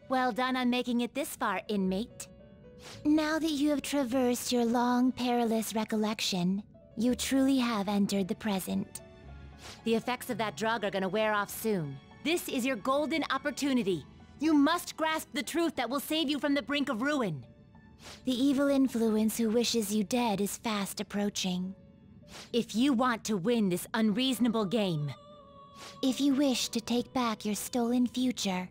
Well done on making it this far, inmate. Now that you have traversed your long, perilous recollection, you truly have entered the present. The effects of that drug are gonna wear off soon. This is your golden opportunity. You must grasp the truth that will save you from the brink of ruin. The evil influence who wishes you dead is fast approaching. If you want to win this unreasonable game, if you wish to take back your stolen future,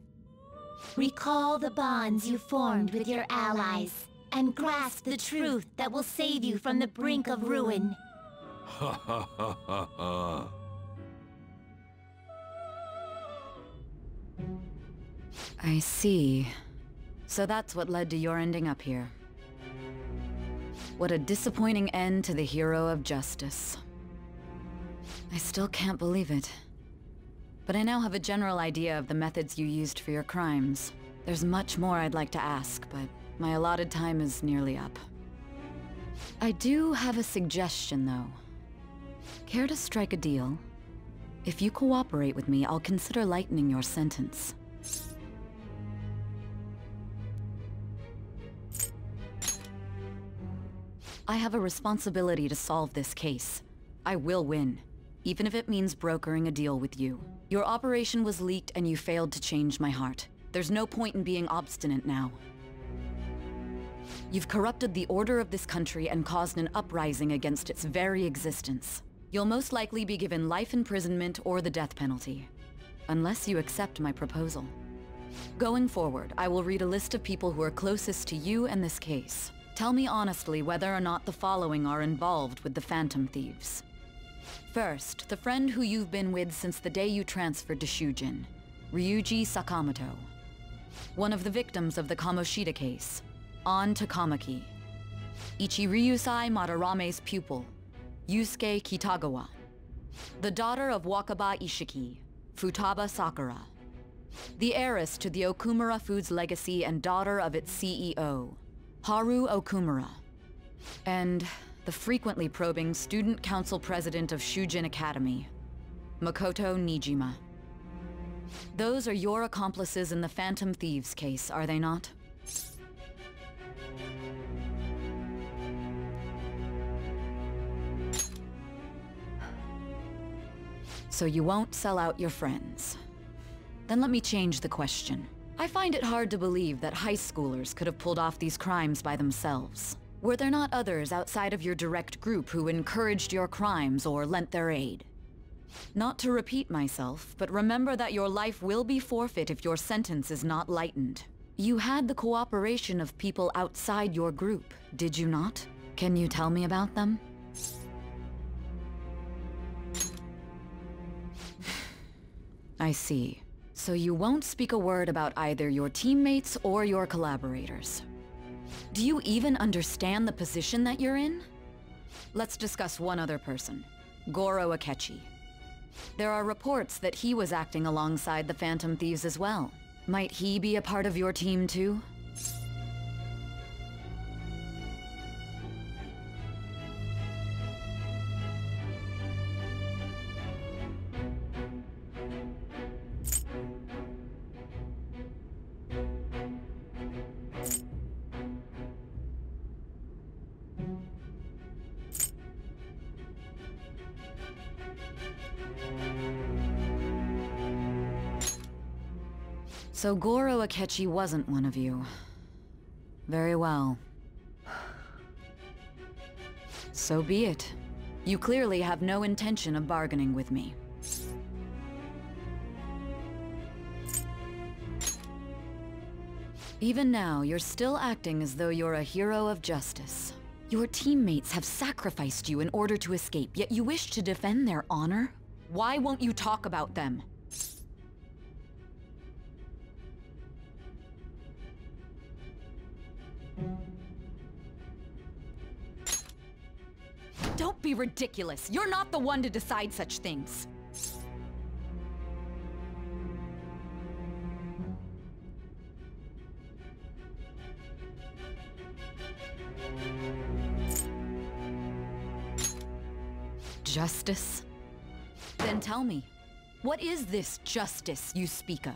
recall the bonds you formed with your allies, and grasp the truth that will save you from the brink of ruin. Ha ha ha ha ha. I see. So that's what led to your ending up here. What a disappointing end to the hero of justice. I still can't believe it. But I now have a general idea of the methods you used for your crimes. There's much more I'd like to ask, but my allotted time is nearly up. I do have a suggestion, though. Care to strike a deal? If you cooperate with me, I'll consider lightening your sentence. I have a responsibility to solve this case. I will win, even if it means brokering a deal with you. Your operation was leaked and you failed to change my heart. There's no point in being obstinate now. You've corrupted the order of this country and caused an uprising against its very existence. You'll most likely be given life imprisonment or the death penalty, unless you accept my proposal. Going forward, I will read a list of people who are closest to you and this case. Tell me honestly whether or not the following are involved with the Phantom Thieves. First, the friend who you've been with since the day you transferred to Shujin, Ryuji Sakamoto. One of the victims of the Kamoshida case, An Takamaki. Ichiryusai Madarame's pupil, Yusuke Kitagawa. The daughter of Wakaba Ishiki, Futaba Sakura. The heiress to the Okumura Foods legacy and daughter of its CEO, Haru Okumura. And the frequently probing student council president of Shujin Academy, Makoto Nijima. Those are your accomplices in the Phantom Thieves case, are they not? So you won't sell out your friends. Then let me change the question. I find it hard to believe that high schoolers could have pulled off these crimes by themselves. Were there not others outside of your direct group who encouraged your crimes or lent their aid? Not to repeat myself, but remember that your life will be forfeit if your sentence is not lightened. You had the cooperation of people outside your group, did you not? Can you tell me about them? I see. So you won't speak a word about either your teammates or your collaborators. Do you even understand the position that you're in? Let's discuss one other person, Goro Akechi. There are reports that he was acting alongside the Phantom Thieves as well. Might he be a part of your team too? So Goro Akechi wasn't one of you. Very well. So be it. You clearly have no intention of bargaining with me. Even now, you're still acting as though you're a hero of justice. Your teammates have sacrificed you in order to escape, yet you wish to defend their honor? Why won't you talk about them? Don't be ridiculous. You're not the one to decide such things. Justice? Then tell me, what is this justice you speak of?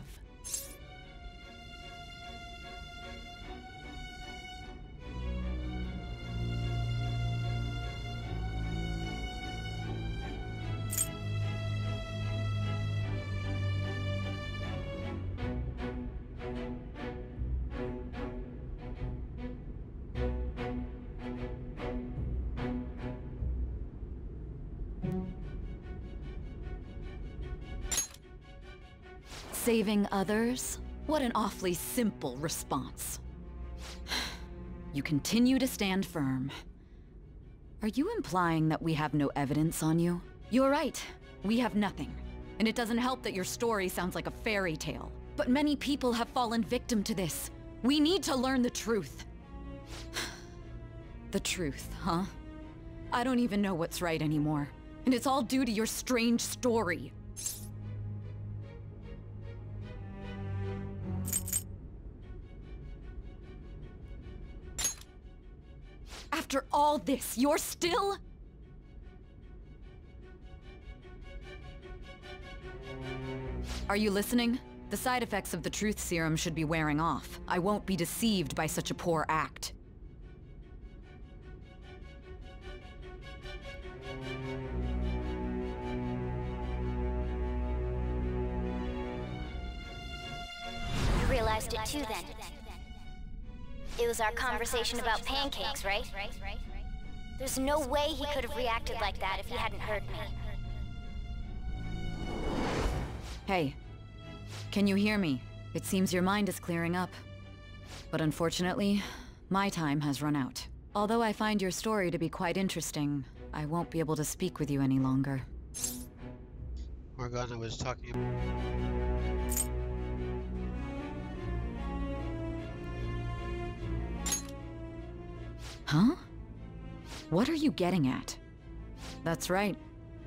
Saving others? What an awfully simple response. You continue to stand firm. Are you implying that we have no evidence on you? You're right. We have nothing. And it doesn't help that your story sounds like a fairy tale. But many people have fallen victim to this. We need to learn the truth. The truth, huh? I don't even know what's right anymore. And it's all due to your strange story. After all this, you're still... Are you listening? The side effects of the truth serum should be wearing off. I won't be deceived by such a poor act. You realized it too then. It was our conversation about pancakes, right? There's no way he could have reacted like that if he hadn't heard me. Hey, can you hear me? It seems your mind is clearing up. But unfortunately, my time has run out. Although I find your story to be quite interesting, I won't be able to speak with you any longer. Morgana was talking. Huh? What are you getting at? That's right.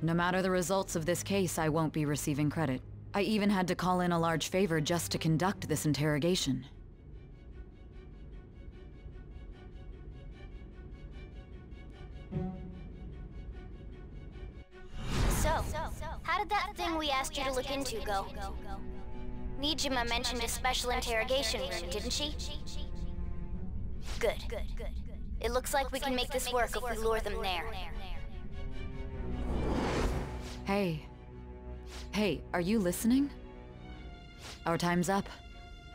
No matter the results of this case, I won't be receiving credit. I even had to call in a large favor just to conduct this interrogation. So, how did that thing we asked you to look into go? Nijima mentioned a special interrogation room, didn't she? Good. It looks like we can make this work if we lure them there. Hey. Hey, are you listening? Our time's up.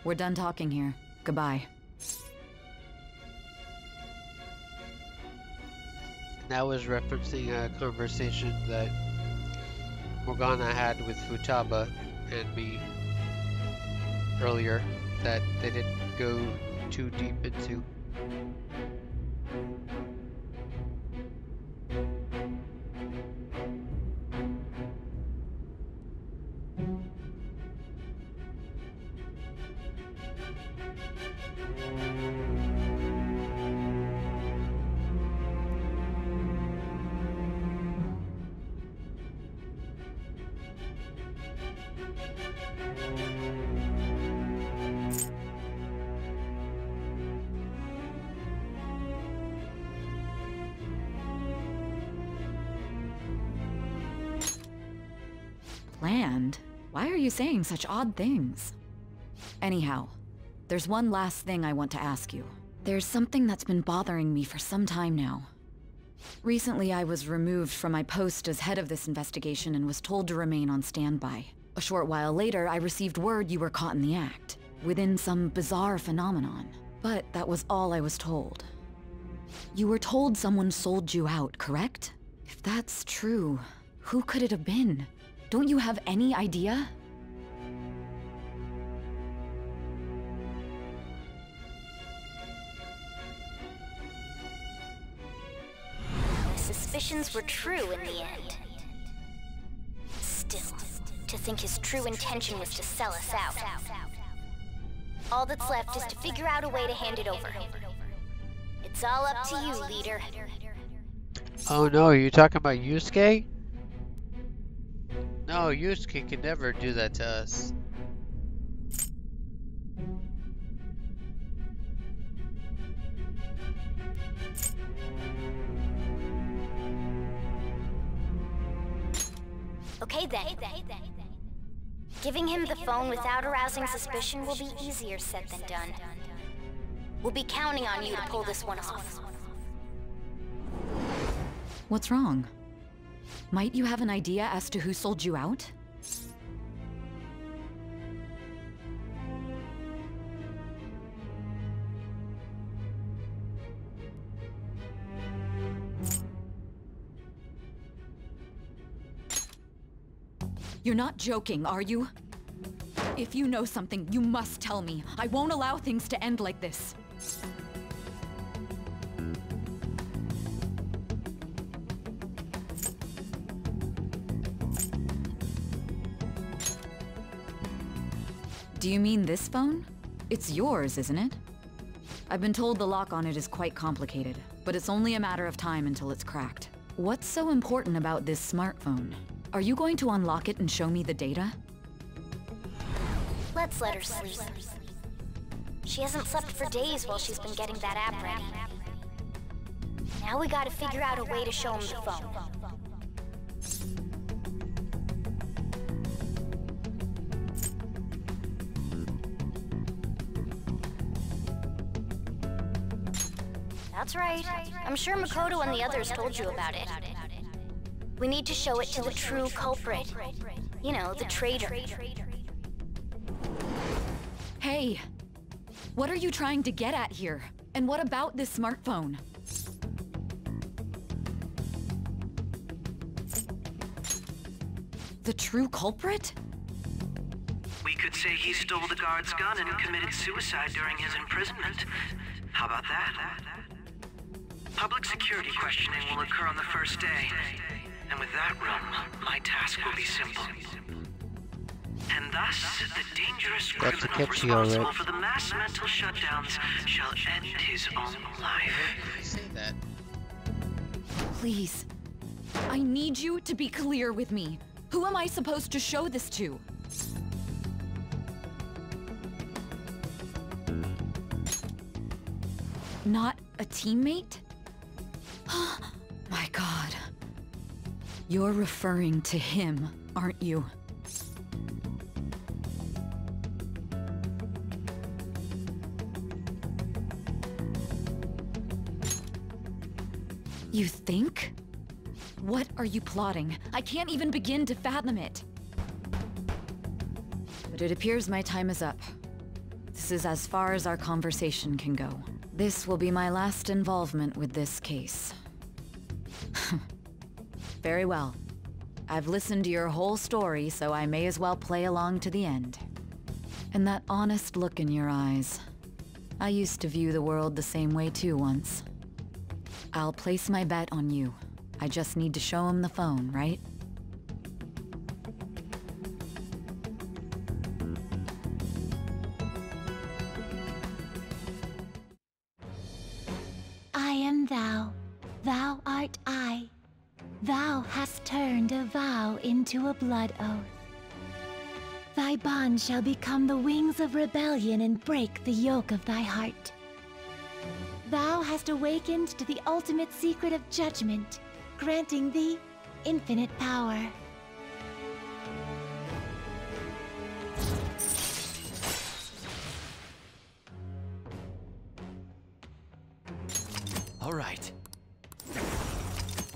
We're done talking here. Goodbye. That was referencing a conversation that Morgana had with Futaba and me earlier that they didn't go too deep into. Planned? Why are you saying such odd things? Anyhow, there's one last thing I want to ask you. There's something that's been bothering me for some time now. Recently, I was removed from my post as head of this investigation and was told to remain on standby. A short while later, I received word you were caught in the act, within some bizarre phenomenon. But that was all I was told. You were told someone sold you out, correct? If that's true, who could it have been? Don't you have any idea? My suspicions were true in the end. Still, to think his true intention was to sell us out. All that's left is to figure out a way to hand it over. It's all up to you, leader. Oh no, are you talking about Yusuke? No, Yusuke could never do that to us. Okay Okay then. Giving him the phone without arousing suspicion will be easier said than done. We'll be counting on you to pull this one off. What's wrong? Might you have an idea as to who sold you out? You're not joking, are you? If you know something, you must tell me. I won't allow things to end like this. Do you mean this phone? It's yours, isn't it? I've been told the lock on it is quite complicated, but it's only a matter of time until it's cracked. What's so important about this smartphone? Are you going to unlock it and show me the data? Let's let her sleep. She hasn't slept for days while she's been getting that app ready. Now we gotta figure out a way to show him the phone. That's right. I'm sure Makoto and the others told you about it. We need to show it to the true culprit. You know, the traitor. Hey! What are you trying to get at here? And what about this smartphone? The true culprit? We could say he stole the guard's gun and committed suicide during his imprisonment. How about that? Public security questioning will occur on the first day. And with that realm, my task will be simple. And thus, the dangerous criminal responsible for the mass mental shutdowns shall end his own life. Say that. Please. I need you to be clear with me. Who am I supposed to show this to? Not a teammate? My God. You're referring to him, aren't you? You think? What are you plotting? I can't even begin to fathom it. But it appears my time is up. This is as far as our conversation can go. This will be my last involvement with this case. Very well. I've listened to your whole story, so I may as well play along to the end. And that honest look in your eyes. I used to view the world the same way too once. I'll place my bet on you. I just need to show him the phone, right? I am thou, thou art I. Thou hast turned a vow into a blood oath. Thy bond shall become the wings of rebellion and break the yoke of thy heart. Thou hast awakened to the ultimate secret of judgment, granting thee infinite power. All right.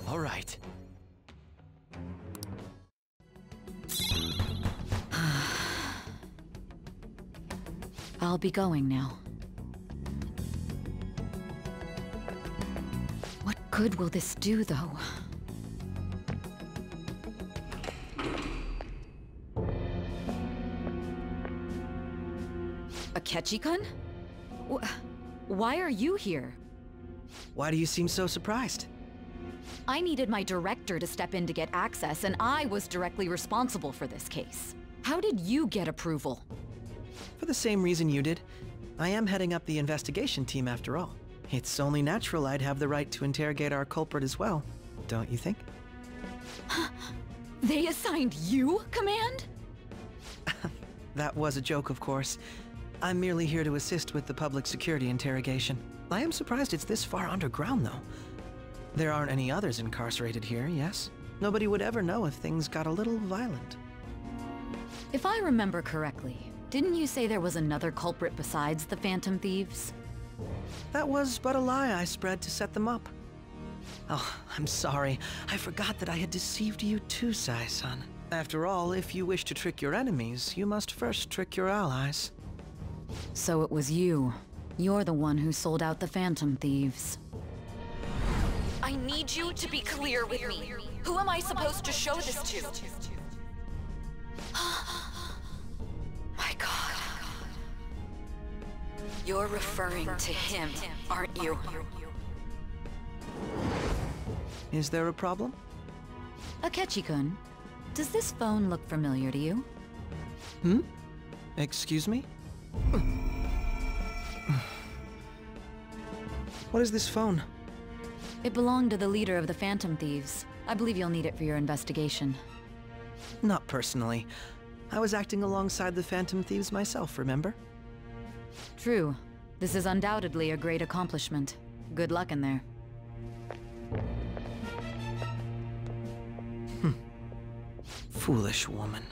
All right. I'll be going now. What good will this do, though? Akechi-kun? Why are you here? Why do you seem so surprised? I needed my director to step in to get access, and I was directly responsible for this case. How did you get approval? For the same reason you did. I am heading up the investigation team after all. It's only natural I'd have the right to interrogate our culprit as well, don't you think? They assigned you command? That was a joke, of course. I'm merely here to assist with the public security interrogation. I am surprised it's this far underground, though. There aren't any others incarcerated here, yes? Nobody would ever know if things got a little violent. If I remember correctly, didn't you say there was another culprit besides the Phantom Thieves? That was but a lie I spread to set them up. Oh, I'm sorry. I forgot that I had deceived you too, Sai-san. After all, if you wish to trick your enemies, you must first trick your allies. So it was you. You're the one who sold out the Phantom Thieves. I need you to be clear with me. Who am I supposed to show this to? My God. You're referring to him, aren't you? Is there a problem? Akechi-kun, does this phone look familiar to you? Hmm? Excuse me? What is this phone? It belonged to the leader of the Phantom Thieves. I believe you'll need it for your investigation. Not personally. I was acting alongside the Phantom Thieves myself, remember? True. This is undoubtedly a great accomplishment. Good luck in there. Foolish woman.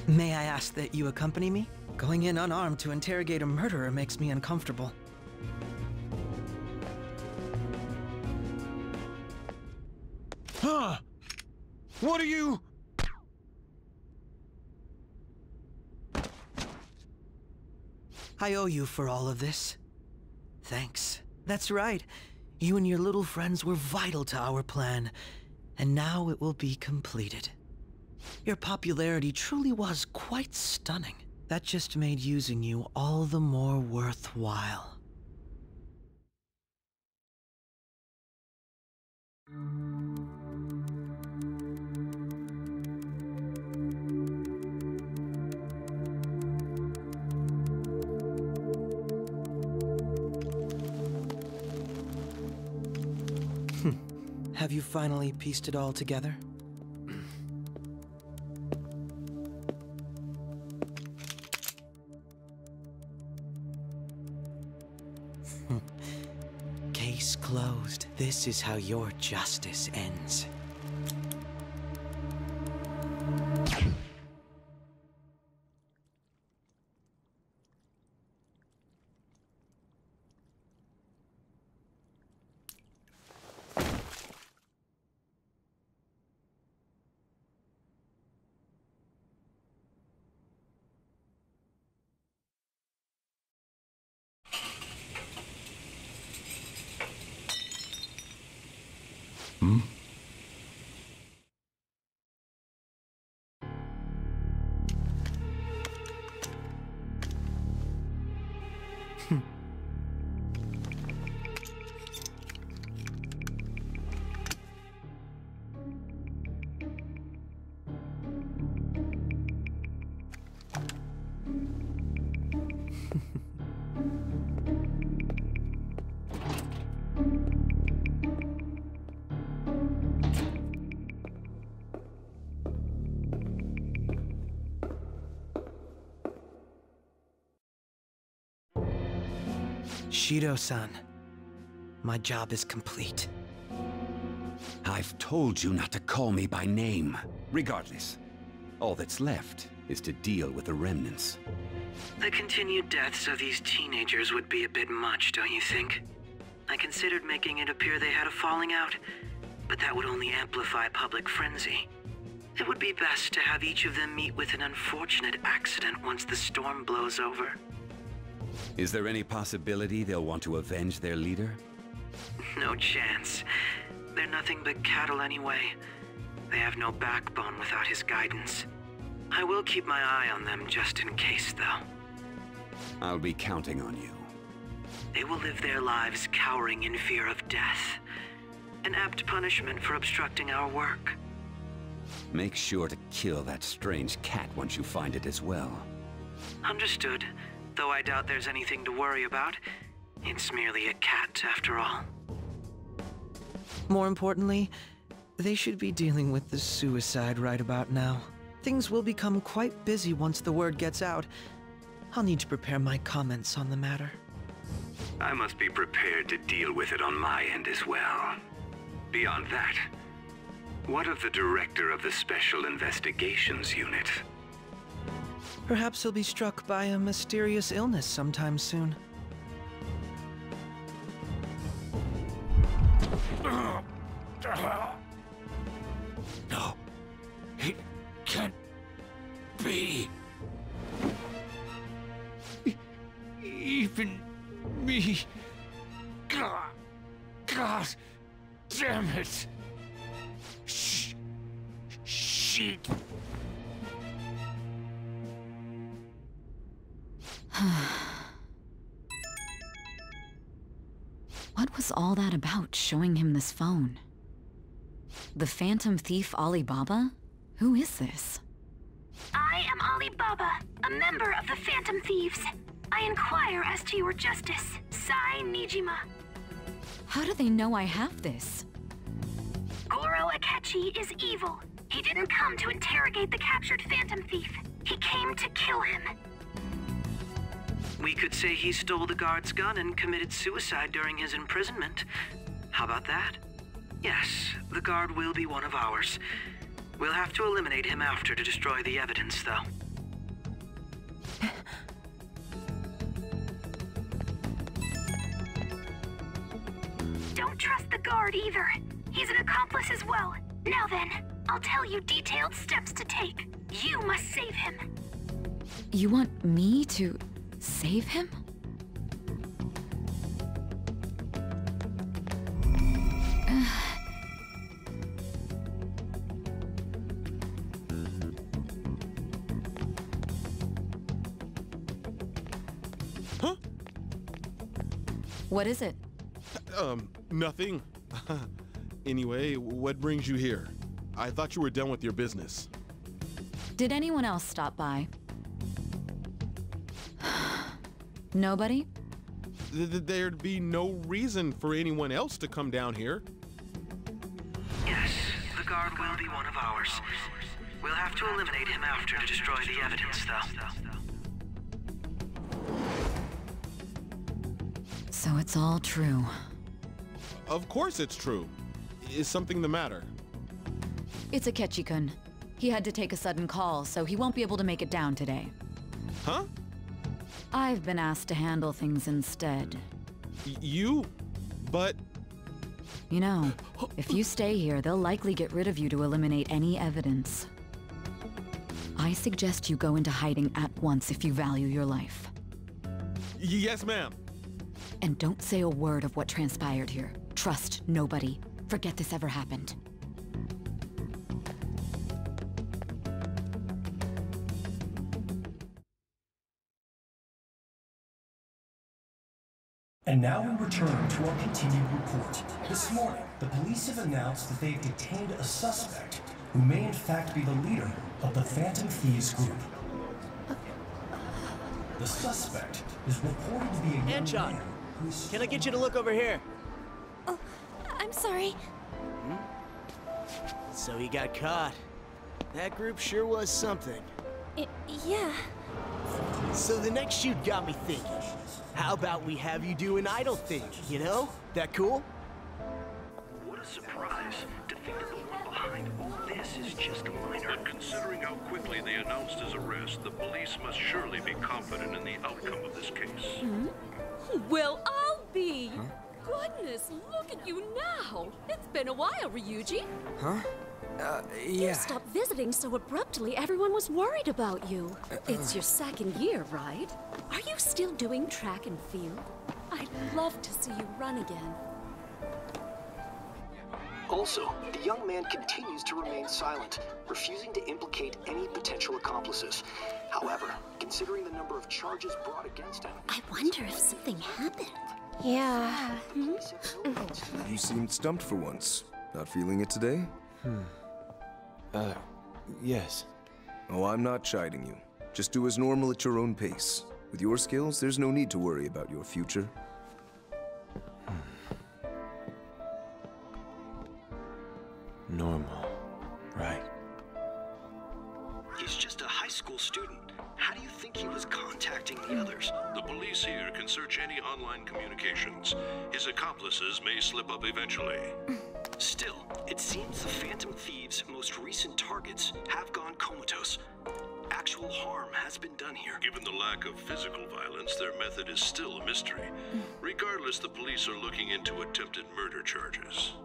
May I ask that you accompany me? Going in unarmed to interrogate a murderer makes me uncomfortable. Huh? What are you? I owe you for all of this. Thanks. That's right. You and your little friends were vital to our plan, and now it will be completed. Your popularity truly was quite stunning. That just made using you all the more worthwhile. Have you finally pieced it all together? Case closed. This is how your justice ends. Hmm? Shido-san, my job is complete. I've told you not to call me by name. Regardless, all that's left is to deal with the remnants. The continued deaths of these teenagers would be a bit much, don't you think? I considered making it appear they had a falling out, but that would only amplify public frenzy. It would be best to have each of them meet with an unfortunate accident once the storm blows over. Is there any possibility they'll want to avenge their leader? No chance. They're nothing but cattle anyway. They have no backbone without his guidance. I will keep my eye on them just in case, though. I'll be counting on you. They will live their lives cowering in fear of death. An apt punishment for obstructing our work. Make sure to kill that strange cat once you find it as well. Understood. Though I doubt there's anything to worry about. It's merely a cat, after all. More importantly, They should be dealing with the suicide right about now. Things will become quite busy once the word gets out. I'll need to prepare my comments on the matter. I must be prepared to deal with it on my end as well. Beyond that, what of the director of the Special Investigations Unit? Perhaps he'll be struck by a mysterious illness sometime soon. No, it can't be. Even me. God damn it. Shit. What was all that about, showing him this phone? The Phantom Thief Alibaba? Who is this? I am Alibaba, a member of the Phantom Thieves. I inquire as to your justice, Sai Nijima. How do they know I have this? Goro Akechi is evil. He didn't come to interrogate the captured Phantom Thief. He came to kill him. We could say he stole the guard's gun and committed suicide during his imprisonment. How about that? Yes, the guard will be one of ours. We'll have to eliminate him after to destroy the evidence, though. Don't trust the guard either. He's an accomplice as well. Now then, I'll tell you detailed steps to take. You must save him. You want me to save him? Huh? What is it? Nothing. Anyway, what brings you here? I thought you were done with your business. Did anyone else stop by? Nobody? There'd be no reason for anyone else to come down here. Yes, the guard will be one of ours. We'll have to eliminate him after to destroy the evidence, though. So it's all true. Of course it's true. Is something the matter? It's Akechi-kun. He had to take a sudden call, so he won't be able to make it down today. Huh? I've been asked to handle things instead. You? But... You know, if you stay here, they'll likely get rid of you to eliminate any evidence. I suggest you go into hiding at once if you value your life. Yes, ma'am. And don't say a word of what transpired here. Trust nobody. Forget this ever happened. And now we return to our continued report. This morning, the police have announced that they've detained a suspect who may in fact be the leader of the Phantom Thieves group. The suspect is reported to be a young man who is... Can I get you to look over here? Oh, I'm sorry. So he got caught. That group sure was something. Yeah. So the next shoot got me thinking. How about we have you do an idol thing, you know? That cool? What a surprise to think that the one behind all this is just a minor. And considering how quickly they announced his arrest, the police must surely be confident in the outcome of this case. Well, I'll be. Goodness, look at you now. It's been a while, Ryuji. Huh? You stopped visiting so abruptly, everyone was worried about you. It's your second year, right? Are you still doing track and field? I'd love to see you run again. Also, the young man continues to remain silent, refusing to implicate any potential accomplices. However, considering the number of charges brought against him... I wonder if something happened. Yeah. You seemed stumped for once. Not feeling it today? Yes. Oh, I'm not chiding you. Just do as normal at your own pace. With your skills, there's no need to worry about your future. Normal. and search any online communications. His accomplices may slip up eventually. Still, it seems the Phantom Thieves' most recent targets have gone comatose. Actual harm has been done here. Given the lack of physical violence, their method is still a mystery. Regardless, the police are looking into attempted murder charges.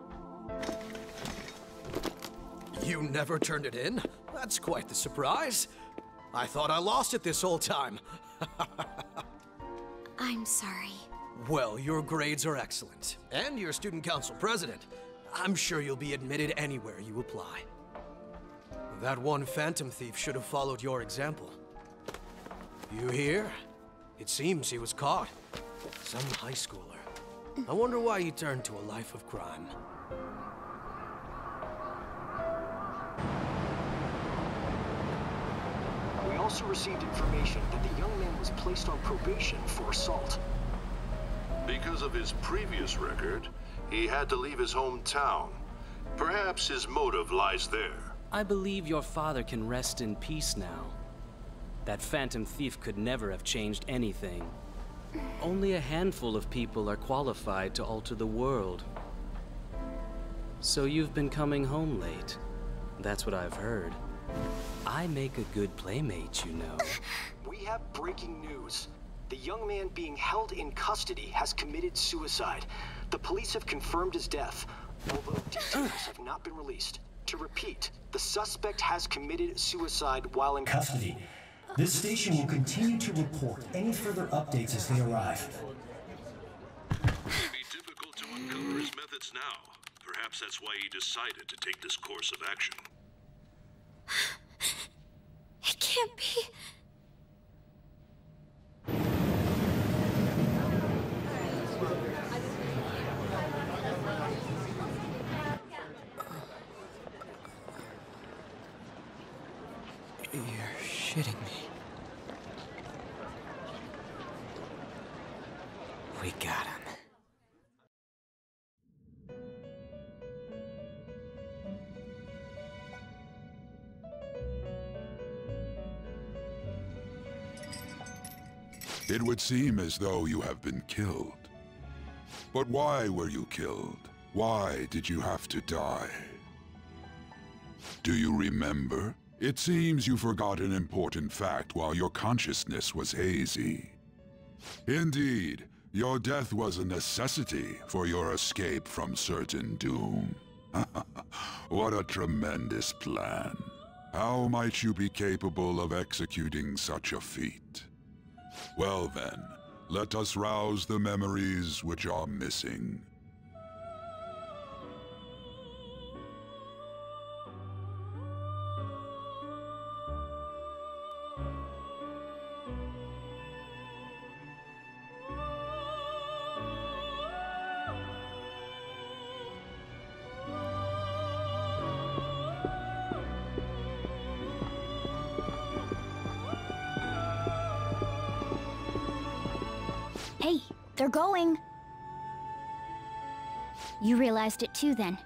You never turned it in? That's quite the surprise. I thought I lost it this whole time. I'm sorry. Well, your grades are excellent, and you're student council president. I'm sure you'll be admitted anywhere you apply. That one Phantom Thief should have followed your example. You hear? It seems he was caught. Some high schooler. I wonder why he turned to a life of crime. We also received information that the young man was placed on probation for assault. Because of his previous record, he had to leave his hometown. Perhaps his motive lies there. I believe your father can rest in peace now. That Phantom Thief could never have changed anything. Only a handful of people are qualified to alter the world. So you've been coming home late. That's what I've heard. I make a good playmate, you know. We have breaking news. The young man being held in custody has committed suicide. The police have confirmed his death, although details have not been released. To repeat, the suspect has committed suicide while in custody. This station will continue to report any further updates as they arrive. It would be difficult to uncover his methods now. Perhaps that's why he decided to take this course of action. It can't be. You're shitting me. We got him. It would seem as though you have been killed. But why were you killed? Why did you have to die? Do you remember? It seems you forgot an important fact while your consciousness was hazy. Indeed, your death was a necessity for your escape from certain doom. What a tremendous plan. How might you be capable of executing such a feat? Well then, let us rouse the memories which are missing. Hey, they're going! You realized it too, then.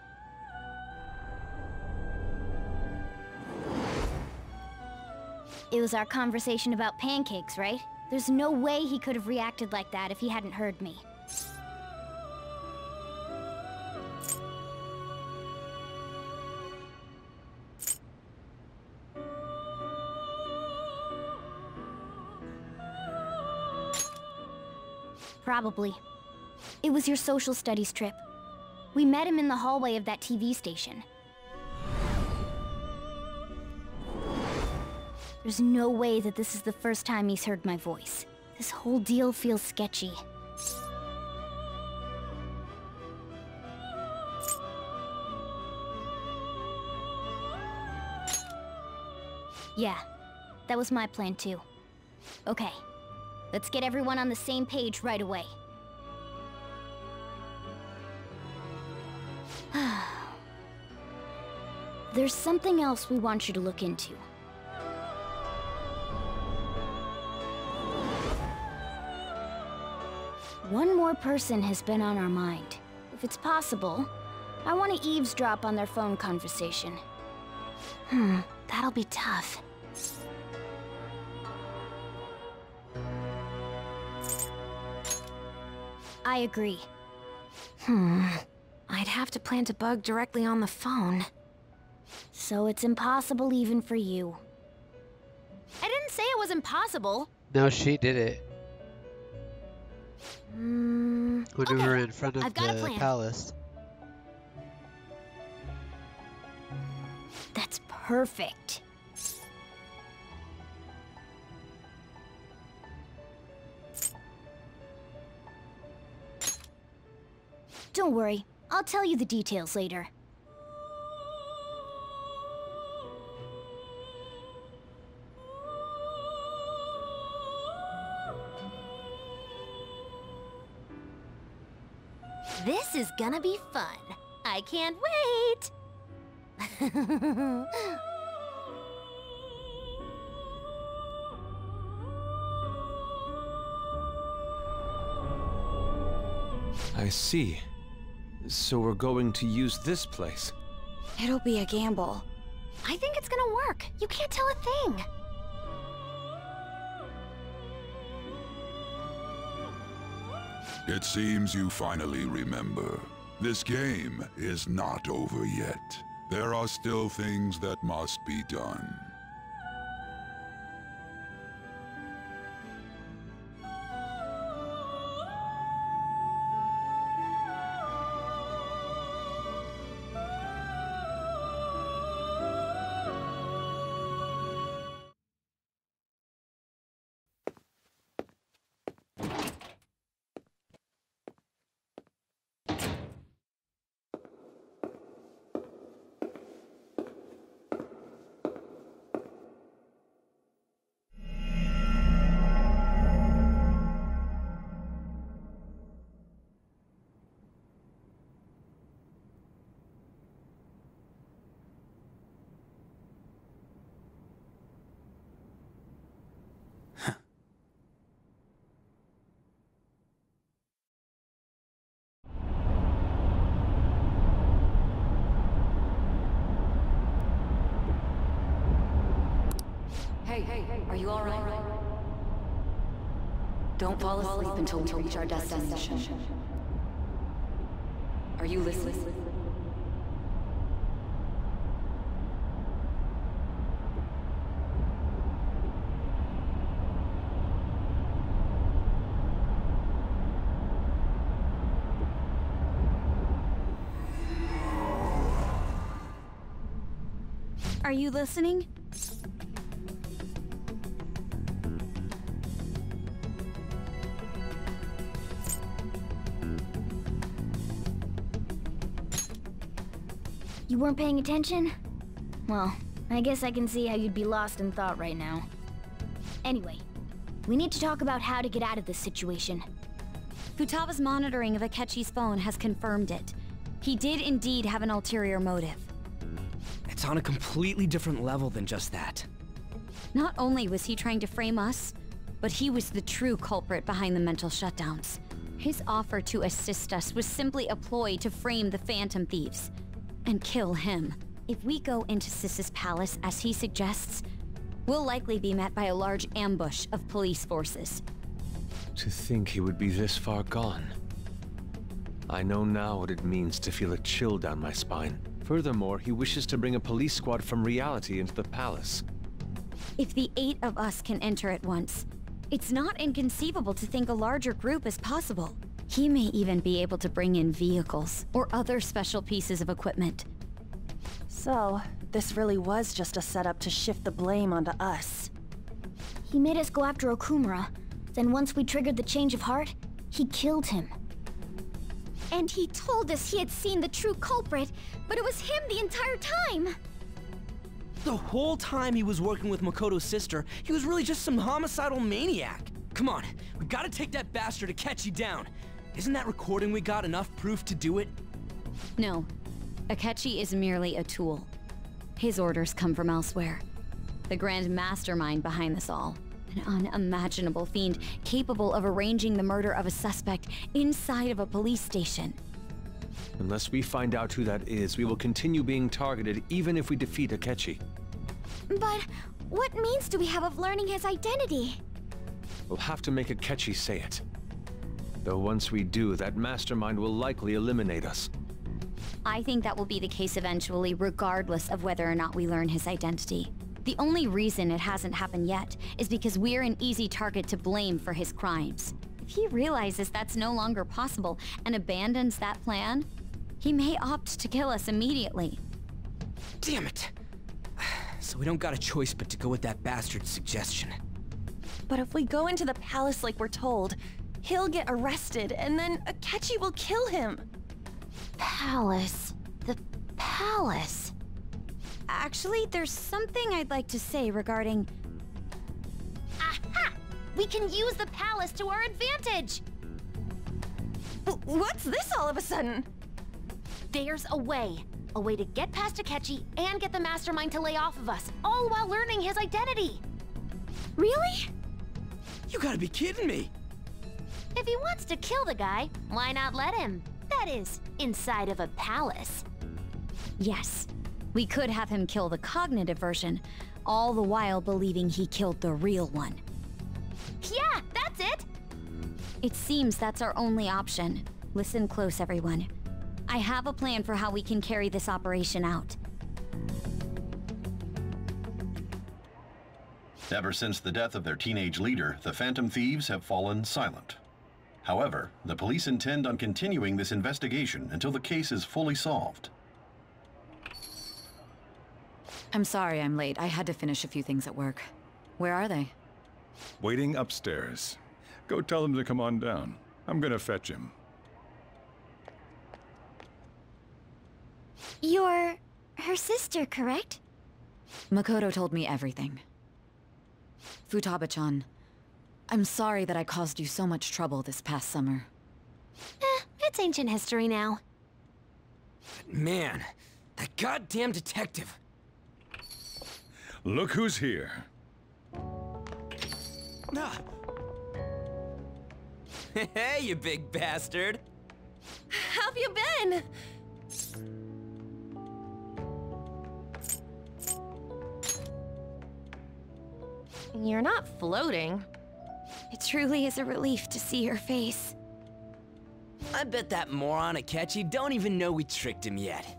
It was our conversation about pancakes, right? There's no way he could have reacted like that if he hadn't heard me. Probably. It was your social studies trip. We met him in the hallway of that TV station. There's no way that this is the first time he's heard my voice. This whole deal feels sketchy. Yeah, that was my plan too. Okay. Let's get everyone on the same page right away. There's something else we want you to look into. One more person has been on our mind. If it's possible, I want to eavesdrop on their phone conversation. That'll be tough. I agree. I'd have to plant a bug directly on the phone. So it's impossible even for you. I didn't say it was impossible. No, she did it. When we were in front of the palace. That's perfect. Don't worry, I'll tell you the details later. This is gonna be fun. I can't wait! I see. So we're going to use this place. It'll be a gamble. I think it's gonna work. You can't tell a thing. It seems you finally remember. This game is not over yet. There are still things that must be done. Hey, are you alright? Don't fall asleep until we reach our destination. Are you listening? Are you listening? You weren't paying attention? Well, I guess I can see how you'd be lost in thought right now. Anyway, we need to talk about how to get out of this situation. Futaba's monitoring of Akechi's phone has confirmed it. He did indeed have an ulterior motive. It's on a completely different level than just that. Not only was he trying to frame us, but he was the true culprit behind the mental shutdowns. His offer to assist us was simply a ploy to frame the Phantom Thieves and kill him. If we go into Sis's palace as he suggests, we'll likely be met by a large ambush of police forces. To think he would be this far gone. I know now what it means to feel a chill down my spine. Furthermore, he wishes to bring a police squad from reality into the palace. If the 8 of us can enter at once, it's not inconceivable to think a larger group is possible. He may even be able to bring in vehicles or other special pieces of equipment. So, this really was just a setup to shift the blame onto us. He made us go after Okumura. Then once we triggered the change of heart, he killed him. And he told us he had seen the true culprit, but it was him the entire time! The whole time he was working with Makoto's sister, he was really just some homicidal maniac. Come on, we gotta take that bastard Akechi down. Isn't that recording we got enough proof to do it? No. Akechi is merely a tool. His orders come from elsewhere. The grand mastermind behind this all. An unimaginable fiend capable of arranging the murder of a suspect inside of a police station. Unless we find out who that is, we will continue being targeted even if we defeat Akechi. But what means do we have of learning his identity? We'll have to make Akechi say it. Though once we do, that mastermind will likely eliminate us. I think that will be the case eventually, regardless of whether or not we learn his identity. The only reason it hasn't happened yet is because we're an easy target to blame for his crimes. If he realizes that's no longer possible and abandons that plan, he may opt to kill us immediately. Damn it! So we don't got a choice but to go with that bastard's suggestion. But if we go into the palace like we're told, he'll get arrested, and then Akechi will kill him. Palace. The palace. Actually, there's something I'd like to say regarding... Aha! We can use the palace to our advantage! What's this all of a sudden? There's a way. A way to get past Akechi and get the mastermind to lay off of us, all while learning his identity. Really? You gotta be kidding me! If he wants to kill the guy, why not let him? That is, inside of a palace. Yes. We could have him kill the cognitive version, all the while believing he killed the real one. Yeah, that's it! It seems that's our only option. Listen close, everyone. I have a plan for how we can carry this operation out. Ever since the death of their teenage leader, the Phantom Thieves have fallen silent. However, the police intend on continuing this investigation until the case is fully solved. I'm sorry I'm late. I had to finish a few things at work. Where are they? Waiting upstairs. Go tell them to come on down. I'm gonna fetch him. You're... her sister, correct? Makoto told me everything. Futaba-chan, I'm sorry that I caused you so much trouble this past summer. It's ancient history now. Man, that goddamn detective. Look who's here. Hey, you big bastard. How have you been? You're not floating. It truly is a relief to see your face. I bet that moron Akechi don't even know we tricked him yet.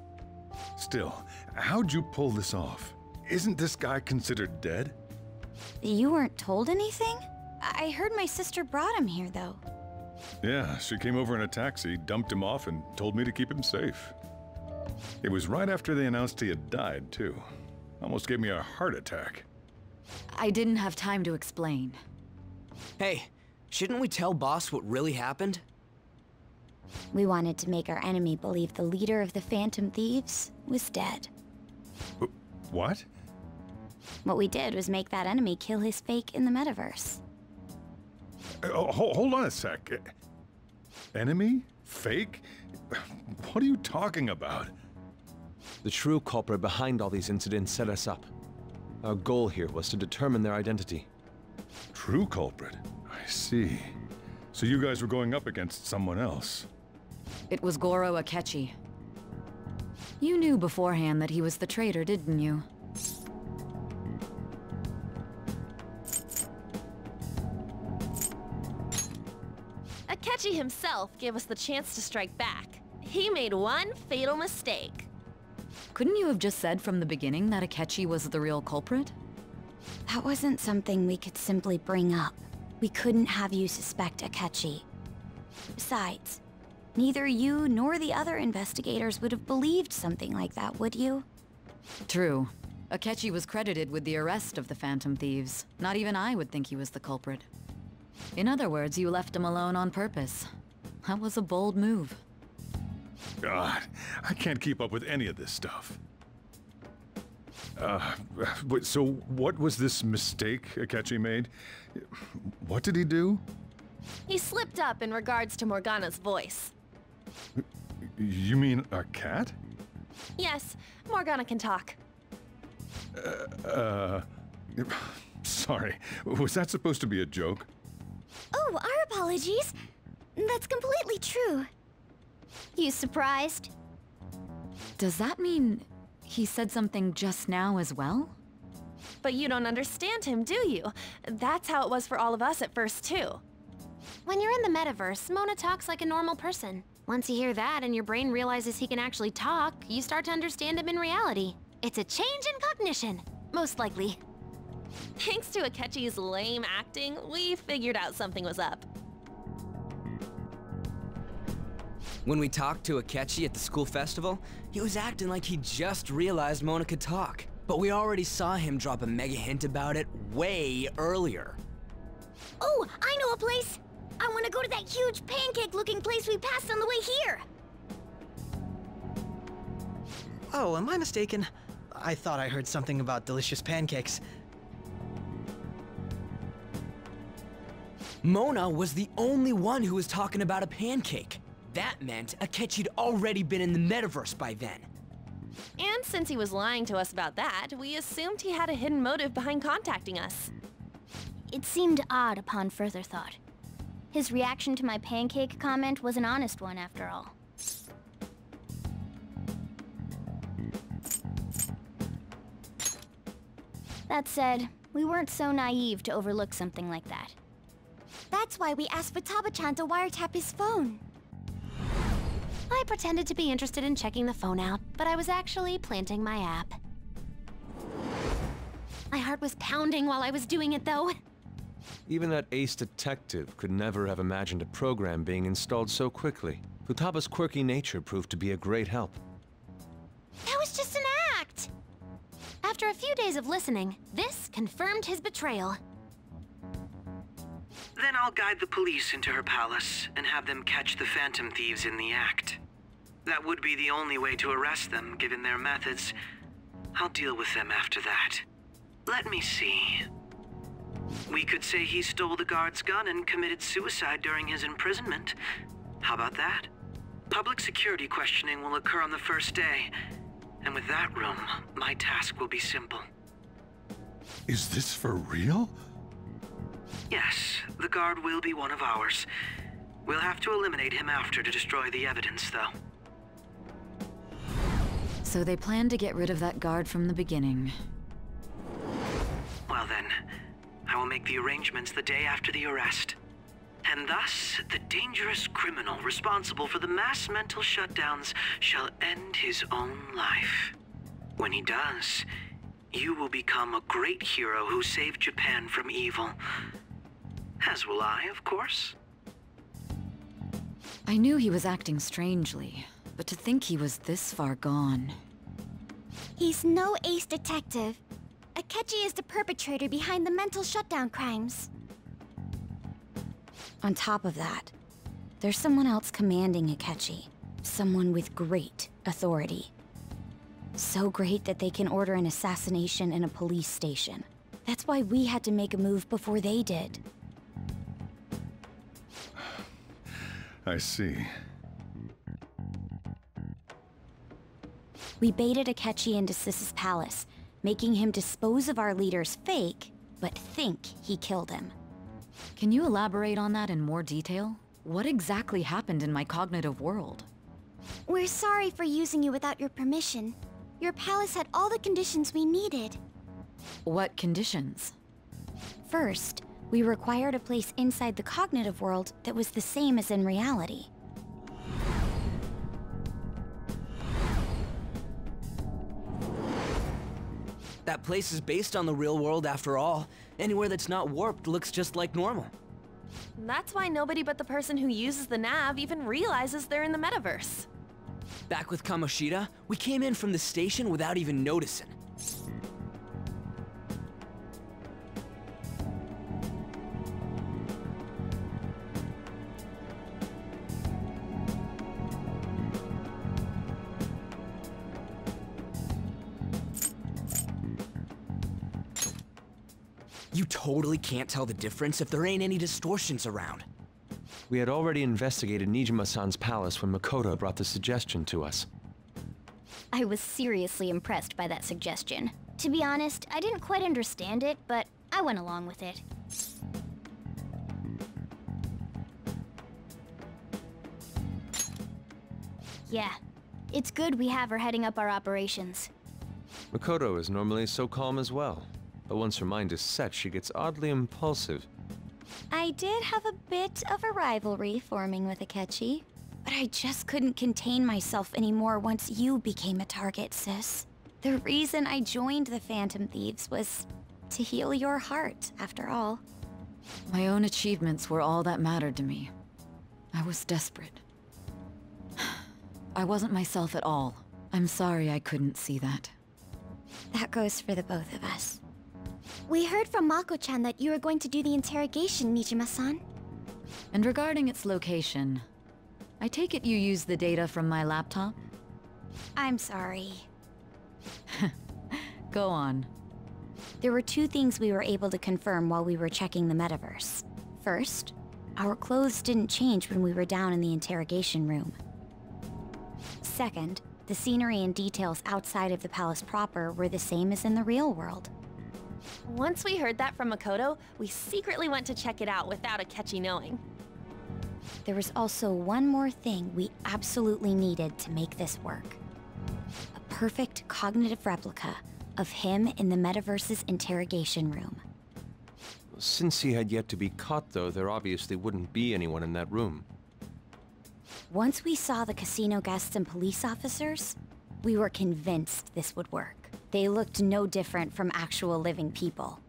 Still, how'd you pull this off? Isn't this guy considered dead? You weren't told anything? I heard my sister brought him here, though. Yeah, she came over in a taxi, dumped him off, and told me to keep him safe. It was right after they announced he had died, too. Almost gave me a heart attack. I didn't have time to explain. Hey, shouldn't we tell Boss what really happened? We wanted to make our enemy believe the leader of the Phantom Thieves was dead. What? What we did was make that enemy kill his fake in the metaverse. Hold on a sec. Enemy? Fake? What are you talking about? The true culprit behind all these incidents set us up. Our goal here was to determine their identity. True culprit? I see. So you guys were going up against someone else? It was Goro Akechi. You knew beforehand that he was the traitor, didn't you? Akechi himself gave us the chance to strike back. He made one fatal mistake. Couldn't you have just said from the beginning that Akechi was the real culprit? That wasn't something we could simply bring up. We couldn't have you suspect Akechi. Besides, neither you nor the other investigators would have believed something like that, would you? True. Akechi was credited with the arrest of the Phantom Thieves. Not even I would think he was the culprit. In other words, you left him alone on purpose. That was a bold move. God, I can't keep up with any of this stuff. So what was this mistake Akechi made? What did he do? He slipped up in regards to Morgana's voice. You mean a cat? Yes, Morgana can talk. Sorry, was that supposed to be a joke? Oh, our apologies. That's completely true. You surprised? Does that mean he said something just now as well? But you don't understand him, do you? That's how it was for all of us at first, too. When you're in the metaverse, Mona talks like a normal person. Once you hear that and your brain realizes he can actually talk, you start to understand him in reality. It's a change in cognition, most likely. Thanks to Akechi's lame acting, we figured out something was up. When we talked to Akechi at the school festival, he was acting like he just realized Mona could talk. But we already saw him drop a mega hint about it way earlier. Oh, I know a place! I want to go to that huge pancake-looking place we passed on the way here! Oh, am I mistaken? I thought I heard something about delicious pancakes. Mona was the only one who was talking about a pancake. That meant Akechi'd already been in the metaverse by then. And since he was lying to us about that, we assumed he had a hidden motive behind contacting us. It seemed odd upon further thought. His reaction to my pancake comment was an honest one, after all. That said, we weren't so naive to overlook something like that. That's why we asked Futaba-chan to wiretap his phone. I pretended to be interested in checking the phone out, but I was actually planting my app. My heart was pounding while I was doing it, though. Even that ace detective could never have imagined a program being installed so quickly. Futaba's quirky nature proved to be a great help. That was just an act! After a few days of listening, this confirmed his betrayal. Then I'll guide the police into her palace and have them catch the Phantom Thieves in the act. That would be the only way to arrest them, given their methods. I'll deal with them after that. Let me see. We could say he stole the guard's gun and committed suicide during his imprisonment. How about that? Public security questioning will occur on the first day. And with that room, my task will be simple. Is this for real? Yes, the guard will be one of ours. We'll have to eliminate him after to destroy the evidence, though. So they planned to get rid of that guard from the beginning. Well then, I will make the arrangements the day after the arrest. And thus, the dangerous criminal responsible for the mass mental shutdowns shall end his own life. When he does, you will become a great hero who saved Japan from evil. As will I, of course. I knew he was acting strangely, but to think he was this far gone. He's no ace detective. Akechi is the perpetrator behind the mental shutdown crimes. On top of that, there's someone else commanding Akechi. Someone with great authority. So great that they can order an assassination in a police station. That's why we had to make a move before they did. I see. We baited Akechi into Sis's palace, making him dispose of our leader's fake, but think he killed him. Can you elaborate on that in more detail? What exactly happened in my cognitive world? We're sorry for using you without your permission. Your palace had all the conditions we needed. What conditions? First, we required a place inside the cognitive world that was the same as in reality. That place is based on the real world after all. Anywhere that's not warped looks just like normal. That's why nobody but the person who uses the nav even realizes they're in the metaverse. Back with Kamoshida, we came in from the station without even noticing. You totally can't tell the difference if there ain't any distortions around. We had already investigated Nijima-san's palace when Makoto brought the suggestion to us. I was seriously impressed by that suggestion. To be honest, I didn't quite understand it, but I went along with it. Yeah, it's good we have her heading up our operations. Makoto is normally so calm as well, but once her mind is set, she gets oddly impulsive. I did have a bit of a rivalry forming with Akechi, but I just couldn't contain myself anymore once you became a target, sis. The reason I joined the Phantom Thieves was to heal your heart, after all. My own achievements were all that mattered to me. I was desperate. I wasn't myself at all. I'm sorry I couldn't see that. That goes for the both of us. We heard from Mako-chan that you were going to do the interrogation, Nijima-san. And regarding its location, I take it you used the data from my laptop? I'm sorry. Go on. There were two things we were able to confirm while we were checking the metaverse. First, our clothes didn't change when we were down in the interrogation room. Second, the scenery and details outside of the palace proper were the same as in the real world. Once we heard that from Makoto, we secretly went to check it out without Akechi knowing. There was also one more thing we absolutely needed to make this work. A perfect cognitive replica of him in the metaverse's interrogation room. Since he had yet to be caught, though, there obviously wouldn't be anyone in that room. Once we saw the casino guests and police officers, we were convinced this would work. They looked no different from actual living people.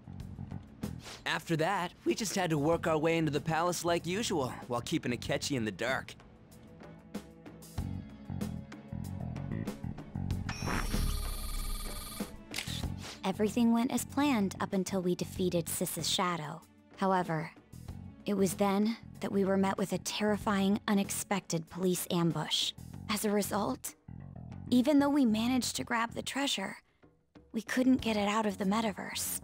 After that, we just had to work our way into the palace like usual, while keeping Akechi in the dark. Everything went as planned up until we defeated Sis's shadow. However, it was then that we were met with a terrifying, unexpected police ambush. As a result, even though we managed to grab the treasure, we couldn't get it out of the metaverse.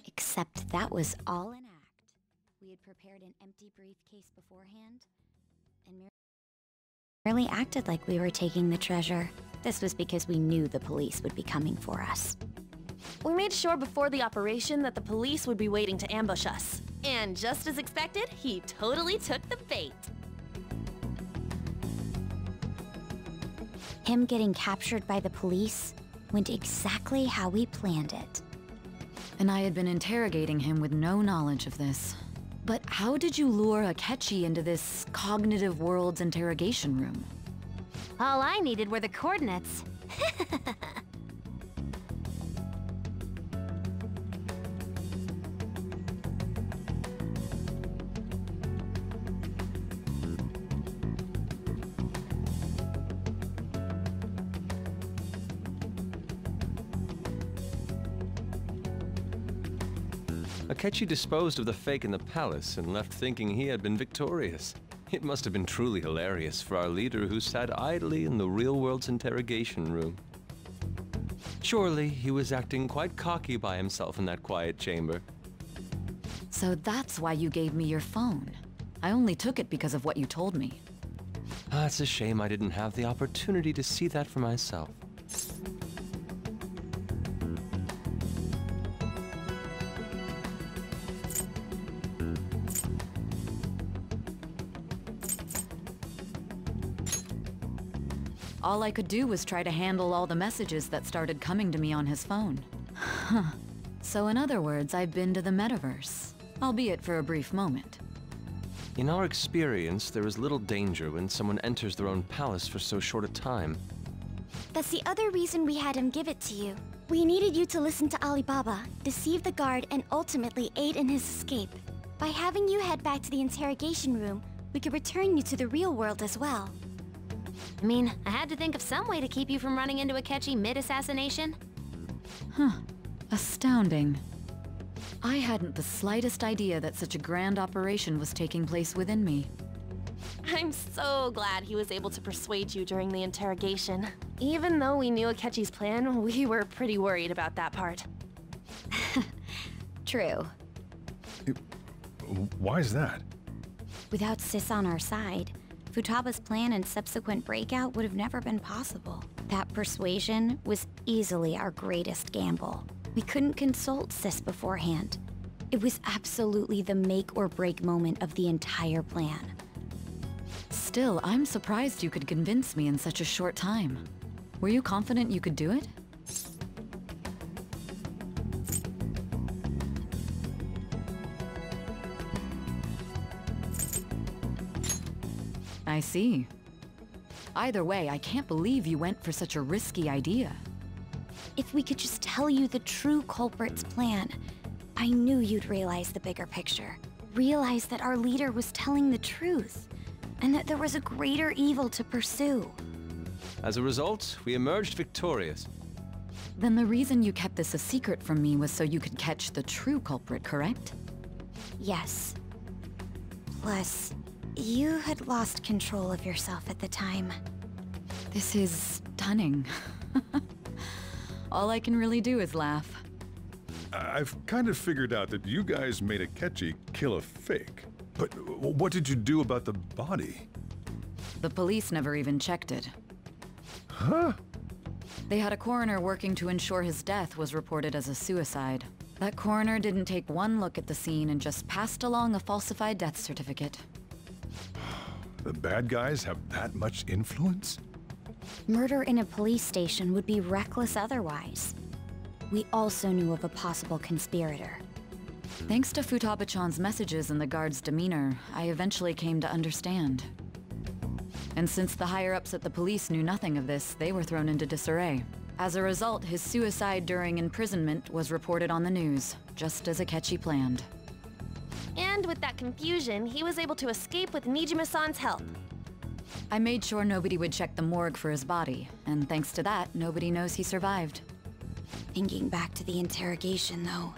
Except that was all an act. We had prepared an empty briefcase beforehand, and merely acted like we were taking the treasure. This was because we knew the police would be coming for us. We made sure before the operation that the police would be waiting to ambush us. And just as expected, he totally took the bait. Him getting captured by the police went exactly how we planned it. And I had been interrogating him with no knowledge of this. But how did you lure Akechi into this cognitive world's interrogation room? All I needed were the coordinates. Akechi disposed of the fake in the palace and left thinking he had been victorious. It must have been truly hilarious for our leader who sat idly in the real world's interrogation room. Surely he was acting quite cocky by himself in that quiet chamber. So that's why you gave me your phone. I only took it because of what you told me. It's a shame I didn't have the opportunity to see that for myself. All I could do was try to handle all the messages that started coming to me on his phone. Huh. So in other words, I've been to the metaverse, albeit for a brief moment. In our experience, there is little danger when someone enters their own palace for so short a time. That's the other reason we had him give it to you. We needed you to listen to Alibaba, deceive the guard, and ultimately aid in his escape. By having you head back to the interrogation room, we could return you to the real world as well. I mean, I had to think of some way to keep you from running into Akechi mid-assassination. Huh. Astounding. I hadn't the slightest idea that such a grand operation was taking place within me. I'm so glad he was able to persuade you during the interrogation. Even though we knew Akechi's plan, we were pretty worried about that part. True. Why is that? Without Sis on our side, Futaba's plan and subsequent breakout would have never been possible. That persuasion was easily our greatest gamble. We couldn't consult Sis beforehand. It was absolutely the make or break moment of the entire plan. Still, I'm surprised you could convince me in such a short time. Were you confident you could do it? I see. Either way, I can't believe you went for such a risky idea. If we could just tell you the true culprit's plan, I knew you'd realize the bigger picture. Realize that our leader was telling the truth, and that there was a greater evil to pursue. As a result, we emerged victorious. Then the reason you kept this a secret from me was so you could catch the true culprit, correct? Yes. Plus, you had lost control of yourself at the time. This is stunning. All I can really do is laugh. I've kind of figured out that you guys made Akechi kill a fake. But what did you do about the body? The police never even checked it. Huh? They had a coroner working to ensure his death was reported as a suicide. That coroner didn't take one look at the scene and just passed along a falsified death certificate. The bad guys have that much influence? Murder in a police station would be reckless otherwise. We also knew of a possible conspirator. Thanks to Futaba-chan's messages and the guard's demeanor, I eventually came to understand. And since the higher-ups at the police knew nothing of this, they were thrown into disarray. As a result, his suicide during imprisonment was reported on the news, just as Akechi planned. And with that confusion, he was able to escape with Nijima-san's help. I made sure nobody would check the morgue for his body, and thanks to that, nobody knows he survived. Thinking back to the interrogation, though,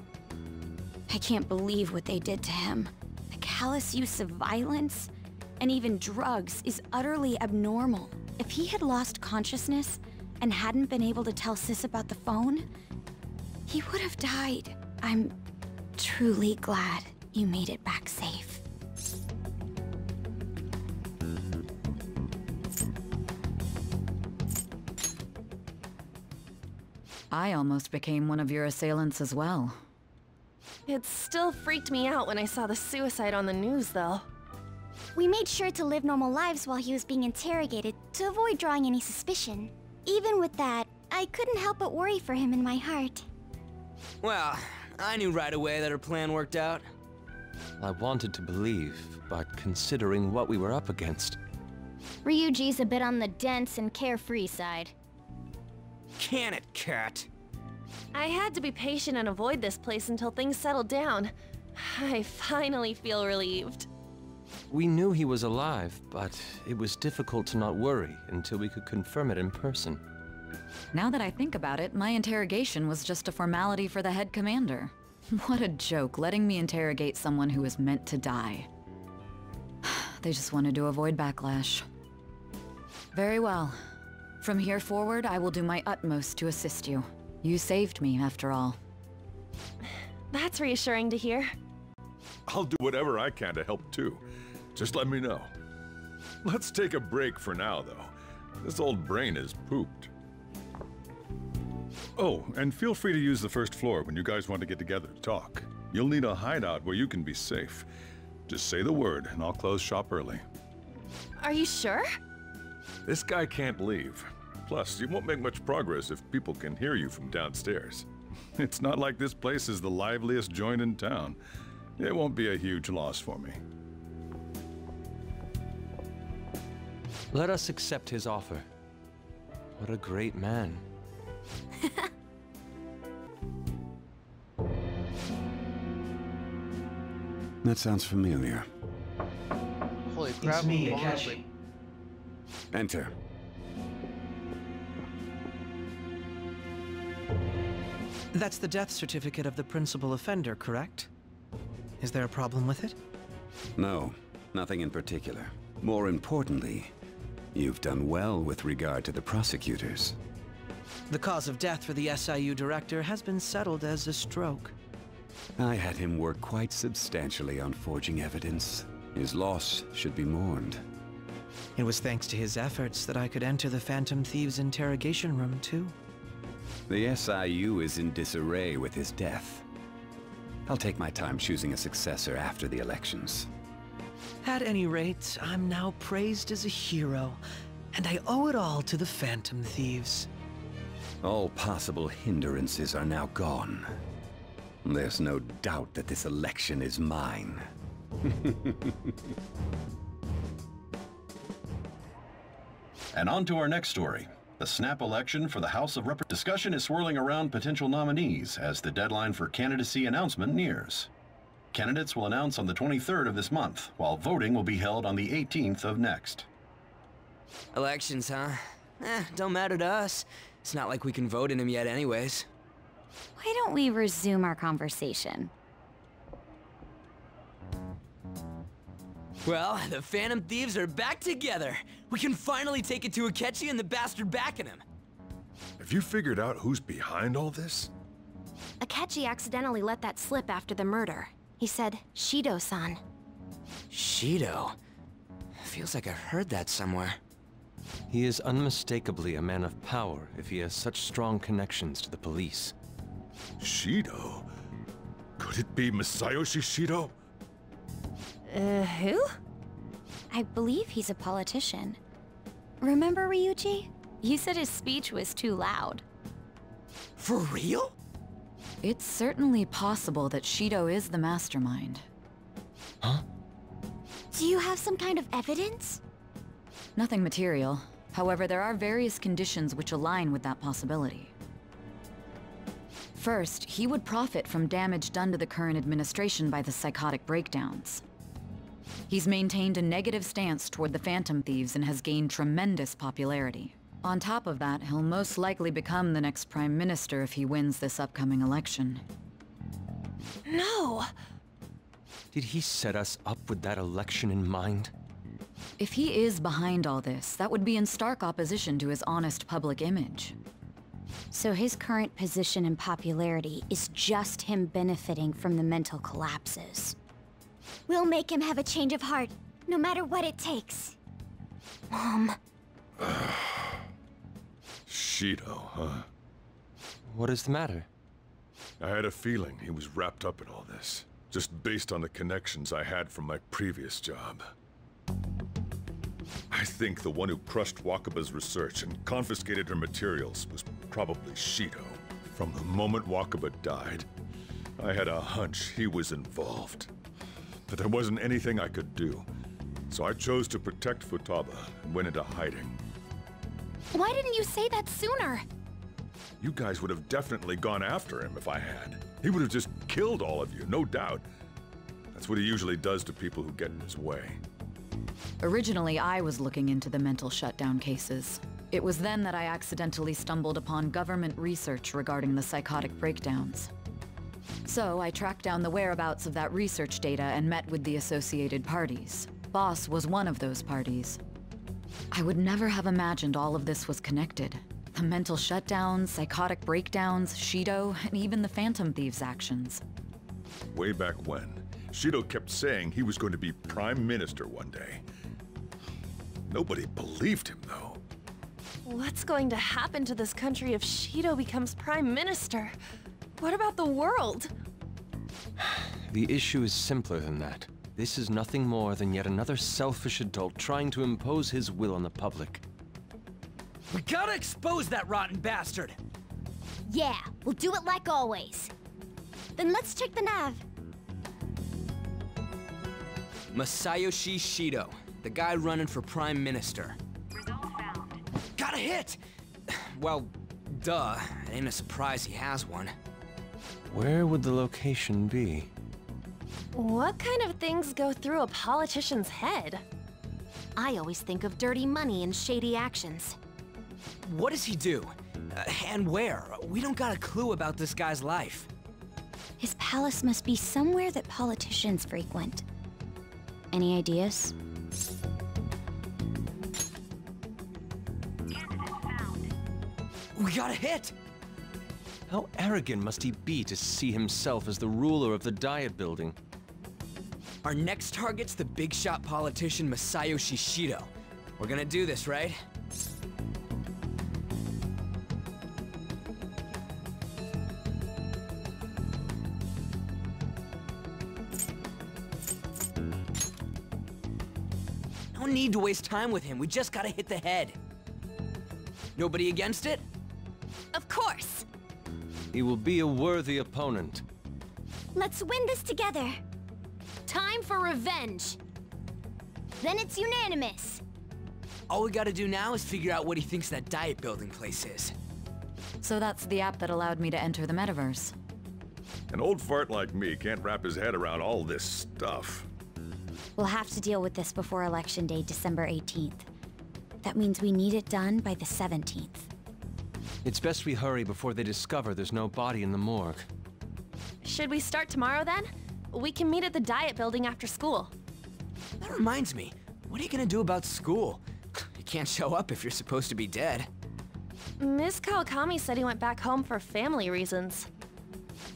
I can't believe what they did to him. The callous use of violence, and even drugs, is utterly abnormal. If he had lost consciousness and hadn't been able to tell Sis about the phone, he would have died. I'm truly glad you made it back safe. I almost became one of your assailants as well. It still freaked me out when I saw the suicide on the news, though. We made sure to live normal lives while he was being interrogated to avoid drawing any suspicion. Even with that, I couldn't help but worry for him in my heart. Well, I knew right away that her plan worked out. I wanted to believe, but considering what we were up against... Ryuji's a bit on the dense and carefree side. Can it, Cat? I had to be patient and avoid this place until things settled down. I finally feel relieved. We knew he was alive, but it was difficult to not worry until we could confirm it in person. Now that I think about it, my interrogation was just a formality for the head commander. What a joke, letting me interrogate someone who was meant to die. They just wanted to avoid backlash. Very well. From here forward, I will do my utmost to assist you. You saved me, after all. That's reassuring to hear. I'll do whatever I can to help too. Just let me know. Let's take a break for now, though. This old brain is pooped. Oh, and feel free to use the first floor when you guys want to get together to talk. You'll need a hideout where you can be safe. Just say the word, and I'll close shop early. Are you sure? This guy can't leave. Plus, you won't make much progress if people can hear you from downstairs. It's not like this place is the liveliest joint in town. It won't be a huge loss for me. Let us accept his offer. What a great man. That sounds familiar. Holy crap. It's me, Akechi. Enter. That's the death certificate of the principal offender, correct? Is there a problem with it? No, nothing in particular. More importantly, you've done well with regard to the prosecutors. The cause of death for the SIU director has been settled as a stroke. I had him work quite substantially on forging evidence. His loss should be mourned. It was thanks to his efforts that I could enter the Phantom Thieves' interrogation room, too. The SIU is in disarray with his death. I'll take my time choosing a successor after the elections. At any rate, I'm now praised as a hero, and I owe it all to the Phantom Thieves. All possible hindrances are now gone. There's no doubt that this election is mine. And on to our next story. The snap election for the House of Representatives. Discussion is swirling around potential nominees as the deadline for candidacy announcement nears. Candidates will announce on the 23rd of this month, while voting will be held on the 18th of next. Elections, huh? Don't matter to us. It's not like we can vote in them yet anyways. Why don't we resume our conversation? Well, the Phantom Thieves are back together. We can finally take it to Akechi and the bastard backing him. Have you figured out who's behind all this? Akechi accidentally let that slip after the murder. He said, Shido-san. Shido? Feels like I've heard that somewhere. He is unmistakably a man of power if he has such strong connections to the police. Shido? Could it be Masayoshi Shido? Who? I believe he's a politician. Remember Ryuji? You said his speech was too loud. For real? It's certainly possible that Shido is the mastermind. Huh? Do you have some kind of evidence? Nothing material. However, there are various conditions which align with that possibility. First, he would profit from damage done to the current administration by the psychotic breakdowns. He's maintained a negative stance toward the Phantom Thieves and has gained tremendous popularity. On top of that, he'll most likely become the next Prime Minister if he wins this upcoming election. No! Did he set us up with that election in mind? If he is behind all this, that would be in stark opposition to his honest public image. So his current position and popularity is just him benefiting from the mental collapses. We'll make him have a change of heart, no matter what it takes. Mom. Shido, huh? What is the matter? I had a feeling he was wrapped up in all this, just based on the connections I had from my previous job. I think the one who crushed Wakaba's research and confiscated her materials was probably Shido. From the moment Wakaba died, I had a hunch he was involved. But there wasn't anything I could do, so I chose to protect Futaba and went into hiding. Why didn't you say that sooner? You guys would have definitely gone after him if I had. He would have just killed all of you, no doubt. That's what he usually does to people who get in his way. Originally, I was looking into the mental shutdown cases. It was then that I accidentally stumbled upon government research regarding the psychotic breakdowns. So I tracked down the whereabouts of that research data and met with the associated parties. Boss was one of those parties. I would never have imagined all of this was connected. The mental shutdowns, psychotic breakdowns, Shido, and even the Phantom Thieves' actions. Way back when, Shido kept saying he was going to be Prime Minister one day. Nobody believed him, though. What's going to happen to this country if Shido becomes Prime Minister? What about the world? The issue is simpler than that. This is nothing more than yet another selfish adult trying to impose his will on the public. We gotta expose that rotten bastard! Yeah, we'll do it like always. Then let's check the nav. Masayoshi Shido, the guy running for Prime Minister. Got a hit! Well, duh. It ain't a surprise he has one. Where would the location be? What kind of things go through a politician's head? I always think of dirty money and shady actions. What does he do? And where? We don't got a clue about this guy's life. His palace must be somewhere that politicians frequent. Any ideas? We got a hit! How arrogant must he be to see himself as the ruler of the Diet Building? Our next target's the big shot politician Masayoshi Shido. We're gonna do this, right? No need to waste time with him. We just gotta hit the head. Nobody against it? Of course! He will be a worthy opponent. Let's win this together. Time for revenge! Then it's unanimous. All we gotta do now is figure out what he thinks that diet building place is. So that's the app that allowed me to enter the metaverse. An old fart like me can't wrap his head around all this stuff. We'll have to deal with this before Election Day, December 18th. That means we need it done by the 17th. It's best we hurry before they discover there's no body in the morgue. Should we start tomorrow then? We can meet at the diet building after school. That reminds me, what are you gonna do about school? You can't show up if you're supposed to be dead. Miss Kawakami said he went back home for family reasons.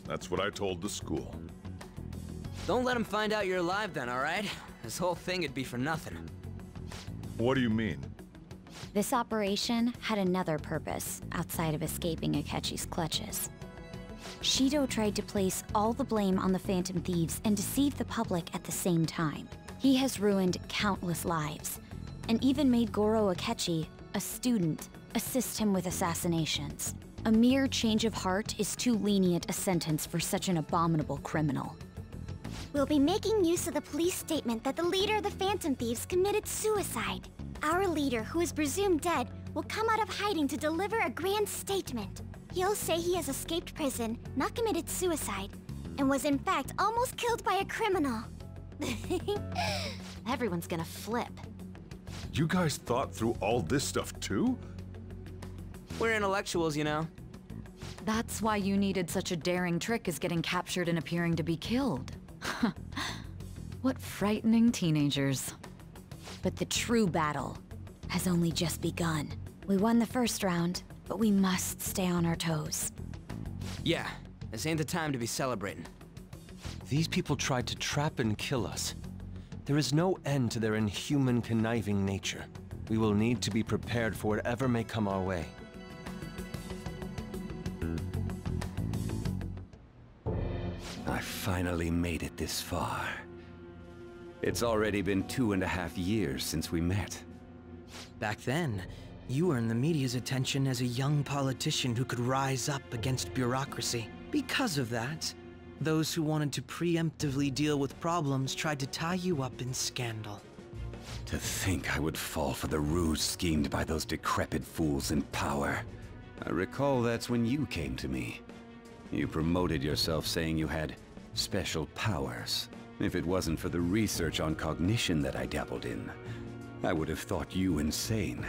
That's what I told the school. Don't let him find out you're alive then, alright? This whole thing would be for nothing. What do you mean? This operation had another purpose outside of escaping Akechi's clutches. Shido tried to place all the blame on the Phantom Thieves and deceive the public at the same time. He has ruined countless lives, and even made Goro Akechi, a student, assist him with assassinations. A mere change of heart is too lenient a sentence for such an abominable criminal. We'll be making use of the police statement that the leader of the Phantom Thieves committed suicide. Our leader, who is presumed dead, will come out of hiding to deliver a grand statement. He'll say he has escaped prison, not committed suicide, and was in fact almost killed by a criminal. Everyone's gonna flip. You guys thought through all this stuff too? We're intellectuals, you know. That's why you needed such a daring trick as getting captured and appearing to be killed. What frightening teenagers. But the true battle has only just begun. We won the first round, but we must stay on our toes. Yeah, this ain't the time to be celebrating. These people tried to trap and kill us. There is no end to their inhuman, conniving nature. We will need to be prepared for whatever may come our way. I finally made it this far. It's already been 2.5 years since we met. Back then, you earned the media's attention as a young politician who could rise up against bureaucracy. Because of that, those who wanted to preemptively deal with problems tried to tie you up in scandal. To think I would fall for the ruse schemed by those decrepit fools in power. I recall that's when you came to me. You promoted yourself saying you had special powers. If it wasn't for the research on cognition that I dabbled in, I would have thought you insane.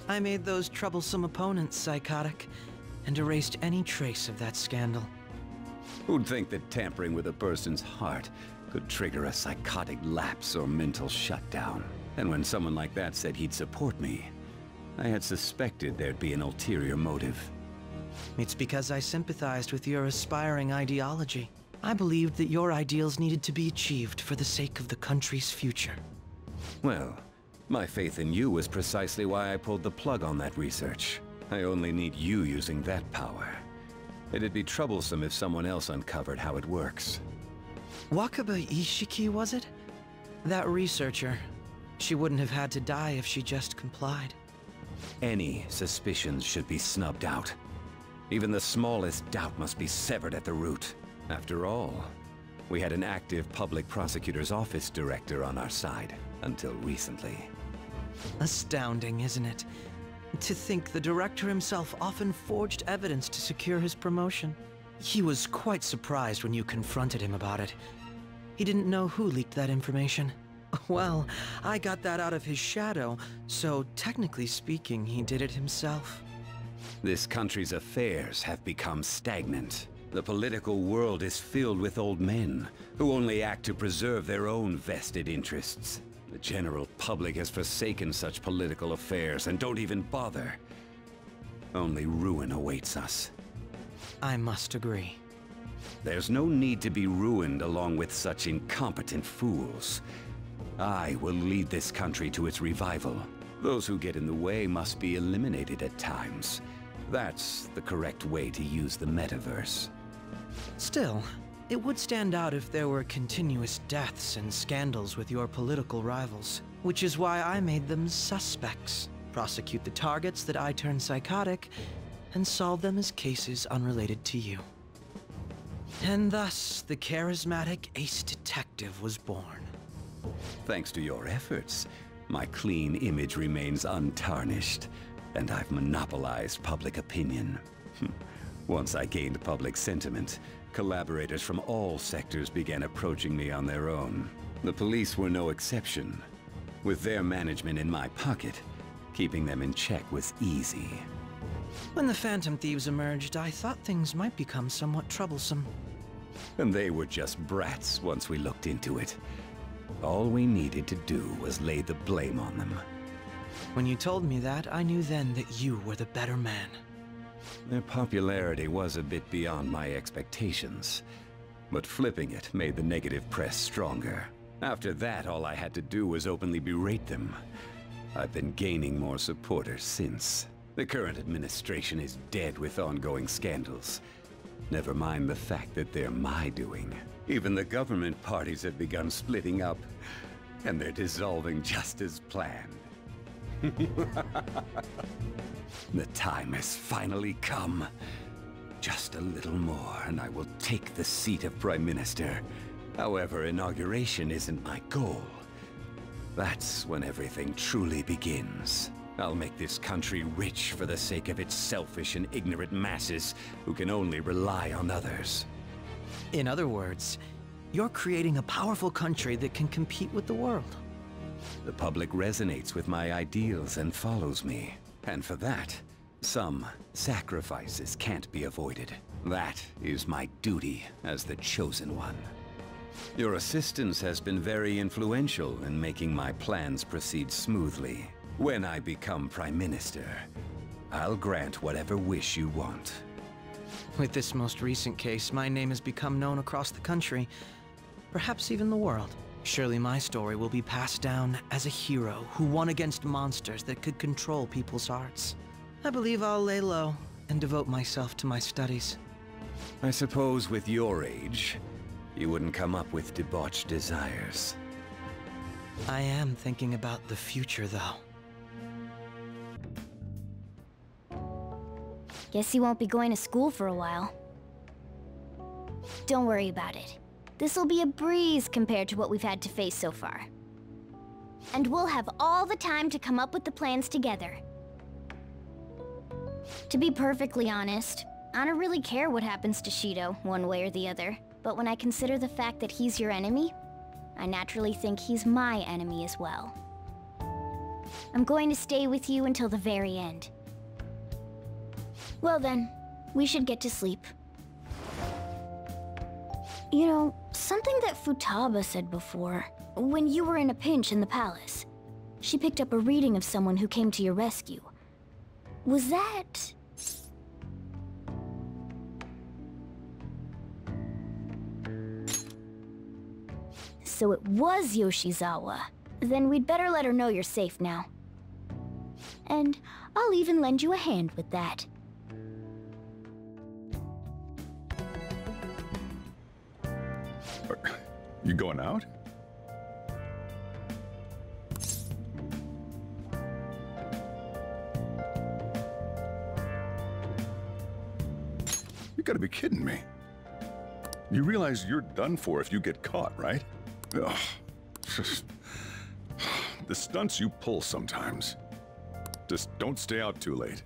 I made those troublesome opponents psychotic, and erased any trace of that scandal. Who'd think that tampering with a person's heart could trigger a psychotic lapse or mental shutdown? And when someone like that said he'd support me, I had suspected there'd be an ulterior motive. It's because I sympathized with your aspiring ideology. I believed that your ideals needed to be achieved for the sake of the country's future. Well, my faith in you was precisely why I pulled the plug on that research. I only need you using that power. It'd be troublesome if someone else uncovered how it works. Wakaba Ishiki, was it? That researcher. She wouldn't have had to die if she just complied. Any suspicions should be snubbed out. Even the smallest doubt must be severed at the root. After all, we had an active public prosecutor's office director on our side, until recently. Astounding, isn't it? To think the director himself often forged evidence to secure his promotion. He was quite surprised when you confronted him about it. He didn't know who leaked that information. Well, I got that out of his shadow, so technically speaking, he did it himself. This country's affairs have become stagnant. The political world is filled with old men who only act to preserve their own vested interests. The general public has forsaken such political affairs and don't even bother. Only ruin awaits us. I must agree. There's no need to be ruined along with such incompetent fools. I will lead this country to its revival. Those who get in the way must be eliminated at times. That's the correct way to use the metaverse. Still, it would stand out if there were continuous deaths and scandals with your political rivals, which is why I made them suspects. Prosecute the targets that I turn psychotic, and solve them as cases unrelated to you. And thus, the charismatic ace detective was born. Thanks to your efforts, My clean image remains untarnished, and I've monopolized public opinion. Once I gained public sentiment, collaborators from all sectors began approaching me on their own. The police were no exception. With their management in my pocket, keeping them in check was easy. When the Phantom Thieves emerged, I thought things might become somewhat troublesome. And they were just brats once we looked into it. All we needed to do was lay the blame on them. When you told me that, I knew then that you were the better man. Their popularity was a bit beyond my expectations, but flipping it made the negative press stronger. After that, all I had to do was openly berate them. I've been gaining more supporters since. The current administration is dead with ongoing scandals. Never mind the fact that they're my doing. Even the government parties have begun splitting up, and they're dissolving just as planned. The time has finally come. Just a little more, and I will take the seat of Prime Minister. However, inauguration isn't my goal. That's when everything truly begins. I'll make this country rich for the sake of its selfish and ignorant masses who can only rely on others. In other words, you're creating a powerful country that can compete with the world. The public resonates with my ideals and follows me. And for that, some sacrifices can't be avoided. That is my duty as the Chosen One. Your assistance has been very influential in making my plans proceed smoothly. When I become Prime Minister, I'll grant whatever wish you want. With this most recent case, my name has become known across the country, perhaps even the world. Surely my story will be passed down as a hero who won against monsters that could control people's hearts. I believe I'll lay low and devote myself to my studies. I suppose with your age, you wouldn't come up with debauched desires. I am thinking about the future, though. Guess you won't be going to school for a while. Don't worry about it. This'll be a breeze compared to what we've had to face so far. And we'll have all the time to come up with the plans together. To be perfectly honest, I don't really care what happens to Shido, one way or the other. But when I consider the fact that he's your enemy, I naturally think he's my enemy as well. I'm going to stay with you until the very end. Well then, we should get to sleep. You know, something that Futaba said before, when you were in a pinch in the palace, she picked up a reading of someone who came to your rescue. Was that... So it was Yoshizawa. Then we'd better let her know you're safe now. And I'll even lend you a hand with that. You going out? You gotta be kidding me. You realize you're done for if you get caught, right? Ugh. The stunts you pull sometimes. Just don't stay out too late.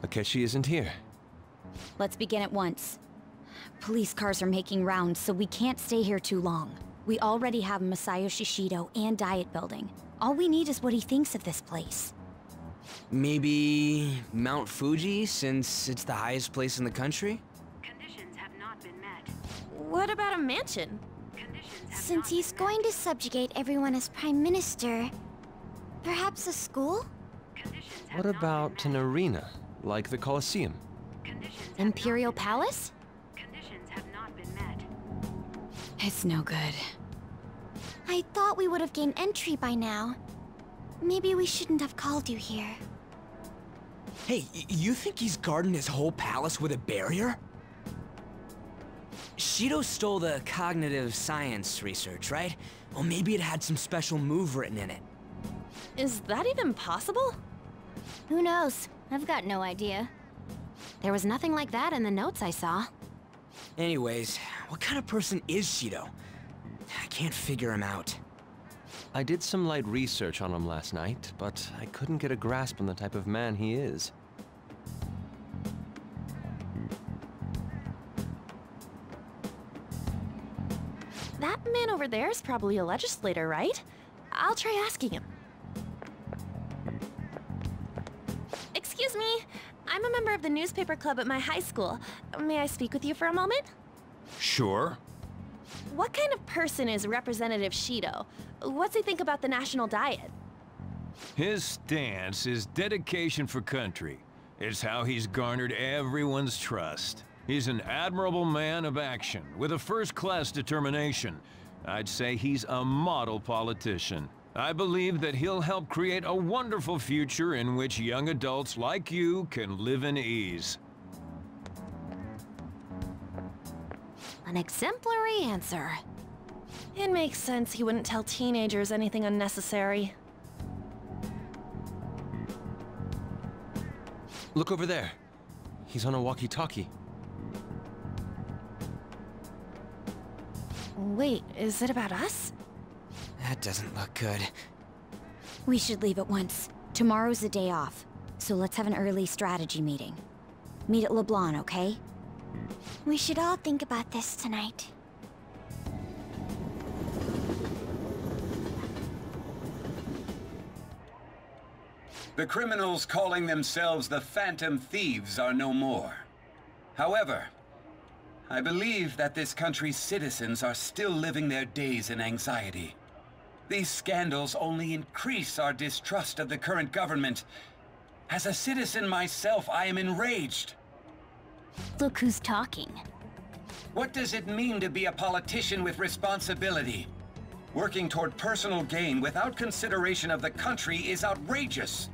Akechi isn't here. Let's begin at once. Police cars are making rounds, so we can't stay here too long. We already have Masayoshi Shido and Diet Building. All we need is what he thinks of this place. Maybe Mount Fuji, since it's the highest place in the country? Conditions have not been met. What about a mansion? Since he's going to subjugate everyone as Prime Minister, perhaps a school? What about an arena, like the Colosseum? Imperial Palace? Conditions have not been met. It's no good. I thought we would have gained entry by now. Maybe we shouldn't have called you here. Hey, you think he's guarding his whole palace with a barrier? Shido stole the cognitive science research, right? Well, maybe it had some special move written in it. Is that even possible? Who knows? I've got no idea. There was nothing like that in the notes I saw. Anyways, what kind of person is Shido? I can't figure him out. I did some light research on him last night, but I couldn't get a grasp on the type of man he is. That man over there is probably a legislator, right? I'll try asking him. Excuse me, I'm a member of the newspaper club at my high school. May I speak with you for a moment? Sure. What kind of person is Representative Shido? What's he think about the national diet? His stance is dedication for country. It's how he's garnered everyone's trust. He's an admirable man of action, with a first-class determination. I'd say he's a model politician. I believe that he'll help create a wonderful future in which young adults like you can live in ease. An exemplary answer. It makes sense he wouldn't tell teenagers anything unnecessary. Look over there. He's on a walkie-talkie. Wait, is it about us? That doesn't look good. We should leave at once. Tomorrow's the day off, so let's have an early strategy meeting. Meet at LeBlanc, okay? We should all think about this tonight. The criminals calling themselves the Phantom Thieves are no more. However, I believe that this country's citizens are still living their days in anxiety. These scandals only increase our distrust of the current government. As a citizen myself, I am enraged. Look who's talking. What does it mean to be a politician with responsibility? Working toward personal gain without consideration of the country is outrageous.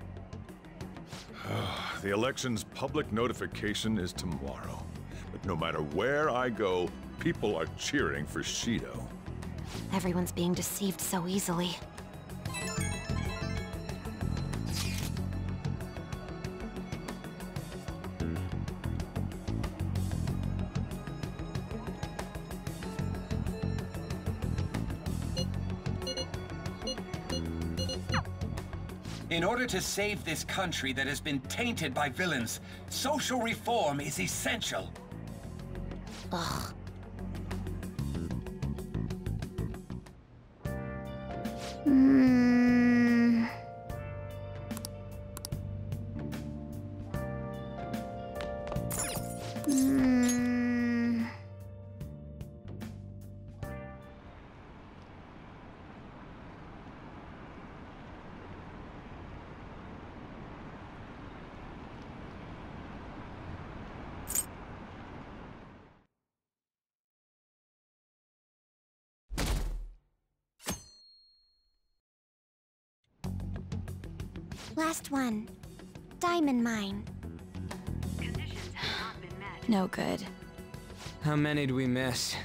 The election's public notification is tomorrow. But no matter where I go, people are cheering for Shido. Everyone's being deceived so easily. In order to save this country that has been tainted by villains, social reform is essential. Ugh. Last one. Diamond mine. No good. How many do we miss?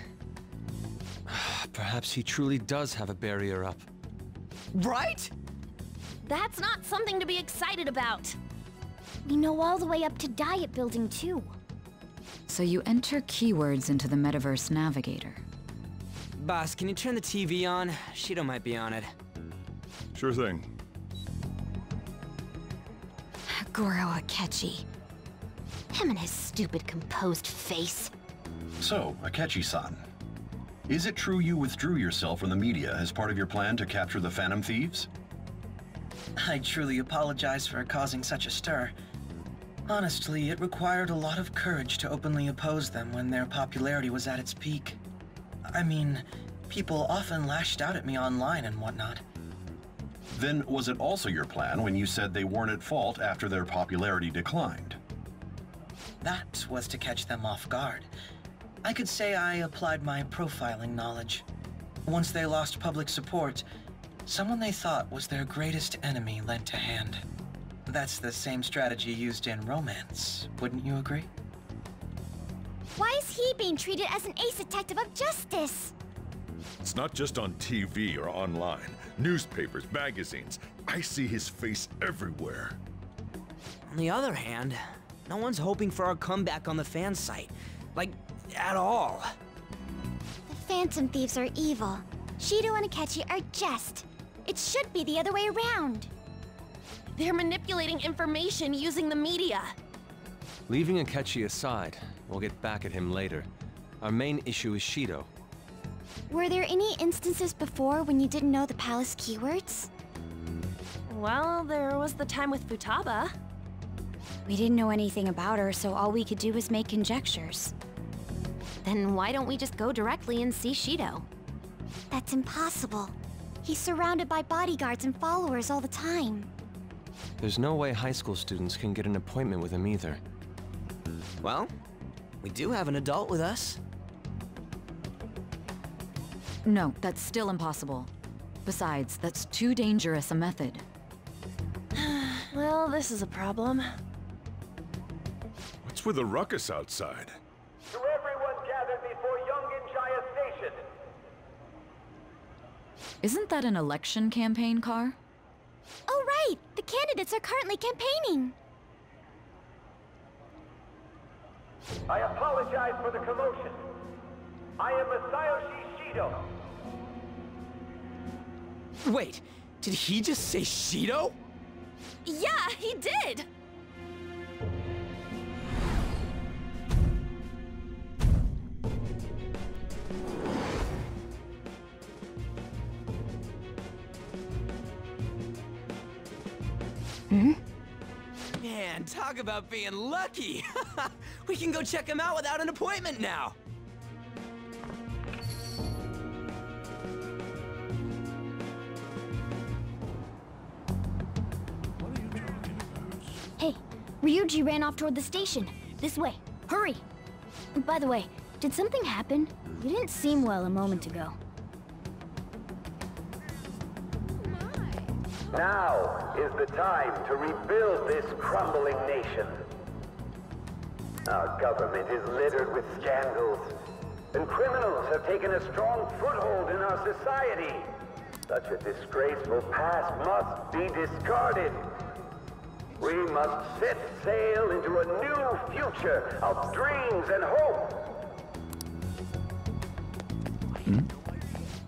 Perhaps he truly does have a barrier up. Right? That's not something to be excited about. We know all the way up to Diet Building, too. So you enter keywords into the Metaverse Navigator. Boss, can you turn the TV on? Shido might be on it. Sure thing. Goro Akechi. Him and his stupid composed face. So, Akechi-san, is it true you withdrew yourself from the media as part of your plan to capture the Phantom Thieves? I truly apologize for causing such a stir. Honestly, it required a lot of courage to openly oppose them when their popularity was at its peak. I mean, people often lashed out at me online and whatnot. Then was it also your plan when you said they weren't at fault after their popularity declined? That was to catch them off guard. I could say I applied my profiling knowledge. Once they lost public support, someone they thought was their greatest enemy lent a hand. That's the same strategy used in romance, wouldn't you agree? Why is he being treated as an ace detective of justice? It's not just on TV or online. Newspapers, magazines. I see his face everywhere. On the other hand, no one's hoping for our comeback on the fan site. Like, at all. The Phantom Thieves are evil. Shido and Akechi are just. It should be the other way around. They're manipulating information using the media. Leaving Akechi aside, we'll get back at him later. Our main issue is Shido. Were there any instances before when you didn't know the palace keywords? Well, there was the time with Futaba. We didn't know anything about her, so all we could do was make conjectures. Then why don't we just go directly and see Shido? That's impossible. He's surrounded by bodyguards and followers all the time. There's no way high school students can get an appointment with him either. Well, we do have an adult with us. No, that's still impossible. Besides, that's too dangerous a method. Well, this is a problem. What's with the ruckus outside? To everyone gathered before Yongen-Jaya Station. Isn't that an election campaign car? Oh right! The candidates are currently campaigning! I apologize for the commotion. I am Masayoshi Shido. Wait, did he just say Shido? Yeah, he did! Man, talk about being lucky! We can go check him out without an appointment now! Hey, Ryuji ran off toward the station. This way. Hurry! By the way, did something happen? You didn't seem well a moment ago. Now is the time to rebuild this crumbling nation. Our government is littered with scandals, and criminals have taken a strong foothold in our society. Such a disgraceful past must be discarded. We must set sail into a new future of dreams and hope.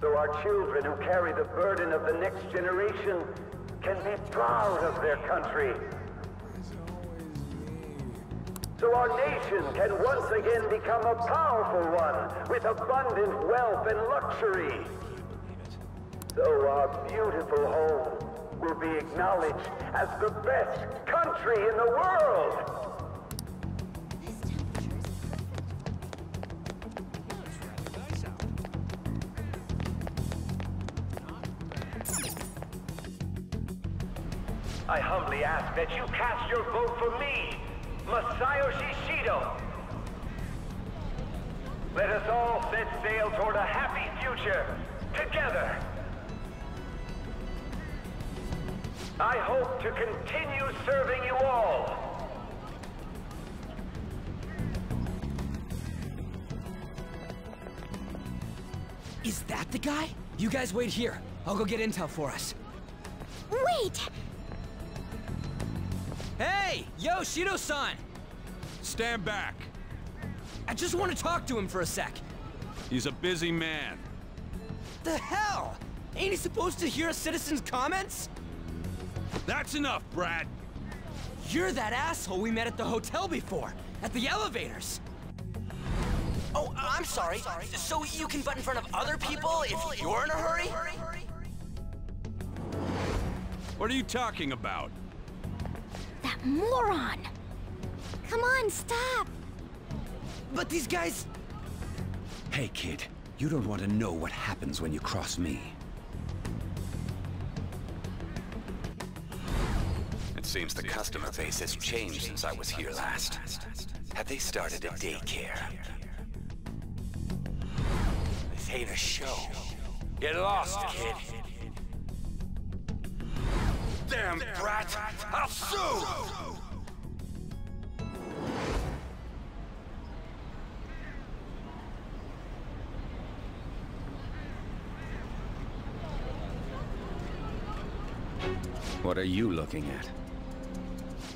So our children who carry the burden of the next generation can be proud of their country. So our nation can once again become a powerful one with abundant wealth and luxury. So our beautiful home will be acknowledged as the best country in the world. I humbly ask that you cast your vote for me, Masayoshi Shido. Let us all set sail toward a happy future, together. I hope to continue serving you all. Is that the guy? You guys wait here. I'll go get intel for us. Wait! Hey! Yo, Shido-san! Stand back. I just want to talk to him for a sec. He's a busy man. The hell? Ain't he supposed to hear a citizen's comments? That's enough, Brad. You're that asshole we met at the hotel before, at the elevators. Oh, I'm sorry. So you can butt in front of other people if you're in a hurry? What are you talking about? That moron! Come on, stop! But these guys... Hey, kid. You don't want to know what happens when you cross me. It seems the customer base has changed since I was here last. Have they started a daycare? This ain't a show. Get lost, kid. Damn brat! I'll sue! What are you looking at?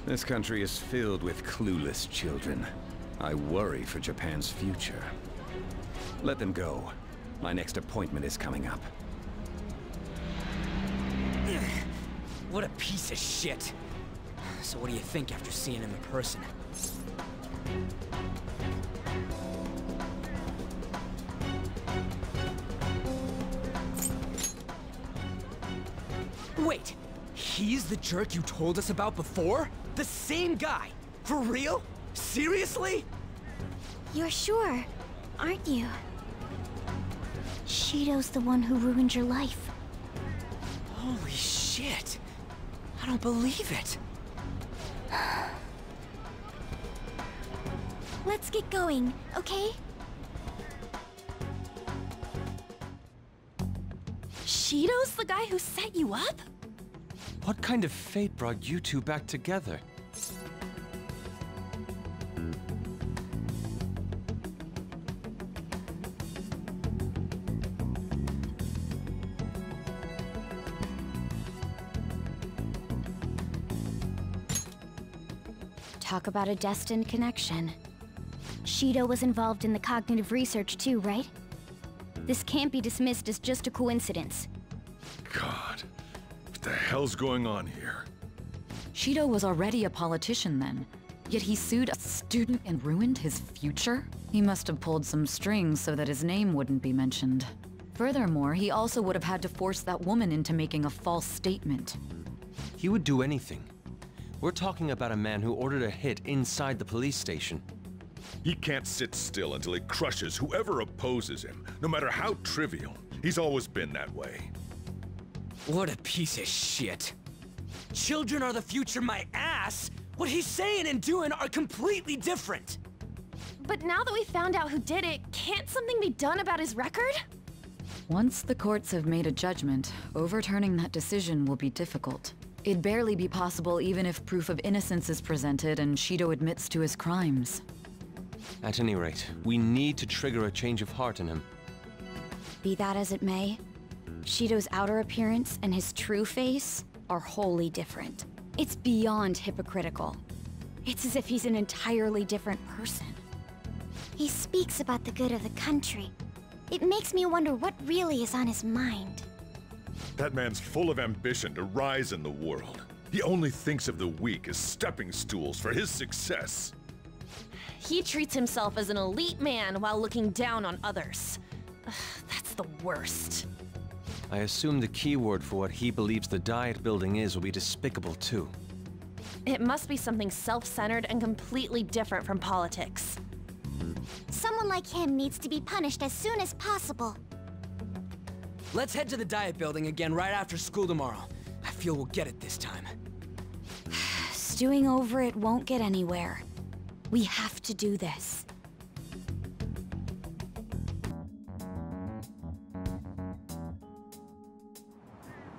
This country is filled with clueless children. I worry for Japan's future. Let them go. My next appointment is coming up. What a piece of shit. So what do you think after seeing him in person? Wait, he's the jerk you told us about before? The same guy? For real? Seriously? You're sure, aren't you? Shido's the one who ruined your life. Holy shit. I don't believe it. Let's get going, okay? Shido's the guy who set you up? What kind of fate brought you two back together? Talk about a destined connection. Shido was involved in the cognitive research too, right? This can't be dismissed as just a coincidence. God, what the hell's going on here? Shido was already a politician then, yet he sued a student and ruined his future? He must have pulled some strings so that his name wouldn't be mentioned. Furthermore, he also would have had to force that woman into making a false statement. He would do anything. We're talking about a man who ordered a hit inside the police station. He can't sit still until he crushes whoever opposes him, no matter how trivial. He's always been that way. What a piece of shit. Children are the future, my ass! What he's saying and doing are completely different! But now that we found out who did it, can't something be done about his record? Once the courts have made a judgment, overturning that decision will be difficult. It'd barely be possible even if proof of innocence is presented and Shido admits to his crimes. At any rate, we need to trigger a change of heart in him. Be that as it may, Shido's outer appearance and his true face are wholly different. It's beyond hypocritical. It's as if he's an entirely different person. He speaks about the good of the country. It makes me wonder what really is on his mind. That man's full of ambition to rise in the world. He only thinks of the weak as stepping stools for his success. He treats himself as an elite man while looking down on others. Ugh, that's the worst. I assume the key word for what he believes the Diet Building is will be despicable too. It must be something self-centered and completely different from politics. Someone like him needs to be punished as soon as possible. Let's head to the Diet Building again right after school tomorrow. I feel we'll get it this time. Stewing over it won't get anywhere. We have to do this.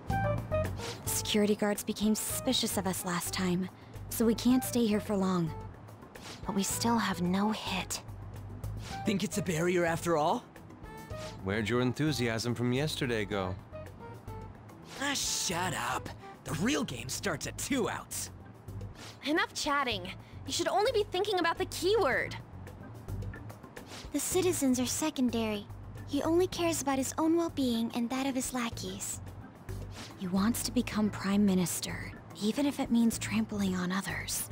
The security guards became suspicious of us last time, so we can't stay here for long. But we still have no hit. Think it's a barrier after all? Where'd your enthusiasm from yesterday go? Ah, shut up. The real game starts at 2 outs. Enough chatting. You should only be thinking about the keyword. The citizens are secondary. He only cares about his own well-being and that of his lackeys. He wants to become Prime Minister, even if it means trampling on others.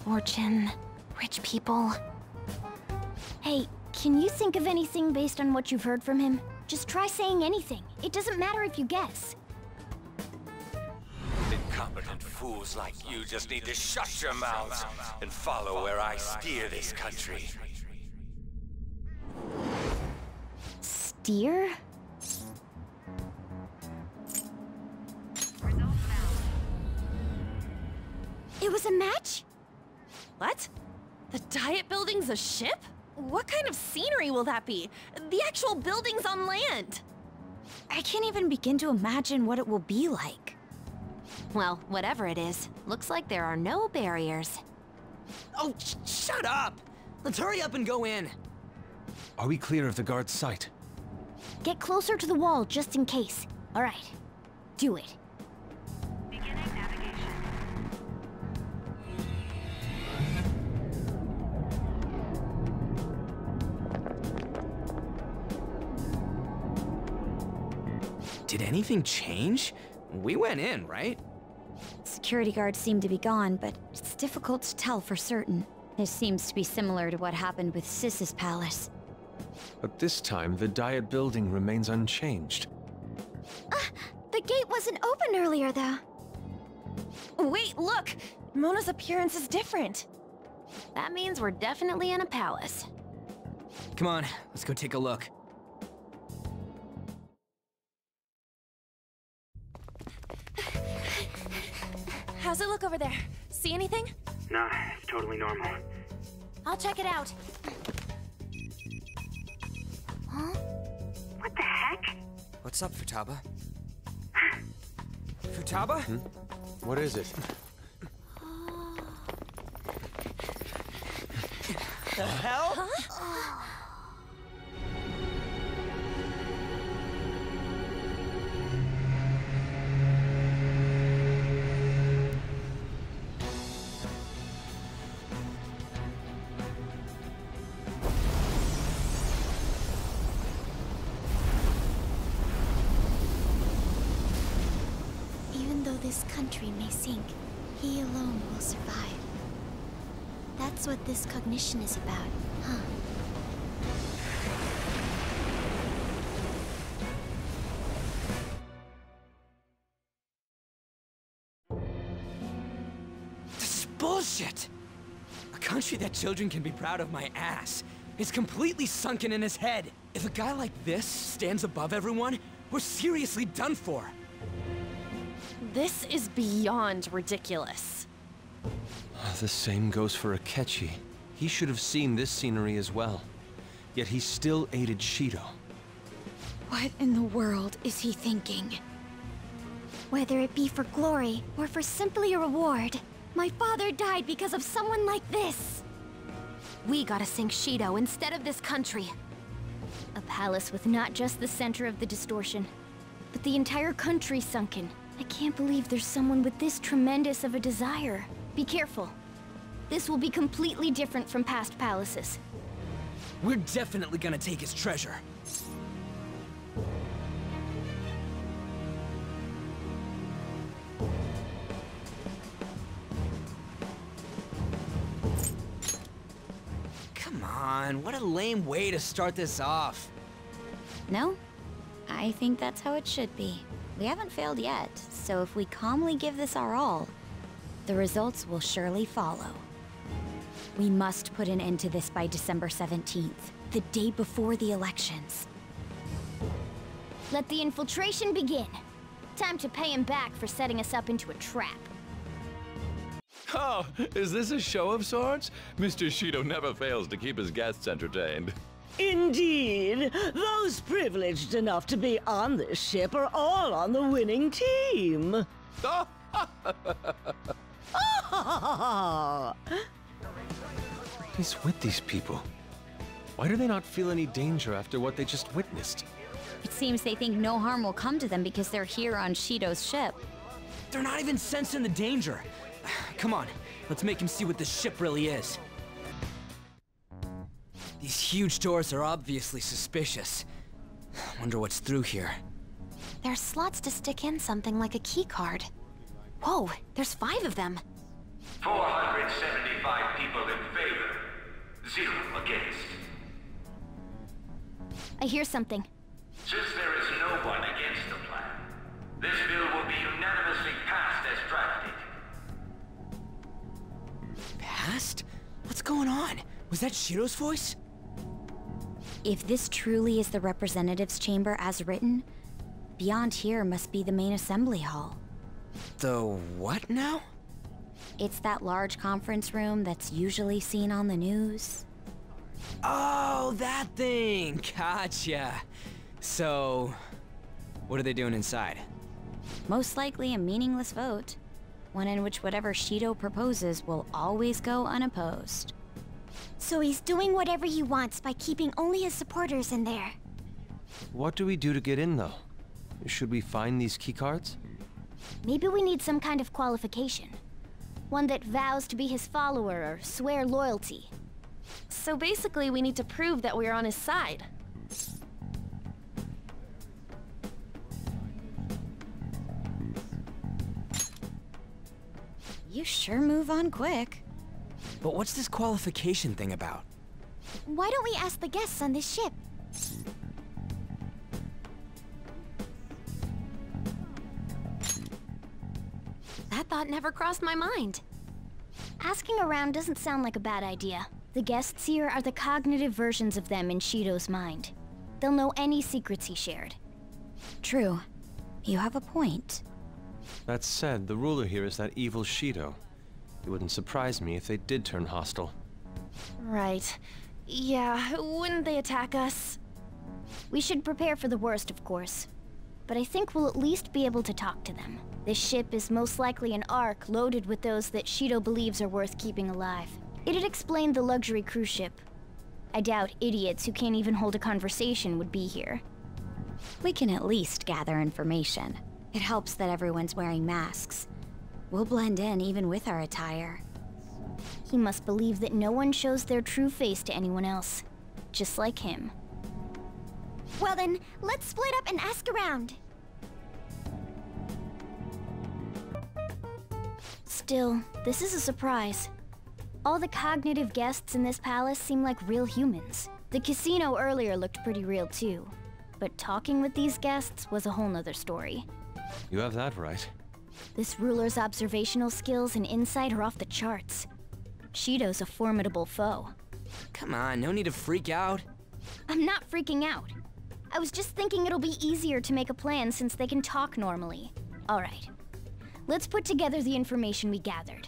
Fortune, rich people. Hey, can you think of anything based on what you've heard from him? Just try saying anything. It doesn't matter if you guess. Incompetent fools like you just need to shut your mouths and follow where I steer this country. Steer? It was a match? What? The Diet Building's a ship? What kind of scenery will that be? The actual building's on land. I can't even begin to imagine what it will be like. Well, whatever it is, looks like there are no barriers. Oh, shut up! Let's hurry up and go in. Are we clear of the guard's sight? Get closer to the wall just in case. All right, do it. Did anything change? We went in, right? Security guards seem to be gone, but it's difficult to tell for certain. This seems to be similar to what happened with Sis's palace. But this time, the Diet building remains unchanged. The gate wasn't open earlier, though. Wait, look! Mona's appearance is different. That means we're definitely in a palace. Come on, let's go take a look. How's it look over there? See anything? Nah, it's totally normal. I'll check it out. Huh? What the heck? What's up, Futaba? Futaba? What is it? The hell? Huh? Even though this country may sink, he alone will survive. That's what this cognition is about, huh? This is bullshit! A country that children can be proud of my ass is completely sunken in his head. If a guy like this stands above everyone, we're seriously done for. This is beyond ridiculous. The same goes for Akechi. He should have seen this scenery as well. Yet he still aided Shido. What in the world is he thinking? Whether it be for glory or for simply a reward, my father died because of someone like this. We gotta sink Shido instead of this country. A palace with not just the center of the distortion, but the entire country sunken. I can't believe there's someone with this tremendous of a desire. Be careful. This will be completely different from past palaces. We're definitely gonna take his treasure. Come on, what a lame way to start this off. No? I think that's how it should be. We haven't failed yet, so if we calmly give this our all, the results will surely follow. We must put an end to this by December 17th, the day before the elections. Let the infiltration begin. Time to pay him back for setting us up into a trap. Oh, is this a show of sorts? Mr. Shido never fails to keep his guests entertained. Indeed. Those privileged enough to be on this ship are all on the winning team. He's with these people. Why do they not feel any danger after what they just witnessed? It seems they think no harm will come to them because they're here on Shido's ship. They're not even sensing the danger. Come on, let's make him see what this ship really is. These huge doors are obviously suspicious. Wonder what's through here. There's slots to stick in something like a key card. Whoa, there's 5 of them. 475 people in favor, 0 against. I hear something. Since there is no one against the plan, this bill will be unanimously passed as drafted. Passed? What's going on? Was that Shido's voice? If this truly is the representatives' chamber as written, beyond here must be the main assembly hall. The what now? It's that large conference room that's usually seen on the news. Oh, that thing! Gotcha. So, what are they doing inside? Most likely a meaningless vote. One in which whatever Shido proposes will always go unopposed. So he's doing whatever he wants by keeping only his supporters in there. What do we do to get in, though? Should we find these keycards? Maybe we need some kind of qualification. One that vows to be his follower or swear loyalty. So basically, we need to prove that we're on his side. You sure move on quick. But what's this qualification thing about? Why don't we ask the guests on this ship? That thought never crossed my mind. Asking around doesn't sound like a bad idea. The guests here are the cognitive versions of them in Shido's mind. They'll know any secrets he shared. True. You have a point. That said, the ruler here is that evil Shido. It wouldn't surprise me if they did turn hostile. Right. Yeah, wouldn't they attack us? We should prepare for the worst, of course. But I think we'll at least be able to talk to them. This ship is most likely an Ark loaded with those that Shido believes are worth keeping alive. It'd explain the luxury cruise ship. I doubt idiots who can't even hold a conversation would be here. We can at least gather information. It helps that everyone's wearing masks. We'll blend in even with our attire. He must believe that no one shows their true face to anyone else. Just like him. Well then, let's split up and ask around. Still, this is a surprise. All the cognitive guests in this palace seem like real humans. The casino earlier looked pretty real too. But talking with these guests was a whole nother story. You have that right. This ruler's observational skills and insight are off the charts. Shido's a formidable foe. Come on, no need to freak out. I'm not freaking out. I was just thinking it'll be easier to make a plan since they can talk normally. All right. Let's put together the information we gathered.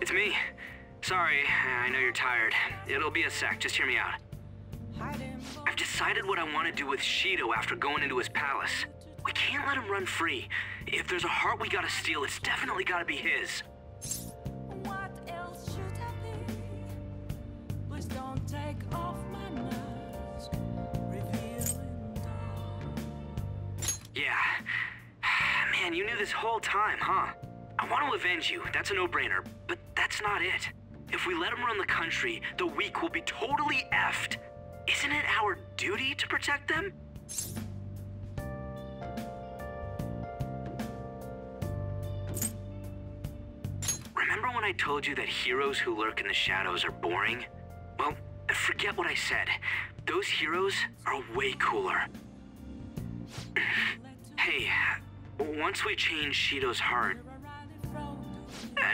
It's me. Sorry, I know you're tired. It'll be a sec, just hear me out. I've decided what I want to do with Shido after going into his palace. We can't let him run free. If there's a heart we gotta steal, it's definitely gotta be his. What else should I be? Please don't take off my mask. Revealing dawn. Yeah. Man, you knew this whole time, huh? I want to avenge you, that's a no-brainer, but that's not it. If we let him run the country, the weak will be totally effed. Isn't it our duty to protect them? Remember when I told you that heroes who lurk in the shadows are boring? Well, forget what I said. Those heroes are way cooler. Hey, once we change Shido's heart...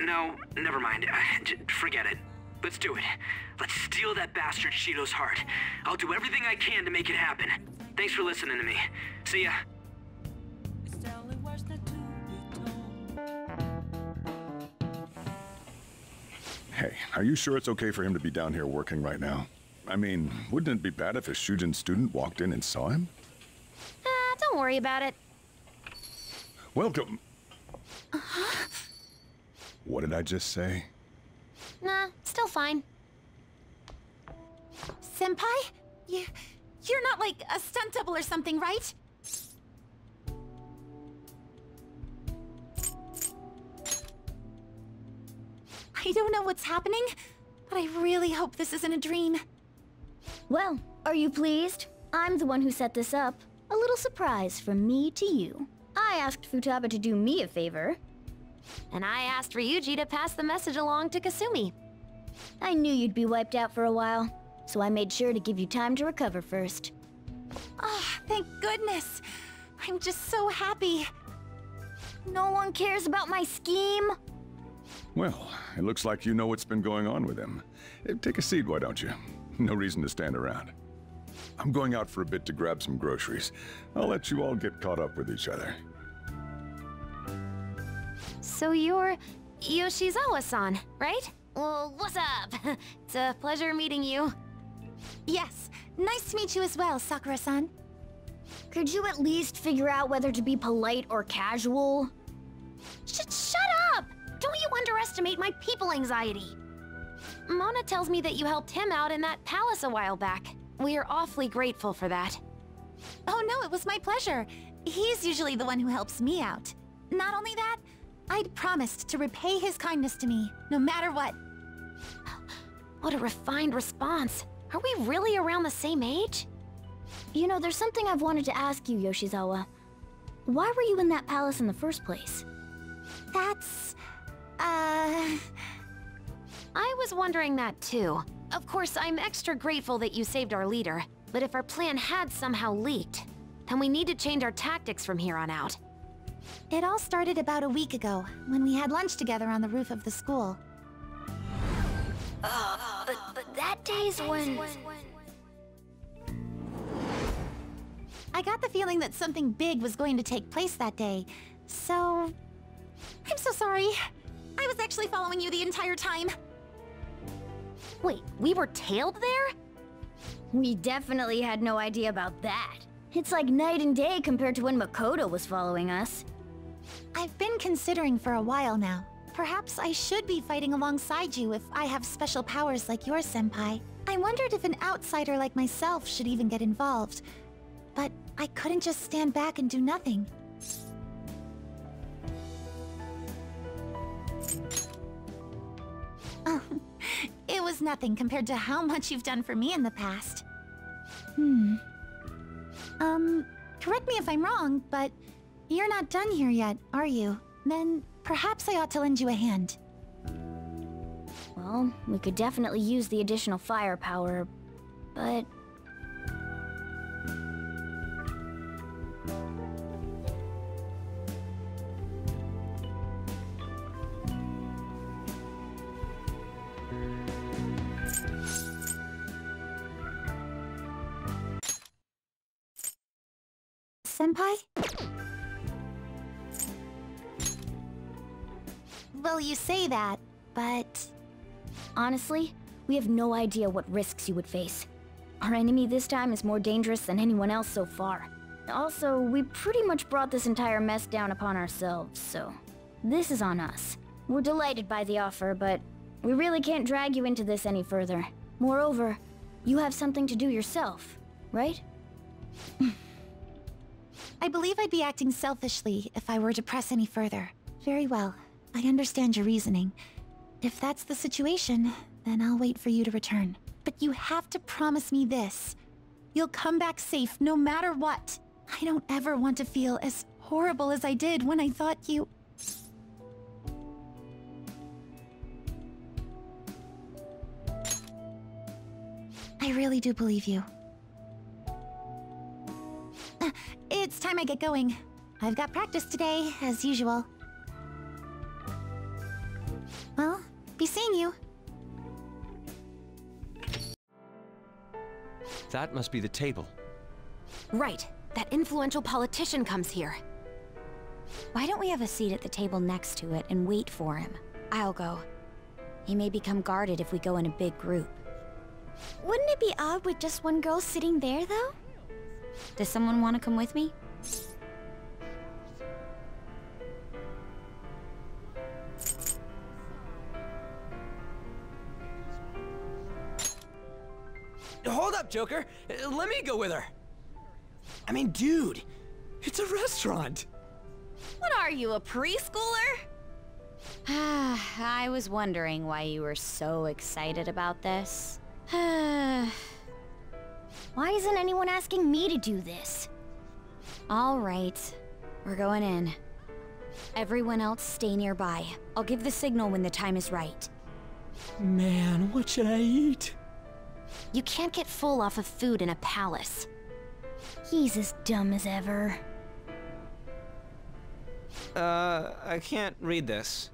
no, never mind. Forget it. Let's do it. Let's steal that bastard Shido's heart. I'll do everything I can to make it happen. Thanks for listening to me. See ya. Hey, are you sure it's okay for him to be down here working right now? I mean, wouldn't it be bad if a Shujin student walked in and saw him? Don't worry about it. Welcome. What did I just say? Nah, still fine. Senpai? You're not like a stunt double or something, right? I don't know what's happening, but I really hope this isn't a dream. Well, are you pleased? I'm the one who set this up. A little surprise from me to you. I asked Futaba to do me a favor. And I asked Ryuji to pass the message along to Kasumi. I knew you'd be wiped out for a while, so I made sure to give you time to recover first. Oh, thank goodness. I'm just so happy. No one cares about my scheme? Well, it looks like you know what's been going on with him. Take a seat, why don't you? No reason to stand around. I'm going out for a bit to grab some groceries. I'll let you all get caught up with each other. So you're Yoshizawa-san, right? Well, what's up? It's a pleasure meeting you. Yes, nice to meet you as well, Sakura-san. Could you at least figure out whether to be polite or casual? Shut up! Don't you underestimate my people anxiety. Mona tells me that you helped him out in that palace a while back. We are awfully grateful for that. Oh no, it was my pleasure. He's usually the one who helps me out. Not only that, I'd promised to repay his kindness to me, no matter what. What a refined response. Are we really around the same age? You know, there's something I've wanted to ask you, Yoshizawa. Why were you in that palace in the first place? That's... I was wondering that too. Of course, I'm extra grateful that you saved our leader, but if our plan had somehow leaked, then we need to change our tactics from here on out. It all started about a week ago, when we had lunch together on the roof of the school. But that day's when... I got the feeling that something big was going to take place that day, so... I'm so sorry. I was actually following you the entire time. Wait, we were tailed there? We definitely had no idea about that. It's like night and day compared to when Makoto was following us. I've been considering for a while now. Perhaps I should be fighting alongside you if I have special powers like yours, Senpai. I wondered if an outsider like myself should even get involved. But I couldn't just stand back and do nothing. It was nothing compared to how much you've done for me in the past. Correct me if I'm wrong, but you're not done here yet, are you? Then perhaps I ought to lend you a hand. Well, we could definitely use the additional firepower, but... Senpai? Well, you say that, but... Honestly, we have no idea what risks you would face. Our enemy this time is more dangerous than anyone else so far. Also, we pretty much brought this entire mess down upon ourselves, so... This is on us. We're delighted by the offer, but we really can't drag you into this any further. Moreover, you have something to do yourself, right? I believe I'd be acting selfishly if I were to press any further. Very well. I understand your reasoning. If that's the situation, then I'll wait for you to return. But you have to promise me this. You'll come back safe no matter what. I don't ever want to feel as horrible as I did when I thought you... I really do believe you. It's time I get going. I've got practice today, as usual. Well, be seeing you. That must be the table. Right. That influential politician comes here. Why don't we have a seat at the table next to it and wait for him? I'll go. He may become guarded if we go in a big group. Wouldn't it be odd with just one girl sitting there, though? Does someone want to come with me? Hold up, Joker. Let me go with her. I mean, dude, it's a restaurant. What are you, a preschooler? I was wondering why you were so excited about this. Why isn't anyone asking me to do this? All right, we're going in. Everyone else stay nearby. I'll give the signal when the time is right. Man, what should I eat? You can't get full off of food in a palace. He's as dumb as ever. I can't read this.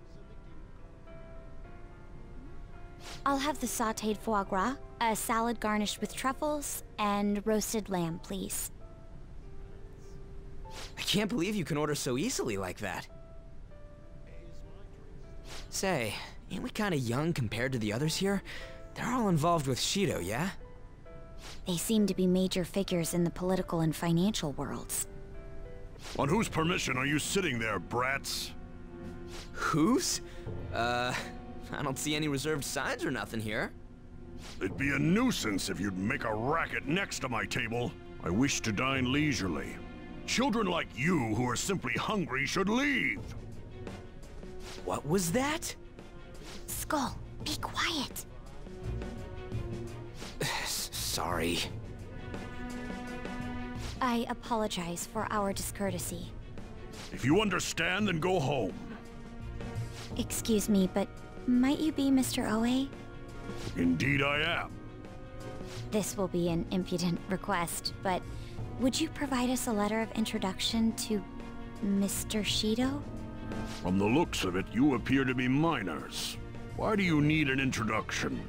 I'll have the sautéed foie gras, a salad garnished with truffles, and roasted lamb, please. I can't believe you can order so easily like that. Say, ain't we kinda young compared to the others here? They're all involved with Shido, yeah? They seem to be major figures in the political and financial worlds. On whose permission are you sitting there, brats? Whose? I don't see any reserved signs or nothing here. It'd be a nuisance if you'd make a racket next to my table. I wish to dine leisurely. Children like you who are simply hungry should leave. What was that? Skull, be quiet. Sorry. I apologize for our discourtesy. If you understand, then go home. Excuse me, but might you be Mr. Oe? Indeed I am. This will be an impudent request, but would you provide us a letter of introduction to Mr. Shido? From the looks of it, you appear to be minors. Why do you need an introduction?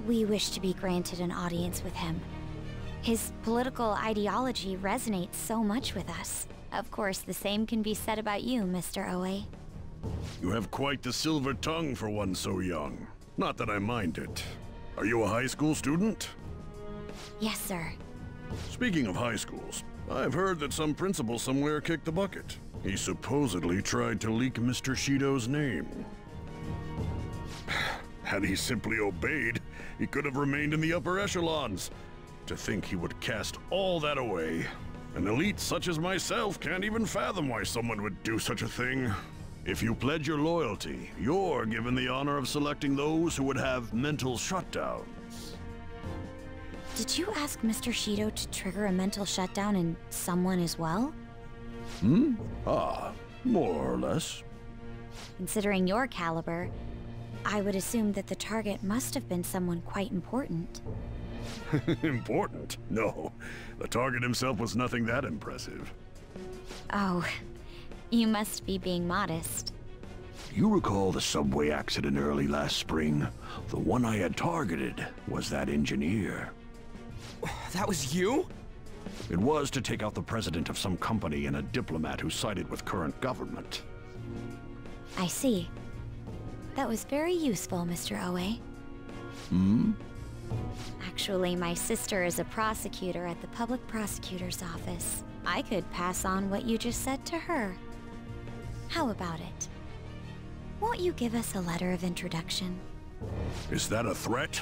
We wish to be granted an audience with him. His political ideology resonates so much with us. Of course, the same can be said about you, Mr. Oe. You have quite the silver tongue for one so young. Not that I mind it. Are you a high school student? Yes, sir. Speaking of high schools, I've heard that some principal somewhere kicked the bucket. He supposedly tried to leak Mr. Shido's name. Had he simply obeyed, he could have remained in the upper echelons. To think he would cast all that away. An elite such as myself can't even fathom why someone would do such a thing. If you pledge your loyalty, you're given the honor of selecting those who would have mental shutdowns. Did you ask Mr. Shido to trigger a mental shutdown in someone as well? More or less. Considering your caliber, I would assume that the target must have been someone quite important. Important? No. The target himself was nothing that impressive. Oh, you must be being modest. You recall the subway accident early last spring? The one I had targeted was that engineer. That was you? It was to take out the president of some company and a diplomat who sided with current government. I see. That was very useful, Mr. Oe. Actually, my sister is a prosecutor at the public prosecutor's office. I could pass on what you just said to her. How about it? Won't you give us a letter of introduction? Is that a threat?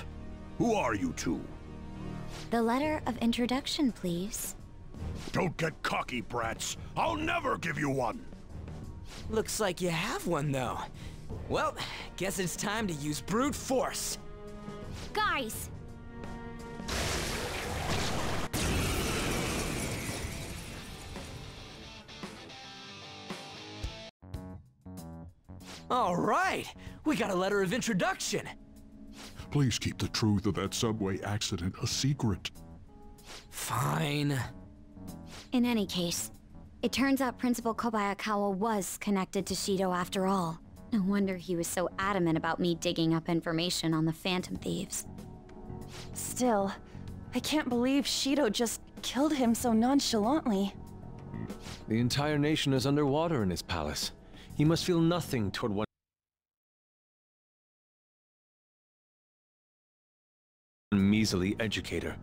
Who are you two? The letter of introduction, please. Don't get cocky, brats. I'll never give you one. Looks like you have one, though. Well, guess it's time to use brute force. Guys! All right, we got a letter of introduction. Please keep the truth of that subway accident a secret. Fine. In any case, it turns out Principal Kobayakawa was connected to Shido after all. No wonder he was so adamant about me digging up information on the Phantom Thieves. Still, I can't believe Shido just killed him so nonchalantly. The entire nation is underwater in his palace. He must feel nothing toward one measly educator.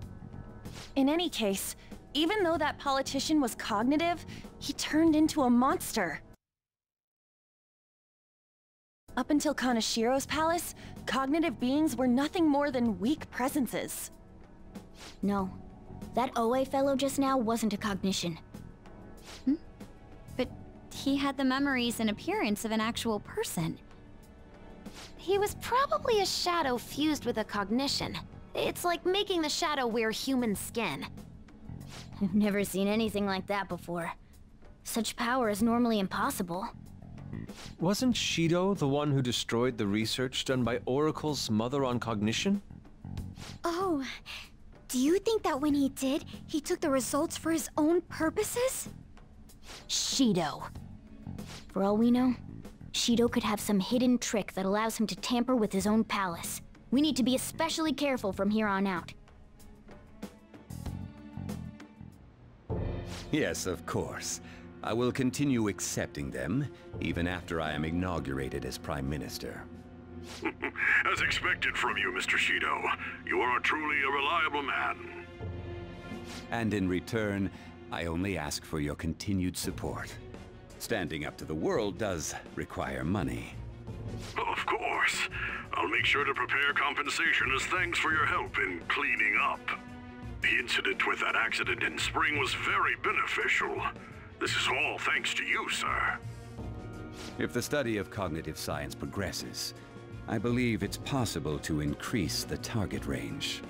In any case, even though that politician was cognitive, he turned into a monster. Up until Kanashiro's palace, cognitive beings were nothing more than weak presences. No, that Oe fellow just now wasn't a cognition. But he had the memories and appearance of an actual person. He was probably a shadow fused with a cognition. It's like making the shadow wear human skin. I've never seen anything like that before. Such power is normally impossible. Wasn't Shido the one who destroyed the research done by Oracle's mother on cognition? Oh, do you think that when he did, he took the results for his own purposes? Shido. For all we know, Shido could have some hidden trick that allows him to tamper with his own palace. We need to be especially careful from here on out. Yes, of course. I will continue accepting them, even after I am inaugurated as Prime Minister. As expected from you, Mr. Shido. You are truly a reliable man. And in return, I only ask for your continued support. Standing up to the world does require money. Of course. I'll make sure to prepare compensation as thanks for your help in cleaning up. The incident with that accident in spring was very beneficial. This is all thanks to you, sir. If the study of cognitive science progresses, I believe it's possible to increase the target range.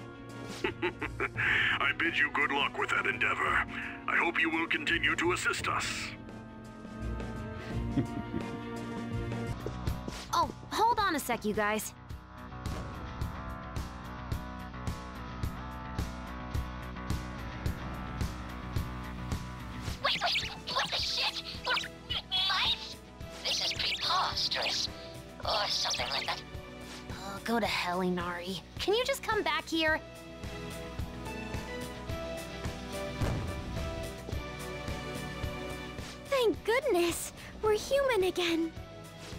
I bid you good luck with that endeavor. I hope you will continue to assist us. Oh, hold on a sec, you guys. Wait, what the shit? Mice? This is preposterous. Or something like that. Oh, go to hell, Inari. Can you just come back here? Thank goodness, we're human again.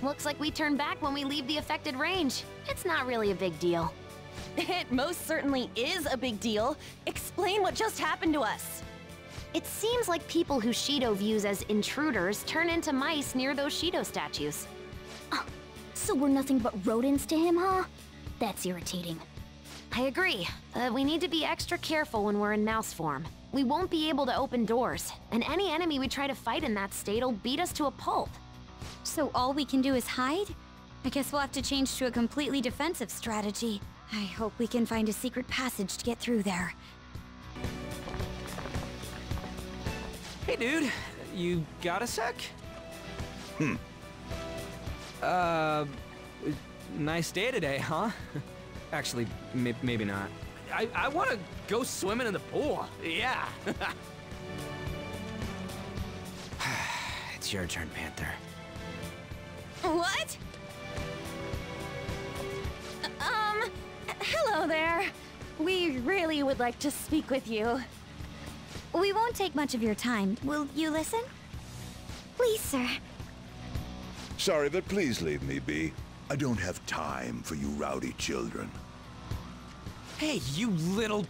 Looks like we turn back when we leave the affected range. It's not really a big deal. It most certainly is a big deal. Explain what just happened to us. It seems like people who Shido views as intruders turn into mice near those Shido statues. So we're nothing but rodents to him, huh? That's irritating. I agree. We need to be extra careful when we're in mouse form. We won't be able to open doors, and any enemy we try to fight in that state will beat us to a pulp. So all we can do is hide? I guess we'll have to change to a completely defensive strategy. I hope we can find a secret passage to get through there. Hey, dude. You got a sec? Nice day today, huh? Actually, maybe not. I want to go swimming in the pool. Yeah. It's your turn, Panther. What? Hello there. We really would like to speak with you. We won't take much of your time. Will you listen? Please, sir. Sorry, but please leave me be. I don't have time for you rowdy children. Hey, you little...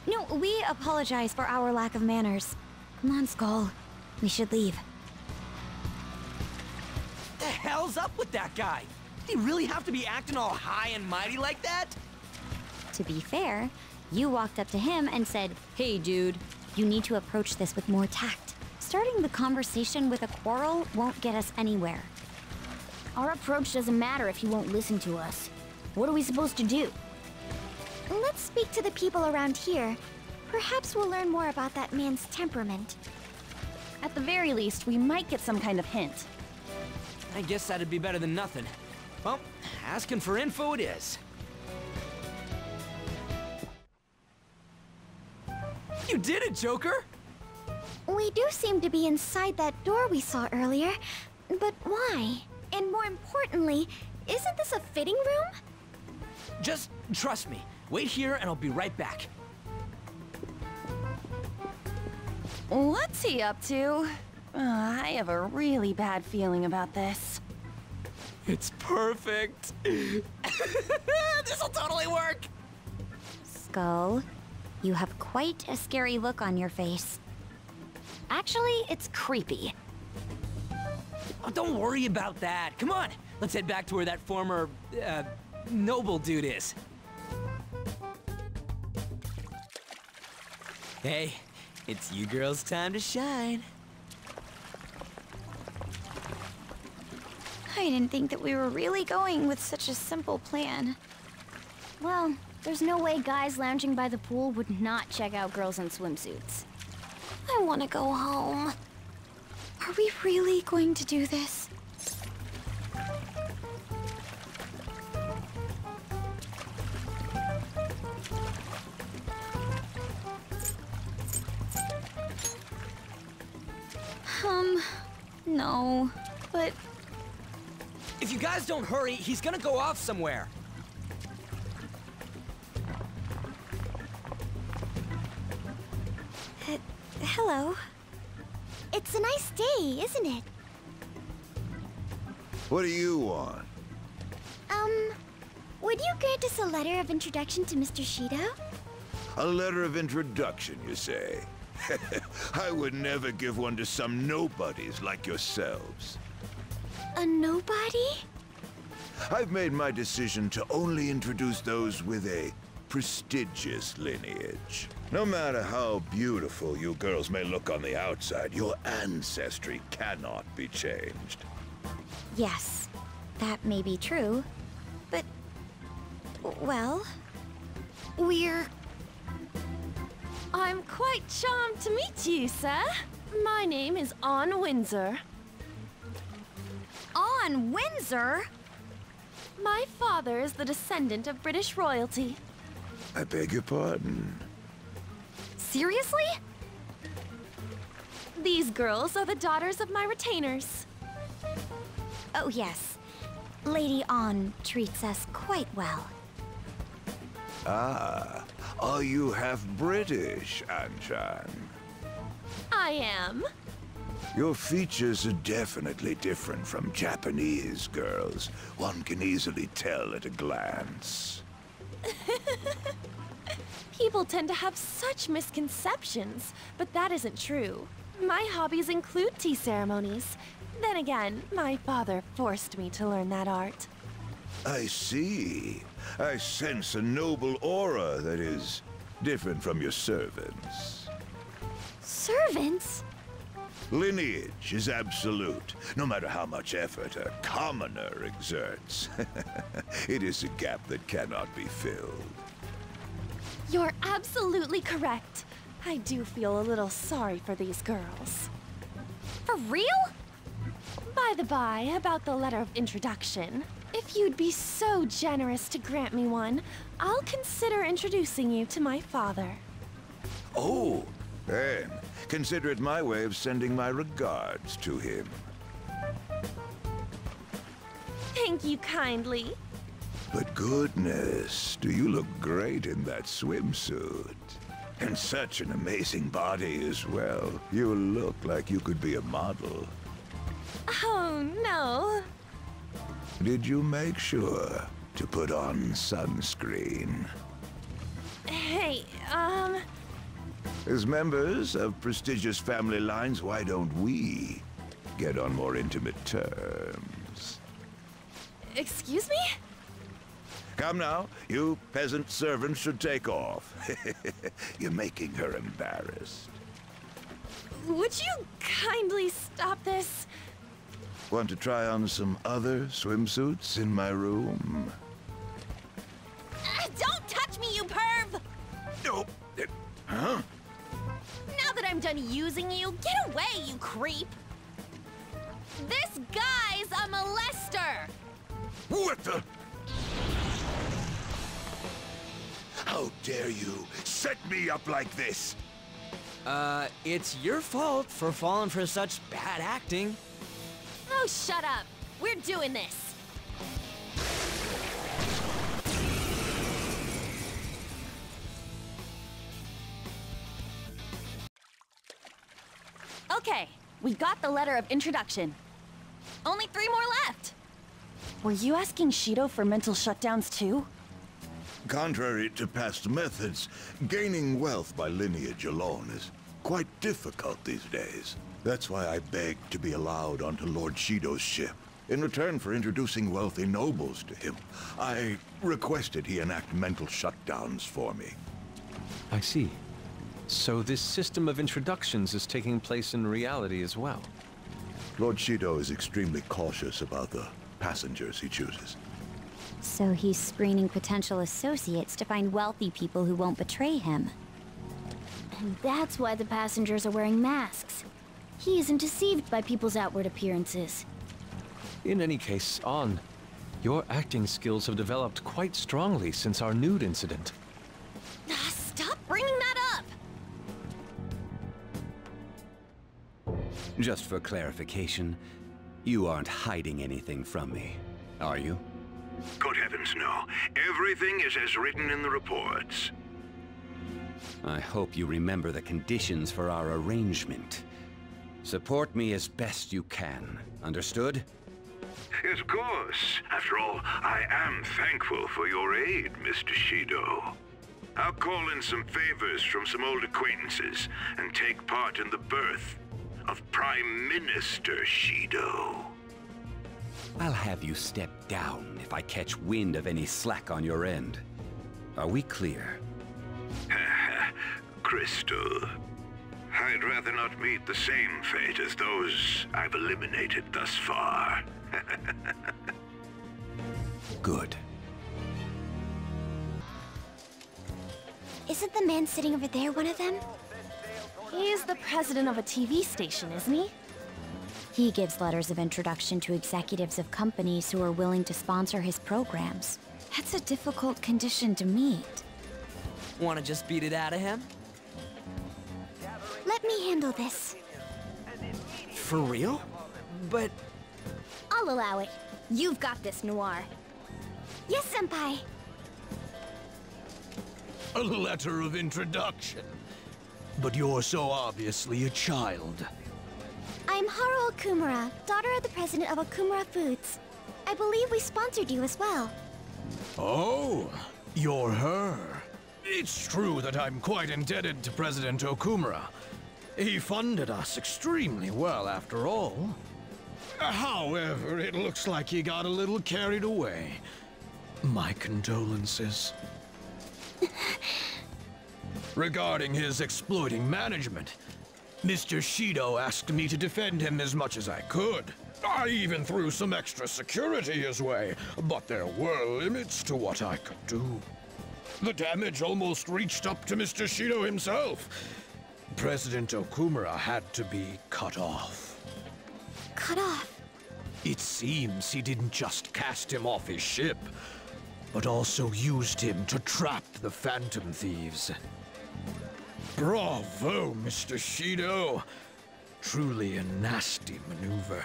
No, we apologize for our lack of manners. Come on, Skull. We should leave. What the hell's up with that guy? Did he really have to be acting all high and mighty like that? To be fair, you walked up to him and said, "Hey, dude, you need to approach this with more tact. Starting the conversation with a quarrel won't get us anywhere." Our approach doesn't matter if he won't listen to us. What are we supposed to do? Let's speak to the people around here. Perhaps we'll learn more about that man's temperament. At the very least, we might get some kind of hint. I guess that'd be better than nothing. Well, asking for info it is. You did it, Joker! We do seem to be inside that door we saw earlier, but why? And more importantly, isn't this a fitting room? Just trust me. Wait here and I'll be right back. What's he up to? I have a really bad feeling about this. It's perfect. This'll totally work. Skull, you have quite a scary look on your face. Actually, it's creepy. Oh, don't worry about that. Come on, let's head back to where that former, noble dude is. Hey, it's you girls' time to shine. I didn't think that we were really going with such a simple plan. Well, there's no way guys lounging by the pool would not check out girls in swimsuits. I want to go home. Are we really going to do this? No, but... If you guys don't hurry, he's gonna go off somewhere. Hello. It's a nice day, isn't it? What do you want? Would you grant us a letter of introduction to Mr. Shido? A letter of introduction, you say? I would never give one to some nobodies like yourselves. A nobody? I've made my decision to only introduce those with a prestigious lineage. No matter how beautiful you girls may look on the outside, your ancestry cannot be changed. Yes, that may be true, but... well... we're I'm quite charmed to meet you, sir. My name is Anne Windsor. Anne Windsor? My father is the descendant of British royalty. I beg your pardon. Seriously? These girls are the daughters of my retainers. Oh yes. Lady Anne treats us quite well. Ah, are you half British, Anshan? I am. Your features are definitely different from Japanese girls. One can easily tell at a glance. People tend to have such misconceptions, but that isn't true. My hobbies include tea ceremonies. Then again, my father forced me to learn that art. I see. I sense a noble aura that is different from your servants. Servants? Lineage is absolute, no matter how much effort a commoner exerts. It is a gap that cannot be filled. You're absolutely correct. I do feel a little sorry for these girls. For real? By the by, about the letter of introduction, if you'd be so generous to grant me one, I'll consider introducing you to my father. Oh, then consider it my way of sending my regards to him. Thank you kindly. But goodness, do you look great in that swimsuit. And such an amazing body as well. You look like you could be a model. Oh, no. Did you make sure to put on sunscreen? Hey, As members of prestigious family lines, why don't we get on more intimate terms? Excuse me? Come now, you peasant servants should take off. You're making her embarrassed. Would you kindly stop this? Want to try on some other swimsuits in my room? Don't touch me, you perv! No. Huh? Now that I'm done using you, get away, you creep! This guy's a molester! What the? How dare you set me up like this? It's your fault for falling for such bad acting. Oh, shut up. We're doing this. Okay, we got the letter of introduction. Only 3 more left. Were you asking Shido for mental shutdowns too? Contrary to past methods, gaining wealth by lineage alone is quite difficult these days. That's why I begged to be allowed onto Lord Shido's ship. In return for introducing wealthy nobles to him, I requested he enact mental shutdowns for me. I see. So this system of introductions is taking place in reality as well. Lord Shido is extremely cautious about the passengers he chooses. So he's screening potential associates to find wealthy people who won't betray him. And that's why the passengers are wearing masks. He isn't deceived by people's outward appearances. In any case, Anne, your acting skills have developed quite strongly since our nude incident. Stop bringing that up! Just for clarification, you aren't hiding anything from me, are you? Good heavens, no. Everything is as written in the reports. I hope you remember the conditions for our arrangement. Support me as best you can. Understood? Yes, of course. After all, I am thankful for your aid, Mr. Shido. I'll call in some favors from some old acquaintances and take part in the birth of Prime Minister Shido. I'll have you step down if I catch wind of any slack on your end. Are we clear? Crystal, I'd rather not meet the same fate as those I've eliminated thus far. Good. Isn't the man sitting over there one of them? He's the president of a TV station, isn't he? He gives letters of introduction to executives of companies who are willing to sponsor his programs. That's a difficult condition to meet. Wanna just beat it out of him? Let me handle this. For real? But... I'll allow it. You've got this, Noir. Yes, Senpai. A letter of introduction. But you're so obviously a child. I'm Haru Okumura, daughter of the president of Okumura Foods. I believe we sponsored you as well. Oh, you're her. It's true that I'm quite indebted to President Okumura. He funded us extremely well, after all. However, it looks like he got a little carried away. My condolences. Regarding his exploiting management, Mr. Shido asked me to defend him as much as I could. I even threw some extra security his way, but there were limits to what I could do. The damage almost reached up to Mr. Shido himself. President Okumura had to be cut off. Cut off? It seems he didn't just cast him off his ship, but also used him to trap the Phantom Thieves. Bravo, Mr. Shido. Truly a nasty maneuver.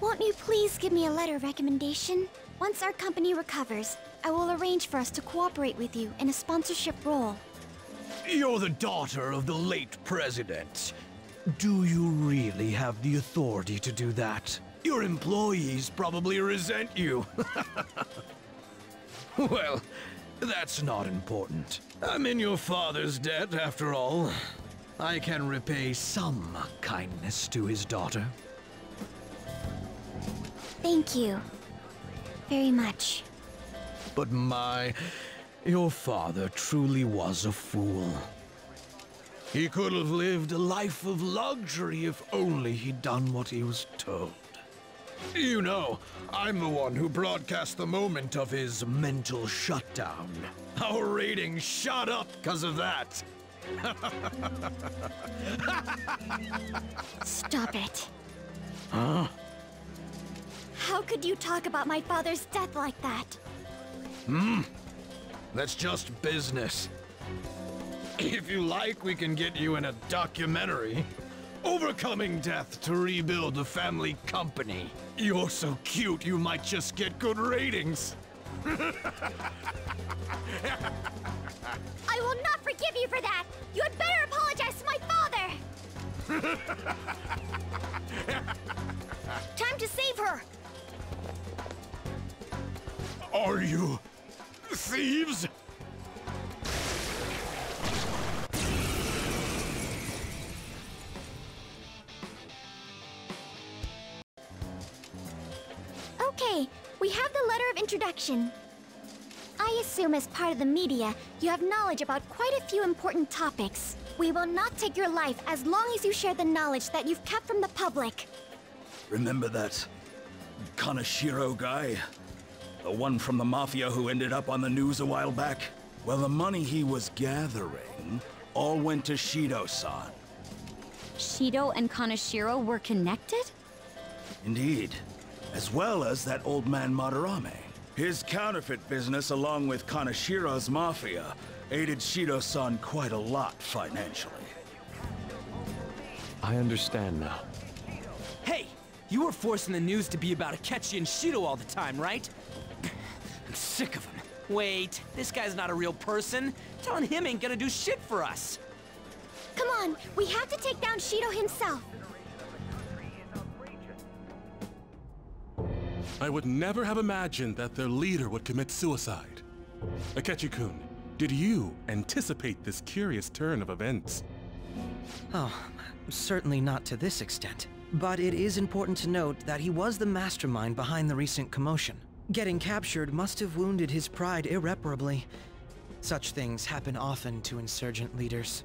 Won't you please give me a letter of recommendation? Once our company recovers, I will arrange for us to cooperate with you in a sponsorship role. You're the daughter of the late president. Do you really have the authority to do that? Your employees probably resent you. Well, that's not important. I'm in your father's debt, after all. I can repay some kindness to his daughter. Thank you. Very much. But your father truly was a fool. He could have lived a life of luxury if only he'd done what he was told. You know, I'm the one who broadcast the moment of his mental shutdown. Our ratings shot up because of that. Stop it. Huh? How could you talk about my father's death like that? That's just business. If you like, we can get you in a documentary. Overcoming death to rebuild the family company. You're so cute, you might just get good ratings. I will not forgive you for that! You had better apologize to my father! Time to save her! Are you thieves? Okay, we have the letter of introduction. I assume as part of the media, you have knowledge about quite a few important topics. We will not take your life as long as you share the knowledge that you've kept from the public. Remember that Kaneshiro guy? The one from the Mafia who ended up on the news a while back? Well, the money he was gathering all went to Shido-san. Shido and Kaneshiro were connected? Indeed. As well as that old man Madarame. His counterfeit business, along with Kaneshiro's Mafia, aided Shido-san quite a lot financially. I understand now. Hey! You were forcing the news to be about Akechi and Shido all the time, right? I'm sick of him. Wait, this guy's not a real person. Telling him ain't gonna do shit for us. Come on, we have to take down Shido himself. I would never have imagined that their leader would commit suicide. Akechi-kun, did you anticipate this curious turn of events? Oh, certainly not to this extent. But it is important to note that he was the mastermind behind the recent commotion. Getting captured must have wounded his pride irreparably. Such things happen often to insurgent leaders.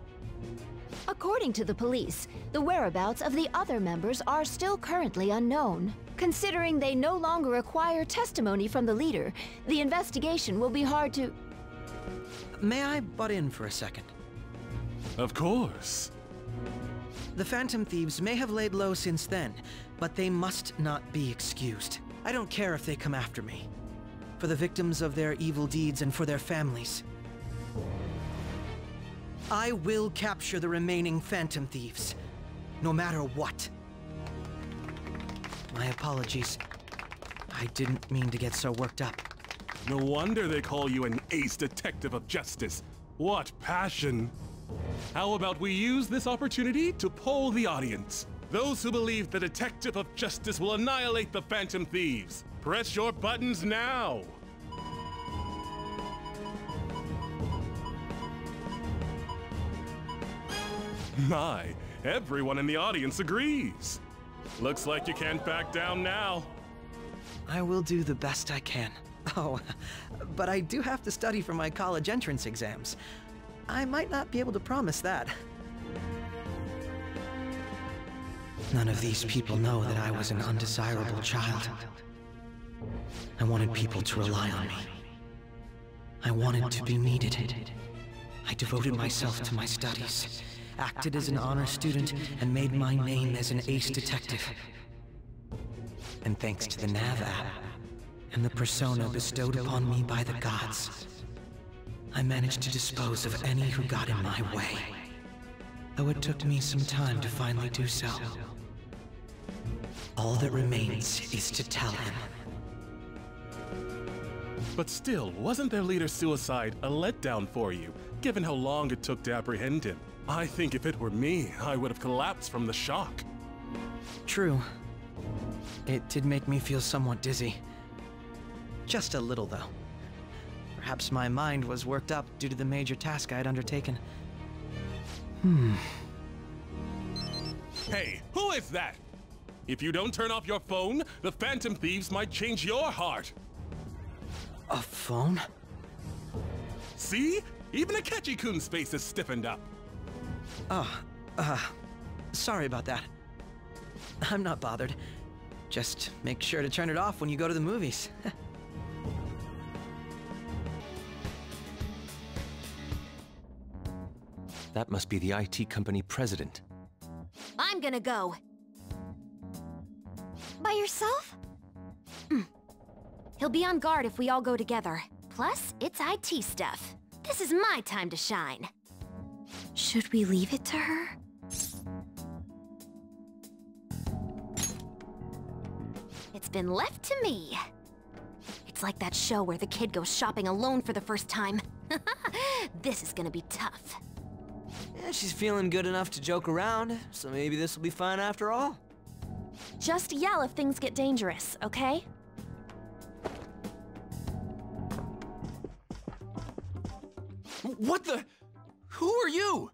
According to the police, the whereabouts of the other members are still currently unknown. Considering they no longer require testimony from the leader, the investigation will be hard to... May I butt in for a second? Of course. The Phantom Thieves may have laid low since then, but they must not be excused. I don't care if they come after me. For the victims of their evil deeds and for their families. I will capture the remaining Phantom Thieves, no matter what. My apologies. I didn't mean to get so worked up. No wonder they call you an ace detective of justice. What passion! How about we use this opportunity to poll the audience? Those who believe the detective of justice will annihilate the Phantom Thieves. Press your buttons now! My, everyone in the audience agrees. Looks like you can't back down now. I will do the best I can. Oh, but I do have to study for my college entrance exams. I might not be able to promise that. None of these people know that I was an undesirable child. I wanted people to rely on me. I wanted to be needed. I devoted myself to my studies, acted as an honor student, and made my name as an ace detective. And thanks to the Nav app, and the persona bestowed upon me by the gods, I managed to dispose of any who got in my way. Though it took me some time to finally do so. All that remains is to tell him. But still, wasn't their leader's suicide a letdown for you, given how long it took to apprehend him? I think if it were me, I would have collapsed from the shock. True. It did make me feel somewhat dizzy. Just a little, though. Perhaps my mind was worked up due to the major task I had undertaken. Hey, who is that? If you don't turn off your phone, the Phantom Thieves might change your heart. A phone? See? Even Akechi-kun's face is stiffened up. Sorry about that. I'm not bothered. Just make sure to turn it off when you go to the movies. That must be the IT company president. I'm gonna go. By yourself? He'll be on guard if we all go together. Plus, it's IT stuff. This is my time to shine. Should we leave it to her? It's been left to me. It's like that show where the kid goes shopping alone for the first time. This is gonna be tough. Yeah, she's feeling good enough to joke around, so maybe this will be fine after all. Just yell if things get dangerous, okay? What the? Who are you?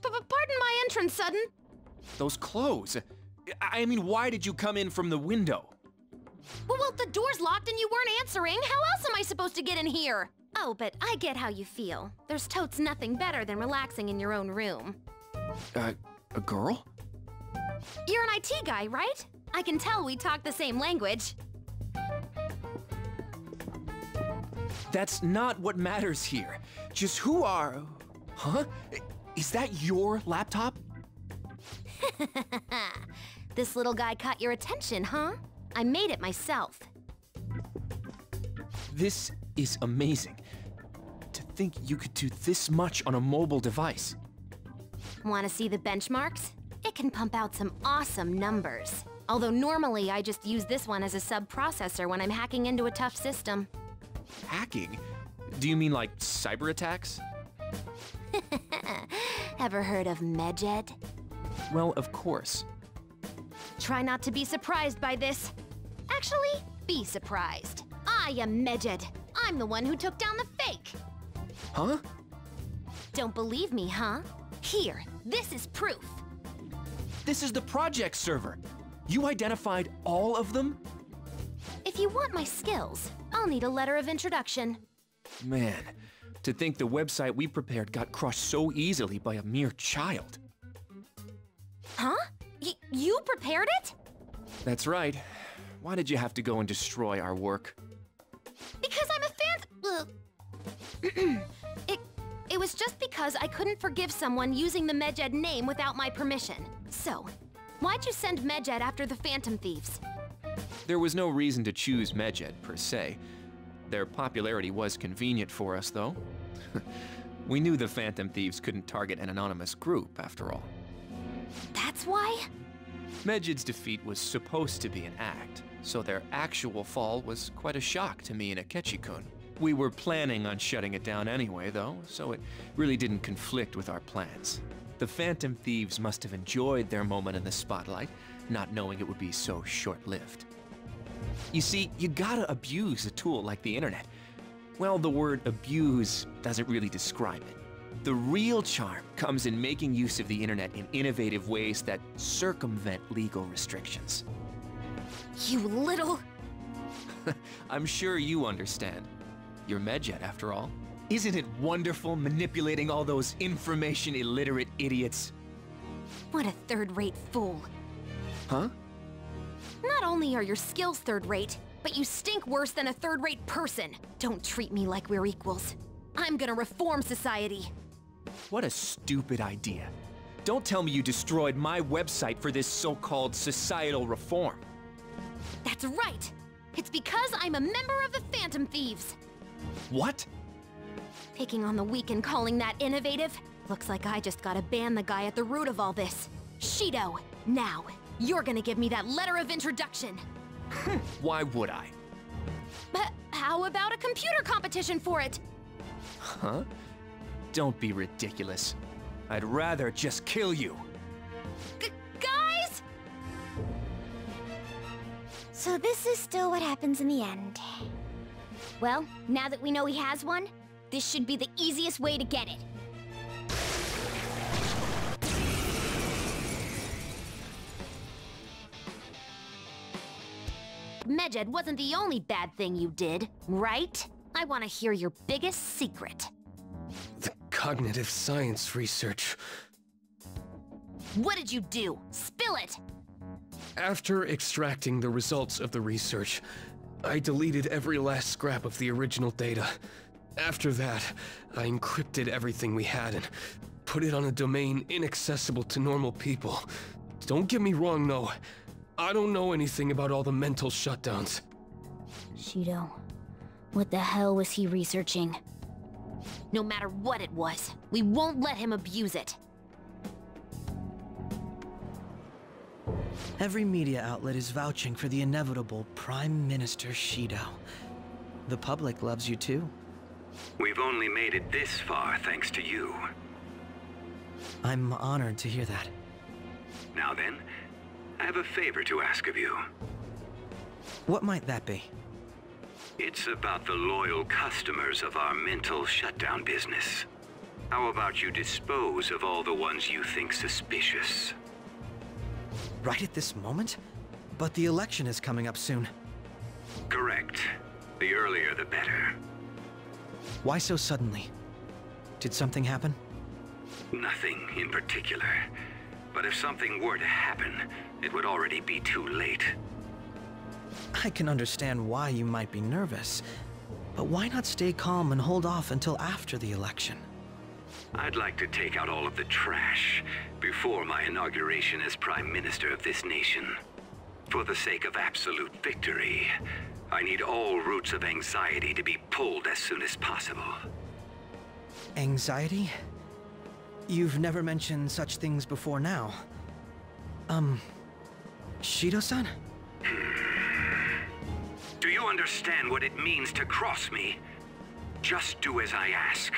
Pardon my entrance, Sudden. Those clothes. I mean, why did you come in from the window? Well, the door's locked and you weren't answering. How else am I supposed to get in here? Oh, but I get how you feel. There's totes nothing better than relaxing in your own room. A girl? You're an IT guy, right? I can tell we talk the same language. That's not what matters here. Just who are... Huh? Is that your laptop? This little guy caught your attention, huh? I made it myself. This is amazing. To think you could do this much on a mobile device. Want to see the benchmarks? It can pump out some awesome numbers. Although normally I just use this one as a sub-processor when I'm hacking into a tough system. Hacking? Do you mean like cyber attacks? Ever heard of Medjed? Well, of course. Try not to be surprised by this. Actually, be surprised. I am Medjed. I'm the one who took down the fake. Huh? Don't believe me, huh? Here, this is proof. This is the project server. You identified all of them? If you want my skills, I'll need a letter of introduction. Man, to think the website we prepared got crushed so easily by a mere child. Huh? You prepared it? That's right. Why did you have to go and destroy our work? Because I'm a fan. It was just because I couldn't forgive someone using the Medjed name without my permission. So, why'd you send Medjed after the Phantom Thieves? There was no reason to choose Medjed, per se. Their popularity was convenient for us, though. We knew the Phantom Thieves couldn't target an anonymous group, after all. That's why? Medjed's defeat was supposed to be an act, so their actual fall was quite a shock to me and Akechi-kun. We were planning on shutting it down anyway, though, so it really didn't conflict with our plans. The Phantom Thieves must have enjoyed their moment in the spotlight, not knowing it would be so short-lived. You see, you gotta abuse a tool like the internet. Well, the word abuse doesn't really describe it. The real charm comes in making use of the internet in innovative ways that circumvent legal restrictions. You little... I'm sure you understand. You're Medjed, after all. Isn't it wonderful manipulating all those information-illiterate idiots? What a third-rate fool. Huh? Not only are your skills third-rate, but you stink worse than a third-rate person. Don't treat me like we're equals. I'm gonna reform society. What a stupid idea. Don't tell me you destroyed my website for this so-called societal reform. That's right! It's because I'm a member of the Phantom Thieves! What? Picking on the weak and calling that innovative? Looks like I just gotta ban the guy at the root of all this. Shido, now, you're gonna give me that letter of introduction. Why would I? But how about a computer competition for it? Huh? Don't be ridiculous. I'd rather just kill you. Guys? So this is still what happens in the end. Well, now that we know he has one, this should be the easiest way to get it. Medjed wasn't the only bad thing you did, right? I want to hear your biggest secret. The cognitive science research. What did you do? Spill it! After extracting the results of the research, I deleted every last scrap of the original data. After that, I encrypted everything we had and put it on a domain inaccessible to normal people. Don't get me wrong, though. I don't know anything about all the mental shutdowns. Shido, what the hell was he researching? No matter what it was, we won't let him abuse it. Every media outlet is vouching for the inevitable Prime Minister Shido. The public loves you too. We've only made it this far thanks to you. I'm honored to hear that. Now then, I have a favor to ask of you. What might that be? It's about the loyal customers of our mental shutdown business. How about you dispose of all the ones you think suspicious? Right at this moment? But the election is coming up soon. Correct. The earlier the better. Why so suddenly? Did something happen? Nothing in particular. But if something were to happen, it would already be too late. I can understand why you might be nervous, but why not stay calm and hold off until after the election? I'd like to take out all of the trash before my inauguration as Prime Minister of this nation. For the sake of absolute victory, I need all roots of anxiety to be pulled as soon as possible. Anxiety? You've never mentioned such things before now. Shido-san? Do you understand what it means to cross me? Just do as I ask.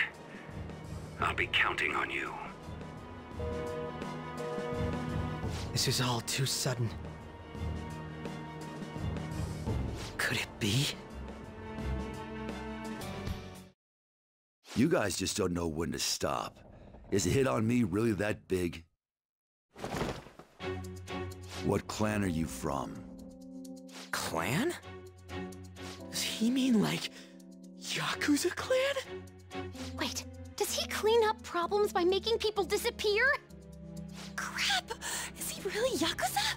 I'll be counting on you. This is all too sudden. Could it be? You guys just don't know when to stop. Is a hit on me really that big? What clan are you from? Clan? Does he mean like Yakuza clan? Wait, does he clean up problems by making people disappear? Crap! Is he really Yakuza?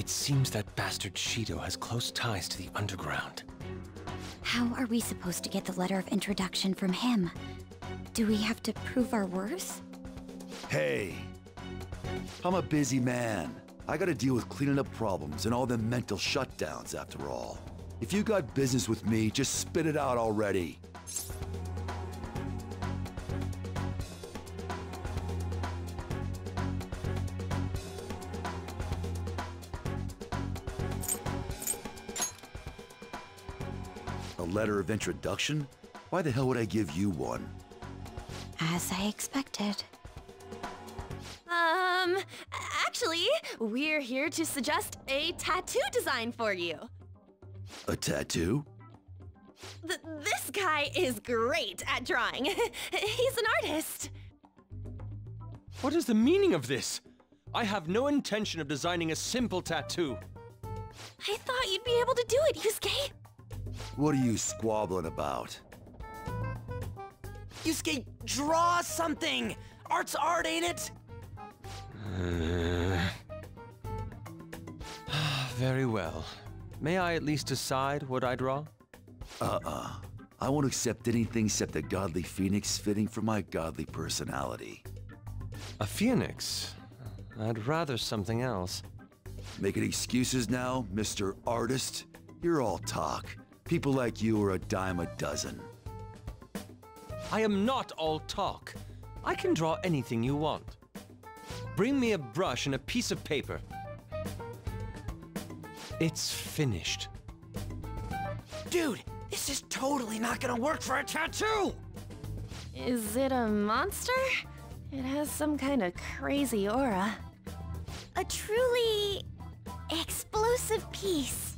It seems that bastard Shido has close ties to the underground. How are we supposed to get the letter of introduction from him? Do we have to prove our worth? Hey, I'm a busy man. I gotta deal with cleaning up problems and all them mental shutdowns after all. If you got business with me, just spit it out already. A letter of introduction? Why the hell would I give you one? As I expected. Actually, we're here to suggest a tattoo design for you. A tattoo? This guy is great at drawing. He's an artist. What is the meaning of this? I have no intention of designing a simple tattoo. I thought you'd be able to do it, Yusuke. What are you squabbling about? Yusuke, draw something! Art's art, ain't it? Very well. May I at least decide what I draw? I won't accept anything except a godly phoenix fitting for my godly personality. A phoenix? I'd rather something else. Making excuses now, Mr. Artist? You're all talk. People like you are a dime a dozen. I am not all talk. I can draw anything you want. Bring me a brush and a piece of paper. It's finished. Dude, this is totally not gonna work for a tattoo! Is it a monster? It has some kind of crazy aura. A truly explosive piece.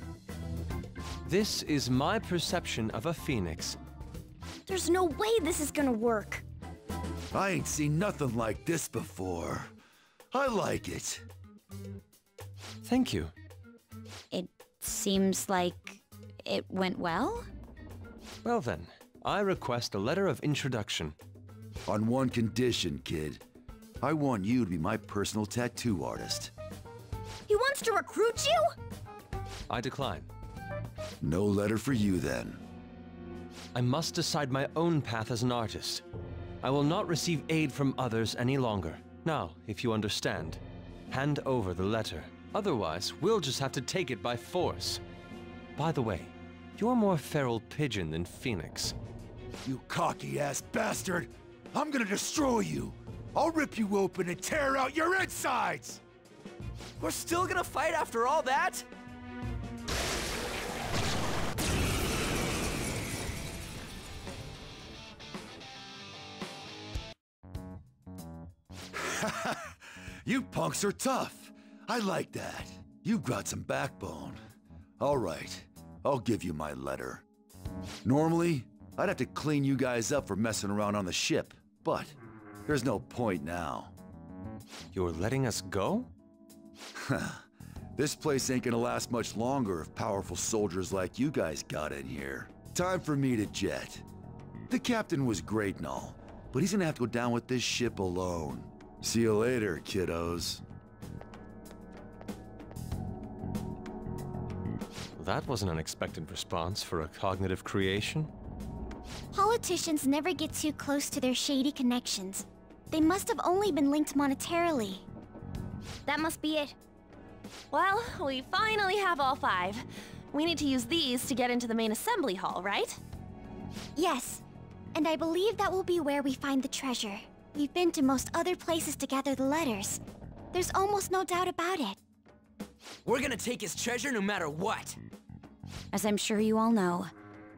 This is my perception of a phoenix. There's no way this is gonna work. I ain't seen nothing like this before. I like it. Thank you. It seems like it went well? Well then, I request a letter of introduction. On one condition, kid. I want you to be my personal tattoo artist. He wants to recruit you? I decline. No letter for you then. I must decide my own path as an artist. I will not receive aid from others any longer. Now, if you understand, hand over the letter. Otherwise, we'll just have to take it by force. By the way, you're more feral pigeon than phoenix. You cocky-ass bastard! I'm gonna destroy you! I'll rip you open and tear out your insides! We're still gonna fight after all that? You punks are tough. I like that. You've got some backbone. All right, I'll give you my letter. Normally, I'd have to clean you guys up for messing around on the ship, but there's no point now. You're letting us go? This place ain't gonna last much longer if powerful soldiers like you guys got in here. Time for me to jet. The captain was great and all, but he's gonna have to go down with this ship alone. See you later, kiddos. That was an unexpected response for a cognitive creation. Politicians never get too close to their shady connections. They must have only been linked monetarily. That must be it. Well, we finally have all 5. We need to use these to get into the main assembly hall, right? Yes, and I believe that will be where we find the treasure. We've been to most other places to gather the letters. There's almost no doubt about it. We're gonna take his treasure no matter what. As I'm sure you all know,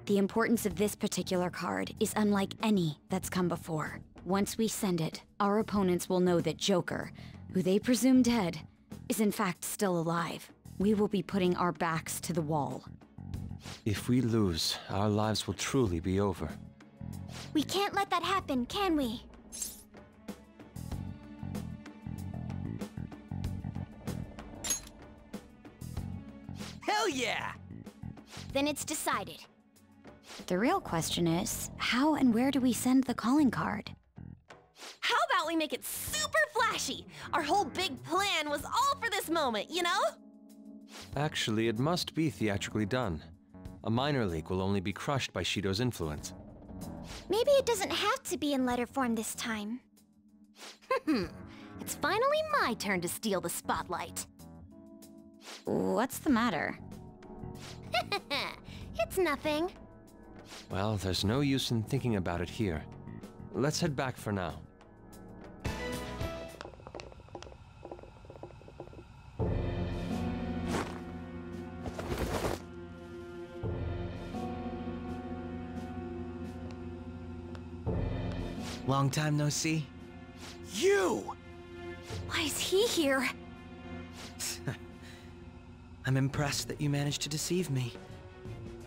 the importance of this particular card is unlike any that's come before. Once we send it, our opponents will know that Joker, who they presume dead, is in fact still alive. We will be putting our backs to the wall. If we lose, our lives will truly be over. We can't let that happen, can we? Hell yeah! Then it's decided. The real question is, how and where do we send the calling card? How about we make it super flashy? Our whole big plan was all for this moment, you know? Actually, it must be theatrically done. A minor leak will only be crushed by Shido's influence. Maybe it doesn't have to be in letter form this time. It's finally my turn to steal the spotlight. What's the matter? It's nothing. Well, there's no use in thinking about it here. Let's head back for now. Long time no see. You! Why is he here? I'm impressed that you managed to deceive me.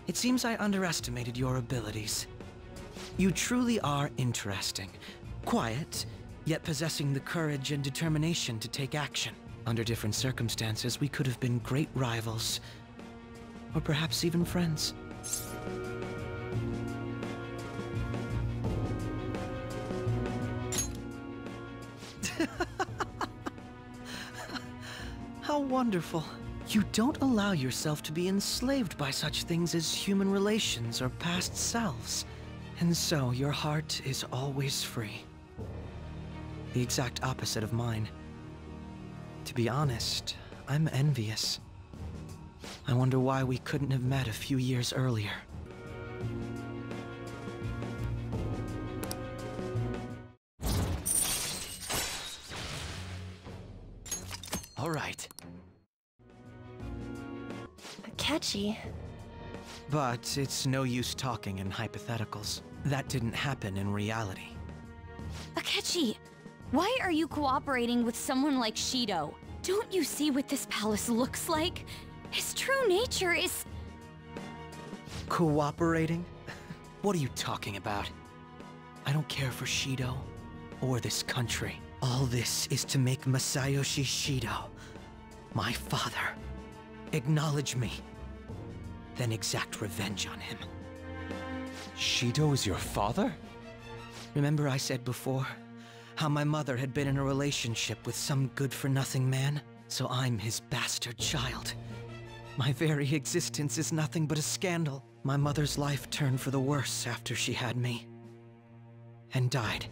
It seems I underestimated your abilities. You truly are interesting. Quiet, yet possessing the courage and determination to take action. Under different circumstances, we could have been great rivals. Or perhaps even friends. How wonderful. You don't allow yourself to be enslaved by such things as human relations or past selves. And so your heart is always free. The exact opposite of mine. To be honest, I'm envious. I wonder why we couldn't have met a few years earlier. All right. Catchy. But it's no use talking in hypotheticals. That didn't happen in reality. Akechi, why are you cooperating with someone like Shido? Don't you see what this palace looks like? His true nature is... Cooperating? What are you talking about? I don't care for Shido, or this country. All this is to make Masayoshi Shido, my father, acknowledge me, then exact revenge on him. Shido is your father? Remember I said before, how my mother had been in a relationship with some good-for-nothing man? So I'm his bastard child. My very existence is nothing but a scandal. My mother's life turned for the worse after she had me. And died.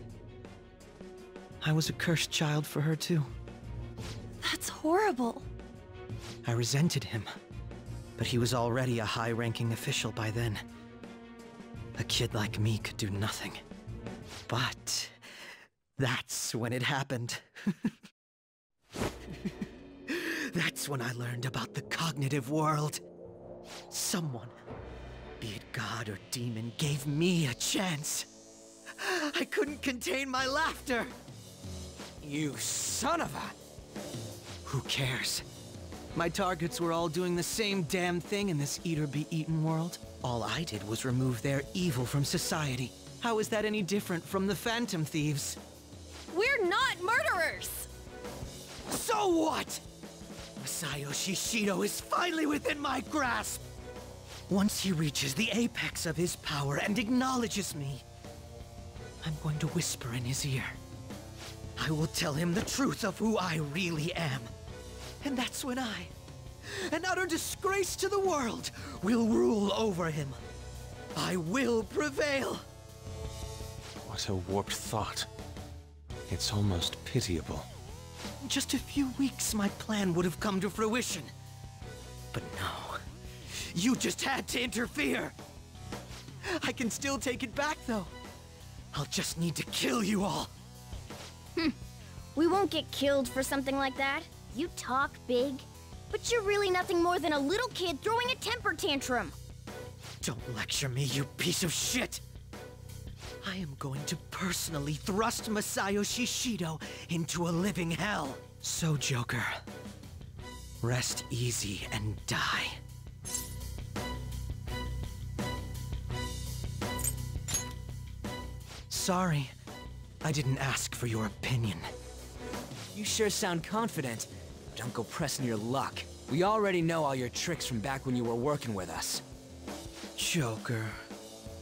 I was a cursed child for her too. That's horrible. I resented him, but he was already a high-ranking official by then. A kid like me could do nothing. But that's when it happened. That's when I learned about the cognitive world. Someone, be it God or demon, gave me a chance. I couldn't contain my laughter. You son of a... Who cares? My targets were all doing the same damn thing in this eat-or-be-eaten world. All I did was remove their evil from society. How is that any different from the Phantom Thieves? We're not murderers! So what? Masayoshi Shido is finally within my grasp! Once he reaches the apex of his power and acknowledges me, I'm going to whisper in his ear. I will tell him the truth of who I really am. And that's when I, an utter disgrace to the world, will rule over him. I will prevail. What a warped thought. It's almost pitiable. In just a few weeks, my plan would have come to fruition. But no, you just had to interfere. I can still take it back, though. I'll just need to kill you all. We won't get killed for something like that. You talk big, but you're really nothing more than a little kid throwing a temper tantrum. Don't lecture me, you piece of shit! I am going to personally thrust Masayoshi Shido into a living hell. So, Joker, rest easy and die. Sorry, I didn't ask for your opinion. You sure sound confident. Don't go pressing your luck. We already know all your tricks from back when you were working with us. Joker,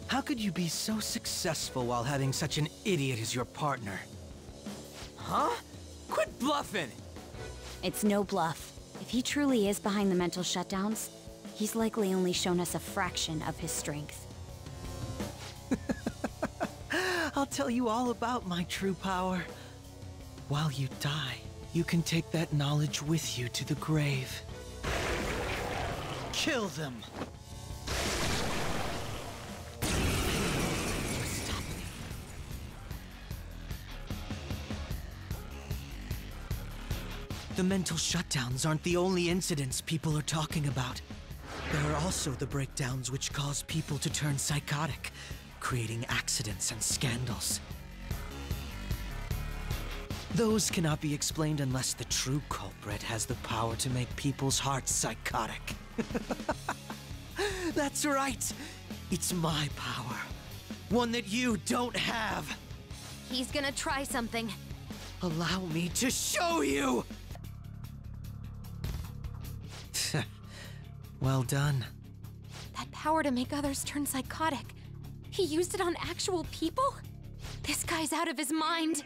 how could you be so successful while having such an idiot as your partner? Huh? Quit bluffing! It's no bluff. If he truly is behind the mental shutdowns, he's likely only shown us a fraction of his strength. I'll tell you all about my true power. While you die, you can take that knowledge with you to the grave. Kill them! The mental shutdowns aren't the only incidents people are talking about. There are also the breakdowns which cause people to turn psychotic, creating accidents and scandals. Those cannot be explained unless the true culprit has the power to make people's hearts psychotic. That's right! It's my power. One that you don't have. He's gonna try something. Allow me to show you! Well done. That power to make others turn psychotic. He used it on actual people? This guy's out of his mind.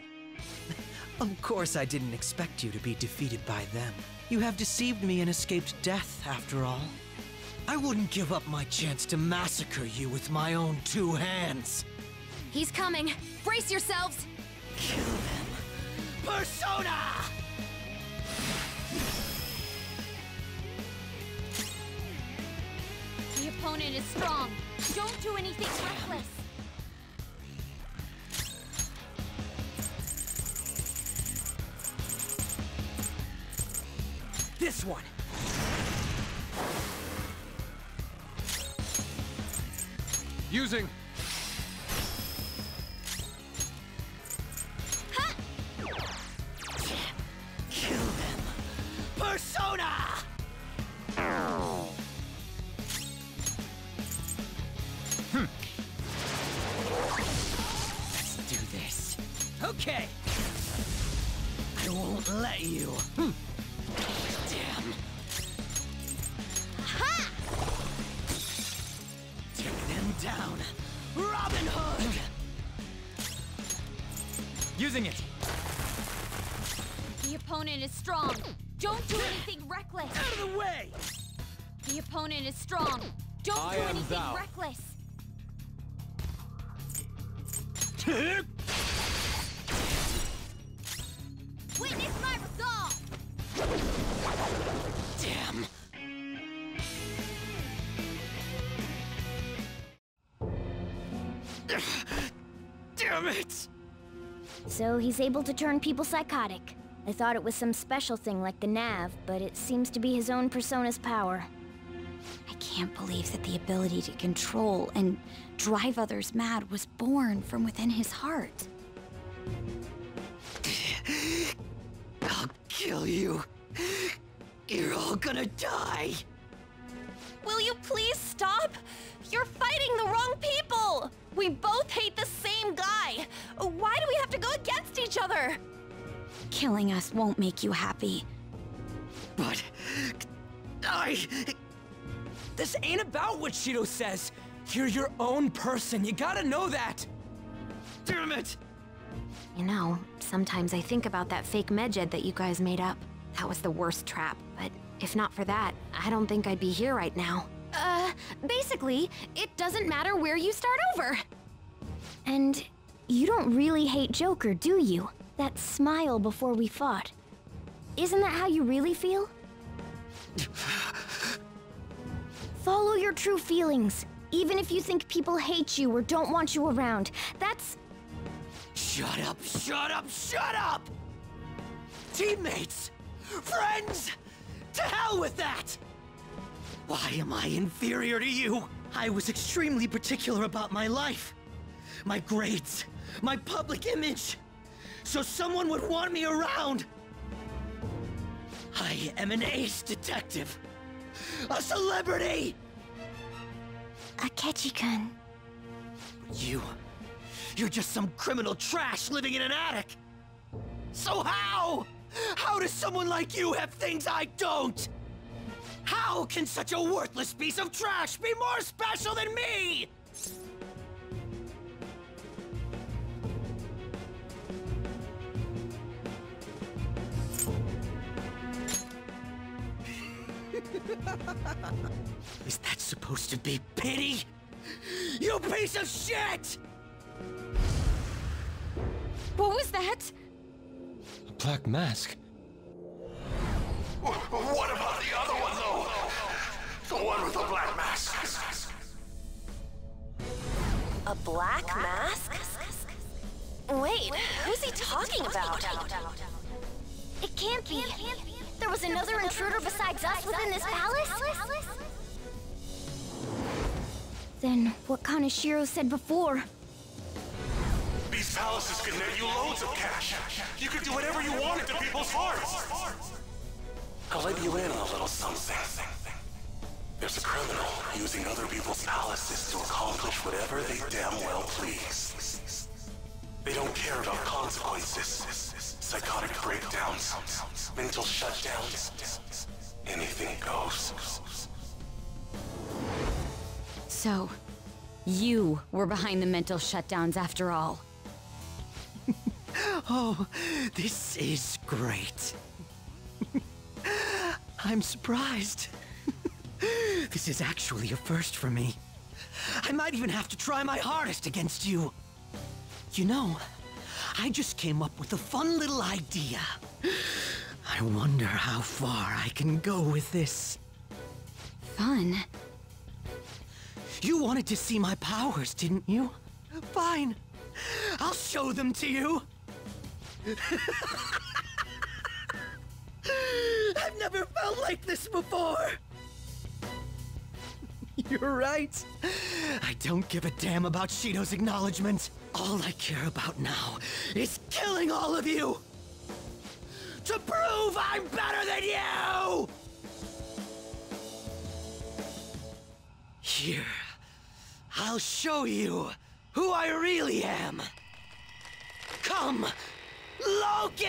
Of course I didn't expect you to be defeated by them. You have deceived me and escaped death, after all. I wouldn't give up my chance to massacre you with my own 2 hands. He's coming. Brace yourselves! Kill them. Persona! The opponent is strong. Don't do anything reckless. This one! Using. Ha! Kill them. Persona! Let's do this. Okay. I won't let you. Damn. Ha! Take them down. Robin Hood! Using it. The opponent is strong. Don't do anything reckless. Out of the way! The opponent is strong. Don't do anything reckless. Witness my resolve! Damn. Damn it! So he's able to turn people psychotic. I thought it was some special thing like the Nav, but it seems to be his own persona's power. I can't believe that the ability to control and drive others mad was born from within his heart. I'll kill you. You're all gonna die. Will you please stop? You're fighting the wrong people! We both hate the same guy! Why do we have to go against each other? Killing us won't make you happy. But... This ain't about what Shido says. You're your own person. You gotta know that. Damn it! You know, sometimes I think about that fake medjed that you guys made up. That was the worst trap, but if not for that, I don't think I'd be here right now. Basically, it doesn't matter where you start over. And you don't really hate Joker, do you? That smile before we fought. Isn't that how you really feel? Follow your true feelings, even if you think people hate you or don't want you around. That's... Shut up, shut up, shut up! Teammates! Friends! To hell with that! Why am I inferior to you? I was extremely particular about my life. My grades, my public image. So someone would want me around. I am an ace detective. A celebrity! Akechi-kun. You're just some criminal trash living in an attic. So how? How does someone like you have things I don't? How can such a worthless piece of trash be more special than me? Is that supposed to be pity? You piece of shit! What was that? A black mask. What about the other one, though? The one with the black mask. A black mask? Wait, who's he talking about? It can't be. There was another intruder besides us within this palace? Then what Kaneshiro said before? These palaces can net you loads of cash. You could do whatever you wanted to people's hearts. I'll let you in on a little something. There's a criminal using other people's palaces to accomplish whatever they damn well please. They don't care about consequences, psychotic breakdowns, mental shutdowns. Anything goes. So, you were behind the mental shutdowns after all. Oh, this is great. I'm surprised. This is actually a first for me. I might even have to try my hardest against you. You know, I just came up with a fun little idea. I wonder how far I can go with this. Fun? You wanted to see my powers, didn't you? Fine. I'll show them to you. I've never felt like this before. You're right. I don't give a damn about Shido's acknowledgement. All I care about now is killing all of you! To prove I'm better than you! Here, I'll show you who I really am. Come, Loki!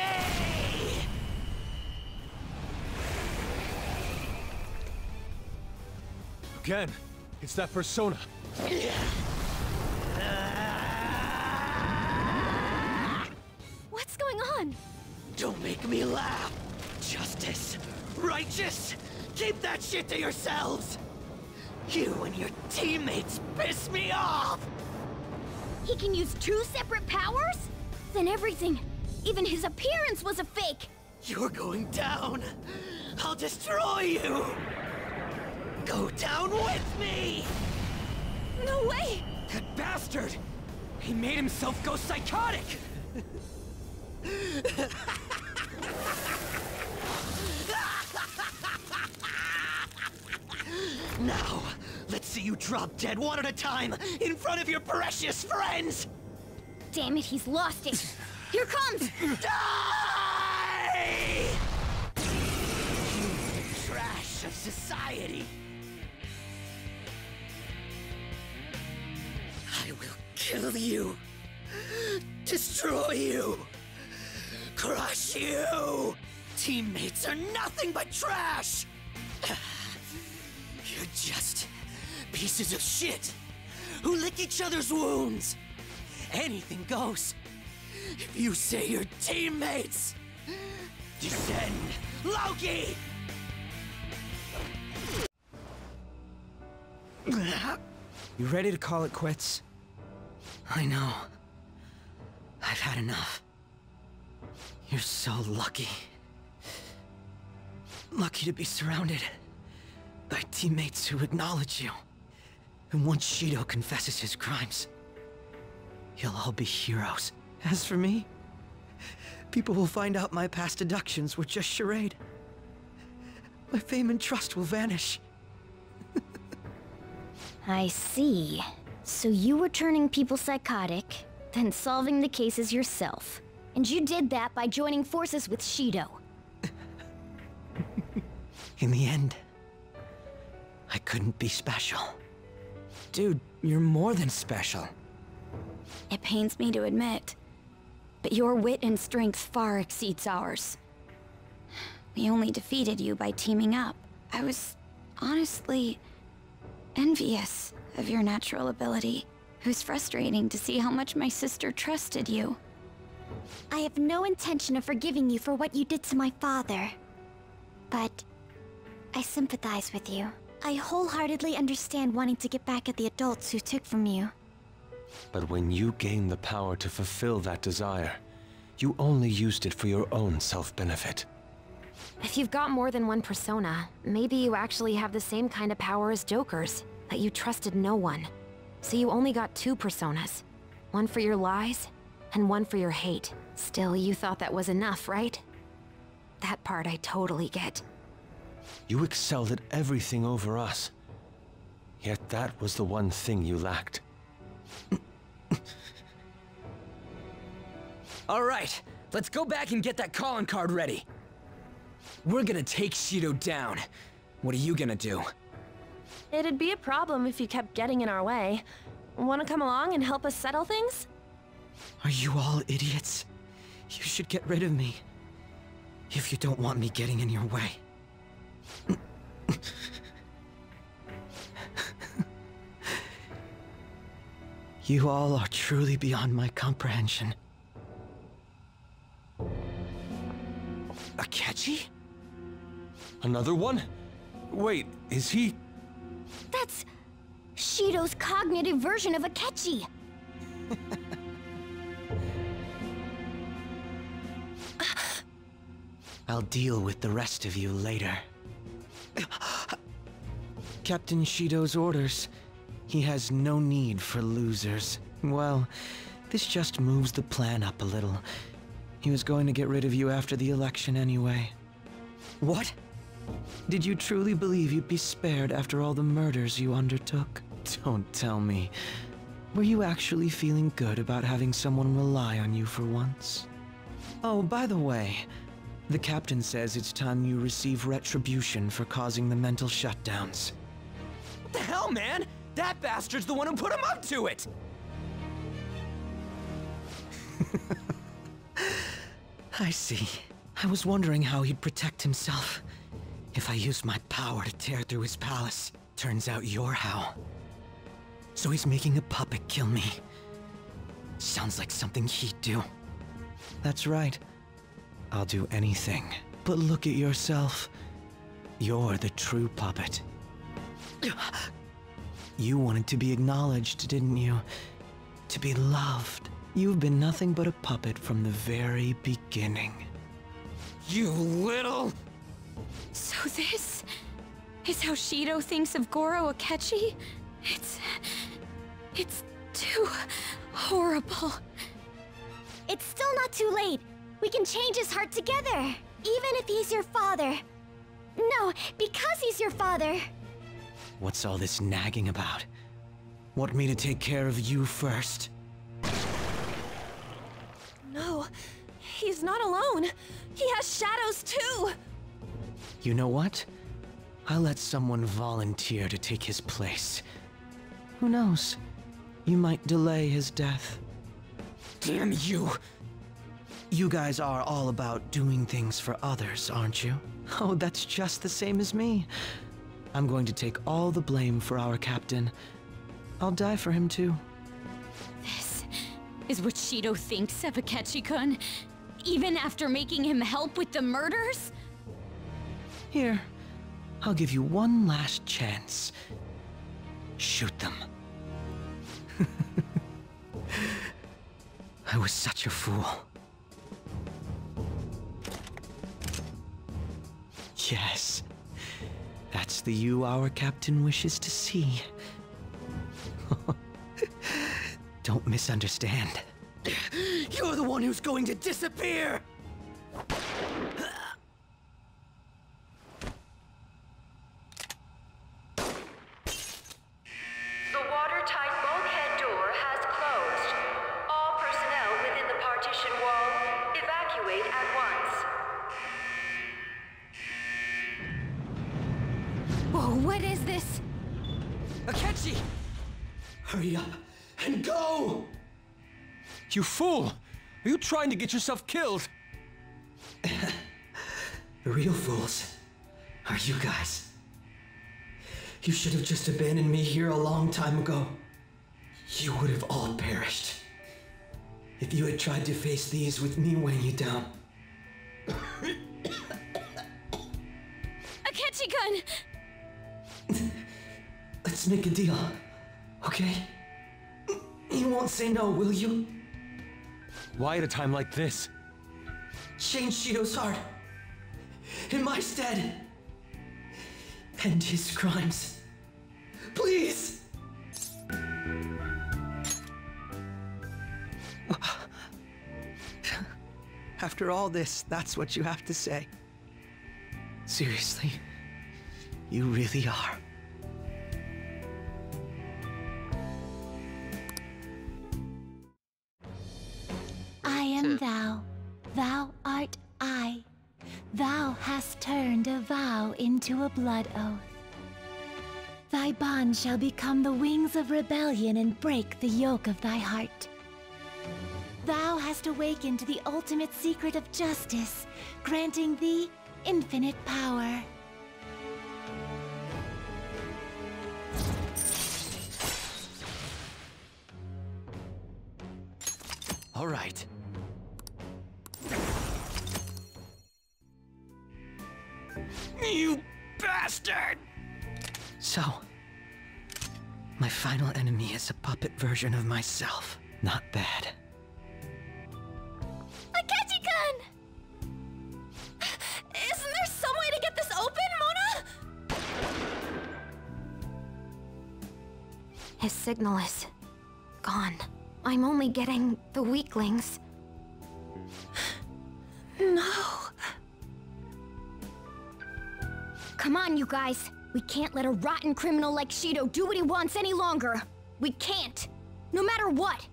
Again, it's that persona. What's going on? Don't make me laugh. Justice, righteous, keep that shit to yourselves. You and your teammates piss me off. He can use two separate powers? Then everything, even his appearance was a fake. You're going down. I'll destroy you. Go down with me! No way! That bastard! He made himself go psychotic! Now, let's see you drop dead one at a time in front of your precious friends! Damn it, he's lost it! Here comes! Die! You trash of society! I will kill you, destroy you, crush you! Teammates are nothing but trash! You're just pieces of shit who lick each other's wounds. Anything goes. If you say you're teammates, descend, Loki! You ready to call it quits? I know. I've had enough. You're so lucky. Lucky to be surrounded by teammates who acknowledge you. And once Shido confesses his crimes, you'll all be heroes. As for me, people will find out my past deductions were just charade. My fame and trust will vanish. I see. So you were turning people psychotic, then solving the cases yourself. And you did that by joining forces with Shido. In the end, I couldn't be special. Dude, you're more than special. It pains me to admit, but your wit and strength far exceeds ours. We only defeated you by teaming up. I was honestly envious of your natural ability. It was frustrating to see how much my sister trusted you. I have no intention of forgiving you for what you did to my father. But I sympathize with you. I wholeheartedly understand wanting to get back at the adults who took from you. But when you gained the power to fulfill that desire, you only used it for your own self-benefit. If you've got more than one persona, maybe you actually have the same kind of power as Joker's, that you trusted no one. So you only got 2 personas. One for your lies, and one for your hate. Still, you thought that was enough, right? That part I totally get. You excelled at everything over us. Yet that was the one thing you lacked. All right, let's go back and get that calling card ready. We're gonna take Shido down. What are you gonna do? It'd be a problem if you kept getting in our way. Want to come along and help us settle things? Are you all idiots? You should get rid of me. If you don't want me getting in your way. You all are truly beyond my comprehension. Akechi? Another one? Wait, is he... That's Shido's cognitive version of Akechi. I'll deal with the rest of you later. Captain Shido's orders. He has no need for losers. Well, this just moves the plan up a little. He was going to get rid of you after the election anyway. What? Did you truly believe you'd be spared after all the murders you undertook? Don't tell me. Were you actually feeling good about having someone rely on you for once? Oh, by the way, the captain says it's time you receive retribution for causing the mental shutdowns. What the hell, man? That bastard's the one who put him up to it! I see. I was wondering how he'd protect himself. If I used my power to tear through his palace, turns out you're how. So he's making a puppet kill me. Sounds like something he'd do. That's right. I'll do anything. But look at yourself. You're the true puppet. You wanted to be acknowledged, didn't you? To be loved. You've been nothing but a puppet from the very beginning. You little... So this is how Shido thinks of Goro Akechi? It's too horrible. It's still not too late. We can change his heart together. Even if he's your father. No, because he's your father. What's all this nagging about? Want me to take care of you first? No, he's not alone. He has shadows too. You know what? I'll let someone volunteer to take his place. Who knows? You might delay his death. Damn you! You guys are all about doing things for others, aren't you? Oh, that's just the same as me. I'm going to take all the blame for our captain. I'll die for him too. This is what Shido thinks of Akechi-kun, even after making him help with the murders? Here, I'll give you one last chance. Shoot them. I was such a fool. Yes, that's the you our captain wishes to see. Don't misunderstand. You're the one who's going to disappear! The watertight bulkhead door has closed. All personnel within the partition wall, evacuate at once. Whoa, what is this? Akechi! Hurry up and go! You fool! Are you trying to get yourself killed? The real fools are you guys. You should have just abandoned me here a long time ago. You would have all perished. If you had tried to face these with me weighing you down. Akechi! Akechi-kun! Let's make a deal, okay? You won't say no, will you? Why at a time like this? Change Shido's heart. In my stead. End his crimes. Please! After all this, that's what you have to say. Seriously, you really are. I am thou, thou art I. Thou hast turned a vow into a blood oath. Thy bond shall become the wings of rebellion and break the yoke of thy heart. Thou hast awakened to the ultimate secret of justice, granting thee infinite power. All right. You bastard! So, my final enemy is a puppet version of myself. Not bad. Akechi-kun! Isn't there some way to get this open, Mona? His signal is gone. I'm only getting the weaklings. No. Come on, you guys. We can't let a rotten criminal like Shido do what he wants any longer. We can't. No matter what.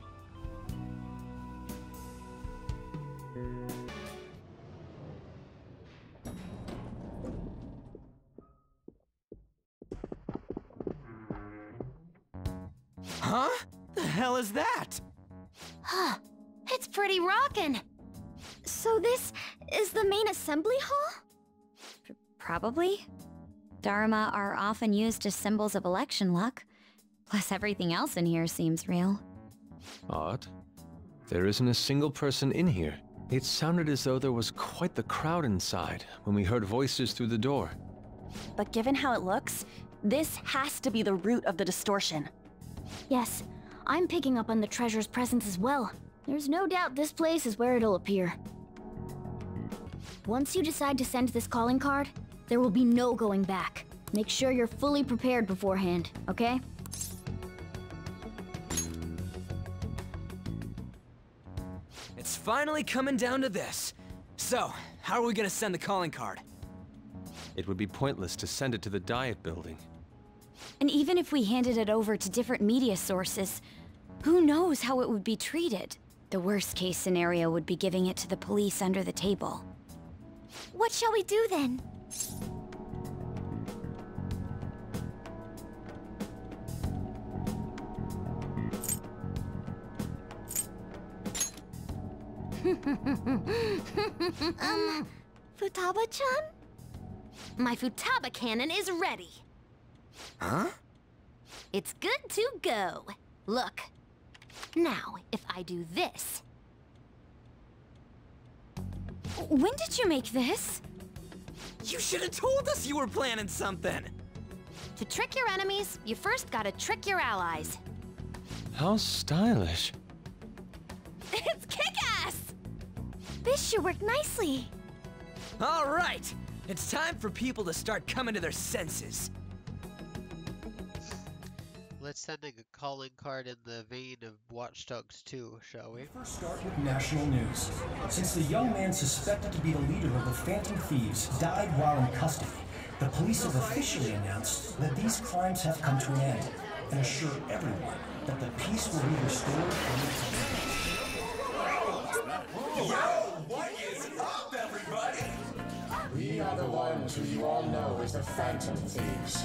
Huh? The hell is that? Huh. It's pretty rockin'. So this is the main assembly hall? Probably. Dharma are often used as symbols of election luck. Plus everything else in here seems real. Odd. There isn't a single person in here. It sounded as though there was quite the crowd inside when we heard voices through the door. But given how it looks, this has to be the root of the distortion. Yes, I'm picking up on the treasure's presence as well. There's no doubt this place is where it'll appear. Once you decide to send this calling card, there will be no going back. Make sure you're fully prepared beforehand, okay? It's finally coming down to this. So, how are we gonna send the calling card? It would be pointless to send it to the Diet Building. And even if we handed it over to different media sources, who knows how it would be treated? The worst case scenario would be giving it to the police under the table. What shall we do then? Futaba-chan? My Futaba cannon is ready. Huh? It's good to go. Look. Now, if I do this... When did you make this? You should have told us you were planning something! To trick your enemies, you first gotta trick your allies. How stylish. It's kick-ass! This should work nicely. All right! It's time for people to start coming to their senses. Let's send a calling card in the vein of Watch Dogs 2, shall we? First start with national news. Since the young man suspected to be the leader of the Phantom Thieves died while in custody, the police have officially announced that these crimes have come to an end and assure everyone that the peace will be restored. Yo, what is up, everybody? We are the ones who you all know as the Phantom Thieves.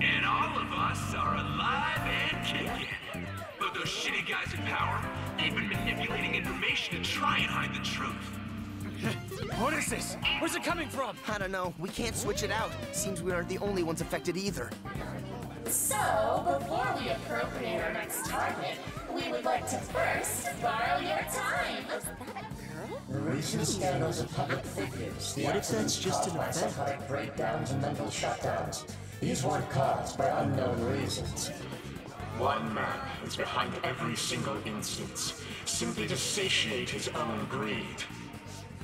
And all of us are alive and kicking. But those shitty guys in power, they've been manipulating information to try and hide the truth. What is this? Where's it coming from? I don't know. We can't switch it out. Seems we aren't the only ones affected either. So, before we appropriate our next target, we would like to first borrow your time. Recent scandals of public figures. What if that's just an event? Psychotic breakdowns and mental shutdowns. These weren't caused by unknown reasons. One man is behind every single instance, simply to satiate his own greed.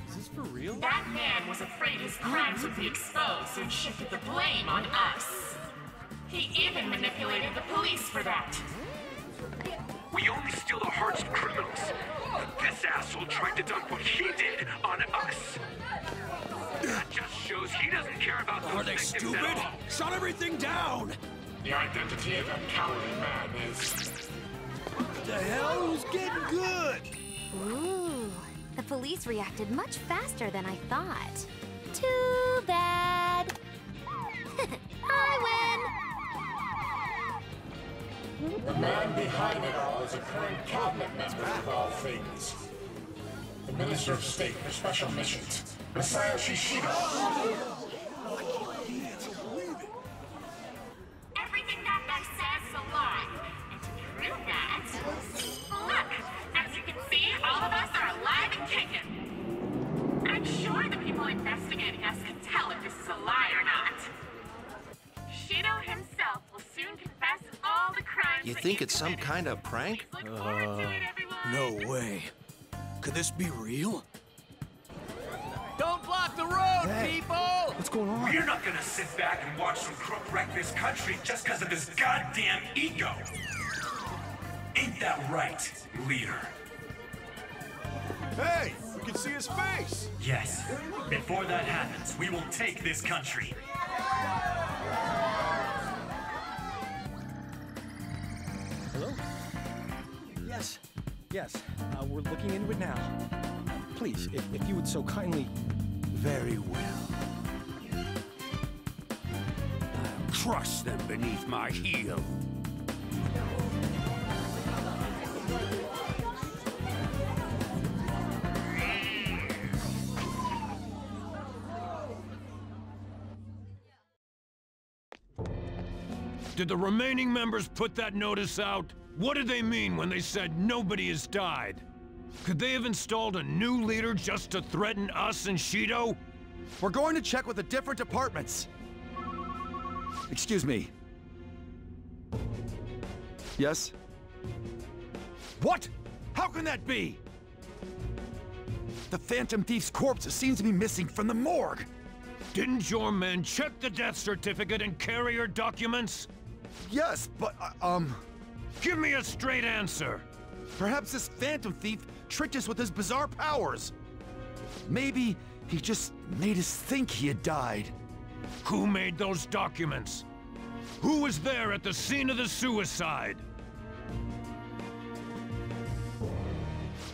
Is this for real? That man was afraid his crimes would be exposed and shifted the blame on us. He even manipulated the police for that. We only steal the hearts of criminals. This asshole tried to dump what he did on us. That just shows he doesn't care about those victims at all. Are they stupid? Shut everything down! The identity of that cowardly man is... What the hell? Who's getting good? Ooh, the police reacted much faster than I thought. Too bad. I win! The man behind it all is a current cabinet member of all things. The Minister of State for Special Missions, Masayoshi Shido. Everything that guy says is a lie. And to prove that, look, as you can see, all of us are alive and kicking. I'm sure the people investigating us can tell if this is a lie or not. Shido himself will soon confess all the crimes. You think it's some kind of prank? No way. Could this be real? Don't block the road, people! What's going on? We're not gonna sit back and watch some crook wreck this country just because of his goddamn ego. Ain't that right, leader? Hey, we can see his face! Yes. Before that happens, we will take this country. Hello? Yes. Yes. We're looking into it now. Please, if you would so kindly... Very well. I'll crush them beneath my heel. Did the remaining members put that notice out? What did they mean when they said nobody has died? Could they have installed a new leader just to threaten us and Shido? We're going to check with the different departments. Excuse me. Yes? What? How can that be? The Phantom Thief's corpse seems to be missing from the morgue. Didn't your men check the death certificate and carrier documents? Yes, but, Give me a straight answer! Perhaps this Phantom Thief tricked us with his bizarre powers. Maybe he just made us think he had died. Who made those documents? Who was there at the scene of the suicide?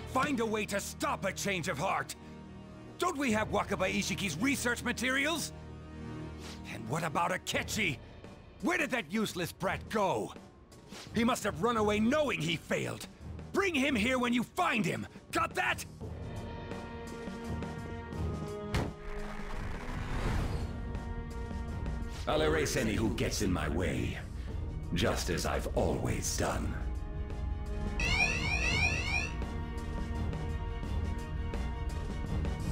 Find a way to stop a change of heart! Don't we have Wakaba Ishiki's research materials? And what about Akechi? Where did that useless brat go? He must have run away knowing he failed. Bring him here when you find him! Got that? I'll erase any who gets in my way, just as I've always done.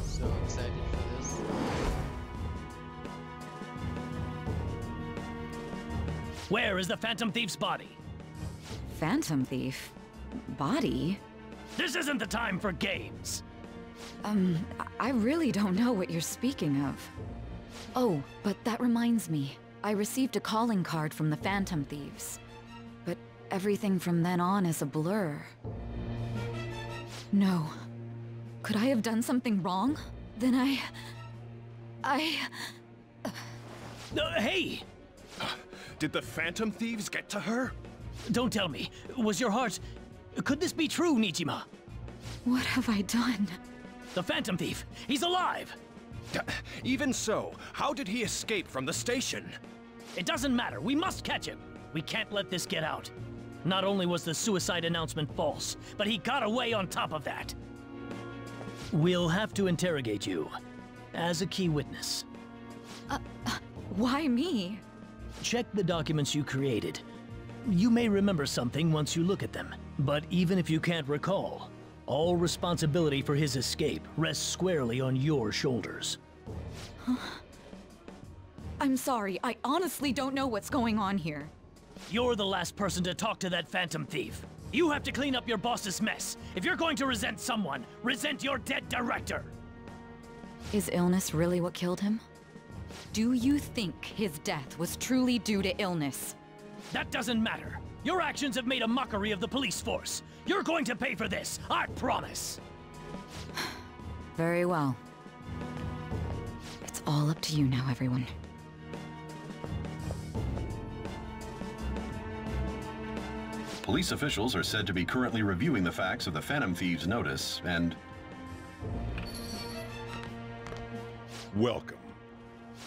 So excited for this. Where is the Phantom Thief's body? Phantom Thief? Body? This isn't the time for games! I really don't know what you're speaking of. Oh, but that reminds me. I received a calling card from the Phantom Thieves. But everything from then on is a blur. No. Could I have done something wrong? Then Hey! Did the Phantom Thieves get to her? Don't tell me. Was your heart... Could this be true, Nichima? What have I done? The Phantom Thief! He's alive! Even so, how did he escape from the station? It doesn't matter. We must catch him. We can't let this get out. Not only was the suicide announcement false, but he got away on top of that. We'll have to interrogate you as a key witness. Why me? Check the documents you created. You may remember something once you look at them, but even if you can't recall, All responsibility for his escape rests squarely on your shoulders. I'm sorry, I honestly don't know what's going on here. You're the last person to talk to that Phantom Thief. You have to clean up your boss's mess. If you're going to resent someone, resent your dead director. Is illness really what killed him? Do you think his death was truly due to illness? That doesn't matter. Your actions have made a mockery of the police force. You're going to pay for this, I promise. Very well. It's all up to you now, everyone. Police officials are said to be currently reviewing the facts of the Phantom Thieves' notice, and... Welcome.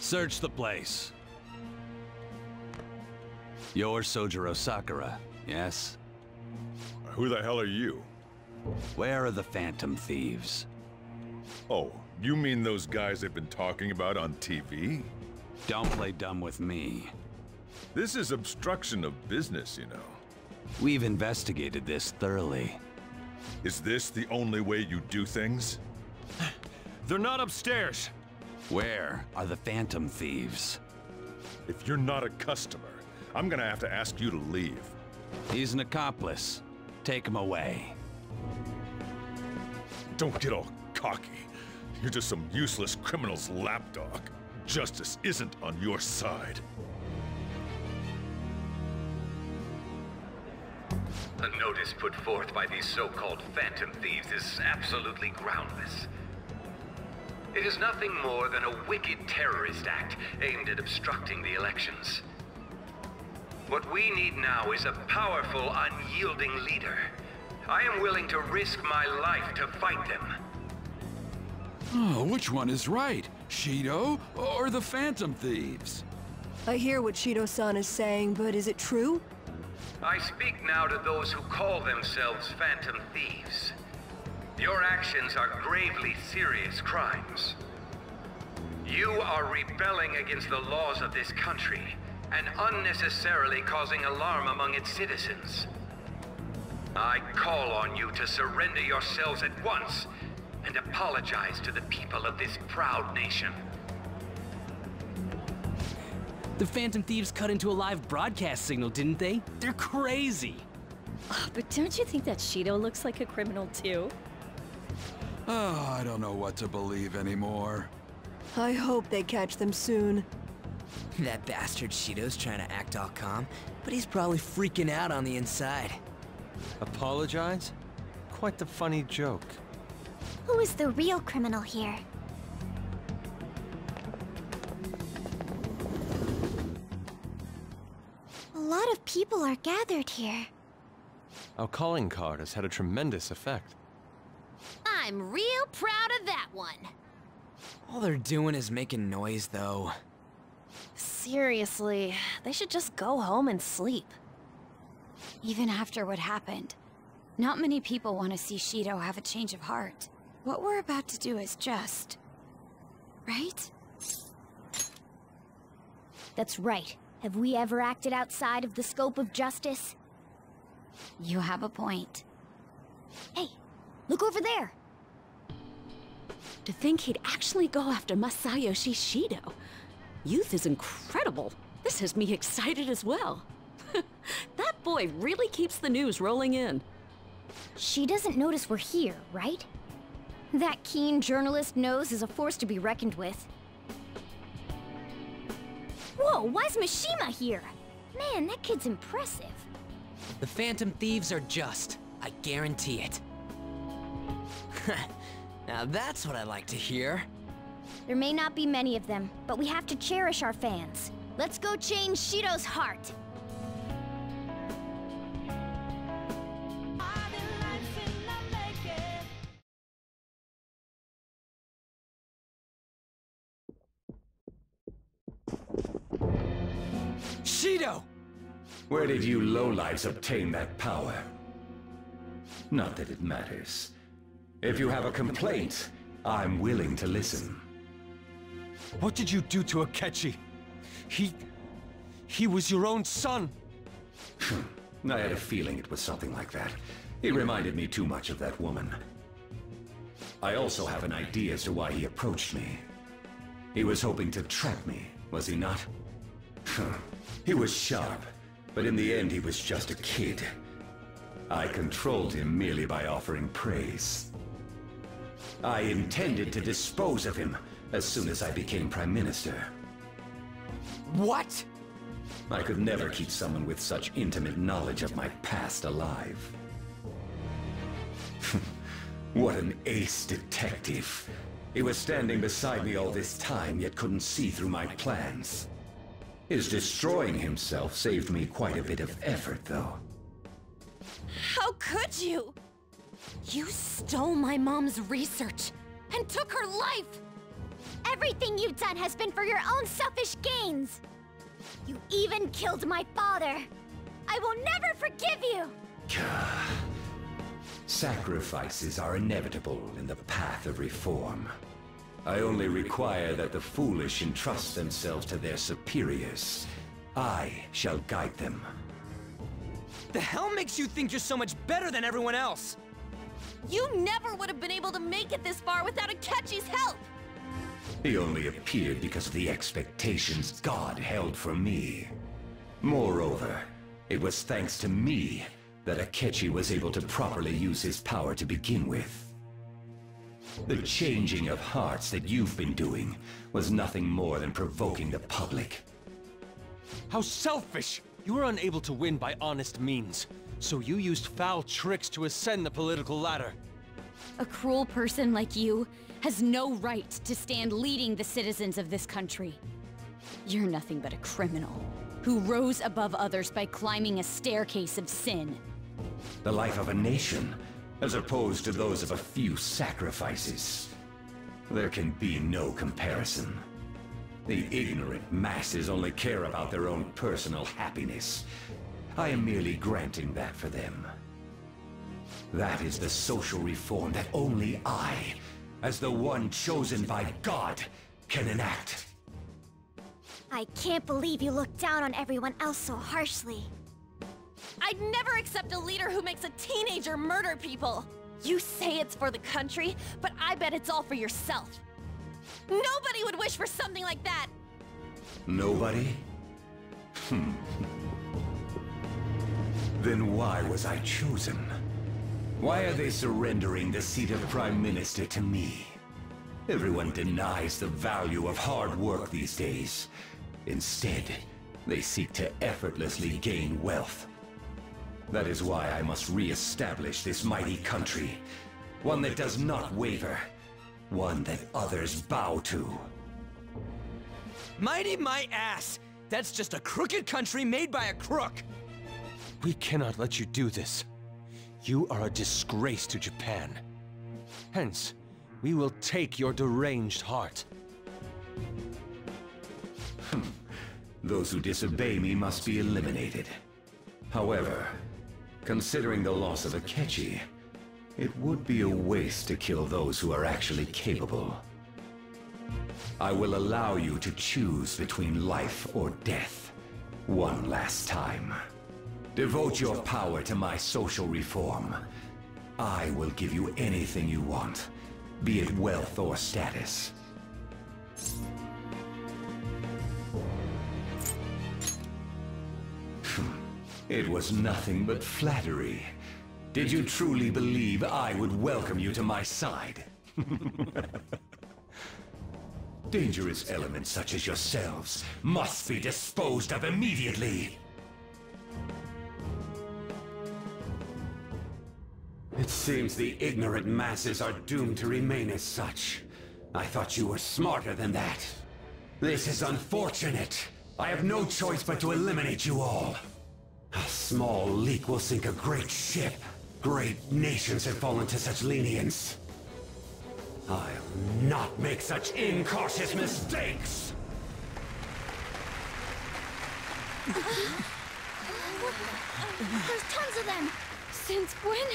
Search the place. You're Sojiro Sakura, yes? Who the hell are you? Where are the Phantom Thieves? Oh, you mean those guys they've been talking about on TV? Don't play dumb with me. This is obstruction of business, you know. We've investigated this thoroughly. Is this the only way you do things? They're not upstairs. Where are the Phantom Thieves? If you're not a customer, I'm gonna have to ask you to leave. He's an accomplice. Take him away. Don't get all cocky. You're just some useless criminal's lapdog. Justice isn't on your side. The notice put forth by these so-called Phantom Thieves is absolutely groundless. It is nothing more than a wicked terrorist act aimed at obstructing the elections. What we need now is a powerful, unyielding leader. I am willing to risk my life to fight them. Oh, which one is right? Shido or the Phantom Thieves? I hear what Shido-san is saying, but is it true? I speak now to those who call themselves Phantom Thieves. Your actions are gravely serious crimes. You are rebelling against the laws of this country and unnecessarily causing alarm among its citizens. I call on you to surrender yourselves at once and apologize to the people of this proud nation. The Phantom Thieves cut into a live broadcast signal, didn't they? They're crazy! But don't you think that Shido looks like a criminal too? Oh, I don't know what to believe anymore. I hope they catch them soon. That bastard Shido's trying to act all calm, but he's probably freaking out on the inside. Apologize? Quite the funny joke. Who is the real criminal here? A lot of people are gathered here. Our calling card has had a tremendous effect. I'm real proud of that one. All they're doing is making noise, though. Seriously, they should just go home and sleep. Even after what happened, not many people want to see Shido have a change of heart. What we're about to do is just... right? That's right. Have we ever acted outside of the scope of justice? You have a point. Hey, look over there! To think he'd actually go after Masayoshi Shido. Youth is incredible. This has me excited as well. That boy really keeps the news rolling in. She doesn't notice we're here, right? That keen journalist nose is a force to be reckoned with. Whoa, why's Mishima here? Man, that kid's impressive. The Phantom Thieves are just. I guarantee it. Now that's what I like to hear. There may not be many of them, but we have to cherish our fans. Let's go change Shido's heart. Shido! Where did you lowlifes obtain that power? Not that it matters. If you have a complaint, I'm willing to listen. What did you do to Akechi? He was your own son. I had a feeling it was something like that. He reminded me too much of that woman. I also have an idea as to why he approached me. He was hoping to trap me, was he not? He was sharp, but in the end he was just a kid. I controlled him merely by offering praise. I intended to dispose of him as soon as I became Prime Minister. What? I could never keep someone with such intimate knowledge of my past alive. What an ace detective. He was standing beside me all this time, yet couldn't see through my plans. His destroying himself saved me quite a bit of effort, though. How could you? You stole my mom's research and took her life! Everything you've done has been for your own selfish gains! You even killed my father! I will never forgive you! Sacrifices are inevitable in the path of reform. I only require that the foolish entrust themselves to their superiors. I shall guide them. The hell makes you think you're so much better than everyone else? You never would have been able to make it this far without Akechi's help! He only appeared because of the expectations God held for me. Moreover, it was thanks to me that Akechi was able to properly use his power to begin with. The changing of hearts that you've been doing was nothing more than provoking the public. How selfish! You were unable to win by honest means, so you used foul tricks to ascend the political ladder. A cruel person like you has no right to stand leading the citizens of this country. You're nothing but a criminal who rose above others by climbing a staircase of sin. The life of a nation, as opposed to those of a few sacrifices. There can be no comparison. The ignorant masses only care about their own personal happiness. I am merely granting that for them. That is the social reform that only I, as the one chosen by God, can enact. I can't believe you look down on everyone else so harshly. I'd never accept a leader who makes a teenager murder people! You say it's for the country, but I bet it's all for yourself. Nobody would wish for something like that! Nobody? Then why was I chosen? Why are they surrendering the seat of Prime Minister to me? Everyone denies the value of hard work these days. Instead, they seek to effortlessly gain wealth. That is why I must re-establish this mighty country. One that does not waver. One that others bow to. Mighty my ass! That's just a crooked country made by a crook! We cannot let you do this. You are a disgrace to Japan. Hence, we will take your deranged heart. Those who disobey me must be eliminated. However, considering the loss of Akechi, it would be a waste to kill those who are actually capable. I will allow you to choose between life or death, one last time. Devote your power to my social reform. I will give you anything you want, be it wealth or status. It was nothing but flattery. Did you truly believe I would welcome you to my side? Dangerous elements such as yourselves must be disposed of immediately. It seems the ignorant masses are doomed to remain as such. I thought you were smarter than that. This is unfortunate. I have no choice but to eliminate you all. A small leak will sink a great ship. Great nations have fallen to such lenience. I'll not make such incautious mistakes! There's tons of them! Since when?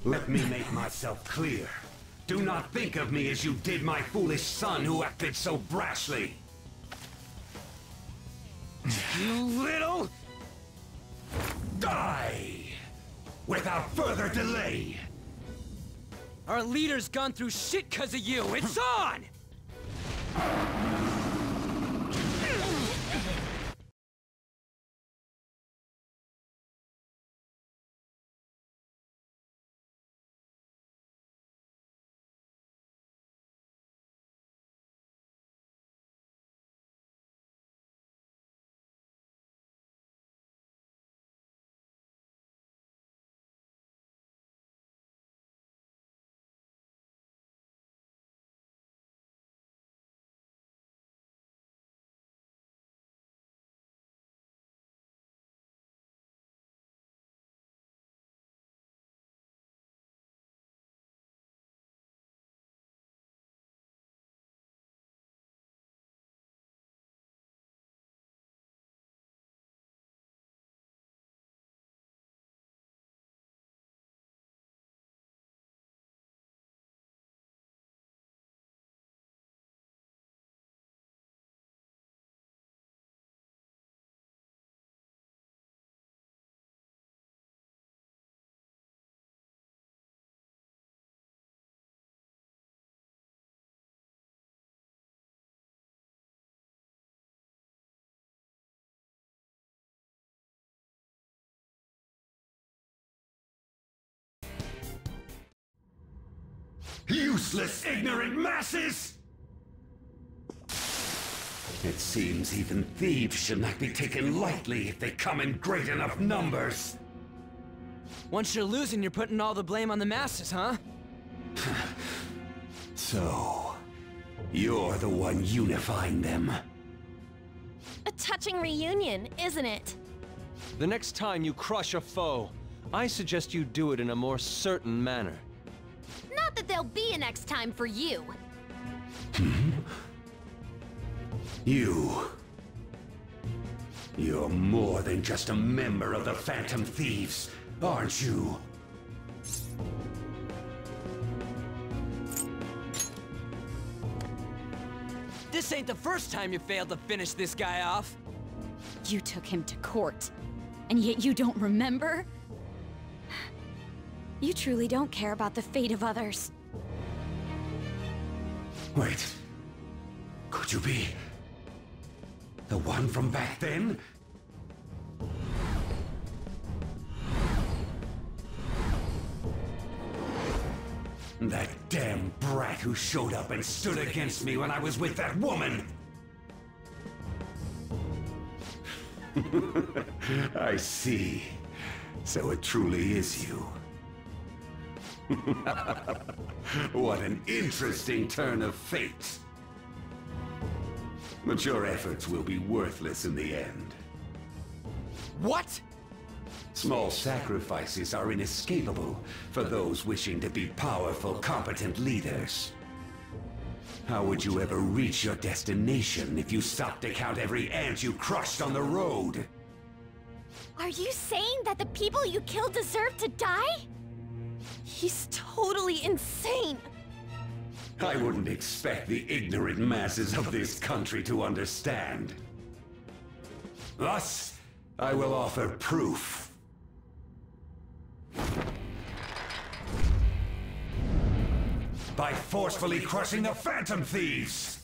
Let me make myself clear. Do not think of me as you did my foolish son who acted so brashly. You little... Die! Without further delay! Our leader's gone through shit because of you! It's on! Useless, ignorant masses! It seems even thieves should not be taken lightly if they come in great enough numbers. Once you're losing, you're putting all the blame on the masses, huh? So, you're the one unifying them. A touching reunion, isn't it? The next time you crush a foe, I suggest you do it in a more certain manner. Not that there'll be a next time for you. You're more than just a member of the Phantom Thieves, aren't you? This ain't the first time you failed to finish this guy off. You took him to court, and yet you don't remember? You truly don't care about the fate of others. Wait. Could you be... the one from back then? That damn brat who showed up and stood against me when I was with that woman! I see. So it truly is you. What an interesting turn of fate. But your efforts will be worthless in the end. What? Small sacrifices are inescapable for those wishing to be powerful, competent leaders. How would you ever reach your destination if you stopped to count every ant you crushed on the road? Are you saying that the people you killed deserve to die? He's totally insane! I wouldn't expect the ignorant masses of this country to understand. Thus, I will offer proof. By forcefully crushing the Phantom Thieves!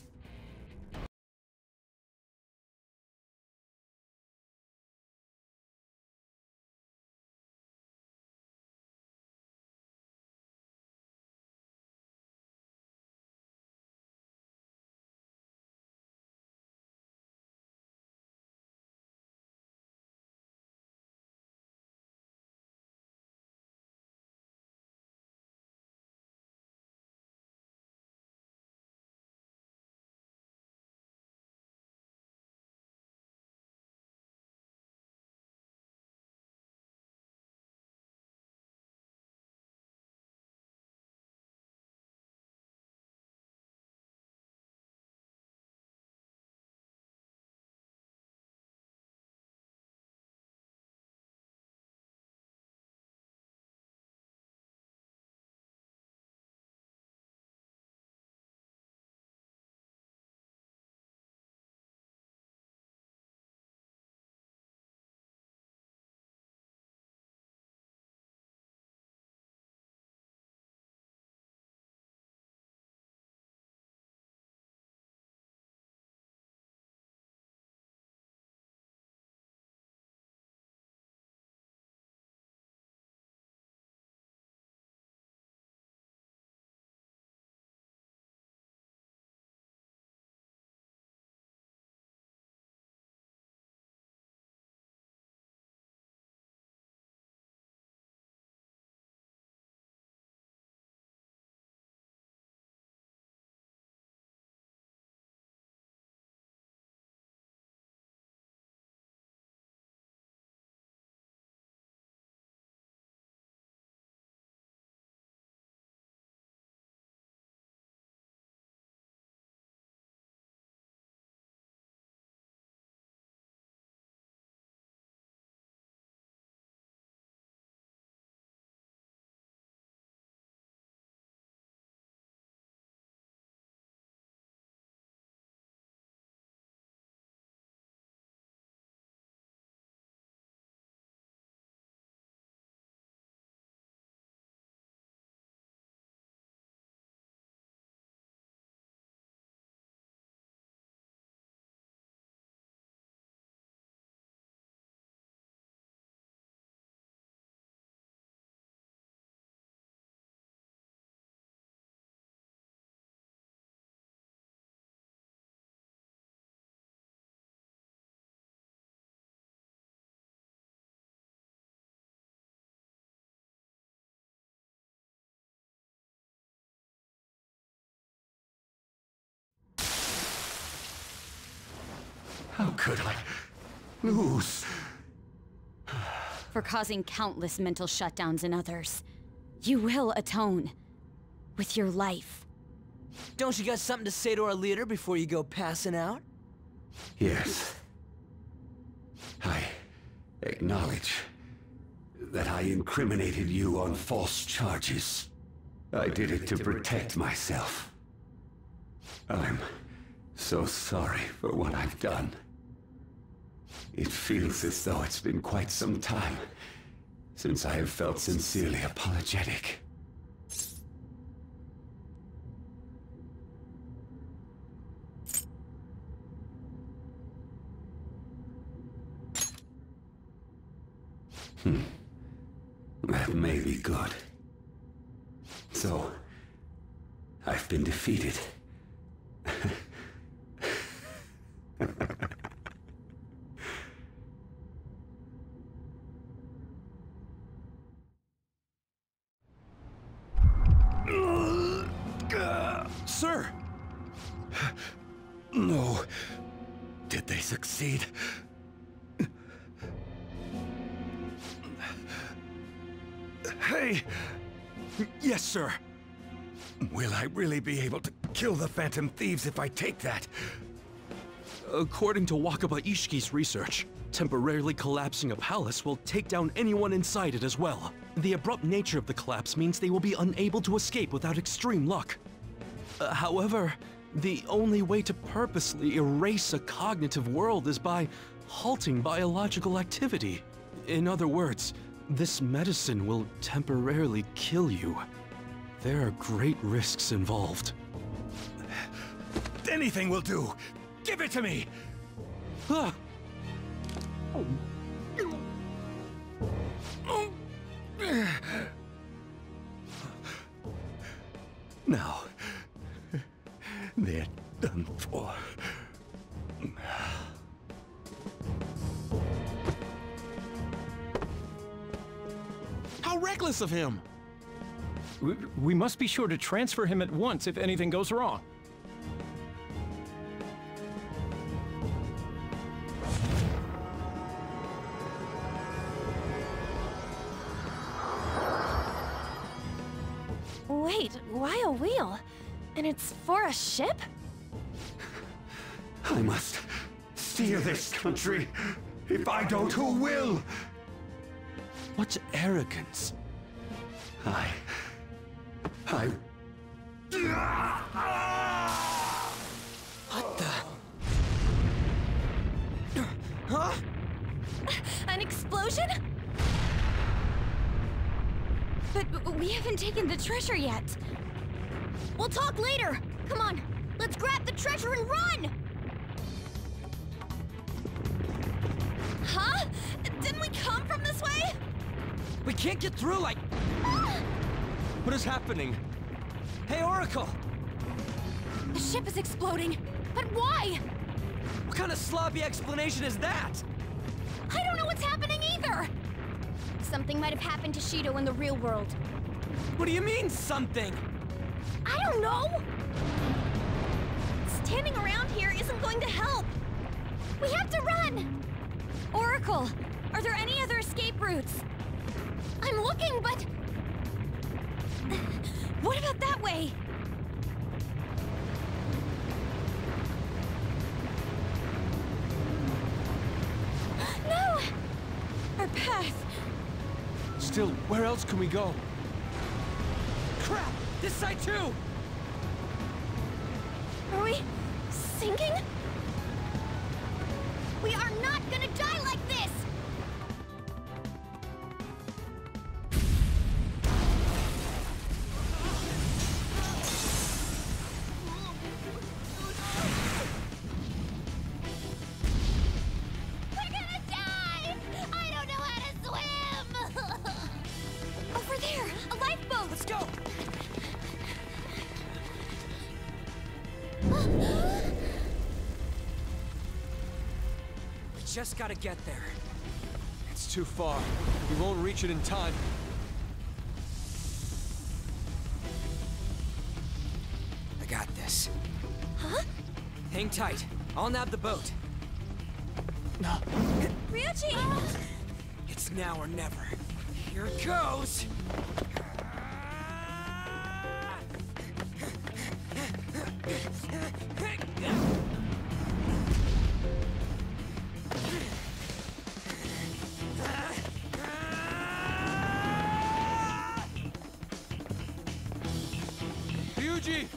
How could I lose? For causing countless mental shutdowns in others. You will atone. With your life. Don't you got something to say to our leader before you go passing out? Yes. I acknowledge that I incriminated you on false charges. I did it to protect myself. I'm so sorry for what I've done. It feels as though it's been quite some time since I have felt sincerely apologetic. That may be good. So, I've been defeated. Sir! No. Did they succeed? Hey! Yes, sir. Will I really be able to kill the Phantom Thieves if I take that? According to Wakaba Ishiki's research, temporarily collapsing a palace will take down anyone inside it as well. The abrupt nature of the collapse means they will be unable to escape without extreme luck. However, the only way to purposely erase a cognitive world is by halting biological activity. In other words, this medicine will temporarily kill you. There are great risks involved. Anything will do! Give it to me! Ah. Now, they're done for. How reckless of him! We must be sure to transfer him at once if anything goes wrong. Wait, why a wheel? And it's for a ship? I must steer this country. If I don't, who will? What arrogance? I... What the... Huh? An explosion? But we haven't taken the treasure yet. We'll talk later. Come on, let's grab the treasure and run! Huh? Didn't we come from this way? We can't get through like... What is happening? Hey, Oracle! The ship is exploding, but why? What kind of sloppy explanation is that? I don't know what's happening either! Something might have happened to Shido in the real world. What do you mean, something? I don't know! Standing around here isn't going to help! We have to run! Oracle, are there any other escape routes? I'm looking, but... What about that way? No! Our path! Still, where else can we go? Crap! This side too! Are we sinking? We are not gonna die like this! We're gonna die! I don't know how to swim! Over there! A lifeboat! Let's go! We just gotta get there. It's too far. We won't reach it in time. I got this. Huh? Hang tight. I'll nab the boat. Ryuji! It's now or never. Here it goes! Ryuji!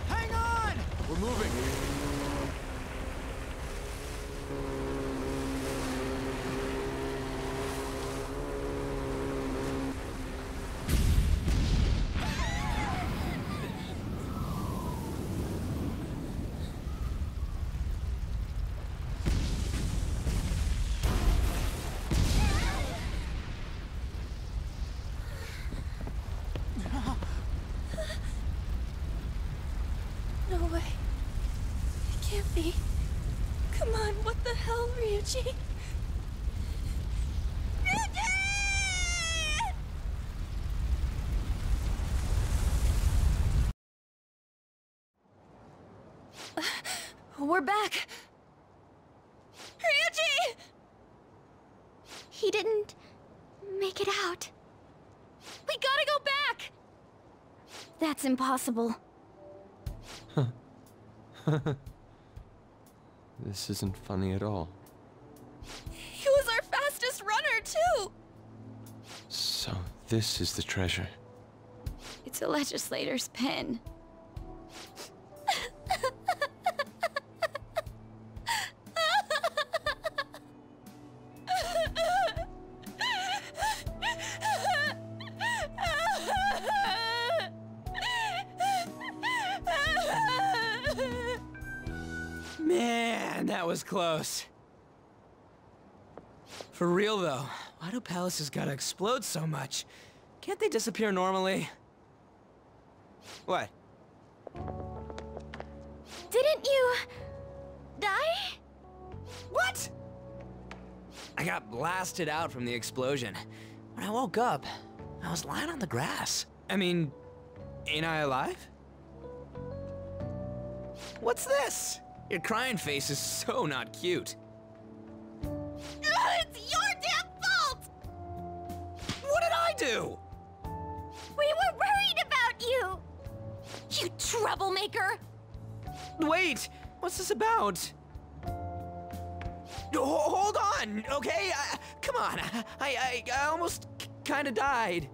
Hang on! We're moving. No way. It can't be. Come on, what the hell, Ryuji? We're back! Ryuji! He didn't make it out. We gotta go back! That's impossible. This isn't funny at all. He was our fastest runner, too! So, this is the treasure. It's a legislator's pen. Man, that was close. For real though, why do palaces gotta explode so much? Can't they disappear normally? What? Didn't you... die? What? I got blasted out from the explosion. When I woke up, I was lying on the grass. I mean, ain't I alive? What's this? Your crying face is so not cute. It's your damn fault! What did I do? We were worried about you! You troublemaker! Wait, what's this about? Hold on, okay? Come on, I almost kind of died.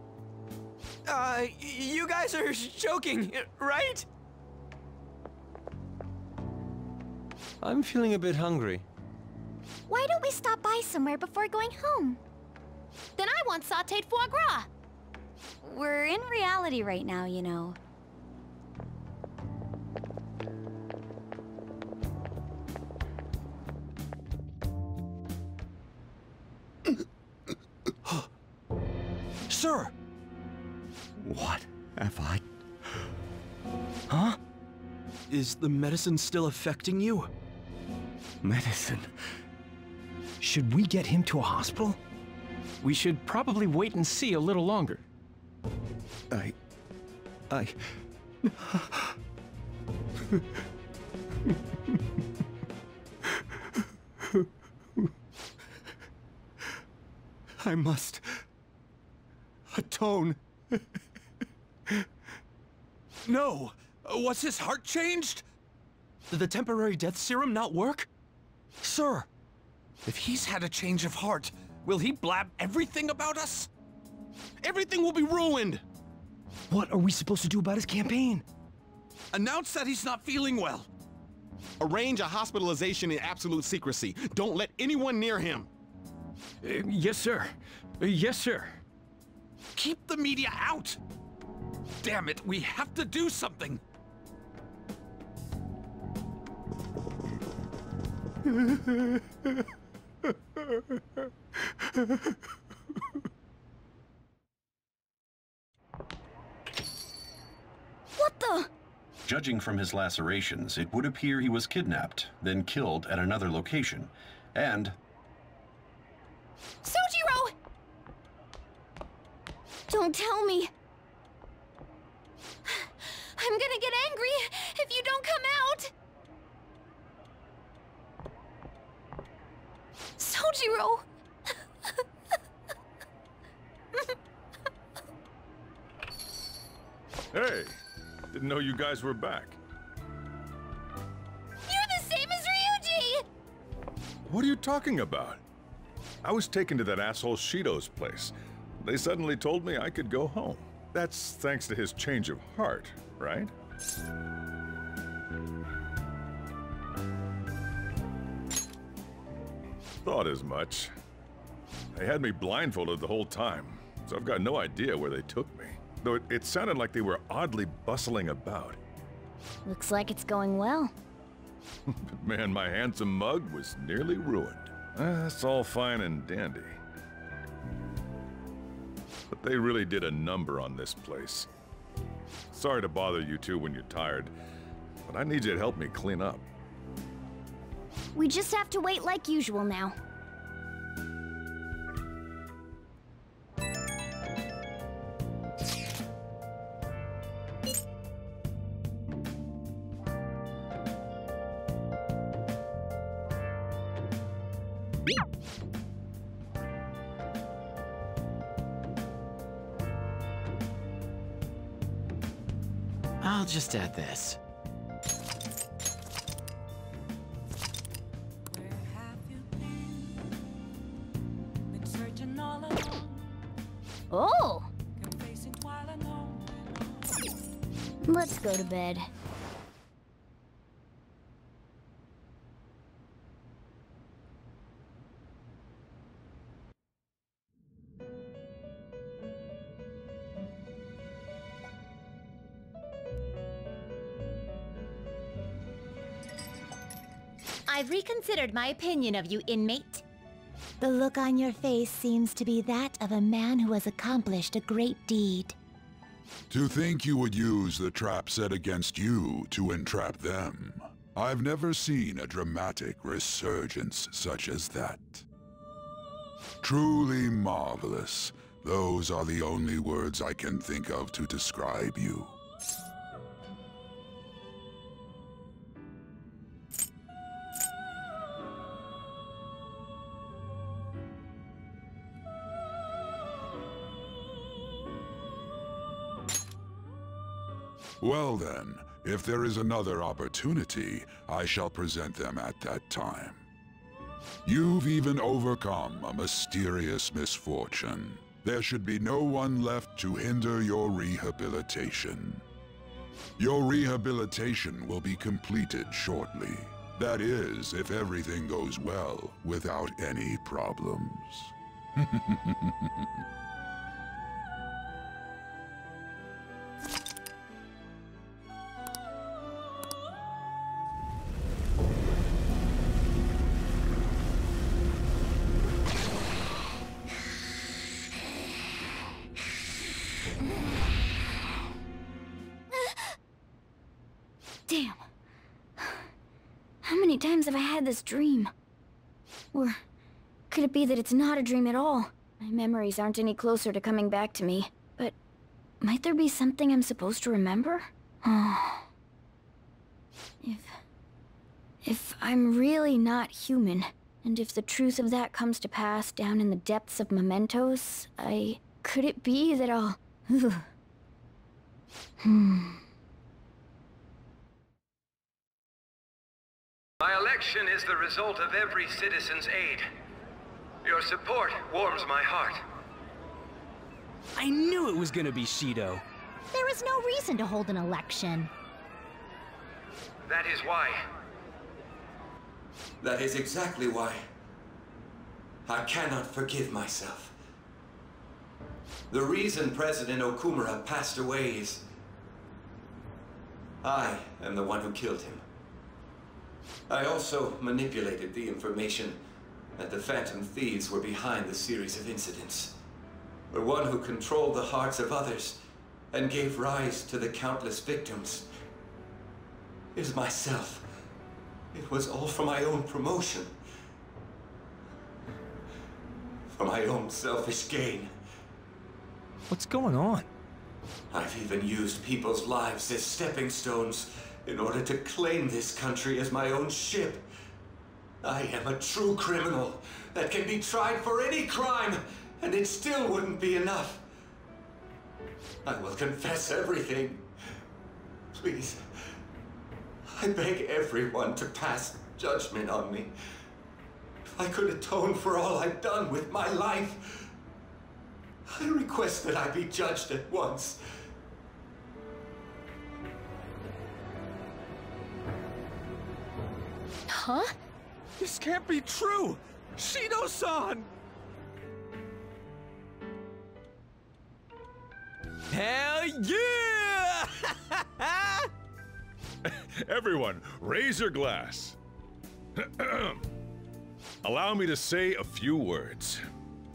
You guys are joking, right? I'm feeling a bit hungry. Why don't we stop by somewhere before going home? Then I want sauteed foie gras. We're in reality right now, you know. Sir! What have I... Huh? Is the medicine still affecting you? Medicine? Should we get him to a hospital? We should probably wait and see a little longer. I must... atone. No! Was his heart changed? Did the temporary death serum not work? Sir, if he's had a change of heart, will he blab everything about us? Everything will be ruined! What are we supposed to do about his campaign? Announce that he's not feeling well. Arrange a hospitalization in absolute secrecy. Don't let anyone near him. Yes, sir. Yes, sir. Keep the media out! Damn it, we have to do something! What the? Judging from his lacerations, it would appear he was kidnapped, then killed at another location, and... Sojiro! Don't tell me. I'm gonna get angry if you don't come out. Sojiro! Hey, didn't know you guys were back. You're the same as Ryuji! What are you talking about? I was taken to that asshole Shido's place. They suddenly told me I could go home. That's thanks to his change of heart, right? Thought as much. They had me blindfolded the whole time, so I've got no idea where they took me. Though it sounded like they were oddly bustling about. Looks like it's going well. But man, my handsome mug was nearly ruined. That's all fine and dandy. But they really did a number on this place. Sorry to bother you two when you're tired, but I need you to help me clean up. We just have to wait like usual now. I'll just add this. Oh! Let's go to bed. I've reconsidered my opinion of you, inmate. The look on your face seems to be that of a man who has accomplished a great deed. To think you would use the trap set against you to entrap them. I've never seen a dramatic resurgence such as that. Truly marvelous. Those are the only words I can think of to describe you. Well then, if there is another opportunity, I shall present them at that time. You've even overcome a mysterious misfortune. There should be no one left to hinder your rehabilitation. Your rehabilitation will be completed shortly. That is, if everything goes well, without any problems. Damn. How many times have I had this dream? Or could it be that it's not a dream at all? My memories aren't any closer to coming back to me. But might there be something I'm supposed to remember? Oh. If I'm really not human, and if the truth of that comes to pass down in the depths of mementos, could it be that I'll... My election is the result of every citizen's aid. Your support warms my heart. I knew it was gonna be Shido. There is no reason to hold an election. That is why. That is exactly why. I cannot forgive myself. The reason President Okumura passed away is... I am the one who killed him. I also manipulated the information that the Phantom Thieves were behind the series of incidents. But one who controlled the hearts of others and gave rise to the countless victims is myself. It was all for my own promotion. For my own selfish gain. What's going on? I've even used people's lives as stepping stones in order to claim this country as my own ship. I am a true criminal that can be tried for any crime, and it still wouldn't be enough. I will confess everything. Please, I beg everyone to pass judgment on me. If I could atone for all I've done with my life, I request that I be judged at once. Huh? This can't be true! Shido-san! Hell yeah! Everyone, raise your glass. Allow me to say a few words.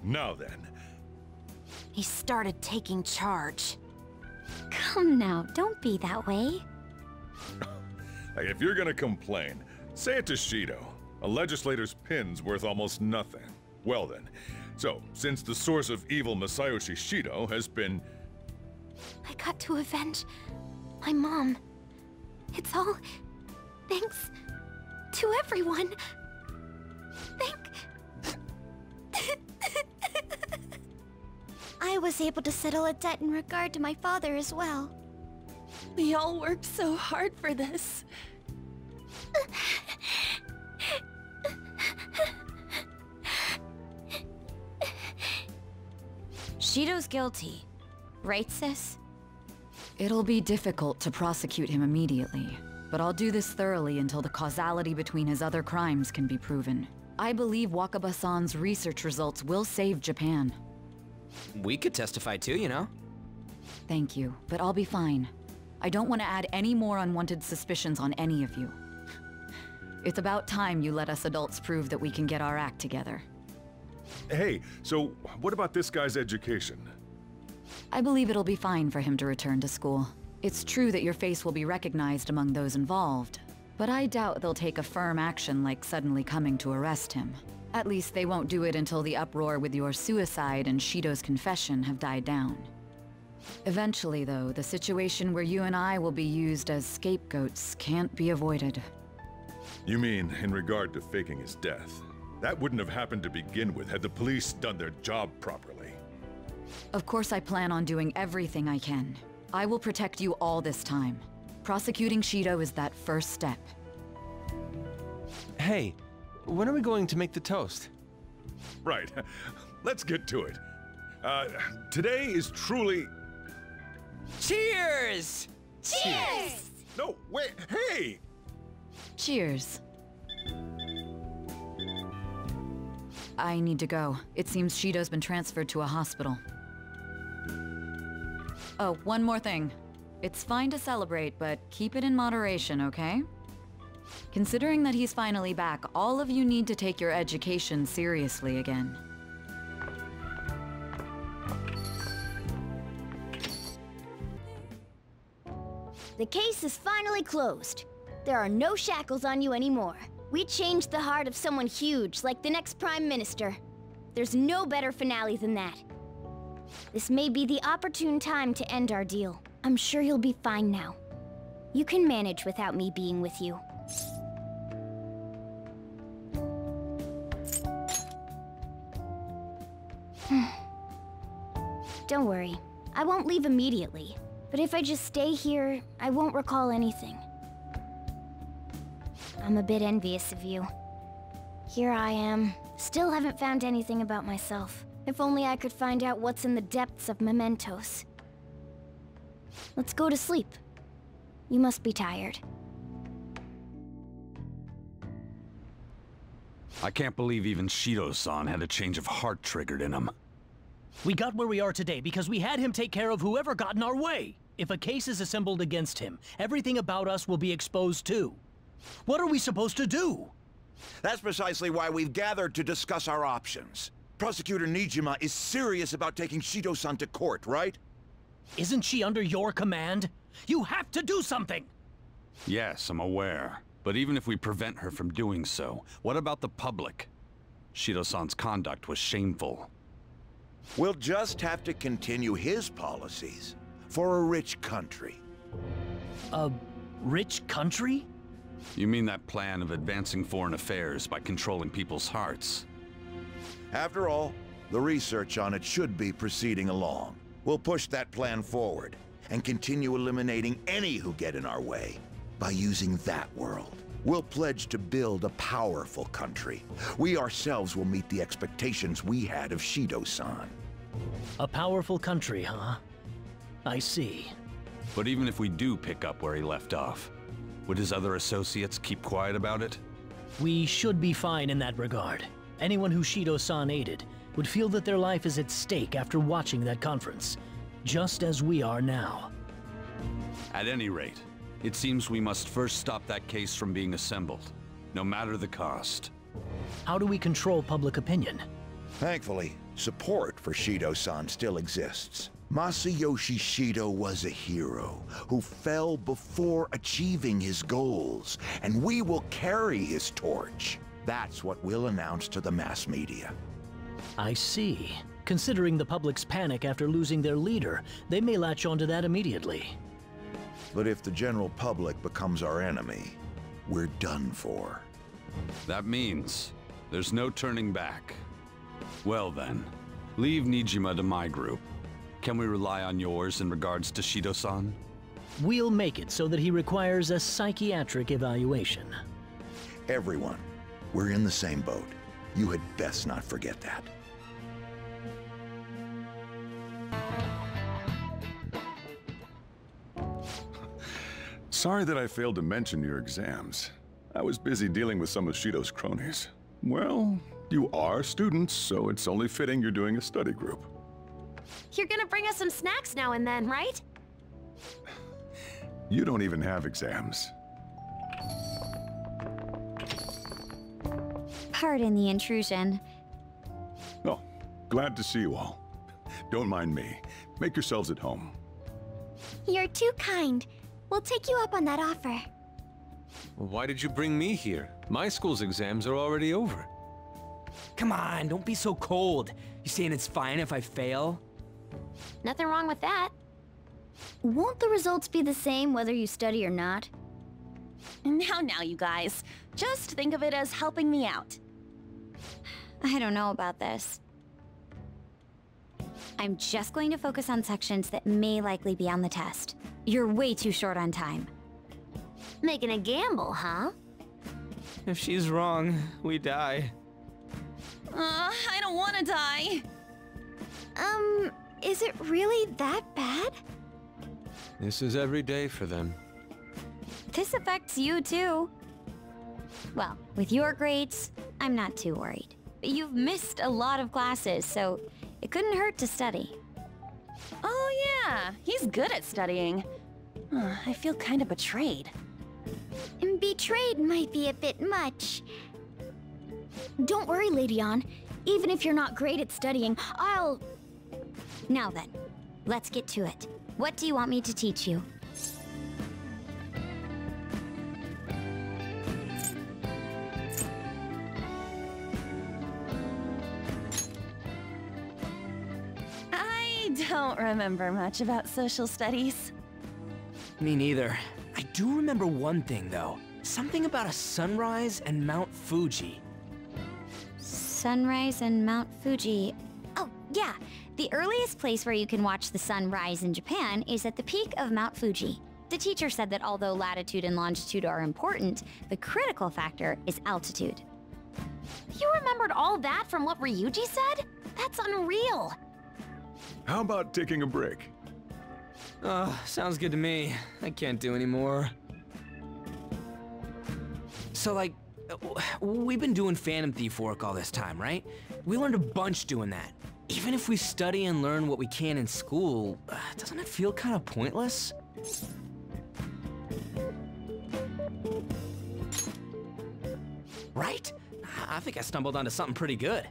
Now then. He started taking charge. Come now, don't be that way. If you're gonna complain, say it to Shido. A legislator's pin's worth almost nothing. Well then, so since the source of evil Masayoshi Shido has been... I got to avenge my mom. It's all thanks to everyone. I was able to settle a debt in regard to my father as well. We all worked so hard for this. Shido's guilty, right, sis? It'll be difficult to prosecute him immediately, but I'll do this thoroughly until the causality between his other crimes can be proven. I believe Wakaba-san's research results will save Japan. We could testify too, you know? Thank you, but I'll be fine. I don't want to add any more unwanted suspicions on any of you. It's about time you let us adults prove that we can get our act together. Hey, so what about this guy's education? I believe it'll be fine for him to return to school. It's true that your face will be recognized among those involved, but I doubt they'll take a firm action like suddenly coming to arrest him. At least they won't do it until the uproar with your suicide and Shido's confession have died down. Eventually, though, the situation where you and I will be used as scapegoats can't be avoided. You mean in regard to faking his death? That wouldn't have happened to begin with had the police done their job properly. Of course I plan on doing everything I can. I will protect you all this time. Prosecuting Shido is that first step. Hey, when are we going to make the toast? Right. Let's get to it. Today is truly... Cheers! Cheers! No, wait, hey! Cheers. I need to go. It seems Shido's been transferred to a hospital. Oh, one more thing. It's fine to celebrate, but keep it in moderation, okay? Considering that he's finally back, all of you need to take your education seriously again. The case is finally closed. There are no shackles on you anymore. We changed the heart of someone huge, like the next Prime Minister. There's no better finale than that. This may be the opportune time to end our deal. I'm sure you'll be fine now. You can manage without me being with you. Don't worry, I won't leave immediately. But if I just stay here, I won't recall anything. I'm a bit envious of you. Here I am, still haven't found anything about myself. If only I could find out what's in the depths of mementos. Let's go to sleep. You must be tired. I can't believe even Shido-san had a change of heart triggered in him. We got where we are today because we had him take care of whoever got in our way. If a case is assembled against him, everything about us will be exposed too. What are we supposed to do? That's precisely why we've gathered to discuss our options. Prosecutor Nijima is serious about taking Shido-san to court, right? Isn't she under your command? You have to do something! Yes, I'm aware. But even if we prevent her from doing so, what about the public? Shido-san's conduct was shameful. We'll just have to continue his policies for a rich country. A rich country? You mean that plan of advancing foreign affairs by controlling people's hearts? After all, the research on it should be proceeding along. We'll push that plan forward and continue eliminating any who get in our way by using that world. We'll pledge to build a powerful country. We ourselves will meet the expectations we had of Shido-san. A powerful country, huh? I see. But even if we do pick up where he left off, would his other associates keep quiet about it? We should be fine in that regard. Anyone who Shido-san aided would feel that their life is at stake after watching that conference, just as we are now. At any rate, it seems we must first stop that case from being assembled, no matter the cost. How do we control public opinion? Thankfully, support for Shido-san still exists. Masayoshi Shido was a hero who fell before achieving his goals, and we will carry his torch. That's what we'll announce to the mass media. I see. Considering the public's panic after losing their leader, they may latch onto that immediately. But if the general public becomes our enemy, we're done for. That means there's no turning back. Well then, leave Nijima to my group. Can we rely on yours in regards to Shido-san? We'll make it so that he requires a psychiatric evaluation. Everyone, we're in the same boat. You had best not forget that. Sorry that I failed to mention your exams. I was busy dealing with some of Shido's cronies. Well, you are students, so it's only fitting you're doing a study group. You're gonna bring us some snacks now and then, right? You don't even have exams. Pardon the intrusion. Oh, glad to see you all. Don't mind me. Make yourselves at home. You're too kind. We'll take you up on that offer. Well, why did you bring me here? My school's exams are already over. Come on, don't be so cold. You saying it's fine if I fail? Nothing wrong with that. Won't the results be the same whether you study or not? Now, you guys. Just think of it as helping me out. I don't know about this. I'm just going to focus on sections that may likely be on the test. You're way too short on time. Making a gamble, huh? If she's wrong, we die. I don't want to die. Is it really that bad? This is every day for them. This affects you too. Well, with your grades, I'm not too worried. But you've missed a lot of classes, so it couldn't hurt to study. Oh yeah, he's good at studying. I feel kind of betrayed. And betrayed might be a bit much. Don't worry, Lady Ann. Even if you're not great at studying, I'll... Now then, let's get to it. What do you want me to teach you? I don't remember much about social studies. Me neither. I do remember one thing, though. Something about a sunrise and Mount Fuji. Sunrise and Mount Fuji. Oh, yeah. The earliest place where you can watch the sun rise in Japan is at the peak of Mount Fuji. The teacher said that although latitude and longitude are important, the critical factor is altitude. You remembered all that from what Ryuji said? That's unreal. How about taking a break? Sounds good to me. I can't do anymore. So, like, we've been doing Phantom Thief work all this time, right? We learned a bunch doing that. Even if we study and learn what we can in school, doesn't it feel kind of pointless? right? I think I stumbled onto something pretty good.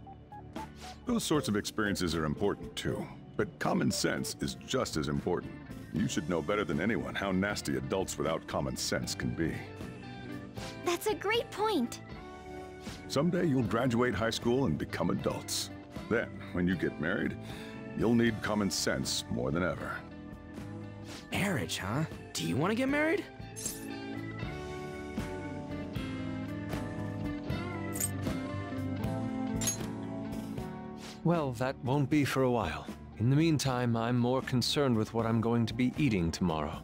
Those sorts of experiences are important too, but common sense is just as important. You should know better than anyone how nasty adults without common sense can be. That's a great point. Someday you'll graduate high school and become adults. Then, when you get married, you'll need common sense more than ever. Marriage, huh? Do you want to get married? Well, that won't be for a while. In the meantime, I'm more concerned with what I'm going to be eating tomorrow.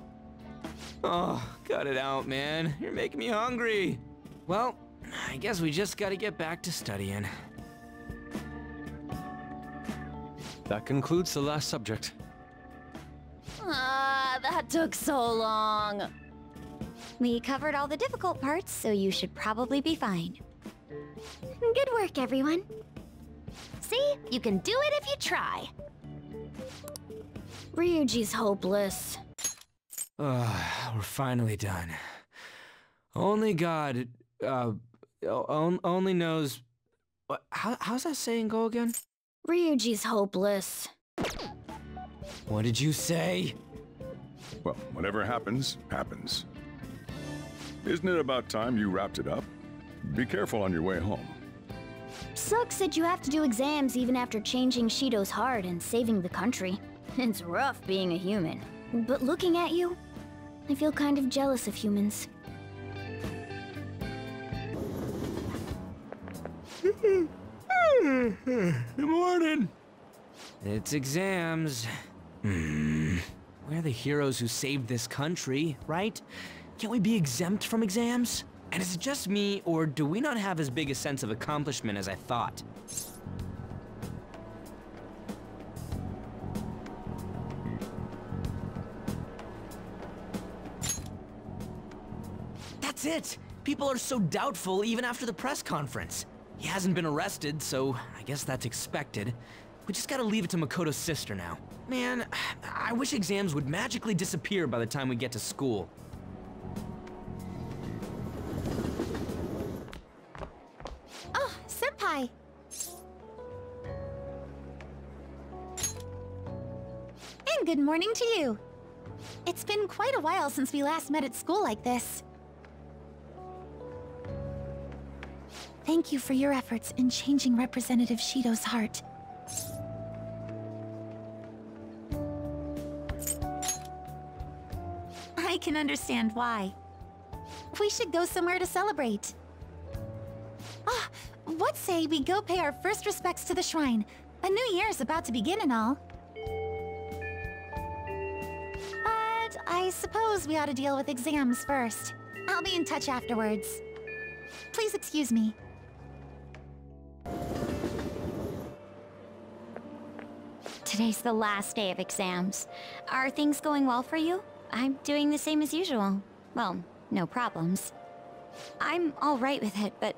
Oh, cut it out, man. You're making me hungry. Well, I guess we just gotta get back to studying. That concludes the last subject. That took so long. We covered all the difficult parts, so you should probably be fine. Good work, everyone. See? You can do it if you try. Ryuji's hopeless. We're finally done. Only God, only knows... How's that saying go again? Ryuji's hopeless. What did you say? Well, whatever happens, happens. Isn't it about time you wrapped it up? Be careful on your way home. Sucks that you have to do exams even after changing Shido's heart and saving the country. It's rough being a human. But looking at you, I feel kind of jealous of humans. Good morning. It's exams. We're the heroes who saved this country, right? Can't we be exempt from exams? And is it just me, or do we not have as big a sense of accomplishment as I thought? That's it! People are so doubtful even after the press conference. He hasn't been arrested, so I guess that's expected. We just gotta leave it to Makoto's sister now. Man, I wish exams would magically disappear by the time we get to school. Oh, Senpai! And good morning to you. It's been quite a while since we last met at school like this. Thank you for your efforts in changing Representative Shido's heart. I can understand why. We should go somewhere to celebrate. Ah, what say we go pay our first respects to the shrine? A new year's about to begin and all. But I suppose we ought to deal with exams first. I'll be in touch afterwards. Please excuse me. Today's the last day of exams. Are things going well for you? I'm doing the same as usual. Well, no problems. I'm all right with it, but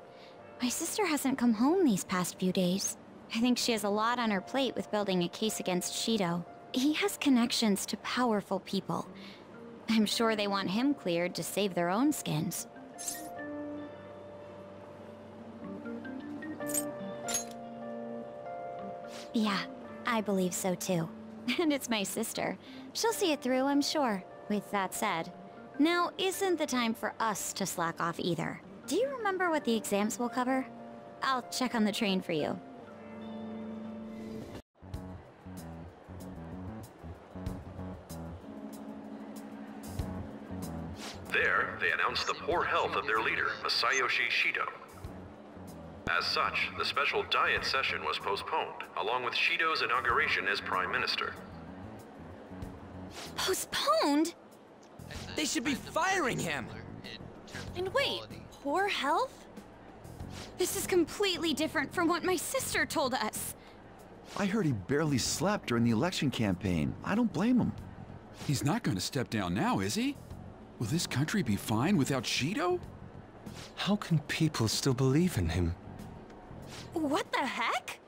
my sister hasn't come home these past few days. I think she has a lot on her plate with building a case against Shido. He has connections to powerful people. I'm sure they want him cleared to save their own skins. Yeah, I believe so too. And it's my sister. She'll see it through, I'm sure. With that said, now isn't the time for us to slack off either. Do you remember what the exams will cover? I'll check on the train for you. There, they announced the poor health of their leader, Masayoshi Shido. As such, the special Diet session was postponed, along with Shido's inauguration as Prime Minister. Postponed? They should be firing him! And wait, poor health? This is completely different from what my sister told us. I heard he barely slept during the election campaign. I don't blame him. He's not going to step down now, is he? Will this country be fine without Shido? How can people still believe in him? What the heck?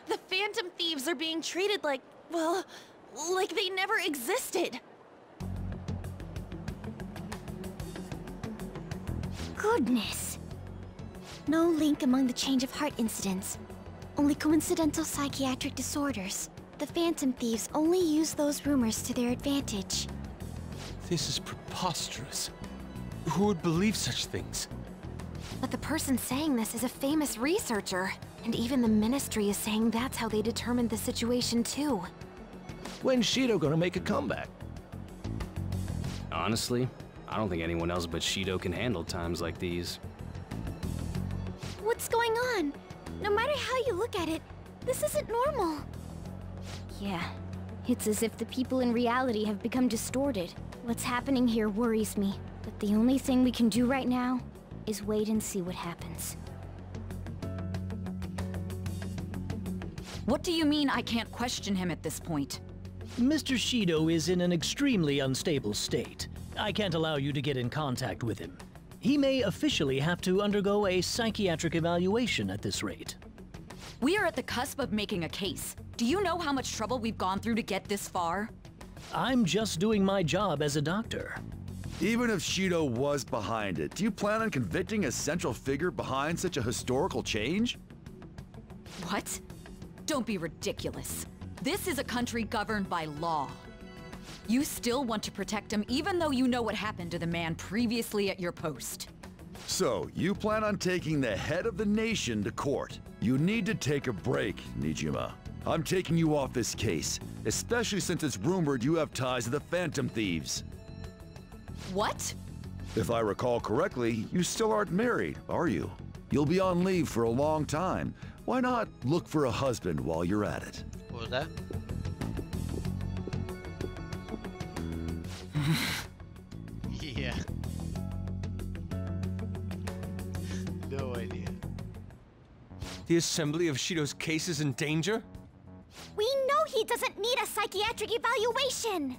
The Phantom Thieves are being treated like, well, like they never existed. Goodness. No link among the change of heart incidents. Only coincidental psychiatric disorders. The Phantom Thieves only use those rumors to their advantage. This is preposterous. Who would believe such things? But the person saying this is a famous researcher. And even the Ministry is saying that's how they determined the situation too. When's Shido gonna make a comeback? Honestly, I don't think anyone else but Shido can handle times like these. What's going on? No matter how you look at it, this isn't normal. Yeah, it's as if the people in reality have become distorted. What's happening here worries me, but the only thing we can do right now is wait and see what happens. What do you mean I can't question him at this point? Mr. Shido is in an extremely unstable state. I can't allow you to get in contact with him. He may officially have to undergo a psychiatric evaluation at this rate. We are at the cusp of making a case. Do you know how much trouble we've gone through to get this far? I'm just doing my job as a doctor. Even if Shido was behind it, do you plan on convicting a central figure behind such a historical change? What? Don't be ridiculous. This is a country governed by law. You still want to protect him even though you know what happened to the man previously at your post. So, you plan on taking the head of the nation to court. You need to take a break, Nijima. I'm taking you off this case, especially since it's rumored you have ties to the Phantom Thieves. What? If I recall correctly, you still aren't married, are you? You'll be on leave for a long time. Why not look for a husband while you're at it? What was that? Yeah. No idea. The assembly of Shido's case is in danger? We know he doesn't need a psychiatric evaluation!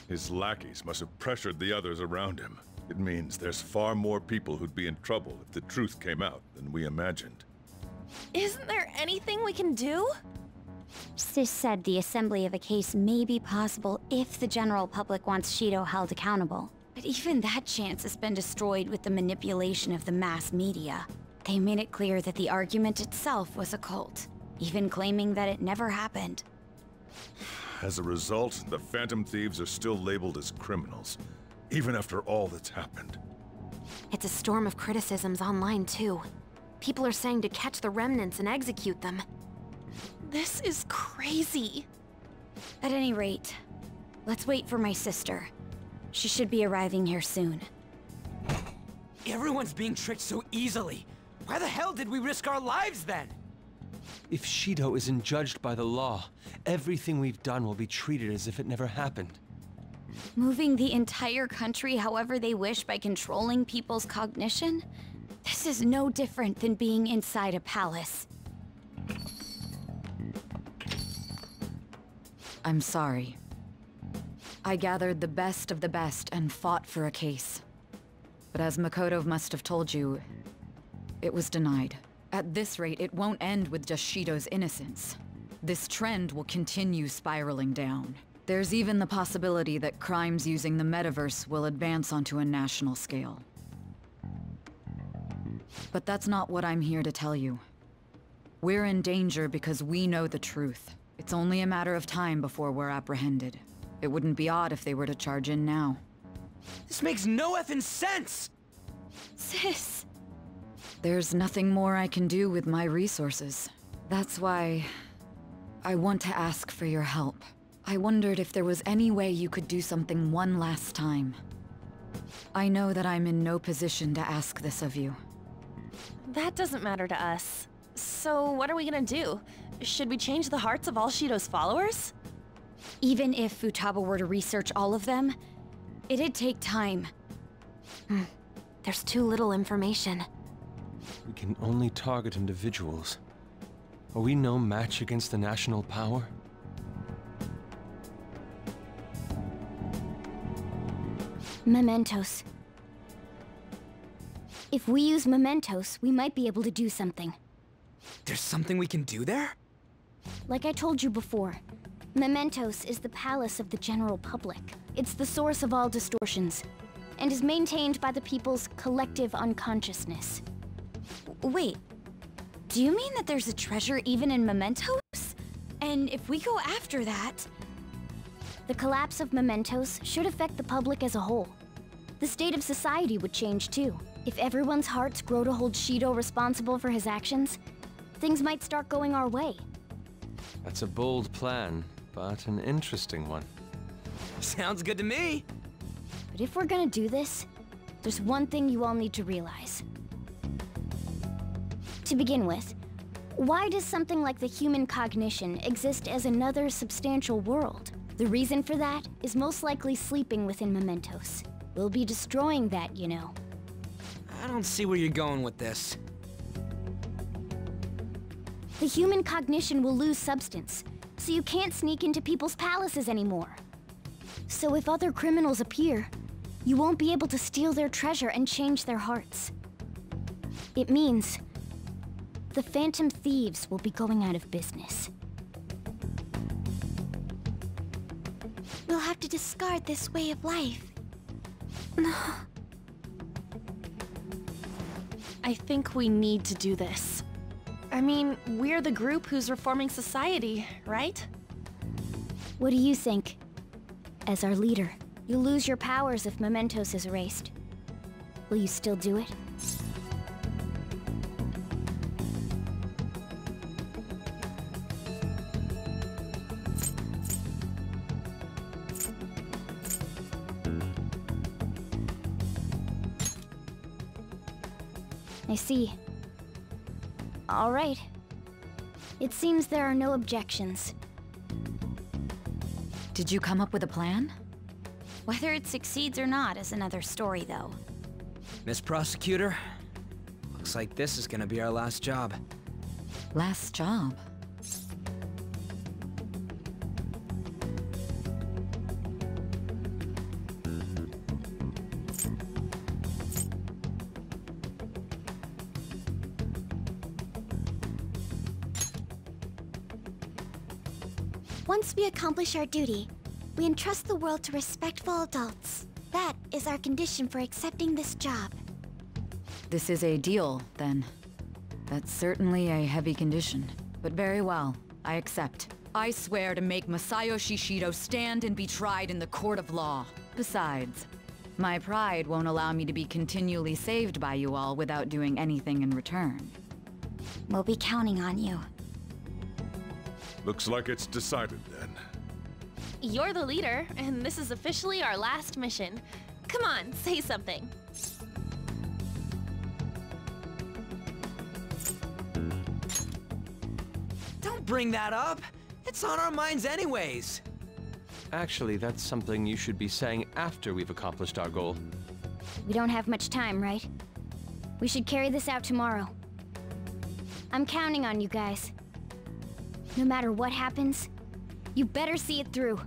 His lackeys must have pressured the others around him. It means there's far more people who'd be in trouble if the truth came out than we imagined. Isn't there anything we can do? Sis said the assembly of a case may be possible if the general public wants Shido held accountable. But even that chance has been destroyed with the manipulation of the mass media. They made it clear that the argument itself was a cult, even claiming that it never happened. As a result, the Phantom Thieves are still labeled as criminals, even after all that's happened. It's a storm of criticisms online too. People are saying to catch the remnants and execute them. This is crazy. At any rate, let's wait for my sister. She should be arriving here soon. Everyone's being tricked so easily. Why the hell did we risk our lives then? If Shido isn't judged by the law, everything we've done will be treated as if it never happened. Moving the entire country however they wish by controlling people's cognition? This is no different than being inside a palace. I'm sorry. I gathered the best of the best and fought for a case. But as Makoto must have told you, it was denied. At this rate, it won't end with just Shido's innocence. This trend will continue spiraling down. There's even the possibility that crimes using the metaverse will advance onto a national scale. But that's not what I'm here to tell you. We're in danger because we know the truth. It's only a matter of time before we're apprehended. It wouldn't be odd if they were to charge in now. This makes no effing sense! Sis! There's nothing more I can do with my resources. That's why I want to ask for your help. I wondered if there was any way you could do something one last time. I know that I'm in no position to ask this of you. That doesn't matter to us. So what are we gonna do? Should we change the hearts of all Shido's followers? Even if Futaba were to research all of them, it'd take time. There's too little information. We can only target individuals. Are we no match against the national power? Mementos. If we use mementos, we might be able to do something. There's something we can do there? Like I told you before, mementos is the palace of the general public. It's the source of all distortions, and is maintained by the people's collective unconsciousness. Wait, do you mean that there's a treasure even in Mementos? And if we go after that... The collapse of Mementos should affect the public as a whole. The state of society would change too. If everyone's hearts grow to hold Shido responsible for his actions, things might start going our way. That's a bold plan, but an interesting one. Sounds good to me. But if we're gonna do this, there's one thing you all need to realize. To begin with, why does something like the human cognition exist as another substantial world? The reason for that is most likely sleeping within Mementos. We'll be destroying that, you know. I don't see where you're going with this. The human cognition will lose substance, so you can't sneak into people's palaces anymore. So if other criminals appear, you won't be able to steal their treasure and change their hearts. It means the Phantom Thieves will be going out of business. We'll have to discard this way of life. I think we need to do this. I mean, we're the group who's reforming society, right? What do you think? As our leader, you'll lose your powers if Mementos is erased. Will you still do it? I see. All right. It seems there are no objections. Did you come up with a plan? Whether it succeeds or not is another story, though. Miss Prosecutor, looks like this is gonna be our last job. Last job? Once we accomplish our duty, we entrust the world to respectful adults. That is our condition for accepting this job. This is a deal, then. That's certainly a heavy condition. But very well, I accept. I swear to make Masayoshi Shido stand and be tried in the court of law. Besides, my pride won't allow me to be continually saved by you all without doing anything in return. We'll be counting on you. Looks like it's decided then. You're the leader, and this is officially our last mission. Come on, say something. Don't bring that up! It's on our minds anyways! Actually, that's something you should be saying after we've accomplished our goal. We don't have much time, right? We should carry this out tomorrow. I'm counting on you guys. No matter what happens, you better see it through.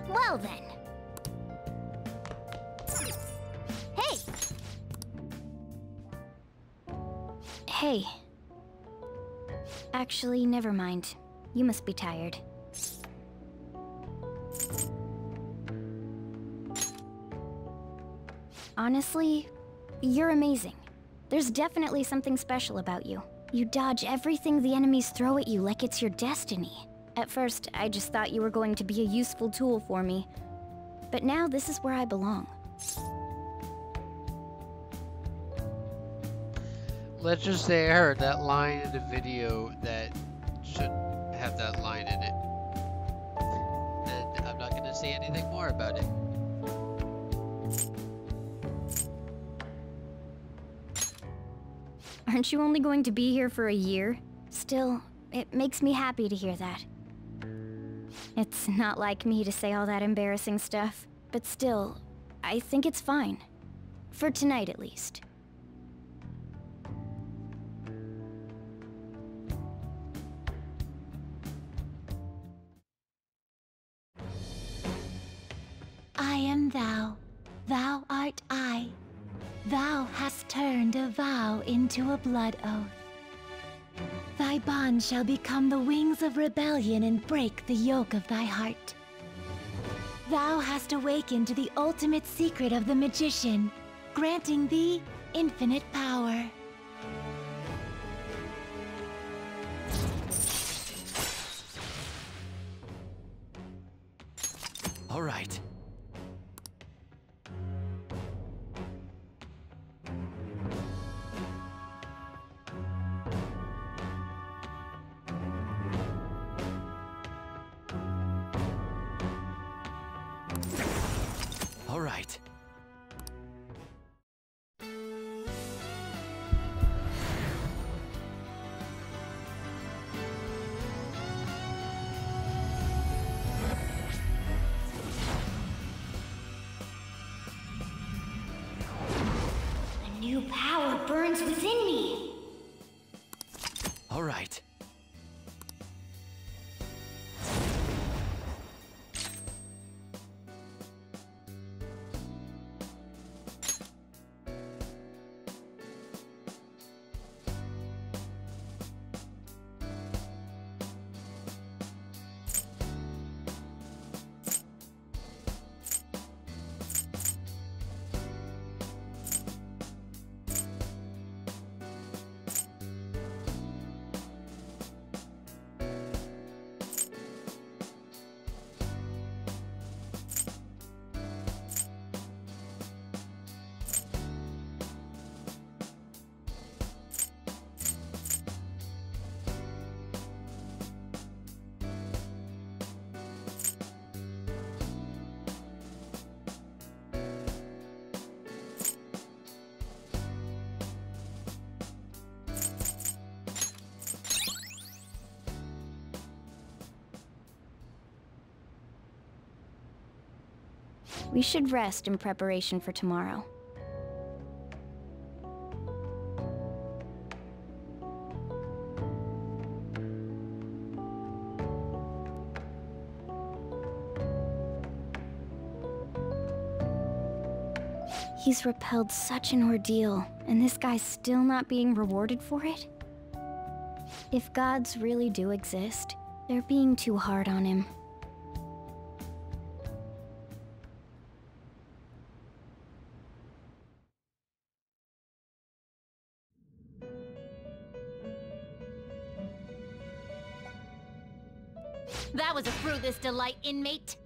Well then. Hey! Hey. Actually, never mind. You must be tired. Honestly, you're amazing. There's definitely something special about you. You dodge everything the enemies throw at you like it's your destiny. At first, I just thought you were going to be a useful tool for me. But now this is where I belong. Let's just say I heard that line in the video that shouldn't have that line in it. And I'm not gonna say anything more about it. Aren't you only going to be here for a year? Still, it makes me happy to hear that. It's not like me to say all that embarrassing stuff, but still, I think it's fine. For tonight, at least. I am thou, thou art I. Thou hast turned a vow into a blood oath. Thy bond shall become the wings of rebellion and break the yoke of thy heart. Thou hast awakened to the ultimate secret of the magician, granting thee infinite power. All right. All right. A new power burns within me. All right. We should rest in preparation for tomorrow. He's repelled such an ordeal, and this guy's still not being rewarded for it? If gods really do exist, they're being too hard on him. That was a fruitless delight, inmate.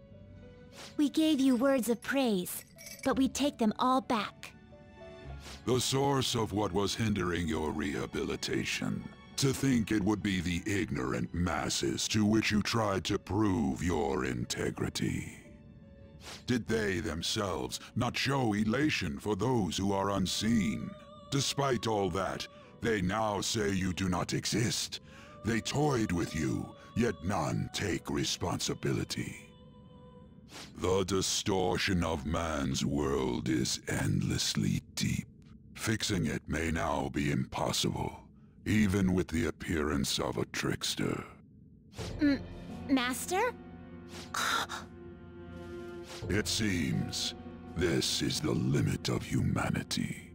We gave you words of praise, but we take them all back. The source of what was hindering your rehabilitation. To think it would be the ignorant masses to which you tried to prove your integrity. Did they themselves not show elation for those who are unseen? Despite all that, they now say you do not exist. They toyed with you, yet none take responsibility. The distortion of man's world is endlessly deep. Fixing it may now be impossible, even with the appearance of a trickster. Master? It seems this is the limit of humanity.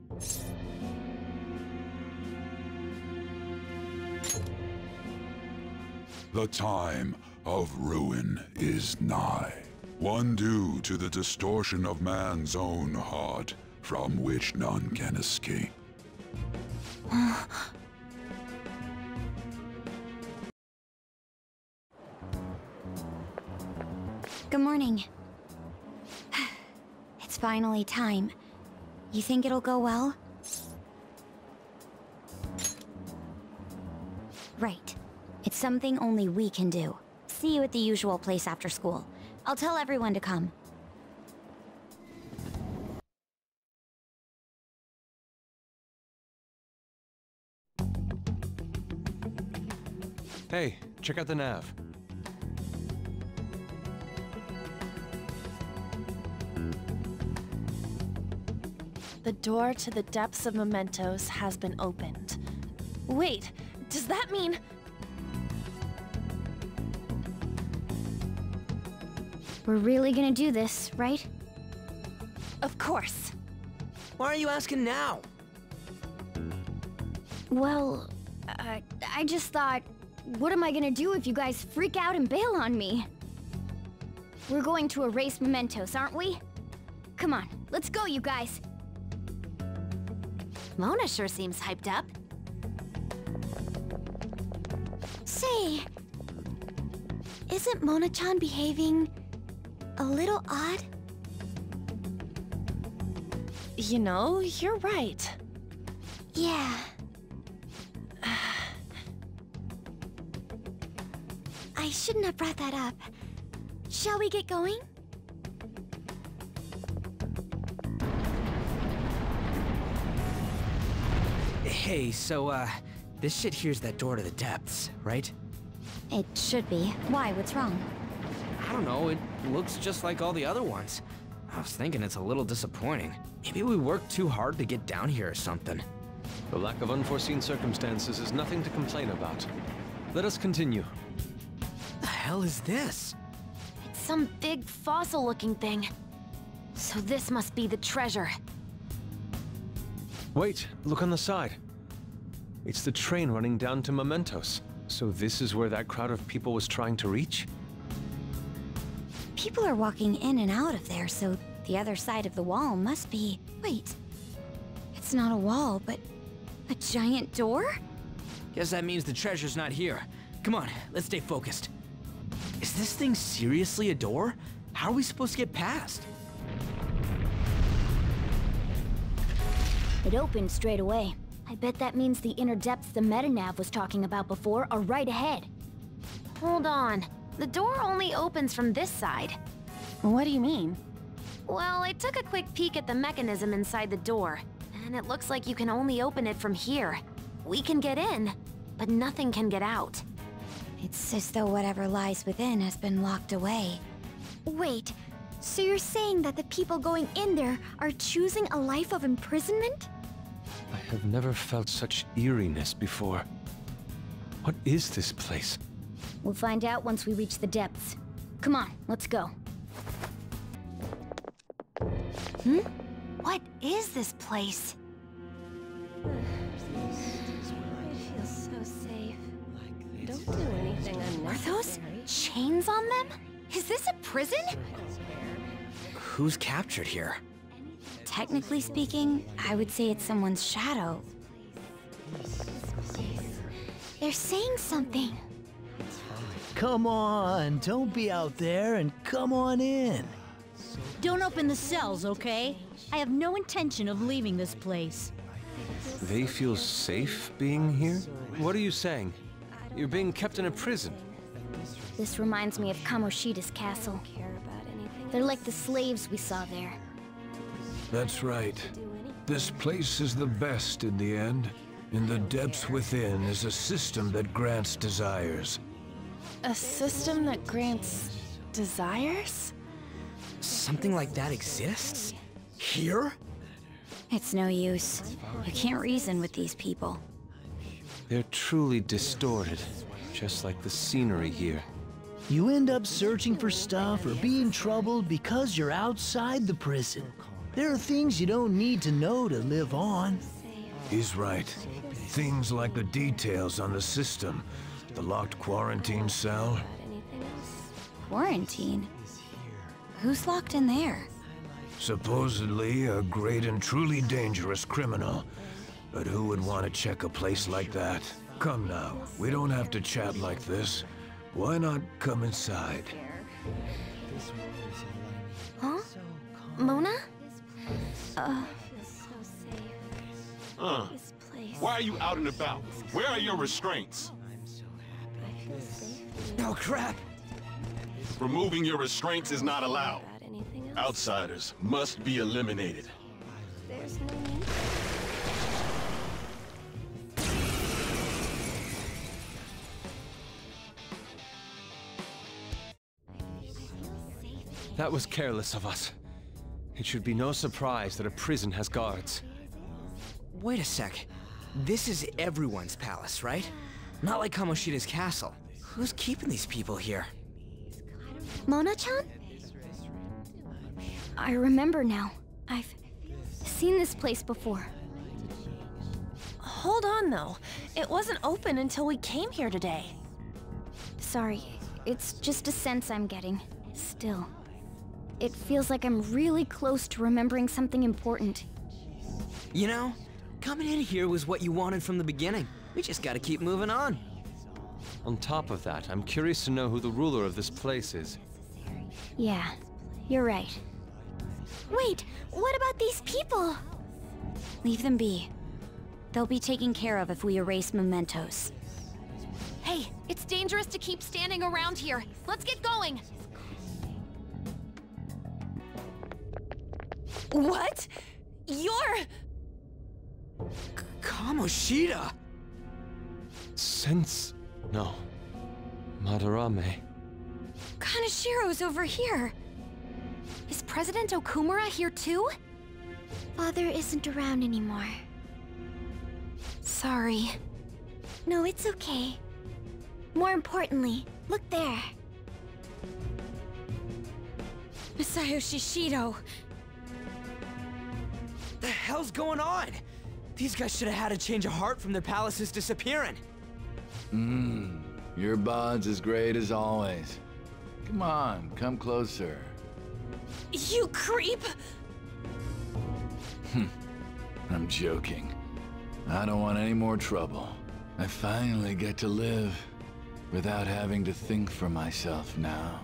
The time of ruin is nigh, one due to the distortion of man's own heart, from which none can escape. Good morning. It's finally time. You think it'll go well? Right. It's something only we can do. See you at the usual place after school. I'll tell everyone to come. Hey, check out the nav. The door to the depths of mementos has been opened. Wait, does that mean... We're really gonna do this, right? Of course. Why are you asking now? Well, I just thought, what am I gonna do if you guys freak out and bail on me? We're going to erase mementos, aren't we? Come on, let's go, you guys. Mona sure seems hyped up. Say, isn't Mona-chan behaving a little odd? You know, you're right. Yeah. I shouldn't have brought that up. Shall we get going? Hey, so, this shit here's that door to the depths, right? It should be. Why? What's wrong? I don't know, it looks just like all the other ones. I was thinking it's a little disappointing. Maybe we worked too hard to get down here or something. The lack of unforeseen circumstances is nothing to complain about. Let us continue. The hell is this? It's some big fossil-looking thing. So this must be the treasure. Wait, look on the side. It's the train running down to Mementos. So this is where that crowd of people was trying to reach? People are walking in and out of there, so the other side of the wall must be... Wait. It's not a wall, but a giant door? Guess that means the treasure's not here. Come on, let's stay focused. Is this thing seriously a door? How are we supposed to get past? It opened straight away. I bet that means the inner depths the Metanav was talking about before are right ahead. Hold on. The door only opens from this side. What do you mean? Well, I took a quick peek at the mechanism inside the door, and it looks like you can only open it from here. We can get in, but nothing can get out. It's as though whatever lies within has been locked away. Wait, so you're saying that the people going in there are choosing a life of imprisonment? I have never felt such eeriness before. What is this place? We'll find out once we reach the depths. Come on, let's go. What is this place? I feel so safe. Don't do anything unnecessary. Are those chains on them? Is this a prison? Who's captured here? Technically speaking, I would say it's someone's shadow. They're saying something. Come on, don't be out there and come on in. Don't open the cells, okay? I have no intention of leaving this place. They feel safe being here? What are you saying? You're being kept in a prison. This reminds me of Kamoshida's castle. They're like the slaves we saw there. That's right. This place is the best in the end. In the depths within is a system that grants desires. A system that grants desires? Something like that exists? Here? It's no use. You can't reason with these people. They're truly distorted, just like the scenery here. You end up searching for stuff or being troubled because you're outside the prison. There are things you don't need to know to live on. He's right. Things like the details on the system. The locked quarantine cell. Quarantine? Who's locked in there? Supposedly a great and truly dangerous criminal. But who would want to check a place like that? Come now, we don't have to chat like this. Why not come inside? Huh? Mona? Why are you out and about? Where are your restraints? Oh, crap! Removing your restraints is not allowed. Outsiders must be eliminated. There's no need. That was careless of us. It should be no surprise that a prison has guards. Wait a sec. This is everyone's palace, right? Not like Kamoshida's castle. Who's keeping these people here? Mona-chan? I remember now. I've seen this place before. Hold on, though. It wasn't open until we came here today. Sorry, it's just a sense I'm getting. Still. it feels like I'm really close to remembering something important. You know, coming in here was what you wanted from the beginning. We just gotta keep moving on. On top of that, I'm curious to know who the ruler of this place is. Yeah, you're right. Wait, what about these people? Leave them be. They'll be taken care of if we erase mementos. Hey, it's dangerous to keep standing around here. Let's get going. What? You're... Kamoshida! No. Madarame. Kanashiro's over here. Is President Okumura here too? Father isn't around anymore. Sorry. No, it's okay. More importantly, look there. Masayoshi Shido. The hell's going on? These guys should have had a change of heart from their palaces disappearing. Your bod's as great as always. Come on, come closer. You creep! I'm joking. I don't want any more trouble. I finally get to live without having to think for myself now.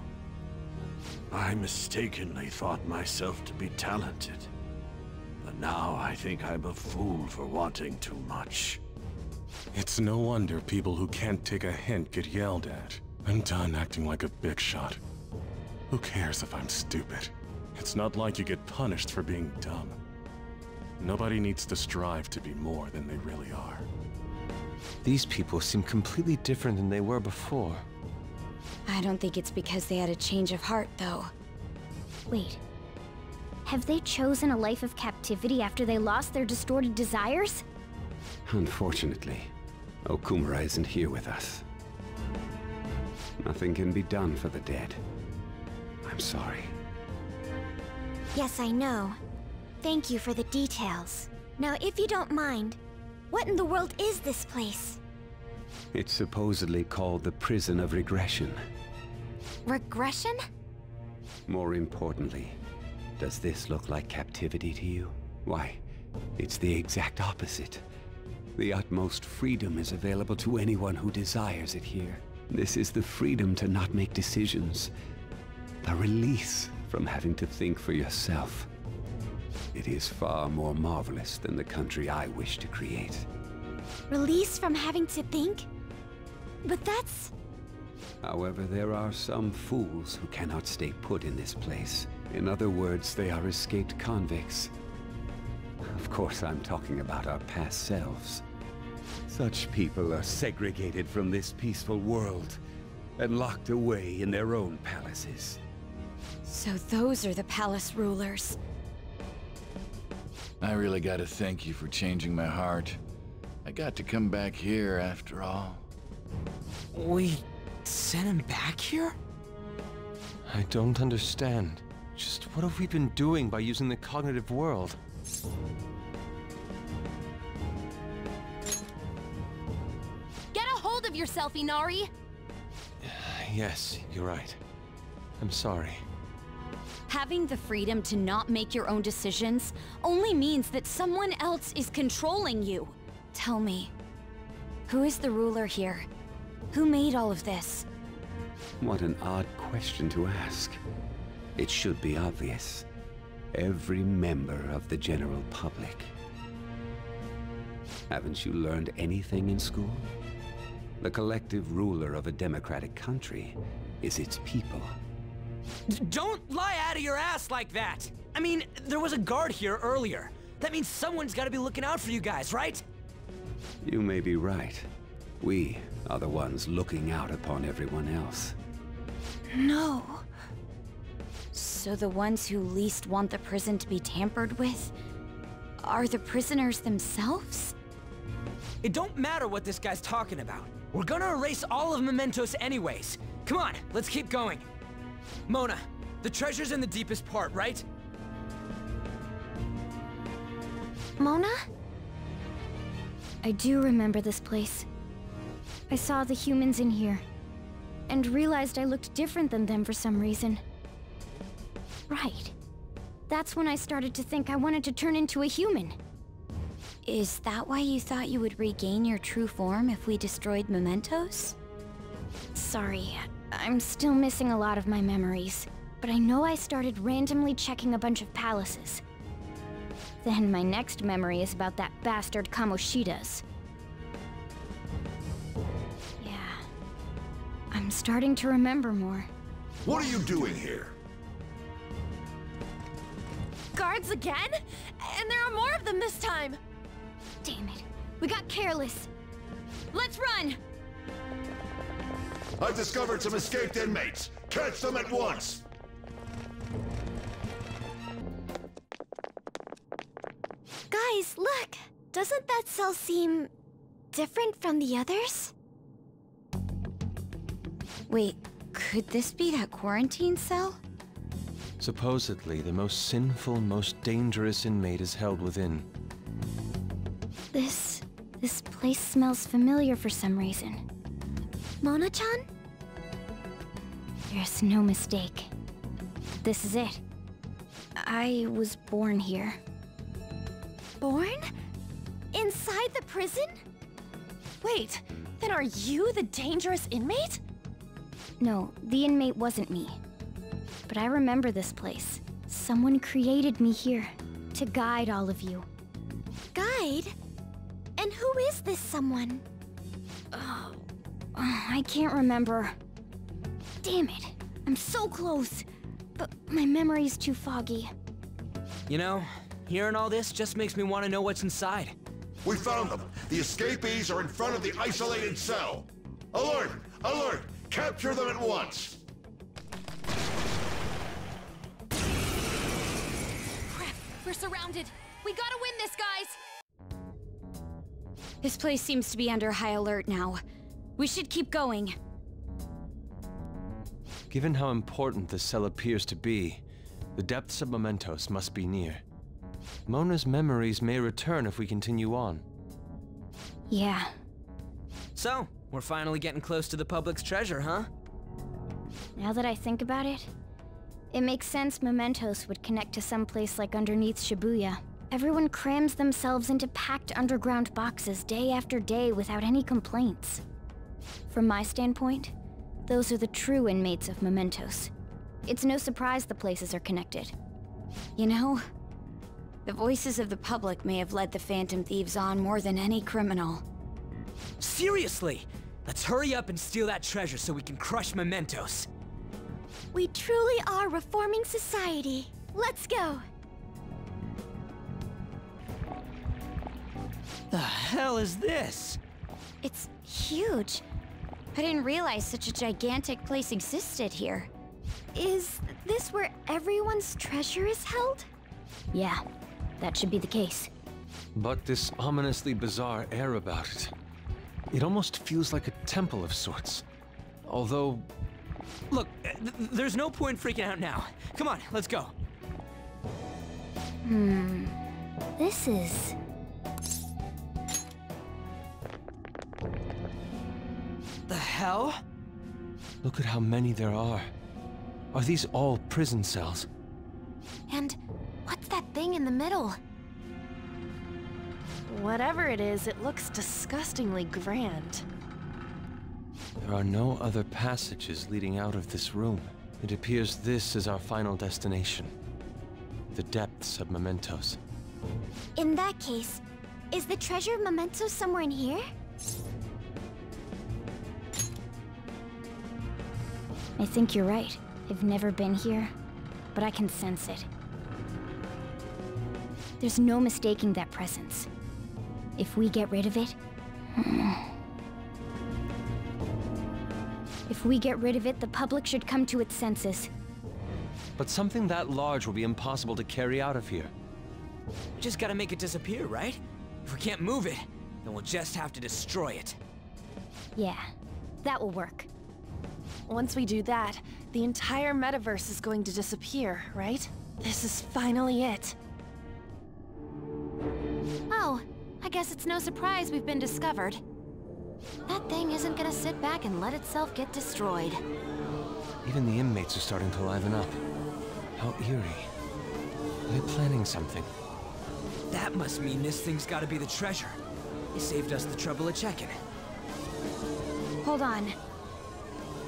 I mistakenly thought myself to be talented. But now I think I'm a fool for wanting too much. It's no wonder people who can't take a hint get yelled at. I'm done acting like a big shot. Who cares if I'm stupid? It's not like you get punished for being dumb. Nobody needs to strive to be more than they really are. These people seem completely different than they were before. I don't think it's because they had a change of heart, though. Wait. Have they chosen a life of captivity after they lost their distorted desires? Unfortunately, Okumura isn't here with us. Nothing can be done for the dead. I'm sorry. Yes, I know. Thank you for the details. Now, if you don't mind, what in the world is this place? It's supposedly called the Prison of Regression. Regression? More importantly, does this look like captivity to you? Why, it's the exact opposite. The utmost freedom is available to anyone who desires it here. This is the freedom to not make decisions. The release from having to think for yourself. It is far more marvelous than the country I wish to create. Release from having to think? But that's... However, there are some fools who cannot stay put in this place. In other words, they are escaped convicts. Of course, I'm talking about our past selves. Such people are segregated from this peaceful world and locked away in their own palaces. So those are the palace rulers. I really gotta thank you for changing my heart. I got to come back here after all. We sent him back here? I don't understand. Just what have we been doing by using the cognitive world? Get a hold of yourself, Inari! Yes, you're right. I'm sorry. Having the freedom to not make your own decisions only means that someone else is controlling you. Tell me, who is the ruler here? Who made all of this? What an odd question to ask. It should be obvious. Every member of the general public. Haven't you learned anything in school? The collective ruler of a democratic country is its people. Don't lie out of your ass like that! I mean, there was a guard here earlier. That means someone's gotta be looking out for you guys, right? You may be right. We are the ones looking out upon everyone else. No. So the ones who least want the prison to be tampered with are the prisoners themselves? It don't matter what this guy's talking about. We're gonna erase all of Mementos anyways. Come on, let's keep going. Mona, the treasure's in the deepest part, right? Mona? I do remember this place. I saw the humans in here, and realized I looked different than them for some reason. Right. That's when I started to think I wanted to turn into a human. Is that why you thought you would regain your true form if we destroyed mementos? Sorry, I'm still missing a lot of my memories. But I know I started randomly checking a bunch of palaces. Then my next memory is about that bastard Kamoshida's. Yeah. I'm starting to remember more. What are you doing here? Guards again? And there are more of them this time! Damn it. We got careless. Let's run! I've discovered some escaped inmates. Catch them at once! Guys, look! Doesn't that cell seem different from the others? Wait, could this be that quarantine cell? Supposedly, the most sinful, most dangerous inmate is held within. This place smells familiar for some reason. Mona-chan? There's no mistake. This is it. I was born here. Born? Inside the prison? Wait, then are you the dangerous inmate? No, the inmate wasn't me. But I remember this place. Someone created me here to guide all of you. Guide? And who is this someone? Oh, I can't remember. Damn it. I'm so close. But my memory's too foggy. You know, hearing all this just makes me want to know what's inside. We found them. The escapees are in front of the isolated cell. Alert! Alert! Capture them at once! Crap, we're surrounded. We gotta win this, guys! This place seems to be under high alert now. We should keep going. Given how important this cell appears to be, the depths of mementos must be near. Mona's memories may return if we continue on. Yeah. So, we're finally getting close to the public's treasure, huh? Now that I think about it, it makes sense mementos would connect to some place like underneath Shibuya. Everyone crams themselves into packed underground boxes day after day without any complaints. From my standpoint, those are the true inmates of mementos. It's no surprise the places are connected. You know, the voices of the public may have led the Phantom Thieves on more than any criminal. Seriously! Let's hurry up and steal that treasure so we can crush mementos. We truly are reforming society. Let's go! The hell is this? It's huge. I didn't realize such a gigantic place existed here. Is this where everyone's treasure is held? Yeah, that should be the case. But this ominously bizarre air about it. It almost feels like a temple of sorts. Although... Look, there's no point freaking out now. Come on, let's go. This is... The hell? Look at how many there are. Are these all prison cells? And what's that thing in the middle? Whatever it is, it looks disgustingly grand. There are no other passages leading out of this room. It appears this is our final destination. The depths of mementos. In that case, is the treasure of mementos somewhere in here? I think you're right. I've never been here, but I can sense it. There's no mistaking that presence. If we get rid of it... If we get rid of it, the public should come to its senses. But something that large will be impossible to carry out of here. We just gotta make it disappear, right? If we can't move it, then we'll just have to destroy it. Yeah, that will work. Once we do that, the entire metaverse is going to disappear, right? This is finally it. Oh, I guess it's no surprise we've been discovered. That thing isn't gonna sit back and let itself get destroyed. Even the inmates are starting to liven up. How eerie. Are they planning something? That must mean this thing's gotta be the treasure. It saved us the trouble of checking. Hold on.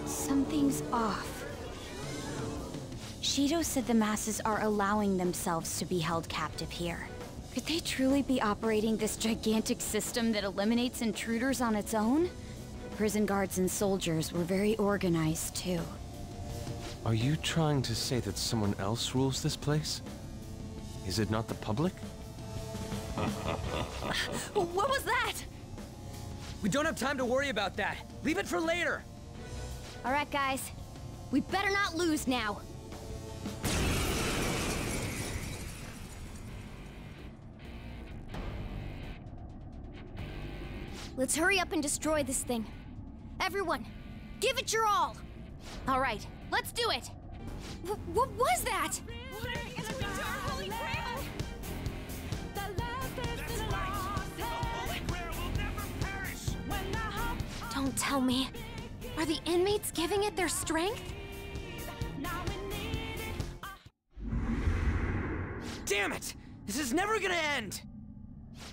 Something's off. Shido said the masses are allowing themselves to be held captive here. Could they truly be operating this gigantic system that eliminates intruders on its own? Prison guards and soldiers were very organized, too. Are you trying to say that someone else rules this place? Is it not the public? What was that? We don't have time to worry about that. Leave it for later. All right, guys. We better not lose now. Let's hurry up and destroy this thing. Everyone, give it your all. All right, let's do it. What was that? Don't tell me. Are the inmates giving it their strength? Damn it! This is never gonna end!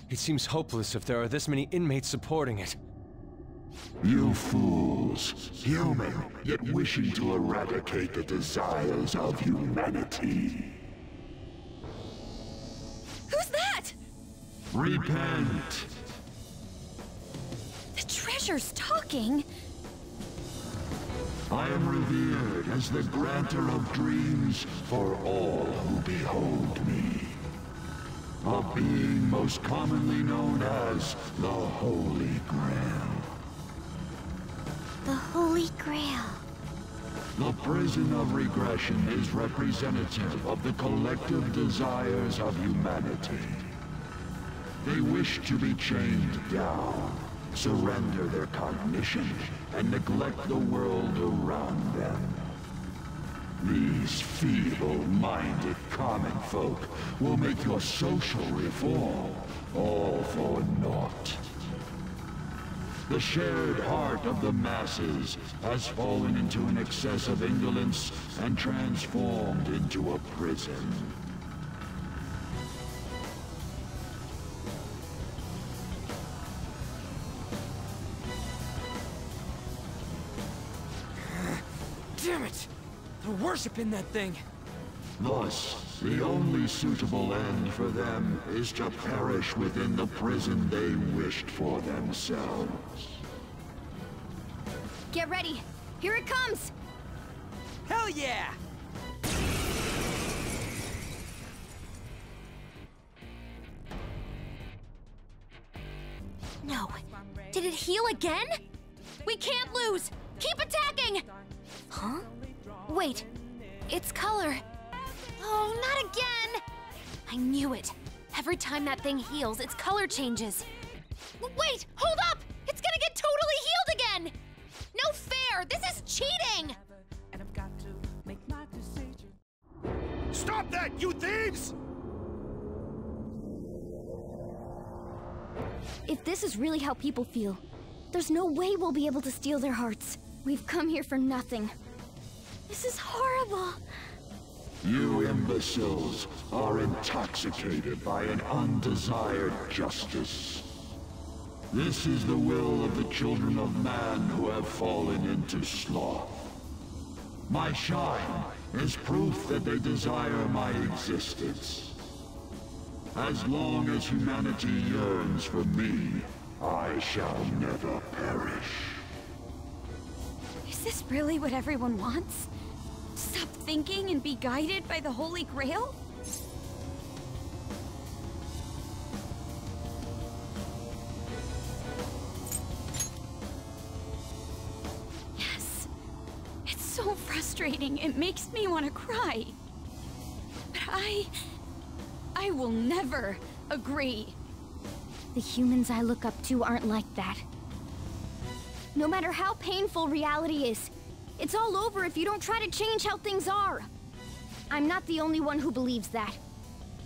It seems hopeless if there are this many inmates supporting it. You fools. Human, yet wishing to eradicate the desires of humanity. Who's that? Repent. The treasure's talking. I am revered as the granter of dreams for all who behold me. A being most commonly known as the Holy Grail. The Holy Grail. The prison of regression is representative of the collective desires of humanity. They wish to be chained down, surrender their cognition, and neglect the world around them. These feeble-minded common folk will make your social reform all for naught. The shared heart of the masses has fallen into an excess of indolence and transformed into a prison. Damn it! They're worshipping that thing! Thus, the only suitable end for them is to perish within the prison they wished for themselves. Get ready. Here it comes. Hell yeah! No. Did it heal again? We can't lose. Keep attacking! Huh? Wait. Its color. Oh, not again! I knew it. Every time that thing heals, its color changes. Wait! Hold up! It's gonna get totally healed again! No fair! This is cheating! Stop that, you thieves! If this is really how people feel, there's no way we'll be able to steal their hearts. We've come here for nothing. This is horrible. You imbeciles are intoxicated by an undesired justice. This is the will of the children of man who have fallen into sloth. My shine is proof that they desire my existence. As long as humanity yearns for me, I shall never perish. Is this really what everyone wants? Stop thinking and be guided by the Holy Grail? Yes. It's so frustrating. It makes me want to cry. But I will never agree. The humans I look up to aren't like that. No matter how painful reality is, it's all over if you don't try to change how things are. I'm not the only one who believes that.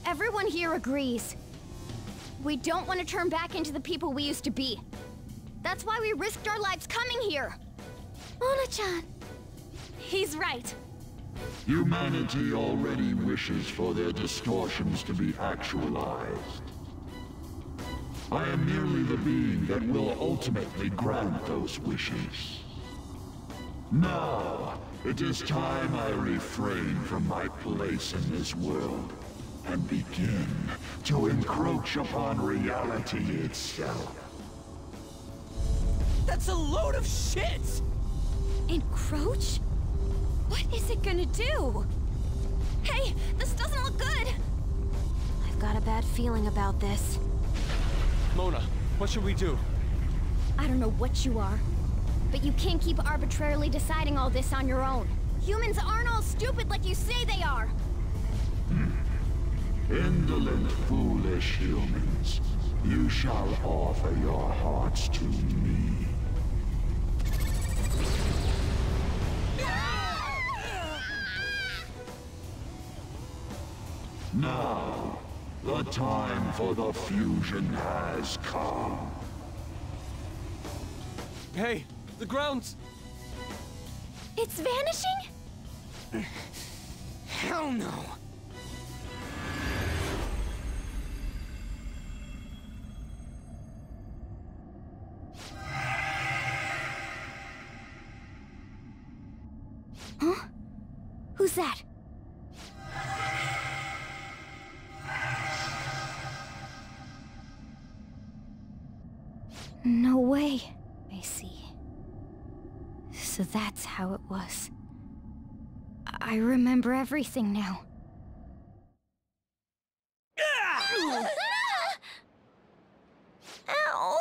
Everyone here agrees. We don't want to turn back into the people we used to be. That's why we risked our lives coming here. Mona-chan! He's right. Humanity already wishes for their distortions to be actualized. I am merely the being that will ultimately grant those wishes. Now, it is time I refrain from my place in this world and begin to encroach upon reality itself. That's a load of shit! Encroach? What is it gonna do? Hey, this doesn't look good! I've got a bad feeling about this. Mona, what should we do? I don't know what you are, but you can't keep arbitrarily deciding all this on your own. Humans aren't all stupid like you say they are! Indolent, foolish humans, you shall offer your hearts to me. Now, the time for the fusion has come. Hey, the ground's... It's vanishing? Hell no! Huh? Who's that? No way. I see. So that's how it was. I remember everything now. Ow!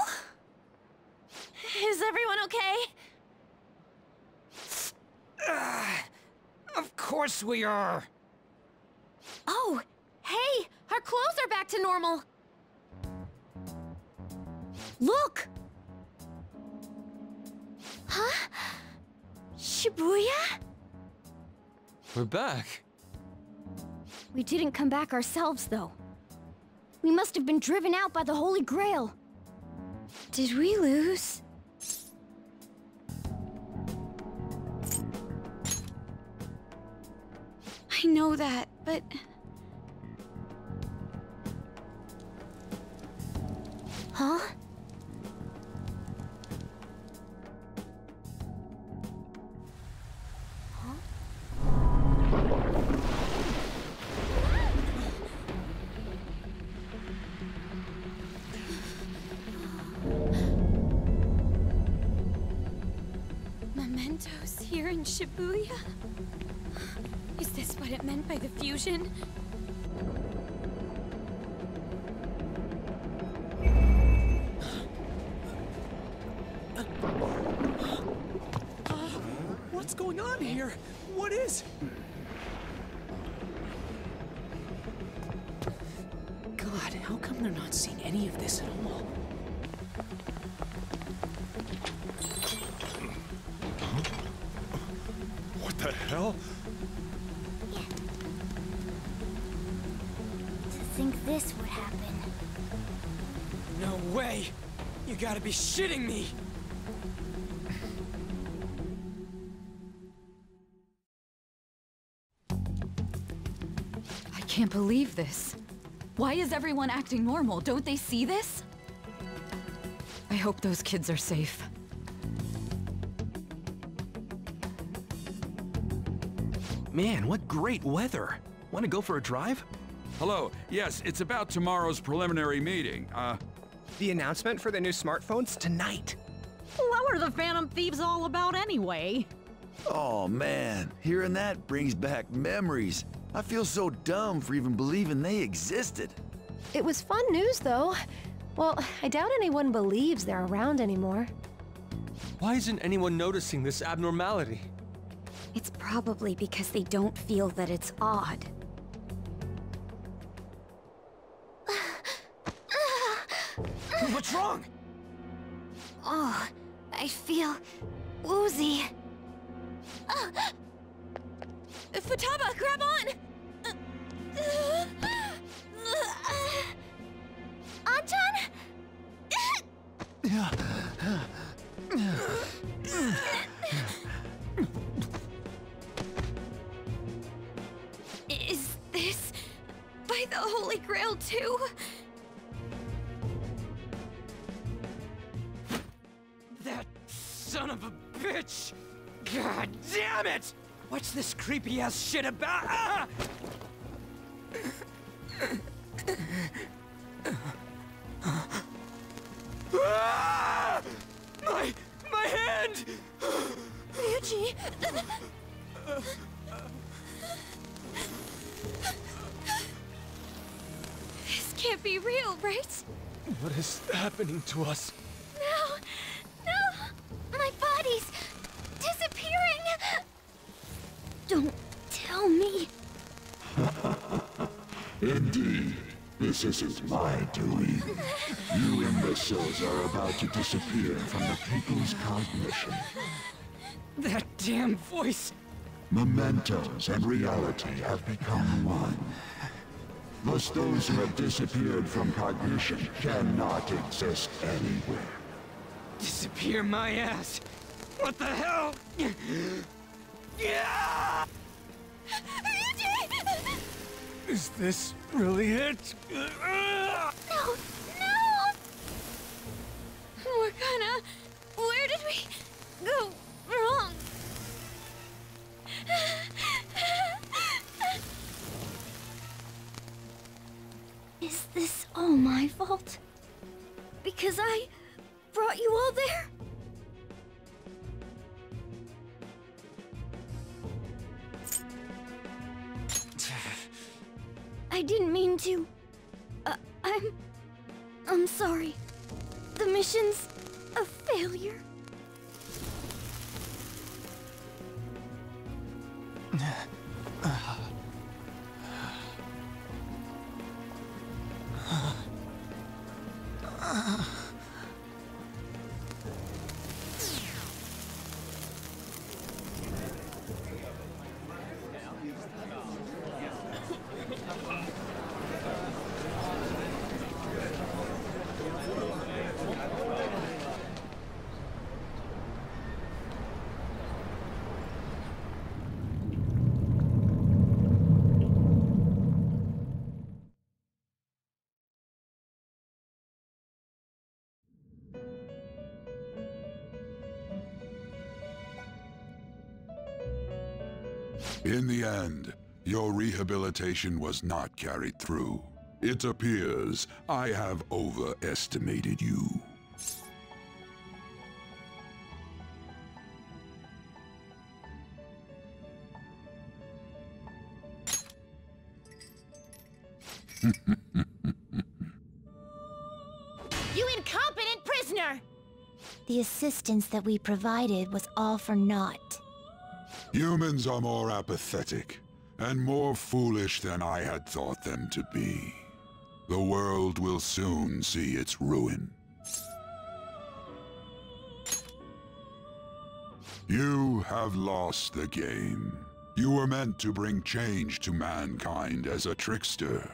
Is everyone okay? Of course we are! Oh, hey! Our clothes are back to normal! Look! Huh? Shibuya? We're back. We didn't come back ourselves, though. We must have been driven out by the Holy Grail. Did we lose? I know that, but... Huh? Mementos here in Shibuya? Is this what it meant by the fusion? What's going on here? What is... God, how come they're not seeing any of this at all? What the hell? To think this would happen. No way! You gotta be shitting me! I can't believe this. Why is everyone acting normal? Don't they see this? I hope those kids are safe. Man, what great weather. Want to go for a drive? Hello. Yes, it's about tomorrow's preliminary meeting. The announcement for the new smartphones tonight. What were the Phantom Thieves all about anyway? Oh man, hearing that brings back memories. I feel so dumb for even believing they existed. It was fun news, though. Well, I doubt anyone believes they're around anymore. Why isn't anyone noticing this abnormality? It's probably because they don't feel that it's odd. What's wrong? Oh, I feel woozy. Futaba, grab on! Anchan? Son of a bitch! God damn it! What's this creepy-ass shit about? Ah! Ah! My hand! Ryuji! This can't be real, right? What is happening to us? No! No! My body's disappearing! Don't tell me. Indeed, this isn't my doing. You imbeciles are about to disappear from the people's cognition. That damn voice! Mementos and reality have become one. Thus those who have disappeared from cognition cannot exist anywhere. Disappear my ass! What the hell? Yeah! Is this really it? No! No! Morgana, where did we go wrong? Is this all my fault? Because I brought you all there? I didn't mean to. I'm sorry. The mission's a failure. In the end, your rehabilitation was not carried through. It appears I have overestimated you. You incompetent prisoner! The assistance that we provided was all for naught. Humans are more apathetic, and more foolish than I had thought them to be. The world will soon see its ruin. You have lost the game. You were meant to bring change to mankind as a trickster,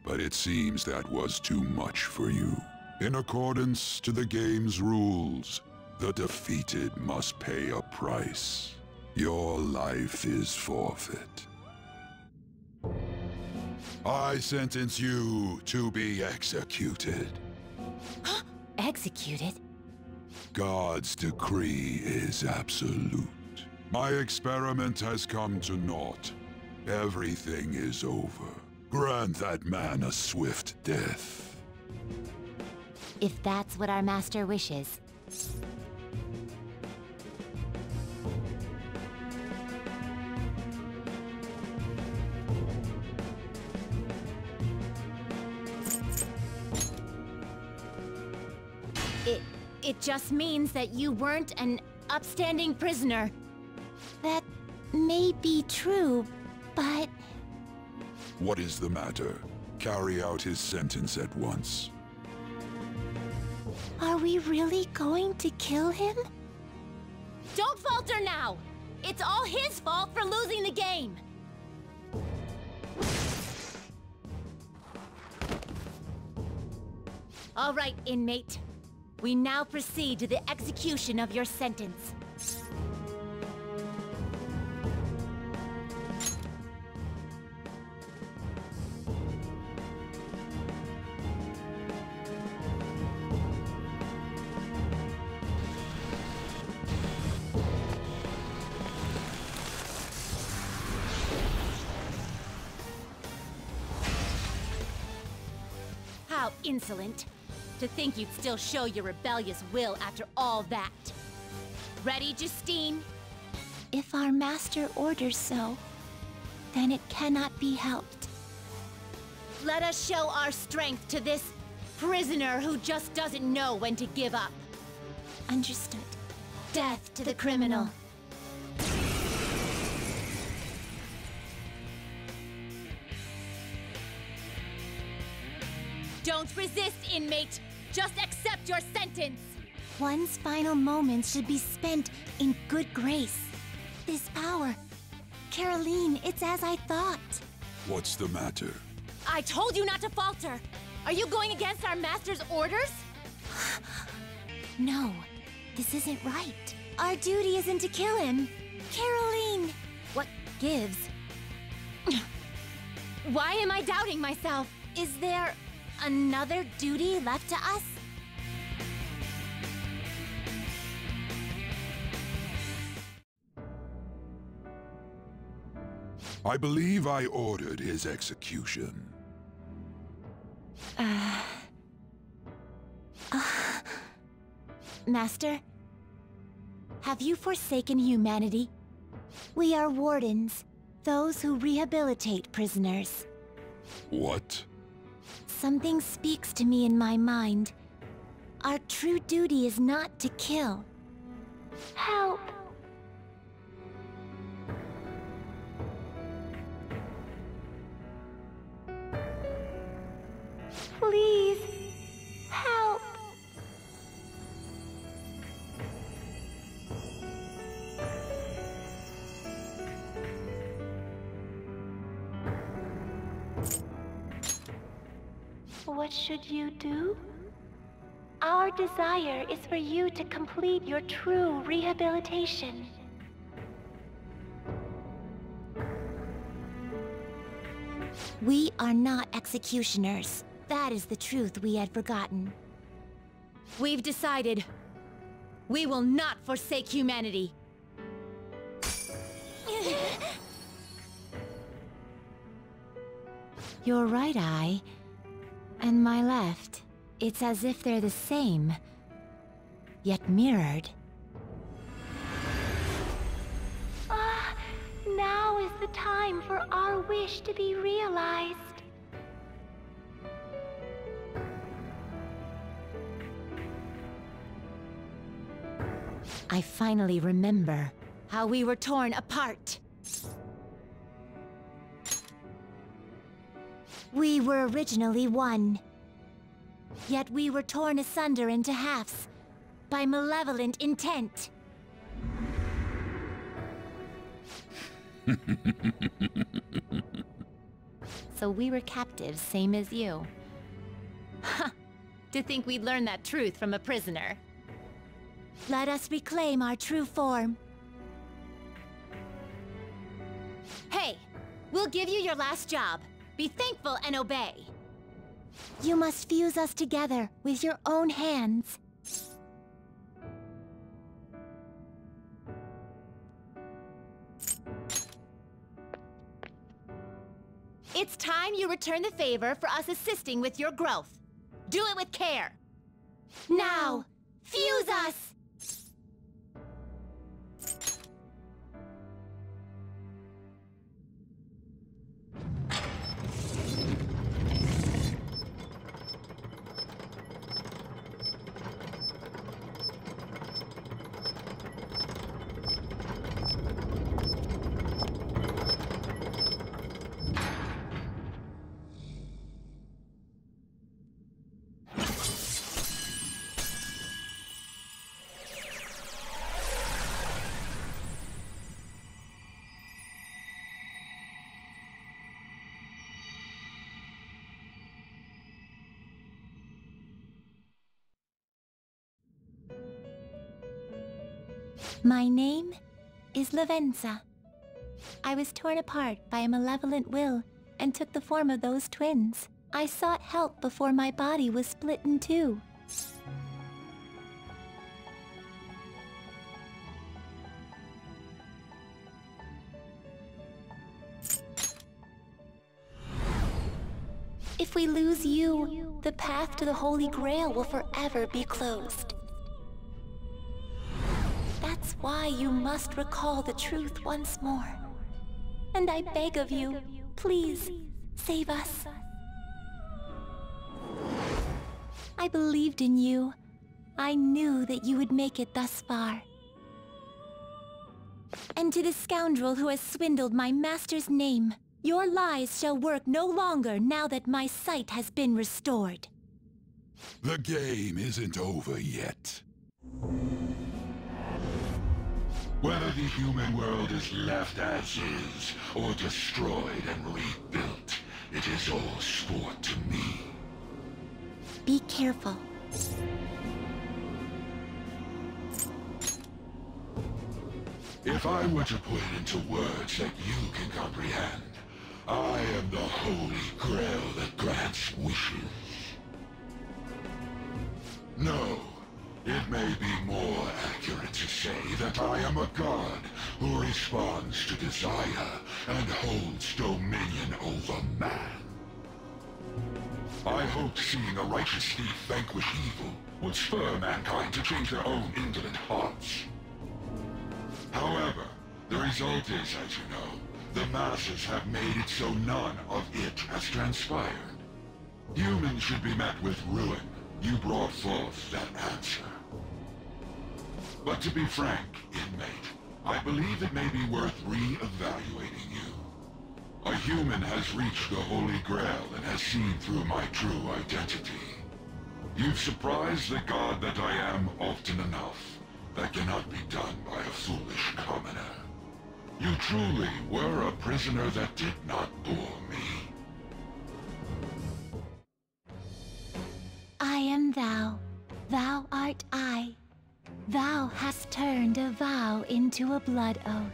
but it seems that was too much for you. In accordance to the game's rules, the defeated must pay a price. Your life is forfeit. I sentence you to be executed. Executed? God's decree is absolute. My experiment has come to naught. Everything is over. Grant that man a swift death. If that's what our master wishes. It just means that you weren't an upstanding prisoner. That may be true, but... What is the matter? Carry out his sentence at once. Are we really going to kill him? Don't falter now! It's all his fault for losing the game! All right, inmate. We now proceed to the execution of your sentence. insolent. To think you'd still show your rebellious will after all that. Ready, Justine? If our master orders so, then it cannot be helped. Let us show our strength to this prisoner who just doesn't know when to give up. Understood. Death to the criminal. Don't resist, inmate! Just accept your sentence! One's final moments should be spent in good grace. This power... Caroline, it's as I thought. What's the matter? I told you not to falter! Are you going against our master's orders? No, this isn't right. Our duty isn't to kill him. Caroline! What gives? Why am I doubting myself? Is there another duty left to us? I believe I ordered his execution. Master, have you forsaken humanity? We are wardens, those who rehabilitate prisoners. What? Something speaks to me in my mind. Our true duty is not to kill. Help! Please, help! What should you do? Our desire is for you to complete your true rehabilitation. We are not executioners. That is the truth we had forgotten. We've decided. We will not forsake humanity. Your right eye and my left. It's as if they're the same, yet mirrored. Now is the time for our wish to be realized. I finally remember how we were torn apart. We were originally one. Yet we were torn asunder into halves by malevolent intent. So we were captives, same as you. Ha! To think we'd learn that truth from a prisoner. Let us reclaim our true form. Hey! We'll give you your last job. Be thankful and obey. You must fuse us together with your own hands. It's time you return the favor for us assisting with your growth. Do it with care. Now, fuse us! My name is Lavenza. I was torn apart by a malevolent will and took the form of those twins. I sought help before my body was split in two. If we lose you, the path to the Holy Grail will forever be closed. That's why you must recall the truth once more. And I beg of you, please, save us. I believed in you. I knew that you would make it thus far. And to the scoundrel who has swindled my master's name, your lies shall work no longer now that my sight has been restored. The game isn't over yet. Whether the human world is left as is, or destroyed and rebuilt, it is all sport to me. Be careful. If I were to put it into words that you can comprehend, I am the Holy Grail that grants wishes. No, it may be more accurate to say that I am a god who responds to desire and holds dominion over man. I hoped seeing a righteous thief vanquish evil would spur mankind to change their own indolent hearts. However, the result is, as you know, the masses have made it so none of it has transpired. Humans should be met with ruin. You brought forth that answer. But to be frank, inmate, I believe it may be worth re-evaluating you. A human has reached the Holy Grail and has seen through my true identity. You've surprised the god that I am often enough. That cannot be done by a foolish commoner. You truly were a prisoner that did not bore me. I am thou. Thou art I. Thou hast turned a vow into a blood oath.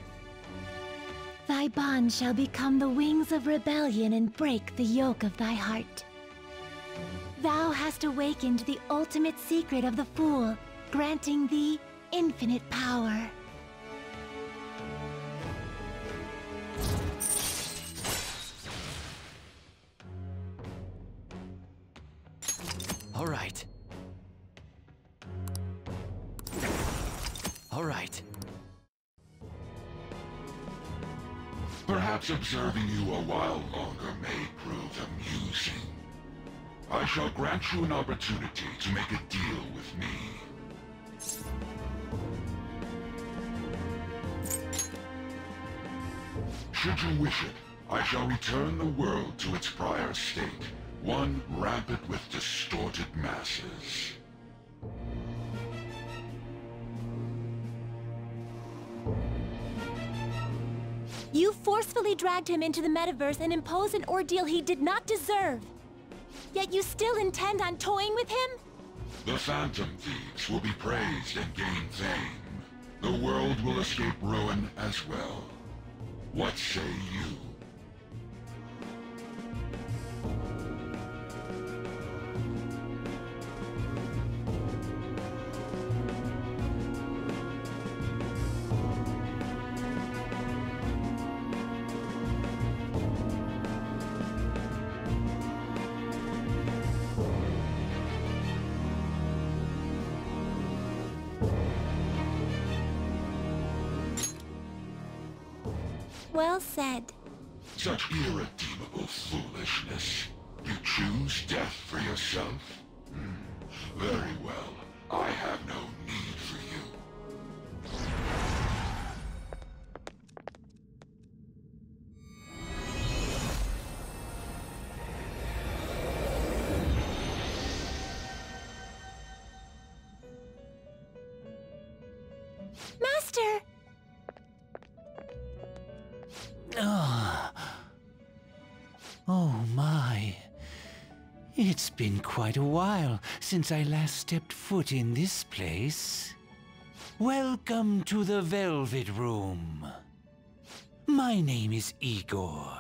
Thy bond shall become the wings of rebellion and break the yoke of thy heart. Thou hast awakened the ultimate secret of the Fool, granting thee infinite power. All right. All right. Perhaps observing you a while longer may prove amusing. I shall grant you an opportunity to make a deal with me. Should you wish it, I shall return the world to its prior state, one rampant with distorted masses. You forcefully dragged him into the metaverse and imposed an ordeal he did not deserve. Yet you still intend on toying with him? The Phantom Thieves will be praised and gain fame. The world will escape ruin as well. What say you? Well said. Such irredeemable foolishness. You choose death for yourself? Very well. I have no need for you. Master! Oh my. It's been quite a while since I last stepped foot in this place. Welcome to the Velvet Room. My name is Igor.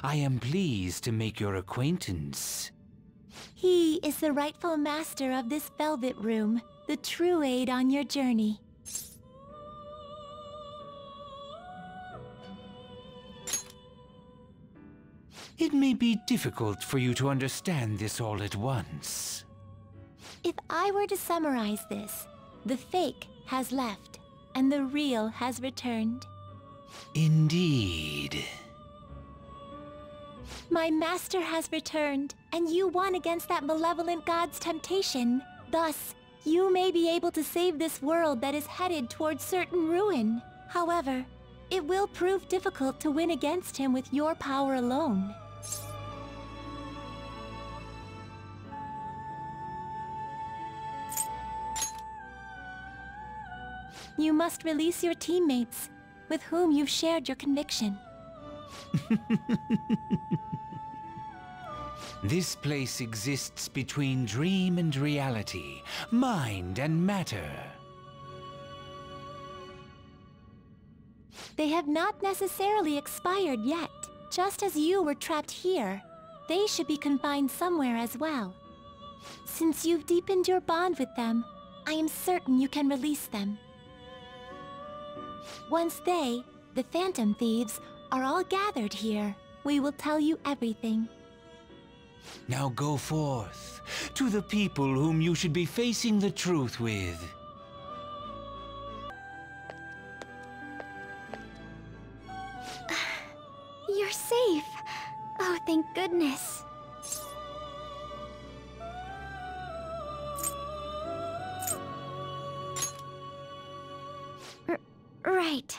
I am pleased to make your acquaintance. He is the rightful master of this Velvet Room, the true aid on your journey. It may be difficult for you to understand this all at once. If I were to summarize this, the fake has left, and the real has returned. Indeed. My master has returned, and you won against that malevolent god's temptation. Thus, you may be able to save this world that is headed towards certain ruin. However, it will prove difficult to win against him with your power alone. You must release your teammates, with whom you've shared your conviction. This place exists between dream and reality, mind and matter. They have not necessarily expired yet. Just as you were trapped here, they should be confined somewhere as well. Since you've deepened your bond with them, I am certain you can release them. Once they, the Phantom Thieves, are all gathered here, we will tell you everything. Now go forth, to the people whom you should be facing the truth with. You're safe. Oh, thank goodness. Right.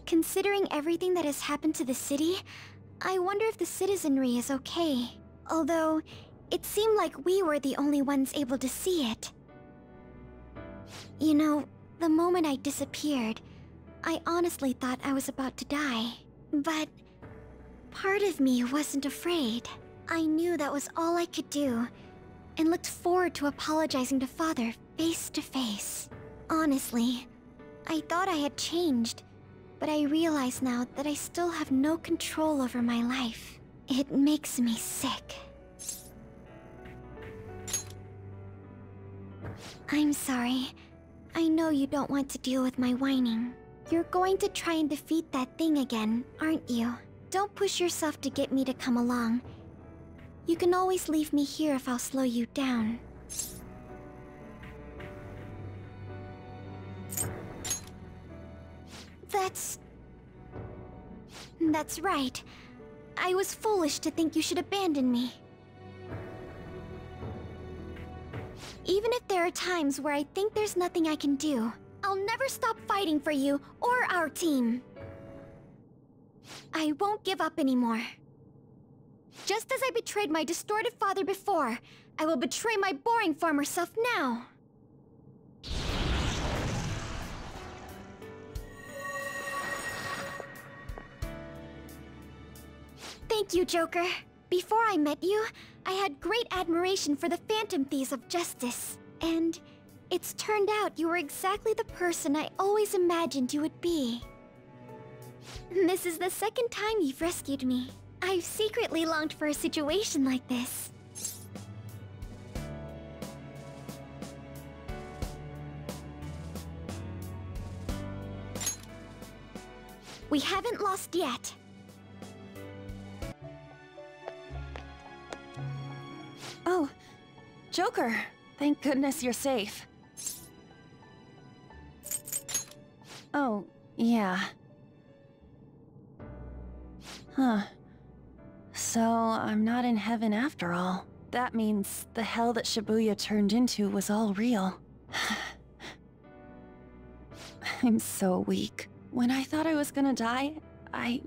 Considering everything that has happened to the city, I wonder if the citizenry is okay. Although, it seemed like we were the only ones able to see it. You know, the moment I disappeared, I honestly thought I was about to die. But part of me wasn't afraid. I knew that was all I could do, and looked forward to apologizing to Father face to face. Honestly, I thought I had changed, but I realize now that I still have no control over my life. It makes me sick. I'm sorry. I know you don't want to deal with my whining. You're going to try and defeat that thing again, aren't you? Don't push yourself to get me to come along. You can always leave me here if I'll slow you down. That's right. I was foolish to think you should abandon me. Even if there are times where I think there's nothing I can do, I'll never stop fighting for you or our team. I won't give up anymore. Just as I betrayed my distorted father before, I will betray my boring former self now. Thank you, Joker. Before I met you, I had great admiration for the Phantom Thieves of Justice. And it's turned out you were exactly the person I always imagined you would be. This is the second time you've rescued me. I've secretly longed for a situation like this. We haven't lost yet. Oh, Joker. Thank goodness you're safe. Oh, yeah. Huh. So, I'm not in heaven after all. That means the hell that Shibuya turned into was all real. I'm so weak. When I thought I was gonna die, I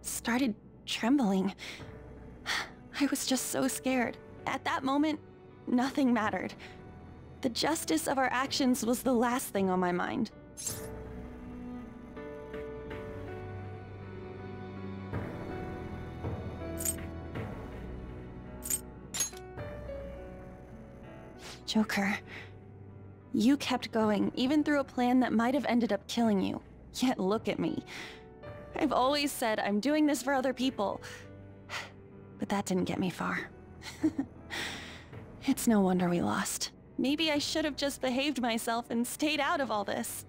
started trembling. I was just so scared. At that moment, nothing mattered. The justice of our actions was the last thing on my mind. Joker, you kept going, even through a plan that might have ended up killing you. Yet look at me. I've always said I'm doing this for other people. But that didn't get me far. It's no wonder we lost. Maybe I should have just behaved myself and stayed out of all this.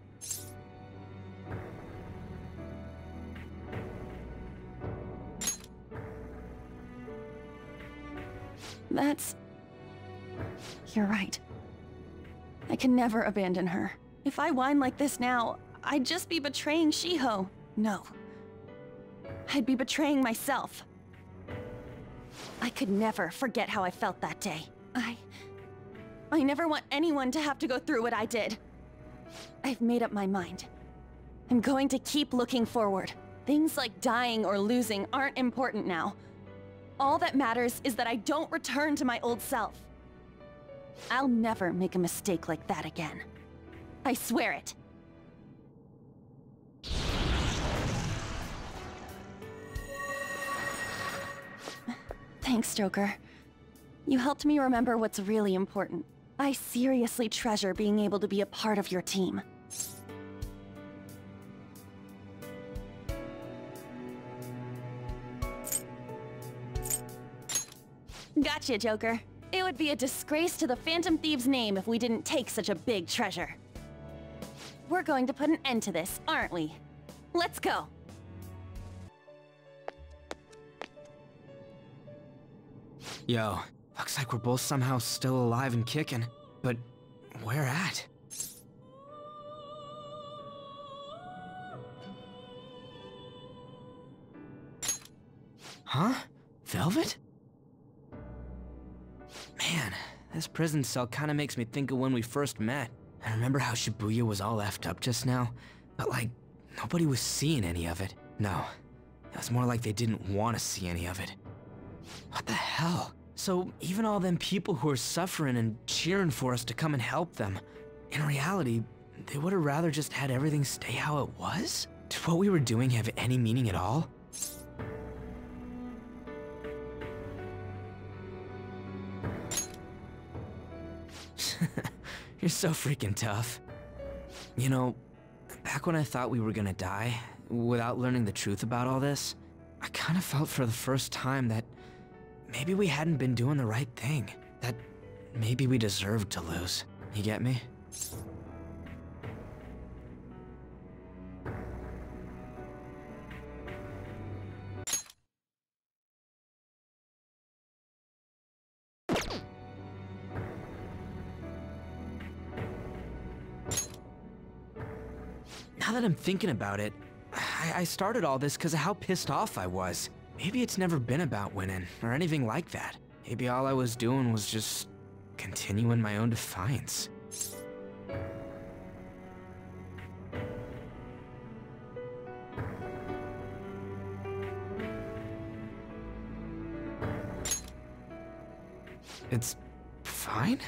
That's... You're right. I can never abandon her. If I whine like this now, I'd just be betraying Shiho. No. I'd be betraying myself. I could never forget how I felt that day. I never want anyone to have to go through what I did. I've made up my mind. I'm going to keep looking forward. Things like dying or losing aren't important now. All that matters is that I don't return to my old self. I'll never make a mistake like that again. I swear it. Thanks, Joker. You helped me remember what's really important. I seriously treasure being able to be a part of your team. Gotcha, Joker. It would be a disgrace to the Phantom Thieves' name if we didn't take such a big treasure. We're going to put an end to this, aren't we? Let's go! Yo, looks like we're both somehow still alive and kicking. But where at? Huh? Velvet? Man, this prison cell kinda makes me think of when we first met. I remember how Shibuya was all effed up just now, but like, nobody was seeing any of it. No, it was more like they didn't want to see any of it. What the hell? So even all them people who are suffering and cheering for us to come and help them, in reality, they would have rather just had everything stay how it was? Did what we were doing have any meaning at all? You're so freaking tough. You know, back when I thought we were gonna die, without learning the truth about all this, I kinda felt for the first time that maybe we hadn't been doing the right thing. That maybe we deserved to lose. You get me? Now that I'm thinking about it, I started all this because of how pissed off I was. Maybe it's never been about winning, or anything like that. Maybe all I was doing was just continuing my own defiance. It's fine?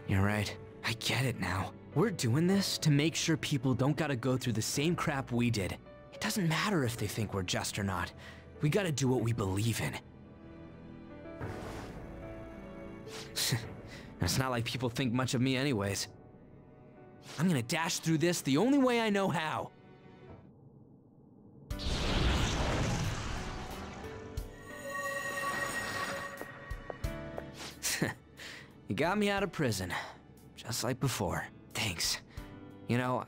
You're right. I get it now. We're doing this to make sure people don't gotta go through the same crap we did. It doesn't matter if they think we're just or not. We gotta do what we believe in. It's not like people think much of me anyways. I'm gonna dash through this the only way I know how. You got me out of prison, just like before. Thanks. You know,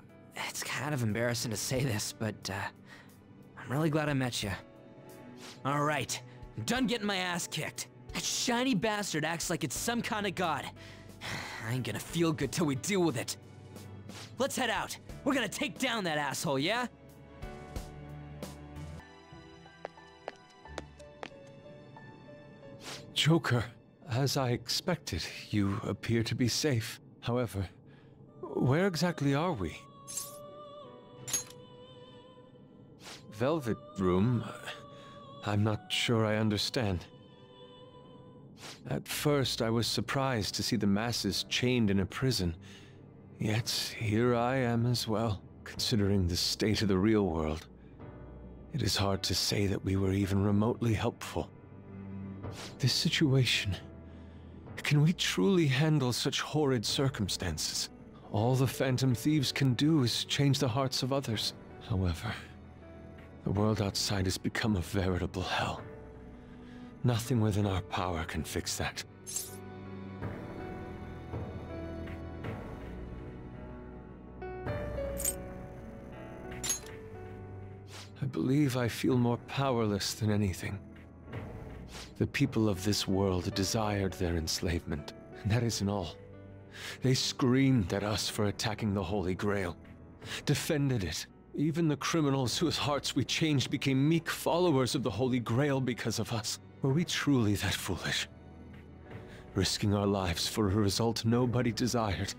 it's kind of embarrassing to say this, but I'm really glad I met you. All right, I'm done getting my ass kicked. That shiny bastard acts like it's some kind of god. I ain't gonna feel good till we deal with it. Let's head out. We're gonna take down that asshole, yeah? Joker, as I expected, you appear to be safe. However, where exactly are we? Velvet Room? I'm not sure I understand. At first, I was surprised to see the masses chained in a prison. Yet, here I am as well, considering the state of the real world. It is hard to say that we were even remotely helpful. This situation... Can we truly handle such horrid circumstances? All the Phantom Thieves can do is change the hearts of others. However, the world outside has become a veritable hell. Nothing within our power can fix that. I believe I feel more powerless than anything. The people of this world desired their enslavement, and that isn't all. They screamed at us for attacking the Holy Grail, defended it. Even the criminals whose hearts we changed became meek followers of the Holy Grail because of us. Were we truly that foolish? Risking our lives for a result nobody desired.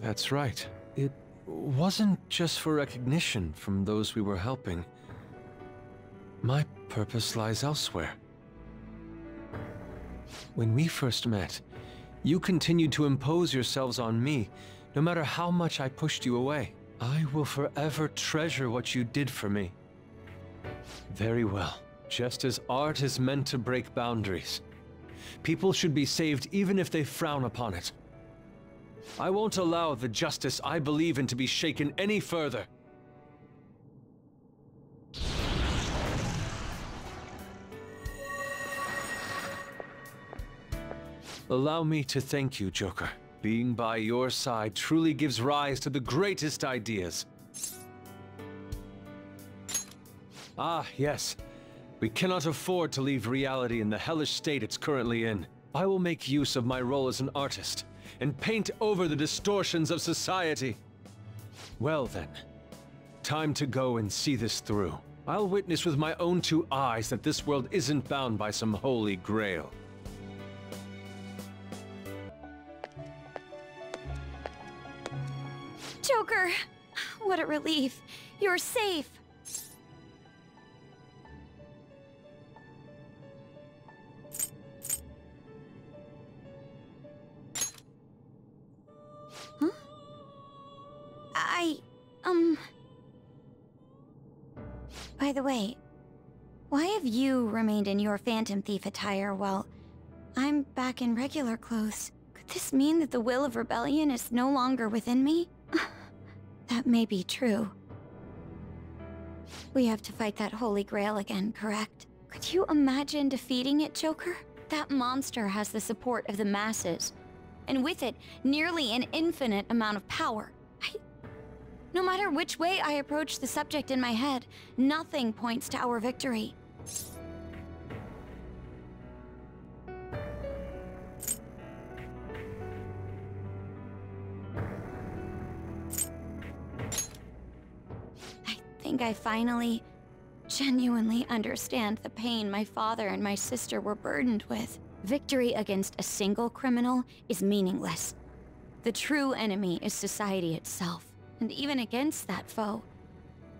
That's right. It wasn't just for recognition from those we were helping. My purpose lies elsewhere. When we first met, you continued to impose yourselves on me, no matter how much I pushed you away. I will forever treasure what you did for me. Very well. Just as art is meant to break boundaries, people should be saved even if they frown upon it. I won't allow the justice I believe in to be shaken any further. Allow me to thank you, Joker. Being by your side truly gives rise to the greatest ideas. Ah, yes. We cannot afford to leave reality in the hellish state it's currently in. I will make use of my role as an artist and paint over the distortions of society. Well then, time to go and see this through. I'll witness with my own two eyes that this world isn't bound by some holy grail. Joker! What a relief. You're safe. Huh? By the way, why have you remained in your Phantom Thief attire while I'm back in regular clothes? Could this mean that the will of rebellion is no longer within me? That may be true. We have to fight that Holy Grail again, correct? Could you imagine defeating it, Joker? That monster has the support of the masses, and with it, nearly an infinite amount of power. No matter which way I approach the subject in my head, nothing points to our victory. I think I finally, genuinely understand the pain my father and my sister were burdened with. Victory against a single criminal is meaningless. The true enemy is society itself. And even against that foe,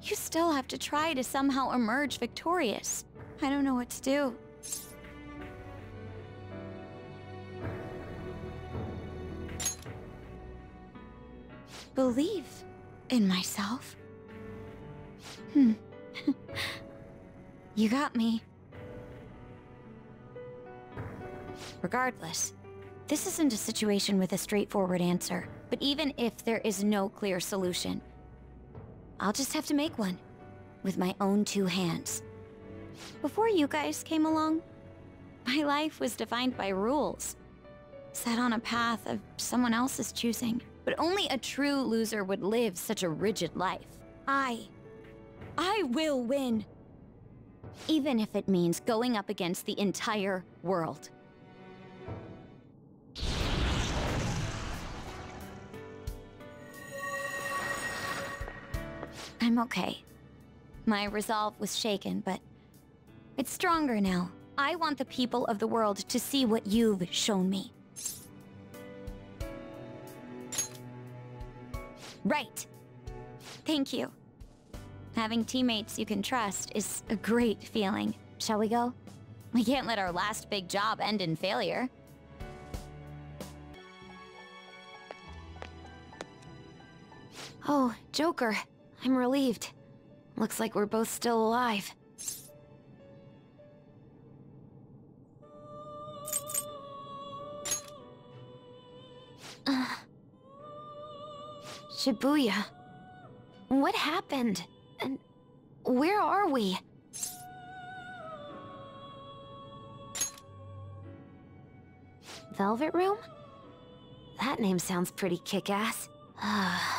you still have to try to somehow emerge victorious. I don't know what to do. Believe in myself? You got me. Regardless, this isn't a situation with a straightforward answer. But even if there is no clear solution, I'll just have to make one, with my own two hands. Before you guys came along, my life was defined by rules, set on a path of someone else's choosing. But only a true loser would live such a rigid life. I will win. Even if it means going up against the entire world. I'm okay. My resolve was shaken, but it's stronger now. I want the people of the world to see what you've shown me. Right. Thank you. Having teammates you can trust is a great feeling. Shall we go? We can't let our last big job end in failure. Oh, Joker. I'm relieved. Looks like we're both still alive. Shibuya. What happened? And where are we? Velvet Room? That name sounds pretty kick-ass. I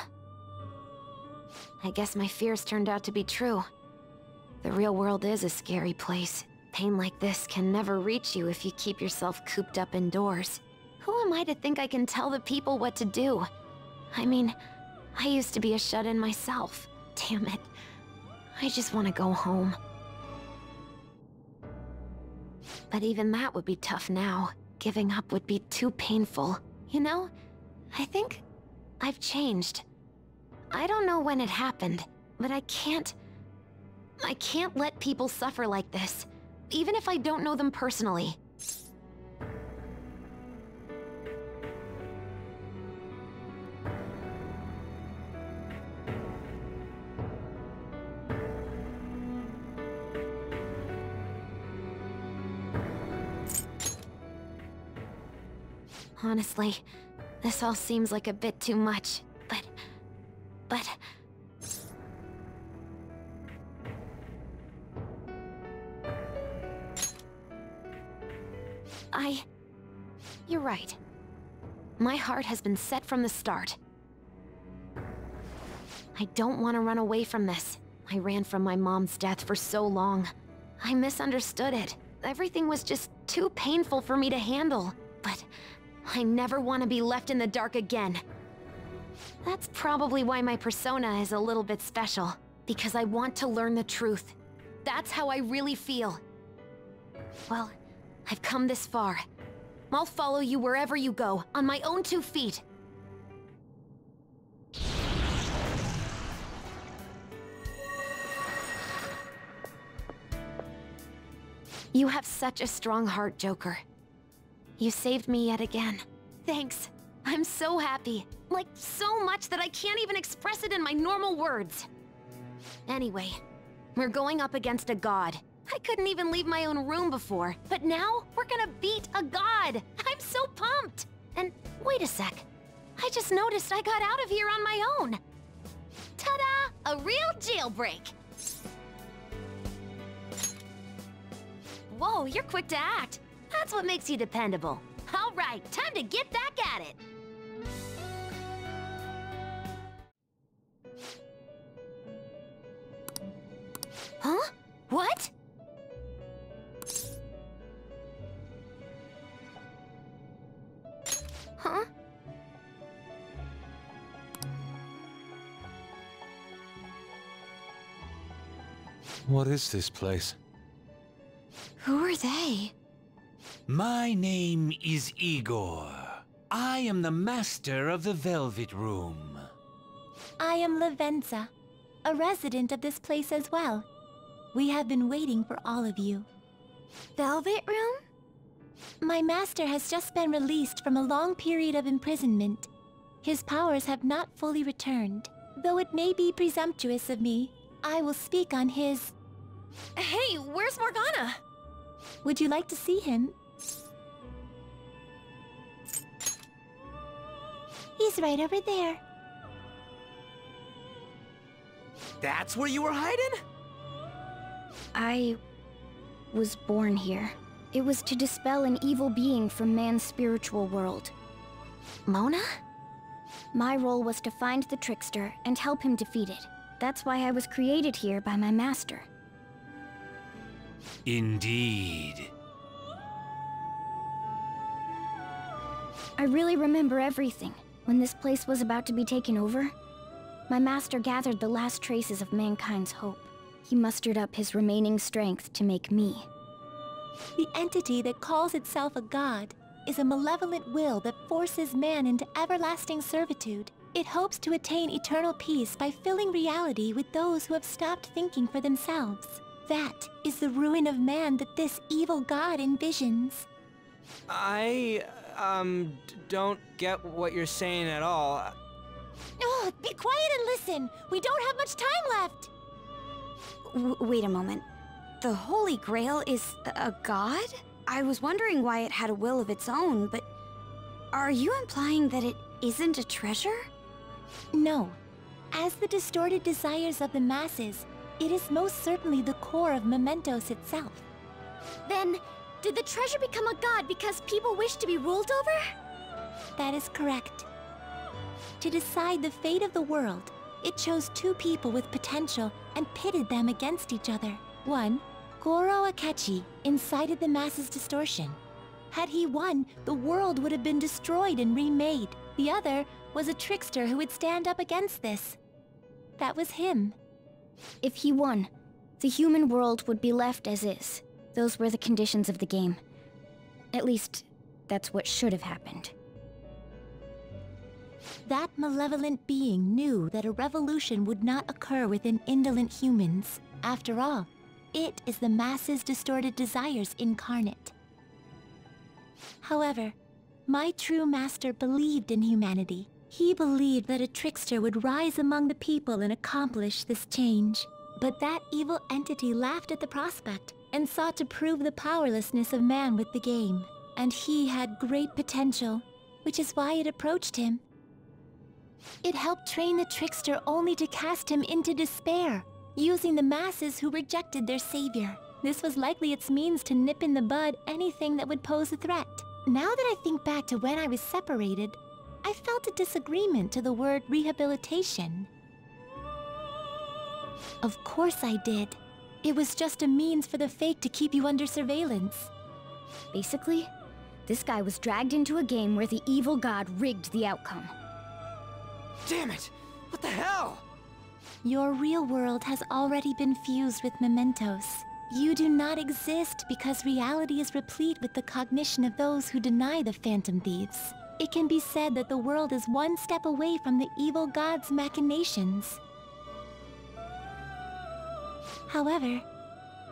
guess my fears turned out to be true. The real world is a scary place. Pain like this can never reach you if you keep yourself cooped up indoors. Who am I to think I can tell the people what to do? I mean, I used to be a shut-in myself. Damn it. I just want to go home. But even that would be tough now. Giving up would be too painful. You know, I think I've changed. I don't know when it happened, but I can't let people suffer like this, even if I don't know them personally. Honestly, this all seems like a bit too much, but... You're right. My heart has been set from the start. I don't want to run away from this. I ran from my mom's death for so long. I misunderstood it. Everything was just too painful for me to handle. But I never want to be left in the dark again. That's probably why my persona is a little bit special. Because I want to learn the truth. That's how I really feel. Well, I've come this far. I'll follow you wherever you go, on my own 2 feet. You have such a strong heart, Joker. You saved me yet again. Thanks. I'm so happy. Like, so much that I can't even express it in my normal words. Anyway, we're going up against a god. I couldn't even leave my own room before, but now we're gonna beat a god! I'm so pumped! And wait a sec. I just noticed I got out of here on my own. Ta-da! A real jailbreak! Whoa, you're quick to act. That's what makes you dependable. All right, time to get back at it. Huh? What? Huh? What is this place? Who are they? My name is Igor. I am the master of the Velvet Room. I am Lavenza, a resident of this place as well. We have been waiting for all of you. Velvet Room? My master has just been released from a long period of imprisonment. His powers have not fully returned. Though it may be presumptuous of me, I will speak on his... Hey, where's Morgana? Would you like to see him? He's right over there. That's where you were hiding? I was born here. It was to dispel an evil being from man's spiritual world. Mona? My role was to find the trickster and help him defeat it. That's why I was created here by my master. Indeed. I really remember everything. When this place was about to be taken over, my master gathered the last traces of mankind's hope. He mustered up his remaining strength to make me. The entity that calls itself a god is a malevolent will that forces man into everlasting servitude. It hopes to attain eternal peace by filling reality with those who have stopped thinking for themselves. That is the ruin of man that this evil god envisions. I, don't get what you're saying at all. Oh, be quiet and listen! We don't have much time left! Wait a moment. The Holy Grail is a god? I was wondering why it had a will of its own, but... Are you implying that it isn't a treasure? No. As the distorted desires of the masses, it is most certainly the core of Mementos itself. Then, did the treasure become a god because people wish to be ruled over? That is correct. To decide the fate of the world, it chose two people with potential and pitted them against each other. One, Goro Akechi, incited the masses' distortion. Had he won, the world would have been destroyed and remade. The other was a trickster who would stand up against this. That was him. If he won, the human world would be left as is. Those were the conditions of the game. At least, that's what should have happened. That malevolent being knew that a revolution would not occur within indolent humans. After all, it is the masses' distorted desires incarnate. However, my true master believed in humanity. He believed that a trickster would rise among the people and accomplish this change. But that evil entity laughed at the prospect and sought to prove the powerlessness of man with the game. And he had great potential, which is why it approached him. It helped train the trickster only to cast him into despair, using the masses who rejected their savior. This was likely its means to nip in the bud anything that would pose a threat. Now that I think back to when I was separated, I felt a disagreement to the word rehabilitation. Of course I did. It was just a means for the fake to keep you under surveillance. Basically, this guy was dragged into a game where the evil god rigged the outcome. Damn it! What the hell? Your real world has already been fused with mementos. You do not exist because reality is replete with the cognition of those who deny the Phantom Thieves. It can be said that the world is one step away from the evil god's machinations. However,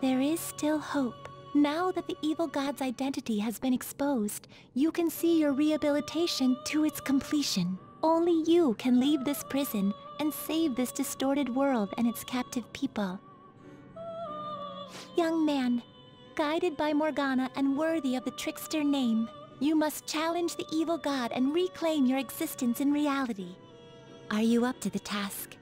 there is still hope. Now that the evil god's identity has been exposed, you can see your rehabilitation to its completion. Only you can leave this prison and save this distorted world and its captive people. Young man, guided by Morgana and worthy of the trickster name, you must challenge the evil god and reclaim your existence in reality. Are you up to the task?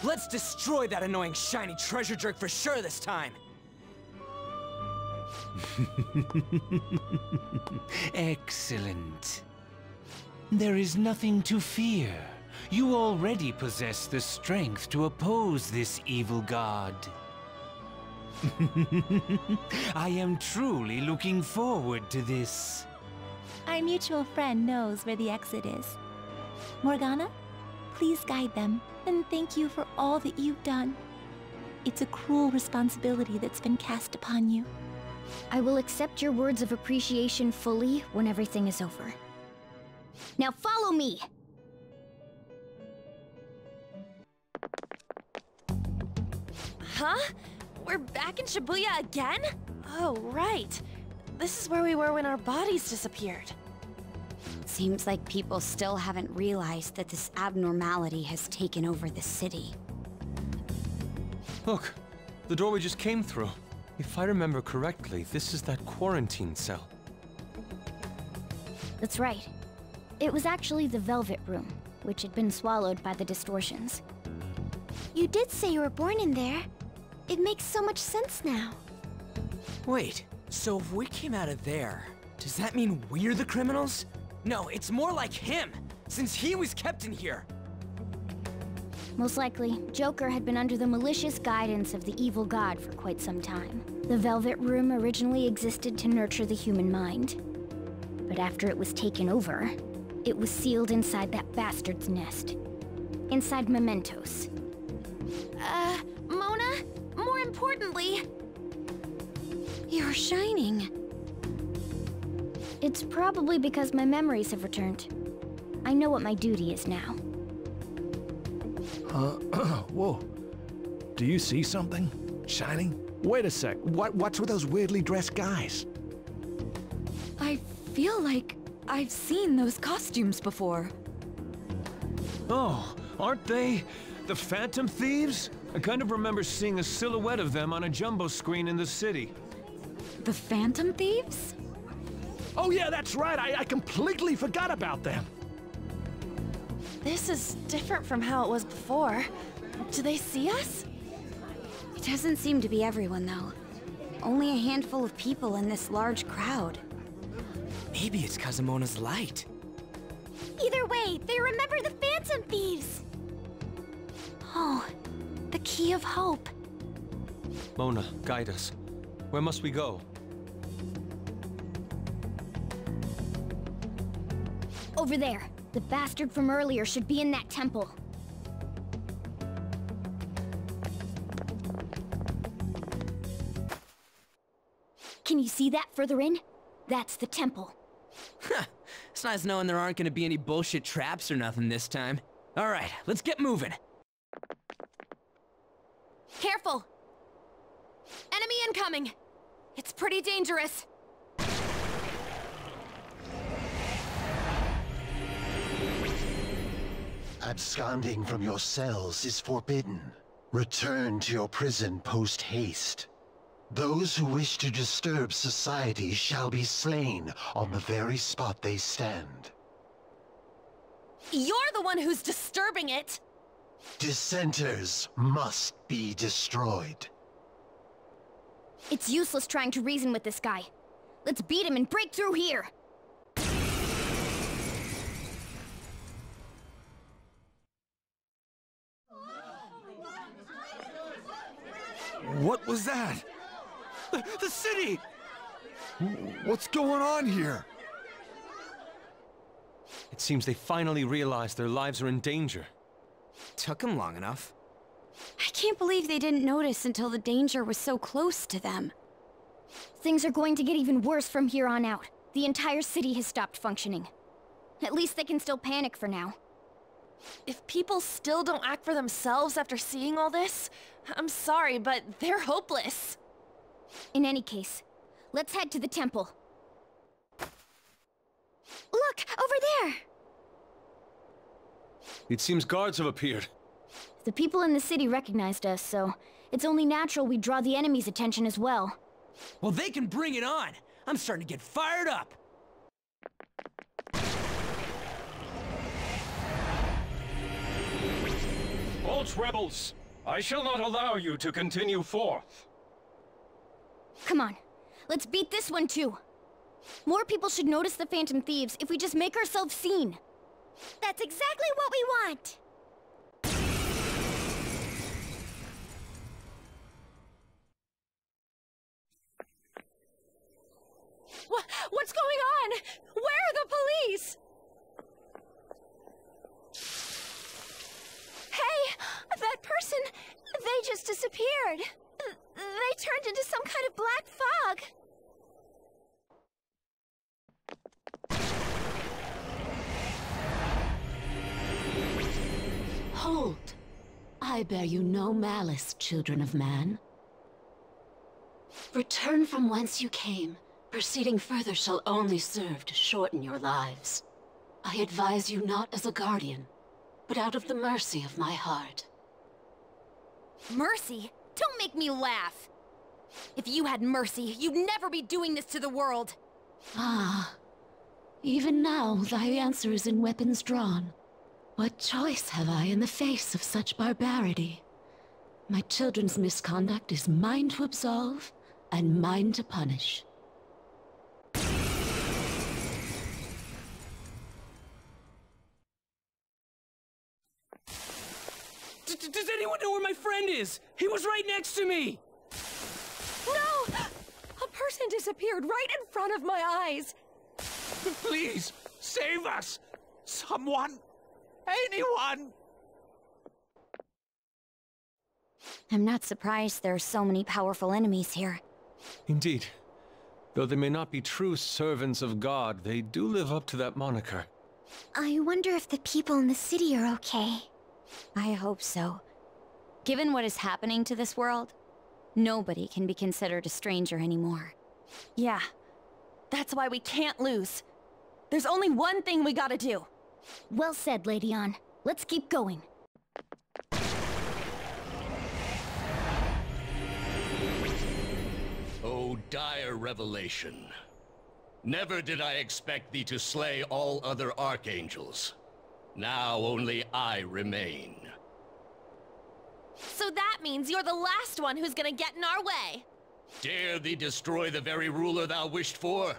Let's destroy that annoying shiny treasure jerk for sure this time! Excellent. There is nothing to fear. You already possess the strength to oppose this evil god. I am truly looking forward to this. Our mutual friend knows where the exit is. Morgana, please guide them, and thank you for all that you've done. It's a cruel responsibility that's been cast upon you. I will accept your words of appreciation fully when everything is over. Now follow me! Huh? We're back in Shibuya again? Oh, right. This is where we were when our bodies disappeared. Seems like people still haven't realized that this abnormality has taken over the city. Look, the door we just came through. If I remember correctly, this is that quarantine cell. That's right. It was actually the Velvet Room, which had been swallowed by the distortions. You did say you were born in there. It makes so much sense now. Wait, so if we came out of there, does that mean we're the criminals? No, it's more like him, since he was kept in here. Most likely, Joker had been under the malicious guidance of the evil god for quite some time. The Velvet Room originally existed to nurture the human mind. But after it was taken over, it was sealed inside that bastard's nest. Inside Mementos. Mona? More importantly... You're shining. It's probably because my memories have returned. I know what my duty is now. Whoa. Do you see something? Shining? Wait a sec. What's with those weirdly dressed guys? I feel like I've seen those costumes before. Oh, aren't they the Phantom Thieves? I kind of remember seeing a silhouette of them on a jumbo screen in the city. The Phantom Thieves? Oh yeah, that's right. I completely forgot about them. This is different from how it was before. Do they see us? Doesn't seem to be everyone, though. Only a handful of people in this large crowd. Maybe it's Kazumona's light. Either way, they remember the Phantom Thieves! Oh, the Key of Hope. Mona, guide us. Where must we go? Over there. The bastard from earlier should be in that temple. Can you see that further in? That's the temple. It's nice knowing there aren't gonna be any bullshit traps or nothing this time. Alright, let's get moving. Careful! Enemy incoming! It's pretty dangerous. Absconding from your cells is forbidden. Return to your prison post-haste. Those who wish to disturb society shall be slain on the very spot they stand. You're the one who's disturbing it! Dissenters must be destroyed. It's useless trying to reason with this guy. Let's beat him and break through here! What was that? The city! What's going on here? It seems they finally realized their lives are in danger. Took them long enough. I can't believe they didn't notice until the danger was so close to them. Things are going to get even worse from here on out. The entire city has stopped functioning. At least they can still panic for now. If people still don't act for themselves after seeing all this, I'm sorry, but they're hopeless. In any case, let's head to the temple. Look, over there! It seems guards have appeared. The people in the city recognized us, so it's only natural we draw the enemy's attention as well. Well, they can bring it on! I'm starting to get fired up! Halt, rebels! I shall not allow you to continue forth. Come on, let's beat this one too. More people should notice the Phantom Thieves if we just make ourselves seen. That's exactly what we want! What's going on? Where are the police? Hey! That person! They just disappeared! They turned into some kind of black fog! Hold! I bear you no malice, children of man. Return from whence you came. Proceeding further shall only serve to shorten your lives. I advise you not as a guardian, but out of the mercy of my heart. Mercy? Don't make me laugh! If you had mercy, you'd never be doing this to the world! Ah, even now thy answer is in weapons drawn. What choice have I in the face of such barbarity? My children's misconduct is mine to absolve, and mine to punish. Does anyone know where my friend is? He was right next to me! No! A person disappeared right in front of my eyes! Please, save us! Someone! Anyone! I'm not surprised there are so many powerful enemies here. Indeed. Though they may not be true servants of God, they do live up to that moniker. I wonder if the people in the city are okay. I hope so. Given what is happening to this world, nobody can be considered a stranger anymore. Yeah. That's why we can't lose. There's only one thing we gotta do. Well said, Lady Ann. Let's keep going. O dire revelation. Never did I expect thee to slay all other archangels. Now only I remain. So that means you're the last one who's gonna get in our way. Dare thee destroy the very ruler thou wished for?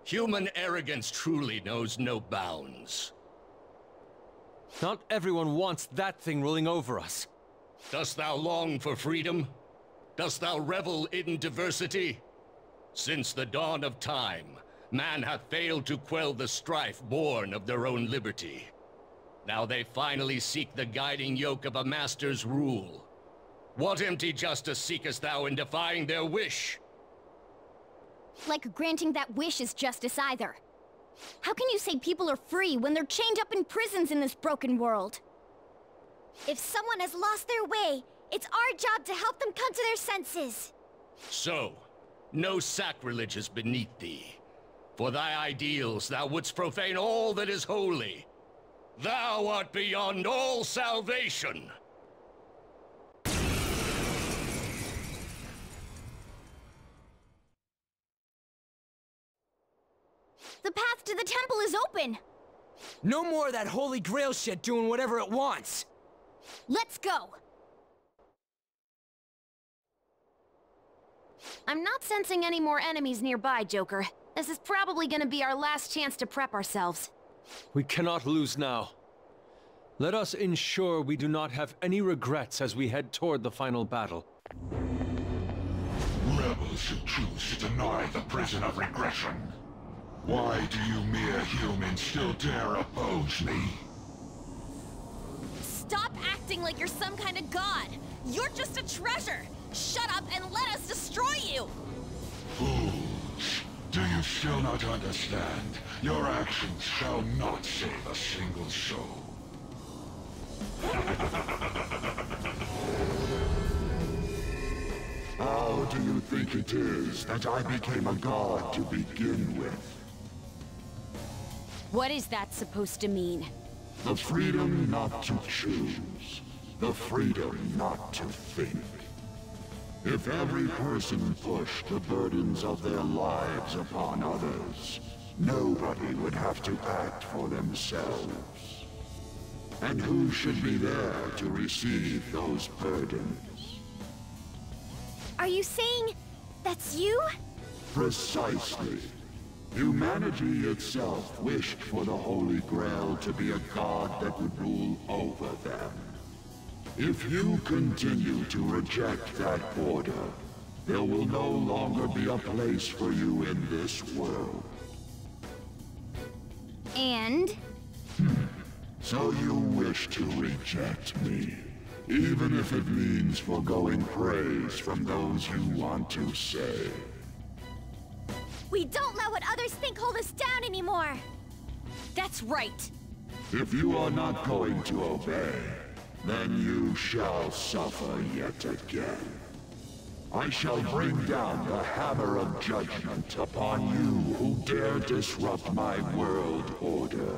Human arrogance truly knows no bounds. Not everyone wants that thing ruling over us. Dost thou long for freedom? Dost thou revel in diversity? Since the dawn of time, man hath failed to quell the strife born of their own liberty. Now they finally seek the guiding yoke of a master's rule. What empty justice seekest thou in defying their wish? Like granting that wish is justice either. How can you say people are free when they're chained up in prisons in this broken world? If someone has lost their way, it's our job to help them come to their senses. So, no sacrilege is beneath thee. For thy ideals thou wouldst profane all that is holy. Thou art beyond all salvation! The path to the temple is open! No more of that Holy Grail shit doing whatever it wants! Let's go! I'm not sensing any more enemies nearby, Joker. This is probably gonna be our last chance to prep ourselves. We cannot lose now. Let us ensure we do not have any regrets as we head toward the final battle. Rebels should choose to deny the prison of regression. Why do you mere humans still dare oppose me? Stop acting like you're some kind of god! You're just a treasure! Shut up and let us destroy you! Fools! Do you still not understand? Your actions shall not save a single soul. How do you think it is that I became a god to begin with? What is that supposed to mean? The freedom not to choose. The freedom not to think. If every person pushed the burdens of their lives upon others, nobody would have to act for themselves. And who should be there to receive those burdens? Are you saying that's you? Precisely. Humanity itself wished for the Holy Grail to be a god that would rule over them. If you continue to reject that order, there will no longer be a place for you in this world. And? So you wish to reject me, even if it means foregoing praise from those you want to save. We don't let what others think hold us down anymore! That's right! If you are not going to obey, then you shall suffer yet again. I shall bring down the hammer of judgment upon you who dare disrupt my world order.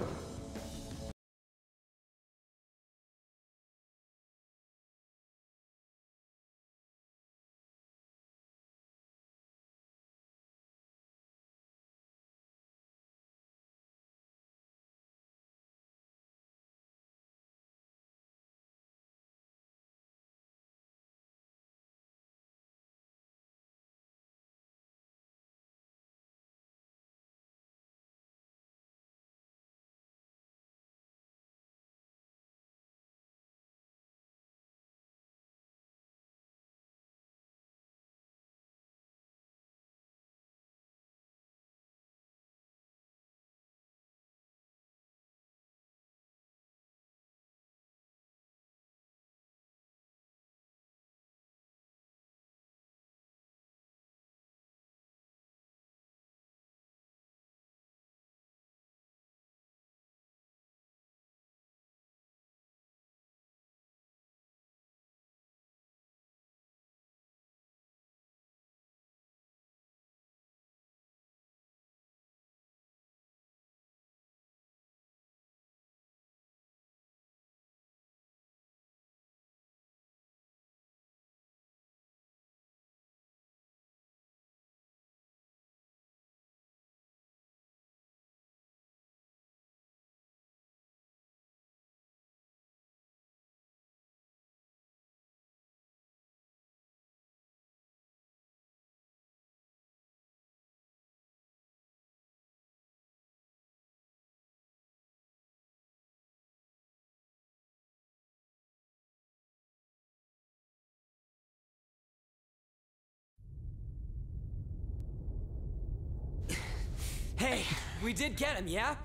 Hey, we did get him, yeah?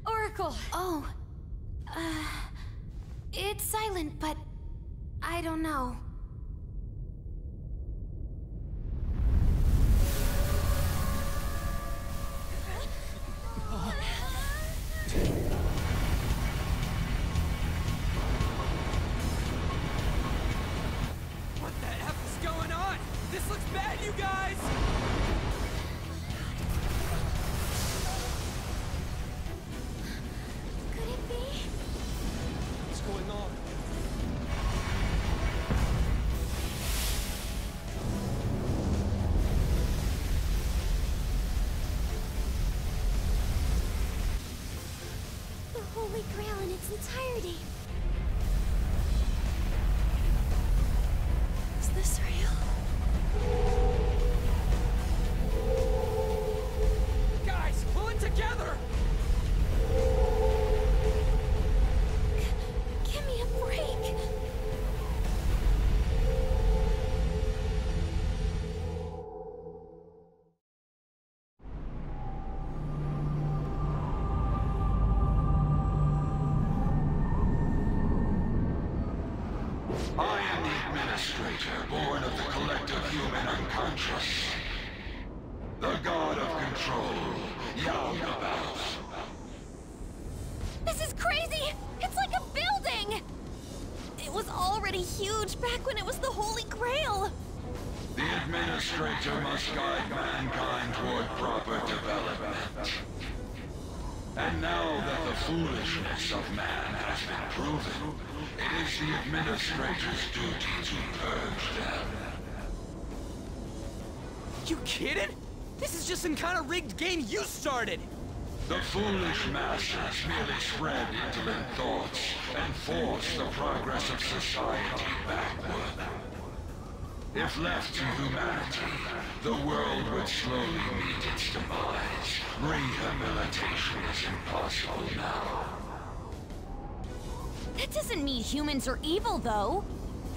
Oracle! Oh. It's silent, but I don't know. What the F is going on? This looks bad, you guys! Could it be? What's going on? The Holy Grail in its entirety. Is this real? Guys, pull it together! Give me a break. I am the Administrator, born of the collective human unconscious. The God of Control, Yaldabaoth. This is crazy! It's like a building! It was already huge back when it was the Holy Grail! The Administrator must guide mankind toward proper development. And now that the foolishness of man has been proven, it is the Administrator's duty to purge them. You kidding? This is just some kind of rigged game you started! The foolish masses merely spread indolent thoughts and force the progress of society backward. If left to humanity, the world would slowly meet its demise. Rehabilitation is impossible now. That doesn't mean humans are evil, though.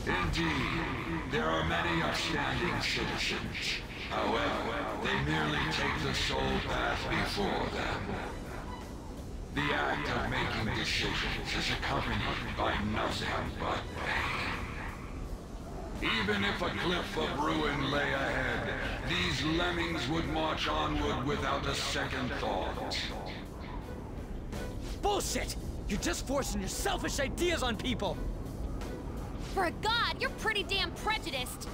Indeed, there are many upstanding citizens. However, they merely take the soul path before them. The act of making decisions is accompanied by nothing but pain. Even if a cliff of ruin lay ahead, these lemmings would march onward without a second thought. Bullshit! You're just forcing your selfish ideas on people! For a god, you're pretty damn prejudiced.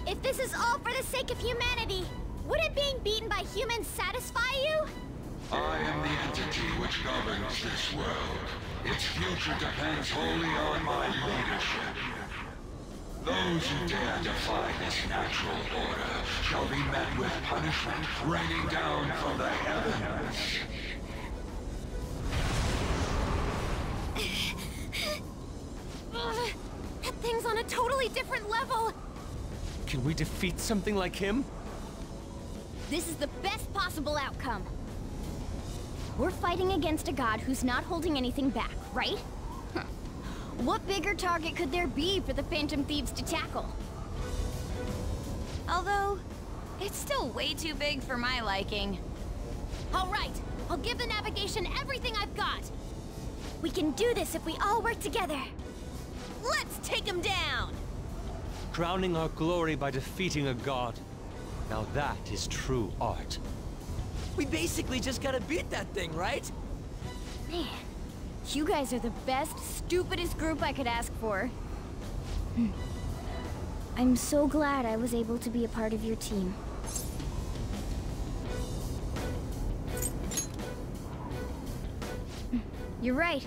If this is all for the sake of humanity, wouldn't being beaten by humans satisfy you? I am the entity which governs this world. Its future depends wholly on my leadership. Those who dare defy this natural order shall be met with punishment raining down from the heavens. That thing's on a totally different level! Can we defeat something like him? This is the best possible outcome. We're fighting against a god who's not holding anything back, right? Huh. What bigger target could there be for the Phantom Thieves to tackle? Although, it's still way too big for my liking. All right, I'll give the navigation everything I've got. We can do this if we all work together. Let's take him down! Crowning our glory by defeating a god. Now that is true art. We basically just gotta beat that thing, right? Man, you guys are the best, stupidest group I could ask for. I'm so glad I was able to be a part of your team. You're right.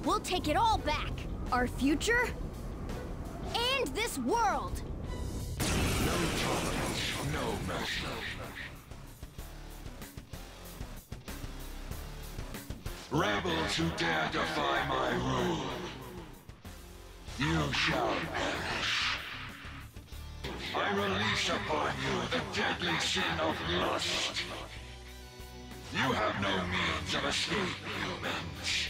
We'll take it all back. Our future, and this world. No tolerance, no mercy. Rebels who dare defy my rule, you shall perish. I release upon you the deadly sin of lust. You have no means of escape, humans.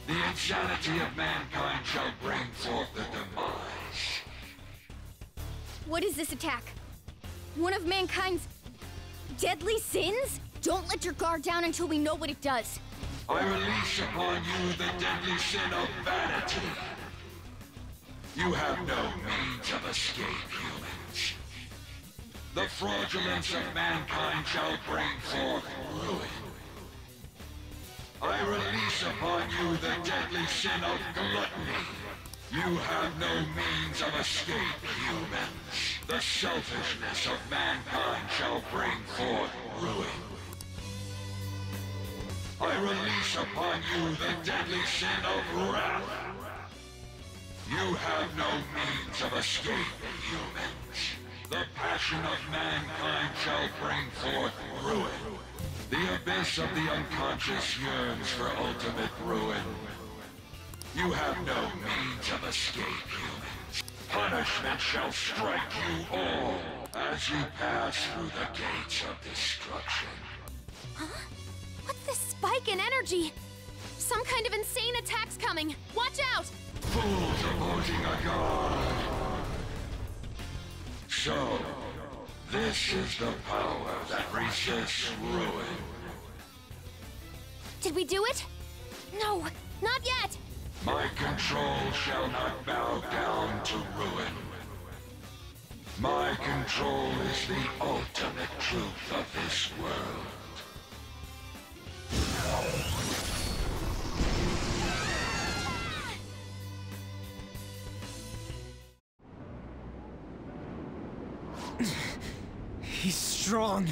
The insanity of mankind shall bring forth the demise. What is this attack? One of mankind's Deadly sins? Don't let your guard down until we know what it does. I release upon you the deadly sin of vanity. You have no means of escape, humans. The fraudulence of mankind shall bring forth ruin. I release upon you the deadly sin of gluttony. You have no means of escape, humans. The selfishness of mankind shall bring forth ruin. I release upon you the deadly sin of wrath. You have no means of escape, humans. The passion of mankind shall bring forth ruin. The abyss of the unconscious yearns for ultimate ruin. You have no means of escape, humans. Punishment shall strike you all as you pass through the gates of destruction. Huh? What's this spike in energy? Some kind of insane attack's coming! Watch out! Fools opposing a god! So, this is the power that resists ruin. Did we do it? No, not yet! My control shall not bow down to ruin. My control is the ultimate truth of this world. He's strong.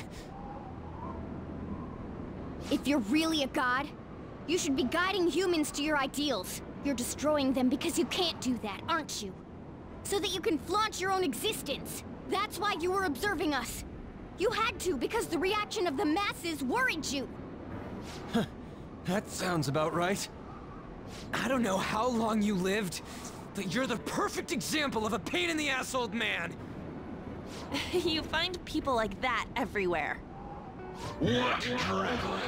If you're really a god, you should be guiding humans to your ideals. You're destroying them because you can't do that, aren't you? So that you can flaunt your own existence. That's why you were observing us. You had to because the reaction of the masses worried you. That sounds about right. I don't know how long you lived, but you're the perfect example of a pain-in-the-ass old man. You find people like that everywhere. What drivel?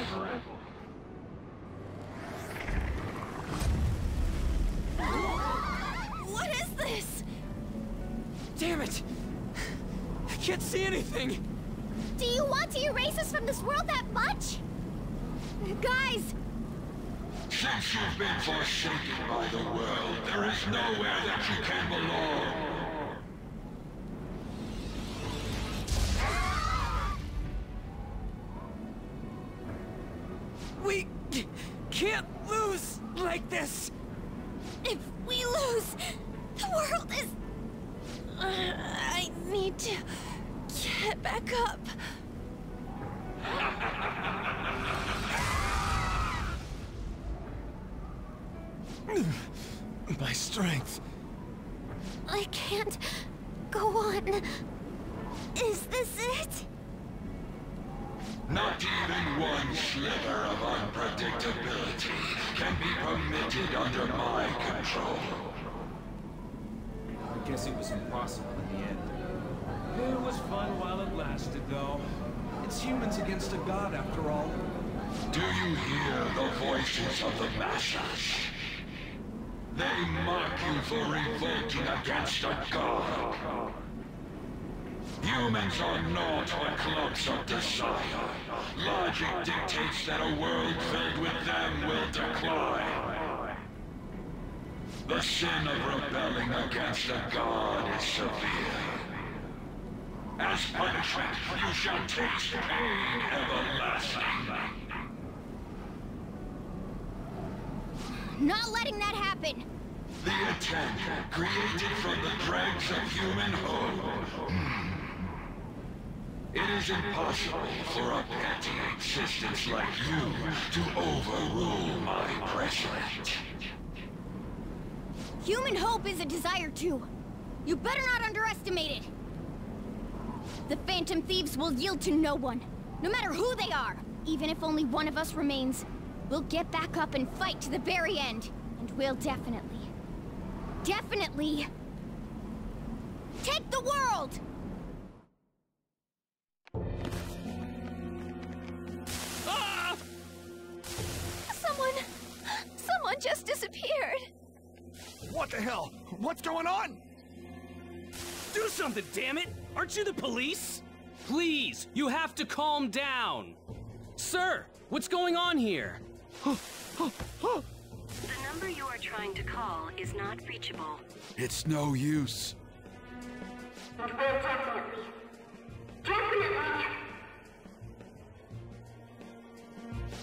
What is this? Damn it! I can't see anything! Do you want to erase us from this world that much? Guys! Since you've been forsaken by the world, there is nowhere that you can belong. We can't lose like this! If we lose, the world is... I need to get back up. My strength. I can't go on. Is this it? Not even one sliver of unpredictability can be permitted under my control. I guess it was impossible in the end. It was fun while it lasted, though. It's humans against a god, after all. Do you hear the voices of the masses? They mock you for revolting against a god. Humans are naught but clumps of desire. Logic dictates that a world filled with them will decline. The sin of rebelling against a god is severe. As punishment, you shall taste pain everlasting. Not letting that happen! The intent created from the dregs of human hope. It is impossible for a petty existence like you to overrule my precedent. Human hope is a desire too. You better not underestimate it. The Phantom Thieves will yield to no one, no matter who they are. Even if only one of us remains, we'll get back up and fight to the very end. And we'll definitely take the world! Ah! Someone just disappeared. What the hell? What's going on? Do something, damn it! Aren't you the police? Please, you have to calm down. Sir, what's going on here? The number you are trying to call is not reachable. It's no use. Definitely.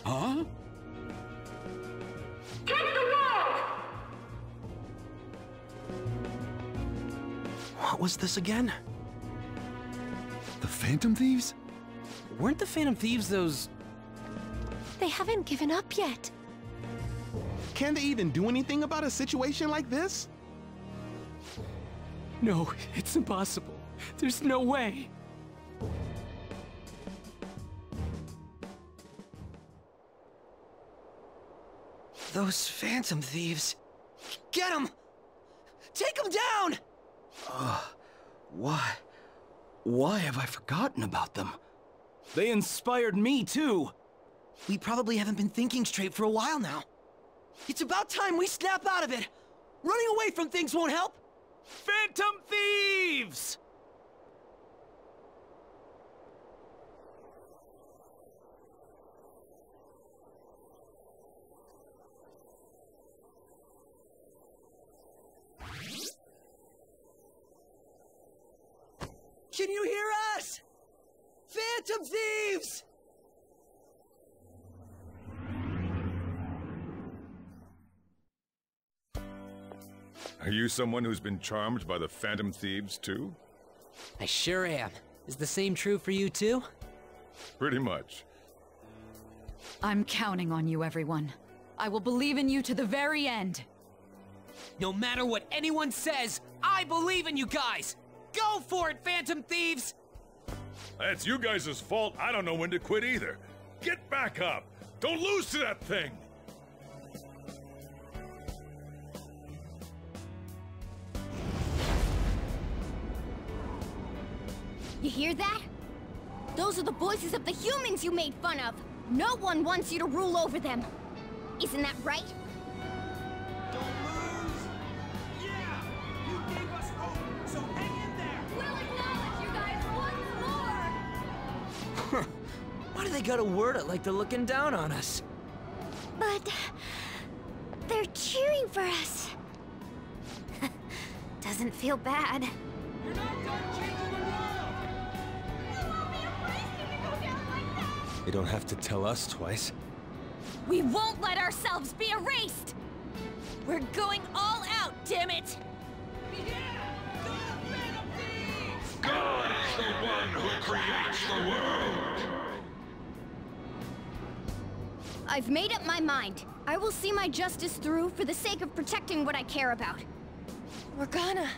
Huh? Take the world! What was this again? The Phantom Thieves? Weren't the Phantom Thieves those... They haven't given up yet. Can they even do anything about a situation like this? No, it's impossible. There's no way. Those Phantom Thieves. Get them! Take them down! Why have I forgotten about them? They inspired me, too. We probably haven't been thinking straight for a while now. It's about time we snap out of it! Running away from things won't help! Phantom Thieves! Can you hear us? Phantom Thieves! Are you someone who's been charmed by the Phantom Thieves, too? I sure am. Is the same true for you, too? Pretty much. I'm counting on you, everyone. I will believe in you to the very end. No matter what anyone says, I believe in you guys! Go for it, Phantom Thieves! That's you guys' fault. I don't know when to quit either. Get back up! Don't lose to that thing! You hear that? Those are the voices of the humans you made fun of. No one wants you to rule over them. Isn't that right? Don't lose! Yeah! You gave us hope, so hang in there! We'll acknowledge you guys once more! Why do they gotta word it like they're looking down on us? But... they're cheering for us. Doesn't feel bad. You're not done changing the world! You don't have to tell us twice. We won't let ourselves be erased! We're going all out, damn it! God is the one who creates the world! I've made up my mind. I will see my justice through for the sake of protecting what I care about. We're gonna.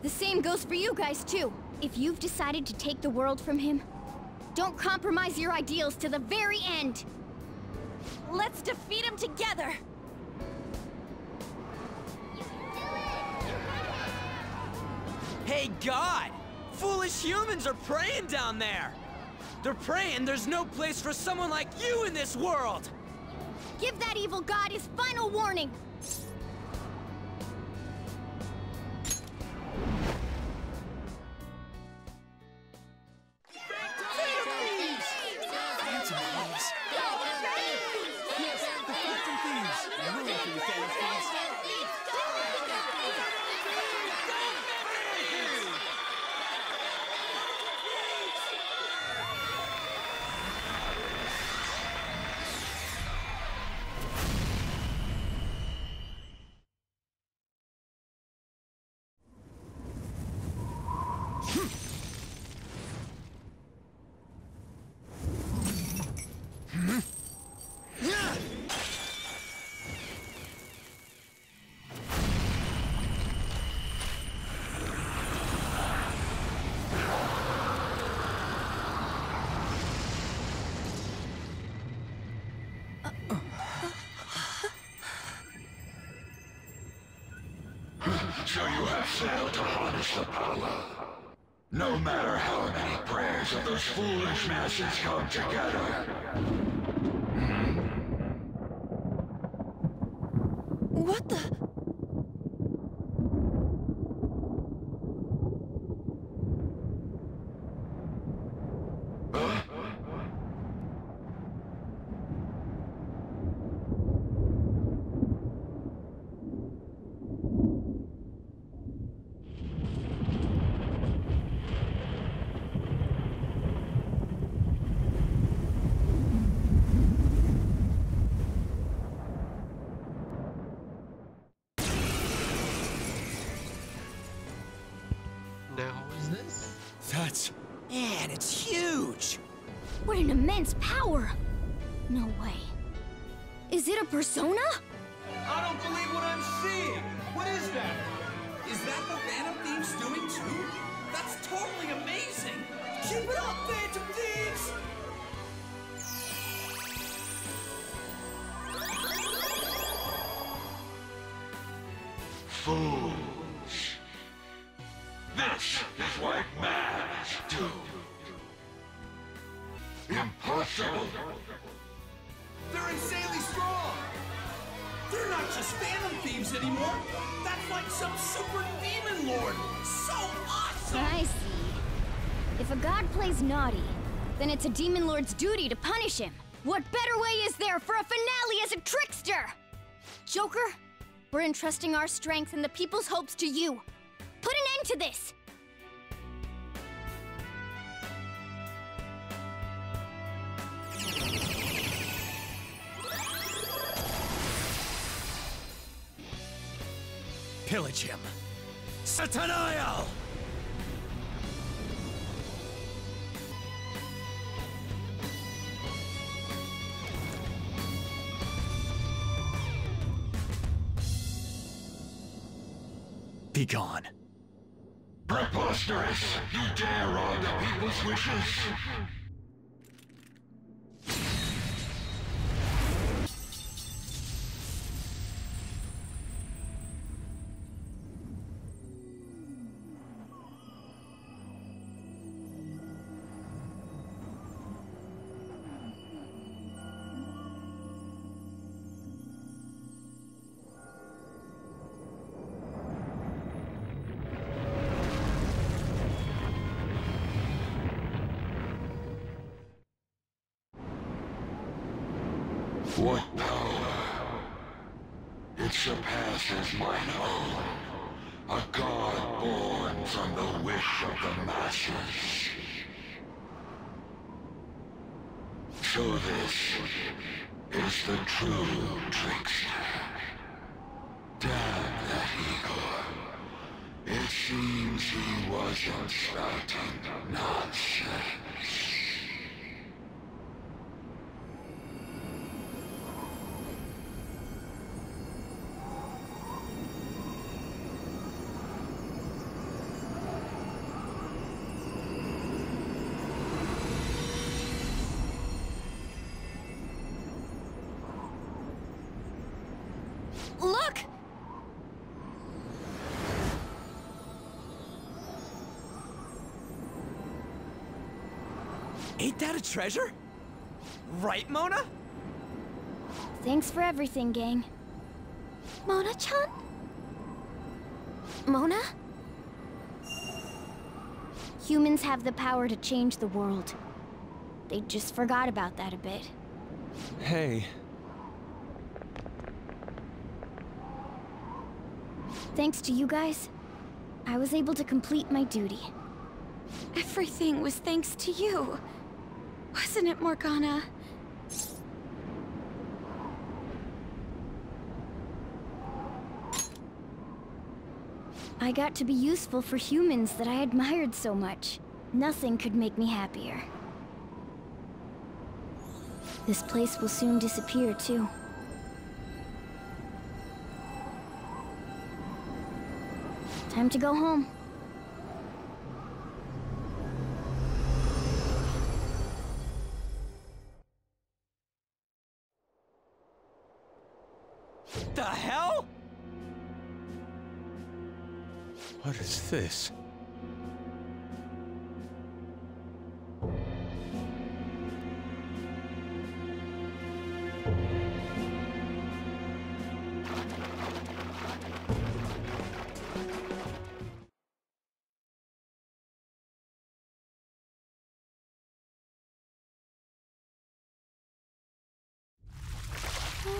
The same goes for you guys, too. If you've decided to take the world from him, don't compromise your ideals to the very end. Let's defeat him together! Hey, God! Foolish humans are praying down there! They're praying there's no place for someone like you in this world! Give that evil god his final warning! So you have failed to harness the power. No matter how many prayers of those foolish masses come together. What the... nuts. Man, it's huge! What an immense power! No way. Is it a persona? I don't believe what I'm seeing! What is that? Is that the Phantom Thieves doing too? That's totally amazing! Keep it up, Phantom Thieves! Fools! This is what mans do! Impossible! They're insanely strong! They're not just Phantom Thieves anymore! That's like some super demon lord! So awesome! I see. If a god plays naughty, then it's a demon lord's duty to punish him. What better way is there for a finale as a trickster? Joker, we're entrusting our strength and the people's hopes to you. Put an end to this! Pillage him. Sataniel! Be gone. Preposterous! You dare wrong the people's wishes! What power! It surpasses mine own. A god born from the wish of the masses. So this is the true trickster. Damn that Igor. It seems he wasn't spouting nonsense. Look! Ain't that a treasure? Right, Mona? Thanks for everything, gang. Mona-chan? Mona? Humans have the power to change the world. They just forgot about that a bit. Hey. Thanks to you guys, I was able to complete my duty. Everything was thanks to you. Wasn't it, Morgana? I got to be useful for humans that I admired so much. Nothing could make me happier. This place will soon disappear, too. Time to go home. The hell? What is this?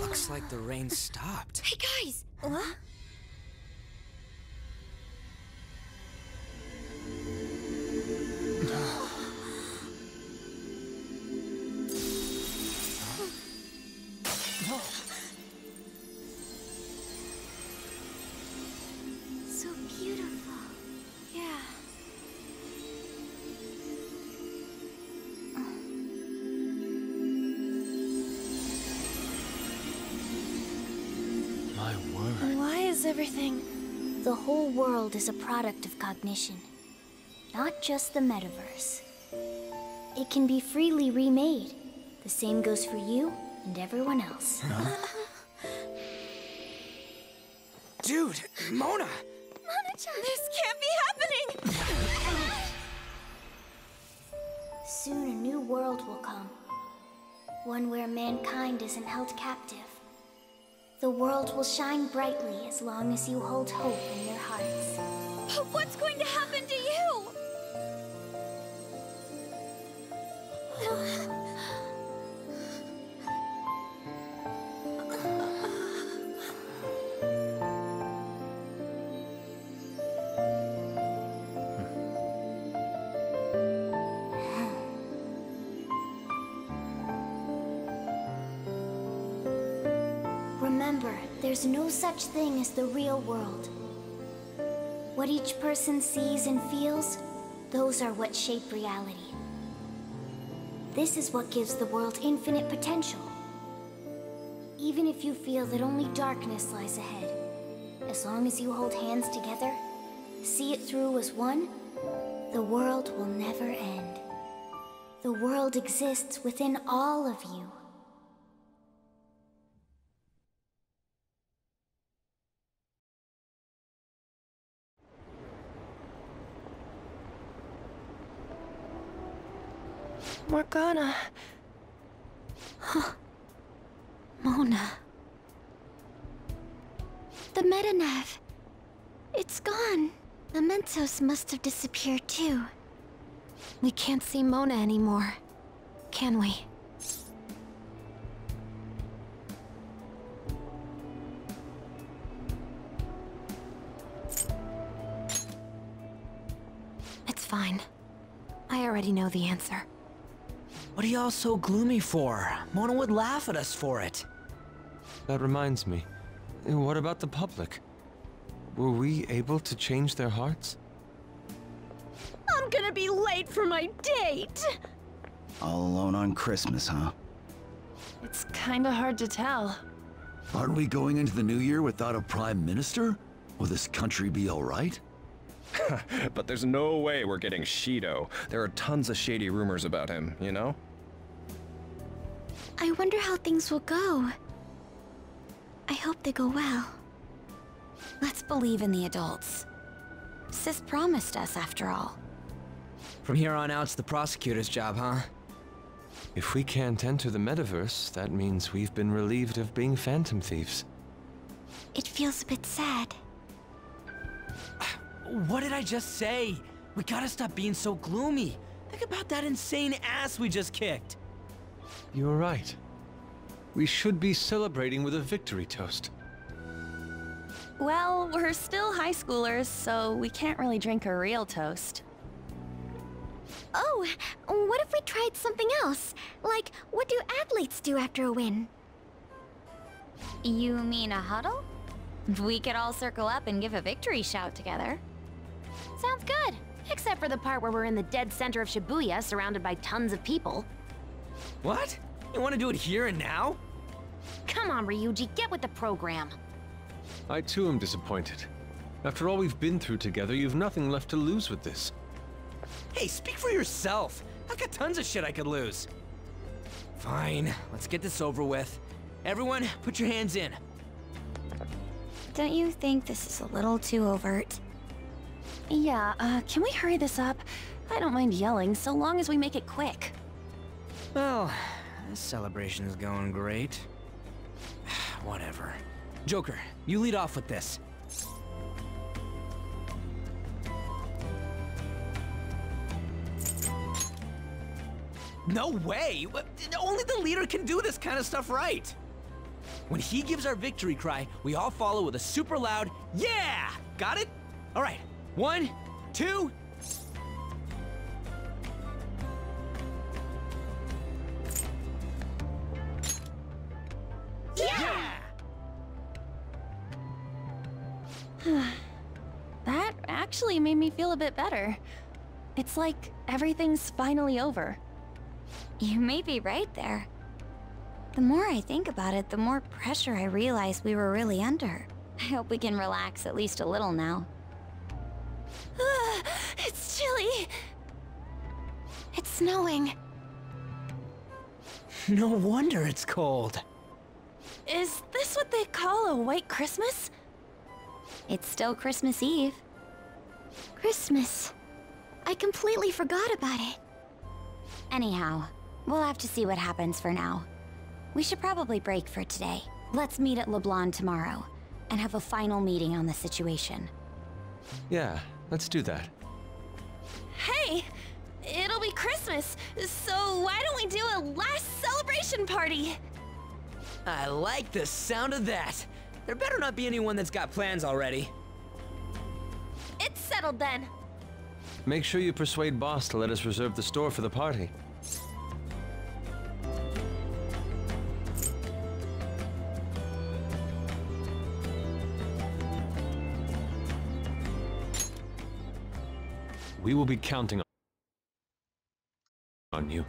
Looks like the rain stopped. Hey guys! What? So beautiful. Yeah. is everything? The whole world is a product of cognition, not just the metaverse. It can be freely remade. The same goes for you and everyone else. Dude, Mona! Mona-chan! This can't be happening! Soon a new world will come. One where mankind isn't held captive. The world will shine brightly as long as you hold hope in your hearts. What's going to happen to you? Remember, there's no such thing as the real world. What each person sees and feels, those are what shape reality. This is what gives the world infinite potential. Even if you feel that only darkness lies ahead, as long as you hold hands together, see it through as one, the world will never end. The world exists within all of you. Morgana. Huh. Mona. The Metanav. It's gone. The Mementos must have disappeared too. We can't see Mona anymore, can we? It's fine. I already know the answer. What are y'all so gloomy for? Mona would laugh at us for it. That reminds me. What about the public? Were we able to change their hearts? I'm gonna be late for my date! All alone on Christmas, huh? It's kinda hard to tell. Aren't we going into the new year without a prime minister? Will this country be all right? But there's no way we're getting Shido. There are tons of shady rumors about him, you know? I wonder how things will go. I hope they go well. Let's believe in the adults. Sis promised us, after all. From here on out, it's the prosecutor's job, huh? If we can't enter the metaverse, that means we've been relieved of being phantom thieves. It feels a bit sad. What did I just say? We gotta stop being so gloomy. Think about that insane ass we just kicked. You're right. We should be celebrating with a victory toast. Well, we're still high schoolers, so we can't really drink a real toast. Oh, what if we tried something else? Like, what do athletes do after a win? You mean a huddle? We could all circle up and give a victory shout together. Sounds good. Except for the part where we're in the dead center of Shibuya, surrounded by tons of people. What? You want to do it here and now? Come on, Ryuji, get with the program. I too am disappointed. After all we've been through together, you've nothing left to lose with this. Hey, speak for yourself. I've got tons of shit I could lose. Fine, let's get this over with. Everyone, put your hands in. Don't you think this is a little too overt? Yeah, can we hurry this up? I don't mind yelling, so long as we make it quick. Well, this celebration is going great. Whatever. Joker, you lead off with this. No way! Only the leader can do this kind of stuff right! When he gives our victory cry, we all follow with a super loud, yeah! Got it? Alright, 1, 2... Yeah! That actually made me feel a bit better. It's like everything's finally over. You may be right there. The more I think about it, the more pressure I realize we were really under. I hope we can relax at least a little now. It's chilly. It's snowing. No wonder it's cold. Is this what they call a white Christmas? It's still Christmas Eve. Christmas. I completely forgot about it. Anyhow, we'll have to see what happens for now. We should probably break for today. Let's meet at LeBlanc tomorrow and have a final meeting on the situation. Yeah, let's do that. Hey! It'll be Christmas, so why don't we do a last celebration party? I like the sound of that. There better not be anyone that's got plans already. It's settled then. Make sure you persuade Boss to let us reserve the store for the party. We will be counting on you.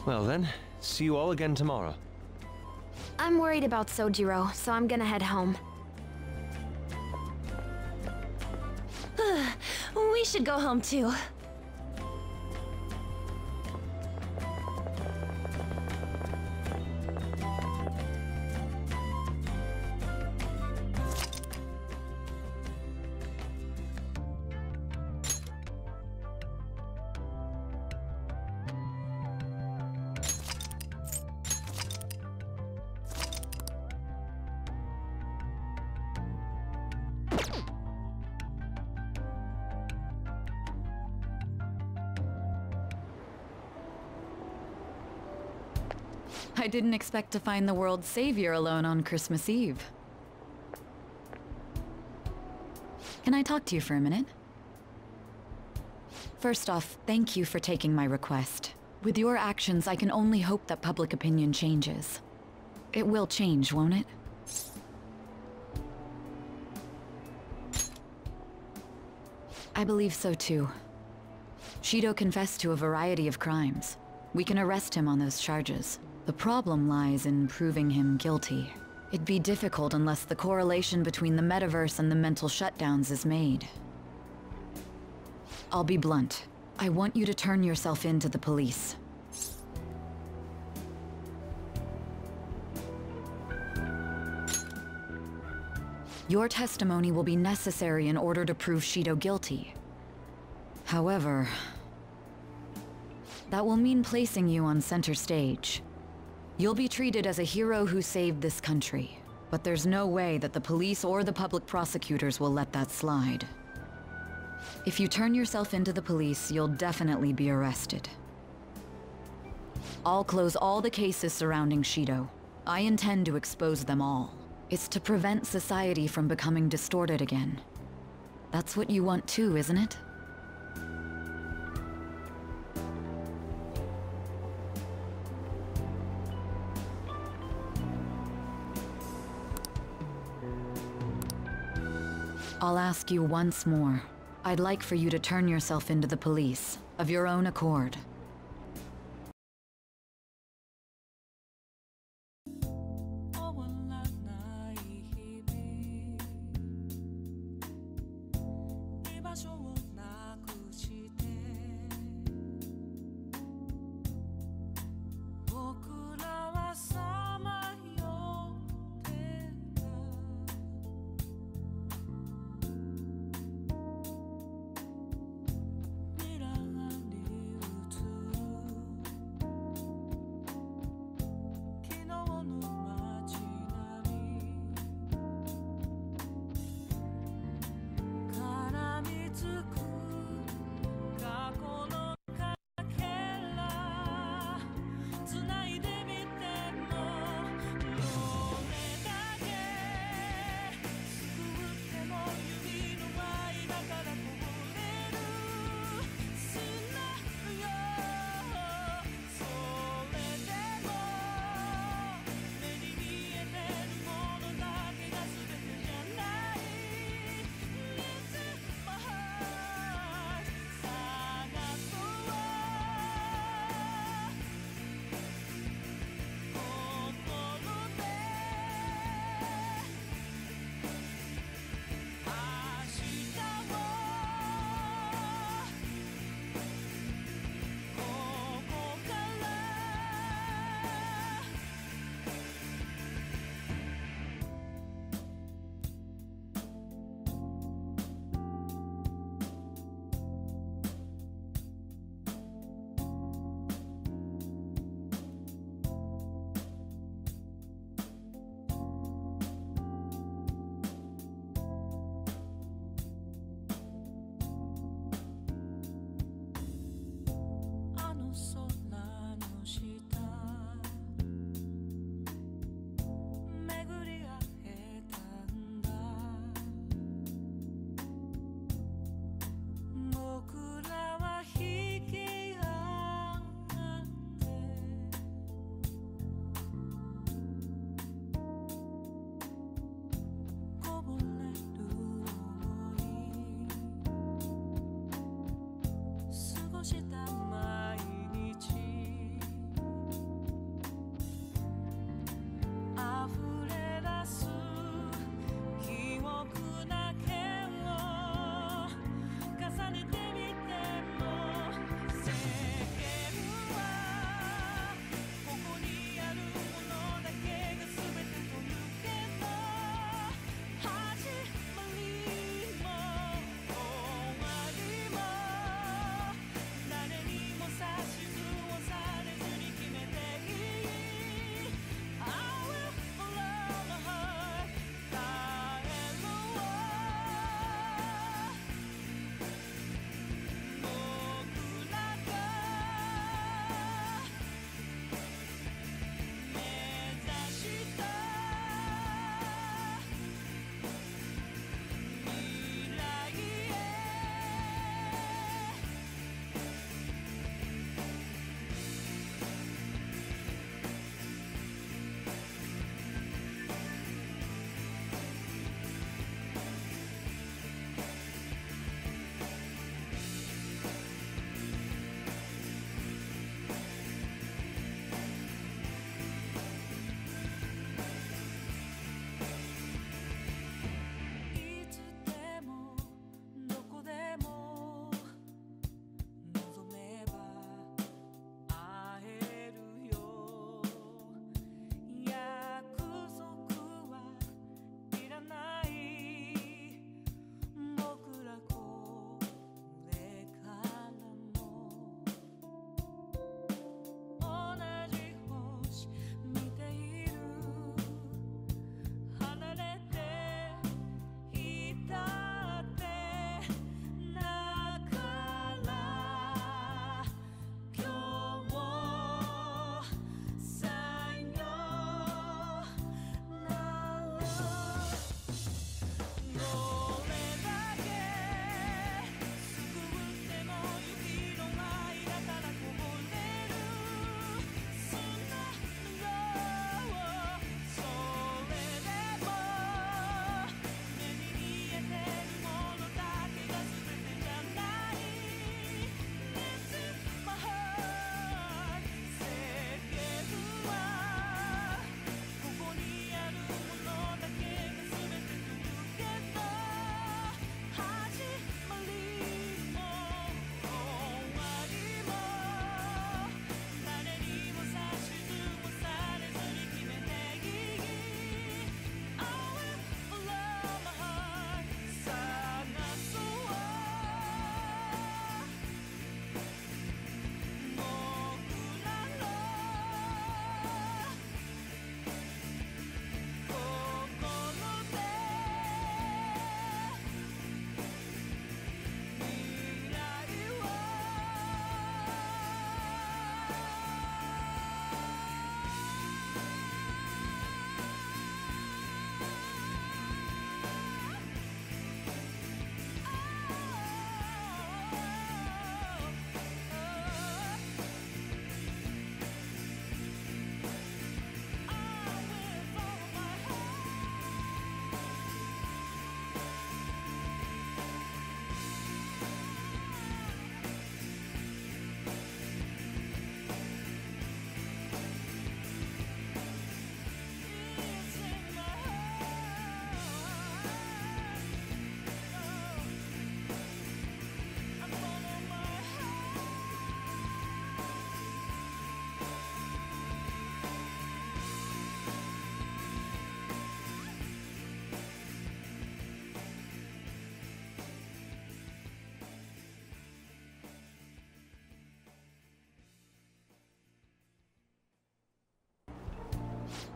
Well then, see you all again tomorrow. I'm worried about Sojiro, so I'm gonna head home. We should go home too. I didn't expect to find the world's savior alone on Christmas Eve. Can I talk to you for a minute? First off, thank you for taking my request. With your actions, I can only hope that public opinion changes. It will change, won't it? I believe so too. Shido confessed to a variety of crimes. We can arrest him on those charges. The problem lies in proving him guilty. It'd be difficult unless the correlation between the metaverse and the mental shutdowns is made. I'll be blunt. I want you to turn yourself in to the police. Your testimony will be necessary in order to prove Shido guilty. However, that will mean placing you on center stage. You'll be treated as a hero who saved this country, but there's no way that the police or the public prosecutors will let that slide. If you turn yourself into the police, you'll definitely be arrested. I'll close all the cases surrounding Shido. I intend to expose them all. It's to prevent society from becoming distorted again. That's what you want too, isn't it? I'll ask you once more. I'd like for you to turn yourself into the police, of your own accord.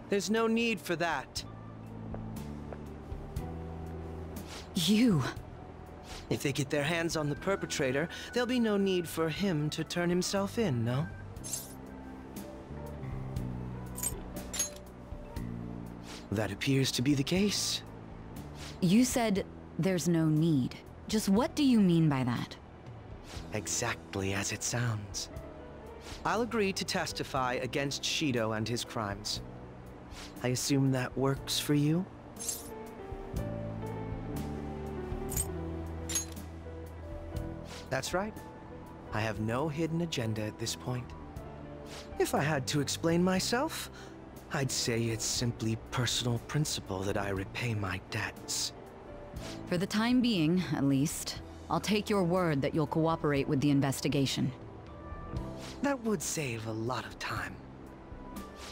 There's no need for that. You... If they get their hands on the perpetrator, there'll be no need for him to turn himself in, no? That appears to be the case. You said there's no need. Just what do you mean by that? Exactly as it sounds. I'll agree to testify against Shido and his crimes. I assume that works for you? That's right. I have no hidden agenda at this point. If I had to explain myself, I'd say it's simply personal principle that I repay my debts. For the time being, at least, I'll take your word that you'll cooperate with the investigation. That would save a lot of time.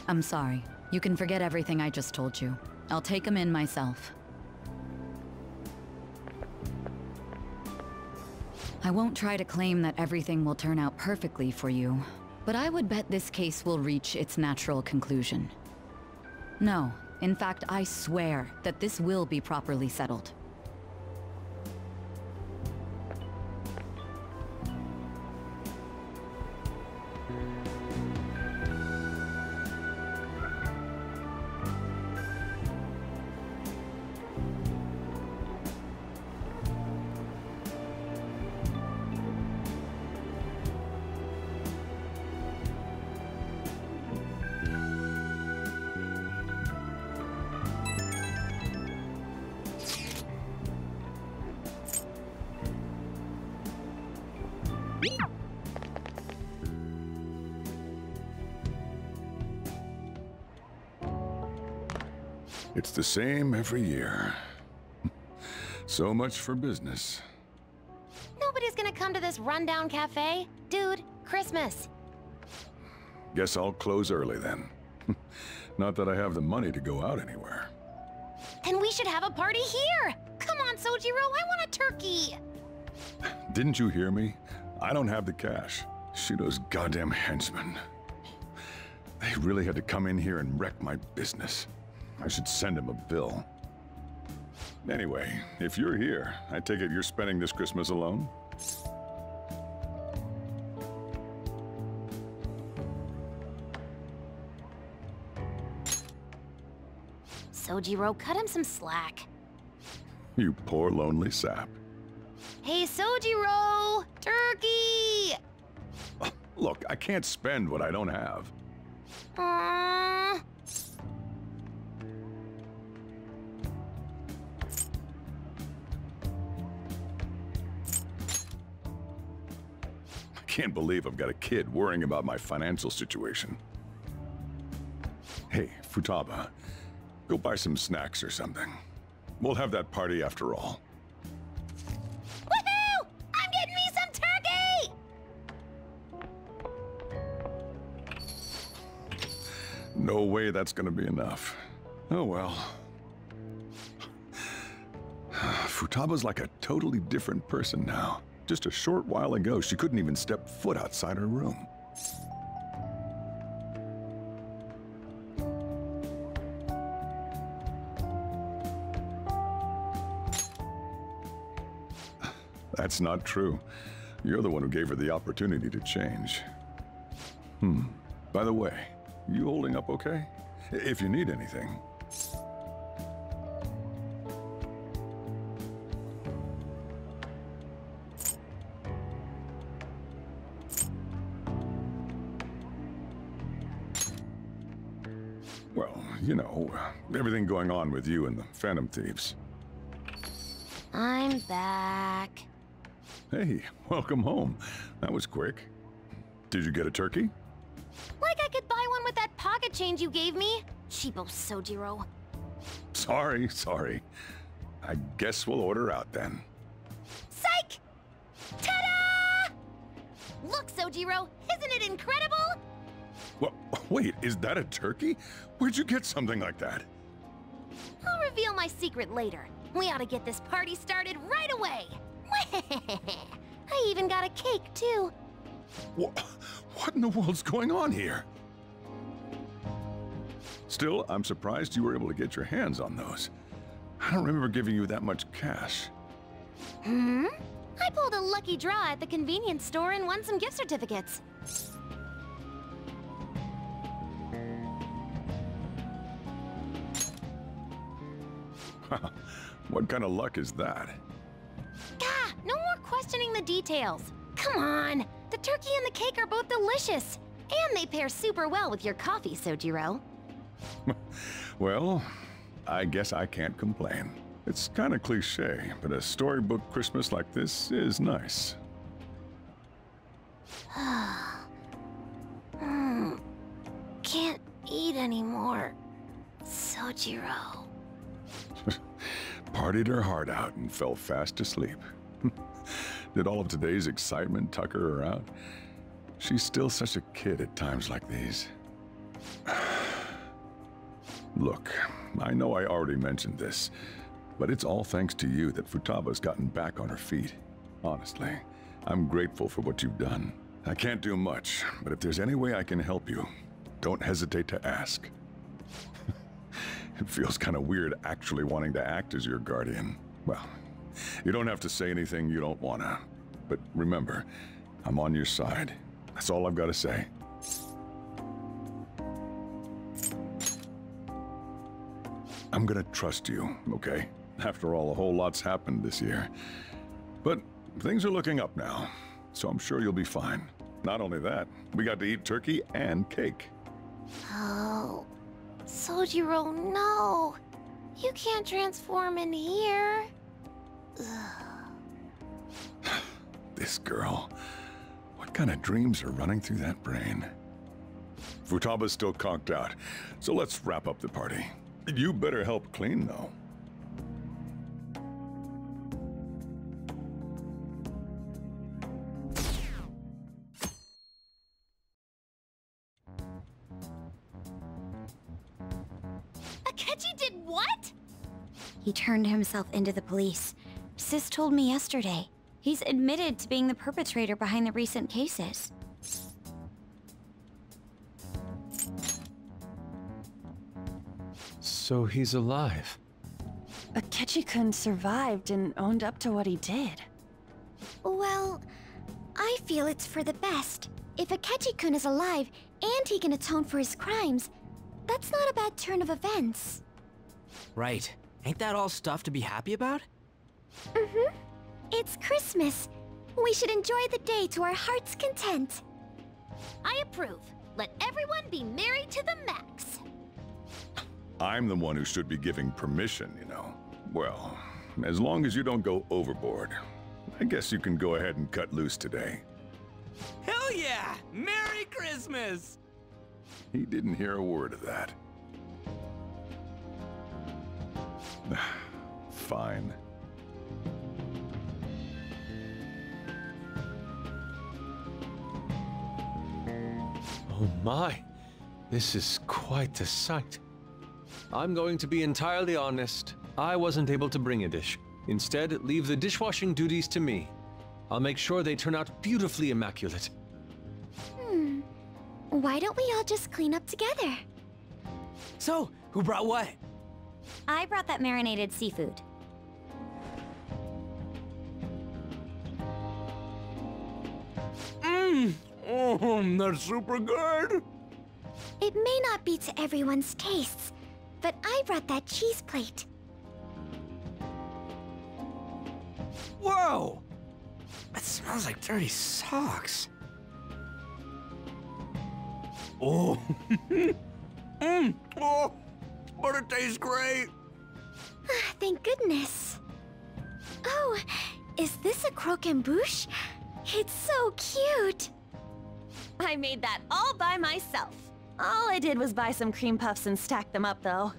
I'm sorry. You can forget everything I just told you. I'll take him in myself. I won't try to claim that everything will turn out perfectly for you, but I would bet this case will reach its natural conclusion. No, in fact, I swear that this will be properly settled. It's the same every year. So much for business. Nobody's gonna come to this rundown cafe. Dude, Christmas. Guess I'll close early then. Not that I have the money to go out anywhere. Then we should have a party here! Come on, Sojiro, I want a turkey! Didn't you hear me? I don't have the cash. Shido's goddamn henchmen. They really had to come in here and wreck my business. I should send him a bill. Anyway, if you're here, I take it you're spending this Christmas alone? Sojiro, cut him some slack. You poor lonely sap. Hey, Sojiro! Turkey! Look, I can't spend what I don't have. I can't believe I've got a kid worrying about my financial situation. Hey, Futaba, go buy some snacks or something. We'll have that party after all. Woohoo! I'm getting me some turkey! No way that's gonna be enough. Oh well. Futaba's like a totally different person now. Just a short while ago, she couldn't even step foot outside her room. That's not true. You're the one who gave her the opportunity to change. By the way, you holding up okay? If you need anything. Well, you know, everything going on with you and the Phantom Thieves. I'm back. Hey, welcome home. That was quick. Did you get a turkey? Like I could buy one with that pocket change you gave me. Cheapo Sojiro. Sorry. I guess we'll order out then. Psych! Ta-da! Look, Sojiro, isn't it incredible? Well, wait, is that a turkey? Where'd you get something like that? I'll reveal my secret later. We ought to get this party started right away. I even got a cake, too. What in the world's going on here? Still, I'm surprised you were able to get your hands on those. I don't remember giving you that much cash. I pulled a lucky draw at the convenience store and won some gift certificates. What kind of luck is that? Gah! No more questioning the details. Come on! The turkey and the cake are both delicious! And they pair super well with your coffee, Sojiro. Well, I guess I can't complain. It's kind of cliche, but a storybook Christmas like this is nice. Can't eat anymore, Sojiro. Partied her heart out and fell fast asleep. Did all of today's excitement tucker her out? She's still such a kid at times like these. Look, I know I already mentioned this, but it's all thanks to you that Futaba's gotten back on her feet. Honestly, I'm grateful for what you've done. I can't do much, but if there's any way I can help you, don't hesitate to ask. It feels kind of weird actually wanting to act as your guardian. Well, you don't have to say anything you don't wanna. But remember, I'm on your side. That's all I've got to say. I'm gonna trust you, okay? After all, a whole lot's happened this year. But things are looking up now, so I'm sure you'll be fine. Not only that, we got to eat turkey and cake. Oh, Sojiro, no! You can't transform in here. This girl. What kind of dreams are running through that brain? Futaba's still conked out, so let's wrap up the party. You better help clean, though. Akechi did what? He turned himself into the police. Sis told me yesterday. He's admitted to being the perpetrator behind the recent cases. So he's alive. Akechi-kun survived and owned up to what he did. Well, I feel it's for the best. If Akechi-kun is alive and he can atone for his crimes, that's not a bad turn of events. Right. Ain't that all stuff to be happy about? Mm-hmm. It's Christmas. We should enjoy the day to our heart's content. I approve. Let everyone be merry to the max. I'm the one who should be giving permission, you know. Well, as long as you don't go overboard, I guess you can go ahead and cut loose today. Hell yeah! Merry Christmas! He didn't hear a word of that. Fine. Oh my, this is quite a sight. I'm going to be entirely honest. I wasn't able to bring a dish. Instead, leave the dishwashing duties to me. I'll make sure they turn out beautifully immaculate. Why don't we all just clean up together? So, who brought what? I brought that marinated seafood. Oh, that's super good! It may not be to everyone's tastes, but I brought that cheese plate. Whoa! That smells like dirty socks. Oh, oh, but it tastes great. Thank goodness. Oh, is this a croquembouche? It's so cute. I made that all by myself. All I did was buy some cream puffs and stack them up, though.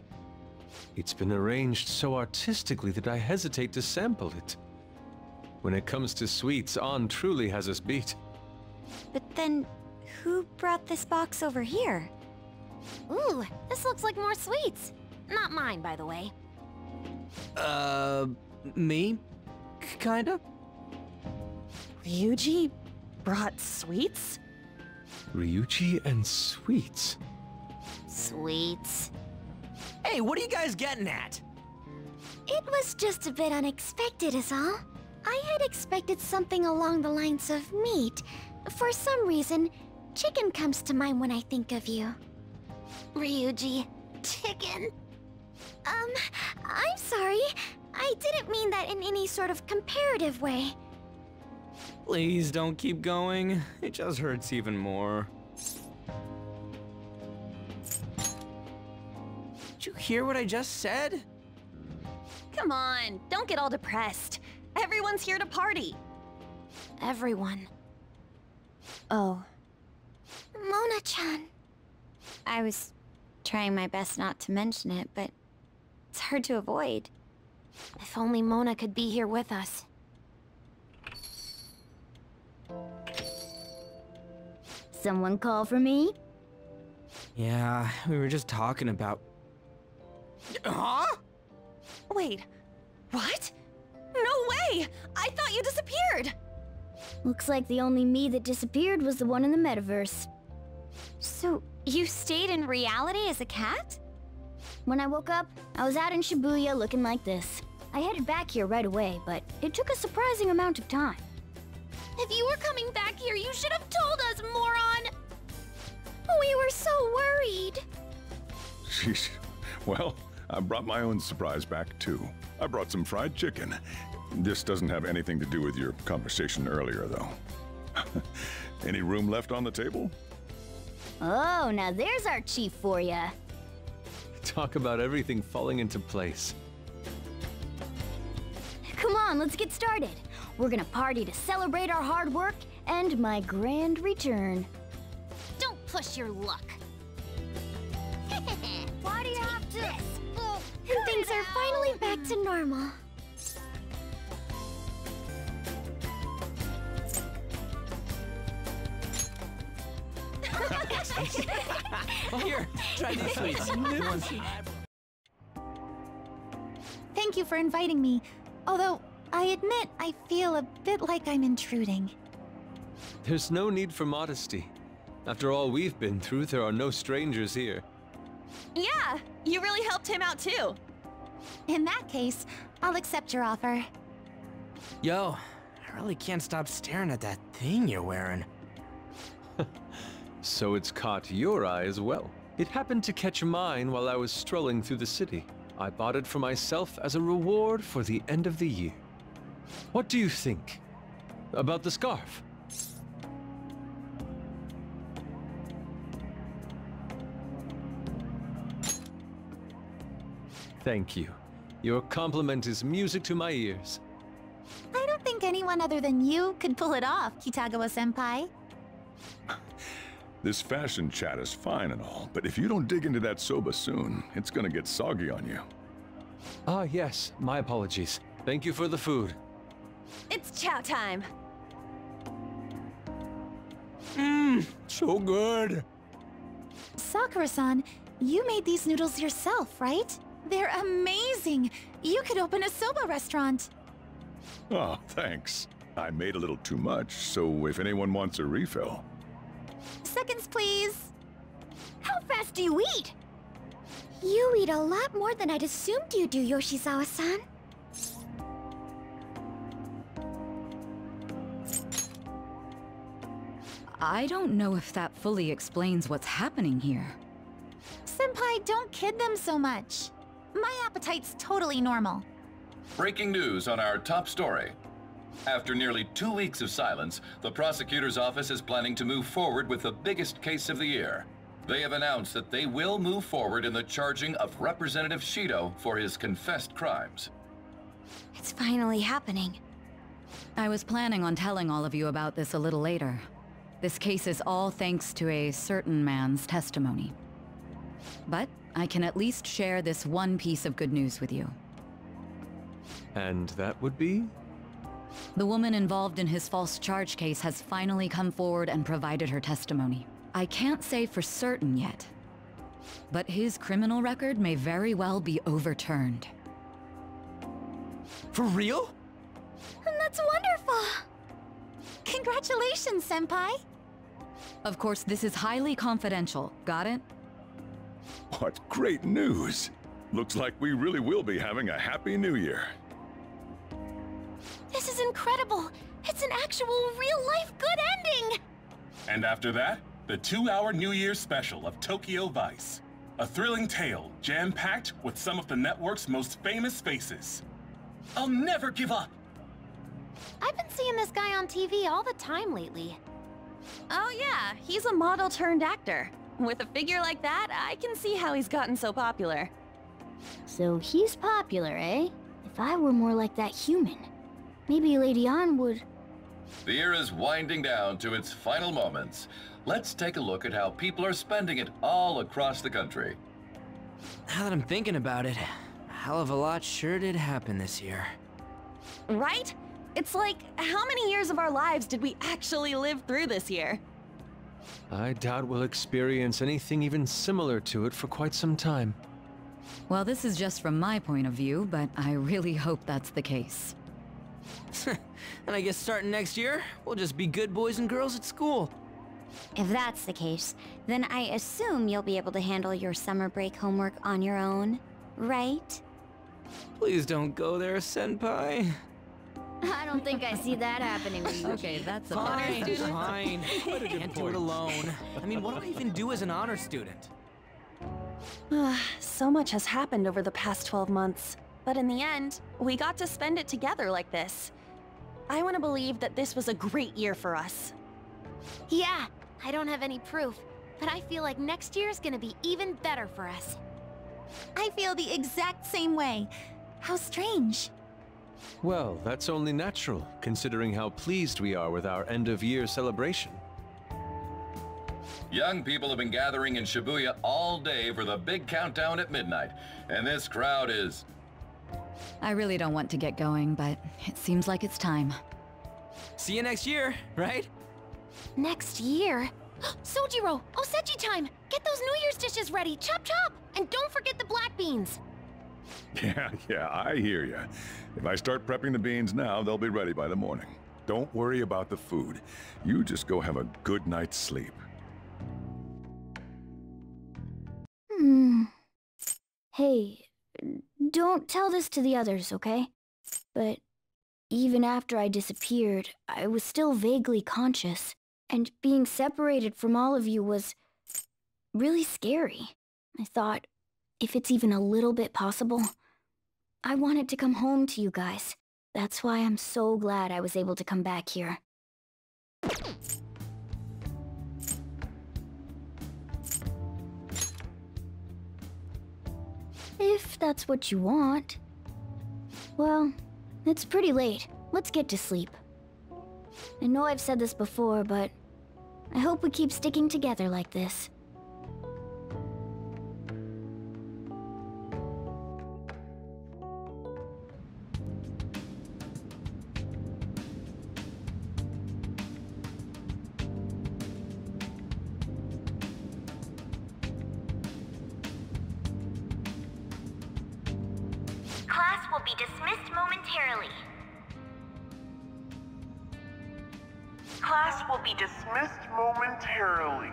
It's been arranged so artistically that I hesitate to sample it. When it comes to sweets, Ann truly has us beat. But then, who brought this box over here? Ooh, this looks like more sweets. Not mine, by the way. Me? Kinda? Ryuji brought sweets? Ryuji and sweets? Sweets. Hey, what are you guys getting at? It was just a bit unexpected is all. I had expected something along the lines of meat. For some reason, chicken comes to mind when I think of you. Ryuji, chicken? I'm sorry. I didn't mean that in any sort of comparative way. Please don't keep going. It just hurts even more. Did you hear what I just said? Come on, don't get all depressed. Everyone's here to party. Everyone. Oh. Mona-chan. I was trying my best not to mention it, but it's hard to avoid. If only Mona could be here with us. Someone call for me? Yeah, we were just talking about... Huh? Wait, what? No way! I thought you disappeared! Looks like the only me that disappeared was the one in the metaverse. So, you stayed in reality as a cat? When I woke up, I was out in Shibuya looking like this. I headed back here right away, but it took a surprising amount of time. If you were coming back here, you should have told us, moron! We were so worried. Sheesh. Well, I brought my own surprise back, too. I brought some fried chicken. This doesn't have anything to do with your conversation earlier, though. Any room left on the table? Oh, now there's our chief for ya. Talk about everything falling into place. Come on, let's get started. We're gonna party to celebrate our hard work and my grand return. Don't push your luck. Why do you have to? And things are finally back to normal. Here, try these sweets. Thank you for inviting me. Although, I admit I feel a bit like I'm intruding. There's no need for modesty. After all we've been through, there are no strangers here. Yeah, you really helped him out too. In that case, I'll accept your offer. Yo, I really can't stop staring at that thing you're wearing. So it's caught your eye as well. It happened to catch mine while I was strolling through the city. I bought it for myself as a reward for the end of the year. What do you think about the scarf? Thank you. Your compliment is music to my ears. I don't think anyone other than you could pull it off, Kitagawa-senpai. This fashion chat is fine and all, but if you don't dig into that soba soon, it's gonna get soggy on you. Ah, yes. My apologies. Thank you for the food. It's chow time. So good. Sakura-san, you made these noodles yourself, right? They're amazing! You could open a soba restaurant. Oh, thanks. I made a little too much, so if anyone wants a refill... Seconds, please. How fast do you eat? You eat a lot more than I'd assumed you do, Yoshizawa-san. I don't know if that fully explains what's happening here. Senpai, don't kid them so much. My appetite's totally normal. Breaking news on our top story. After nearly 2 weeks of silence, the prosecutor's office is planning to move forward with the biggest case of the year. They have announced that they will move forward in the charging of Representative Shido for his confessed crimes. It's finally happening. I was planning on telling all of you about this a little later. This case is all thanks to a certain man's testimony. But I can at least share this one piece of good news with you. And that would be? The woman involved in his false charge case has finally come forward and provided her testimony. I can't say for certain yet, but his criminal record may very well be overturned. For real? That's wonderful! Congratulations, Senpai! Of course, this is highly confidential, got it? What great news! Looks like we really will be having a happy new year. This is incredible! It's an actual real-life good ending! And after that, the 2-hour New Year's special of Tokyo Vice. A thrilling tale, jam-packed with some of the network's most famous faces. I'll never give up! I've been seeing this guy on TV all the time lately. Oh yeah, he's a model turned actor. With a figure like that, I can see how he's gotten so popular. So he's popular, eh? If I were more like that human, maybe Lady Ann would... The year is winding down to its final moments. Let's take a look at how people are spending it all across the country. Now that I'm thinking about it, a hell of a lot sure did happen this year. Right? It's like, how many years of our lives did we actually live through this year? I doubt we'll experience anything even similar to it for quite some time. Well, this is just from my point of view, but I really hope that's the case. And I guess starting next year, we'll just be good boys and girls at school. If that's the case, then I assume you'll be able to handle your summer break homework on your own, right? Please don't go there, Senpai. I don't think I see that happening with you. Okay, that's a Fine. Can't do it alone. I mean, what do I even do as an honor student? So much has happened over the past 12 months. But in the end, we got to spend it together like this. I want to believe that this was a great year for us. Yeah, I don't have any proof, but I feel like next year's gonna be even better for us. I feel the exact same way. How strange. Well, that's only natural, considering how pleased we are with our end-of-year celebration. Young people have been gathering in Shibuya all day for the big countdown at midnight, and this crowd is... I really don't want to get going, but it seems like it's time. See you next year, right? Next year? Sojiro! Osechi time! Get those New Year's dishes ready! Chop chop! And don't forget the black beans! Yeah, I hear ya. If I start prepping the beans now, they'll be ready by the morning. Don't worry about the food. You just go have a good night's sleep. Hey, don't tell this to the others, okay? But even after I disappeared, I was still vaguely conscious, and being separated from all of you was really scary. I thought, if it's even a little bit possible, I wanted to come home to you guys. That's why I'm so glad I was able to come back here. If that's what you want. Well, it's pretty late. Let's get to sleep. I know I've said this before, but I hope we keep sticking together like this. Class will be dismissed momentarily. Class will be dismissed momentarily.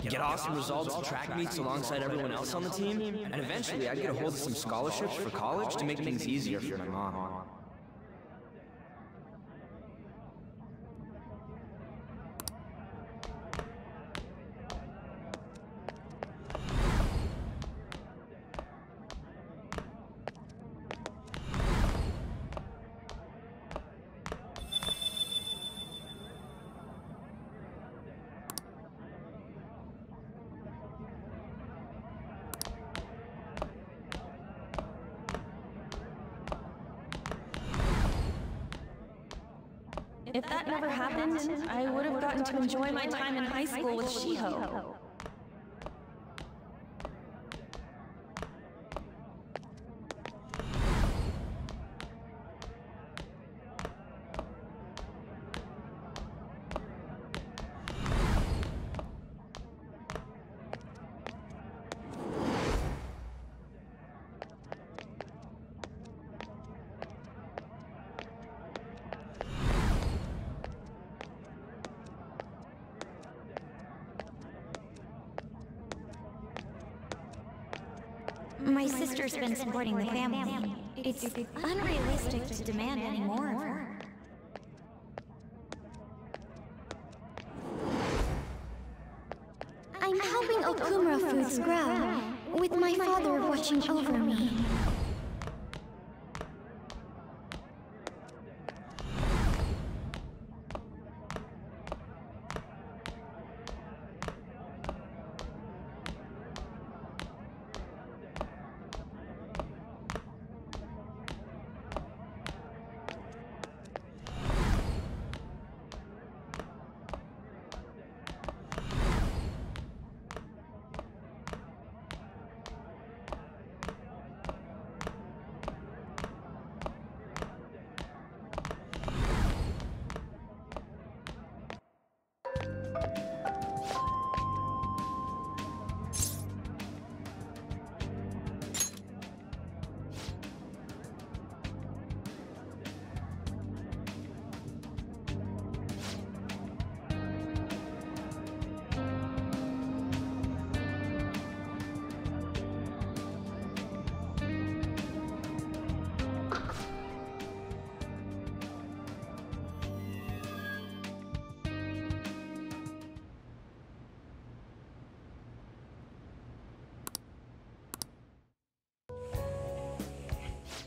Get awesome results at track meets alongside everyone else on the team, and eventually I'd get a hold of some scholarships for college to make things easier for my mom. If that never happened, I would have gotten to enjoy my time in high school with Shiho. My sister's been supporting the family. It's unrealistic to demand any more of her. I'm helping Okumura foods grow, with my father watching over me.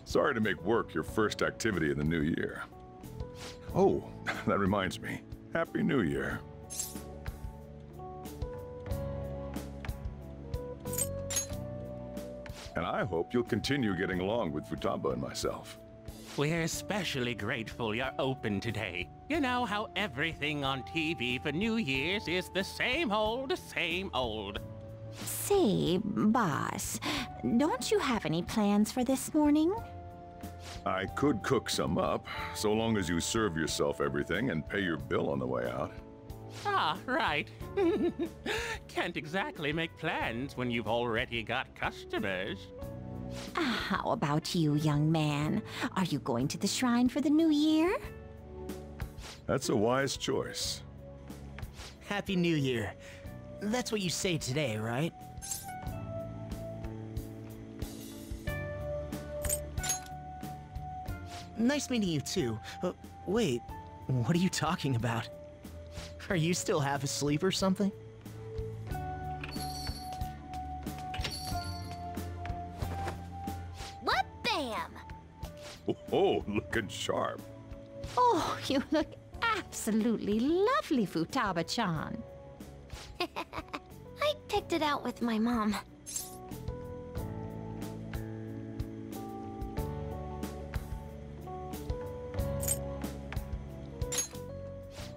Sorry to make work your first activity in the new year. Oh, that reminds me. Happy New Year. And I hope you'll continue getting along with Futaba and myself. We're especially grateful you're open today. You know how everything on TV for New Year's is the same old, same old. Say, boss, don't you have any plans for this morning? I could cook some up, so long as you serve yourself everything and pay your bill on the way out. Ah, right. Can't exactly make plans when you've already got customers. How about you, young man? Are you going to the shrine for the new year? That's a wise choice. Happy New Year. That's what you say today, right? Nice meeting you too. Wait, what are you talking about? Are you still half asleep or something? What bam! Oh, looking sharp. Oh, you look absolutely lovely, Futaba-chan. I picked it out with my mom.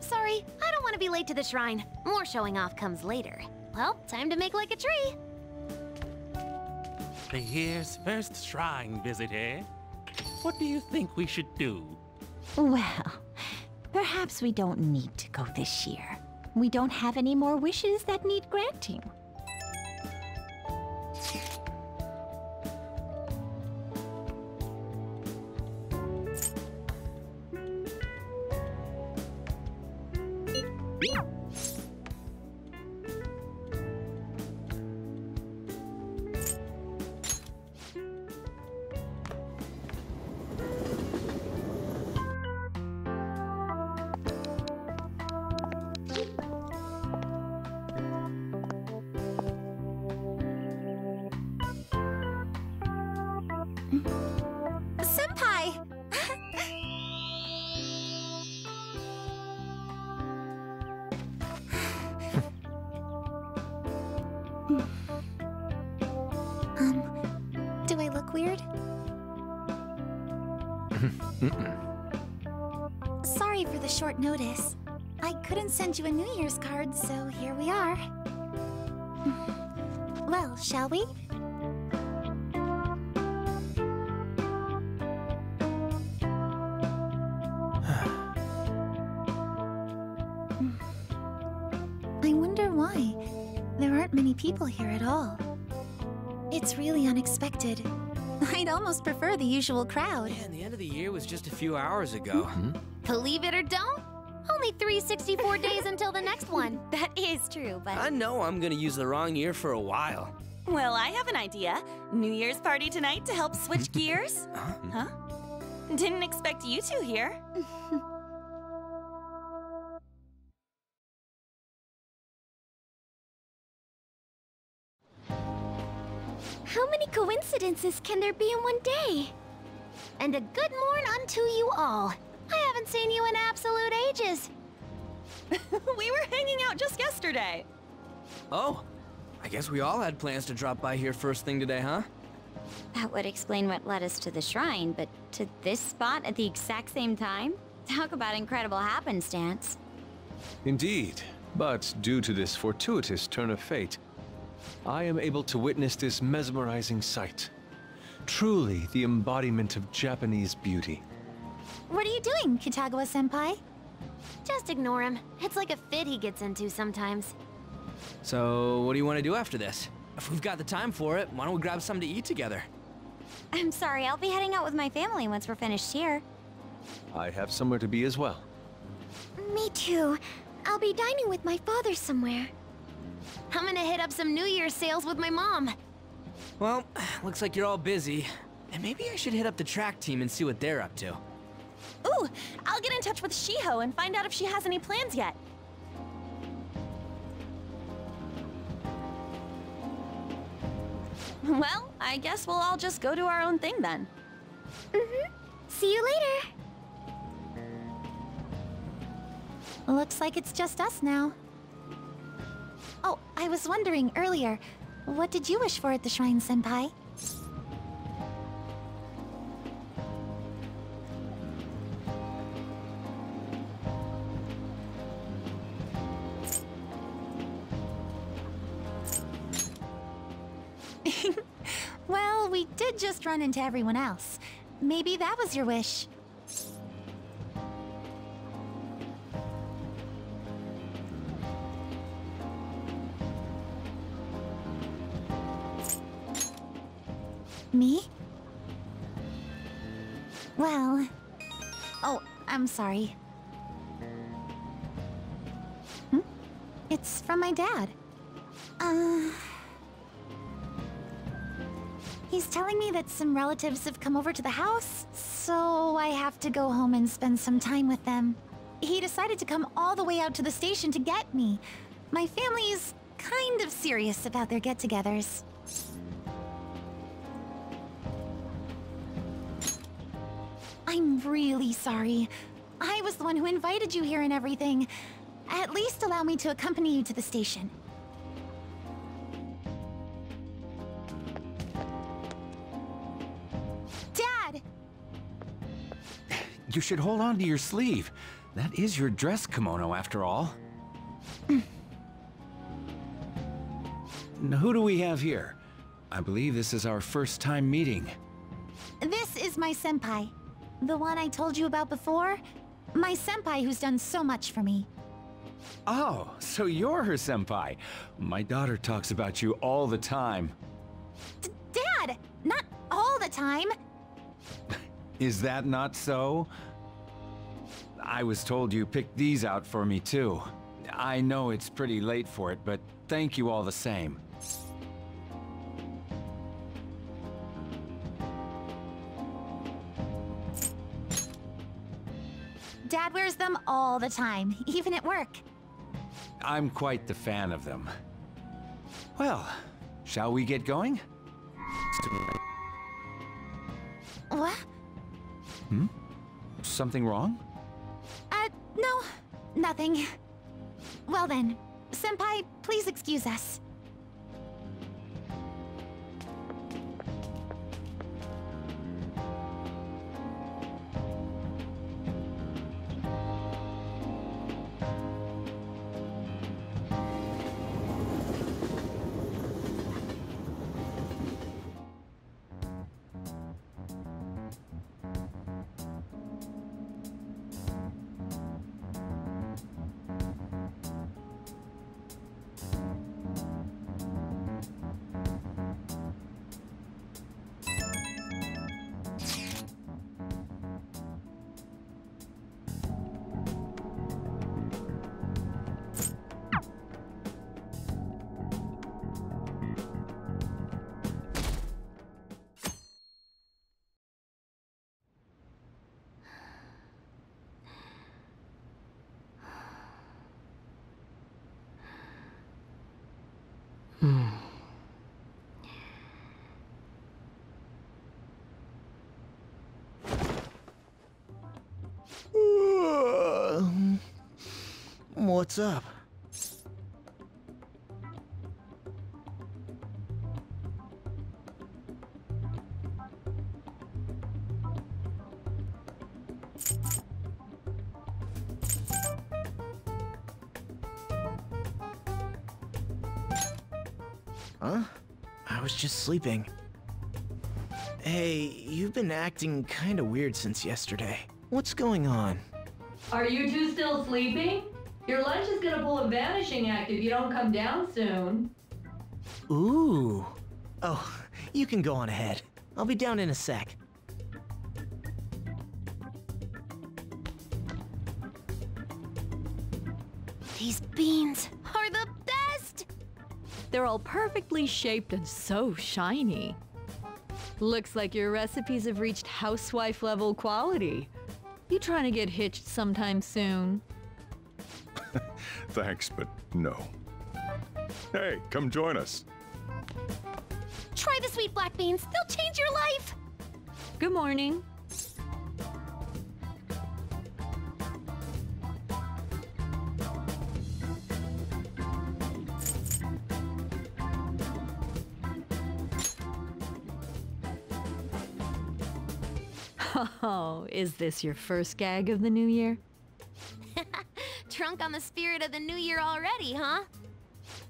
Sorry, I don't want to be late to the shrine. More showing off comes later. Well, time to make like a tree. The year's first shrine visit, eh? What do you think we should do? Well, perhaps we don't need to go this year. We don't have any more wishes that need granting. Senpai! Do I look weird? Sorry for the short notice. I couldn't send you a New Year's card, so here we are. Well, shall we? I wonder why. There aren't many people here at all. It's really unexpected. I'd almost prefer the usual crowd. Man, the end of the year was just a few hours ago. Believe it or don't, only 364 days until the next one. That is true, but... I know I'm gonna use the wrong year for a while. Well, I have an idea. New Year's party tonight to help switch gears? Huh? Didn't expect you two here. How many coincidences can there be in one day? And a good morn unto you all. I haven't seen you in absolute ages. We were hanging out just yesterday. Oh, I guess we all had plans to drop by here first thing today, huh? That would explain what led us to the shrine, but to this spot at the exact same time? Talk about incredible happenstance. Indeed, but due to this fortuitous turn of fate, I am able to witness this mesmerizing sight. Truly the embodiment of Japanese beauty. What are you doing, Kitagawa-senpai? Just ignore him. It's like a fit he gets into sometimes. So, what do you want to do after this? If we've got the time for it, why don't we grab something to eat together? I'm sorry, I'll be heading out with my family once we're finished here. I have somewhere to be as well. Me too. I'll be dining with my father somewhere. I'm gonna hit up some New Year's sales with my mom. Well, looks like you're all busy. And maybe I should hit up the track team and see what they're up to. Ooh, I'll get in touch with Shiho and find out if she has any plans yet. Well, I guess we'll all just go do our own thing then. See you later. Looks like it's just us now. Oh, I was wondering earlier, what did you wish for at the shrine, Senpai? Well, we did just run into everyone else. Maybe that was your wish. Me? Well... Oh, I'm sorry. It's from my dad. He's telling me that some relatives have come over to the house, so I have to go home and spend some time with them. He decided to come all the way out to the station to get me. My family's kind of serious about their get-togethers. I'm really sorry. I was the one who invited you here and everything. At least allow me to accompany you to the station. Dad! You should hold on to your sleeve. That is your dress kimono, after all. Now, who do we have here? I believe this is our first time meeting. This is my senpai. The one I told you about before? My senpai who's done so much for me. Oh, so you're her senpai. My daughter talks about you all the time. Dad! Not all the time! Is that not so? I was told you picked these out for me too. I know it's pretty late for it, but thank you all the same. Dad wears them all the time, even at work. I'm quite the fan of them. Well, shall we get going? What? Something wrong? No, nothing. Well then, senpai, please excuse us. What's up? Huh? I was just sleeping. Hey, you've been acting kinda weird since yesterday. What's going on? Are you two still sleeping? Your lunch is gonna pull a vanishing act if you don't come down soon. Ooh. Oh, you can go on ahead. I'll be down in a sec. These beans are the best! They're all perfectly shaped and so shiny. Looks like your recipes have reached housewife level quality. You trying to get hitched sometime soon? Thanks, but no. Hey, come join us. Try the sweet black beans. They'll change your life! Good morning. Oh, is this your first gag of the new year? Drunk on the spirit of the new year already, huh?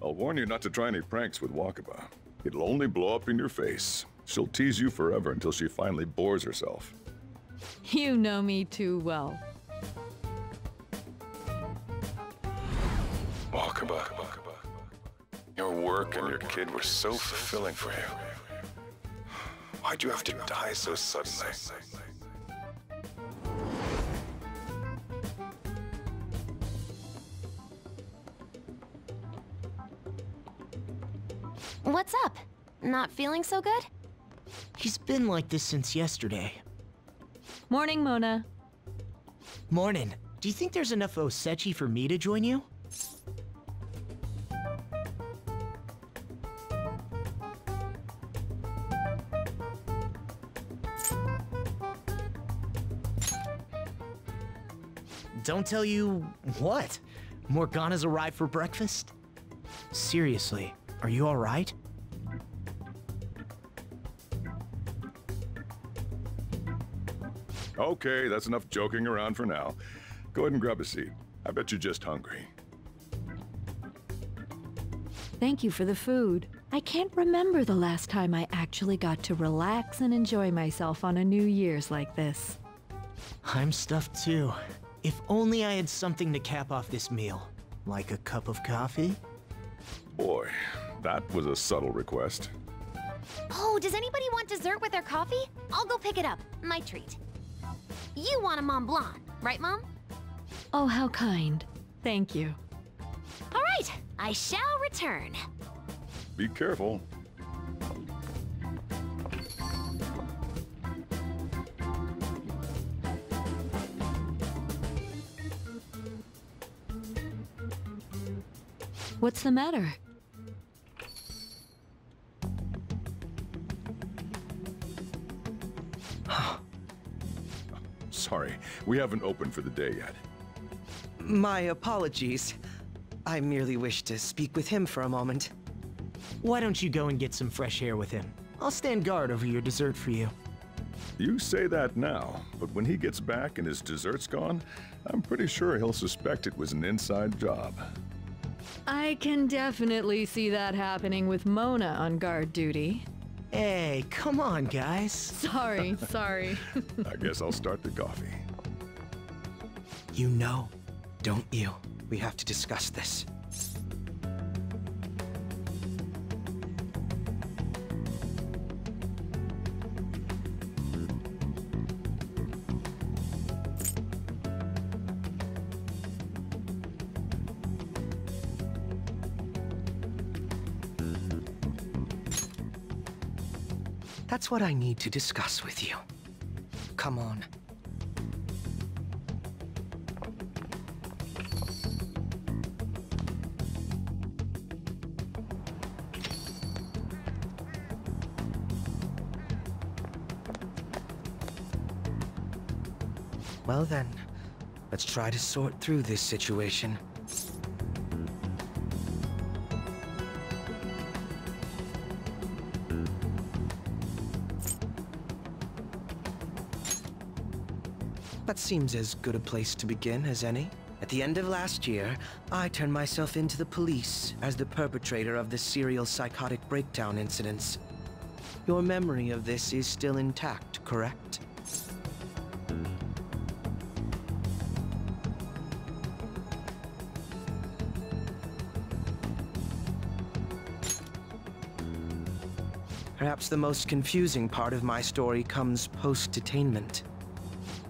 I'll warn you not to try any pranks with Wakaba. It'll only blow up in your face. She'll tease you forever until she finally bores herself. You know me too well. Wakaba, your work and your kid were so fulfilling for you. Why'd you have to die so suddenly? What's up? Not feeling so good? He's been like this since yesterday. Morning, Mona. Morning. Do you think there's enough Osechi for me to join you? Don't tell you what? Morgana's arrived for breakfast? Seriously, are you alright? Okay, that's enough joking around for now. Go ahead and grab a seat. I bet you're just hungry. Thank you for the food. I can't remember the last time I actually got to relax and enjoy myself on a New Year's like this. I'm stuffed too. If only I had something to cap off this meal. Like a cup of coffee? Boy, that was a subtle request. Oh, does anybody want dessert with their coffee? I'll go pick it up. My treat. You want a Mont Blanc, right, Mom? Oh, how kind. Thank you. All right, I shall return. Be careful. What's the matter? Sorry, we haven't opened for the day yet. My apologies. I merely wish to speak with him for a moment. Why don't you go and get some fresh air with him? I'll stand guard over your dessert for you. You say that now, but when he gets back and his dessert's gone, I'm pretty sure he'll suspect it was an inside job. I can definitely see that happening with Mona on guard duty. Hey, come on, guys. Sorry. I guess I'll start the coffee. You know, don't you? We have to discuss this. That's what I need to discuss with you. Come on. Well then, let's try to sort through this situation. That seems as good a place to begin as any. At the end of last year, I turned myself into the police as the perpetrator of the serial psychotic breakdown incidents. Your memory of this is still intact, correct? Perhaps the most confusing part of my story comes post-detainment.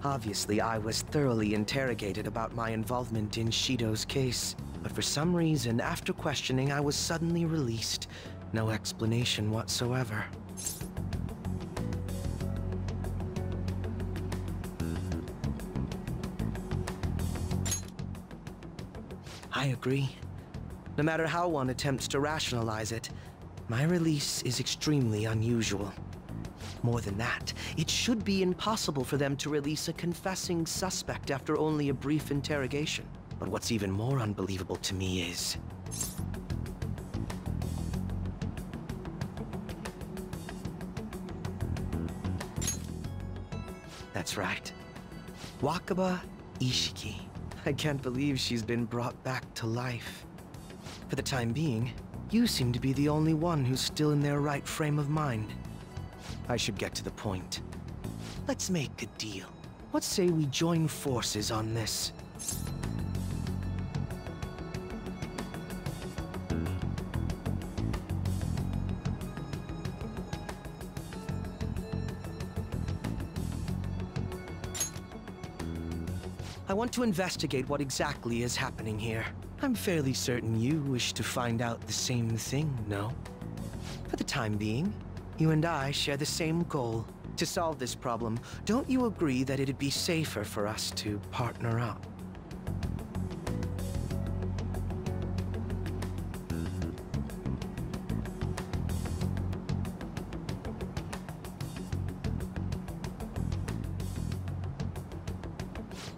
Obviously, I was thoroughly interrogated about my involvement in Shido's case, but for some reason, after questioning, I was suddenly released. No explanation whatsoever. I agree. No matter how one attempts to rationalize it, my release is extremely unusual. More than that, it should be impossible for them to release a confessing suspect after only a brief interrogation. But what's even more unbelievable to me is... That's right. Wakaba Ishiki. I can't believe she's been brought back to life. For the time being, you seem to be the only one who's still in their right frame of mind. I should get to the point. Let's make a deal. What say we join forces on this? I want to investigate what exactly is happening here. I'm fairly certain you wish to find out the same thing, no? For the time being, you and I share the same goal. To solve this problem, don't you agree that it'd be safer for us to partner up?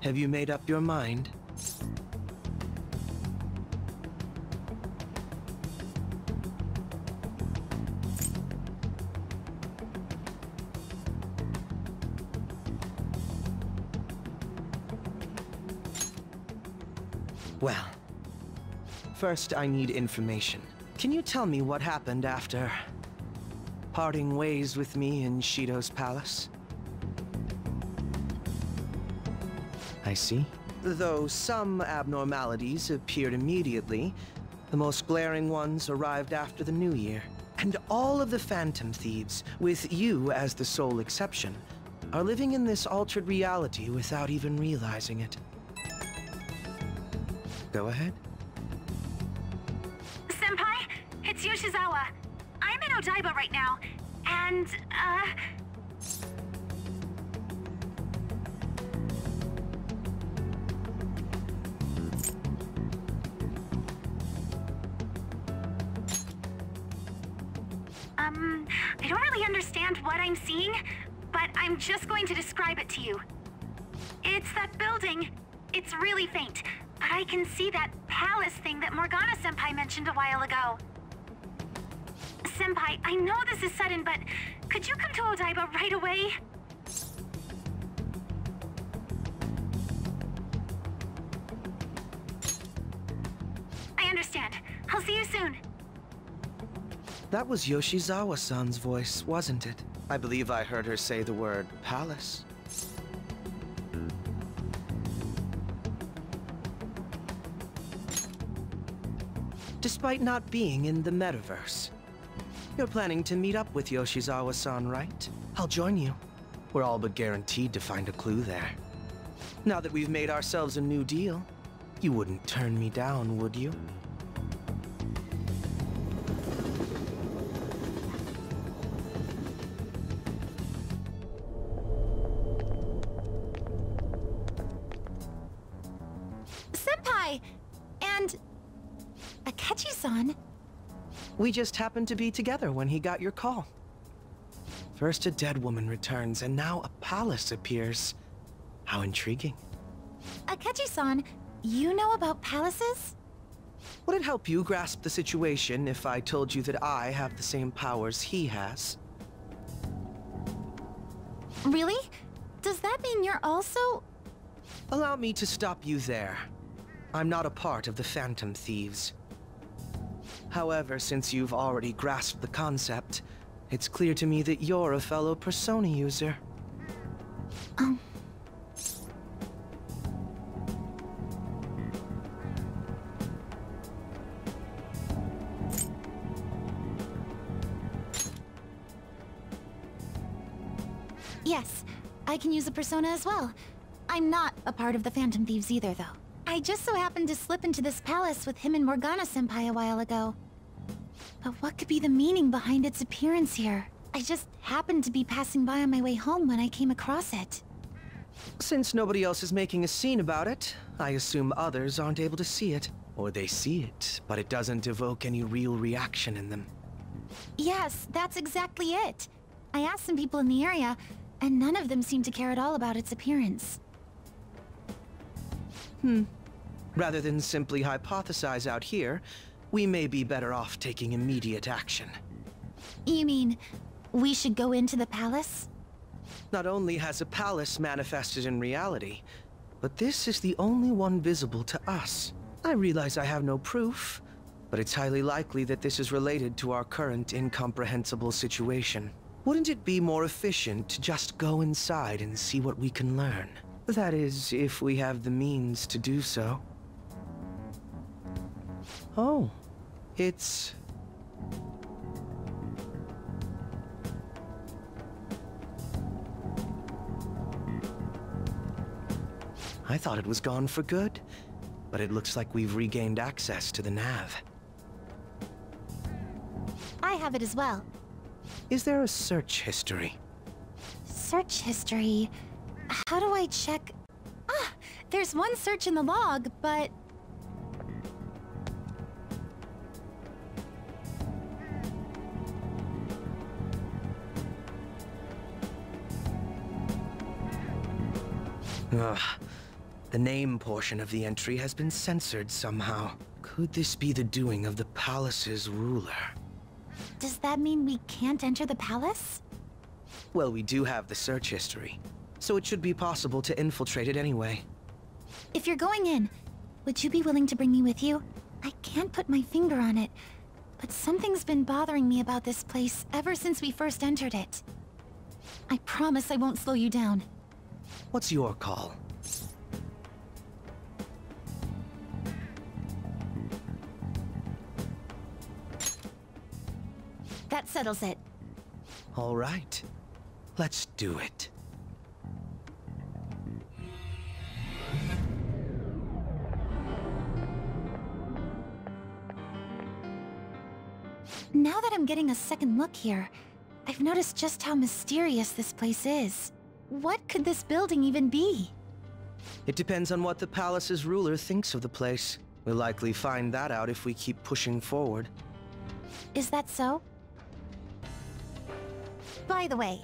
Have you made up your mind? Well, first I need information. Can you tell me what happened after parting ways with me in Shido's palace? I see. Though some abnormalities appeared immediately, the most glaring ones arrived after the new year. And all of the Phantom Thieves, with you as the sole exception, are living in this altered reality without even realizing it. Go ahead. Senpai, it's Yoshizawa. I'm in Odaiba right now, and, I don't really understand what I'm seeing, but I'm just going to describe it to you. It's that building. It's really faint, but I can see that palace thing that Morgana-senpai mentioned a while ago. Senpai, I know this is sudden, but could you come to Odaiba right away? I understand. I'll see you soon. That was Yoshizawa-san's voice, wasn't it? I believe I heard her say the word palace. Despite not being in the metaverse, you're planning to meet up with Yoshizawa-san, right? I'll join you. We're all but guaranteed to find a clue there. Now that we've made ourselves a new deal, you wouldn't turn me down, would you? Senpai! And... Akechi-san? We just happened to be together when he got your call. First a dead woman returns, and now a palace appears. How intriguing. Akechi-san, you know about palaces? Would it help you grasp the situation if I told you that I have the same powers he has? Really? Does that mean you're also... Allow me to stop you there. I'm not a part of the Phantom Thieves. However, since you've already grasped the concept, it's clear to me that you're a fellow Persona user. Yes, I can use a Persona as well. I'm not a part of the Phantom Thieves either, though. I just so happened to slip into this palace with him and Morgana-senpai a while ago. But what could be the meaning behind its appearance here? I just happened to be passing by on my way home when I came across it. Since nobody else is making a scene about it, I assume others aren't able to see it. Or they see it, but it doesn't evoke any real reaction in them. Yes, that's exactly it. I asked some people in the area, and none of them seemed to care at all about its appearance. Rather than simply hypothesize out here, we may be better off taking immediate action. You mean, we should go into the palace? Not only has a palace manifested in reality, but this is the only one visible to us. I realize I have no proof, but it's highly likely that this is related to our current incomprehensible situation. Wouldn't it be more efficient to just go inside and see what we can learn? That is, if we have the means to do so. Oh, it's... I thought it was gone for good, but it looks like we've regained access to the nav. I have it as well. Is there a search history? Search history? How do I check? Ah, there's one search in the log, but... The name portion of the entry has been censored somehow. Could this be the doing of the palace's ruler? Does that mean we can't enter the palace? Well, we do have the search history, so it should be possible to infiltrate it anyway. If you're going in, would you be willing to bring me with you? I can't put my finger on it, but something's been bothering me about this place ever since we first entered it. I promise I won't slow you down. What's your call? That settles it. All right. Let's do it. Now that I'm getting a second look here, I've noticed just how mysterious this place is. What could this building even be? It depends on what the palace's ruler thinks of the place. We'll likely find that out if we keep pushing forward. Is that so? By the way,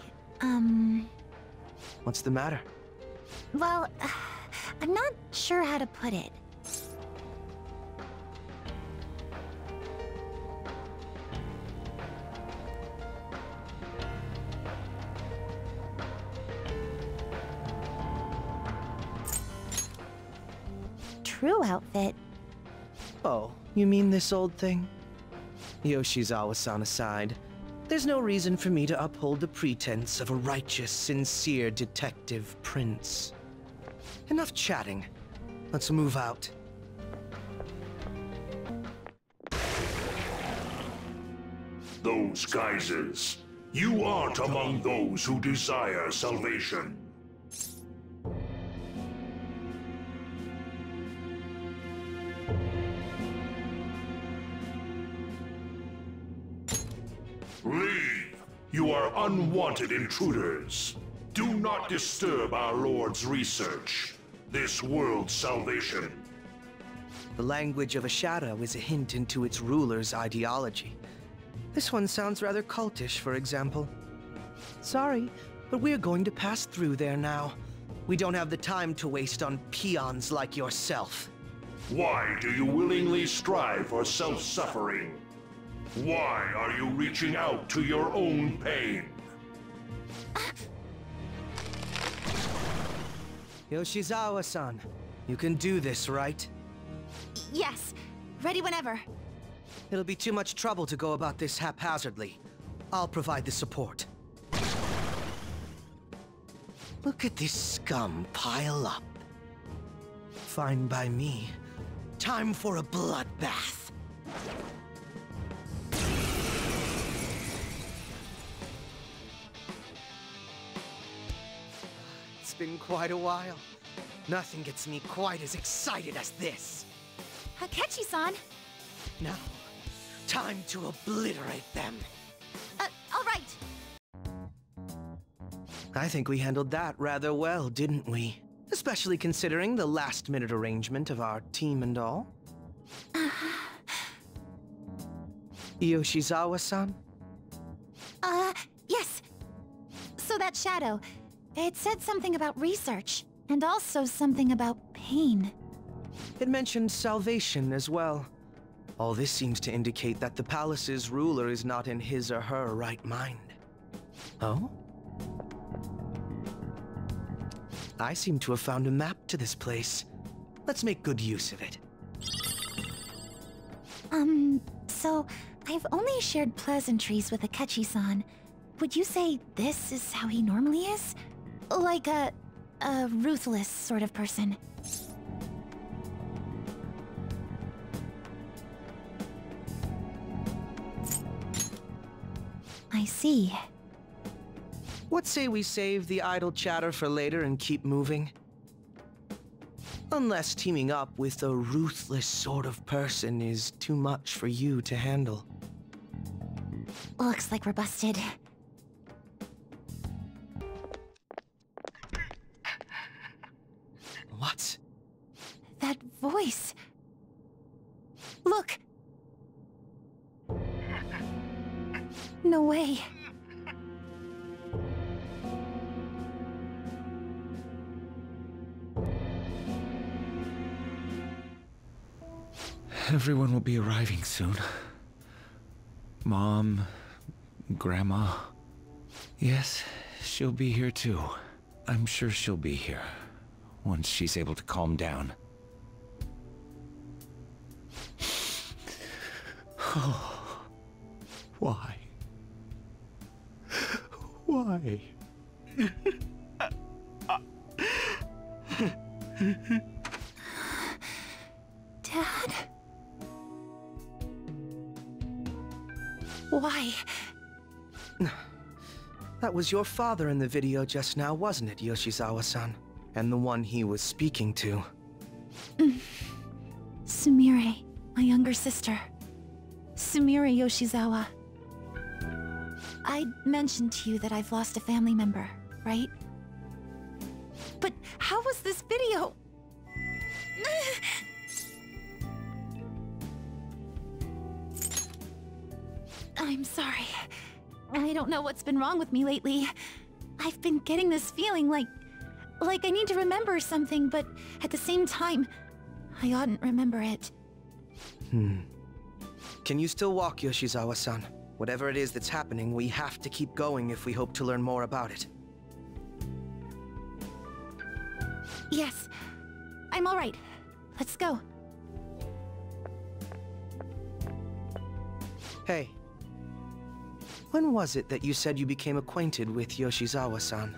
What's the matter? well, I'm not sure how to put it. True outfit. Oh, you mean this old thing? Yoshizawa-san aside, there's no reason for me to uphold the pretense of a righteous, sincere detective prince. Enough chatting. Let's move out. Those geysers. You aren't among those who desire salvation. Leave! You are unwanted intruders. Do not disturb our Lord's research. This world's salvation. The language of a shadow is a hint into its ruler's ideology. This one sounds rather cultish, for example. Sorry, but we're going to pass through there now. We don't have the time to waste on peons like yourself. Why do you willingly strive for self-suffering? Why are you reaching out to your own pain? Yoshizawa-san, you can do this, right? Yes. Ready whenever. It'll be too much trouble to go about this haphazardly. I'll provide the support. Look at this scum pile up. Fine by me. Time for a bloodbath. It's been quite a while. Nothing gets me quite as excited as this. Akechi-san! Now, time to obliterate them. All right. I think we handled that rather well, didn't we? Especially considering the last-minute arrangement of our team and all. Yoshizawa-san? Yes. So that shadow, it said something about research, and also something about pain. It mentioned salvation as well. All this seems to indicate that the palace's ruler is not in his or her right mind. Oh? I seem to have found a map to this place. Let's make good use of it. So I've only shared pleasantries with Akechi-san. Would you say this is how he normally is? Like a ruthless sort of person? I see. What say we save the idle chatter for later and keep moving? Unless teaming up with a ruthless sort of person is too much for you to handle. Looks like we're busted. What? That voice. Look! No way. Everyone will be arriving soon. Mom, Grandma. Yes, she'll be here too. I'm sure she'll be here, once she's able to calm down. Oh, why? Why? Dad? Why? That was your father in the video just now, wasn't it, Yoshizawa-san? And the one he was speaking to. Sumire, my younger sister. Sumire Yoshizawa. I mentioned to you that I've lost a family member, right? But how was this video? I'm sorry. I don't know what's been wrong with me lately. I've been getting this feeling like I need to remember something, but at the same time, I oughtn't remember it. Can you still walk, Yoshizawa-san? Whatever it is that's happening, we have to keep going if we hope to learn more about it. Yes. I'm all right. Let's go. Hey. When was it that you said you became acquainted with Yoshizawa-san?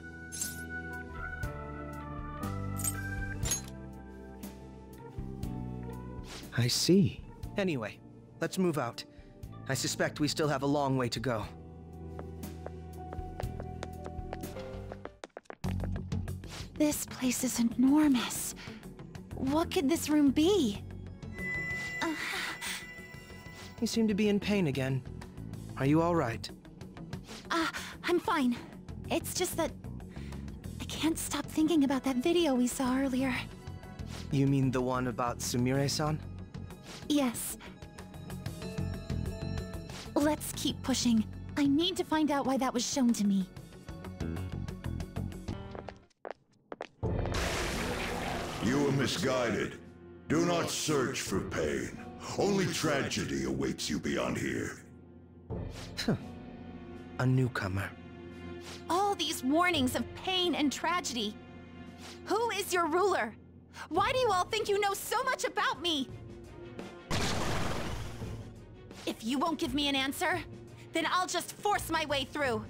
I see. Anyway, let's move out. I suspect we still have a long way to go. This place is enormous. What could this room be? You seem to be in pain again. Are you all right? I'm fine. It's just that I can't stop thinking about that video we saw earlier. You mean the one about Sumire-san? Yes. Let's keep pushing. I need to find out why that was shown to me. You were misguided. Do not search for pain. Only tragedy awaits you beyond here. A newcomer. All these warnings of pain and tragedy. Who is your ruler? Why do you all think you know so much about me? If you won't give me an answer, then I'll just force my way through.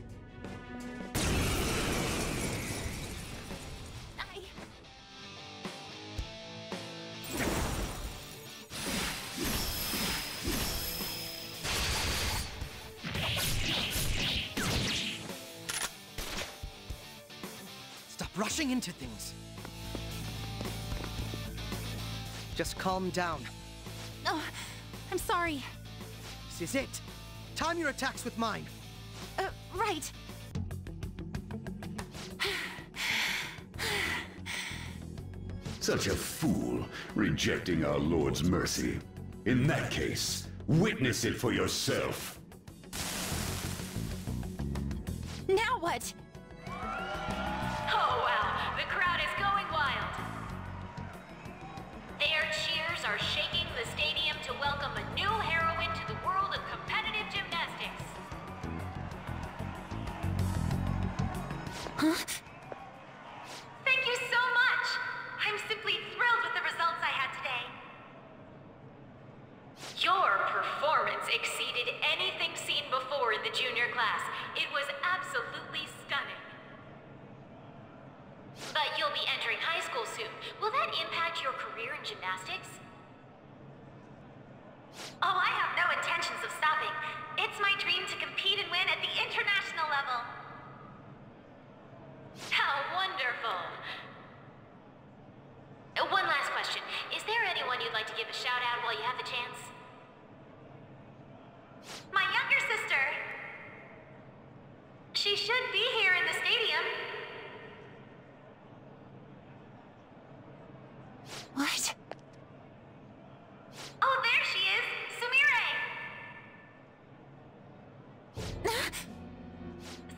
Stop rushing into things. Just calm down. Oh, I'm sorry. This is it. Time your attacks with mine. Right. Such a fool, rejecting our Lord's mercy. In that case, witness it for yourself. Now what? Oh wow, the crowd is going wild. Their cheers are shaking the stadium to welcome a new heroine to the world of competitive gymnastics. Huh? Thank you so much! I'm simply thrilled with the results I had today. Your performance exceeded anything seen before in the junior class. It was absolutely stunning. But you'll be entering high school soon. Will that impact your career in gymnastics? Oh, I have no intentions of stopping. It's my dream to compete and win at the international level. How wonderful! One last question. Is there anyone you'd like to give a shout out while you have the chance? My younger sister! She should be here in the stadium. What? Oh, there she is! Sumire!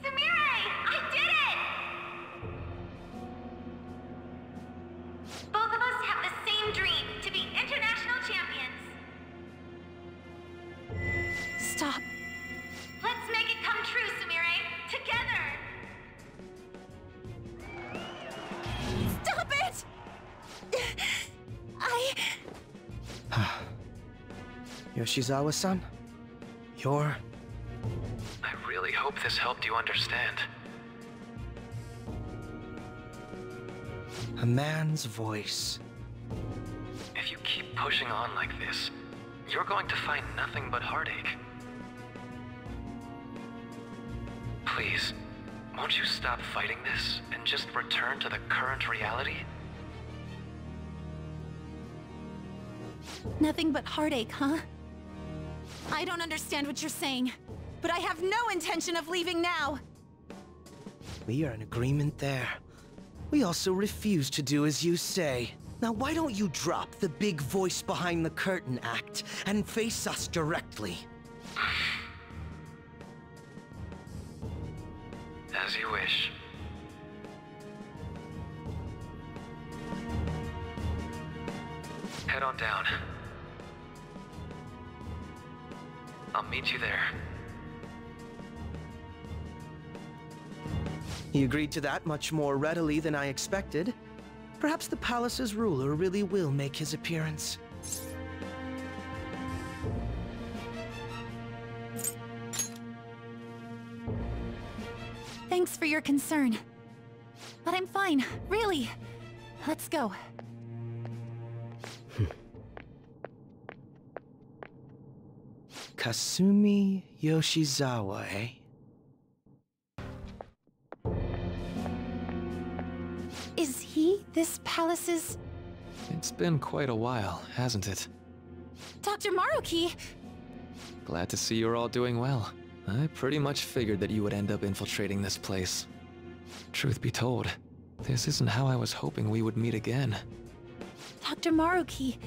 Sumire! I did it! Both of us have the same dream, to be international champions. Stop. Let's make it come true, Sumire! Together! Stop it! Yoshizawa-san? You're... I really hope this helped you understand. a man's voice. If you keep pushing on like this, you're going to find nothing but heartache. Please, won't you stop fighting this and just return to the current reality? Nothing but heartache, huh? I don't understand what you're saying, but I have no intention of leaving now. We are in agreement there. We also refuse to do as you say. Now why don't you drop the big voice behind the curtain act and face us directly? As you wish. Head on down. I'll meet you there. He agreed to that much more readily than I expected. Perhaps the palace's ruler really will make his appearance. Thanks for your concern. But I'm fine, really. Let's go. Kasumi Yoshizawa, eh? Is he this palace's... It's been quite a while, hasn't it? Dr. Maruki? Glad to see you're all doing well. I pretty much figured that you would end up infiltrating this place. Truth be told, this isn't how I was hoping we would meet again. Dr. Maruki,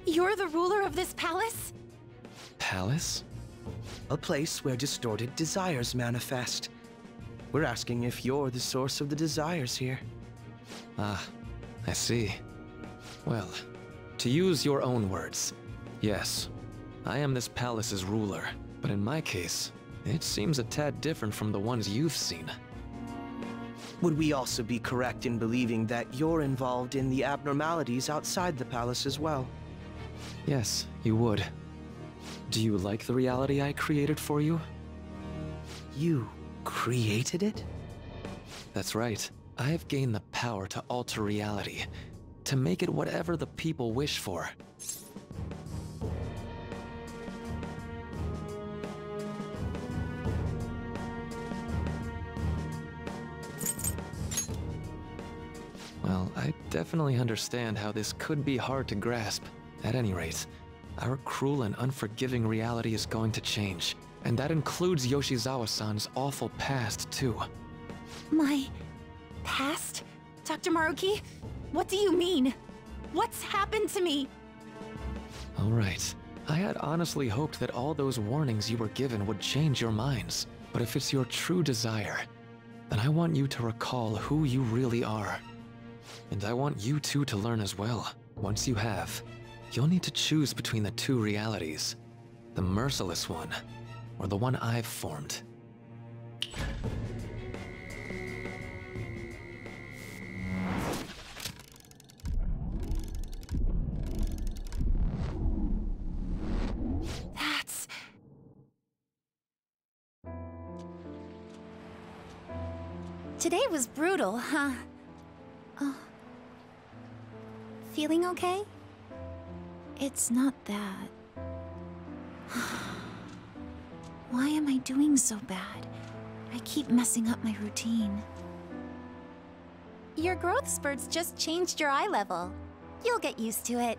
you're the ruler of this palace? Palace? A place where distorted desires manifest. We're asking if you're the source of the desires here. Ah, I see. Well, to use your own words, yes, I am this palace's ruler, but in my case, it seems a tad different from the ones you've seen. Would we also be correct in believing that you're involved in the abnormalities outside the palace as well? Yes, you would. Do you like the reality I created for you? You created it? That's right. I have gained the power to alter reality, to make it whatever the people wish for. Well, I definitely understand how this could be hard to grasp. At any rate, our cruel and unforgiving reality is going to change. And that includes Yoshizawa-san's awful past, too. My... past? Dr. Maruki? What do you mean? What's happened to me? Alright. I had honestly hoped that all those warnings you were given would change your minds. But if it's your true desire, then I want you to recall who you really are. And I want you two to learn as well. Once you have, you'll need to choose between the two realities. The merciless one, or the one I've formed. That's... Today was brutal, huh? Oh. Feeling okay? It's not that. Why am I doing so bad? I keep messing up my routine. Your growth spurts just changed your eye level. You'll get used to it.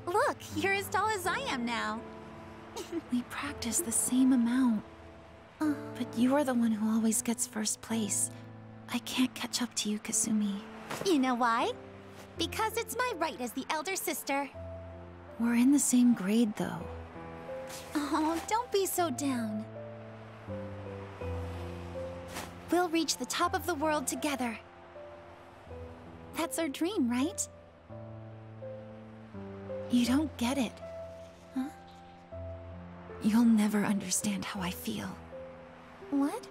Look, you're as tall as I am now. We practice the same amount. But you are the one who always gets first place. I can't catch up to you, Kasumi. You know why? Because it's my right as the elder sister. We're in the same grade, though. Oh, don't be so down. We'll reach the top of the world together. That's our dream, right? You don't get it. Huh? You'll never understand how I feel. What?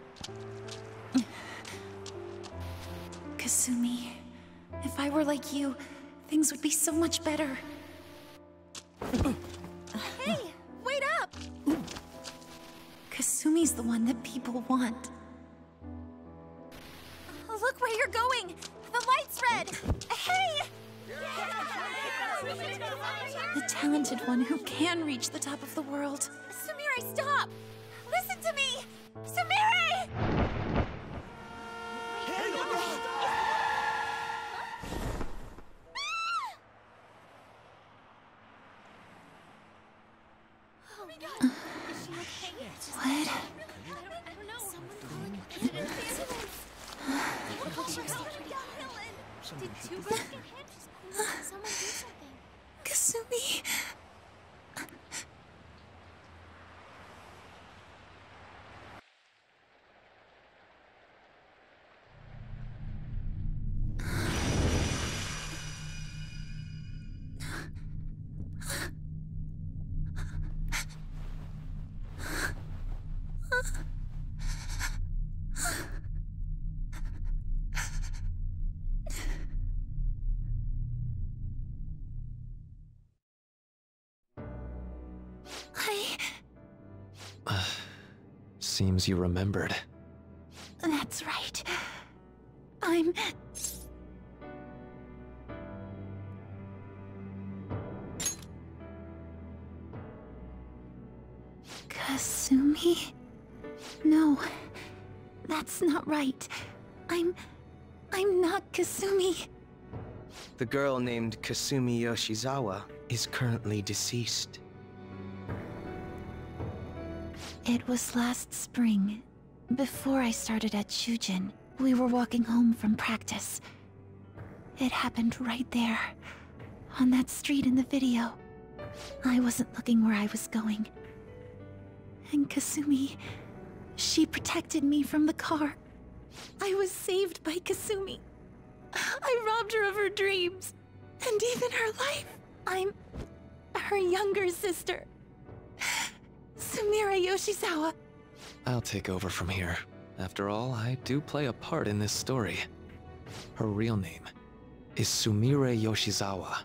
Kasumi, if I were like you, things would be so much better. Hey, wait up! Kasumi's the one that people want. Look where you're going! The light's red! Hey! The talented one who can reach the top of the world. Sumire, stop! Listen to me! Sumire! What? Kasumi. Seems you remembered. That's right. I'm... Kasumi? No, that's not right. I'm not Kasumi. The girl named Kasumi Yoshizawa is currently deceased. It was last spring, before I started at Shujin. We were walking home from practice. It happened right there, on that street in the video. I wasn't looking where I was going. And Kasumi, she protected me from the car. I was saved by Kasumi. I robbed her of her dreams, and even her life. I'm her younger sister. Sumire Yoshizawa. I'll take over from here. After all, I do play a part in this story. Her real name is Sumire Yoshizawa.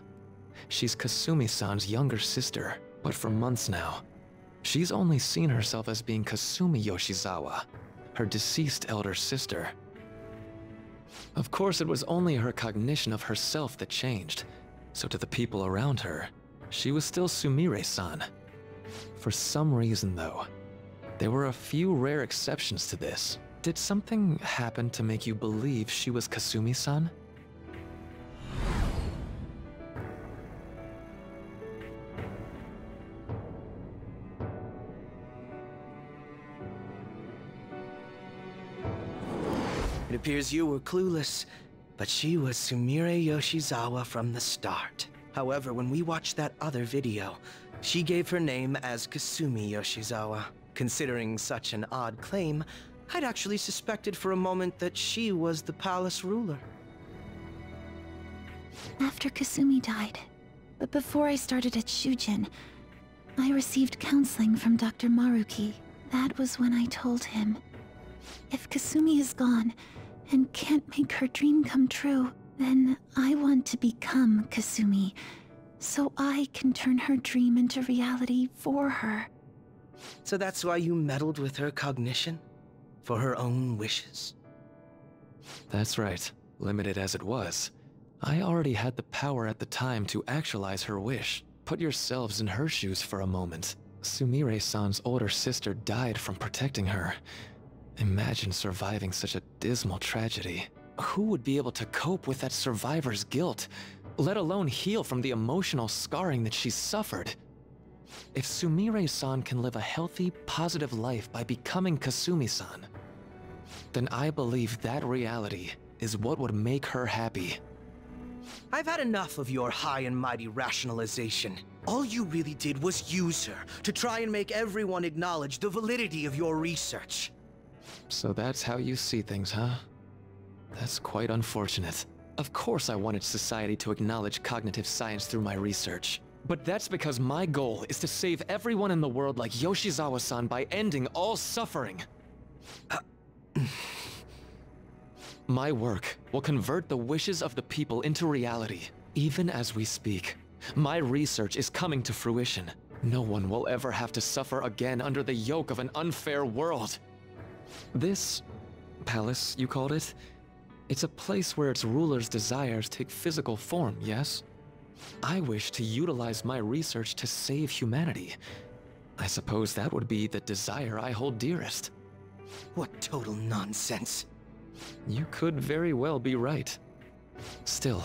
She's Kasumi-san's younger sister, but for months now, she's only seen herself as being Kasumi Yoshizawa, her deceased elder sister. Of course, it was only her cognition of herself that changed, so to the people around her, she was still Sumire-san. For some reason, though, there were a few rare exceptions to this. Did something happen to make you believe she was Kasumi-san? It appears you were clueless, but she was Sumire Yoshizawa from the start. However, when we watched that other video, she gave her name as Kasumi Yoshizawa. Considering such an odd claim, I'd actually suspected for a moment that she was the palace ruler. After Kasumi died, but before I started at Shujin, I received counseling from Dr. Maruki. That was when I told him, if Kasumi is gone and can't make her dream come true, then I want to become Kasumi, so I can turn her dream into reality for her. So that's why you meddled with her cognition? For her own wishes? That's right. Limited as it was, I already had the power at the time to actualize her wish. Put yourselves in her shoes for a moment. Sumire-san's older sister died from protecting her. Imagine surviving such a dismal tragedy. Who would be able to cope with that survivor's guilt, let alone heal from the emotional scarring that she's suffered? If Sumire-san can live a healthy, positive life by becoming Kasumi-san, then I believe that reality is what would make her happy. I've had enough of your high and mighty rationalization. All you really did was use her to try and make everyone acknowledge the validity of your research. So that's how you see things, huh? That's quite unfortunate. Of course I wanted society to acknowledge cognitive science through my research. But that's because my goal is to save everyone in the world like Yoshizawa-san by ending all suffering. My work will convert the wishes of the people into reality. Even as we speak, my research is coming to fruition. No one will ever have to suffer again under the yoke of an unfair world. This palace, you called it? It's a place where its ruler's desires take physical form, yes? I wish to utilize my research to save humanity. I suppose that would be the desire I hold dearest. What total nonsense. You could very well be right. Still,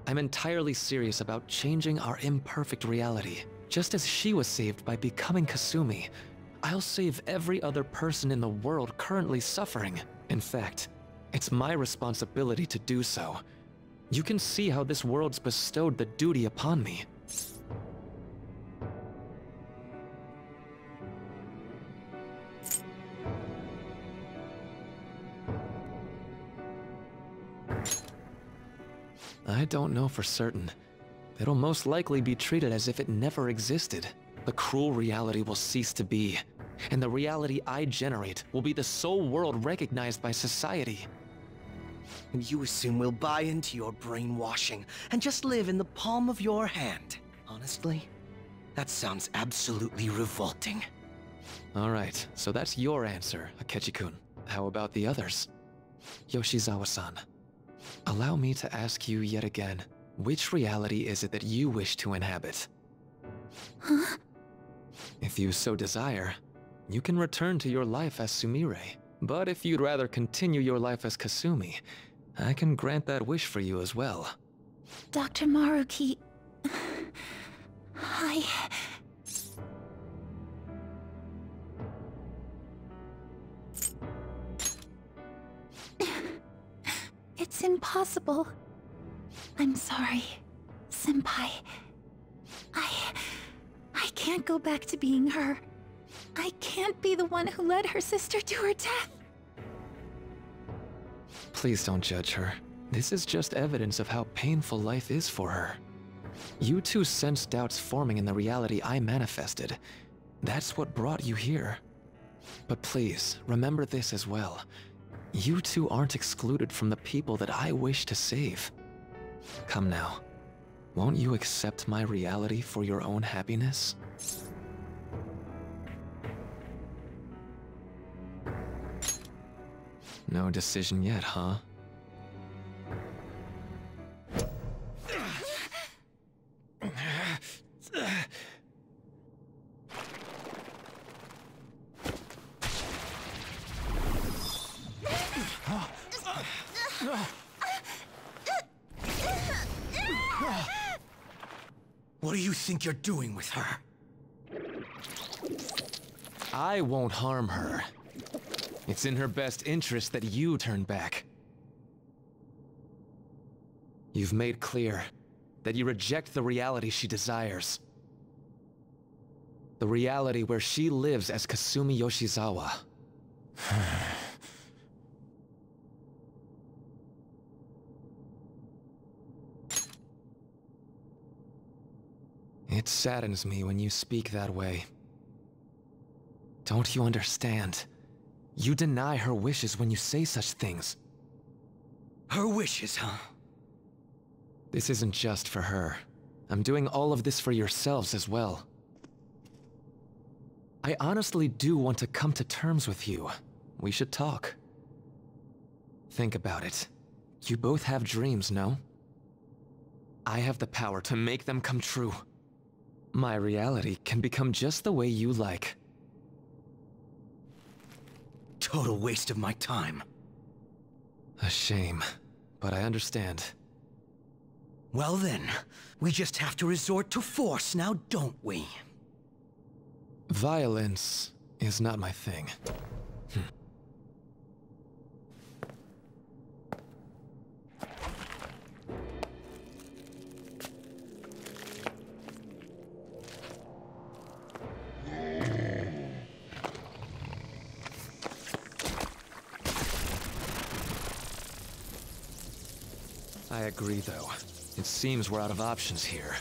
I'm entirely serious about changing our imperfect reality. Just as she was saved by becoming Kasumi, I'll save every other person in the world currently suffering. In fact, it's my responsibility to do so. You can see how this world's bestowed the duty upon me. I don't know for certain. It'll most likely be treated as if it never existed. The cruel reality will cease to be, and the reality I generate will be the sole world recognized by society. And you assume we'll buy into your brainwashing and just live in the palm of your hand. Honestly, that sounds absolutely revolting. Alright, so that's your answer, Akechi-kun. How about the others? Yoshizawa-san, allow me to ask you yet again, which reality is it that you wish to inhabit? Huh? If you so desire, you can return to your life as Sumire. But if you'd rather continue your life as Kasumi, I can grant that wish for you as well. Dr. Maruki... It's impossible. I'm sorry, Senpai. I can't go back to being her. I can't be the one who led her sister to her death. Please don't judge her. This is just evidence of how painful life is for her. You two sensed doubts forming in the reality I manifested. That's what brought you here. But please, remember this as well. You two aren't excluded from the people that I wish to save. Come now. Won't you accept my reality for your own happiness? No decision yet, huh? What do you think you're doing with her? I won't harm her. It's in her best interest that you turn back. You've made clear that you reject the reality she desires. The reality where she lives as Kasumi Yoshizawa. It saddens me when you speak that way. Don't you understand? You deny her wishes when you say such things. Her wishes, huh? This isn't just for her. I'm doing all of this for yourselves as well. I honestly do want to come to terms with you. We should talk. Think about it. You both have dreams, no? I have the power to make them come true. My reality can become just the way you like. Total waste of my time. A shame, but I understand. Well then, we just have to resort to force now, don't we? Violence is not my thing. I agree, though. It seems we're out of options here.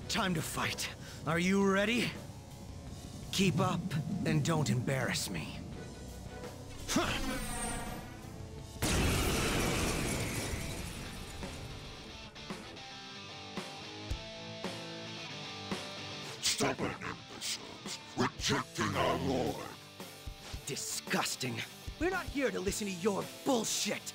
Time to fight. Are you ready? Keep up and don't embarrass me. Stubborn imbeciles, rejecting our lord. Disgusting. We're not here to listen to your bullshit.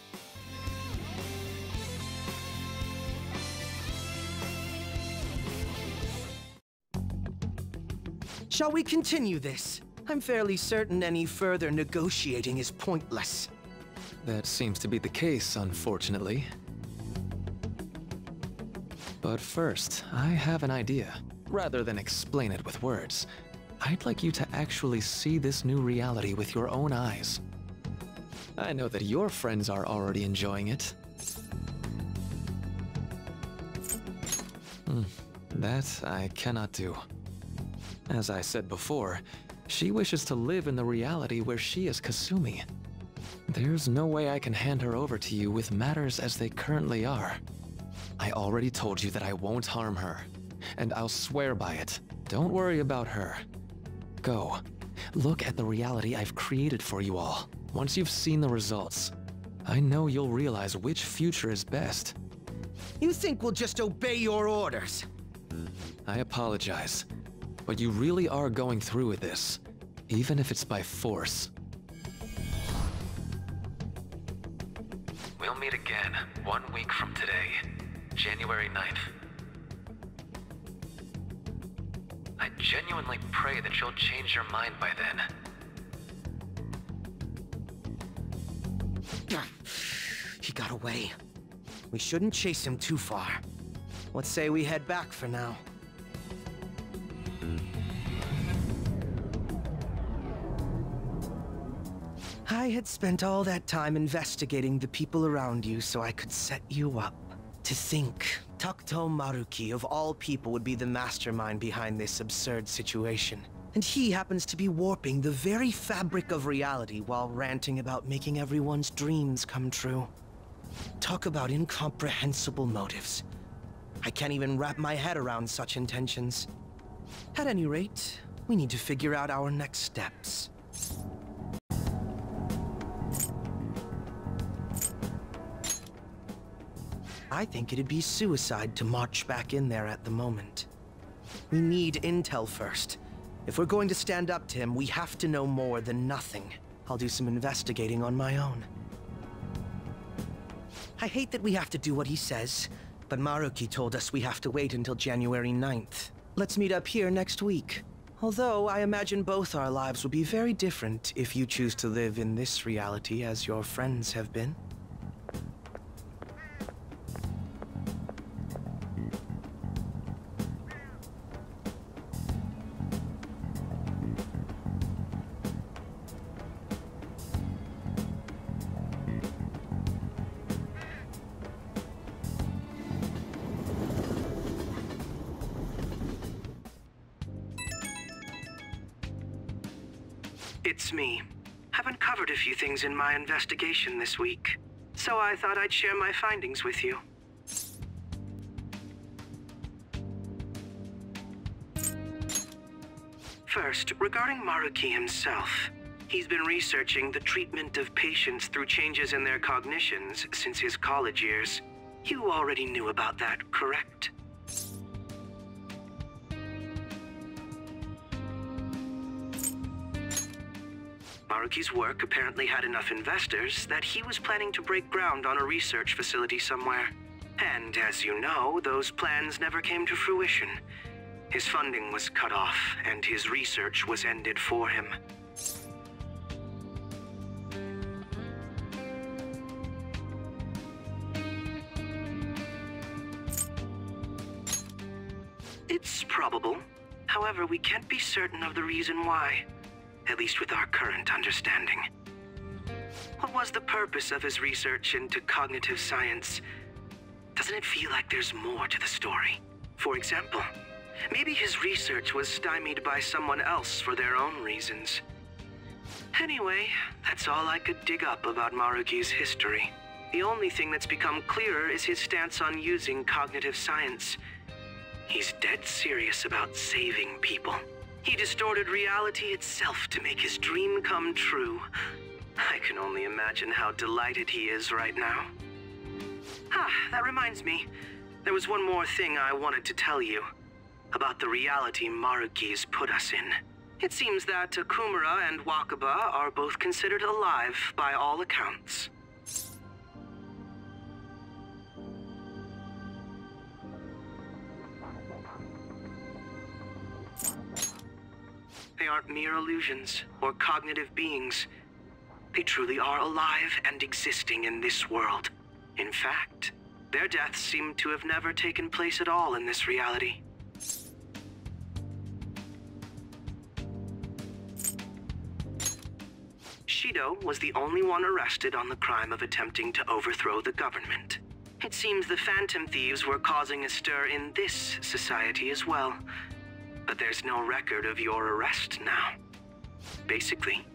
Shall we continue this? I'm fairly certain any further negotiating is pointless. That seems to be the case, unfortunately. But first, I have an idea. Rather than explain it with words, I'd like you to actually see this new reality with your own eyes. I know that your friends are already enjoying it. That I cannot do. As I said before, she wishes to live in the reality where she is Kasumi. There's no way I can hand her over to you with matters as they currently are. I already told you that I won't harm her, and I'll swear by it. Don't worry about her. Go. Look at the reality I've created for you all. Once you've seen the results, I know you'll realize which future is best. You think we'll just obey your orders? I apologize, but you really are going through with this, even if it's by force. We'll meet again 1 week from today, January 9th. I genuinely pray that you'll change your mind by then. He got away. We shouldn't chase him too far. Let's say we head back for now. I had spent all that time investigating the people around you so I could set you up. To think, Takuto Maruki of all people would be the mastermind behind this absurd situation. And he happens to be warping the very fabric of reality while ranting about making everyone's dreams come true. Talk about incomprehensible motives. I can't even wrap my head around such intentions. At any rate, we need to figure out our next steps. I think it'd be suicide to march back in there at the moment. We need intel first. If we're going to stand up to him, we have to know more than nothing. I'll do some investigating on my own. I hate that we have to do what he says, but Maruki told us we have to wait until January 9th. Let's meet up here next week. Although I imagine both our lives will be very different if you choose to live in this reality as your friends have been. It's me. I've uncovered a few things in my investigation this week, so I thought I'd share my findings with you. First, regarding Maruki himself. He's been researching the treatment of patients through changes in their cognitions since his college years. You already knew about that, correct? Maruki's work apparently had enough investors that he was planning to break ground on a research facility somewhere. And as you know, those plans never came to fruition. His funding was cut off, and his research was ended for him. It's probable. However, we can't be certain of the reason why. At least with our current understanding. What was the purpose of his research into cognitive science? Doesn't it feel like there's more to the story? For example, maybe his research was stymied by someone else for their own reasons. Anyway, that's all I could dig up about Maruki's history. The only thing that's become clearer is his stance on using cognitive science. He's dead serious about saving people. He distorted reality itself to make his dream come true. I can only imagine how delighted he is right now. That reminds me. There was one more thing I wanted to tell you. About the reality Maruki's put us in. It seems that Okumura and Wakaba are both considered alive by all accounts. They aren't mere illusions or cognitive beings. They truly are alive and existing in this world. In fact, their deaths seem to have never taken place at all in this reality. Shido was the only one arrested on the crime of attempting to overthrow the government. It seems the Phantom Thieves were causing a stir in this society as well. But there's no record of your arrest now. Basically,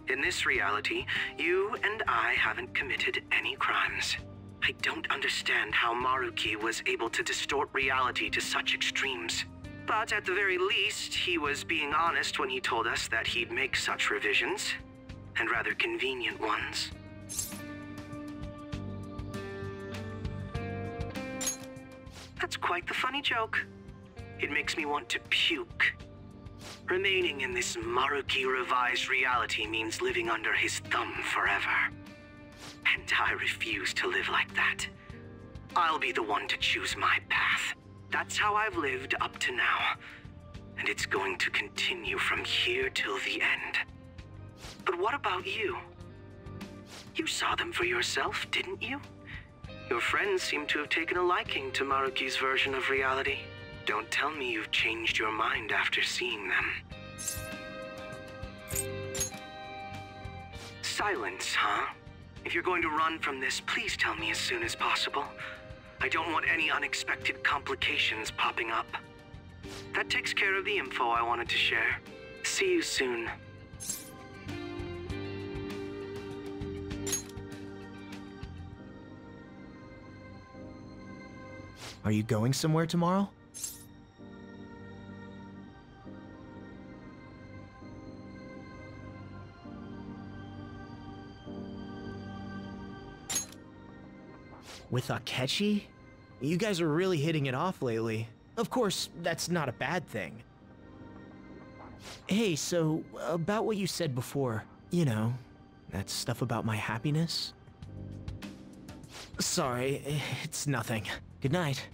in this reality, you and I haven't committed any crimes. I don't understand how Maruki was able to distort reality to such extremes. But at the very least, he was being honest when he told us that he'd make such revisions, and rather convenient ones. That's quite the funny joke. It makes me want to puke. Remaining in this Maruki revised reality means living under his thumb forever. And I refuse to live like that. I'll be the one to choose my path. That's how I've lived up to now. And it's going to continue from here till the end. But what about you? You saw them for yourself, didn't you? Your friends seem to have taken a liking to Maruki's version of reality. Don't tell me you've changed your mind after seeing them. Silence, huh? If you're going to run from this, please tell me as soon as possible. I don't want any unexpected complications popping up. That takes care of the info I wanted to share. See you soon. Are you going somewhere tomorrow? With Akechi? You guys are really hitting it off lately. Of course, that's not a bad thing. Hey, so, about what you said before, you know, that stuff about my happiness? Sorry, it's nothing. Good night.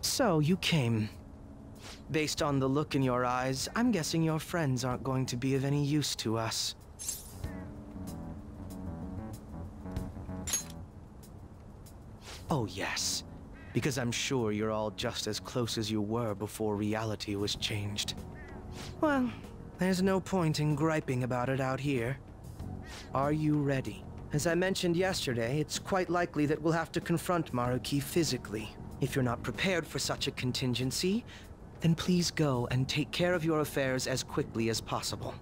So, you came. Based on the look in your eyes, I'm guessing your friends aren't going to be of any use to us. Oh yes, because I'm sure you're all just as close as you were before reality was changed. Well, there's no point in griping about it out here. Are you ready? As I mentioned yesterday, it's quite likely that we'll have to confront Maruki physically. If you're not prepared for such a contingency, then please go and take care of your affairs as quickly as possible.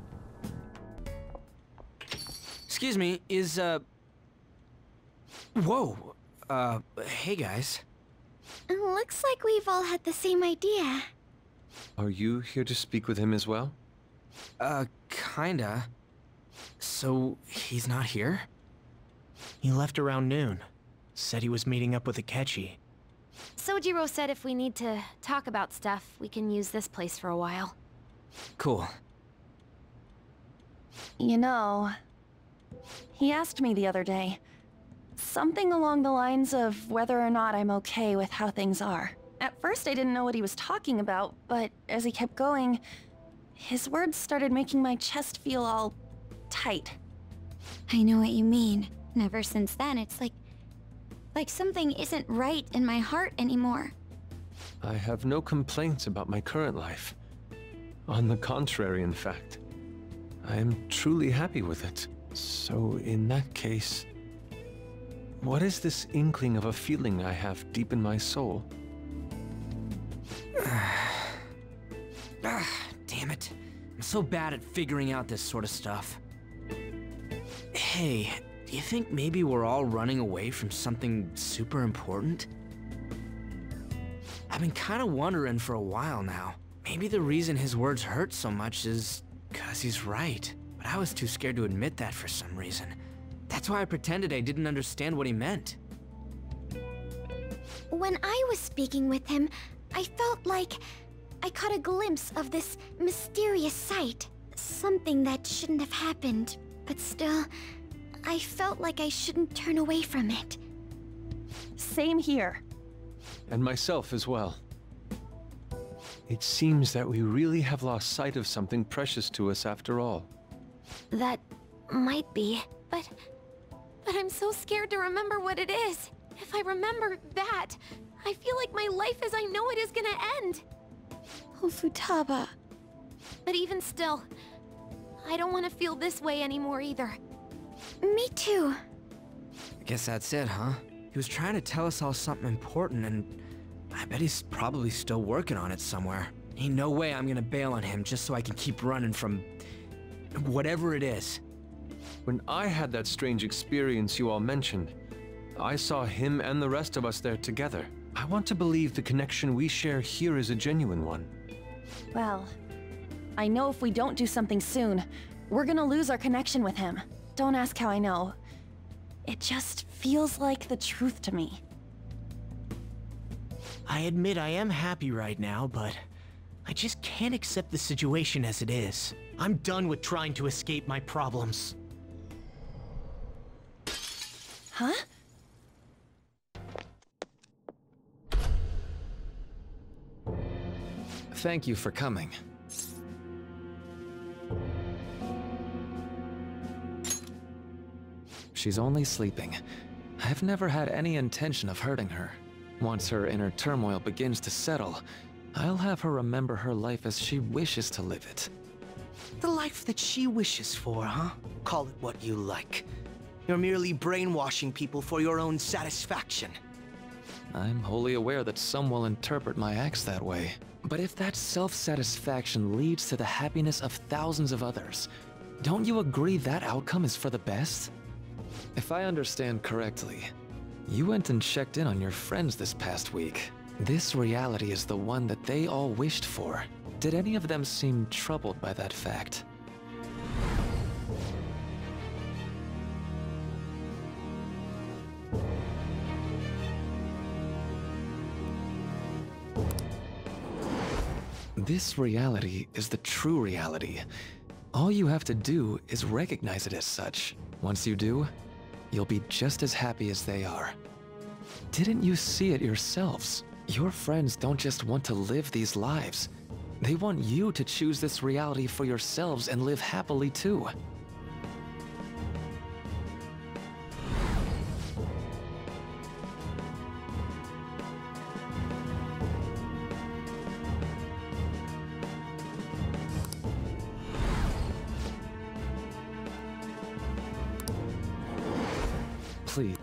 Excuse me, is, Whoa! Hey guys. Looks like we've all had the same idea. Are you here to speak with him as well? Kinda. So, he's not here? He left around noon. Said he was meeting up with Akechi. Sojiro said if we need to talk about stuff, we can use this place for a while. Cool. You know, he asked me the other day, something along the lines of whether or not I'm okay with how things are. At first I didn't know what he was talking about, but as he kept going, his words started making my chest feel all tight. I know what you mean. And ever since then, it's like something isn't right in my heart anymore. I have no complaints about my current life. On the contrary, in fact. I am truly happy with it. So in that case, what is this inkling of a feeling I have deep in my soul? Damn it. I'm so bad at figuring out this sort of stuff. Hey, do you think maybe we're all running away from something super important? I've been kinda wondering for a while now. Maybe the reason his words hurt so much is 'cause he's right. But I was too scared to admit that for some reason. That's why I pretended I didn't understand what he meant. When I was speaking with him, I felt like I caught a glimpse of this mysterious sight. Something that shouldn't have happened, but still, I felt like I shouldn't turn away from it. Same here. And myself as well. It seems that we really have lost sight of something precious to us after all. That might be, but I'm so scared to remember what it is. If I remember that, I feel like my life as I know it is gonna end. Oh, Futaba. But even still, I don't want to feel this way anymore either. Me too. I guess that's it, huh? He was trying to tell us all something important, and I bet he's probably still working on it somewhere. Ain't no way I'm gonna bail on him just so I can keep running from whatever it is. When I had that strange experience you all mentioned, I saw him and the rest of us there together. I want to believe the connection we share here is a genuine one. Well, I know if we don't do something soon, we're gonna lose our connection with him. Don't ask how I know. It just feels like the truth to me. I admit I am happy right now, but I just can't accept the situation as it is. I'm done with trying to escape my problems. Huh? Thank you for coming. She's only sleeping. I've never had any intention of hurting her. Once her inner turmoil begins to settle, I'll have her remember her life as she wishes to live it. The life that she wishes for, huh? Call it what you like. You're merely brainwashing people for your own satisfaction. I'm wholly aware that some will interpret my acts that way. But if that self-satisfaction leads to the happiness of thousands of others, don't you agree that outcome is for the best? If I understand correctly, you went and checked in on your friends this past week. This reality is the one that they all wished for. Did any of them seem troubled by that fact? This reality is the true reality. All you have to do is recognize it as such. Once you do, you'll be just as happy as they are. Didn't you see it yourselves? Your friends don't just want to live these lives. They want you to choose this reality for yourselves and live happily too. Please.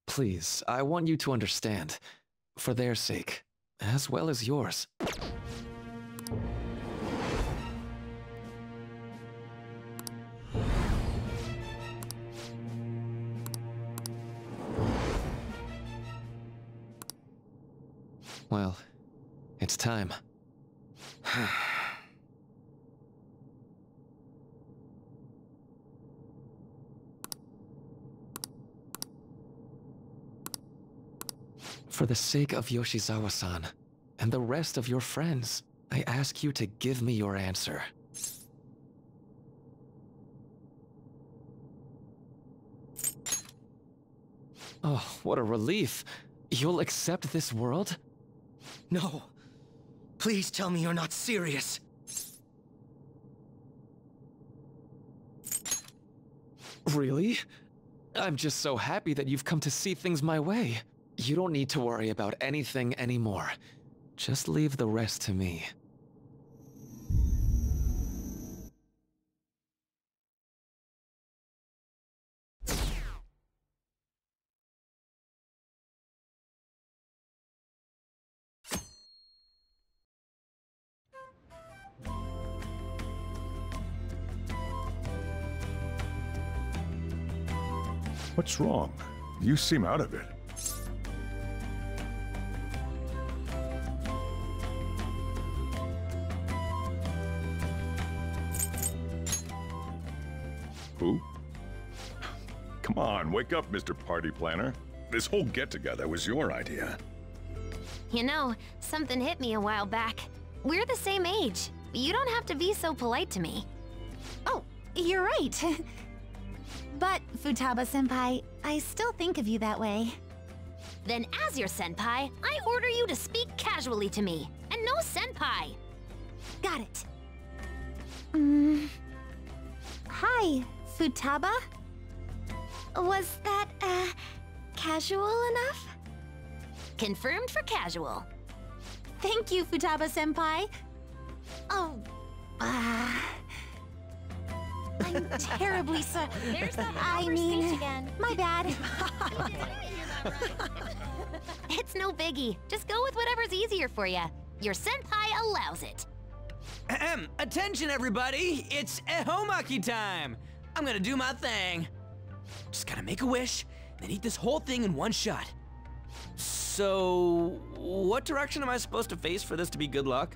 Please, I want you to understand. For their sake, as well as yours. Well, it's time. For the sake of Yoshizawa-san, and the rest of your friends, I ask you to give me your answer. Oh, what a relief. You'll accept this world? No. Please tell me you're not serious. Really? I'm just so happy that you've come to see things my way. You don't need to worry about anything anymore. Just leave the rest to me. What's wrong? You seem out of it. Who? Come on, wake up, Mr. Party Planner. This whole get-together was your idea. You know, something hit me a while back. We're the same age. You don't have to be so polite to me. Oh, you're right. But, Futaba-senpai, I still think of you that way. Then as your senpai, I order you to speak casually to me. And no senpai. Got it. Hi, Futaba? Was that, casual enough? Confirmed for casual. Thank you, Futaba-senpai. Oh, I'm terribly sorry. There's that I mean, speech again. My bad. It's no biggie. Just go with whatever's easier for you. Your senpai allows it. Ahem. Attention, everybody! It's Ehomaki time! I'm gonna do my thing. Just gotta make a wish, then eat this whole thing in one shot. So, what direction am I supposed to face for this to be good luck?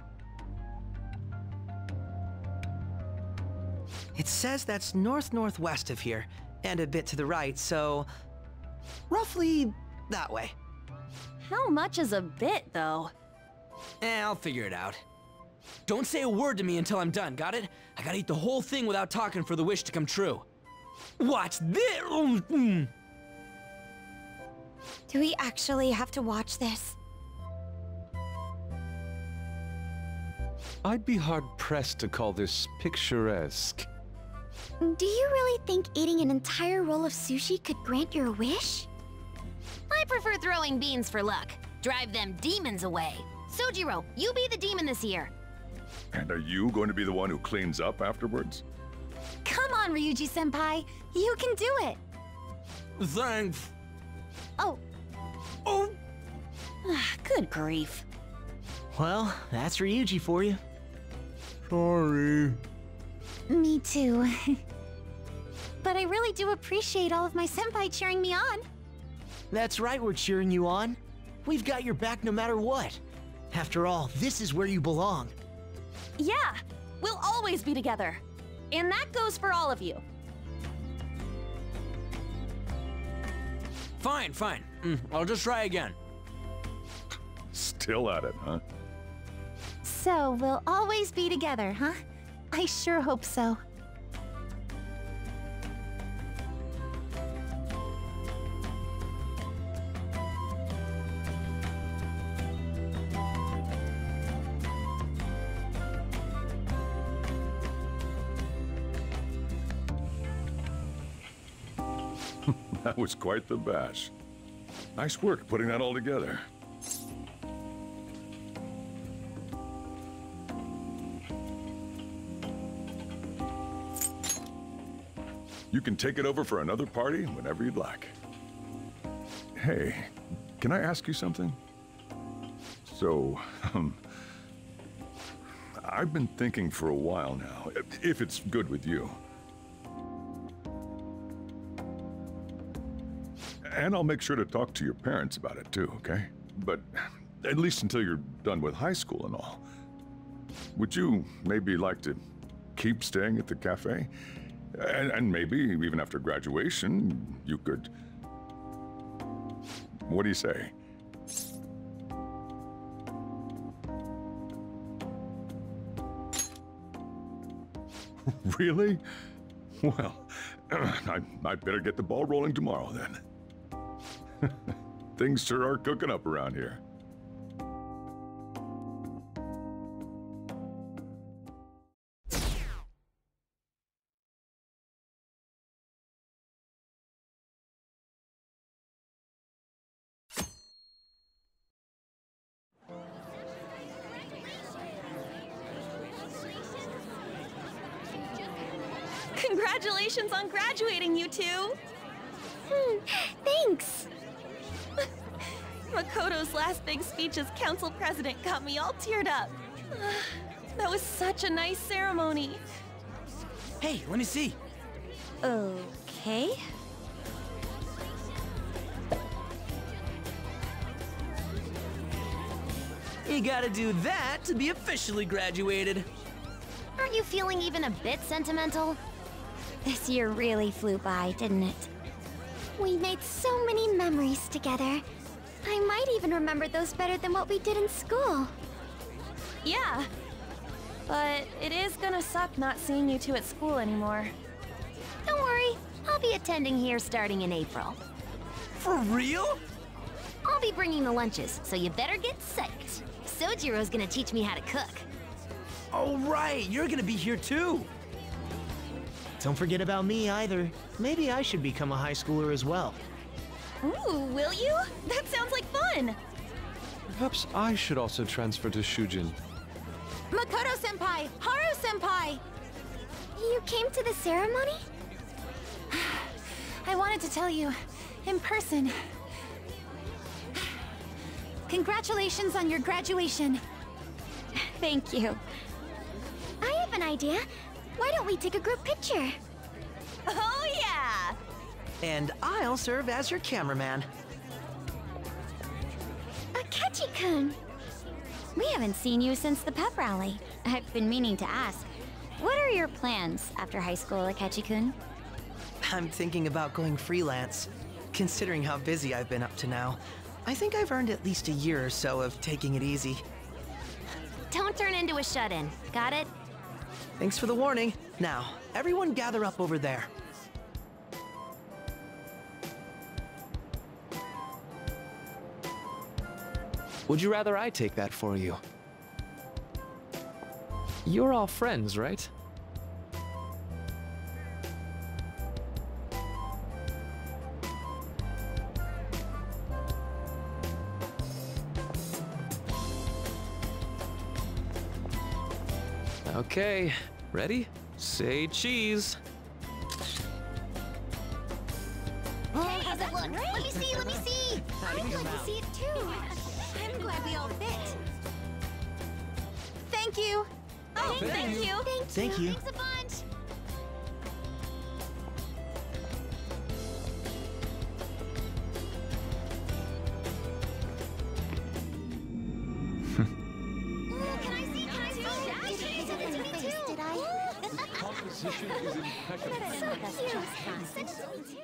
It says that's north-northwest of here, and a bit to the right, so... roughly that way. How much is a bit, though? I'll figure it out. Don't say a word to me until I'm done, got it? I gotta eat the whole thing without talking for the wish to come true. Watch this! Do we actually have to watch this? I'd be hard-pressed to call this picturesque. Do you really think eating an entire roll of sushi could grant your wish? I prefer throwing beans for luck. drive them demons away. Sojiro, you be the demon this year. And are you going to be the one who cleans up afterwards? Come on, Ryuji-senpai. You can do it. Thanks. Oh. Oh! Good grief. Well, that's Ryuji for you. Sorry. Me too. But I really do appreciate all of my senpai cheering me on. That's right, we're cheering you on. We've got your back no matter what. After all, this is where you belong. Yeah, we'll always be together. And that goes for all of you. Fine. I'll just try again. Still at it, huh? So we'll always be together, huh? I sure hope so. That was quite the bash. Nice work putting that all together. You can take it over for another party whenever you'd like. Hey, can I ask you something? So, I've been thinking for a while now, if it's good with you. And I'll make sure to talk to your parents about it too, okay? But at least until you're done with high school and all. Would you maybe like to keep staying at the cafe? And maybe even after graduation, you could... What do you say? Really? Well, I'd better get the ball rolling tomorrow then. Things sure are cooking up around here. Congratulations on graduating, you two! Thanks! Makoto's last big speech as council president got me all teared up. That was such a nice ceremony. Hey, let me see. Okay. You gotta do that to be officially graduated. Aren't you feeling even a bit sentimental? This year really flew by, didn't it? We made so many memories together. I might even remember those better than what we did in school. Yeah. But it is gonna suck not seeing you two at school anymore. Don't worry, I'll be attending here starting in April. For real? I'll be bringing the lunches, so you better get psyched. Sojiro's gonna teach me how to cook. Oh right, you're gonna be here too. Don't forget about me either. Maybe I should become a high schooler as well. Ooh, will you? That sounds like fun! Perhaps I should also transfer to Shujin. Makoto-senpai! Haru-senpai! You came to the ceremony? I wanted to tell you, in person. Congratulations on your graduation. Thank you. I have an idea. Why don't we take a group picture? Oh yeah! And I'll serve as your cameraman. Akechi-kun! We haven't seen you since the pep rally. I've been meaning to ask. What are your plans after high school, Akechi-kun? I'm thinking about going freelance. Considering how busy I've been up to now, I think I've earned at least a year or so of taking it easy. Don't turn into a shut-in. Got it? Thanks for the warning. Now, everyone gather up over there. Would you rather I take that for you? You're all friends, right? Okay, ready? Say cheese. Hey, how's it look? Let me see, let me see! I'd like to see it too! I'm glad we all fit. Thank you! Oh, thank you! Thank you. Thanks a bunch! Can I see? You said it to me too! Did I? Composition is impeccable. So cute! Send it to me too!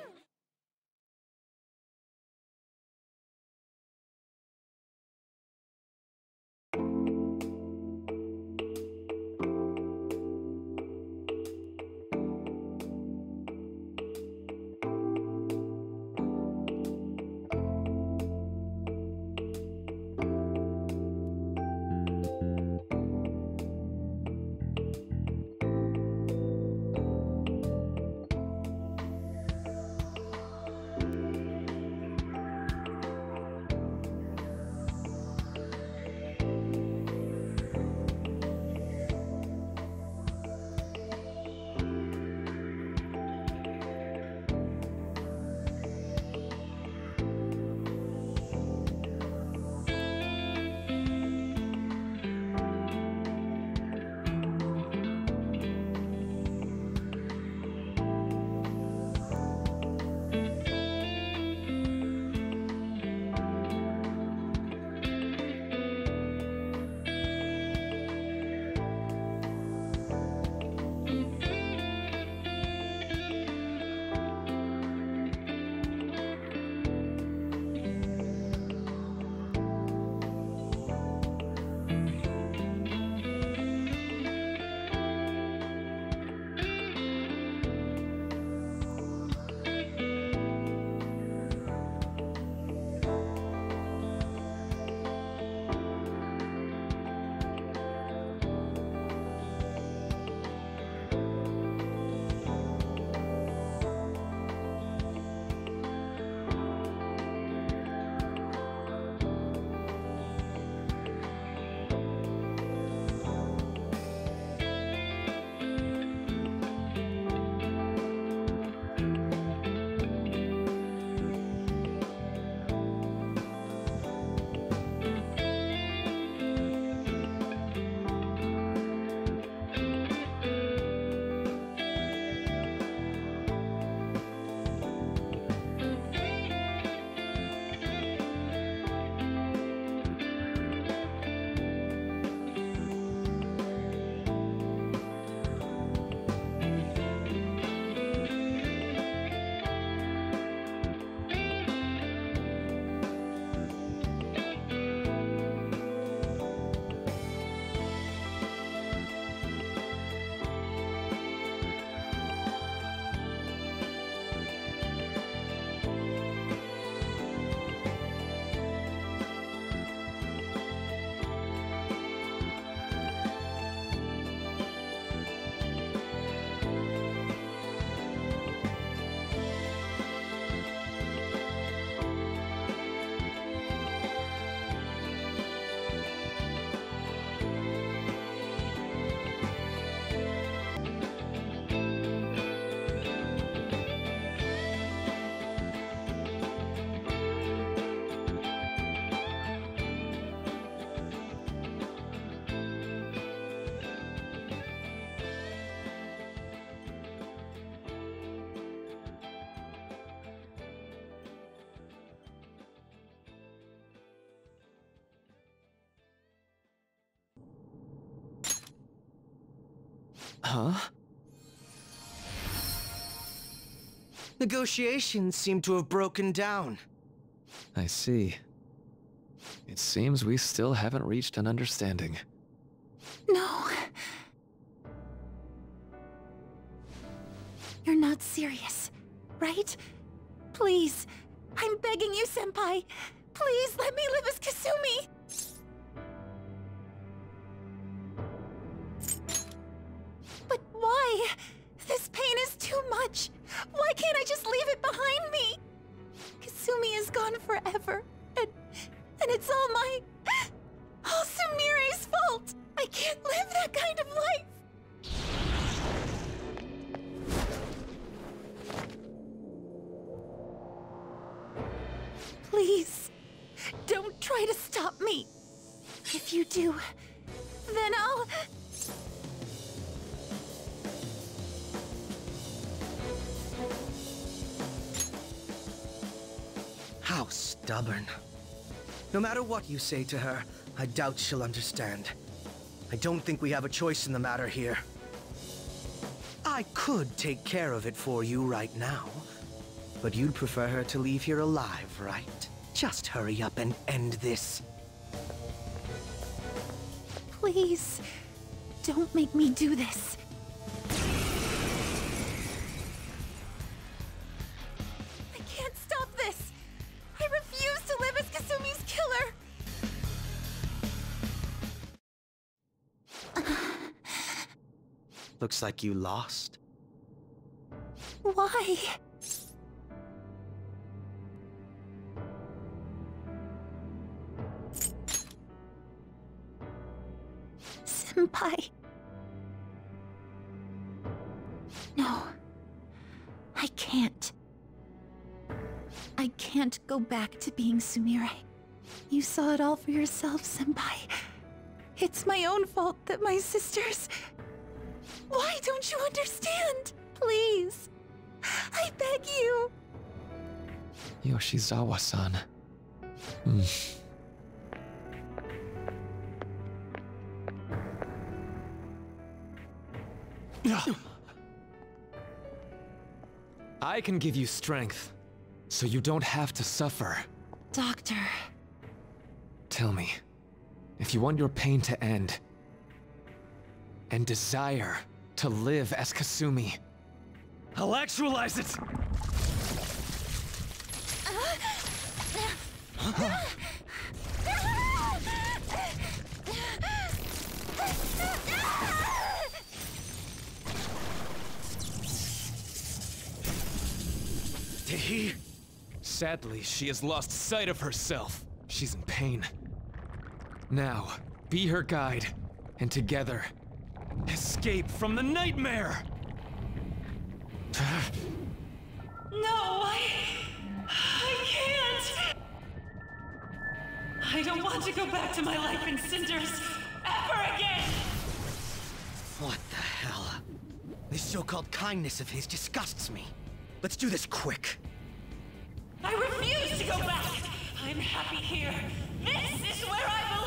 Huh? Negotiations seem to have broken down. I see. It seems we still haven't reached an understanding. No. You're not serious, right? Please, I'm begging you, Senpai. Please let me live as Kasumi. But why? This pain is too much. Why can't I just leave it behind me? Kasumi is gone forever, and it's all Sumire's fault. I can't live that kind of life. me. If you do, then I'll... How stubborn. No matter what you say to her, I doubt she'll understand. I don't think we have a choice in the matter here. I could take care of it for you right now. But you'd prefer her to leave here alive, right? Just hurry up and end this. Please, don't make me do this. I can't stop this! I refuse to live as Kasumi's killer! Looks like you lost. Why? Senpai. No. I can't. I can't go back to being Sumire. You saw it all for yourself, Senpai. It's my own fault that my sisters... Why don't you understand? Please. I beg you. Yoshizawa-san. I can give you strength, so you don't have to suffer. Doctor. Tell me, if you want your pain to end, and desire to live as Kasumi, I'll actualize it! Did he? Sadly, she has lost sight of herself. She's in pain. Now, be her guide, and together, escape from the nightmare! No, I can't! I don't want to go back to my life in cinders ever again! What the hell? This so-called kindness of his disgusts me. Let's do this quick. I refuse to go back! I'm happy here. This is where I belong!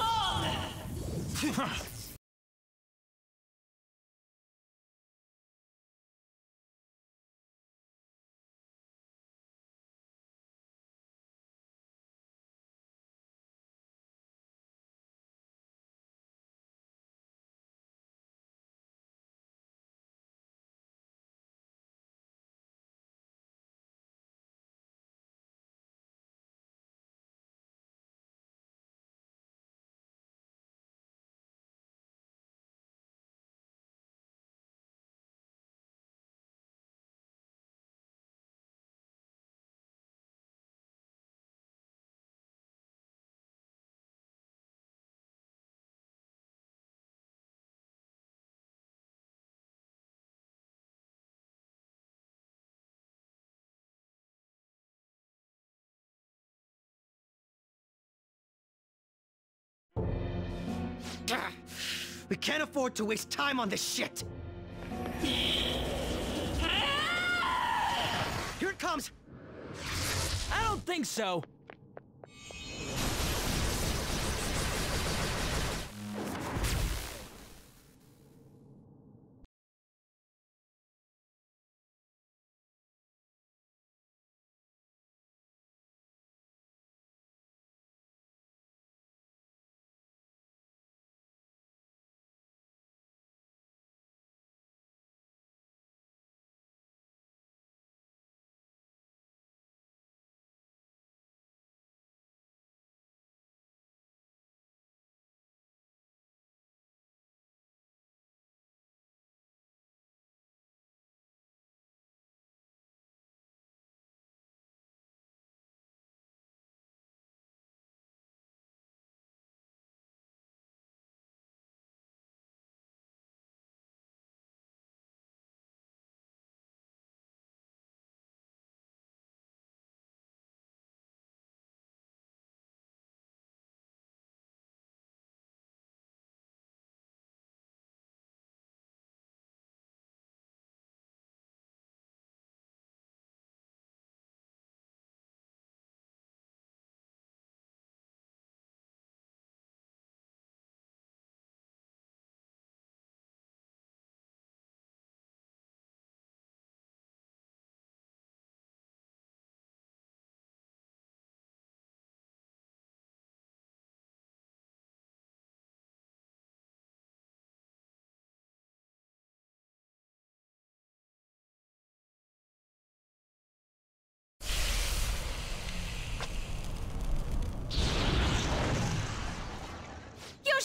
We can't afford to waste time on this shit! Here it comes! I don't think so!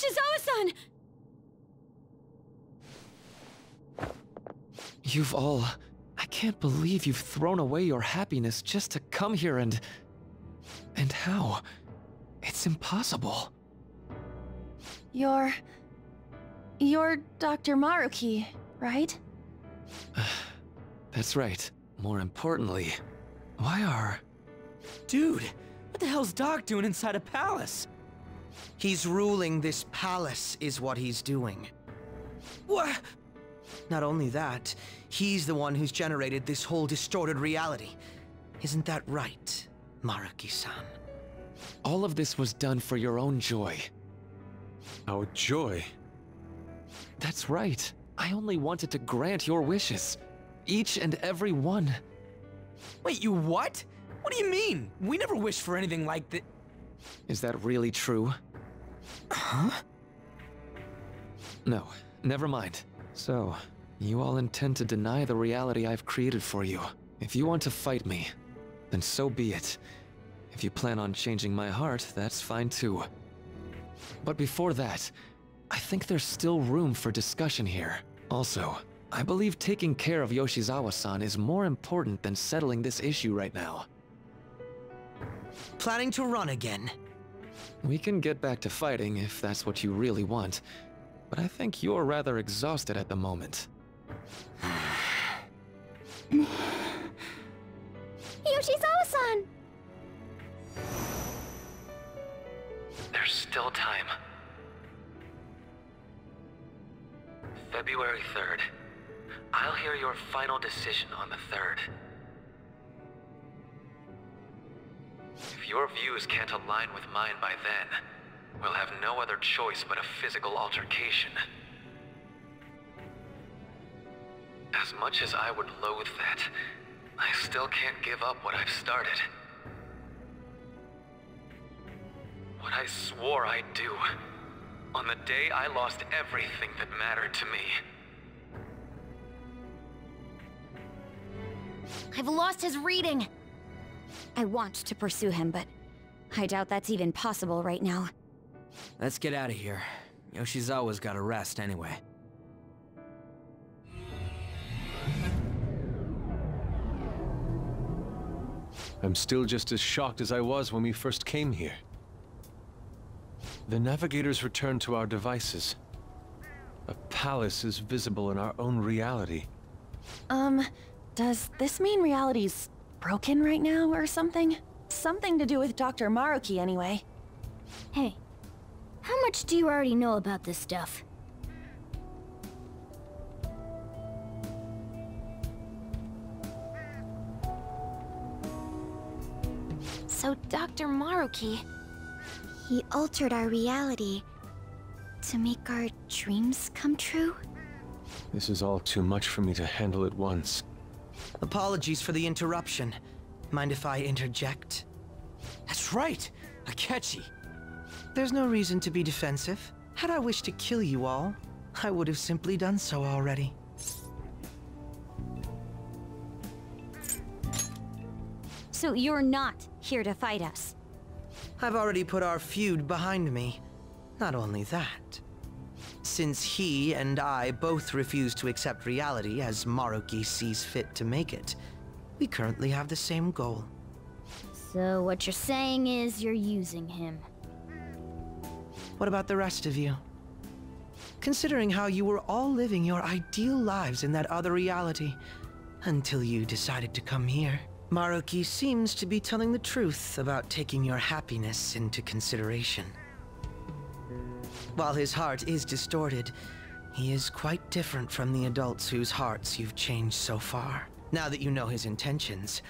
Yoshizawa-san! You've all... I can't believe you've thrown away your happiness just to come here and... And how? It's impossible. You're Dr. Maruki, right? That's right. More importantly, why are... Dude, what the hell's Doc doing inside a palace? He's ruling this palace, is what he's doing. What? Not only that, he's the one who's generated this whole distorted reality. Isn't that right, Maruki-san? All of this was done for your own joy. Our joy? That's right. I only wanted to grant your wishes. Each and every one. Wait, you what? What do you mean? We never wished for anything like that. Is that really true? Huh? No, never mind. So, you all intend to deny the reality I've created for you. If you want to fight me, then so be it. If you plan on changing my heart, that's fine too. But before that, I think there's still room for discussion here. Also, I believe taking care of Yoshizawa-san is more important than settling this issue right now. Planning to run again? We can get back to fighting if that's what you really want, but I think you're rather exhausted at the moment. Yoshizawa-san! There's still time. February 3rd. I'll hear your final decision on the 3rd. If your views can't align with mine by then, we'll have no other choice but a physical altercation. As much as I would loathe that, I still can't give up what I've started. What I swore I'd do, on the day I lost everything that mattered to me. I've lost his reading! I want to pursue him, but I doubt that's even possible right now. Let's get out of here. Yoshizawa's gotta rest anyway. I'm still just as shocked as I was when we first came here. The navigators returned to our devices. A palace is visible in our own reality. Does this mean reality's broken right now or something? Something to do with Dr. Maruki anyway. Hey, how much do you already know about this stuff? So Dr. Maruki... He altered our reality to make our dreams come true? This is all too much for me to handle at once. Apologies for the interruption. Mind if I interject? That's right! Akechi! There's no reason to be defensive. Had I wished to kill you all, I would have simply done so already. So you're not here to fight us? I've already put our feud behind me. Not only that. Since he and I both refuse to accept reality as Maruki sees fit to make it, we currently have the same goal. So what you're saying is you're using him. What about the rest of you? Considering how you were all living your ideal lives in that other reality, until you decided to come here. Maruki seems to be telling the truth about taking your happiness into consideration. While his heart is distorted, he is quite different from the adults whose hearts you've changed so far. Now that you know his intentions,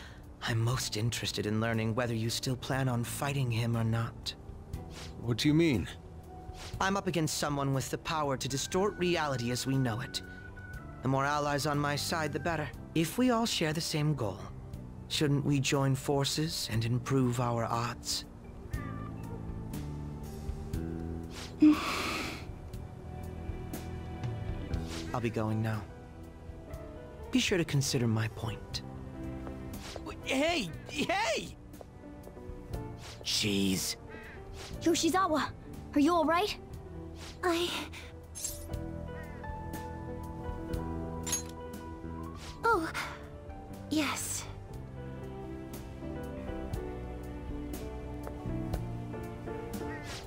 I'm most interested in learning whether you still plan on fighting him or not. What do you mean? I'm up against someone with the power to distort reality as we know it. The more allies on my side, the better. If we all share the same goal, shouldn't we join forces and improve our odds? I'll be going now. Be sure to consider my point. Hey! Hey! Jeez. Yoshizawa, are you alright? Oh, yes.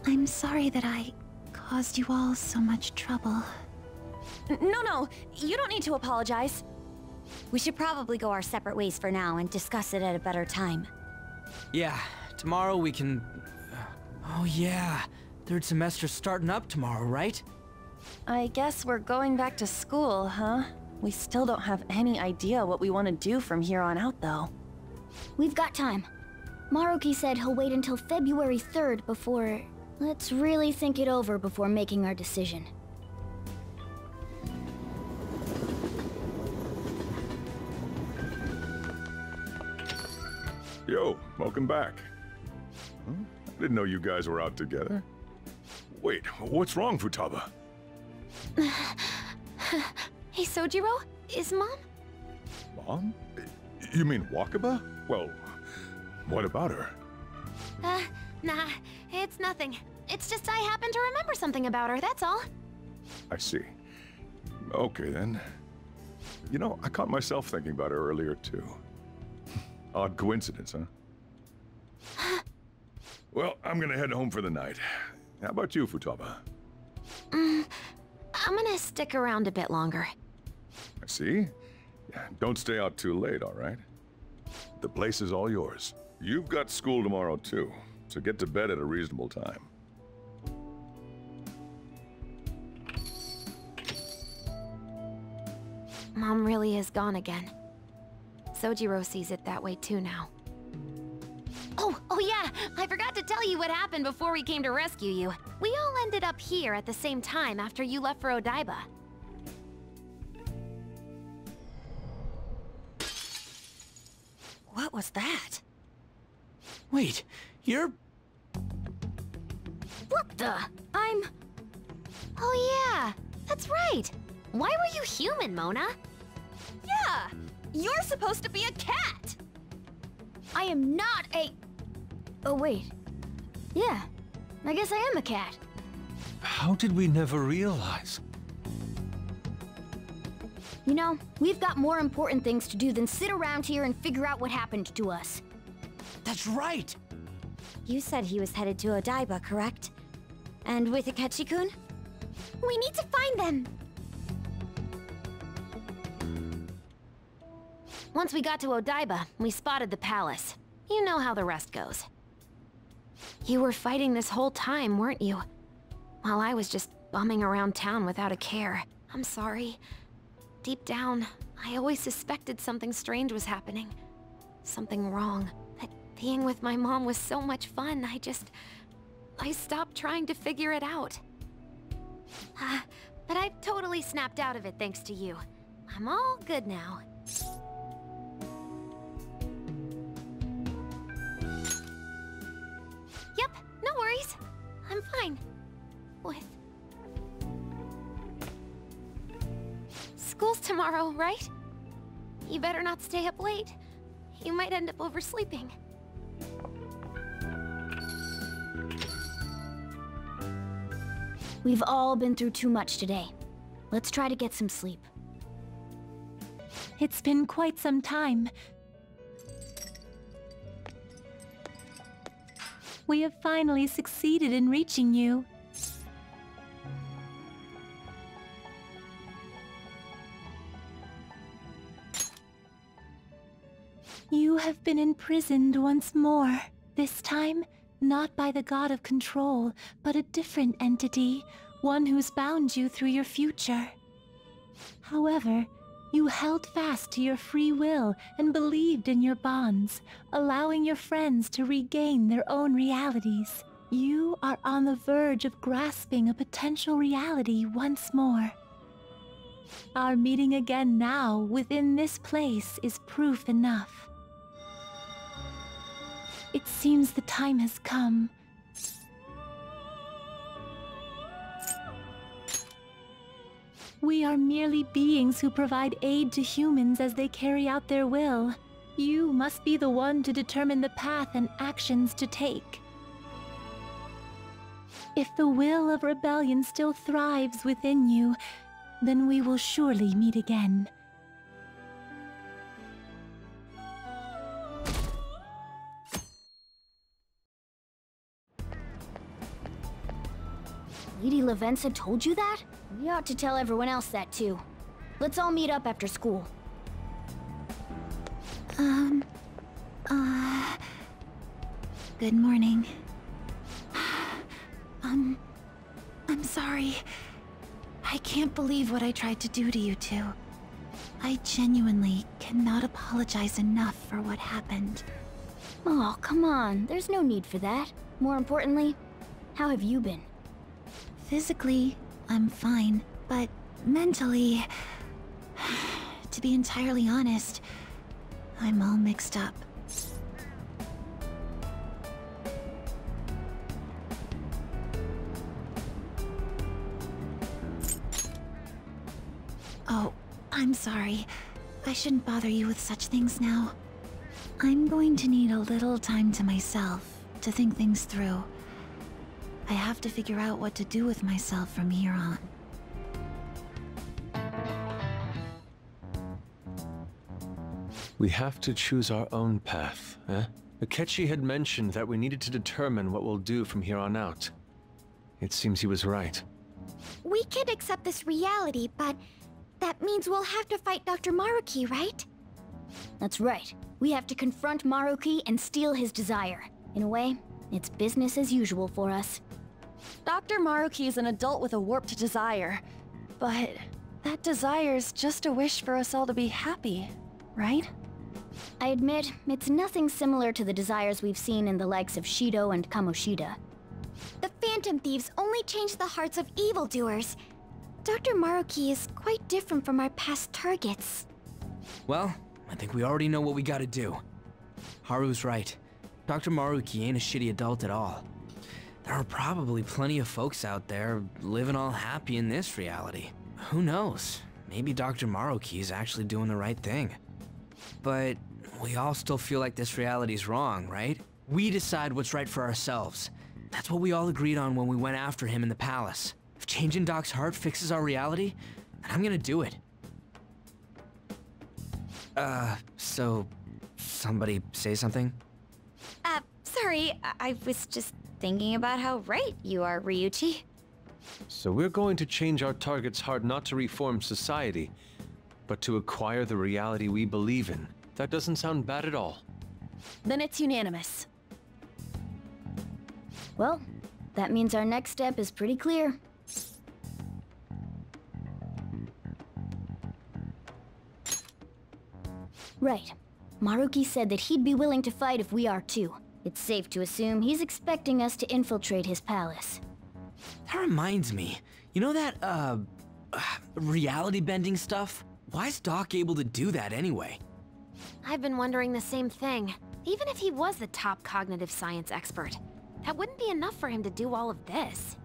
I'm sorry that I caused you all so much trouble. No, you don't need to apologize. We should probably go our separate ways for now and discuss it at a better time. Yeah, tomorrow we can... Oh yeah, third semester's starting up tomorrow, right? I guess we're going back to school, huh? We still don't have any idea what we want to do from here on out, though. We've got time. Maruki said he'll wait until February 3rd before... Let's really think it over before making our decision. Yo, welcome back. Huh? I didn't know you guys were out together. Wait, what's wrong, Futaba? Hey, Sojiro? Is Mom? Mom? You mean Wakaba? Well, what about her? Nah, it's nothing. It's just I happen to remember something about her, that's all. I see. Okay, then. You know, I caught myself thinking about her earlier, too. Odd coincidence, huh? Well, I'm gonna head home for the night. How about you, Futaba? I'm gonna stick around a bit longer. I see. Don't stay out too late, all right? The place is all yours. You've got school tomorrow, too, so get to bed at a reasonable time. Mom really is gone again. Sojiro sees it that way too now. Oh yeah! I forgot to tell you what happened before we came to rescue you. We all ended up here at the same time after you left for Odaiba. What was that? Wait, you're... What the? Oh yeah! That's right! Why were you human, Mona? Yeah! You're supposed to be a cat! I am not a... Oh, wait. Yeah, I guess I am a cat. How did we never realize? You know, we've got more important things to do than sit around here and figure out what happened to us. That's right! You said he was headed to Odaiba, correct? And with Akechi-kun? We need to find them! Once we got to Odaiba, we spotted the palace. You know how the rest goes. You were fighting this whole time, weren't you? While I was just bumming around town without a care. I'm sorry. Deep down, I always suspected something strange was happening. Something wrong. That being with my mom was so much fun, I stopped trying to figure it out. But I've totally snapped out of it thanks to you. I'm all good now. Yep, no worries. I'm fine. With... School's tomorrow, right? You better not stay up late. You might end up oversleeping. We've all been through too much today. Let's try to get some sleep. It's been quite some time. We have finally succeeded in reaching you. You have been imprisoned once more. This time, not by the god of control, but a different entity, one who's bound you through your future. However, you held fast to your free will and believed in your bonds, allowing your friends to regain their own realities. You are on the verge of grasping a potential reality once more. Our meeting again now, within this place, is proof enough. It seems the time has come. We are merely beings who provide aid to humans as they carry out their will. You must be the one to determine the path and actions to take. If the will of rebellion still thrives within you, then we will surely meet again. Lady Lavenza told you that? We ought to tell everyone else that too. Let's all meet up after school. Good morning. I'm sorry. I can't believe what I tried to do to you two. I genuinely cannot apologize enough for what happened. Oh, come on. There's no need for that. More importantly, how have you been? Physically, I'm fine, but mentally, to be entirely honest, I'm all mixed up. Oh, I'm sorry. I shouldn't bother you with such things now. I'm going to need a little time to myself to think things through. I have to figure out what to do with myself from here on. We have to choose our own path, eh? Akechi had mentioned that we needed to determine what we'll do from here on out. It seems he was right. We can't accept this reality, but that means we'll have to fight Dr. Maruki, right? That's right. We have to confront Maruki and steal his desire. In a way, it's business as usual for us. Dr. Maruki is an adult with a warped desire, but that desire's just a wish for us all to be happy, right? I admit, it's nothing similar to the desires we've seen in the likes of Shido and Kamoshida. The Phantom Thieves only change the hearts of evildoers. Dr. Maruki is quite different from our past targets. Well, I think we already know what we gotta do. Haru's right. Dr. Maruki ain't a shitty adult at all. There are probably plenty of folks out there living all happy in this reality. Who knows? Maybe Dr. Maruki is actually doing the right thing. But we all still feel like this reality's wrong, right? We decide what's right for ourselves. That's what we all agreed on when we went after him in the palace. If changing Doc's heart fixes our reality, then I'm gonna do it. So somebody say something? Sorry, I was just thinking about how right you are, Ryuichi. So we're going to change our target's heart not to reform society, but to acquire the reality we believe in. That doesn't sound bad at all. Then it's unanimous. Well, that means our next step is pretty clear. Right. Maruki said that he'd be willing to fight if we are too. It's safe to assume he's expecting us to infiltrate his palace. That reminds me. You know that, reality bending stuff? Why is Doc able to do that anyway? I've been wondering the same thing. Even if he was the top cognitive science expert, that wouldn't be enough for him to do all of this.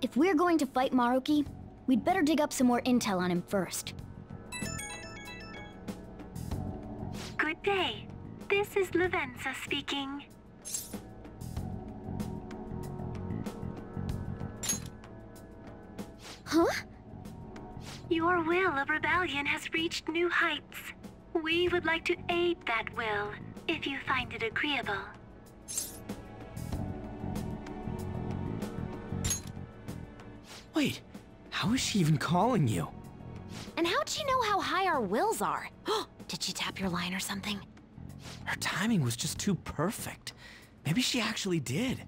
If we're going to fight Maruki, we'd better dig up some more intel on him first. Good day. This is Lavenza speaking. Huh? Your will of rebellion has reached new heights. We would like to aid that will, if you find it agreeable. Wait, how is she even calling you? And how'd she know how high our wills are? Did she tap your line or something? Her timing was just too perfect. Maybe she actually did.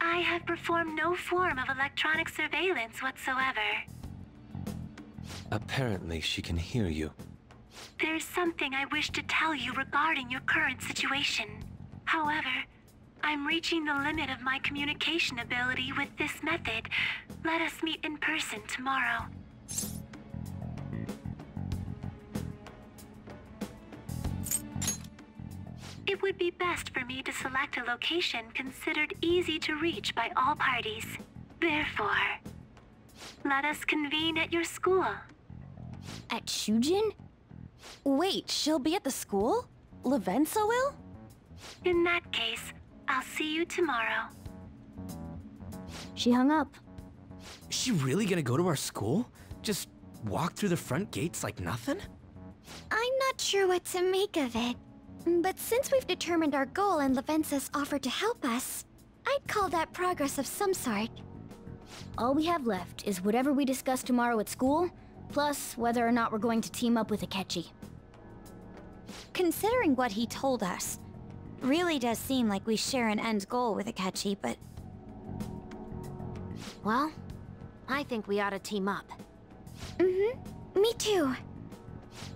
I have performed no form of electronic surveillance whatsoever. Apparently, she can hear you. There's something I wish to tell you regarding your current situation. However, I'm reaching the limit of my communication ability with this method. Let us meet in person tomorrow. It would be best for me to select a location considered easy to reach by all parties. Therefore, let us convene at your school. At Shujin? Wait, she'll be at the school? Lavenza will? In that case, I'll see you tomorrow. She hung up. Is she really gonna go to our school? Just walk through the front gates like nothing? I'm not sure what to make of it. But since we've determined our goal and Lavenza's offered to help us, I'd call that progress of some sort. All we have left is whatever we discuss tomorrow at school, plus whether or not we're going to team up with Akechi. Considering what he told us, really does seem like we share an end goal with Akechi, but... Well, I think we ought to team up. Mm-hmm. Me too.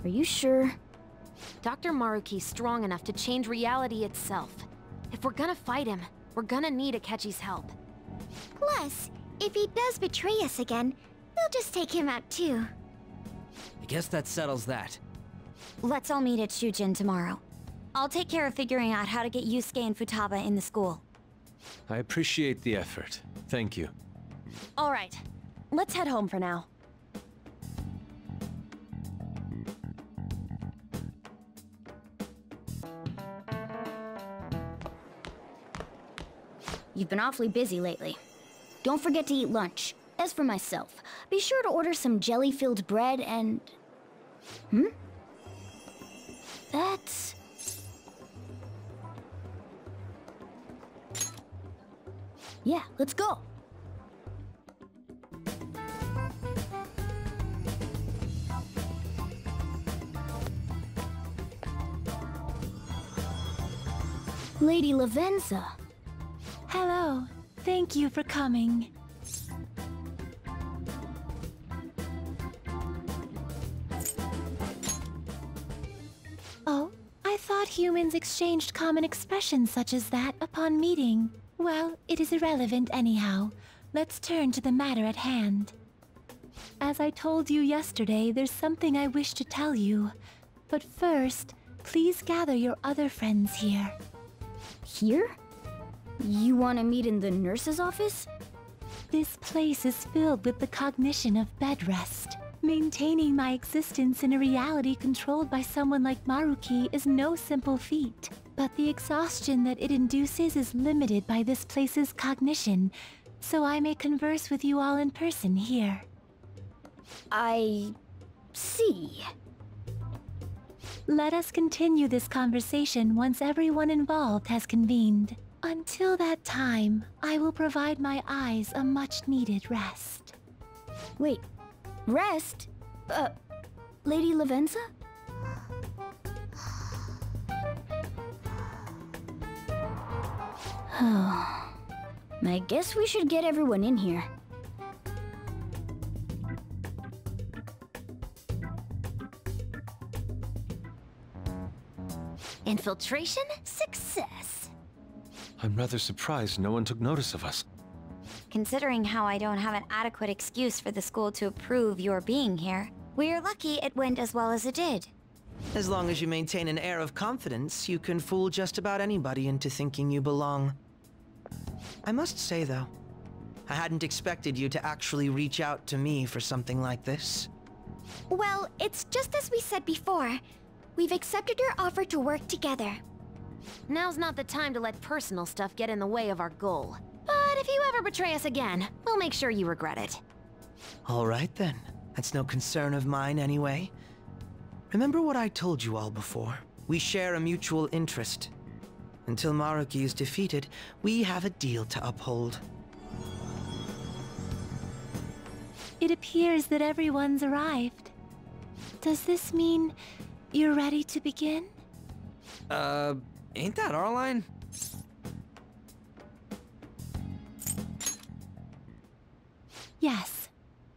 Are you sure? Dr. Maruki's strong enough to change reality itself. If we're gonna fight him, we're gonna need Akechi's help. Plus, if he does betray us again, we'll just take him out too. I guess that settles that. Let's all meet at Shujin tomorrow. I'll take care of figuring out how to get Yusuke and Futaba in the school. I appreciate the effort. Thank you. All right, let's head home for now. You've been awfully busy lately. Don't forget to eat lunch. As for myself, be sure to order some jelly-filled bread and... That's... Yeah, let's go. Lady Lavenza. Hello. Thank you for coming. Oh, I thought humans exchanged common expressions such as that upon meeting. Well, it is irrelevant anyhow. Let's turn to the matter at hand. As I told you yesterday, there's something I wish to tell you. But first, please gather your other friends here. Here? You want to meet in the nurse's office? This place is filled with the cognition of bed rest. Maintaining my existence in a reality controlled by someone like Maruki is no simple feat. But the exhaustion that it induces is limited by this place's cognition, so I may converse with you all in person here. I... see. Let us continue this conversation once everyone involved has convened. Until that time, I will provide my eyes a much-needed rest. Wait, rest? Lady Lavenza? I guess we should get everyone in here. Infiltration success. I'm rather surprised no one took notice of us. Considering how I don't have an adequate excuse for the school to approve your being here, we're lucky it went as well as it did. As long as you maintain an air of confidence, you can fool just about anybody into thinking you belong. I must say, though, I hadn't expected you to actually reach out to me for something like this. Well, it's just as we said before. We've accepted your offer to work together. Now's not the time to let personal stuff get in the way of our goal. But if you ever betray us again, we'll make sure you regret it. All right, then. That's no concern of mine, anyway. Remember what I told you all before. We share a mutual interest. Until Maruki is defeated, we have a deal to uphold. It appears that everyone's arrived. Does this mean you're ready to begin? Ain't that our line? Yes.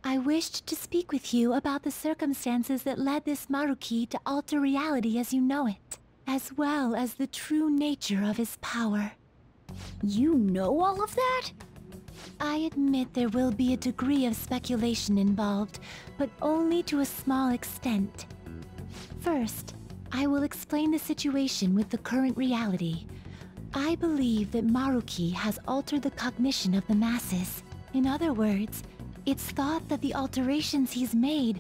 I wished to speak with you about the circumstances that led this Maruki to alter reality as you know it, as well as the true nature of his power. You know all of that? I admit there will be a degree of speculation involved, but only to a small extent. First, I will explain the situation with the current reality. I believe that Maruki has altered the cognition of the masses. In other words, it's thought that the alterations he's made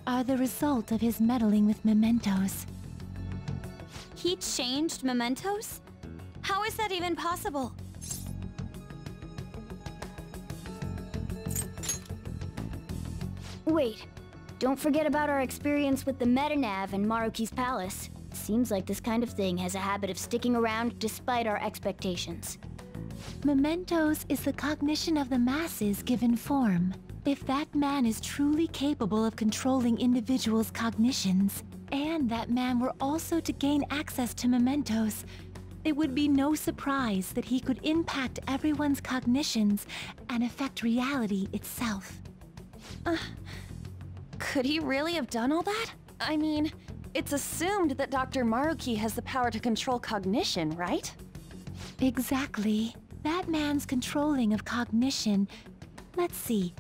are the result of his meddling with mementos. He changed mementos? How is that even possible? Wait, don't forget about our experience with the Metanav and Maruki's palace. Seems like this kind of thing has a habit of sticking around despite our expectations. Mementos is the cognition of the masses given form. If that man is truly capable of controlling individuals' cognitions, and that man were also to gain access to mementos, it would be no surprise that he could impact everyone's cognitions and affect reality itself. Could he really have done all that? I mean, it's assumed that Dr. Maruki has the power to control cognition, right? Exactly. That man's controlling of cognition. Let's see.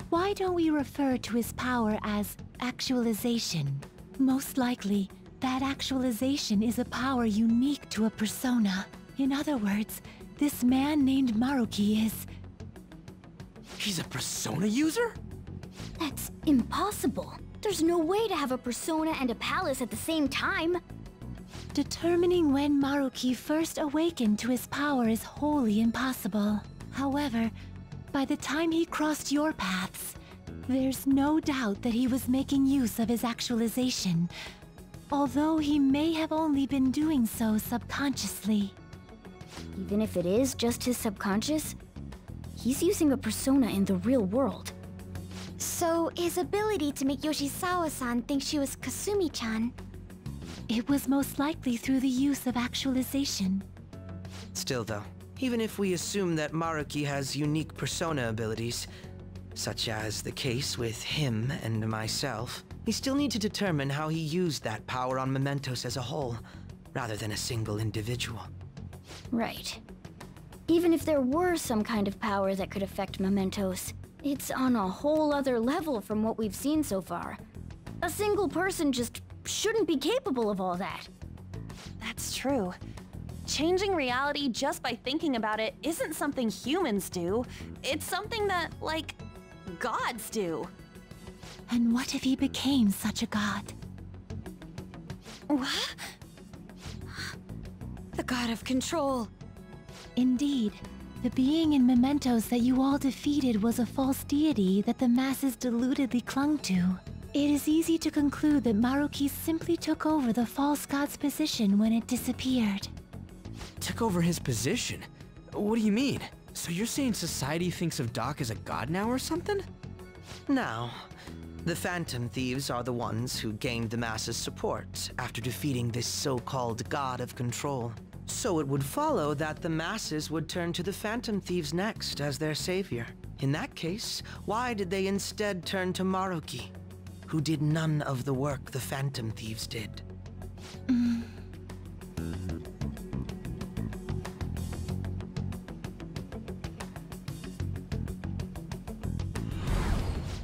Why don't we refer to his power as actualization? Most likely, that actualization is a power unique to a persona. In other words, this man named Maruki is... He's a persona user? That's impossible. There's no way to have a persona and a palace at the same time. Determining when Maruki first awakened to his power is wholly impossible. However, by the time he crossed your paths, there's no doubt that he was making use of his actualization, although he may have only been doing so subconsciously. Even if it is just his subconscious, he's using a persona in the real world. So, his ability to make Yoshizawa-san think she was Kasumi-chan. It was most likely through the use of actualization. Still though, even if we assume that Maruki has unique persona abilities, such as the case with him and myself, we still need to determine how he used that power on Mementos as a whole, rather than a single individual. Right. Even if there were some kind of power that could affect Mementos, it's on a whole other level from what we've seen so far. A single person just shouldn't be capable of all that. That's true. Changing reality just by thinking about it isn't something humans do. It's something that, like, gods do. And what if he became such a god? What? The god of control. Indeed. The being in Mementos that you all defeated was a false deity that the masses deludedly clung to. It is easy to conclude that Maruki simply took over the false god's position when it disappeared. Took over his position? What do you mean? So you're saying society thinks of Doc as a god now or something? Now, the Phantom Thieves are the ones who gained the masses' support after defeating this so-called god of control. So it would follow that the masses would turn to the Phantom Thieves next as their savior. In that case, why did they instead turn to Maruki, who did none of the work the Phantom Thieves did?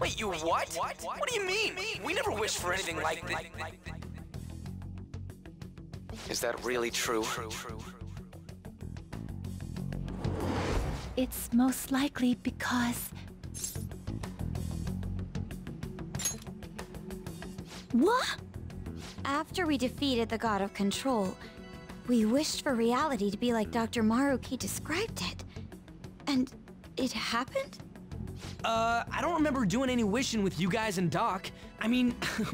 Wait, you what? What do you mean? We never wished for anything like this. Is that really true? It's most likely because... What? After we defeated the God of Control, we wished for reality to be like Dr. Maruki described it. And it happened? I don't remember doing any wishing with you guys and Doc. I mean,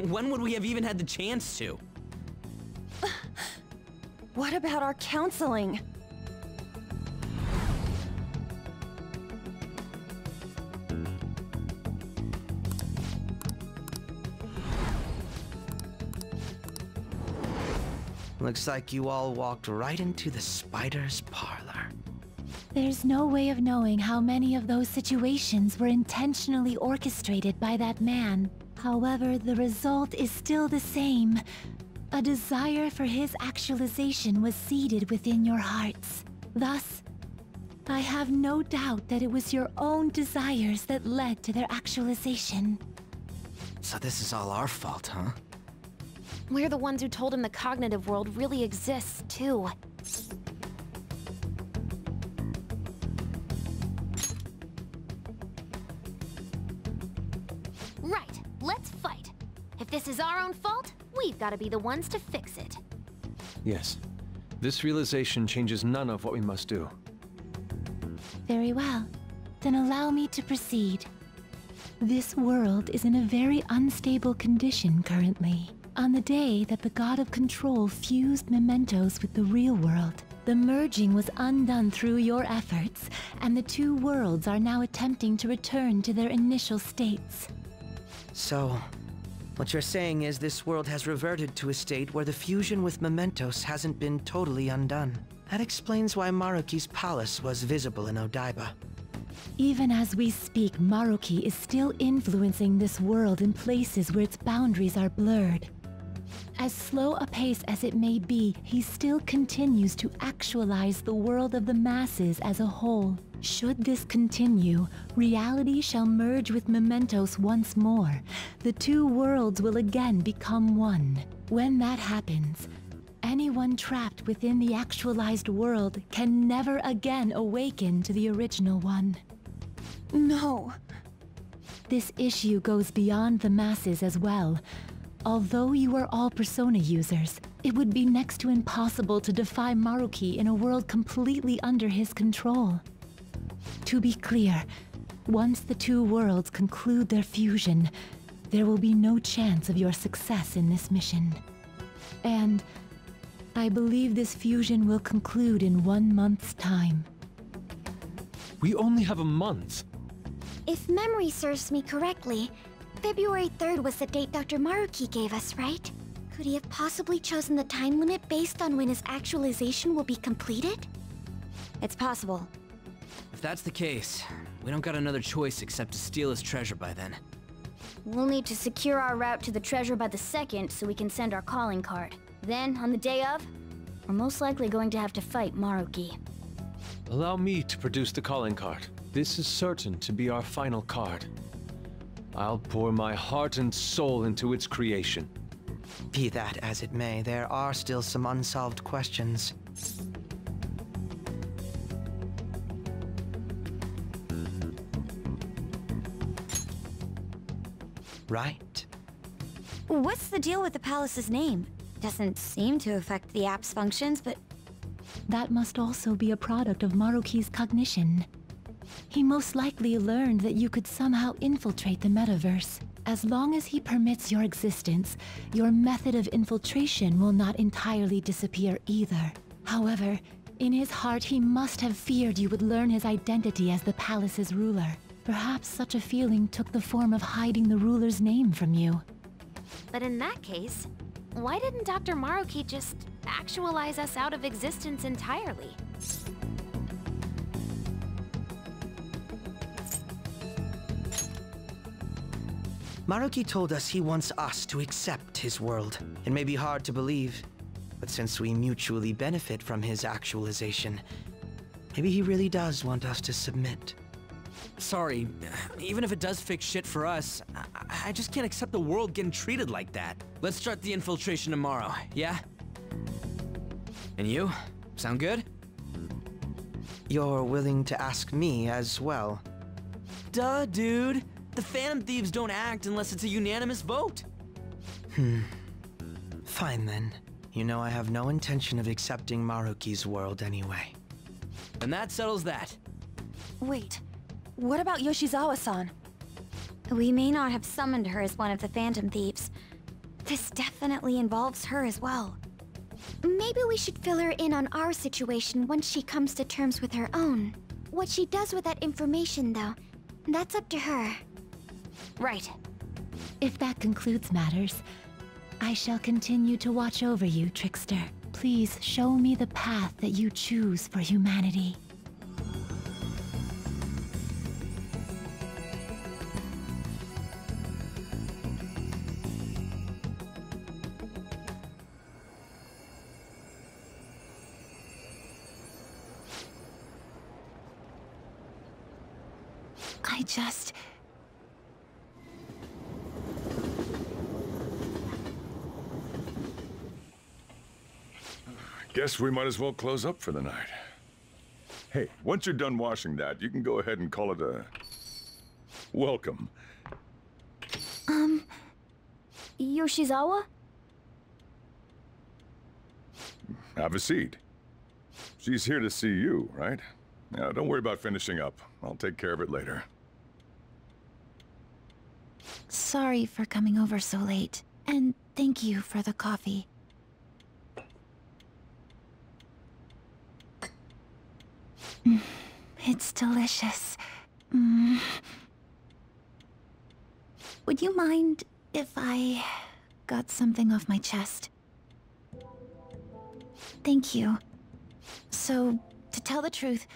when would we have even had the chance to? What about our counseling? Looks like you all walked right into the spider's parlor. There's no way of knowing how many of those situations were intentionally orchestrated by that man. However, the result is still the same. A desire for his actualization was seeded within your hearts. Thus, I have no doubt that it was your own desires that led to their actualization. So this is all our fault, huh? We're the ones who told him the cognitive world really exists, too. Right, let's fight. If this is our own fault, we've got to be the ones to fix it. Yes. This realization changes none of what we must do. Very well. Then allow me to proceed. This world is in a very unstable condition currently. On the day that the God of Control fused mementos with the real world, the merging was undone through your efforts, and the two worlds are now attempting to return to their initial states. So, what you're saying is this world has reverted to a state where the fusion with mementos hasn't been totally undone. That explains why Maruki's palace was visible in Odaiba. Even as we speak, Maruki is still influencing this world in places where its boundaries are blurred. As slow a pace as it may be, he still continues to actualize the world of the masses as a whole. Should this continue, reality shall merge with mementos once more. The two worlds will again become one. When that happens, anyone trapped within the actualized world can never again awaken to the original one. No. This issue goes beyond the masses as well. Although you are all Persona users, it would be next to impossible to defy Maruki in a world completely under his control. To be clear, once the two worlds conclude their fusion, there will be no chance of your success in this mission. And I believe this fusion will conclude in 1 month's time. We only have a month. If memory serves me correctly, February 3rd was the date Dr. Maruki gave us, right? Could he have possibly chosen the time limit based on when his actualization will be completed? It's possible. If that's the case, we don't got another choice except to steal his treasure by then. We'll need to secure our route to the treasure by the 2nd so we can send our calling card. Then, on the day of, we're most likely going to have to fight Maruki. Allow me to produce the calling card. This is certain to be our final card. I'll pour my heart and soul into its creation. Be that as it may, there are still some unsolved questions. Right? What's the deal with the palace's name? Doesn't seem to affect the app's functions, but... That must also be a product of Maruki's cognition. He most likely learned that you could somehow infiltrate the metaverse. As long as he permits your existence, your method of infiltration will not entirely disappear either. However, in his heart he must have feared you would learn his identity as the palace's ruler. Perhaps such a feeling took the form of hiding the ruler's name from you. But in that case, why didn't Dr. Maruki just actualize us out of existence entirely? Maruki told us he wants us to accept his world. It may be hard to believe, but since we mutually benefit from his actualization, maybe he really does want us to submit. Sorry, even if it does fix shit for us, I just can't accept the world getting treated like that. Let's start the infiltration tomorrow, yeah? And you? Sound good? You're willing to ask me as well? Duh, dude. The Phantom Thieves don't act unless it's a unanimous vote. Fine then. You know I have no intention of accepting Maruki's world anyway. And that settles that. Wait, what about Yoshizawa-san? We may not have summoned her as one of the Phantom Thieves. This definitely involves her as well. Maybe we should fill her in on our situation once she comes to terms with her own. What she does with that information, though, that's up to her. Right. If that concludes matters, I shall continue to watch over you, Trickster. Please show me the path that you choose for humanity. Guess we might as well close up for the night. Hey, once you're done washing that, you can go ahead and call it a... welcome. Yoshizawa? Have a seat. She's here to see you, right? Now, don't worry about finishing up. I'll take care of it later. Sorry for coming over so late, and thank you for the coffee. It's delicious. Would you mind if I got something off my chest? Thank you. So, to tell the truth,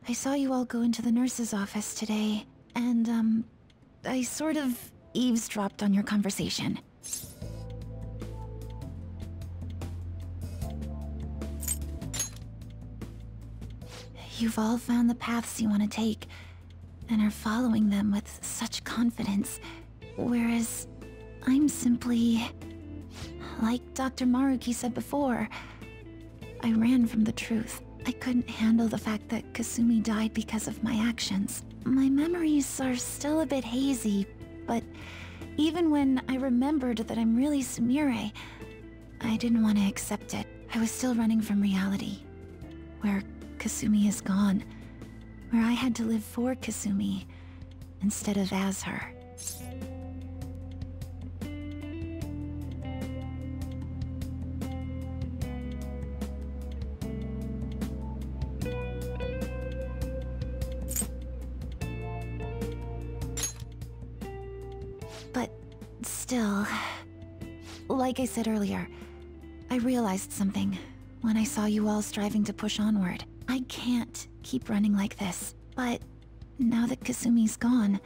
I saw you all go into the nurse's office today, and, I sort of eavesdropped on your conversation. You've all found the paths you want to take, and are following them with such confidence, whereas I'm simply... like Dr. Maruki said before, I ran from the truth. I couldn't handle the fact that Kasumi died because of my actions. My memories are still a bit hazy, but even when I remembered that I'm really Sumire, I didn't want to accept it. I was still running from reality, where Kasumi is gone, where I had to live for Kasumi instead of as her. But still, like I said earlier, I realized something when I saw you all striving to push onward. I can't keep running like this, but now that Kasumi's gone,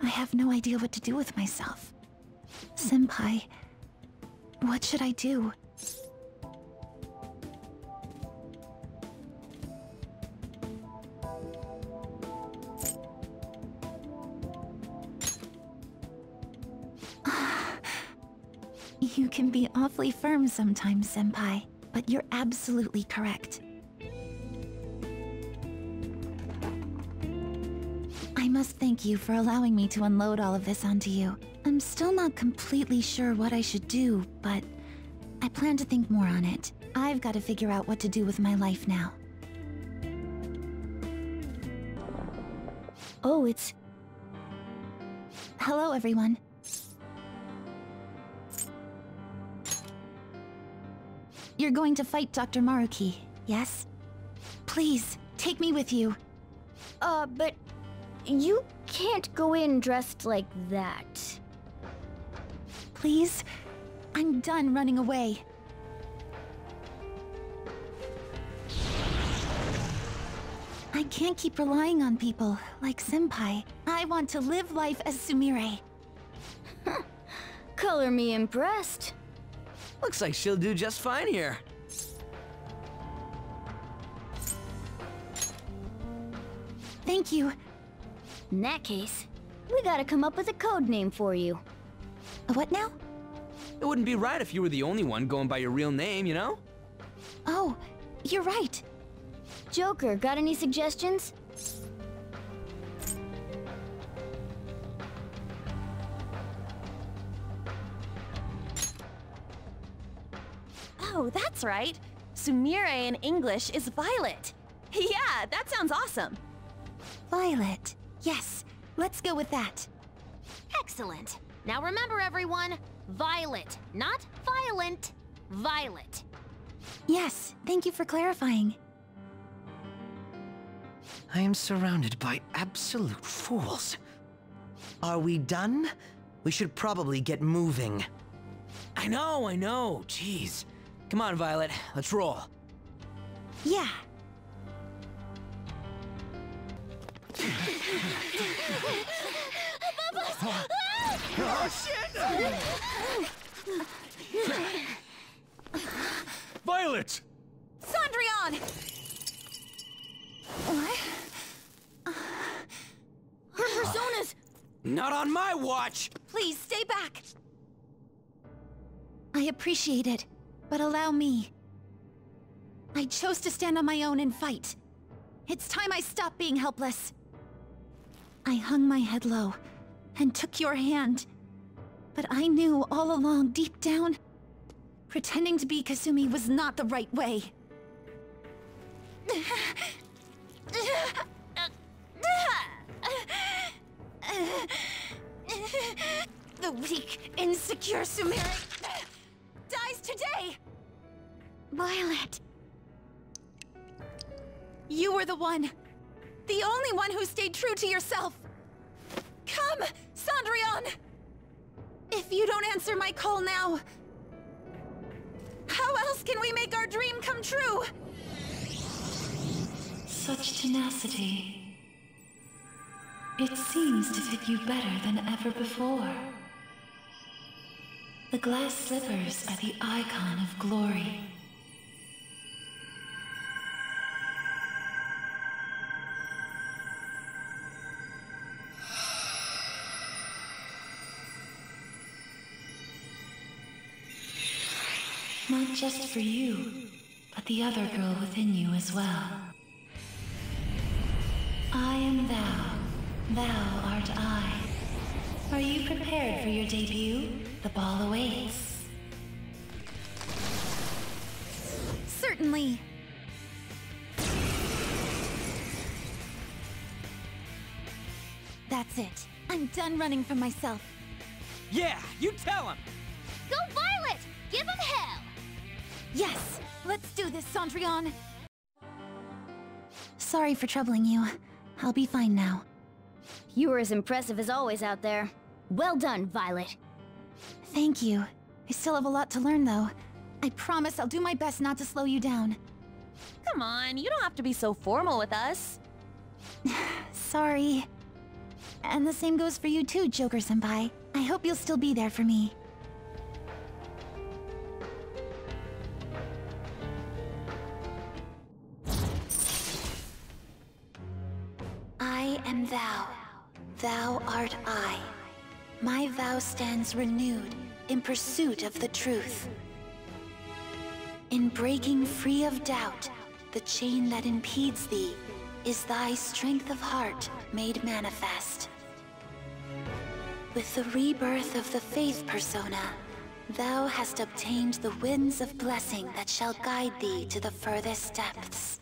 I have no idea what to do with myself. Senpai, what should I do? You can be awfully firm sometimes, Senpai, but you're absolutely correct. I must thank you for allowing me to unload all of this onto you. I'm still not completely sure what I should do, but I plan to think more on it. I've got to figure out what to do with my life now. Oh, it's... Hello, everyone. You're going to fight Dr. Maruki, yes? Please, take me with you. But you can't go in dressed like that. Please? I'm done running away. I can't keep relying on people like Senpai. I want to live life as Sumire. Color me impressed. Looks like she'll do just fine here. Thank you. In that case, we gotta come up with a code name for you. What now? It wouldn't be right if you were the only one going by your real name, you know? Oh, you're right. Joker, got any suggestions? Oh, that's right. Sumire in English is Violet. Yeah, that sounds awesome. Violet. Yes, let's go with that. Excellent. Now remember, everyone, Violet, not violent. Violet. Yes, thank you for clarifying. I am surrounded by absolute fools. Are we done? We should probably get moving. I know. Jeez. Come on, Violet. Let's roll. Yeah. Oh, shit! Violet! Cendrillon! What? Her personas! Not on my watch! Please, stay back! I appreciate it, but allow me. I chose to stand on my own and fight. It's time I stop being helpless. I hung my head low and took your hand. But I knew all along, deep down, pretending to be Kasumi was not the right way. The weak, insecure Sumerian dies today! Violet! You were the one. The only one who stayed true to yourself. Come, Cendrillon! If you don't answer my call now, how else can we make our dream come true? Such tenacity. It seems to fit you better than ever before. The glass slippers are the icon of glory. Not just for you, but the other girl within you as well. I am thou. Thou art I. Are you prepared for your debut? The ball awaits. Certainly. That's it. I'm done running from myself. Yeah, you tell him! Go Violet! Give him hell! Yes! Let's do this, Cendrillon! Sorry for troubling you. I'll be fine now. You were as impressive as always out there. Well done, Violet. Thank you. I still have a lot to learn, though. I promise I'll do my best not to slow you down. Come on, you don't have to be so formal with us. Sorry. And the same goes for you too, Joker-senpai. I hope you'll still be there for me. I am thou. Thou art I. My vow stands renewed in pursuit of the truth. In breaking free of doubt, the chain that impedes thee is thy strength of heart made manifest. With the rebirth of the Faith Persona, thou hast obtained the winds of blessing that shall guide thee to the furthest depths.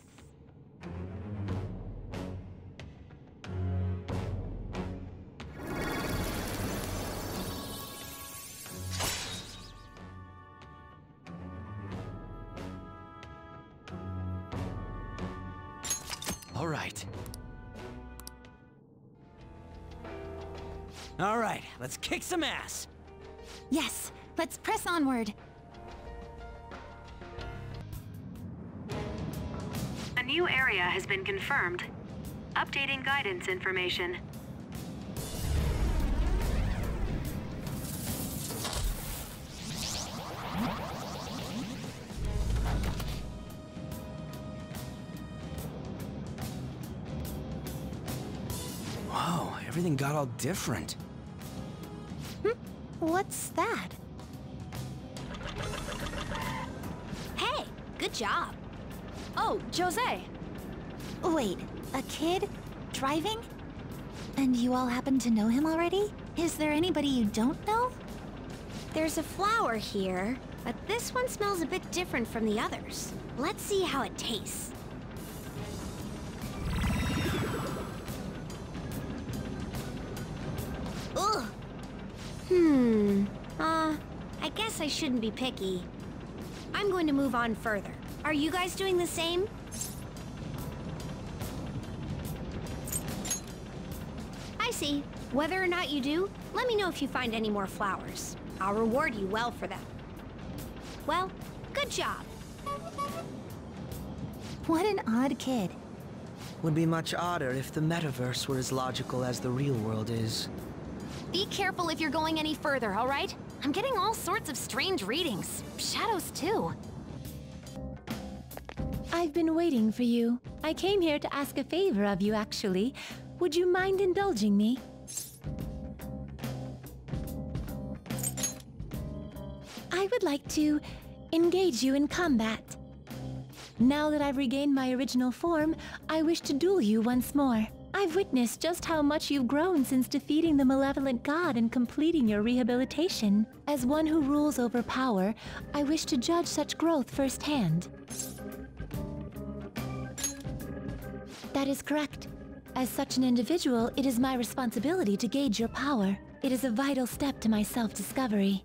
All right. All right, let's kick some ass. Yes, let's press onward. A new area has been confirmed. Updating guidance information. Whoa, everything got all different. What's that? Hey, good job. Oh, Jose. Wait, a kid? Driving? And you all happen to know him already? Is there anybody you don't know? There's a flower here, but this one smells a bit different from the others. Let's see how it tastes. Ugh. I guess I shouldn't be picky. I'm going to move on further. Are you guys doing the same? I see. Whether or not you do, let me know if you find any more flowers. I'll reward you well for them. Well, good job. What an odd kid. Would be much odder if the metaverse were as logical as the real world is. Be careful if you're going any further, all right? I'm getting all sorts of strange readings. Shadows, too. I've been waiting for you. I came here to ask a favor of you, actually. Would you mind indulging me? I would like to engage you in combat. Now that I've regained my original form, I wish to duel you once more. I've witnessed just how much you've grown since defeating the malevolent god and completing your rehabilitation. As one who rules over power, I wish to judge such growth firsthand. That is correct. As such an individual, it is my responsibility to gauge your power. It is a vital step to my self-discovery.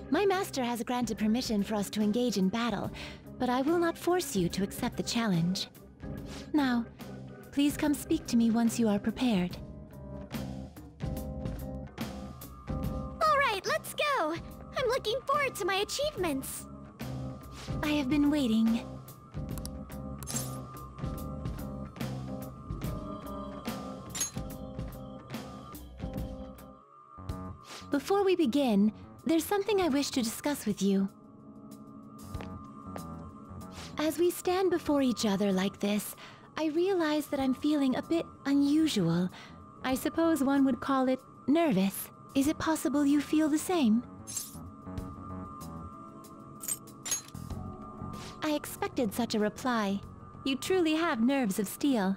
My master has granted permission for us to engage in battle, but I will not force you to accept the challenge. Now, please come speak to me once you are prepared. All right, let's go! I'm looking forward to my achievements. I have been waiting. Before we begin, there's something I wish to discuss with you. As we stand before each other like this, I realize that I'm feeling a bit unusual. I suppose one would call it nervous. Is it possible you feel the same? I expected such a reply. You truly have nerves of steel.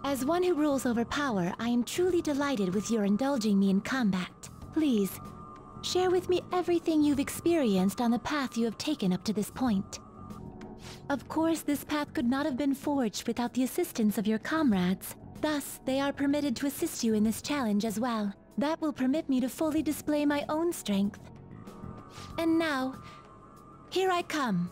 As one who rules over power, I am truly delighted with your indulging me in combat. Please, share with me everything you've experienced on the path you have taken up to this point. Of course, this path could not have been forged without the assistance of your comrades. Thus, they are permitted to assist you in this challenge as well. That will permit me to fully display my own strength. And now, here I come.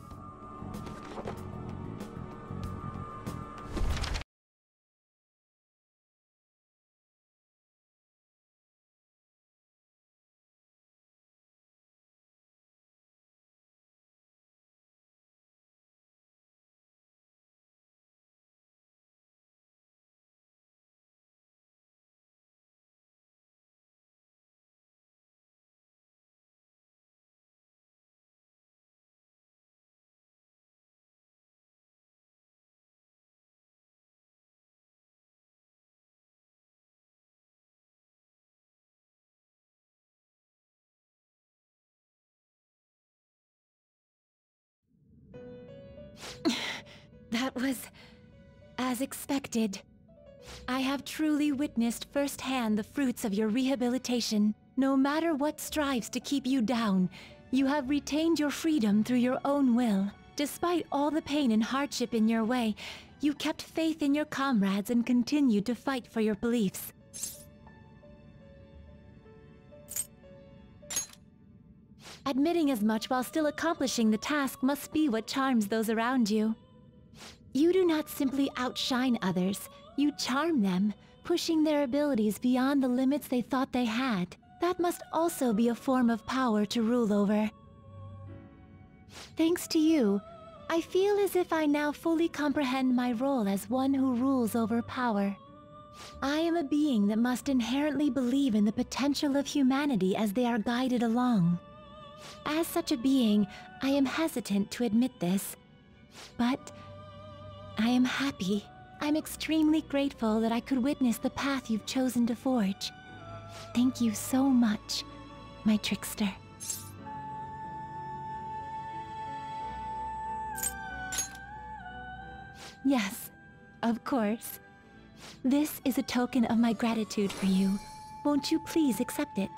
That was as expected. I have truly witnessed firsthand the fruits of your rehabilitation. No matter what strives to keep you down, you have retained your freedom through your own will. Despite all the pain and hardship in your way, you kept faith in your comrades and continued to fight for your beliefs. Admitting as much while still accomplishing the task must be what charms those around you. You do not simply outshine others, you charm them, pushing their abilities beyond the limits they thought they had. That must also be a form of power to rule over. Thanks to you, I feel as if I now fully comprehend my role as one who rules over power. I am a being that must inherently believe in the potential of humanity as they are guided along. As such a being, I am hesitant to admit this, but I am happy. I'm extremely grateful that I could witness the path you've chosen to forge. Thank you so much, my trickster. Yes, of course. This is a token of my gratitude for you. Won't you please accept it?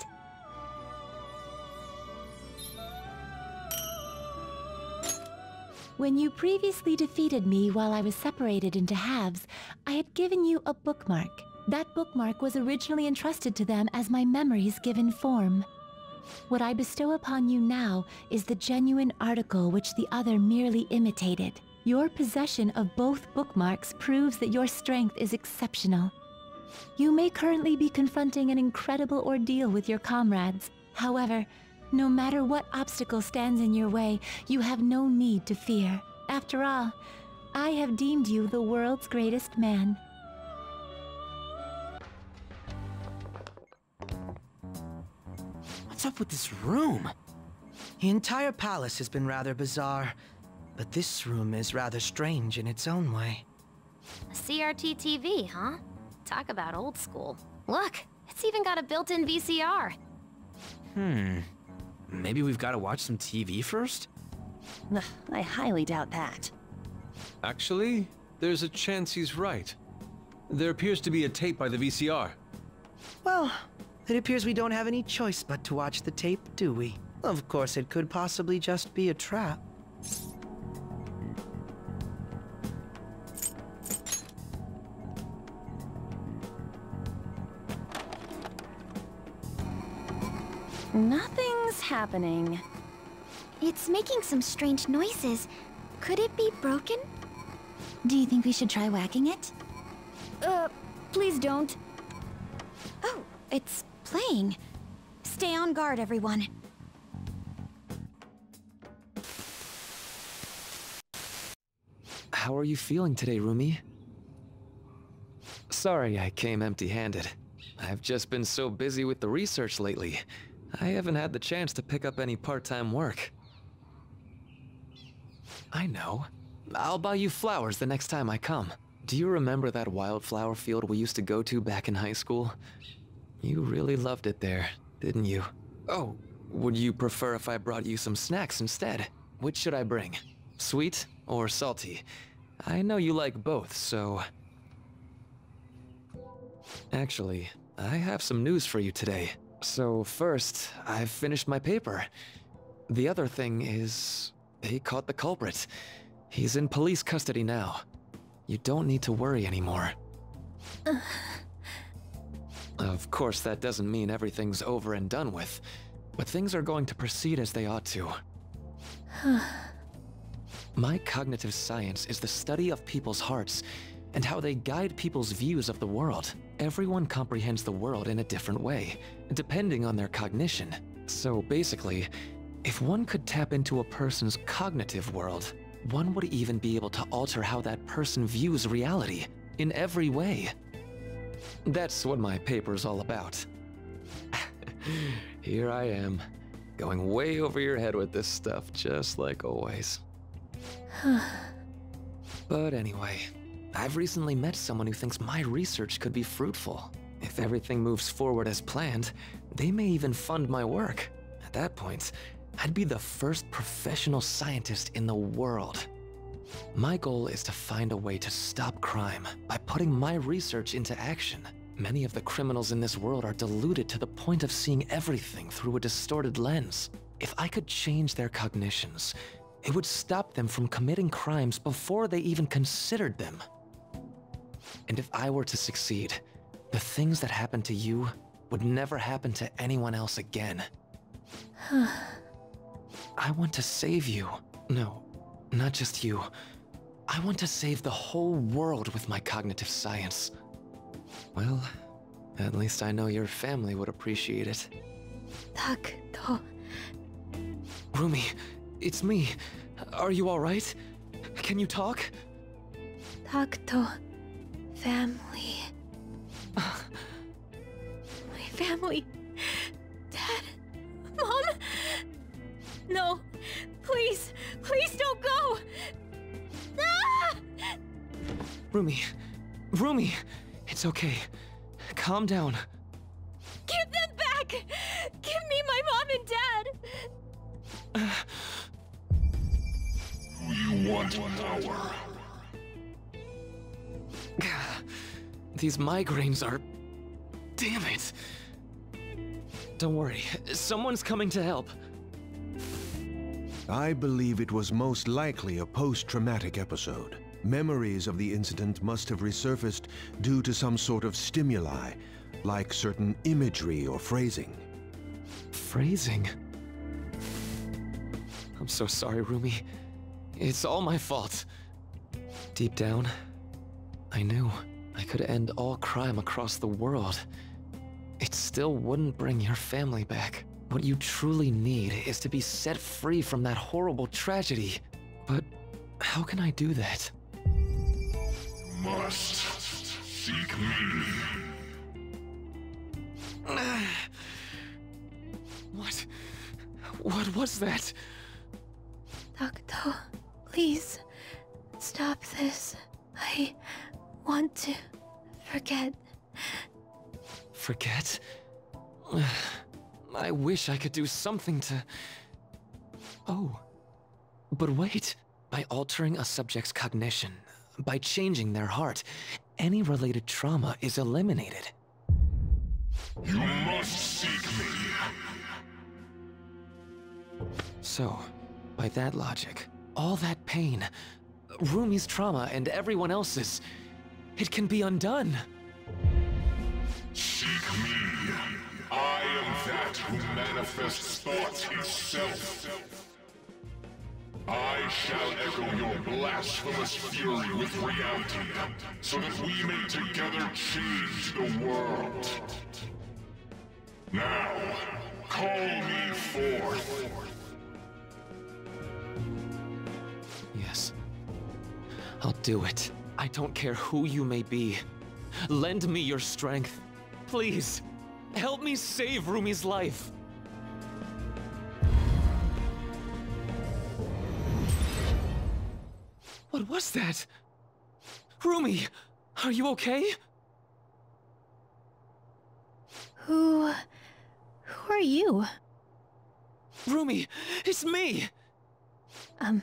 When you previously defeated me while I was separated into halves, I had given you a bookmark. That bookmark was originally entrusted to them as my memories given form. What I bestow upon you now is the genuine article which the other merely imitated. Your possession of both bookmarks proves that your strength is exceptional. You may currently be confronting an incredible ordeal with your comrades. However, no matter what obstacle stands in your way, you have no need to fear. After all, I have deemed you the world's greatest man. What's up with this room? The entire palace has been rather bizarre, but this room is rather strange in its own way. A CRT TV, huh? Talk about old school. Look, it's even got a built-in VCR. Maybe we've got to watch some TV first? I highly doubt that. Actually, there's a chance he's right. There appears to be a tape by the VCR. Well, it appears we don't have any choice but to watch the tape, do we? Of course, it could possibly just be a trap. Nothing's happening. It's making some strange noises. Could it be broken? Do you think we should try whacking it? Please don't. Oh, it's playing. Stay on guard, everyone. How are you feeling today, Rumi? Sorry I came empty-handed. I've just been so busy with the research lately. I haven't had the chance to pick up any part-time work. I know. I'll buy you flowers the next time I come. Do you remember that wildflower field we used to go to back in high school? You really loved it there, didn't you? Oh, would you prefer if I brought you some snacks instead? Which should I bring? Sweet or salty? I know you like both, so... Actually, I have some news for you today. So first, I've finished my paper. The other thing is... they caught the culprit. He's in police custody now. You don't need to worry anymore. Of course, that doesn't mean everything's over and done with, but things are going to proceed as they ought to. My cognitive science is the study of people's hearts and how they guide people's views of the world. Everyone comprehends the world in a different way, depending on their cognition. So basically, if one could tap into a person's cognitive world, one would even be able to alter how that person views reality, in every way. That's what my paper's all about. Here I am, going way over your head with this stuff, just like always. But anyway, I've recently met someone who thinks my research could be fruitful. If everything moves forward as planned, they may even fund my work. At that point, I'd be the first professional scientist in the world. My goal is to find a way to stop crime by putting my research into action. Many of the criminals in this world are deluded to the point of seeing everything through a distorted lens. If I could change their cognitions, it would stop them from committing crimes before they even considered them. And if I were to succeed, the things that happened to you would never happen to anyone else again. I want to save you. No, not just you. I want to save the whole world with my cognitive science. Well, at least I know your family would appreciate it. Takuto. Rumi, it's me. Are you alright? Can you talk? Takuto. Family. My family. Dad. Mom? No. Please. Please don't go. Ah! Rumi. Rumi. It's okay. Calm down. Give them back! Give me my mom and dad! You want power. These migraines are... Damn it. Don't worry. Someone's coming to help. I believe it was most likely a post-traumatic episode. Memories of the incident must have resurfaced due to some sort of stimuli, like certain imagery or phrasing. Phrasing? I'm so sorry, Rumi. It's all my fault. Deep down, I knew I could end all crime across the world. It still wouldn't bring your family back. What you truly need is to be set free from that horrible tragedy. But how can I do that? Must seek me. What was that? Takuto, please, stop this. I want to forget. Forget? I wish I could do something to... Oh. But wait. By altering a subject's cognition, by changing their heart, any related trauma is eliminated. You must seek me. So, by that logic, all that pain, Rumi's trauma and everyone else's, it can be undone. Seek me. I am that that who manifests thought itself. I shall echo your blasphemous fury with reality, so that we may together change the world. Now, call me forth. Yes. I'll do it. I don't care who you may be. Lend me your strength. Please, help me save Rumi's life. What was that? Rumi, are you okay? Who are you? Rumi, it's me! I'm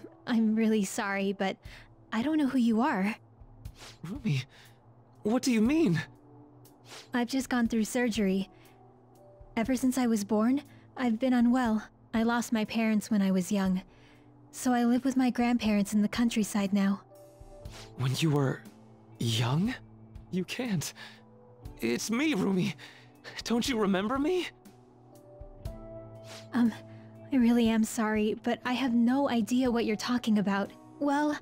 really sorry, but I don't know who you are. Rumi, what do you mean? I've just gone through surgery. Ever since I was born, I've been unwell. I lost my parents when I was young. So I live with my grandparents in the countryside now. When you were young? You can't. It's me, Rumi. Don't you remember me? I really am sorry, but I have no idea what you're talking about. Well,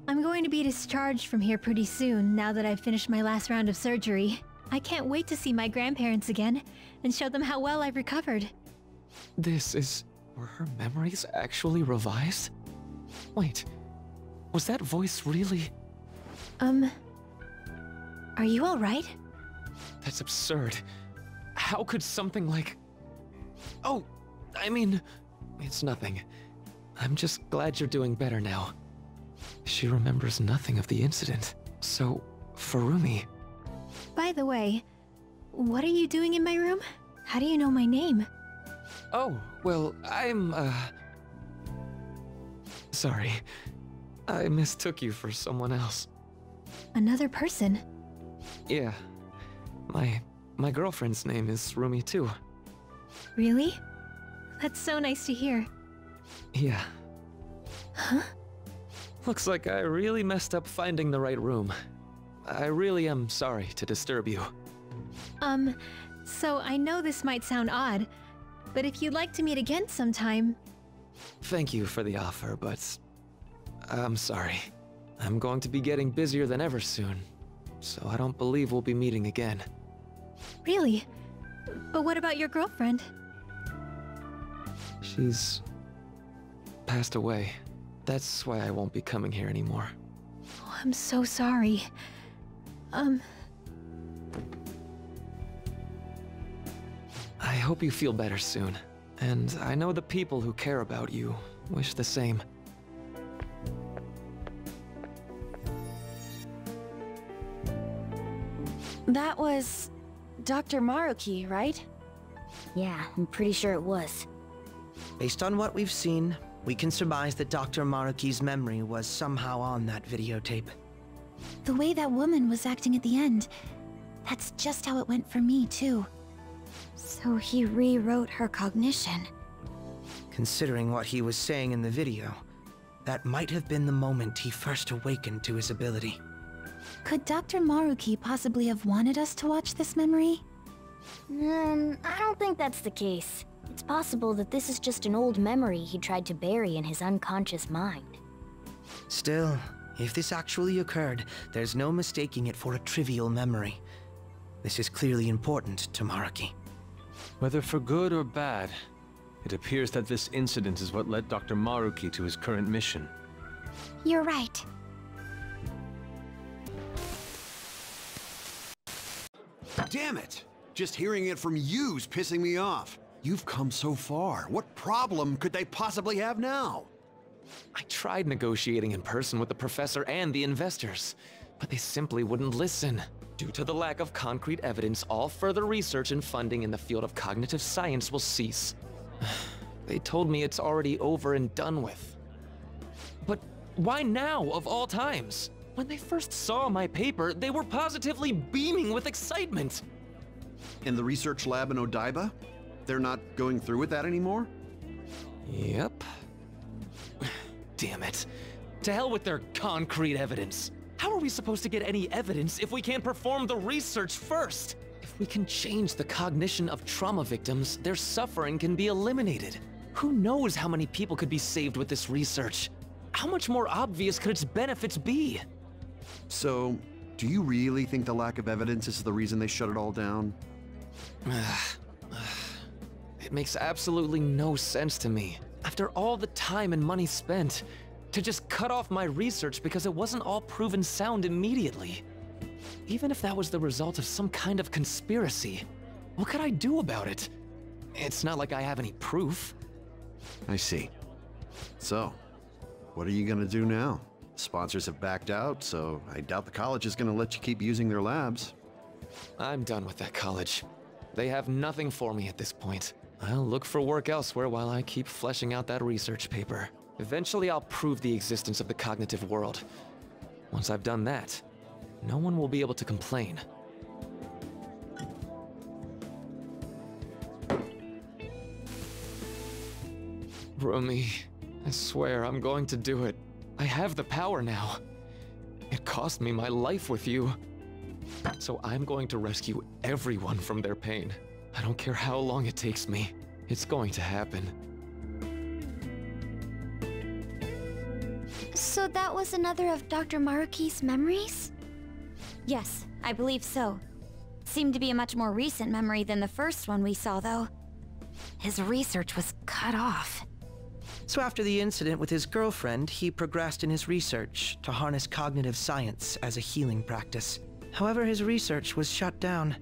I'm going to be discharged from here pretty soon, now that I've finished my last round of surgery. I can't wait to see my grandparents again, and show them how well I've recovered. Were her memories actually revised? Wait, was that voice really? Are you alright? That's absurd. How could something like... Oh, I mean, it's nothing. I'm just glad you're doing better now. She remembers nothing of the incident. So, for Rumi... By the way, what are you doing in my room? How do you know my name? Oh, well, I'm, sorry. I mistook you for someone else. Another person? Yeah. My girlfriend's name is Rumi too. Really? That's so nice to hear. Yeah. Huh? Looks like I really messed up finding the right room. I really am sorry to disturb you. So I know this might sound odd, but if you'd like to meet again sometime... Thank you for the offer, but I'm sorry. I'm going to be getting busier than ever soon, so I don't believe we'll be meeting again. Really? But what about your girlfriend? She's passed away. That's why I won't be coming here anymore. Oh, I'm so sorry. I hope you feel better soon. And I know the people who care about you wish the same. That was... Dr. Maruki, right? Yeah, I'm pretty sure it was. Based on what we've seen, we can surmise that Dr. Maruki's memory was somehow on that videotape. The way that woman was acting at the end, that's just how it went for me, too. So he rewrote her cognition. Considering what he was saying in the video, that might have been the moment he first awakened to his ability. Could Dr. Maruki possibly have wanted us to watch this memory? I don't think that's the case. It's possible that this is just an old memory he tried to bury in his unconscious mind. Still, if this actually occurred, there's no mistaking it for a trivial memory. This is clearly important to Maruki. Whether for good or bad, it appears that this incident is what led Dr. Maruki to his current mission. You're right. Damn it! Just hearing it from you's pissing me off. You've come so far. What problem could they possibly have now? I tried negotiating in person with the professor and the investors, but they simply wouldn't listen. Due to the lack of concrete evidence, all further research and funding in the field of cognitive science will cease. They told me it's already over and done with. But why now, of all times? When they first saw my paper, they were positively beaming with excitement. In the research lab in Odaiba? They're not going through with that anymore? Yep. Damn it. To hell with their concrete evidence. How are we supposed to get any evidence if we can't perform the research first? If If we can change the cognition of trauma victims, their suffering can be eliminated. Who knows how many people could be saved with this research? How much more obvious could its benefits be? So, do you really think the lack of evidence is the reason they shut it all down? It makes absolutely no sense to me. After all the time and money spent, to just cut off my research because it wasn't all proven sound immediately. Even if that was the result of some kind of conspiracy, what could I do about it? It's not like I have any proof. I see. So, what are you gonna do now? Sponsors have backed out, so I doubt the college is gonna let you keep using their labs. I'm done with that college. They have nothing for me at this point. I'll look for work elsewhere while I keep fleshing out that research paper. Eventually I'll prove the existence of the cognitive world. Once I've done that, no one will be able to complain. Rumi, I swear I'm going to do it. I have the power now. It cost me my life with you. So I'm going to rescue everyone from their pain. I don't care how long it takes me. It's going to happen. So that was another of Dr. Maruki's memories? Yes, I believe so. Seemed to be a much more recent memory than the first one we saw, though. His research was cut off. So after the incident with his girlfriend, he progressed in his research to harness cognitive science as a healing practice. However, his research was shut down,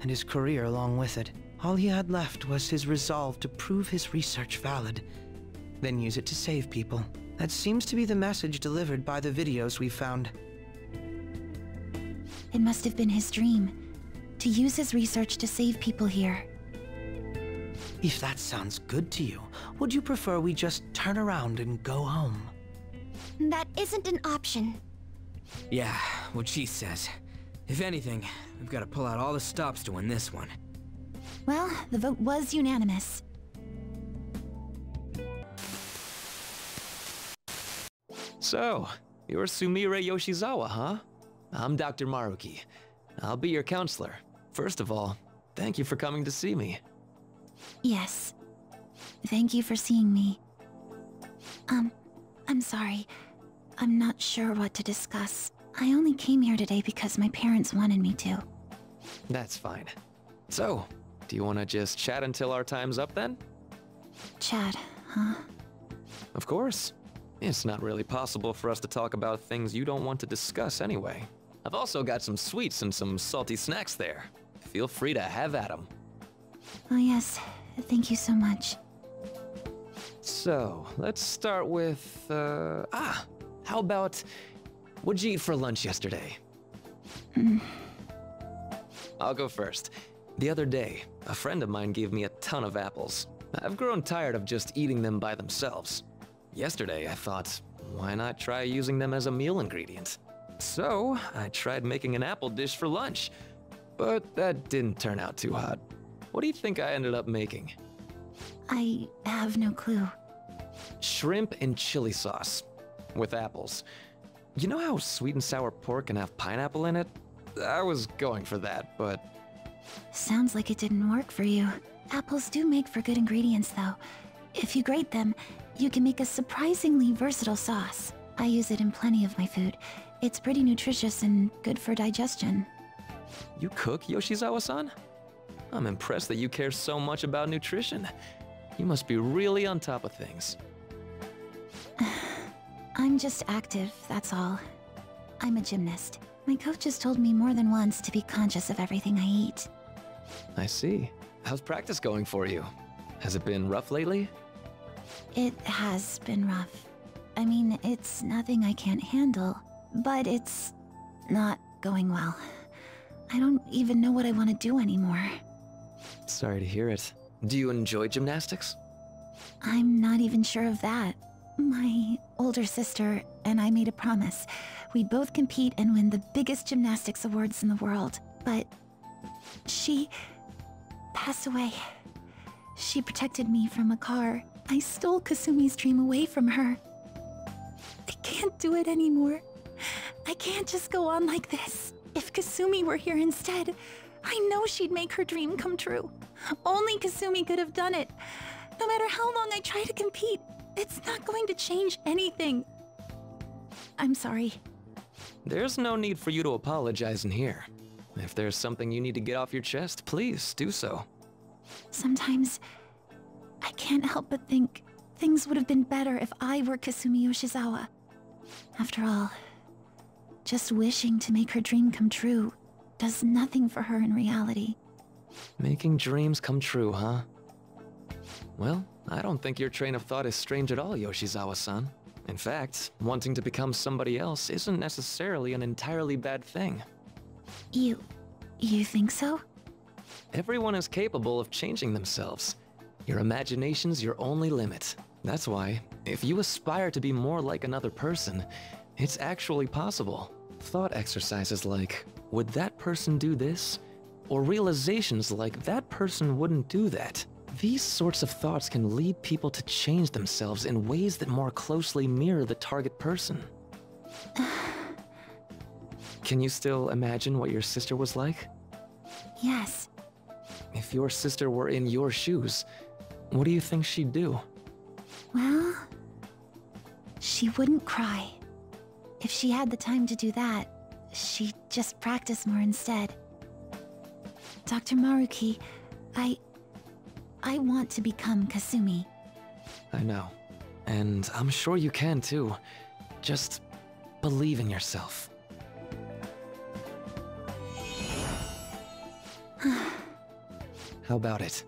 and his career along with it. All he had left was his resolve to prove his research valid, then use it to save people. That seems to be the message delivered by the videos we found. It must have been his dream, to use his research to save people here. If that sounds good to you, would you prefer we just turn around and go home? That isn't an option. Yeah, what she says. If anything, we've got to pull out all the stops to win this one. Well, the vote was unanimous. So, you're Sumire Yoshizawa, huh? I'm Dr. Maruki. I'll be your counselor. First of all, thank you for coming to see me. Yes. Thank you for seeing me. I'm sorry. I'm not sure what to discuss. I only came here today because my parents wanted me to. That's fine. So, do you want to just chat until our time's up then? Chat, huh? Of course. It's not really possible for us to talk about things you don't want to discuss anyway. I've also got some sweets and some salty snacks there. Feel free to have at them. Oh yes, thank you so much. So, let's start with, how about, what'd you eat for lunch yesterday? I'll go first. The other day, a friend of mine gave me a ton of apples. I've grown tired of just eating them by themselves. Yesterday, I thought, why not try using them as a meal ingredient? So, I tried making an apple dish for lunch, but that didn't turn out too hot. What do you think I ended up making? I have no clue. Shrimp and chili sauce with apples. You know how sweet and sour pork can have pineapple in it? I was going for that, but... Sounds like it didn't work for you. Apples do make for good ingredients, though. If you grate them, you can make a surprisingly versatile sauce. I use it in plenty of my food. It's pretty nutritious and good for digestion. You cook, Yoshizawa-san? I'm impressed that you care so much about nutrition. You must be really on top of things. I'm just active, that's all. I'm a gymnast. My coach has told me more than once to be conscious of everything I eat. I see. How's practice going for you? Has it been rough lately? It has been rough. I mean, it's nothing I can't handle, but it's not going well. I don't even know what I want to do anymore. Sorry to hear it. Do you enjoy gymnastics? I'm not even sure of that. My older sister and I made a promise. We'd both compete and win the biggest gymnastics awards in the world. But she passed away. She protected me from a car. I stole Kasumi's dream away from her. I can't do it anymore. I can't just go on like this. If Kasumi were here instead, I know she'd make her dream come true. Only Kasumi could have done it. No matter how long I try to compete, it's not going to change anything. I'm sorry. There's no need for you to apologize in here. If there's something you need to get off your chest, please do so. Sometimes I can't help but think things would have been better if I were Kasumi Yoshizawa. After all, just wishing to make her dream come true does nothing for her in reality. Making dreams come true, huh? Well, I don't think your train of thought is strange at all, Yoshizawa-san. In fact, wanting to become somebody else isn't necessarily an entirely bad thing. You think so? Everyone is capable of changing themselves. Your imagination's your only limit. That's why, if you aspire to be more like another person, it's actually possible. Thought exercises like, would that person do this? Or realizations like, that person wouldn't do that. These sorts of thoughts can lead people to change themselves in ways that more closely mirror the target person. Can you still imagine what your sister was like? Yes. If your sister were in your shoes, what do you think she'd do? Well, she wouldn't cry. If she had the time to do that, she'd just practice more instead. Dr. Maruki, I want to become Kasumi. I know. And I'm sure you can too. Just believe in yourself. How about it?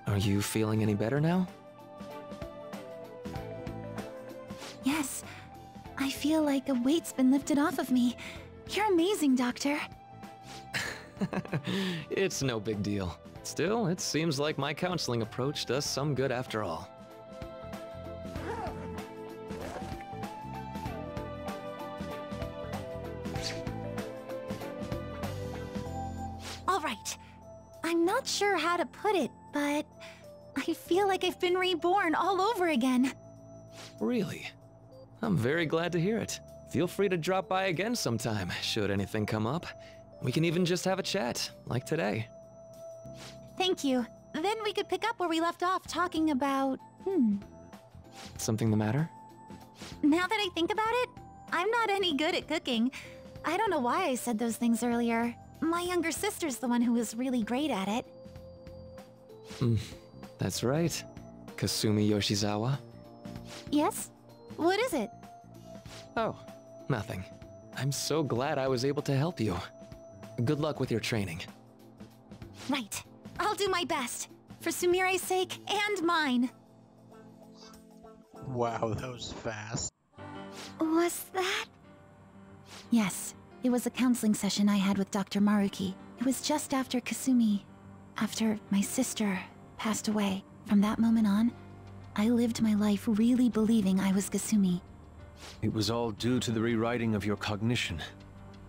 Are you feeling any better now? Yes. I feel like a weight's been lifted off of me. You're amazing, Doctor. It's no big deal. Still, it seems like my counseling approach does some good after all. All right. I'm not sure how to put it, but I feel like I've been reborn all over again. Really? I'm very glad to hear it. Feel free to drop by again sometime, should anything come up. We can even just have a chat, like today. Thank you. Then we could pick up where we left off talking about... Something the matter? Now that I think about it, I'm not any good at cooking. I don't know why I said those things earlier. My younger sister's the one who was really great at it. That's right. Kasumi Yoshizawa. Yes? What is it? Oh, nothing. I'm so glad I was able to help you. Good luck with your training. Right. I'll do my best. For Sumire's sake and mine. Wow, that was fast. Was that? Yes. It was a counseling session I had with Dr. Maruki. It was just after Kasumi... after my sister passed away. From that moment on, I lived my life really believing I was Kasumi. It was all due to the rewriting of your cognition.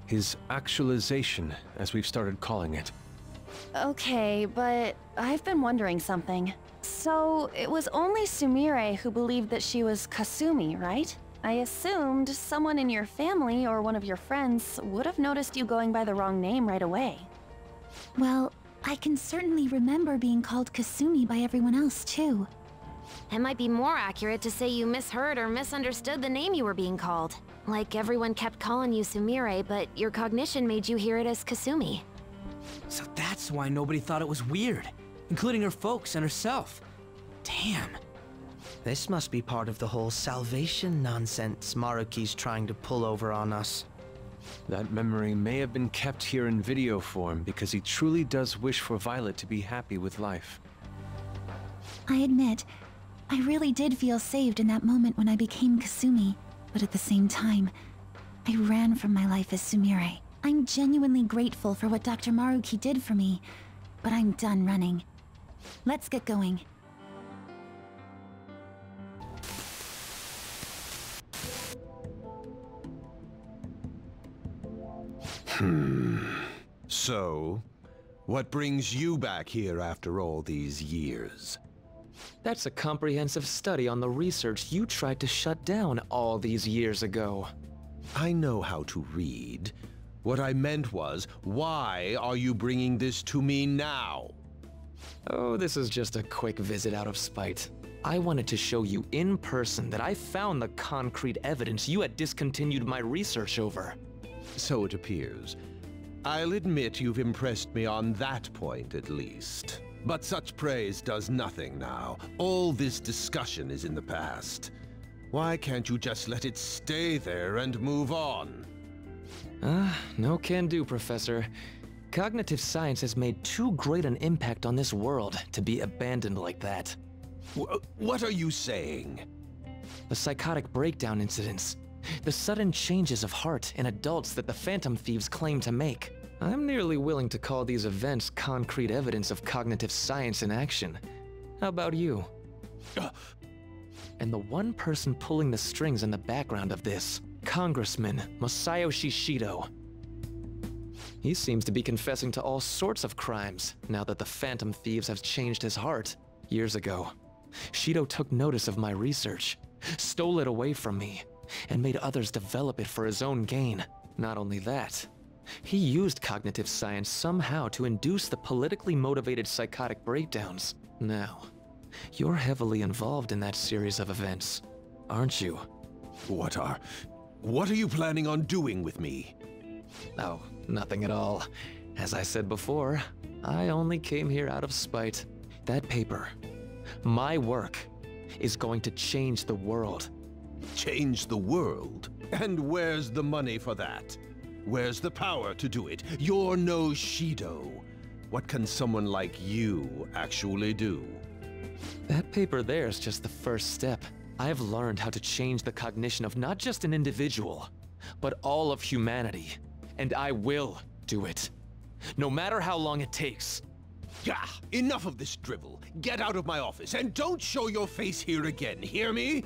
His actualization, as we've started calling it. Okay, but I've been wondering something. So, it was only Sumire who believed that she was Kasumi, right? I assumed someone in your family or one of your friends would have noticed you going by the wrong name right away. Well, I can certainly remember being called Kasumi by everyone else, too. It might be more accurate to say you misheard or misunderstood the name you were being called. Like everyone kept calling you Sumire, but your cognition made you hear it as Kasumi. So that's why nobody thought it was weird, including her folks and herself. Damn. This must be part of the whole salvation nonsense Maruki's trying to pull over on us. That memory may have been kept here in video form because he truly does wish for Violet to be happy with life. I admit, I really did feel saved in that moment when I became Kasumi, but at the same time, I ran from my life as Sumire. I'm genuinely grateful for what Dr. Maruki did for me, but I'm done running. Let's get going. So, what brings you back here after all these years? That's a comprehensive study on the research you tried to shut down all these years ago. I know how to read. What I meant was, why are you bringing this to me now? Oh, this is just a quick visit out of spite. I wanted to show you in person that I found the concrete evidence you had discontinued my research over. So it appears. I'll admit you've impressed me on that point, at least. But such praise does nothing now. All this discussion is in the past. Why can't you just let it stay there and move on? No can do, Professor. Cognitive science has made too great an impact on this world to be abandoned like that. What are you saying? The psychotic breakdown incidents. The sudden changes of heart in adults that the Phantom Thieves claim to make. I'm nearly willing to call these events concrete evidence of cognitive science in action. How about you? And the one person pulling the strings in the background of this, Congressman Masayoshi Shido. He seems to be confessing to all sorts of crimes now that the Phantom Thieves have changed his heart. Years ago, Shido took notice of my research, stole it away from me, and made others develop it for his own gain. Not only that, he used cognitive science somehow to induce the politically motivated psychotic breakdowns. Now, you're heavily involved in that series of events, aren't you? What are you planning on doing with me? Oh, nothing at all. As I said before, I only came here out of spite. That paper, my work, is going to change the world. Change the world? And where's the money for that? Where's the power to do it? You're no Shido. What can someone like you actually do? That paper there is just the first step. I've learned how to change the cognition of not just an individual, but all of humanity. And I will do it. No matter how long it takes. Enough of this drivel. Get out of my office and don't show your face here again, hear me?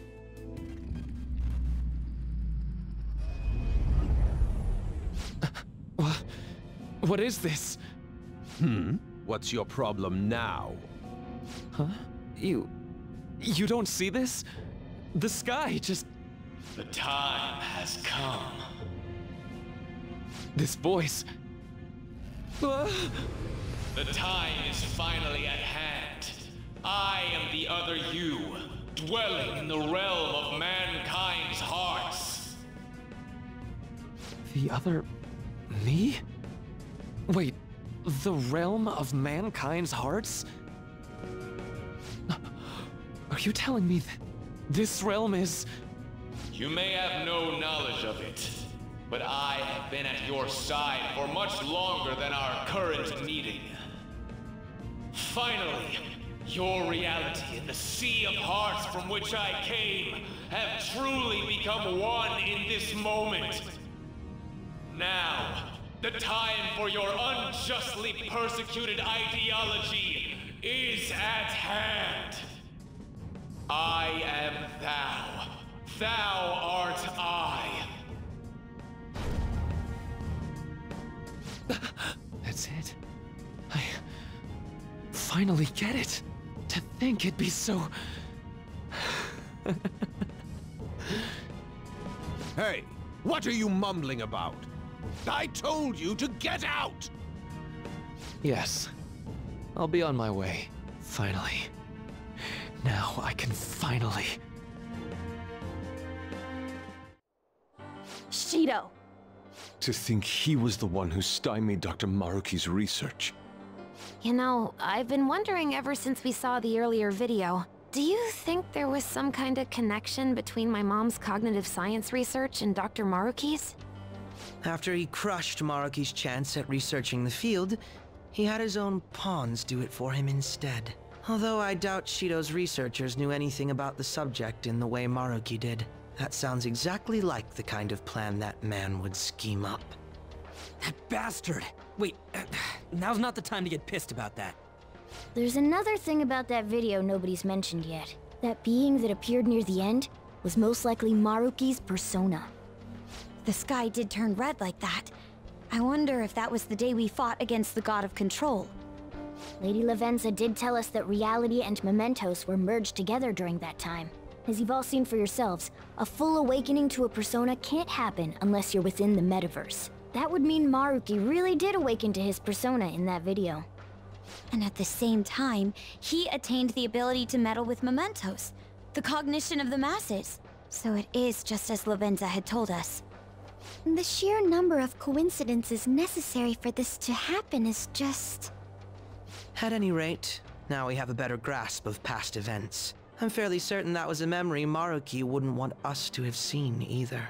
What is this? What's your problem now? Huh? You don't see this? The sky just... The time has come. This voice... The time is finally at hand. I am the other you, dwelling in the realm of mankind's hearts. The other... me? Wait, the realm of mankind's hearts? Are you telling me that this realm is... You may have no knowledge of it, but I have been at your side for much longer than our current meeting. Finally, your reality and the sea of hearts from which I came have truly become one in this moment. Now, the time for your unjustly persecuted ideology is at hand. I am thou. Thou art I. That's it. I finally get it. To think it'd be so... Hey, what are you mumbling about? I told you to get out! Yes. I'll be on my way. Finally. Now I can finally... Shido! To think he was the one who stymied Dr. Maruki's research. You know, I've been wondering ever since we saw the earlier video. Do you think there was some kind of connection between my mom's cognitive science research and Dr. Maruki's? After he crushed Maruki's chance at researching the field, he had his own pawns do it for him instead. Although I doubt Shido's researchers knew anything about the subject in the way Maruki did. That sounds exactly like the kind of plan that man would scheme up. That bastard! Wait, now's not the time to get pissed about that. There's another thing about that video nobody's mentioned yet. That being that appeared near the end was most likely Maruki's persona. The sky did turn red like that. I wonder if that was the day we fought against the God of Control. Lady Lavenza did tell us that reality and mementos were merged together during that time. As you've all seen for yourselves, a full awakening to a persona can't happen unless you're within the metaverse. That would mean Maruki really did awaken to his persona in that video. And at the same time, he attained the ability to meddle with mementos, the cognition of the masses. So it is just as Lavenza had told us. The sheer number of coincidences necessary for this to happen is just... At any rate, now we have a better grasp of past events. I'm fairly certain that was a memory Maruki wouldn't want us to have seen either.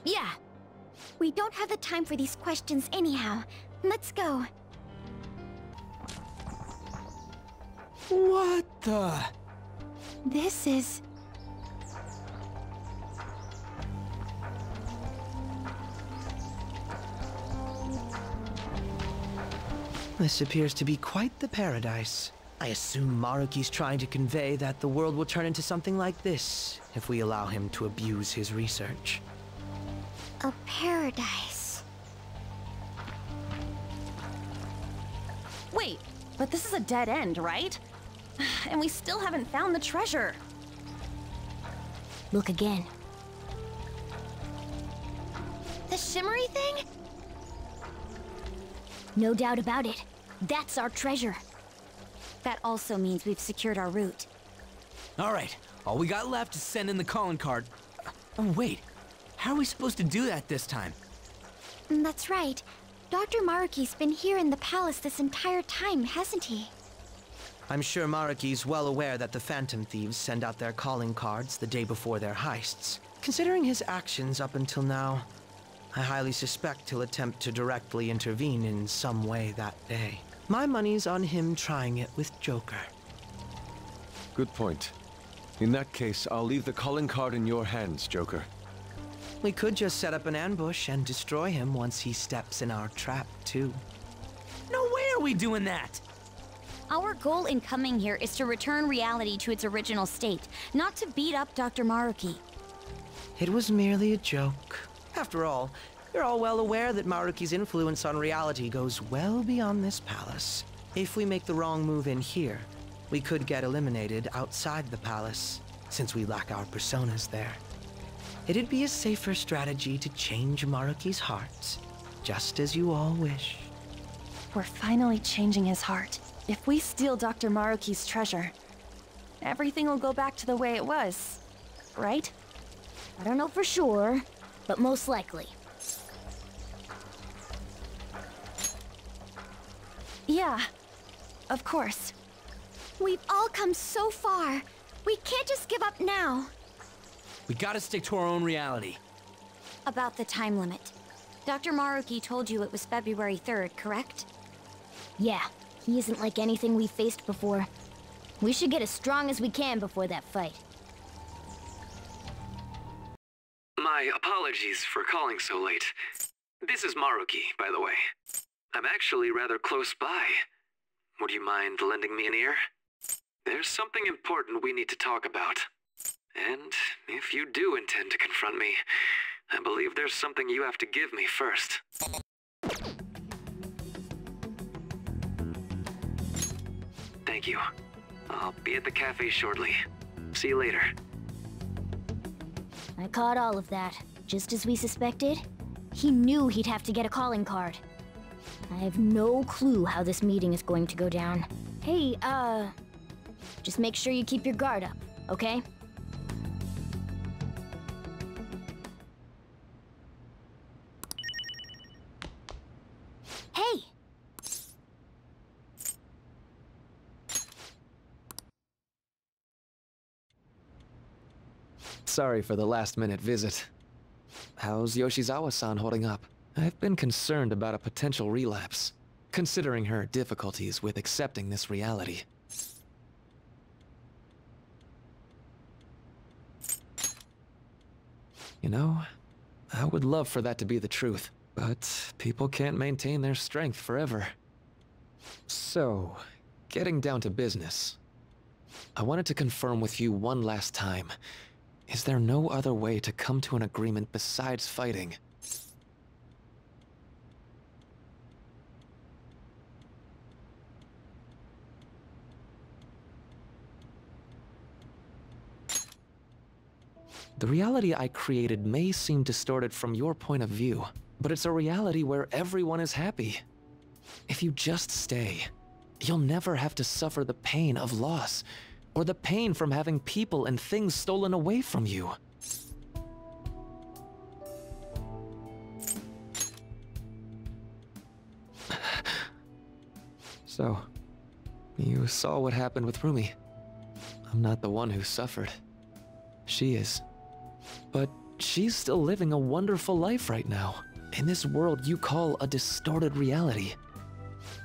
Yeah. We don't have the time for these questions anyhow. Let's go. What the? This is... This appears to be quite the paradise. I assume Maruki's trying to convey that the world will turn into something like this if we allow him to abuse his research. A paradise. Wait, but this is a dead end, right? And we still haven't found the treasure. Look again. The shimmery thing? No doubt about it. That's our treasure. That also means we've secured our route. All right, all we got left is send in the calling card. Oh, wait. How are we supposed to do that this time? That's right. Dr. Maruki's been here in the palace this entire time, hasn't he? I'm sure Maruki's well aware that the Phantom Thieves send out their calling cards the day before their heists. Considering his actions up until now, I highly suspect he'll attempt to directly intervene in some way that day. My money's on him trying it with Joker. Good point. In that case, I'll leave the calling card in your hands, Joker. We could just set up an ambush and destroy him once he steps in our trap, too. No way are we doing that! Our goal in coming here is to return reality to its original state, not to beat up Dr. Maruki. It was merely a joke. After all, you're all well aware that Maruki's influence on reality goes well beyond this palace. If we make the wrong move in here, we could get eliminated outside the palace, since we lack our personas there. It'd be a safer strategy to change Maruki's heart, just as you all wish. We're finally changing his heart. If we steal Dr. Maruki's treasure, everything will go back to the way it was, right? I don't know for sure, but most likely. Yeah, of course. We've all come so far. We can't just give up now. We gotta stick to our own reality. About the time limit. Dr. Maruki told you it was February 3rd, correct? Yeah, he isn't like anything we've faced before. We should get as strong as we can before that fight. My apologies for calling so late. This is Maruki, by the way. I'm actually rather close by. Would you mind lending me an ear? There's something important we need to talk about. And if you do intend to confront me, I believe there's something you have to give me first. Thank you. I'll be at the cafe shortly. See you later. I caught all of that. Just as we suspected, he knew he'd have to get a calling card. I have no clue how this meeting is going to go down. Hey, just make sure you keep your guard up, okay? Hey! Sorry for the last-minute visit. How's Yoshizawa-san holding up? I've been concerned about a potential relapse, considering her difficulties with accepting this reality. You know, I would love for that to be the truth, but people can't maintain their strength forever. So, getting down to business. I wanted to confirm with you one last time. Is there no other way to come to an agreement besides fighting? The reality I created may seem distorted from your point of view, but it's a reality where everyone is happy. If you just stay, you'll never have to suffer the pain of loss, or the pain from having people and things stolen away from you. So, you saw what happened with Rumi. I'm not the one who suffered. She is. But she's still living a wonderful life right now, in this world you call a distorted reality.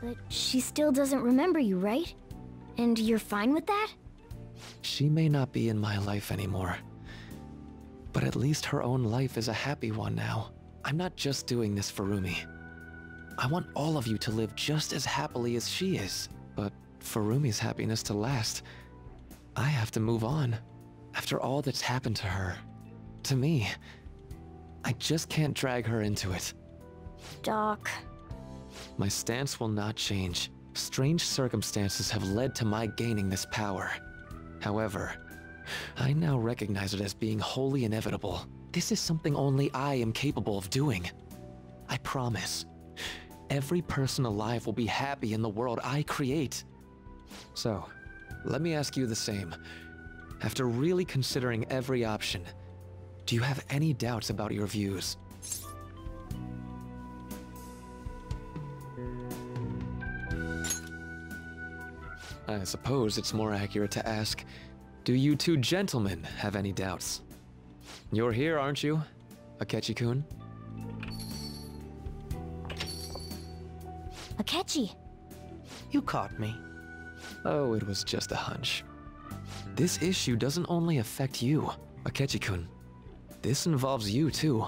But she still doesn't remember you, right? And you're fine with that? She may not be in my life anymore, but at least her own life is a happy one now. I'm not just doing this for Rumi. I want all of you to live just as happily as she is, but for Rumi's happiness to last, I have to move on. After all that's happened to her, to me, I just can't drag her into it. Doc. My stance will not change. Strange circumstances have led to my gaining this power. However, I now recognize it as being wholly inevitable. This is something only I am capable of doing. I promise. Every person alive will be happy in the world I create. So, let me ask you the same. After really considering every option, do you have any doubts about your views? I suppose it's more accurate to ask, do you two gentlemen have any doubts? You're here, aren't you, Akechi-kun? Akechi. You caught me. Oh, it was just a hunch. This issue doesn't only affect you, Akechi-kun. This involves you too.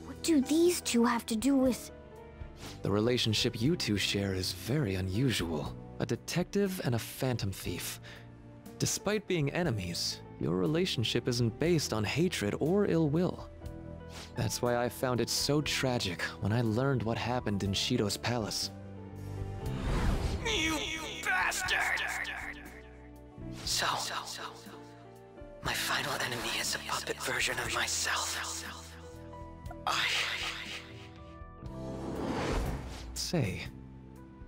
What do these two have to do with... The relationship you two share is very unusual. A detective and a phantom thief. Despite being enemies, your relationship isn't based on hatred or ill will. That's why I found it so tragic when I learned what happened in Shido's palace. You bastard! So, my final enemy is a puppet version of myself. Say,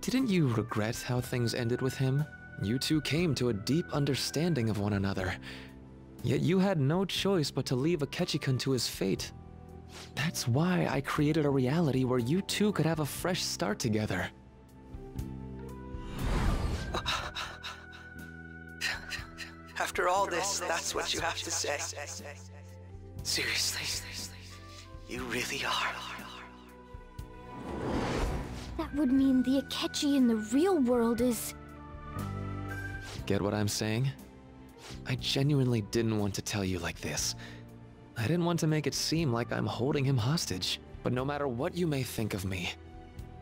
didn't you regret how things ended with him? You two came to a deep understanding of one another. Yet you had no choice but to leave Akechi-kun to his fate. That's why I created a reality where you two could have a fresh start together. After all this, that's what you have to say. Seriously, you really are. That would mean the Akechi in the real world is... Get what I'm saying? I genuinely didn't want to tell you like this. I didn't want to make it seem like I'm holding him hostage. But no matter what you may think of me,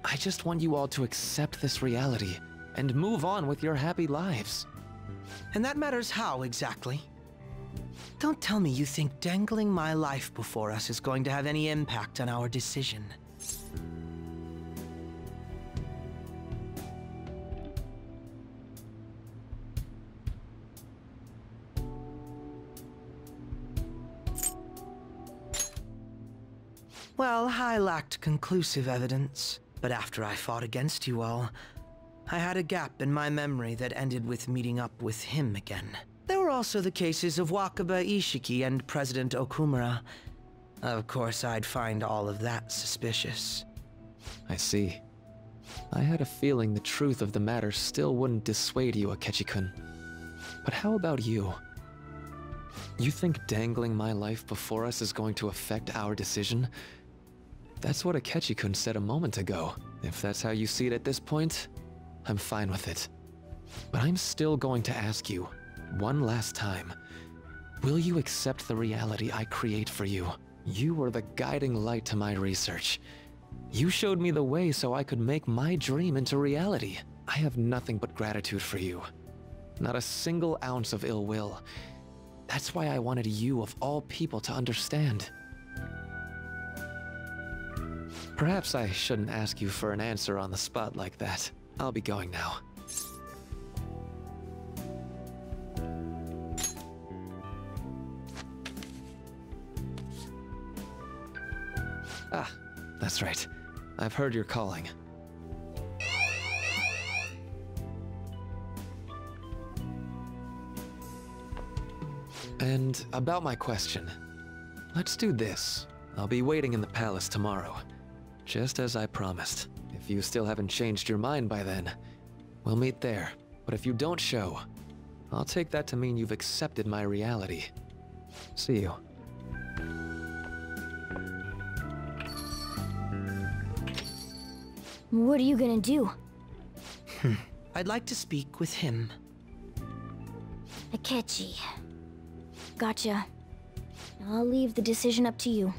I just want you all to accept this reality and move on with your happy lives. And that matters how, exactly? Don't tell me you think dangling my life before us is going to have any impact on our decision. Well, I lacked conclusive evidence, but after I fought against you all, I had a gap in my memory that ended with meeting up with him again. There were also the cases of Wakaba Ishiki and President Okumura. Of course, I'd find all of that suspicious. I see. I had a feeling the truth of the matter still wouldn't dissuade you, Akechi-kun. But how about you? You think dangling my life before us is going to affect our decision? That's what Akechi-kun said a moment ago. If that's how you see it at this point, I'm fine with it. But I'm still going to ask you, one last time, will you accept the reality I create for you? You were the guiding light to my research. You showed me the way so I could make my dream into reality. I have nothing but gratitude for you. Not a single ounce of ill will. That's why I wanted you of all people to understand. Perhaps I shouldn't ask you for an answer on the spot like that. I'll be going now. Ah, that's right. I've heard you're calling. And about my question, let's do this. I'll be waiting in the palace tomorrow, just as I promised. If you still haven't changed your mind by then, we'll meet there. But if you don't show, I'll take that to mean you've accepted my reality. See you. What are you gonna do? I'd like to speak with him. Akechi. Gotcha. I'll leave the decision up to you.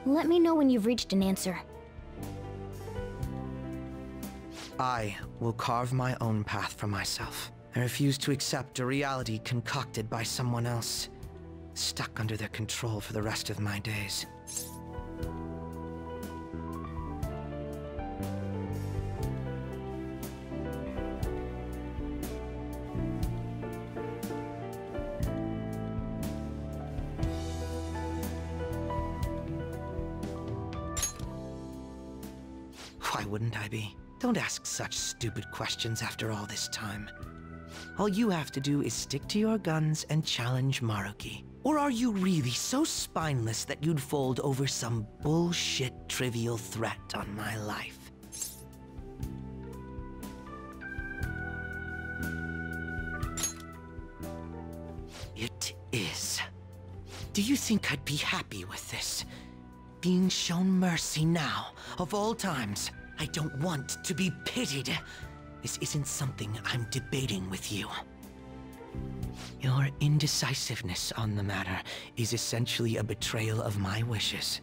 Let me know when you've reached an answer. I will carve my own path for myself. I refuse to accept a reality concocted by someone else, stuck under their control for the rest of my days. Why wouldn't I be? Don't ask such stupid questions after all this time. All you have to do is stick to your guns and challenge Maruki. Or are you really so spineless that you'd fold over some bullshit trivial threat on my life? It is. Do you think I'd be happy with this? Being shown mercy now, of all times? I don't want to be pitied. This isn't something I'm debating with you. Your indecisiveness on the matter is essentially a betrayal of my wishes.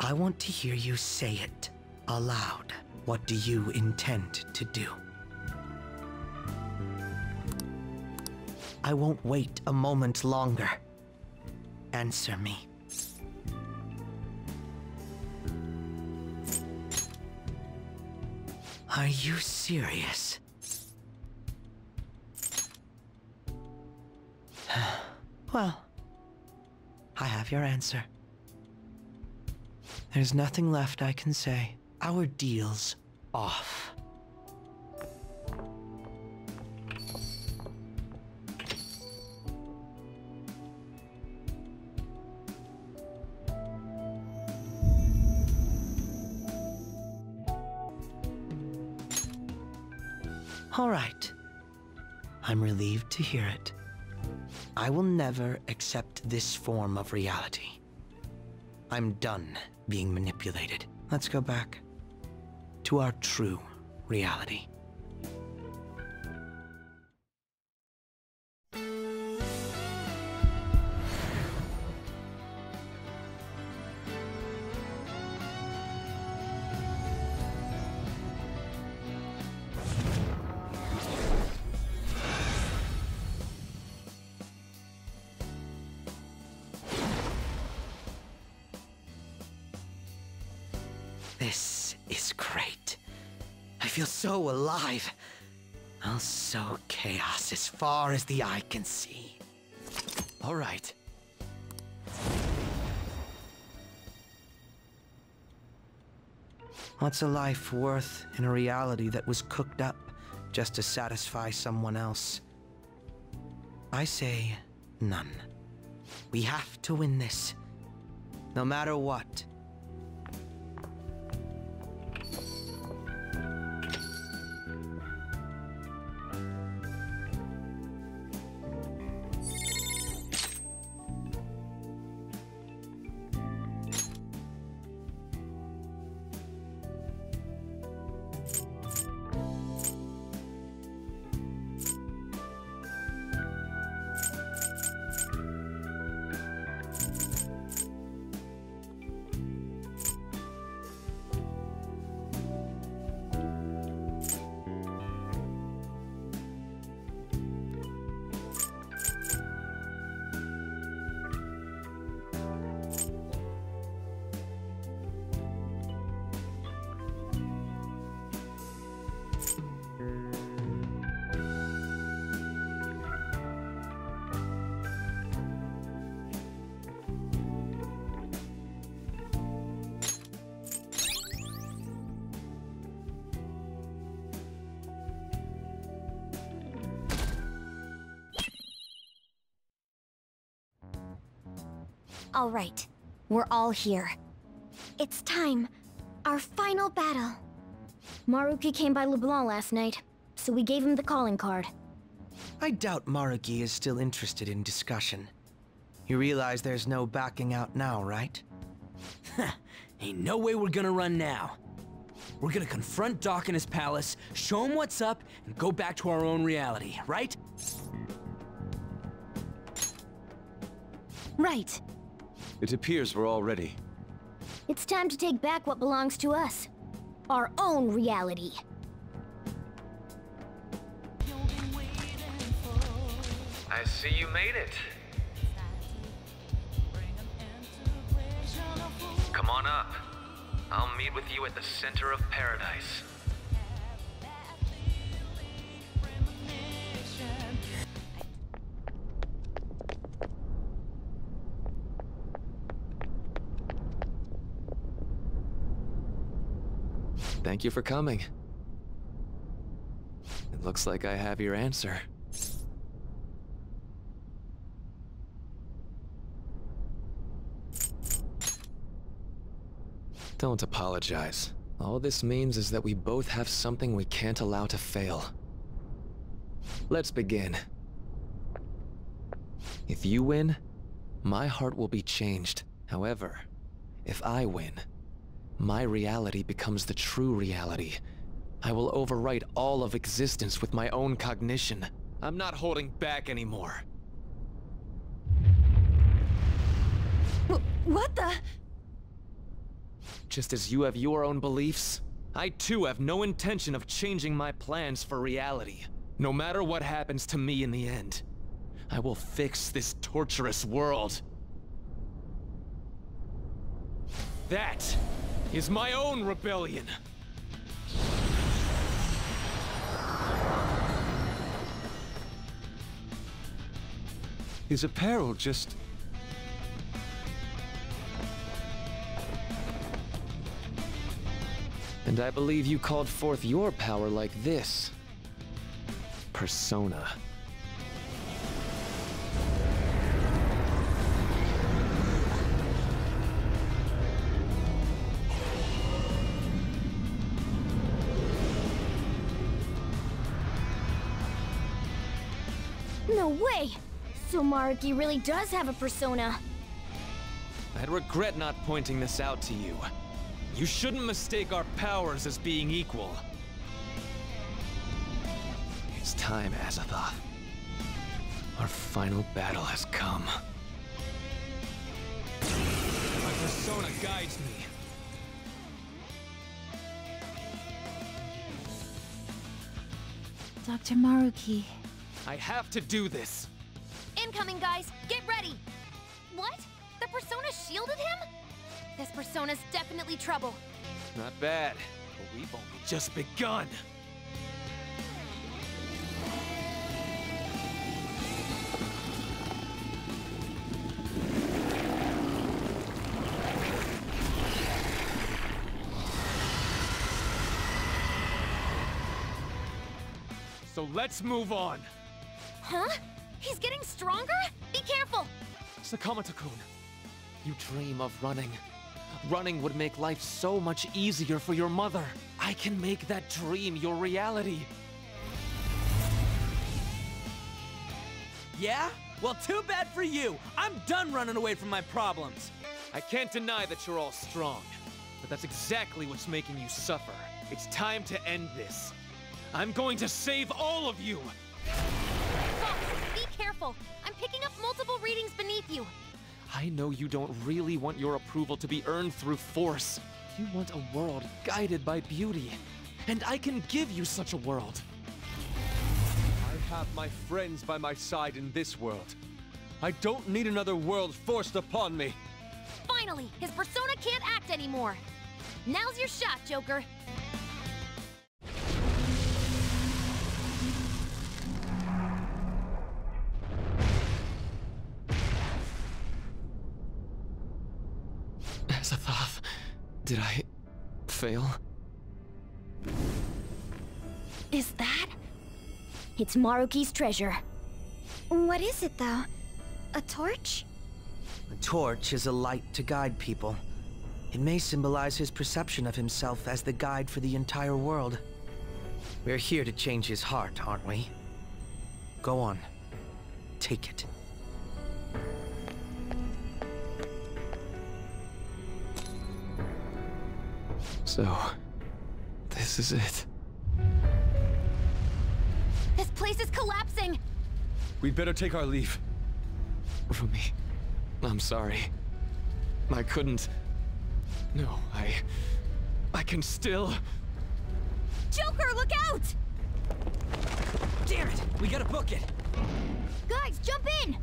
I want to hear you say it aloud. What do you intend to do? I won't wait a moment longer. Answer me. Are you serious? Well, I have your answer. There's nothing left I can say. Our deal's off. All right. I'm relieved to hear it. I will never accept this form of reality. I'm done being manipulated. Let's go back to our true reality. This is great. I feel so alive. I'll sow chaos as far as the eye can see. All right. What's a life worth in a reality that was cooked up just to satisfy someone else? I say none. We have to win this, no matter what. All right. We're all here. It's time. Our final battle. Maruki came by LeBlanc last night, so we gave him the calling card. I doubt Maruki is still interested in discussion. You realize there's no backing out now, right? Ain't no way we're gonna run now. We're gonna confront Doc in his palace, show him what's up, and go back to our own reality, right? Right. It appears we're all ready. It's time to take back what belongs to us. Our own reality. I see you made it. Come on up. I'll meet with you at the center of paradise. Thank you for coming. It looks like I have your answer. Don't apologize. All this means is that we both have something we can't allow to fail. Let's begin. If you win, my heart will be changed. However, if I win, my reality becomes the true reality. I will overwrite all of existence with my own cognition. I'm not holding back anymore. What the? Just as you have your own beliefs, I too have no intention of changing my plans for reality. No matter what happens to me in the end, I will fix this torturous world. That is my own rebellion. His apparel just... And I believe you called forth your power like this. Persona. No way! So Maruki really does have a persona. I'd regret not pointing this out to you. You shouldn't mistake our powers as being equal. It's time, Azathoth. Our final battle has come. My persona guides me. Dr. Maruki. I have to do this. Incoming, guys! Get ready! What? The persona shielded him? This persona's definitely trouble. Not bad, but we've only just begun. So let's move on. Huh? He's getting stronger? Be careful! Sakamata-kun, you dream of running. Running would make life so much easier for your mother. I can make that dream your reality. Yeah? Well, too bad for you. I'm done running away from my problems. I can't deny that you're all strong, but that's exactly what's making you suffer. It's time to end this. I'm going to save all of you! Fox, be careful! I'm picking up multiple readings beneath you. I know you don't really want your approval to be earned through force. You want a world guided by beauty. And I can give you such a world. I have my friends by my side in this world. I don't need another world forced upon me. Finally, his persona can't act anymore. Now's your shot, Joker. Azathoth, did I fail? Is that? It's Maruki's treasure. What is it, though? A torch? A torch is a light to guide people. It may symbolize his perception of himself as the guide for the entire world. We're here to change his heart, aren't we? Go on. Take it. So, this is it. This place is collapsing! We'd better take our leave. Rumi, I'm sorry. I couldn't... No, I can still... Joker, look out! Damn it! We gotta book it! Guys, jump in!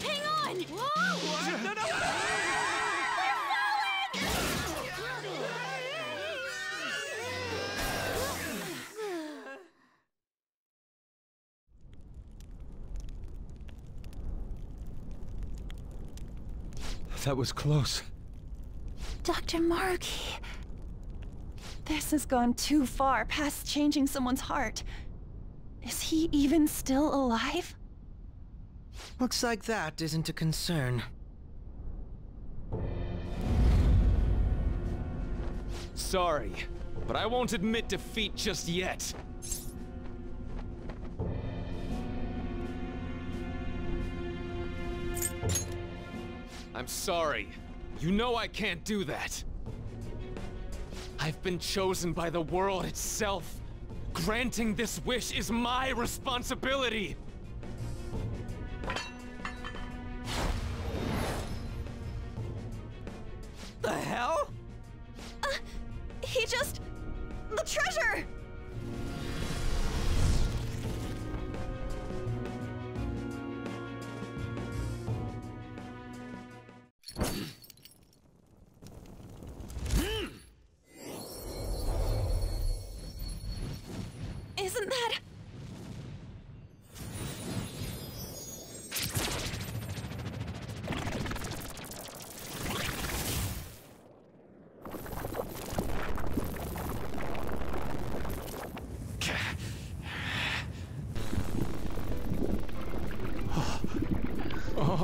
Hang on! Whoa! No, no! That was close. Dr. Maruki... This has gone too far past changing someone's heart. Is he even still alive? Looks like that isn't a concern. Sorry, but I won't admit defeat just yet. I'm sorry. You know I can't do that. I've been chosen by the world itself. Granting this wish is my responsibility. The hell? He just... The treasure! Isn't that...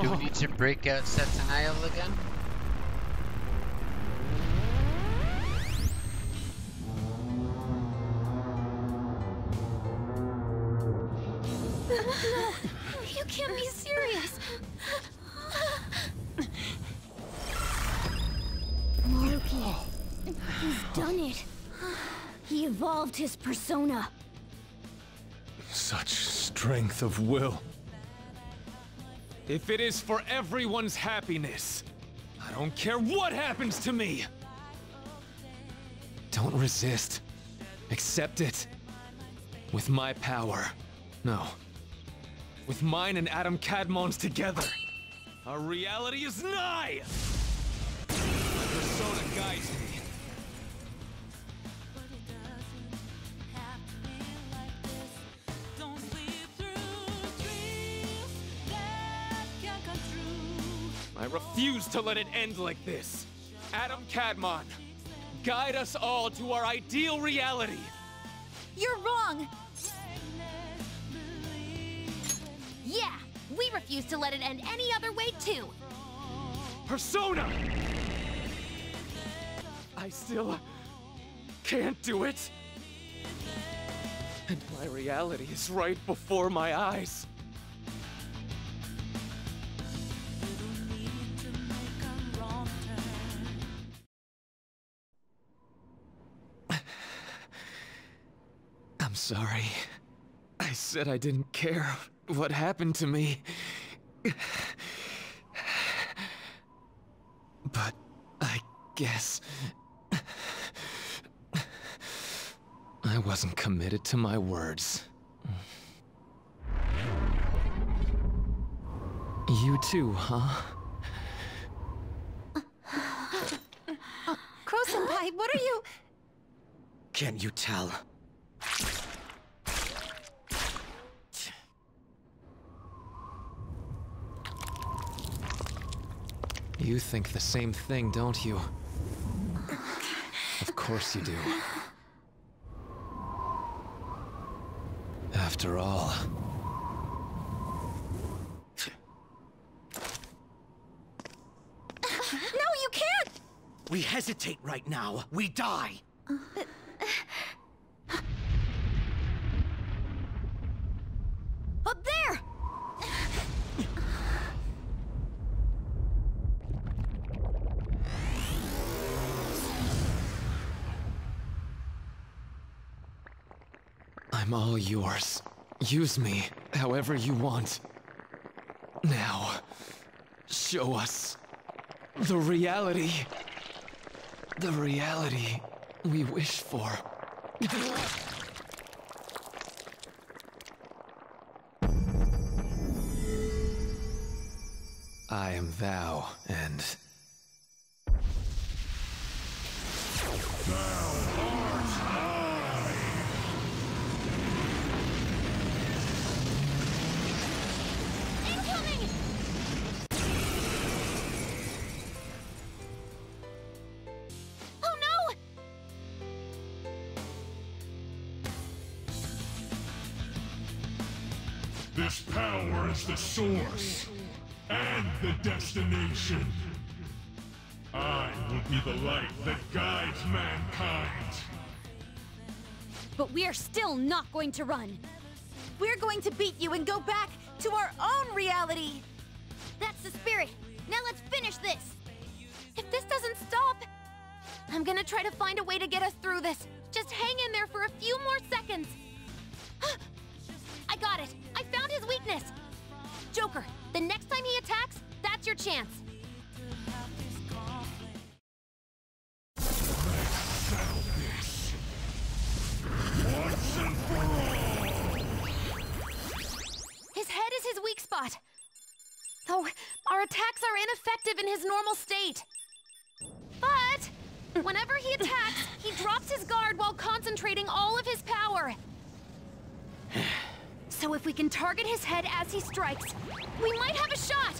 Do we need to break out Satanael again? No, you can't be serious. Maruki, he's done it. He evolved his persona. Such strength of will. If it is for everyone's happiness, I don't care what happens to me! Don't resist. Accept it. With my power. No. With mine and Adam Kadmon's together. Our reality is nigh! My persona guides me. I refuse to let it end like this. Adam Kadmon, guide us all to our ideal reality. You're wrong! Yeah, we refuse to let it end any other way too. Persona! I still can't do it. And my reality is right before my eyes. I'm sorry. I said I didn't care what happened to me. But I guess I wasn't committed to my words. You too, huh? Crow-senpai, what are you... Can't you tell? You think the same thing, don't you? Of course you do. After all... No, you can't! We hesitate right now, we die! Up there! I'm all yours. Use me however you want. Now, show us the reality. The reality we wish for. I am thou, and... This power is the source and the destination. I will be the light that guides mankind. But we are still not going to run. We're going to beat you and go back to our own reality. That's the spirit. Now let's finish this. If this doesn't stop, I'm gonna try to find a way to get us through this. Just hang in there for a few more seconds. I got it. I found his weakness. Joker, the next time he attacks, that's your chance. Settle this. Once and for all. His head is his weak spot. Though our attacks are ineffective in his normal state. But whenever he attacks, he drops his guard while concentrating all of his power. So if we can target his head as he strikes, we might have a shot!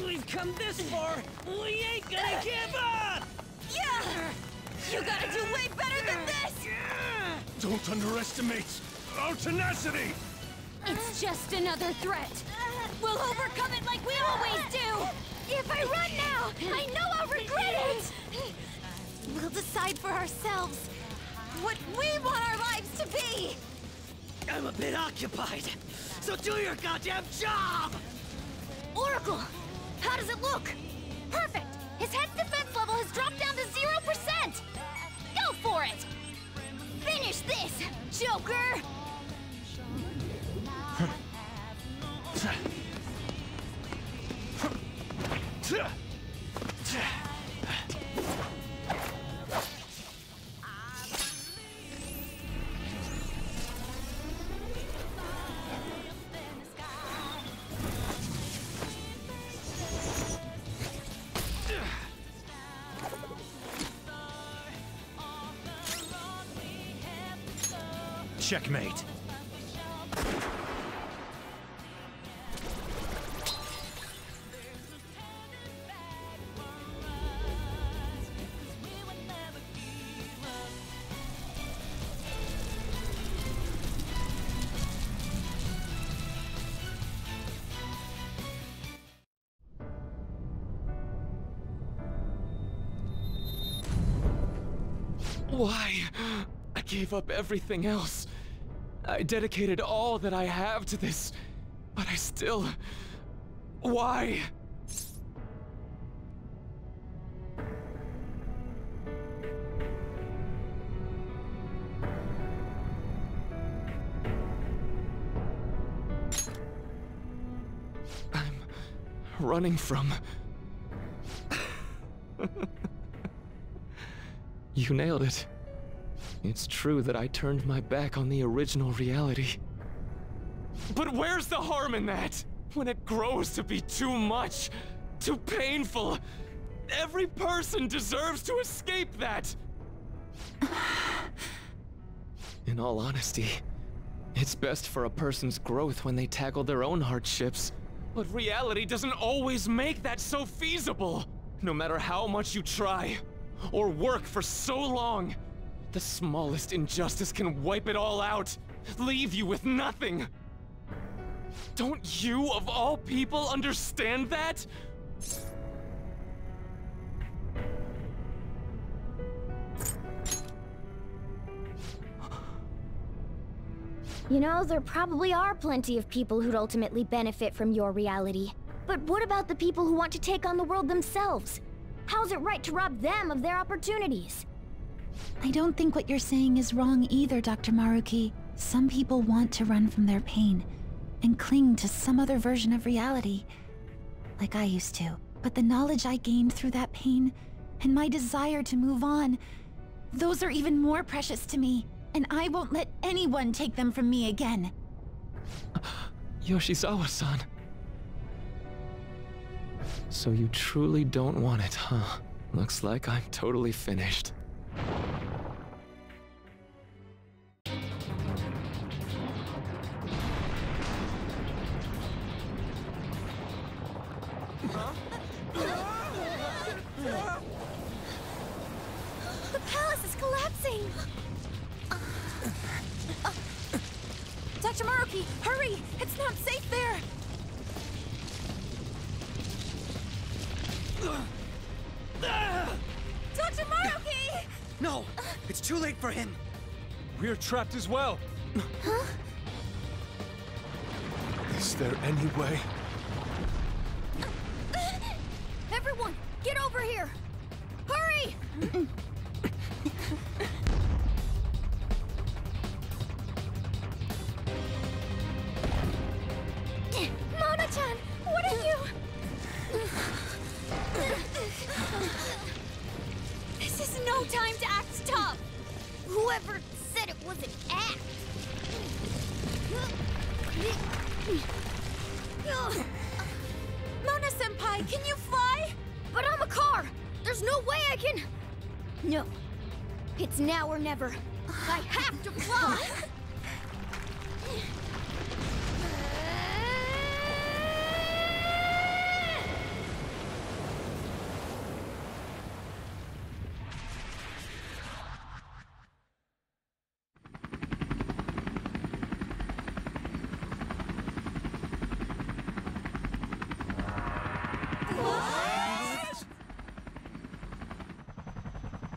We've come this far, we ain't gonna give up! Yeah! You gotta do way better than this! Don't underestimate our tenacity! It's just another threat. We'll overcome it like we always do! If I run now, I know I'll regret it! We'll decide for ourselves what we want our lives to be! I'm a bit occupied, so do your goddamn job! Oracle! How does it look? Perfect! His head's defense level has dropped down to 0%! Go for it! Finish this, Joker! Checkmate. Why? I gave up everything else. I dedicated all that I have to this, but I still... Why? running from... You nailed it. It's true that I turned my back on the original reality. But where's the harm in that? When it grows to be too much, too painful, every person deserves to escape that! In all honesty, it's best for a person's growth when they tackle their own hardships. But reality doesn't always make that so feasible. No matter how much you try, or work for so long, the smallest injustice can wipe it all out, leave you with nothing. Don't you, of all people, understand that? You know, there probably are plenty of people who'd ultimately benefit from your reality. But what about the people who want to take on the world themselves? How's it right to rob them of their opportunities? I don't think what you're saying is wrong either, Dr. Maruki. Some people want to run from their pain and cling to some other version of reality, like I used to. But the knowledge I gained through that pain and my desire to move on, those are even more precious to me, and I won't let anyone take them from me again. Yoshizawa-san. So you truly don't want it, huh? Looks like I'm totally finished. The palace is collapsing! Dr. Maruki, hurry! It's not safe there! Dr. Maruki! No! It's too late for him! We're trapped as well. Huh? Is there any way? Everyone, get over here! Hurry! Mona-chan, what are you? This is no time to act tough! Whoever said it was an act! Mona-senpai, can you fly? But I'm a car! There's no way I can... No. It's now or never. I have to fly!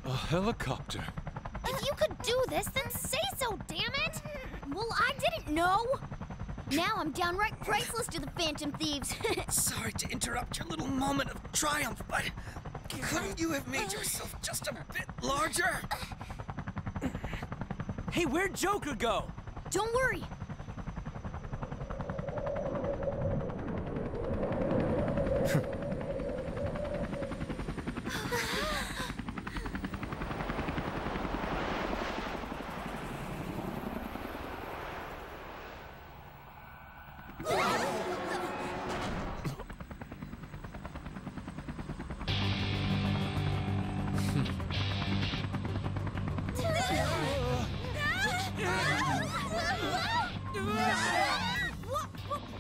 A helicopter. If you could do this, then say so, damn it! Well, I didn't know! Now I'm downright priceless to the Phantom Thieves. Sorry to interrupt your little moment of triumph, but couldn't you have made yourself just a bit larger? Hey, where'd Joker go? Don't worry.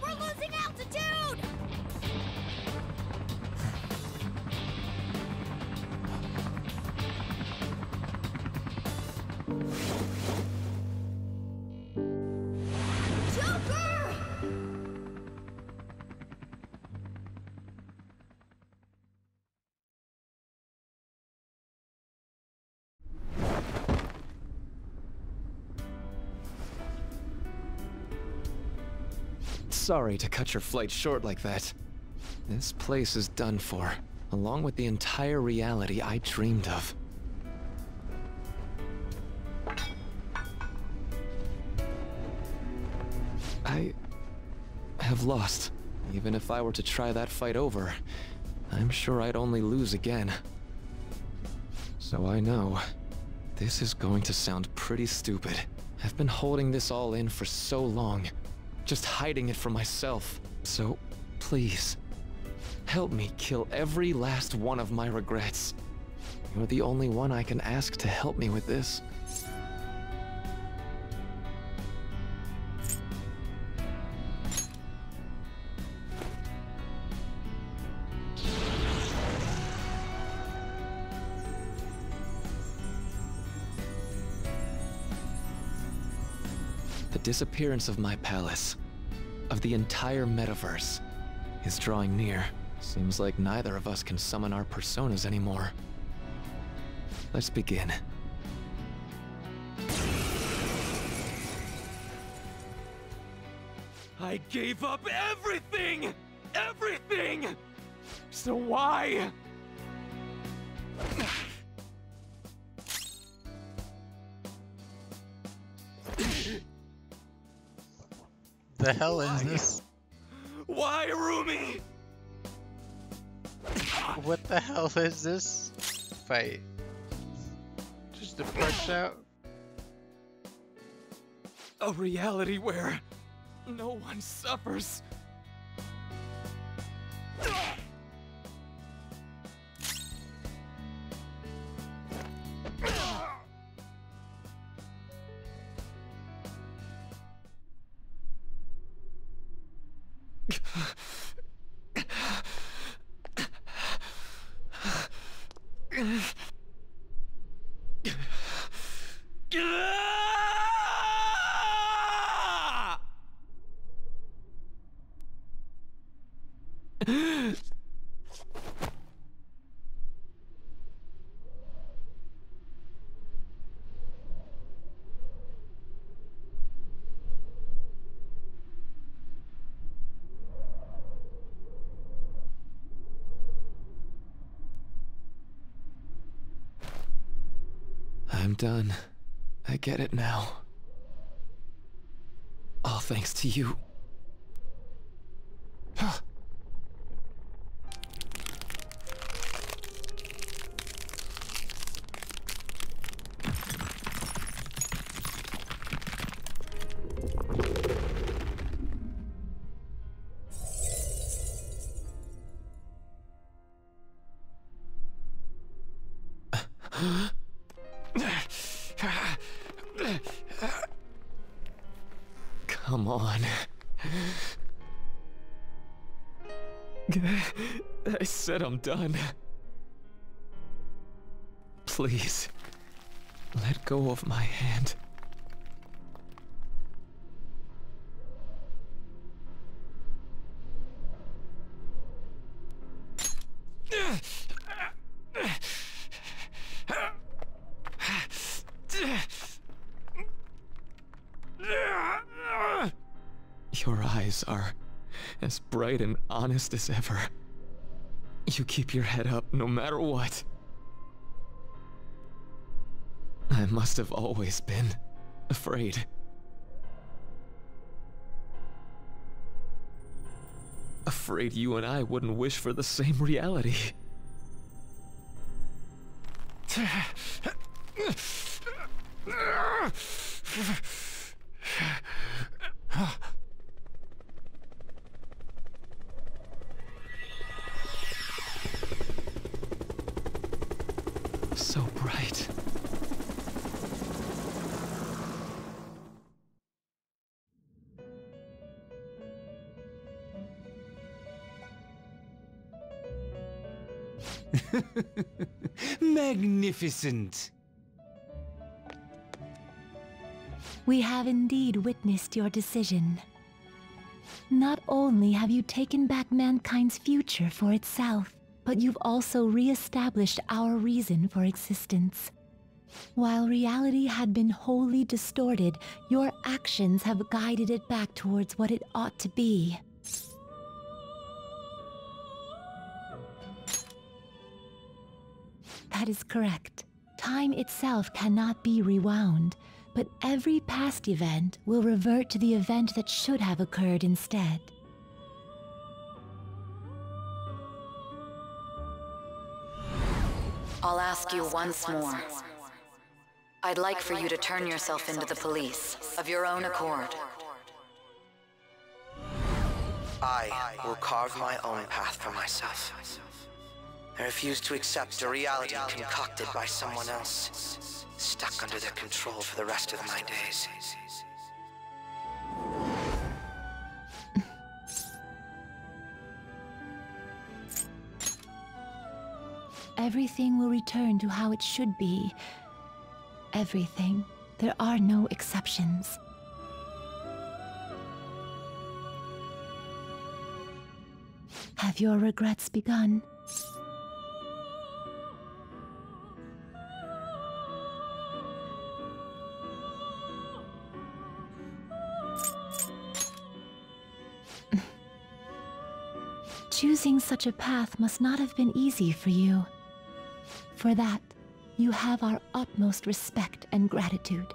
We're losing altitude! Joker! Sorry to cut your flight short like that. This place is done for, along with the entire reality I dreamed of. I have lost Even if I were to try that fight over, I'm sure I'd only lose again. So I know, this is going to sound pretty stupid. I've been holding this all in for so long, just hiding it from myself. So, please, help me kill every last one of my regrets. You're the only one I can ask to help me with this. The disappearance of my palace, of the entire metaverse, is drawing near. Seems like neither of us can summon our personas anymore. Let's begin. I gave up everything! Everything! So why? The hell is this? Why, Rumi? What the hell is this fight? Just a punch out? A reality where no one suffers. I'm done. I get it now. All thanks to you. Come on. I said I'm done. Please, let go of my hand. Your eyes are as bright and honest as ever. You keep your head up no matter what. I must have always been afraid. Afraid you and I wouldn't wish for the same reality. So bright. Magnificent! We have indeed witnessed your decision. Not only have you taken back mankind's future for itself, but you've also re-established our reason for existence. While reality had been wholly distorted, your actions have guided it back towards what it ought to be. That is correct. Time itself cannot be rewound, but every past event will revert to the event that should have occurred instead. I'll ask you once more. I'd like for you to turn yourself into the police, of your own accord. I will carve my own path for myself. I refuse to accept a reality concocted by someone else, stuck under their control for the rest of my days. Everything will return to how it should be. Everything. There are no exceptions. Have your regrets begun? Choosing such a path must not have been easy for you. For that, you have our utmost respect and gratitude.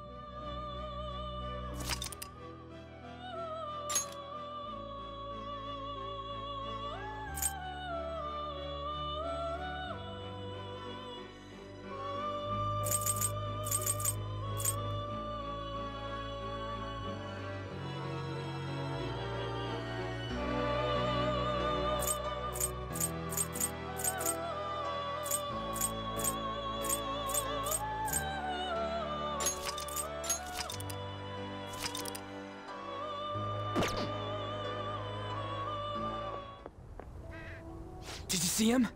Did you see him?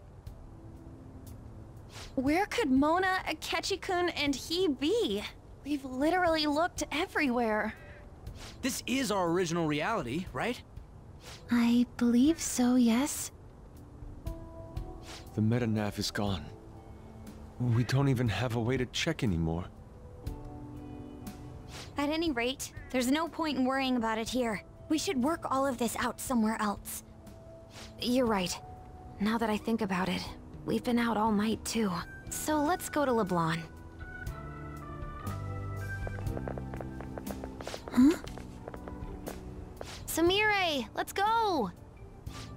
Where could Mona, Akechi-kun, and he be? We've literally looked everywhere. This is our original reality, right? I believe so, yes. The metanav is gone. We don't even have a way to check anymore. At any rate, there's no point in worrying about it here. We should work all of this out somewhere else. You're right. Now that I think about it, we've been out all night too. So let's go to LeBlanc. Huh? Samire, let's go!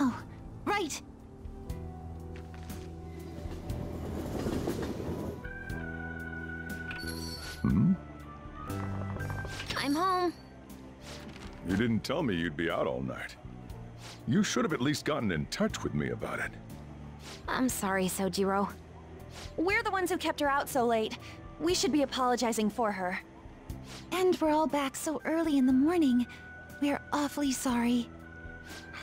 Oh, right! Hmm? I'm home. You didn't tell me you'd be out all night. You should have at least gotten in touch with me about it. I'm sorry, Sojiro. We're the ones who kept her out so late. We should be apologizing for her. And we're all back so early in the morning. We're awfully sorry.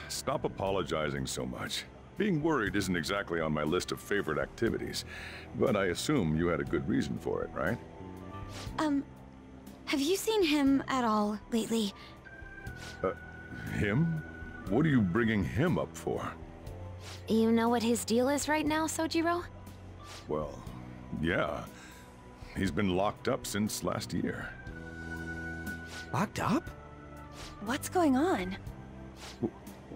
Stop apologizing so much. Being worried isn't exactly on my list of favorite activities, but I assume you had a good reason for it, right? Have you seen him at all lately? Him? What are you bringing him up for? You know what his deal is right now, Sojiro? Well, yeah. He's been locked up since last year. Locked up? What's going on?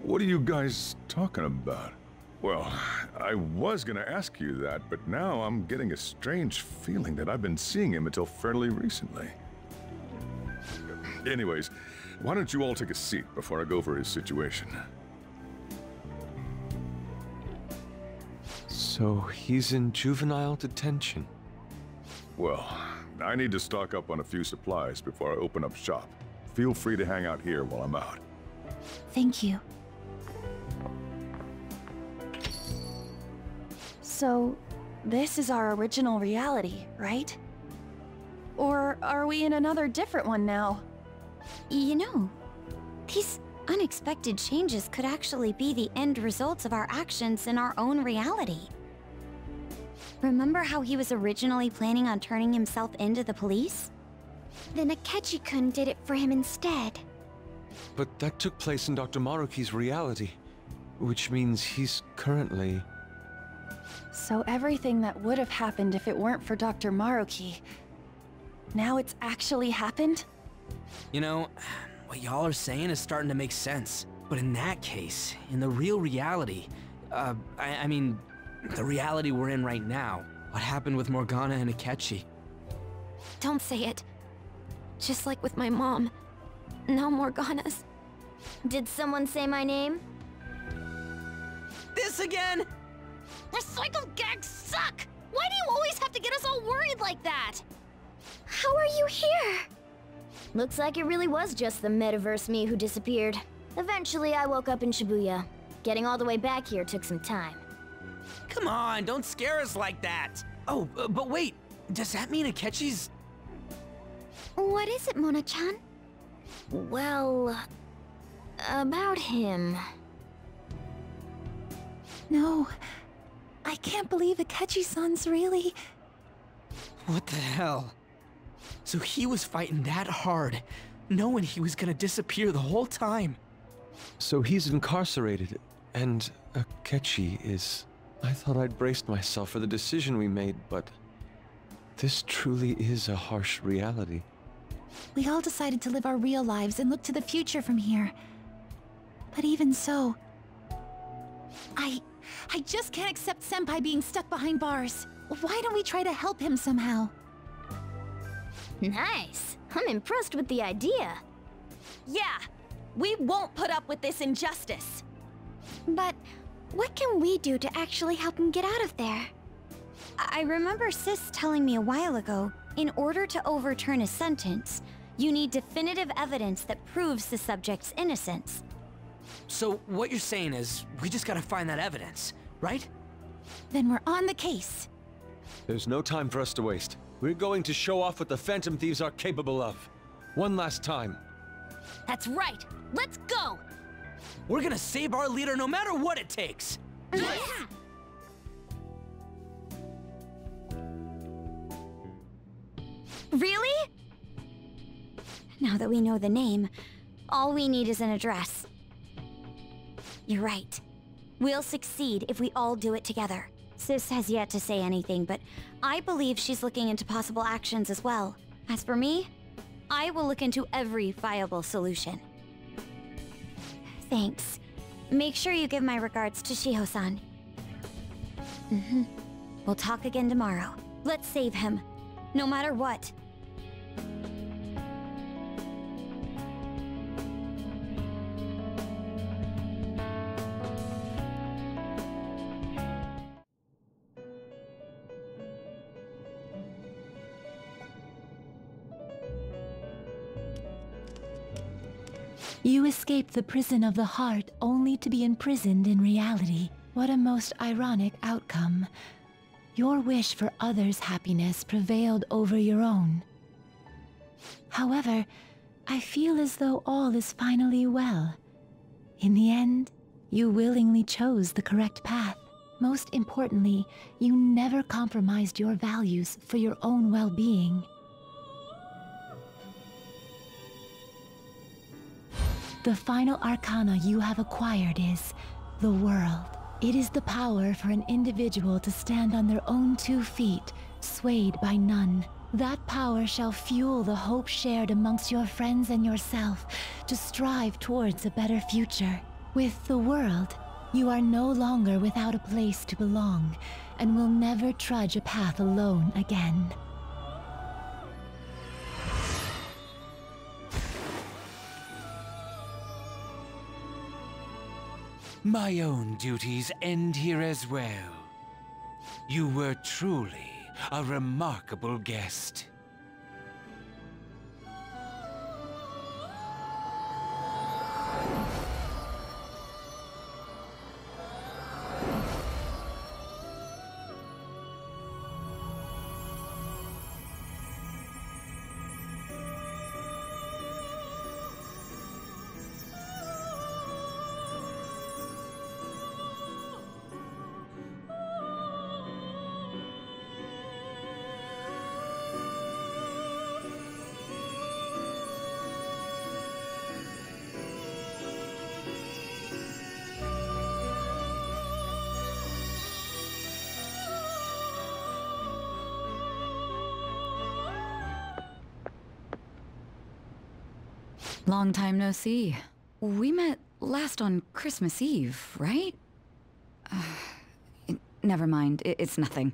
What are you guys talking about? Well, I was gonna ask you that, but now I'm getting a strange feeling that I've been seeing him until fairly recently. Anyways, why don't you all take a seat before I go over his situation? So he's in juvenile detention. Well, I need to stock up on a few supplies before I open up shop. Feel free to hang out here while I'm out. Thank you. So, this is our original reality, right? Or are we in another different one now? You know, these unexpected changes could actually be the end results of our actions in our own reality. Remember how he was originally planning on turning himself into the police? Then Akechi-kun did it for him instead. But that took place in Dr. Maruki's reality, which means he's currently... So everything that would have happened if it weren't for Dr. Maruki, now it's actually happened? You know, what y'all are saying is starting to make sense. But in that case, in the real reality, I mean, the reality we're in right now, what happened with Morgana and Akechi? Don't say it. Just like with my mom. Now Morgana's. Did someone say my name? This again? Recycle gags suck! Why do you always have to get us all worried like that? How are you here? Looks like it really was just the metaverse me who disappeared. Eventually, I woke up in Shibuya. Getting all the way back here took some time. Come on, don't scare us like that. Oh, but wait, does that mean Akechi's... What is it, Mona-chan? Well, about him. No, I can't believe Akechi-san's really... What the hell? So he was fighting that hard, knowing he was gonna disappear the whole time. So he's incarcerated, and Akechi is... I thought I'd braced myself for the decision we made, but... this truly is a harsh reality. We all decided to live our real lives and look to the future from here. But even so... I just can't accept Senpai being stuck behind bars. Why don't we try to help him somehow? Nice. I'm impressed with the idea. Yeah, we won't put up with this injustice. But what can we do to actually help him get out of there? I remember Sis telling me a while ago, in order to overturn a sentence, you need definitive evidence that proves the subject's innocence. So what you're saying is, we just gotta find that evidence, right? Then we're on the case. There's no time for us to waste. We're going to show off what the Phantom Thieves are capable of. One last time. That's right. Let's go. We're gonna save our leader no matter what it takes. Yeah. Really? Now that we know the name, all we need is an address. You're right. We'll succeed if we all do it together. Sis has yet to say anything, but I believe she's looking into possible actions as well. As for me, I will look into every viable solution. Thanks. Make sure you give my regards to Shiho-san. We'll talk again tomorrow. Let's save him, no matter what. You escaped the prison of the heart only to be imprisoned in reality. What a most ironic outcome. Your wish for others' happiness prevailed over your own. However, I feel as though all is finally well. In the end, you willingly chose the correct path. Most importantly, you never compromised your values for your own well-being. The final arcana you have acquired is the world. It is the power for an individual to stand on their own 2 feet, swayed by none. That power shall fuel the hope shared amongst your friends and yourself to strive towards a better future. With the world, you are no longer without a place to belong, and will never trudge a path alone again. My own duties end here as well. You were truly a remarkable guest. Long time no see. We met last on Christmas Eve, right? Never mind, it's nothing.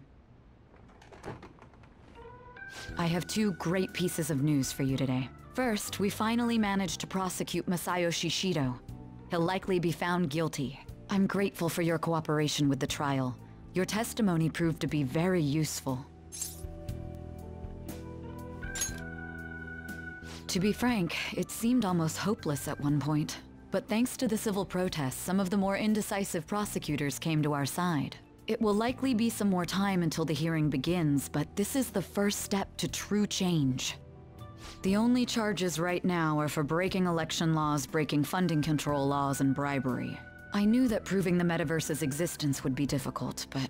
I have 2 great pieces of news for you today. First, we finally managed to prosecute Masayo Shishido. He'll likely be found guilty. I'm grateful for your cooperation with the trial. Your testimony proved to be very useful. To be frank, it seemed almost hopeless at one point. But thanks to the civil protests, some of the more indecisive prosecutors came to our side. It will likely be some more time until the hearing begins, but this is the first step to true change. The only charges right now are for breaking election laws, breaking funding control laws, and bribery. I knew that proving the metaverse's existence would be difficult, but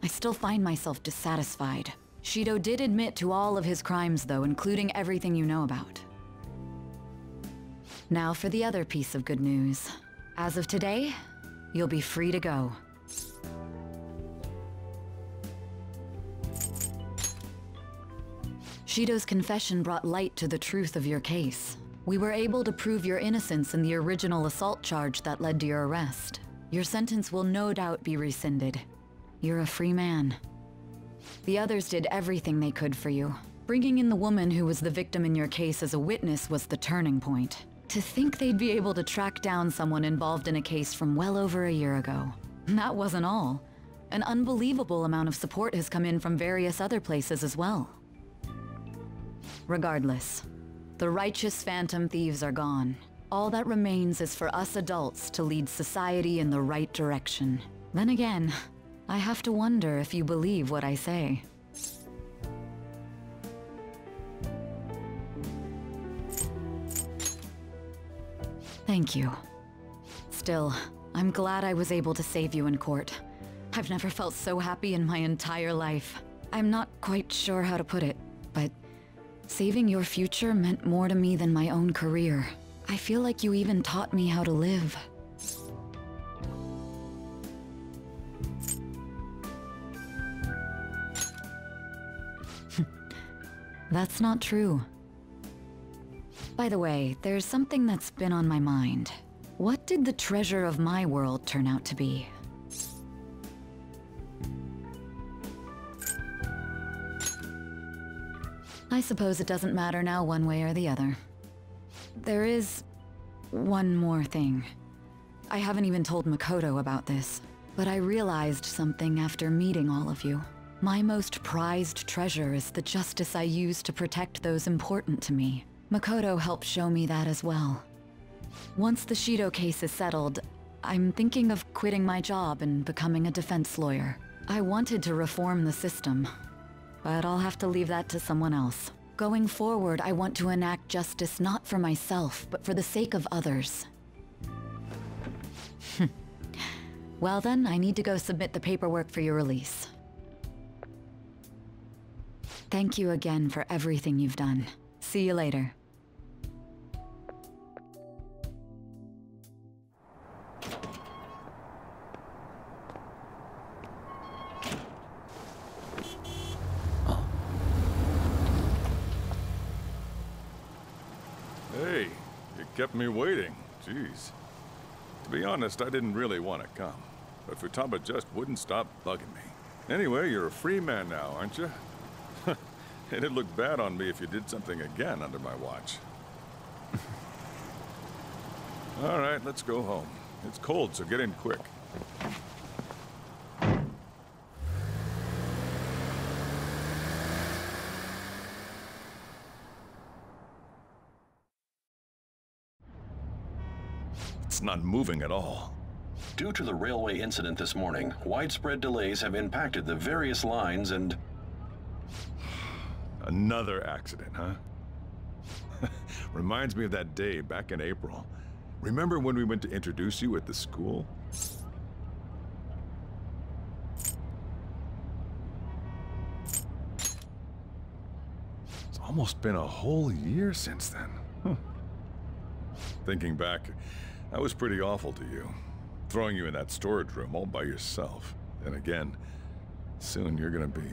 I still find myself dissatisfied. Shido did admit to all of his crimes, though, including everything you know about. Now for the other piece of good news. As of today, you'll be free to go. Shido's confession brought light to the truth of your case. We were able to prove your innocence in the original assault charge that led to your arrest. Your sentence will no doubt be rescinded. You're a free man. The others did everything they could for you. Bringing in the woman who was the victim in your case as a witness was the turning point. To think they'd be able to track down someone involved in a case from well over a year ago. That wasn't all. An unbelievable amount of support has come in from various other places as well. Regardless, the righteous phantom thieves are gone. All that remains is for us adults to lead society in the right direction. Then again, I have to wonder if you believe what I say. Thank you. Still, I'm glad I was able to save you in court. I've never felt so happy in my entire life. I'm not quite sure how to put it, but saving your future meant more to me than my own career. I feel like you even taught me how to live. That's not true. By the way, there's something that's been on my mind. What did the treasure of my world turn out to be? I suppose it doesn't matter now one way or the other. There is one more thing. I haven't even told Makoto about this, but I realized something after meeting all of you. My most prized treasure is the justice I use to protect those important to me. Makoto helped show me that as well. Once the Shido case is settled, I'm thinking of quitting my job and becoming a defense lawyer. I wanted to reform the system, but I'll have to leave that to someone else. Going forward, I want to enact justice not for myself, but for the sake of others. Well then, I need to go submit the paperwork for your release. Thank you again for everything you've done. See you later. Hey, you kept me waiting. Jeez. To be honest, I didn't really want to come, but Futaba just wouldn't stop bugging me. Anyway, you're a free man now, aren't you? It'd look bad on me if you did something again under my watch. All right, let's go home. It's cold, so get in quick. It's not moving at all. Due to the railway incident this morning, widespread delays have impacted the various lines and... Another accident, huh? Reminds me of that day back in April. Remember when we went to introduce you at the school? It's almost been a whole year since then. Huh. Thinking back, I was pretty awful to you. Throwing you in that storage room all by yourself. And again, soon you're gonna be...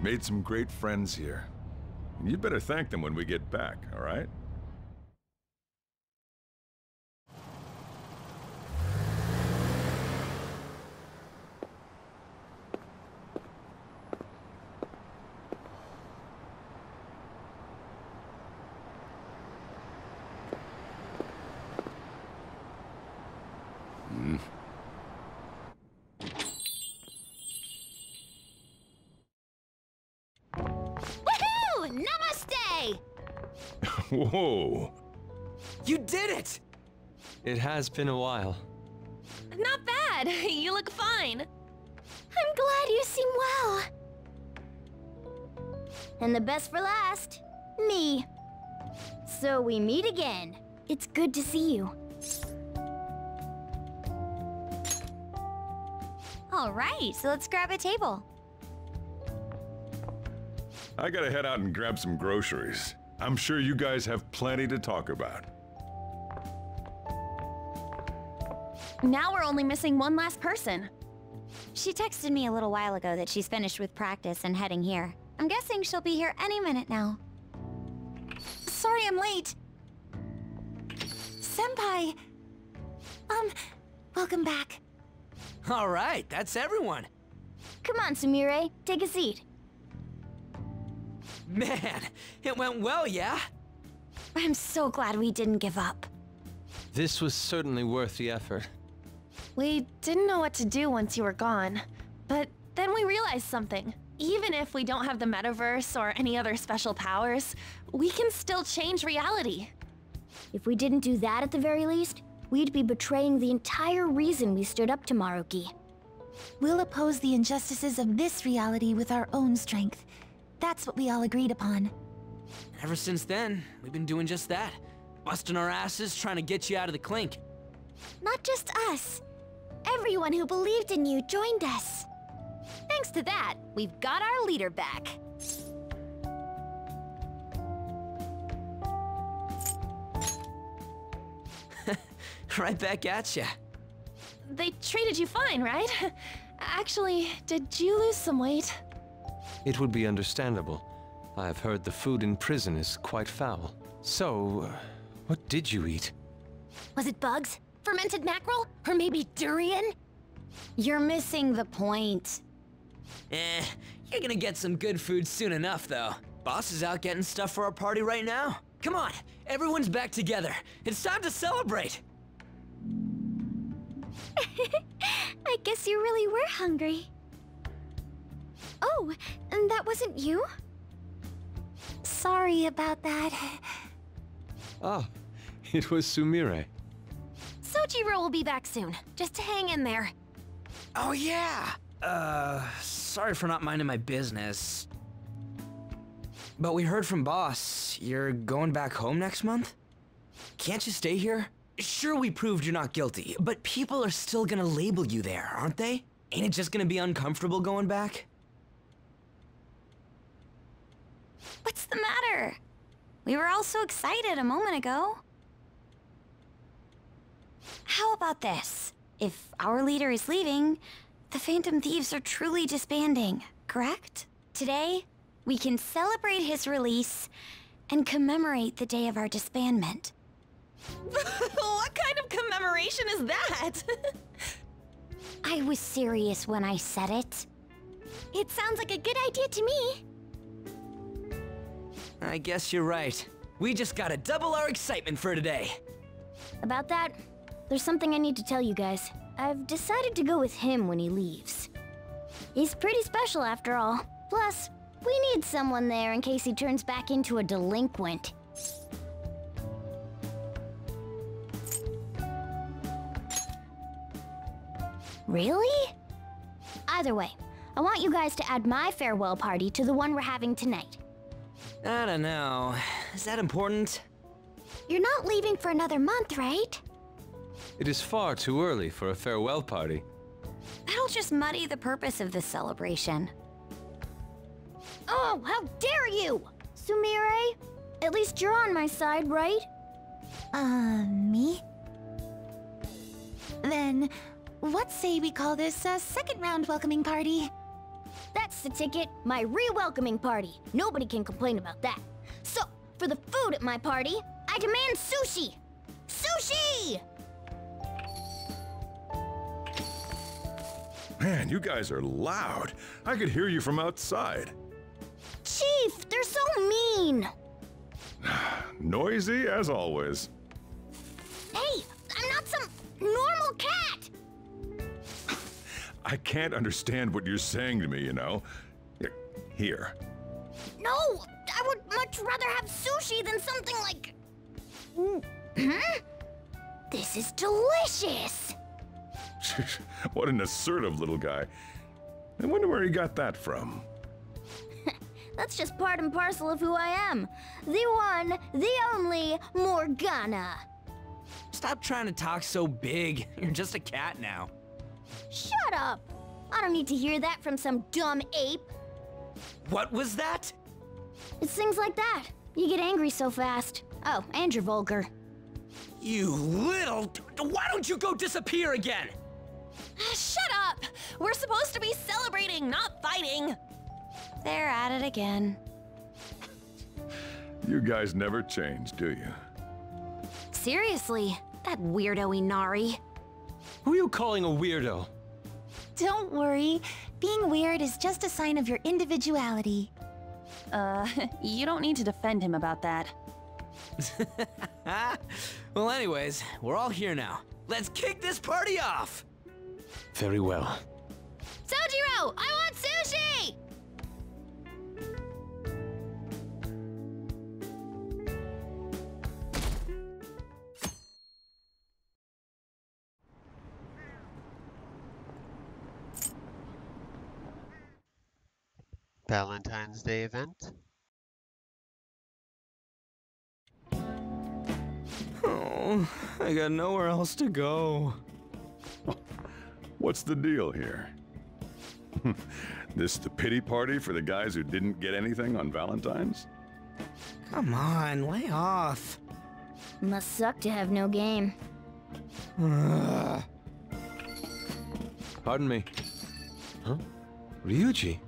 Made some great friends here. And you'd better thank them when we get back, all right? Whoa! You did it! It has been a while. Not bad. You look fine. I'm glad you seem well. And the best for last, me. So we meet again. It's good to see you. All right, so let's grab a table. I gotta head out and grab some groceries. I'm sure you guys have plenty to talk about. Now we're only missing one last person. She texted me a little while ago that she's finished with practice and heading here. I'm guessing she'll be here any minute now. Sorry I'm late. Senpai. Welcome back. All right, that's everyone. Come on, Sumire, take a seat. Man, it went well, yeah? I'm so glad we didn't give up. This was certainly worth the effort. We didn't know what to do once you were gone, but then we realized something. Even if we don't have the metaverse or any other special powers, we can still change reality. If we didn't do that at the very least, we'd be betraying the entire reason we stood up to Maruki. We'll oppose the injustices of this reality with our own strength. That's what we all agreed upon. Ever since then, we've been doing just that. Busting our asses, trying to get you out of the clink. Not just us. Everyone who believed in you joined us. Thanks to that, we've got our leader back. Right back at ya. They treated you fine, right? Actually, did you lose some weight? It would be understandable. I've heard the food in prison is quite foul. So, what did you eat? Was it bugs? Fermented mackerel? Or maybe durian? You're missing the point. You're gonna get some good food soon enough, though. Boss is out getting stuff for our party right now. Come on, everyone's back together. It's time to celebrate. I guess you really were hungry. Oh, and that wasn't you? Sorry about that. Ah, it was Sumire. Sojiro will be back soon. Just hang in there. Oh yeah! Sorry for not minding my business. But we heard from Boss, you're going back home next month? Can't you stay here? Sure, we proved you're not guilty, but people are still gonna label you there, aren't they? Ain't it just gonna be uncomfortable going back? What's the matter? We were all so excited a moment ago. How about this? If our leader is leaving, the Phantom Thieves are truly disbanding, correct? Today, we can celebrate his release and commemorate the day of our disbandment. What kind of commemoration is that? I was serious when I said it. It sounds like a good idea to me. I guess you're right. We just gotta double our excitement for today. About that, there's something I need to tell you guys. I've decided to go with him when he leaves. He's pretty special after all. Plus, we need someone there in case he turns back into a delinquent. Really? Either way, I want you guys to add my farewell party to the one we're having tonight. I don't know. Is that important? You're not leaving for another month, right? It is far too early for a farewell party. That'll just muddy the purpose of this celebration. Oh, how dare you! Sumire, at least you're on my side, right? Me? Then, what say we call this a second round welcoming party? That's the ticket, my re-welcoming party. Nobody can complain about that. So, for the food at my party, I demand sushi! Sushi! Man, you guys are loud. I could hear you from outside. Chief, they're so mean! Noisy as always. Hey, I'm not some normal cat! I can't understand what you're saying to me, you know. Here. No, I would much much rather have sushi than something like... Huh? This is delicious! What an assertive little guy. I wonder where he got that from. That's just part and parcel of who I am. The one, the only, Morgana. Stop trying to talk so big. You're just a cat now. Shut up! I don't need to hear that from some dumb ape. What was that? It's things like that. You get angry so fast. Oh, and you're vulgar. You little... Why don't you go disappear again? Shut up! We're supposed to be celebrating, not fighting! They're at it again. You guys never change, do you? Seriously, that weirdo Inari. Who are you calling a weirdo? Don't worry. Being weird is just a sign of your individuality. You don't need to defend him about that. Well, anyways, we're all here now. Let's kick this party off! Very well. Sojiro, I want sushi! Valentine's Day event? Oh, I got nowhere else to go. What's the deal here? This the pity party for the guys who didn't get anything on Valentine's? Come on, lay off. Must suck to have no game. Pardon me. Huh? Ryuji?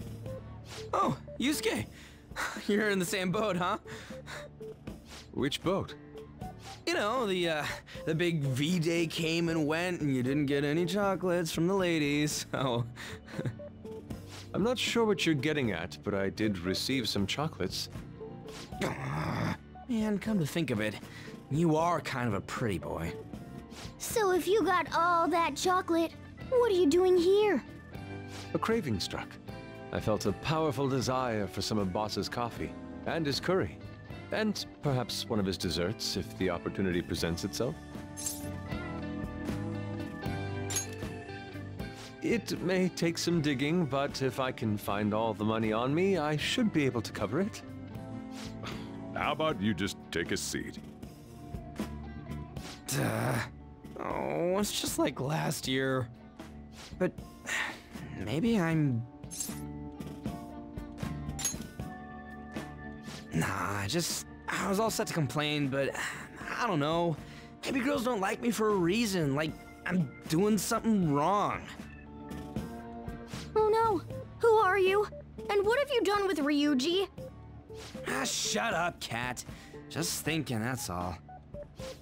Oh, Yusuke. You're in the same boat, huh? Which boat? You know, the big V-Day came and went and you didn't get any chocolates from the ladies. Oh. I'm not sure what you're getting at, but I did receive some chocolates. Man, come to think of it, you are kind of a pretty boy. So if you got all that chocolate, what are you doing here? A craving struck. I felt a powerful desire for some of Boss's coffee, and his curry, and perhaps one of his desserts if the opportunity presents itself. It may take some digging, but if I can find all the money on me, I should be able to cover it. How about you just take a seat? Oh, it's just like last year. But maybe I'm... Nah, I was all set to complain, but I don't know. Maybe girls don't like me for a reason, like I'm doing something wrong. Oh no, who are you? And what have you done with Ryuji? Shut up, cat. Just thinking, that's all.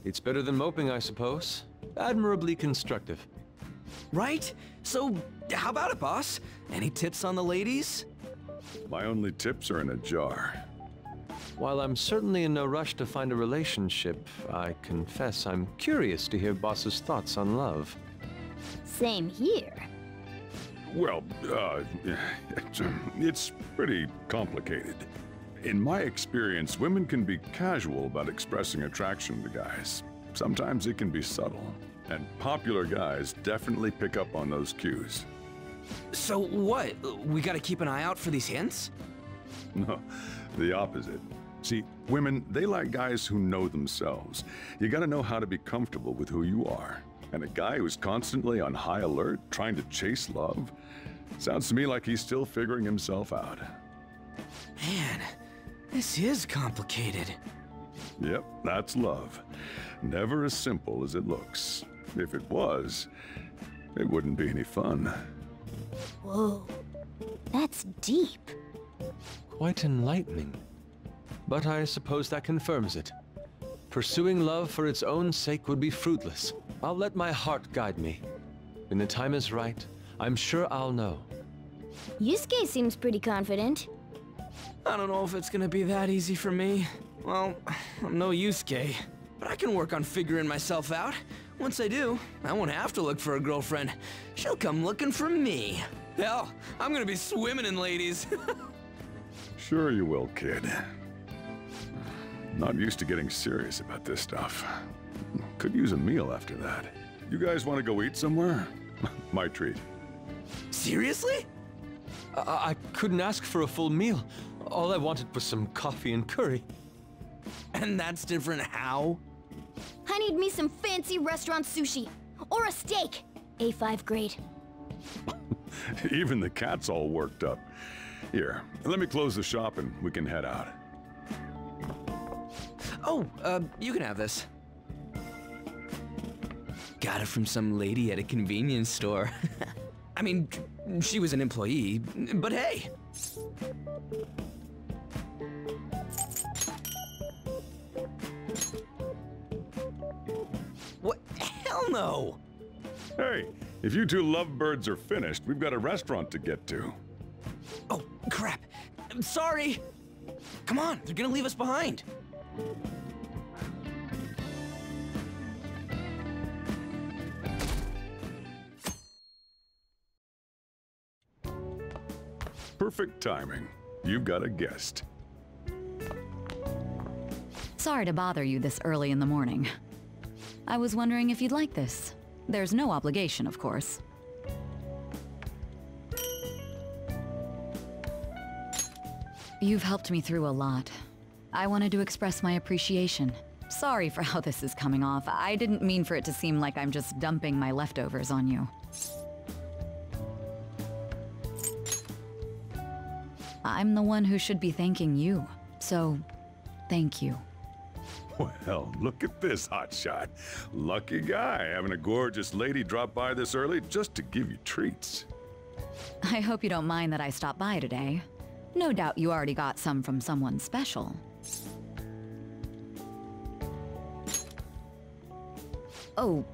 It's better than moping, I suppose. Admirably constructive. Right? So, how about it, boss? Any tips on the ladies? My only tips are in a jar. While I'm certainly in no rush to find a relationship, I confess I'm curious to hear Boss's thoughts on love. Same here. Well, it's pretty complicated. In my experience, women can be casual about expressing attraction to guys. Sometimes it can be subtle, and popular guys definitely pick up on those cues. So what? We gotta keep an eye out for these hints? No, the opposite. See, women, they like guys who know themselves. You gotta know how to be comfortable with who you are. And a guy who's constantly on high alert, trying to chase love, sounds to me like he's still figuring himself out. Man, this is complicated. Yep, that's love. Never as simple as it looks. If it was, it wouldn't be any fun. Whoa, that's deep. Quite enlightening. But I suppose that confirms it. Pursuing love for its own sake would be fruitless. I'll let my heart guide me. When the time is right, I'm sure I'll know. Yusuke seems pretty confident. I don't know if it's gonna be that easy for me. Well, I'm no Yusuke, but I can work on figuring myself out. Once I do, I won't have to look for a girlfriend. She'll come looking for me. Hell, I'm gonna be swimming in ladies. Sure you will, kid. Not used to getting serious about this stuff. Could use a meal after that. You guys want to go eat somewhere? My treat. Seriously? I couldn't ask for a full meal. All I wanted was some coffee and curry. And that's different how? I need me some fancy restaurant sushi. Or a steak. A5 grade. Even the cat's all worked up. Here, let me close the shop and we can head out. Oh, you can have this. Got it from some lady at a convenience store. I mean, she was an employee, but hey. What? Hell no! Hey, if you two lovebirds are finished, we've got a restaurant to get to. Oh, crap. I'm sorry. Come on, they're gonna leave us behind. Perfect timing. You've got a guest. Sorry to bother you this early in the morning. I was wondering if you'd like this. There's no obligation, of course. You've helped me through a lot. I wanted to express my appreciation. Sorry for how this is coming off. I didn't mean for it to seem like I'm just dumping my leftovers on you. I'm the one who should be thanking you, so thank you. Well, look at this hotshot. Lucky guy having a gorgeous lady drop by this early just to give you treats. I hope you don't mind that I stopped by today. No doubt you already got some from someone special. Oh,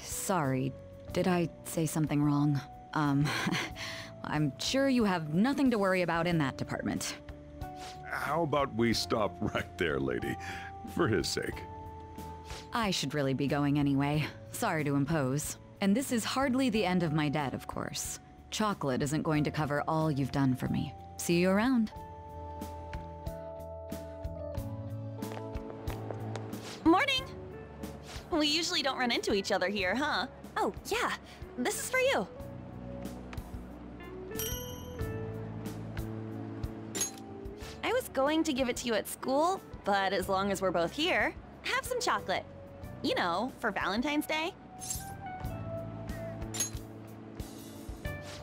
sorry. Did I say something wrong? I'm sure you have nothing to worry about in that department. How about we stop right there, lady? For his sake. I should really be going anyway. Sorry to impose. And this is hardly the end of my debt, of course. Chocolate isn't going to cover all you've done for me. See you around. Morning! We usually don't run into each other here, huh? Oh, yeah. This is for you. I was going to give it to you at school, but as long as we're both here, have some chocolate. You know, for Valentine's Day.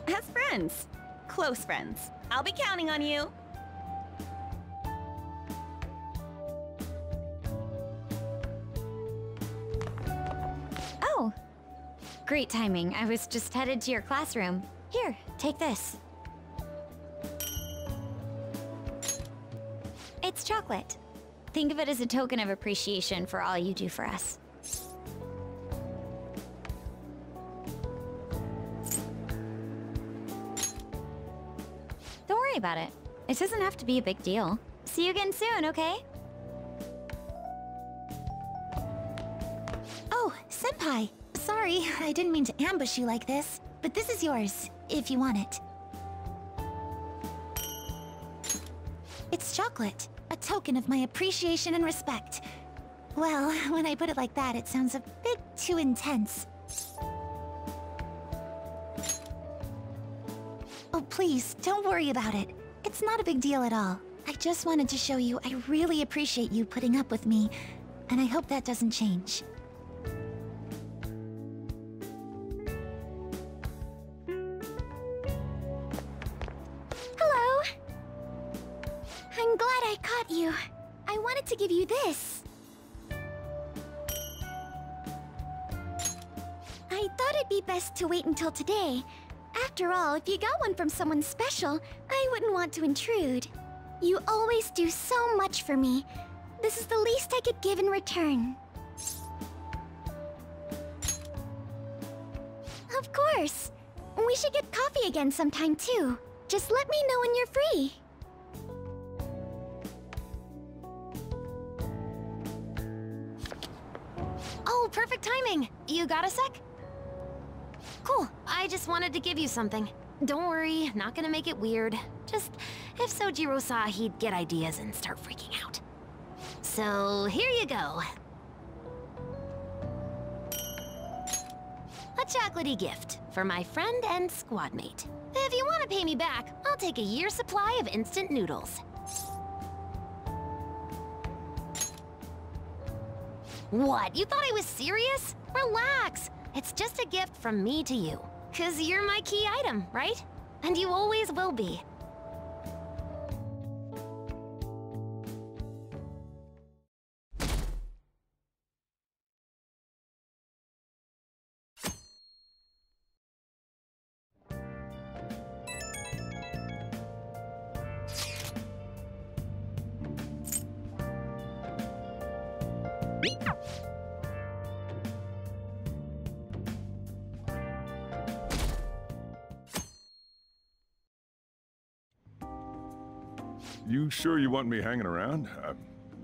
As friends. Close friends. I'll be counting on you. Oh. Great timing. I was just headed to your classroom. Here, take this. It's chocolate. Think of it as a token of appreciation for all you do for us. Don't worry about it. It doesn't have to be a big deal. See you again soon, okay? Oh, Senpai. Sorry, I didn't mean to ambush you like this, but this is yours, if you want it. It's chocolate, a token of my appreciation and respect. Well, when I put it like that, it sounds a bit too intense. Oh, please, don't worry about it. It's not a big deal at all. I just wanted to show you I really appreciate you putting up with me, and I hope that doesn't change. Hello! I'm glad I caught you. I wanted to give you this. I thought it'd be best to wait until today. After all, if you got one from someone special, I wouldn't want to intrude. You always do so much for me. This is the least I could give in return. Of course. We should get coffee again sometime too. Just let me know when you're free. Oh, perfect timing! You got a sec? Cool, I just wanted to give you something. Don't worry, not gonna make it weird. Just, if Sojiro saw, he'd get ideas and start freaking out. So here you go. A chocolatey gift for my friend and squad mate. If you want to pay me back, I'll take a year's supply of instant noodles. What? You thought I was serious? Relax. It's just a gift from me to you. 'Cause you're my key item, right? And you always will be. You sure you want me hanging around?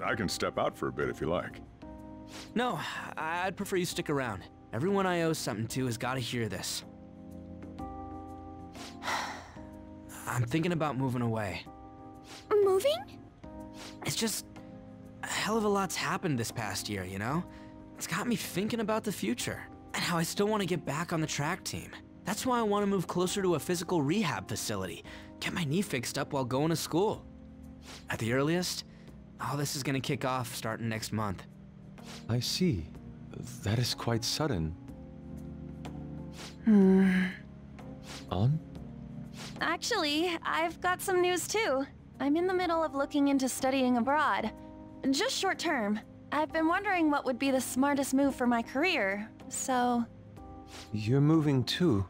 I can step out for a bit if you like. No, I'd prefer you stick around. Everyone I owe something to has got to hear this. I'm thinking about moving away. Moving? It's just... a hell of a lot's happened this past year, you know? It's got me thinking about the future, and how I still want to get back on the track team. That's why I want to move closer to a physical rehab facility, get my knee fixed up while going to school. At the earliest, all this is gonna kick off starting next month. I see. That is quite sudden. On? Actually, I've got some news too. I'm in the middle of looking into studying abroad. Just short term. I've been wondering what would be the smartest move for my career, so... You're moving too.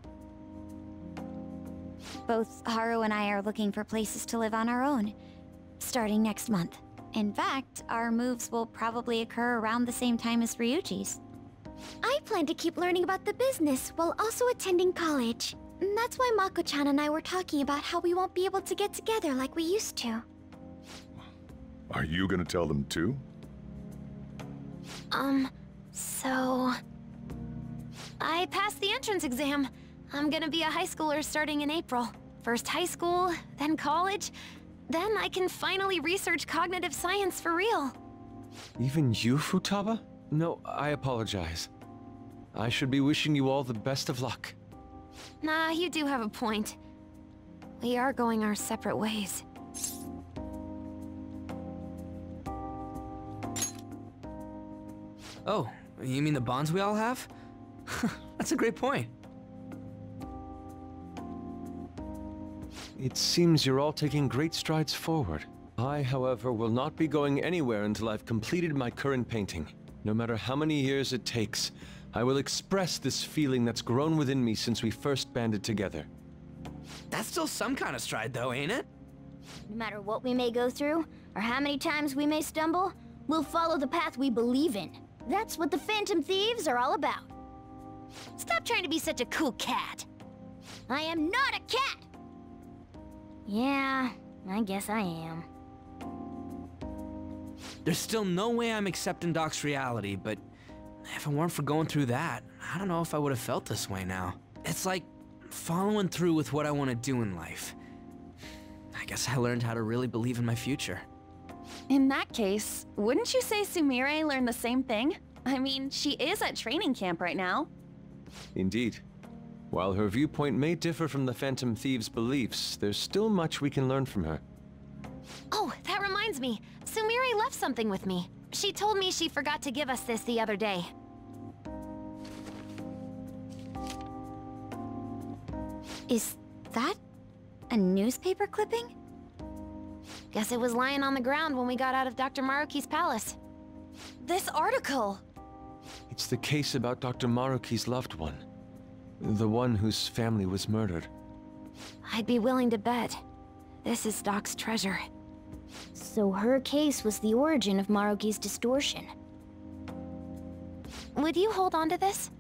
Both Haru and I are looking for places to live on our own, starting next month. In fact, our moves will probably occur around the same time as Ryuji's. I plan to keep learning about the business while also attending college. And that's why Mako-chan and I were talking about how we won't be able to get together like we used to. Are you gonna tell them too? So... I passed the entrance exam. I'm gonna be a high schooler starting in April. First high school, then college, then I can finally research cognitive science for real. Even you, Futaba? No, I apologize. I should be wishing you all the best of luck. Nah, you do have a point. We are going our separate ways. Oh, you mean the bonds we all have? That's a great point. It seems you're all taking great strides forward. I, however, will not be going anywhere until I've completed my current painting. No matter how many years it takes, I will express this feeling that's grown within me since we first banded together. That's still some kind of stride though, ain't it? No matter what we may go through, or how many times we may stumble, we'll follow the path we believe in. That's what the Phantom Thieves are all about. Stop trying to be such a cool cat. I am not a cat! Yeah, I guess I am. There's still no way I'm accepting Doc's reality, but if it weren't for going through that, I don't know if I would have felt this way now. It's like following through with what I want to do in life. I guess I learned how to really believe in my future. In that case, wouldn't you say Sumire learned the same thing? I mean, she is at training camp right now. Indeed. While her viewpoint may differ from the Phantom Thieves' beliefs, there's still much we can learn from her. Oh, that reminds me. Sumire left something with me. She told me she forgot to give us this the other day. Is that a newspaper clipping? Guess it was lying on the ground when we got out of Dr. Maruki's palace. This article! It's the case about Dr. Maruki's loved one. The one whose family was murdered. I'd be willing to bet. This is Doc's treasure. So her case was the origin of Maruki's distortion. Would you hold on to this?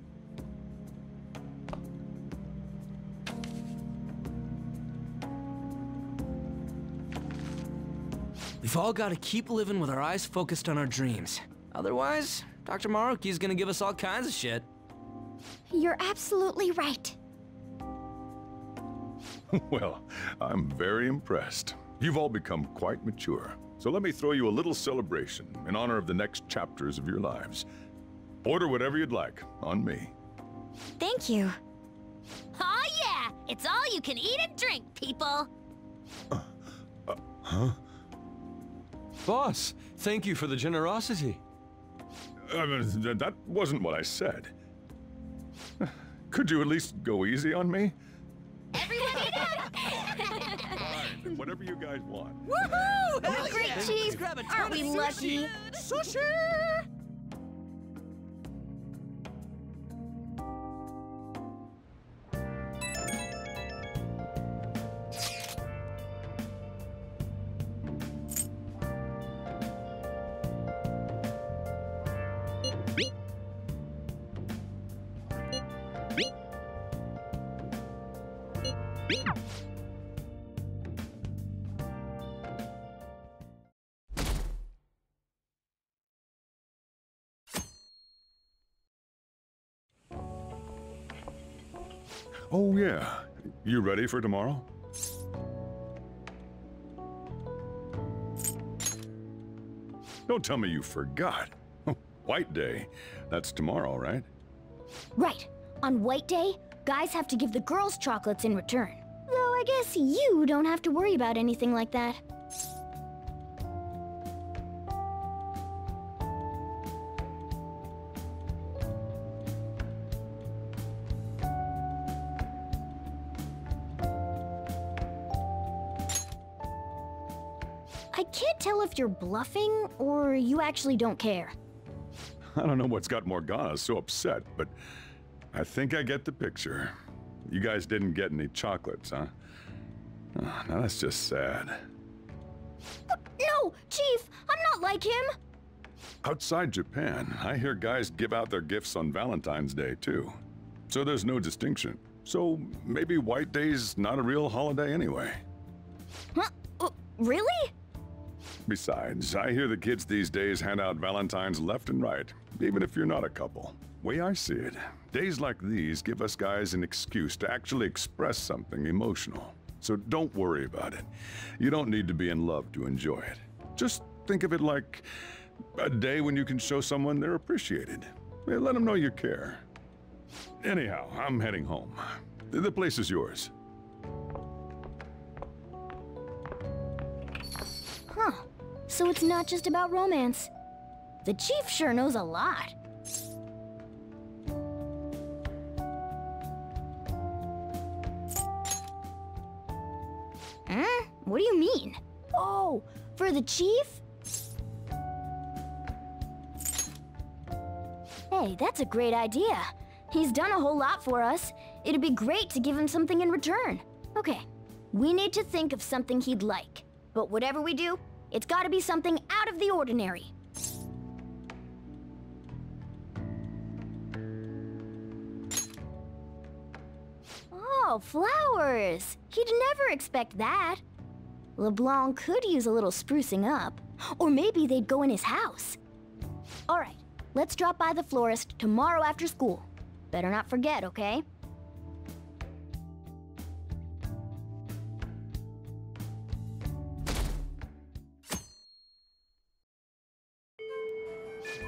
We've all got to keep living with our eyes focused on our dreams. Otherwise, Dr. Maruki's gonna give us all kinds of shit. You're absolutely right. Well, I'm very impressed. You've all become quite mature. So let me throw you a little celebration in honor of the next chapters of your lives. Order whatever you'd like, on me. Thank you. Oh yeah! It's all you can eat and drink, people! Huh? Boss, thank you for the generosity. That wasn't what I said. Could you at least go easy on me? Everyone eat Fine, whatever you guys want. Woohoo! Hell Great, yeah. Chief! Let's grab a ton Aren't of we sushi. lucky? Sushi! Oh, yeah. You ready for tomorrow? Don't tell me you forgot. White Day. That's tomorrow, right? Right. On White Day, guys have to give the girls chocolates in return. Though I guess you don't have to worry about anything like that. I can't tell if you're bluffing or you actually don't care. I don't know what's got Morgana so upset, but I think I get the picture. You guys didn't get any chocolates, huh? Oh, now that's just sad. No, Chief, I'm not like him. Outside Japan, I hear guys give out their gifts on Valentine's Day, too. So there's no distinction. So maybe White Day's not a real holiday anyway. Huh? Really? Besides, I hear the kids these days hand out Valentines left and right, even if you're not a couple. Way I see it, days like these give us guys an excuse to actually express something emotional. So don't worry about it. You don't need to be in love to enjoy it. Just think of it like a day when you can show someone they're appreciated. Let them know you care. Anyhow, I'm heading home. The place is yours. Huh. So it's not just about romance. The Chief sure knows a lot. Huh? What do you mean? Oh, for the Chief? Hey, that's a great idea. He's done a whole lot for us. It'd be great to give him something in return. Okay, we need to think of something he'd like. But whatever we do, it's gotta be something out of the ordinary. Oh, flowers! He'd never expect that. LeBlanc could use a little sprucing up. Or maybe they'd go in his house. Alright, let's drop by the florist tomorrow after school. Better not forget, okay?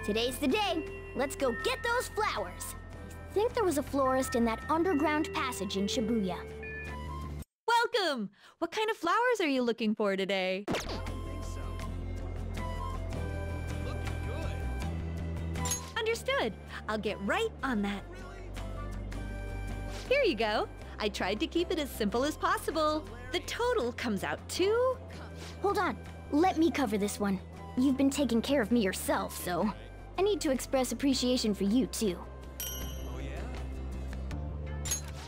Today's the day. Let's go get those flowers. I think there was a florist in that underground passage in Shibuya. Welcome! What kind of flowers are you looking for today? Understood. I'll get right on that. Here you go. I tried to keep it as simple as possible. The total comes out to... Hold on. Let me cover this one. You've been taking care of me yourself, so... I need to express appreciation for you, too.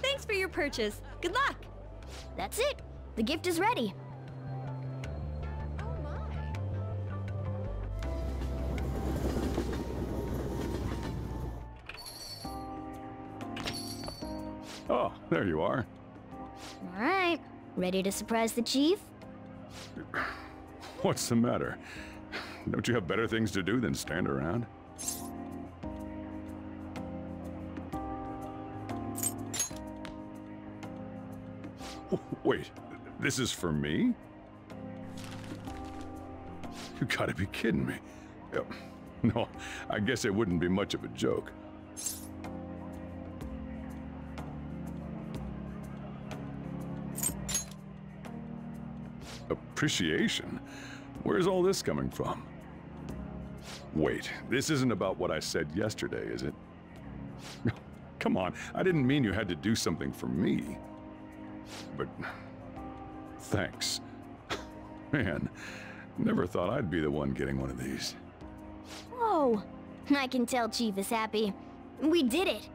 Thanks for your purchase. Good luck! That's it. The gift is ready. Oh, there you are. All right. Ready to surprise the Chief? What's the matter? Don't you have better things to do than stand around? Wait, this is for me? You gotta be kidding me. No, I guess it wouldn't be much of a joke. Appreciation? Where's all this coming from? Wait, this isn't about what I said yesterday, is it? Come on, I didn't mean you had to do something for me. But thanks. Man, never thought I'd be the one getting one of these. Whoa, I can tell Chief is happy. We did it.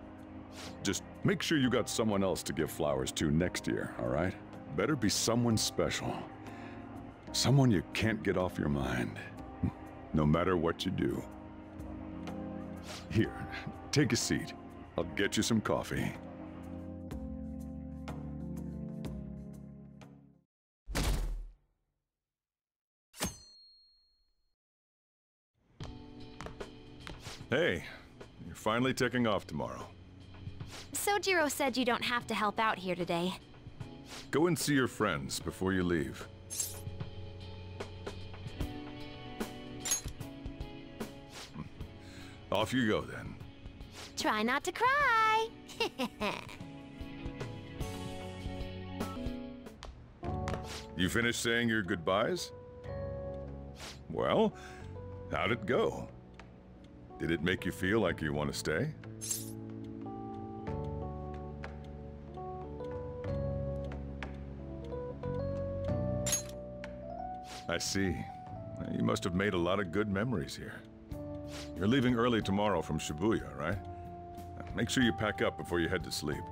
Just make sure you got someone else to give flowers to next year, all right? Better be someone special. Someone you can't get off your mind, no matter what you do. Here, take a seat. I'll get you some coffee. Hey, you're finally taking off tomorrow. Sojiro said you don't have to help out here today. Go and see your friends before you leave. Off you go, then. Try not to cry. You finished saying your goodbyes? Well, how'd it go? Did it make you feel like you want to stay? I see. You must have made a lot of good memories here. You're leaving early tomorrow from Shibuya, right? Make sure you pack up before you head to sleep.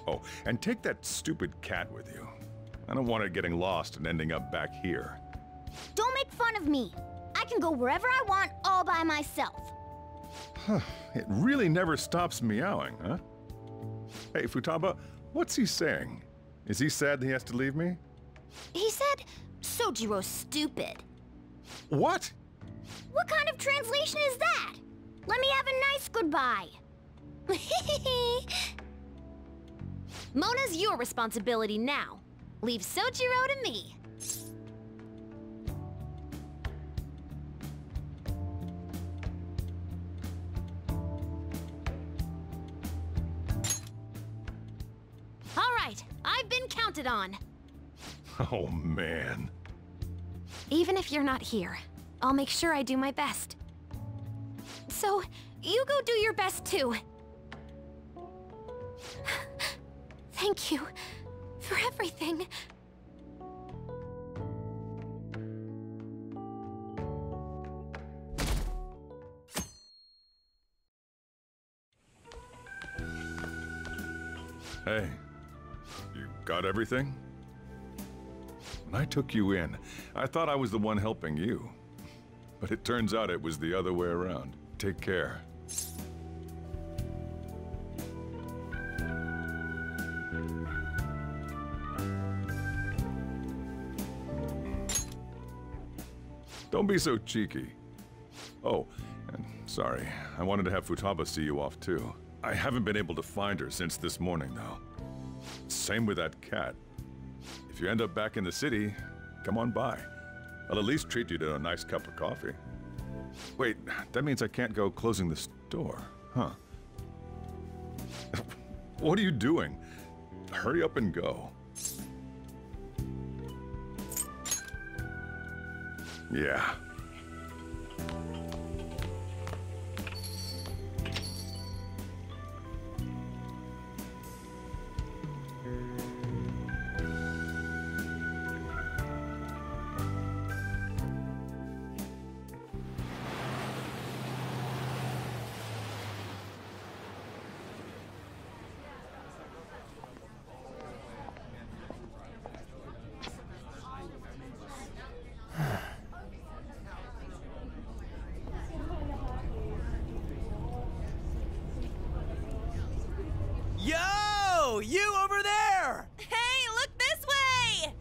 Oh, and take that stupid cat with you. I don't want it getting lost and ending up back here. Don't make fun of me. I can go wherever I want all by myself. It really never stops meowing, huh? Hey, Futaba, what's he saying? Is he sad that he has to leave me? He said, Sojiro's stupid. What? What kind of translation is that? Let me have a nice goodbye. Mona's your responsibility now. Leave Sojiro to me. All right, I've been counted on. Oh, man. Even if you're not here, I'll make sure I do my best. So, you go do your best too. Thank you for everything. Hey, you got everything? When I took you in, I thought I was the one helping you. But it turns out it was the other way around. Take care. Don't be so cheeky. Oh, and sorry, I wanted to have Futaba see you off too. I haven't been able to find her since this morning, though. Same with that cat. If you end up back in the city, come on by. I'll at least treat you to a nice cup of coffee. Wait, that means I can't go closing the store, huh? What are you doing? Hurry up and go. Yeah. Yo! You over there! Hey, look this way!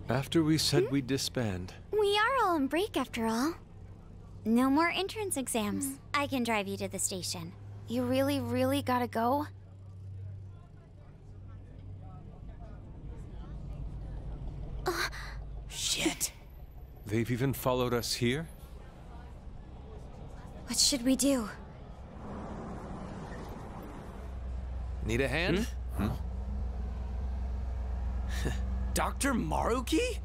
After we said we'd disband. We are all on break after all. No more entrance exams. I can drive you to the station. You really, really gotta go? They've even followed us here? What should we do? Need a hand? Dr. Maruki?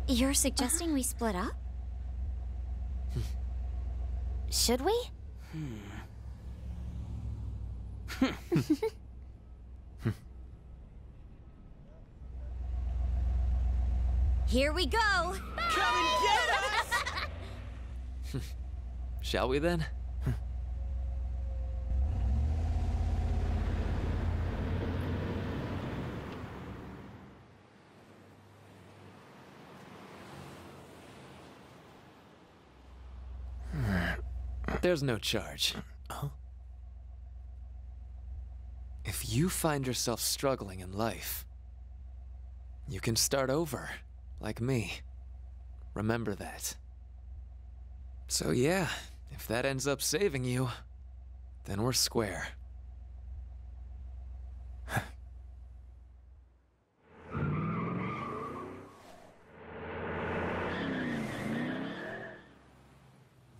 You're suggesting we split up? Should we? Here we go! Come and get us! Shall we then? There's no charge. If you find yourself struggling in life, you can start over, like me. Remember that. So yeah, if that ends up saving you, then we're square.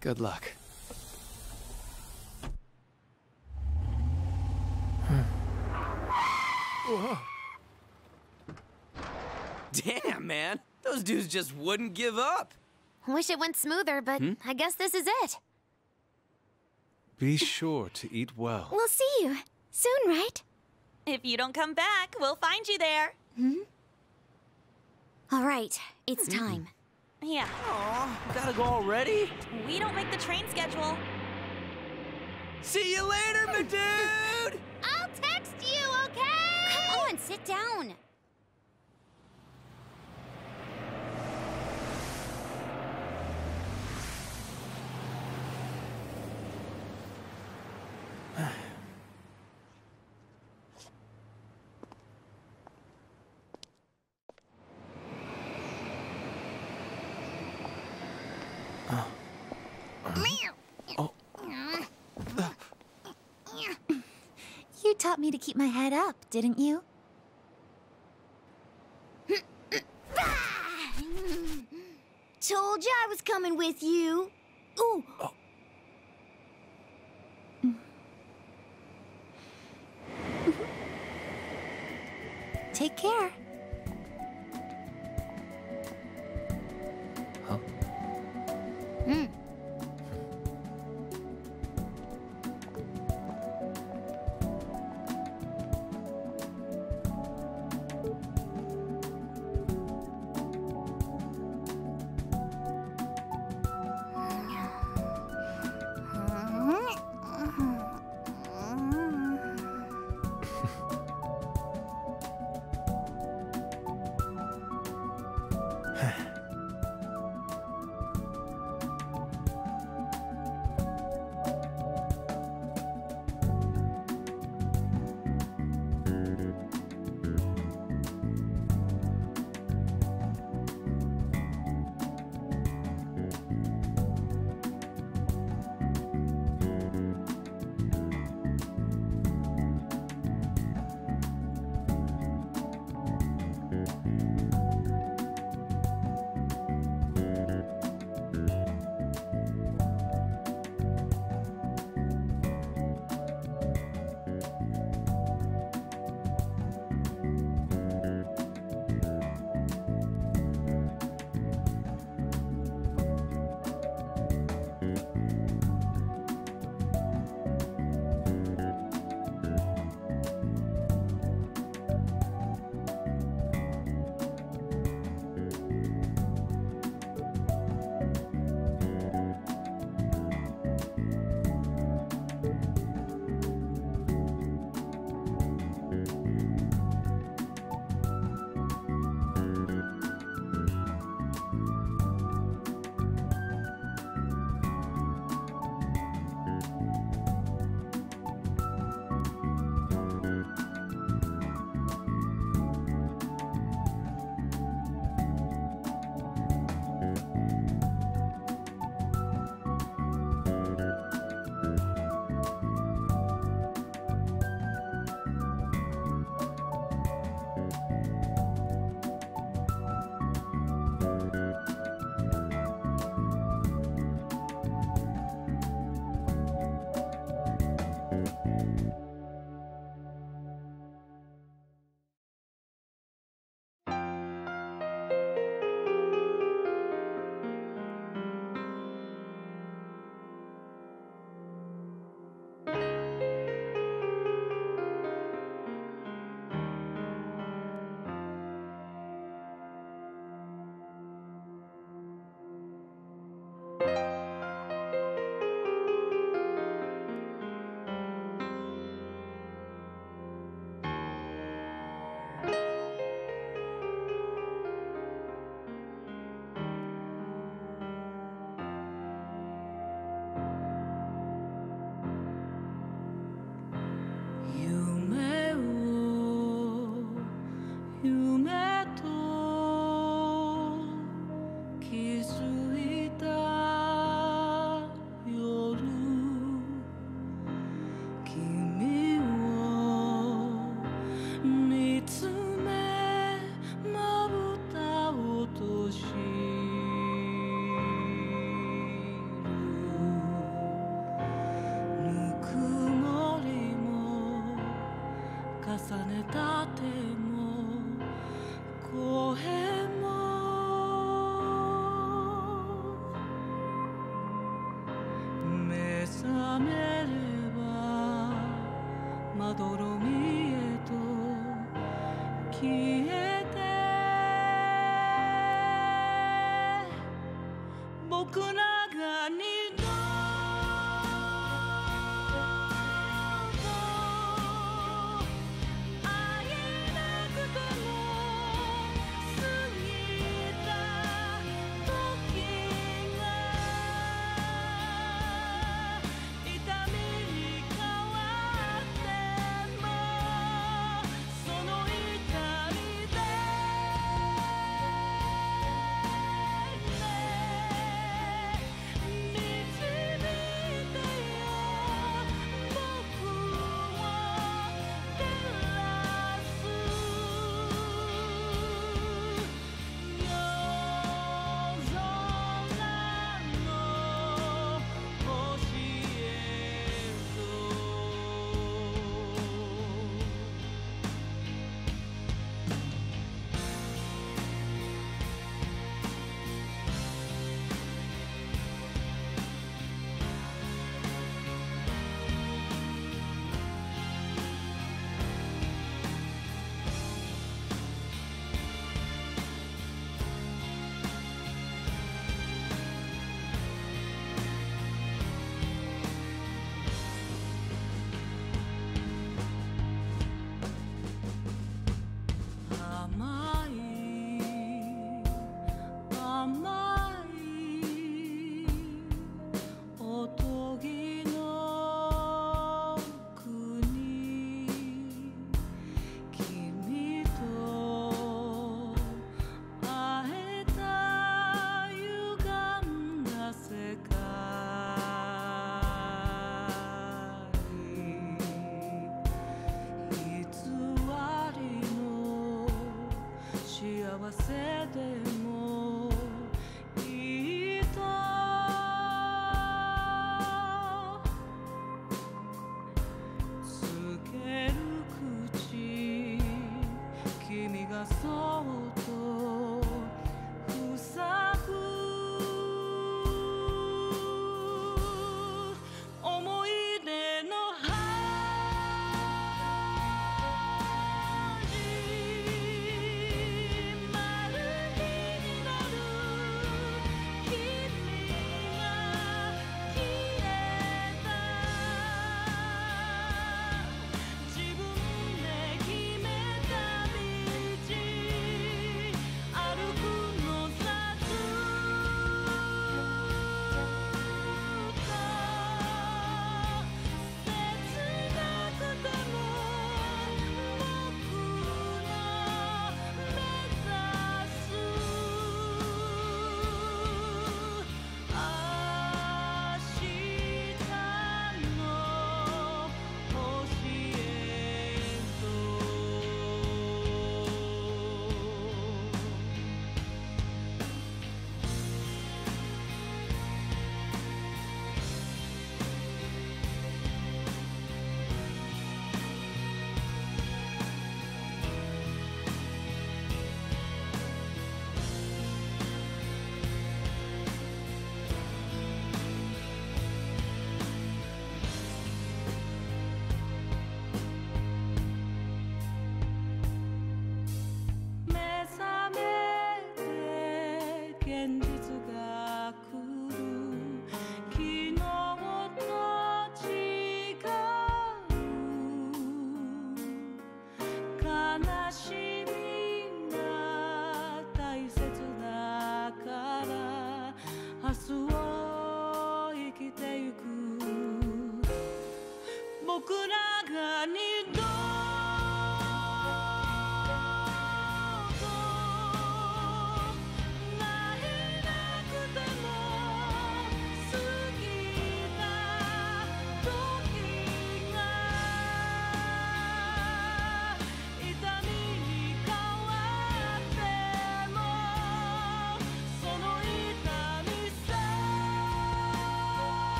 Good luck. Damn, man. Those dudes just wouldn't give up. Wish it went smoother, but I guess this is it. Be sure to eat well. We'll see you soon, right? If you don't come back, we'll find you there. All right, it's time. Yeah. Aw, gotta go already? We don't make the train schedule. See you later, my dude! I'll text you, okay? Come on, sit down. You taught me to keep my head up, didn't you? Told you I was coming with you. Ooh. Take care.「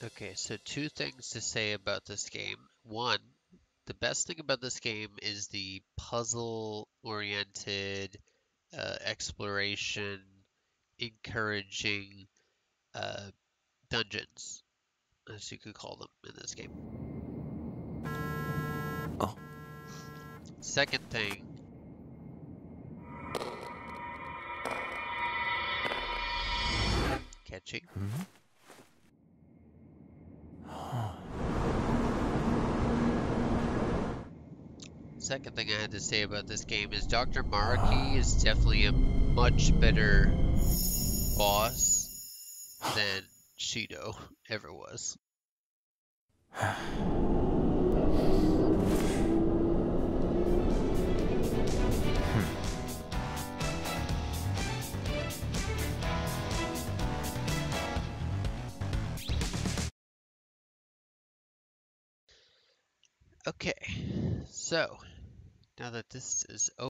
Okay, so two things to say about this game. One, the best thing about this game is the puzzle-oriented exploration, encouraging dungeons, as you could call them in this game. Oh. Second thing, catchy. Second thing I had to say about this game is Dr. Mariki is definitely a much better boss than Shido ever was. Okay, so now that this is over,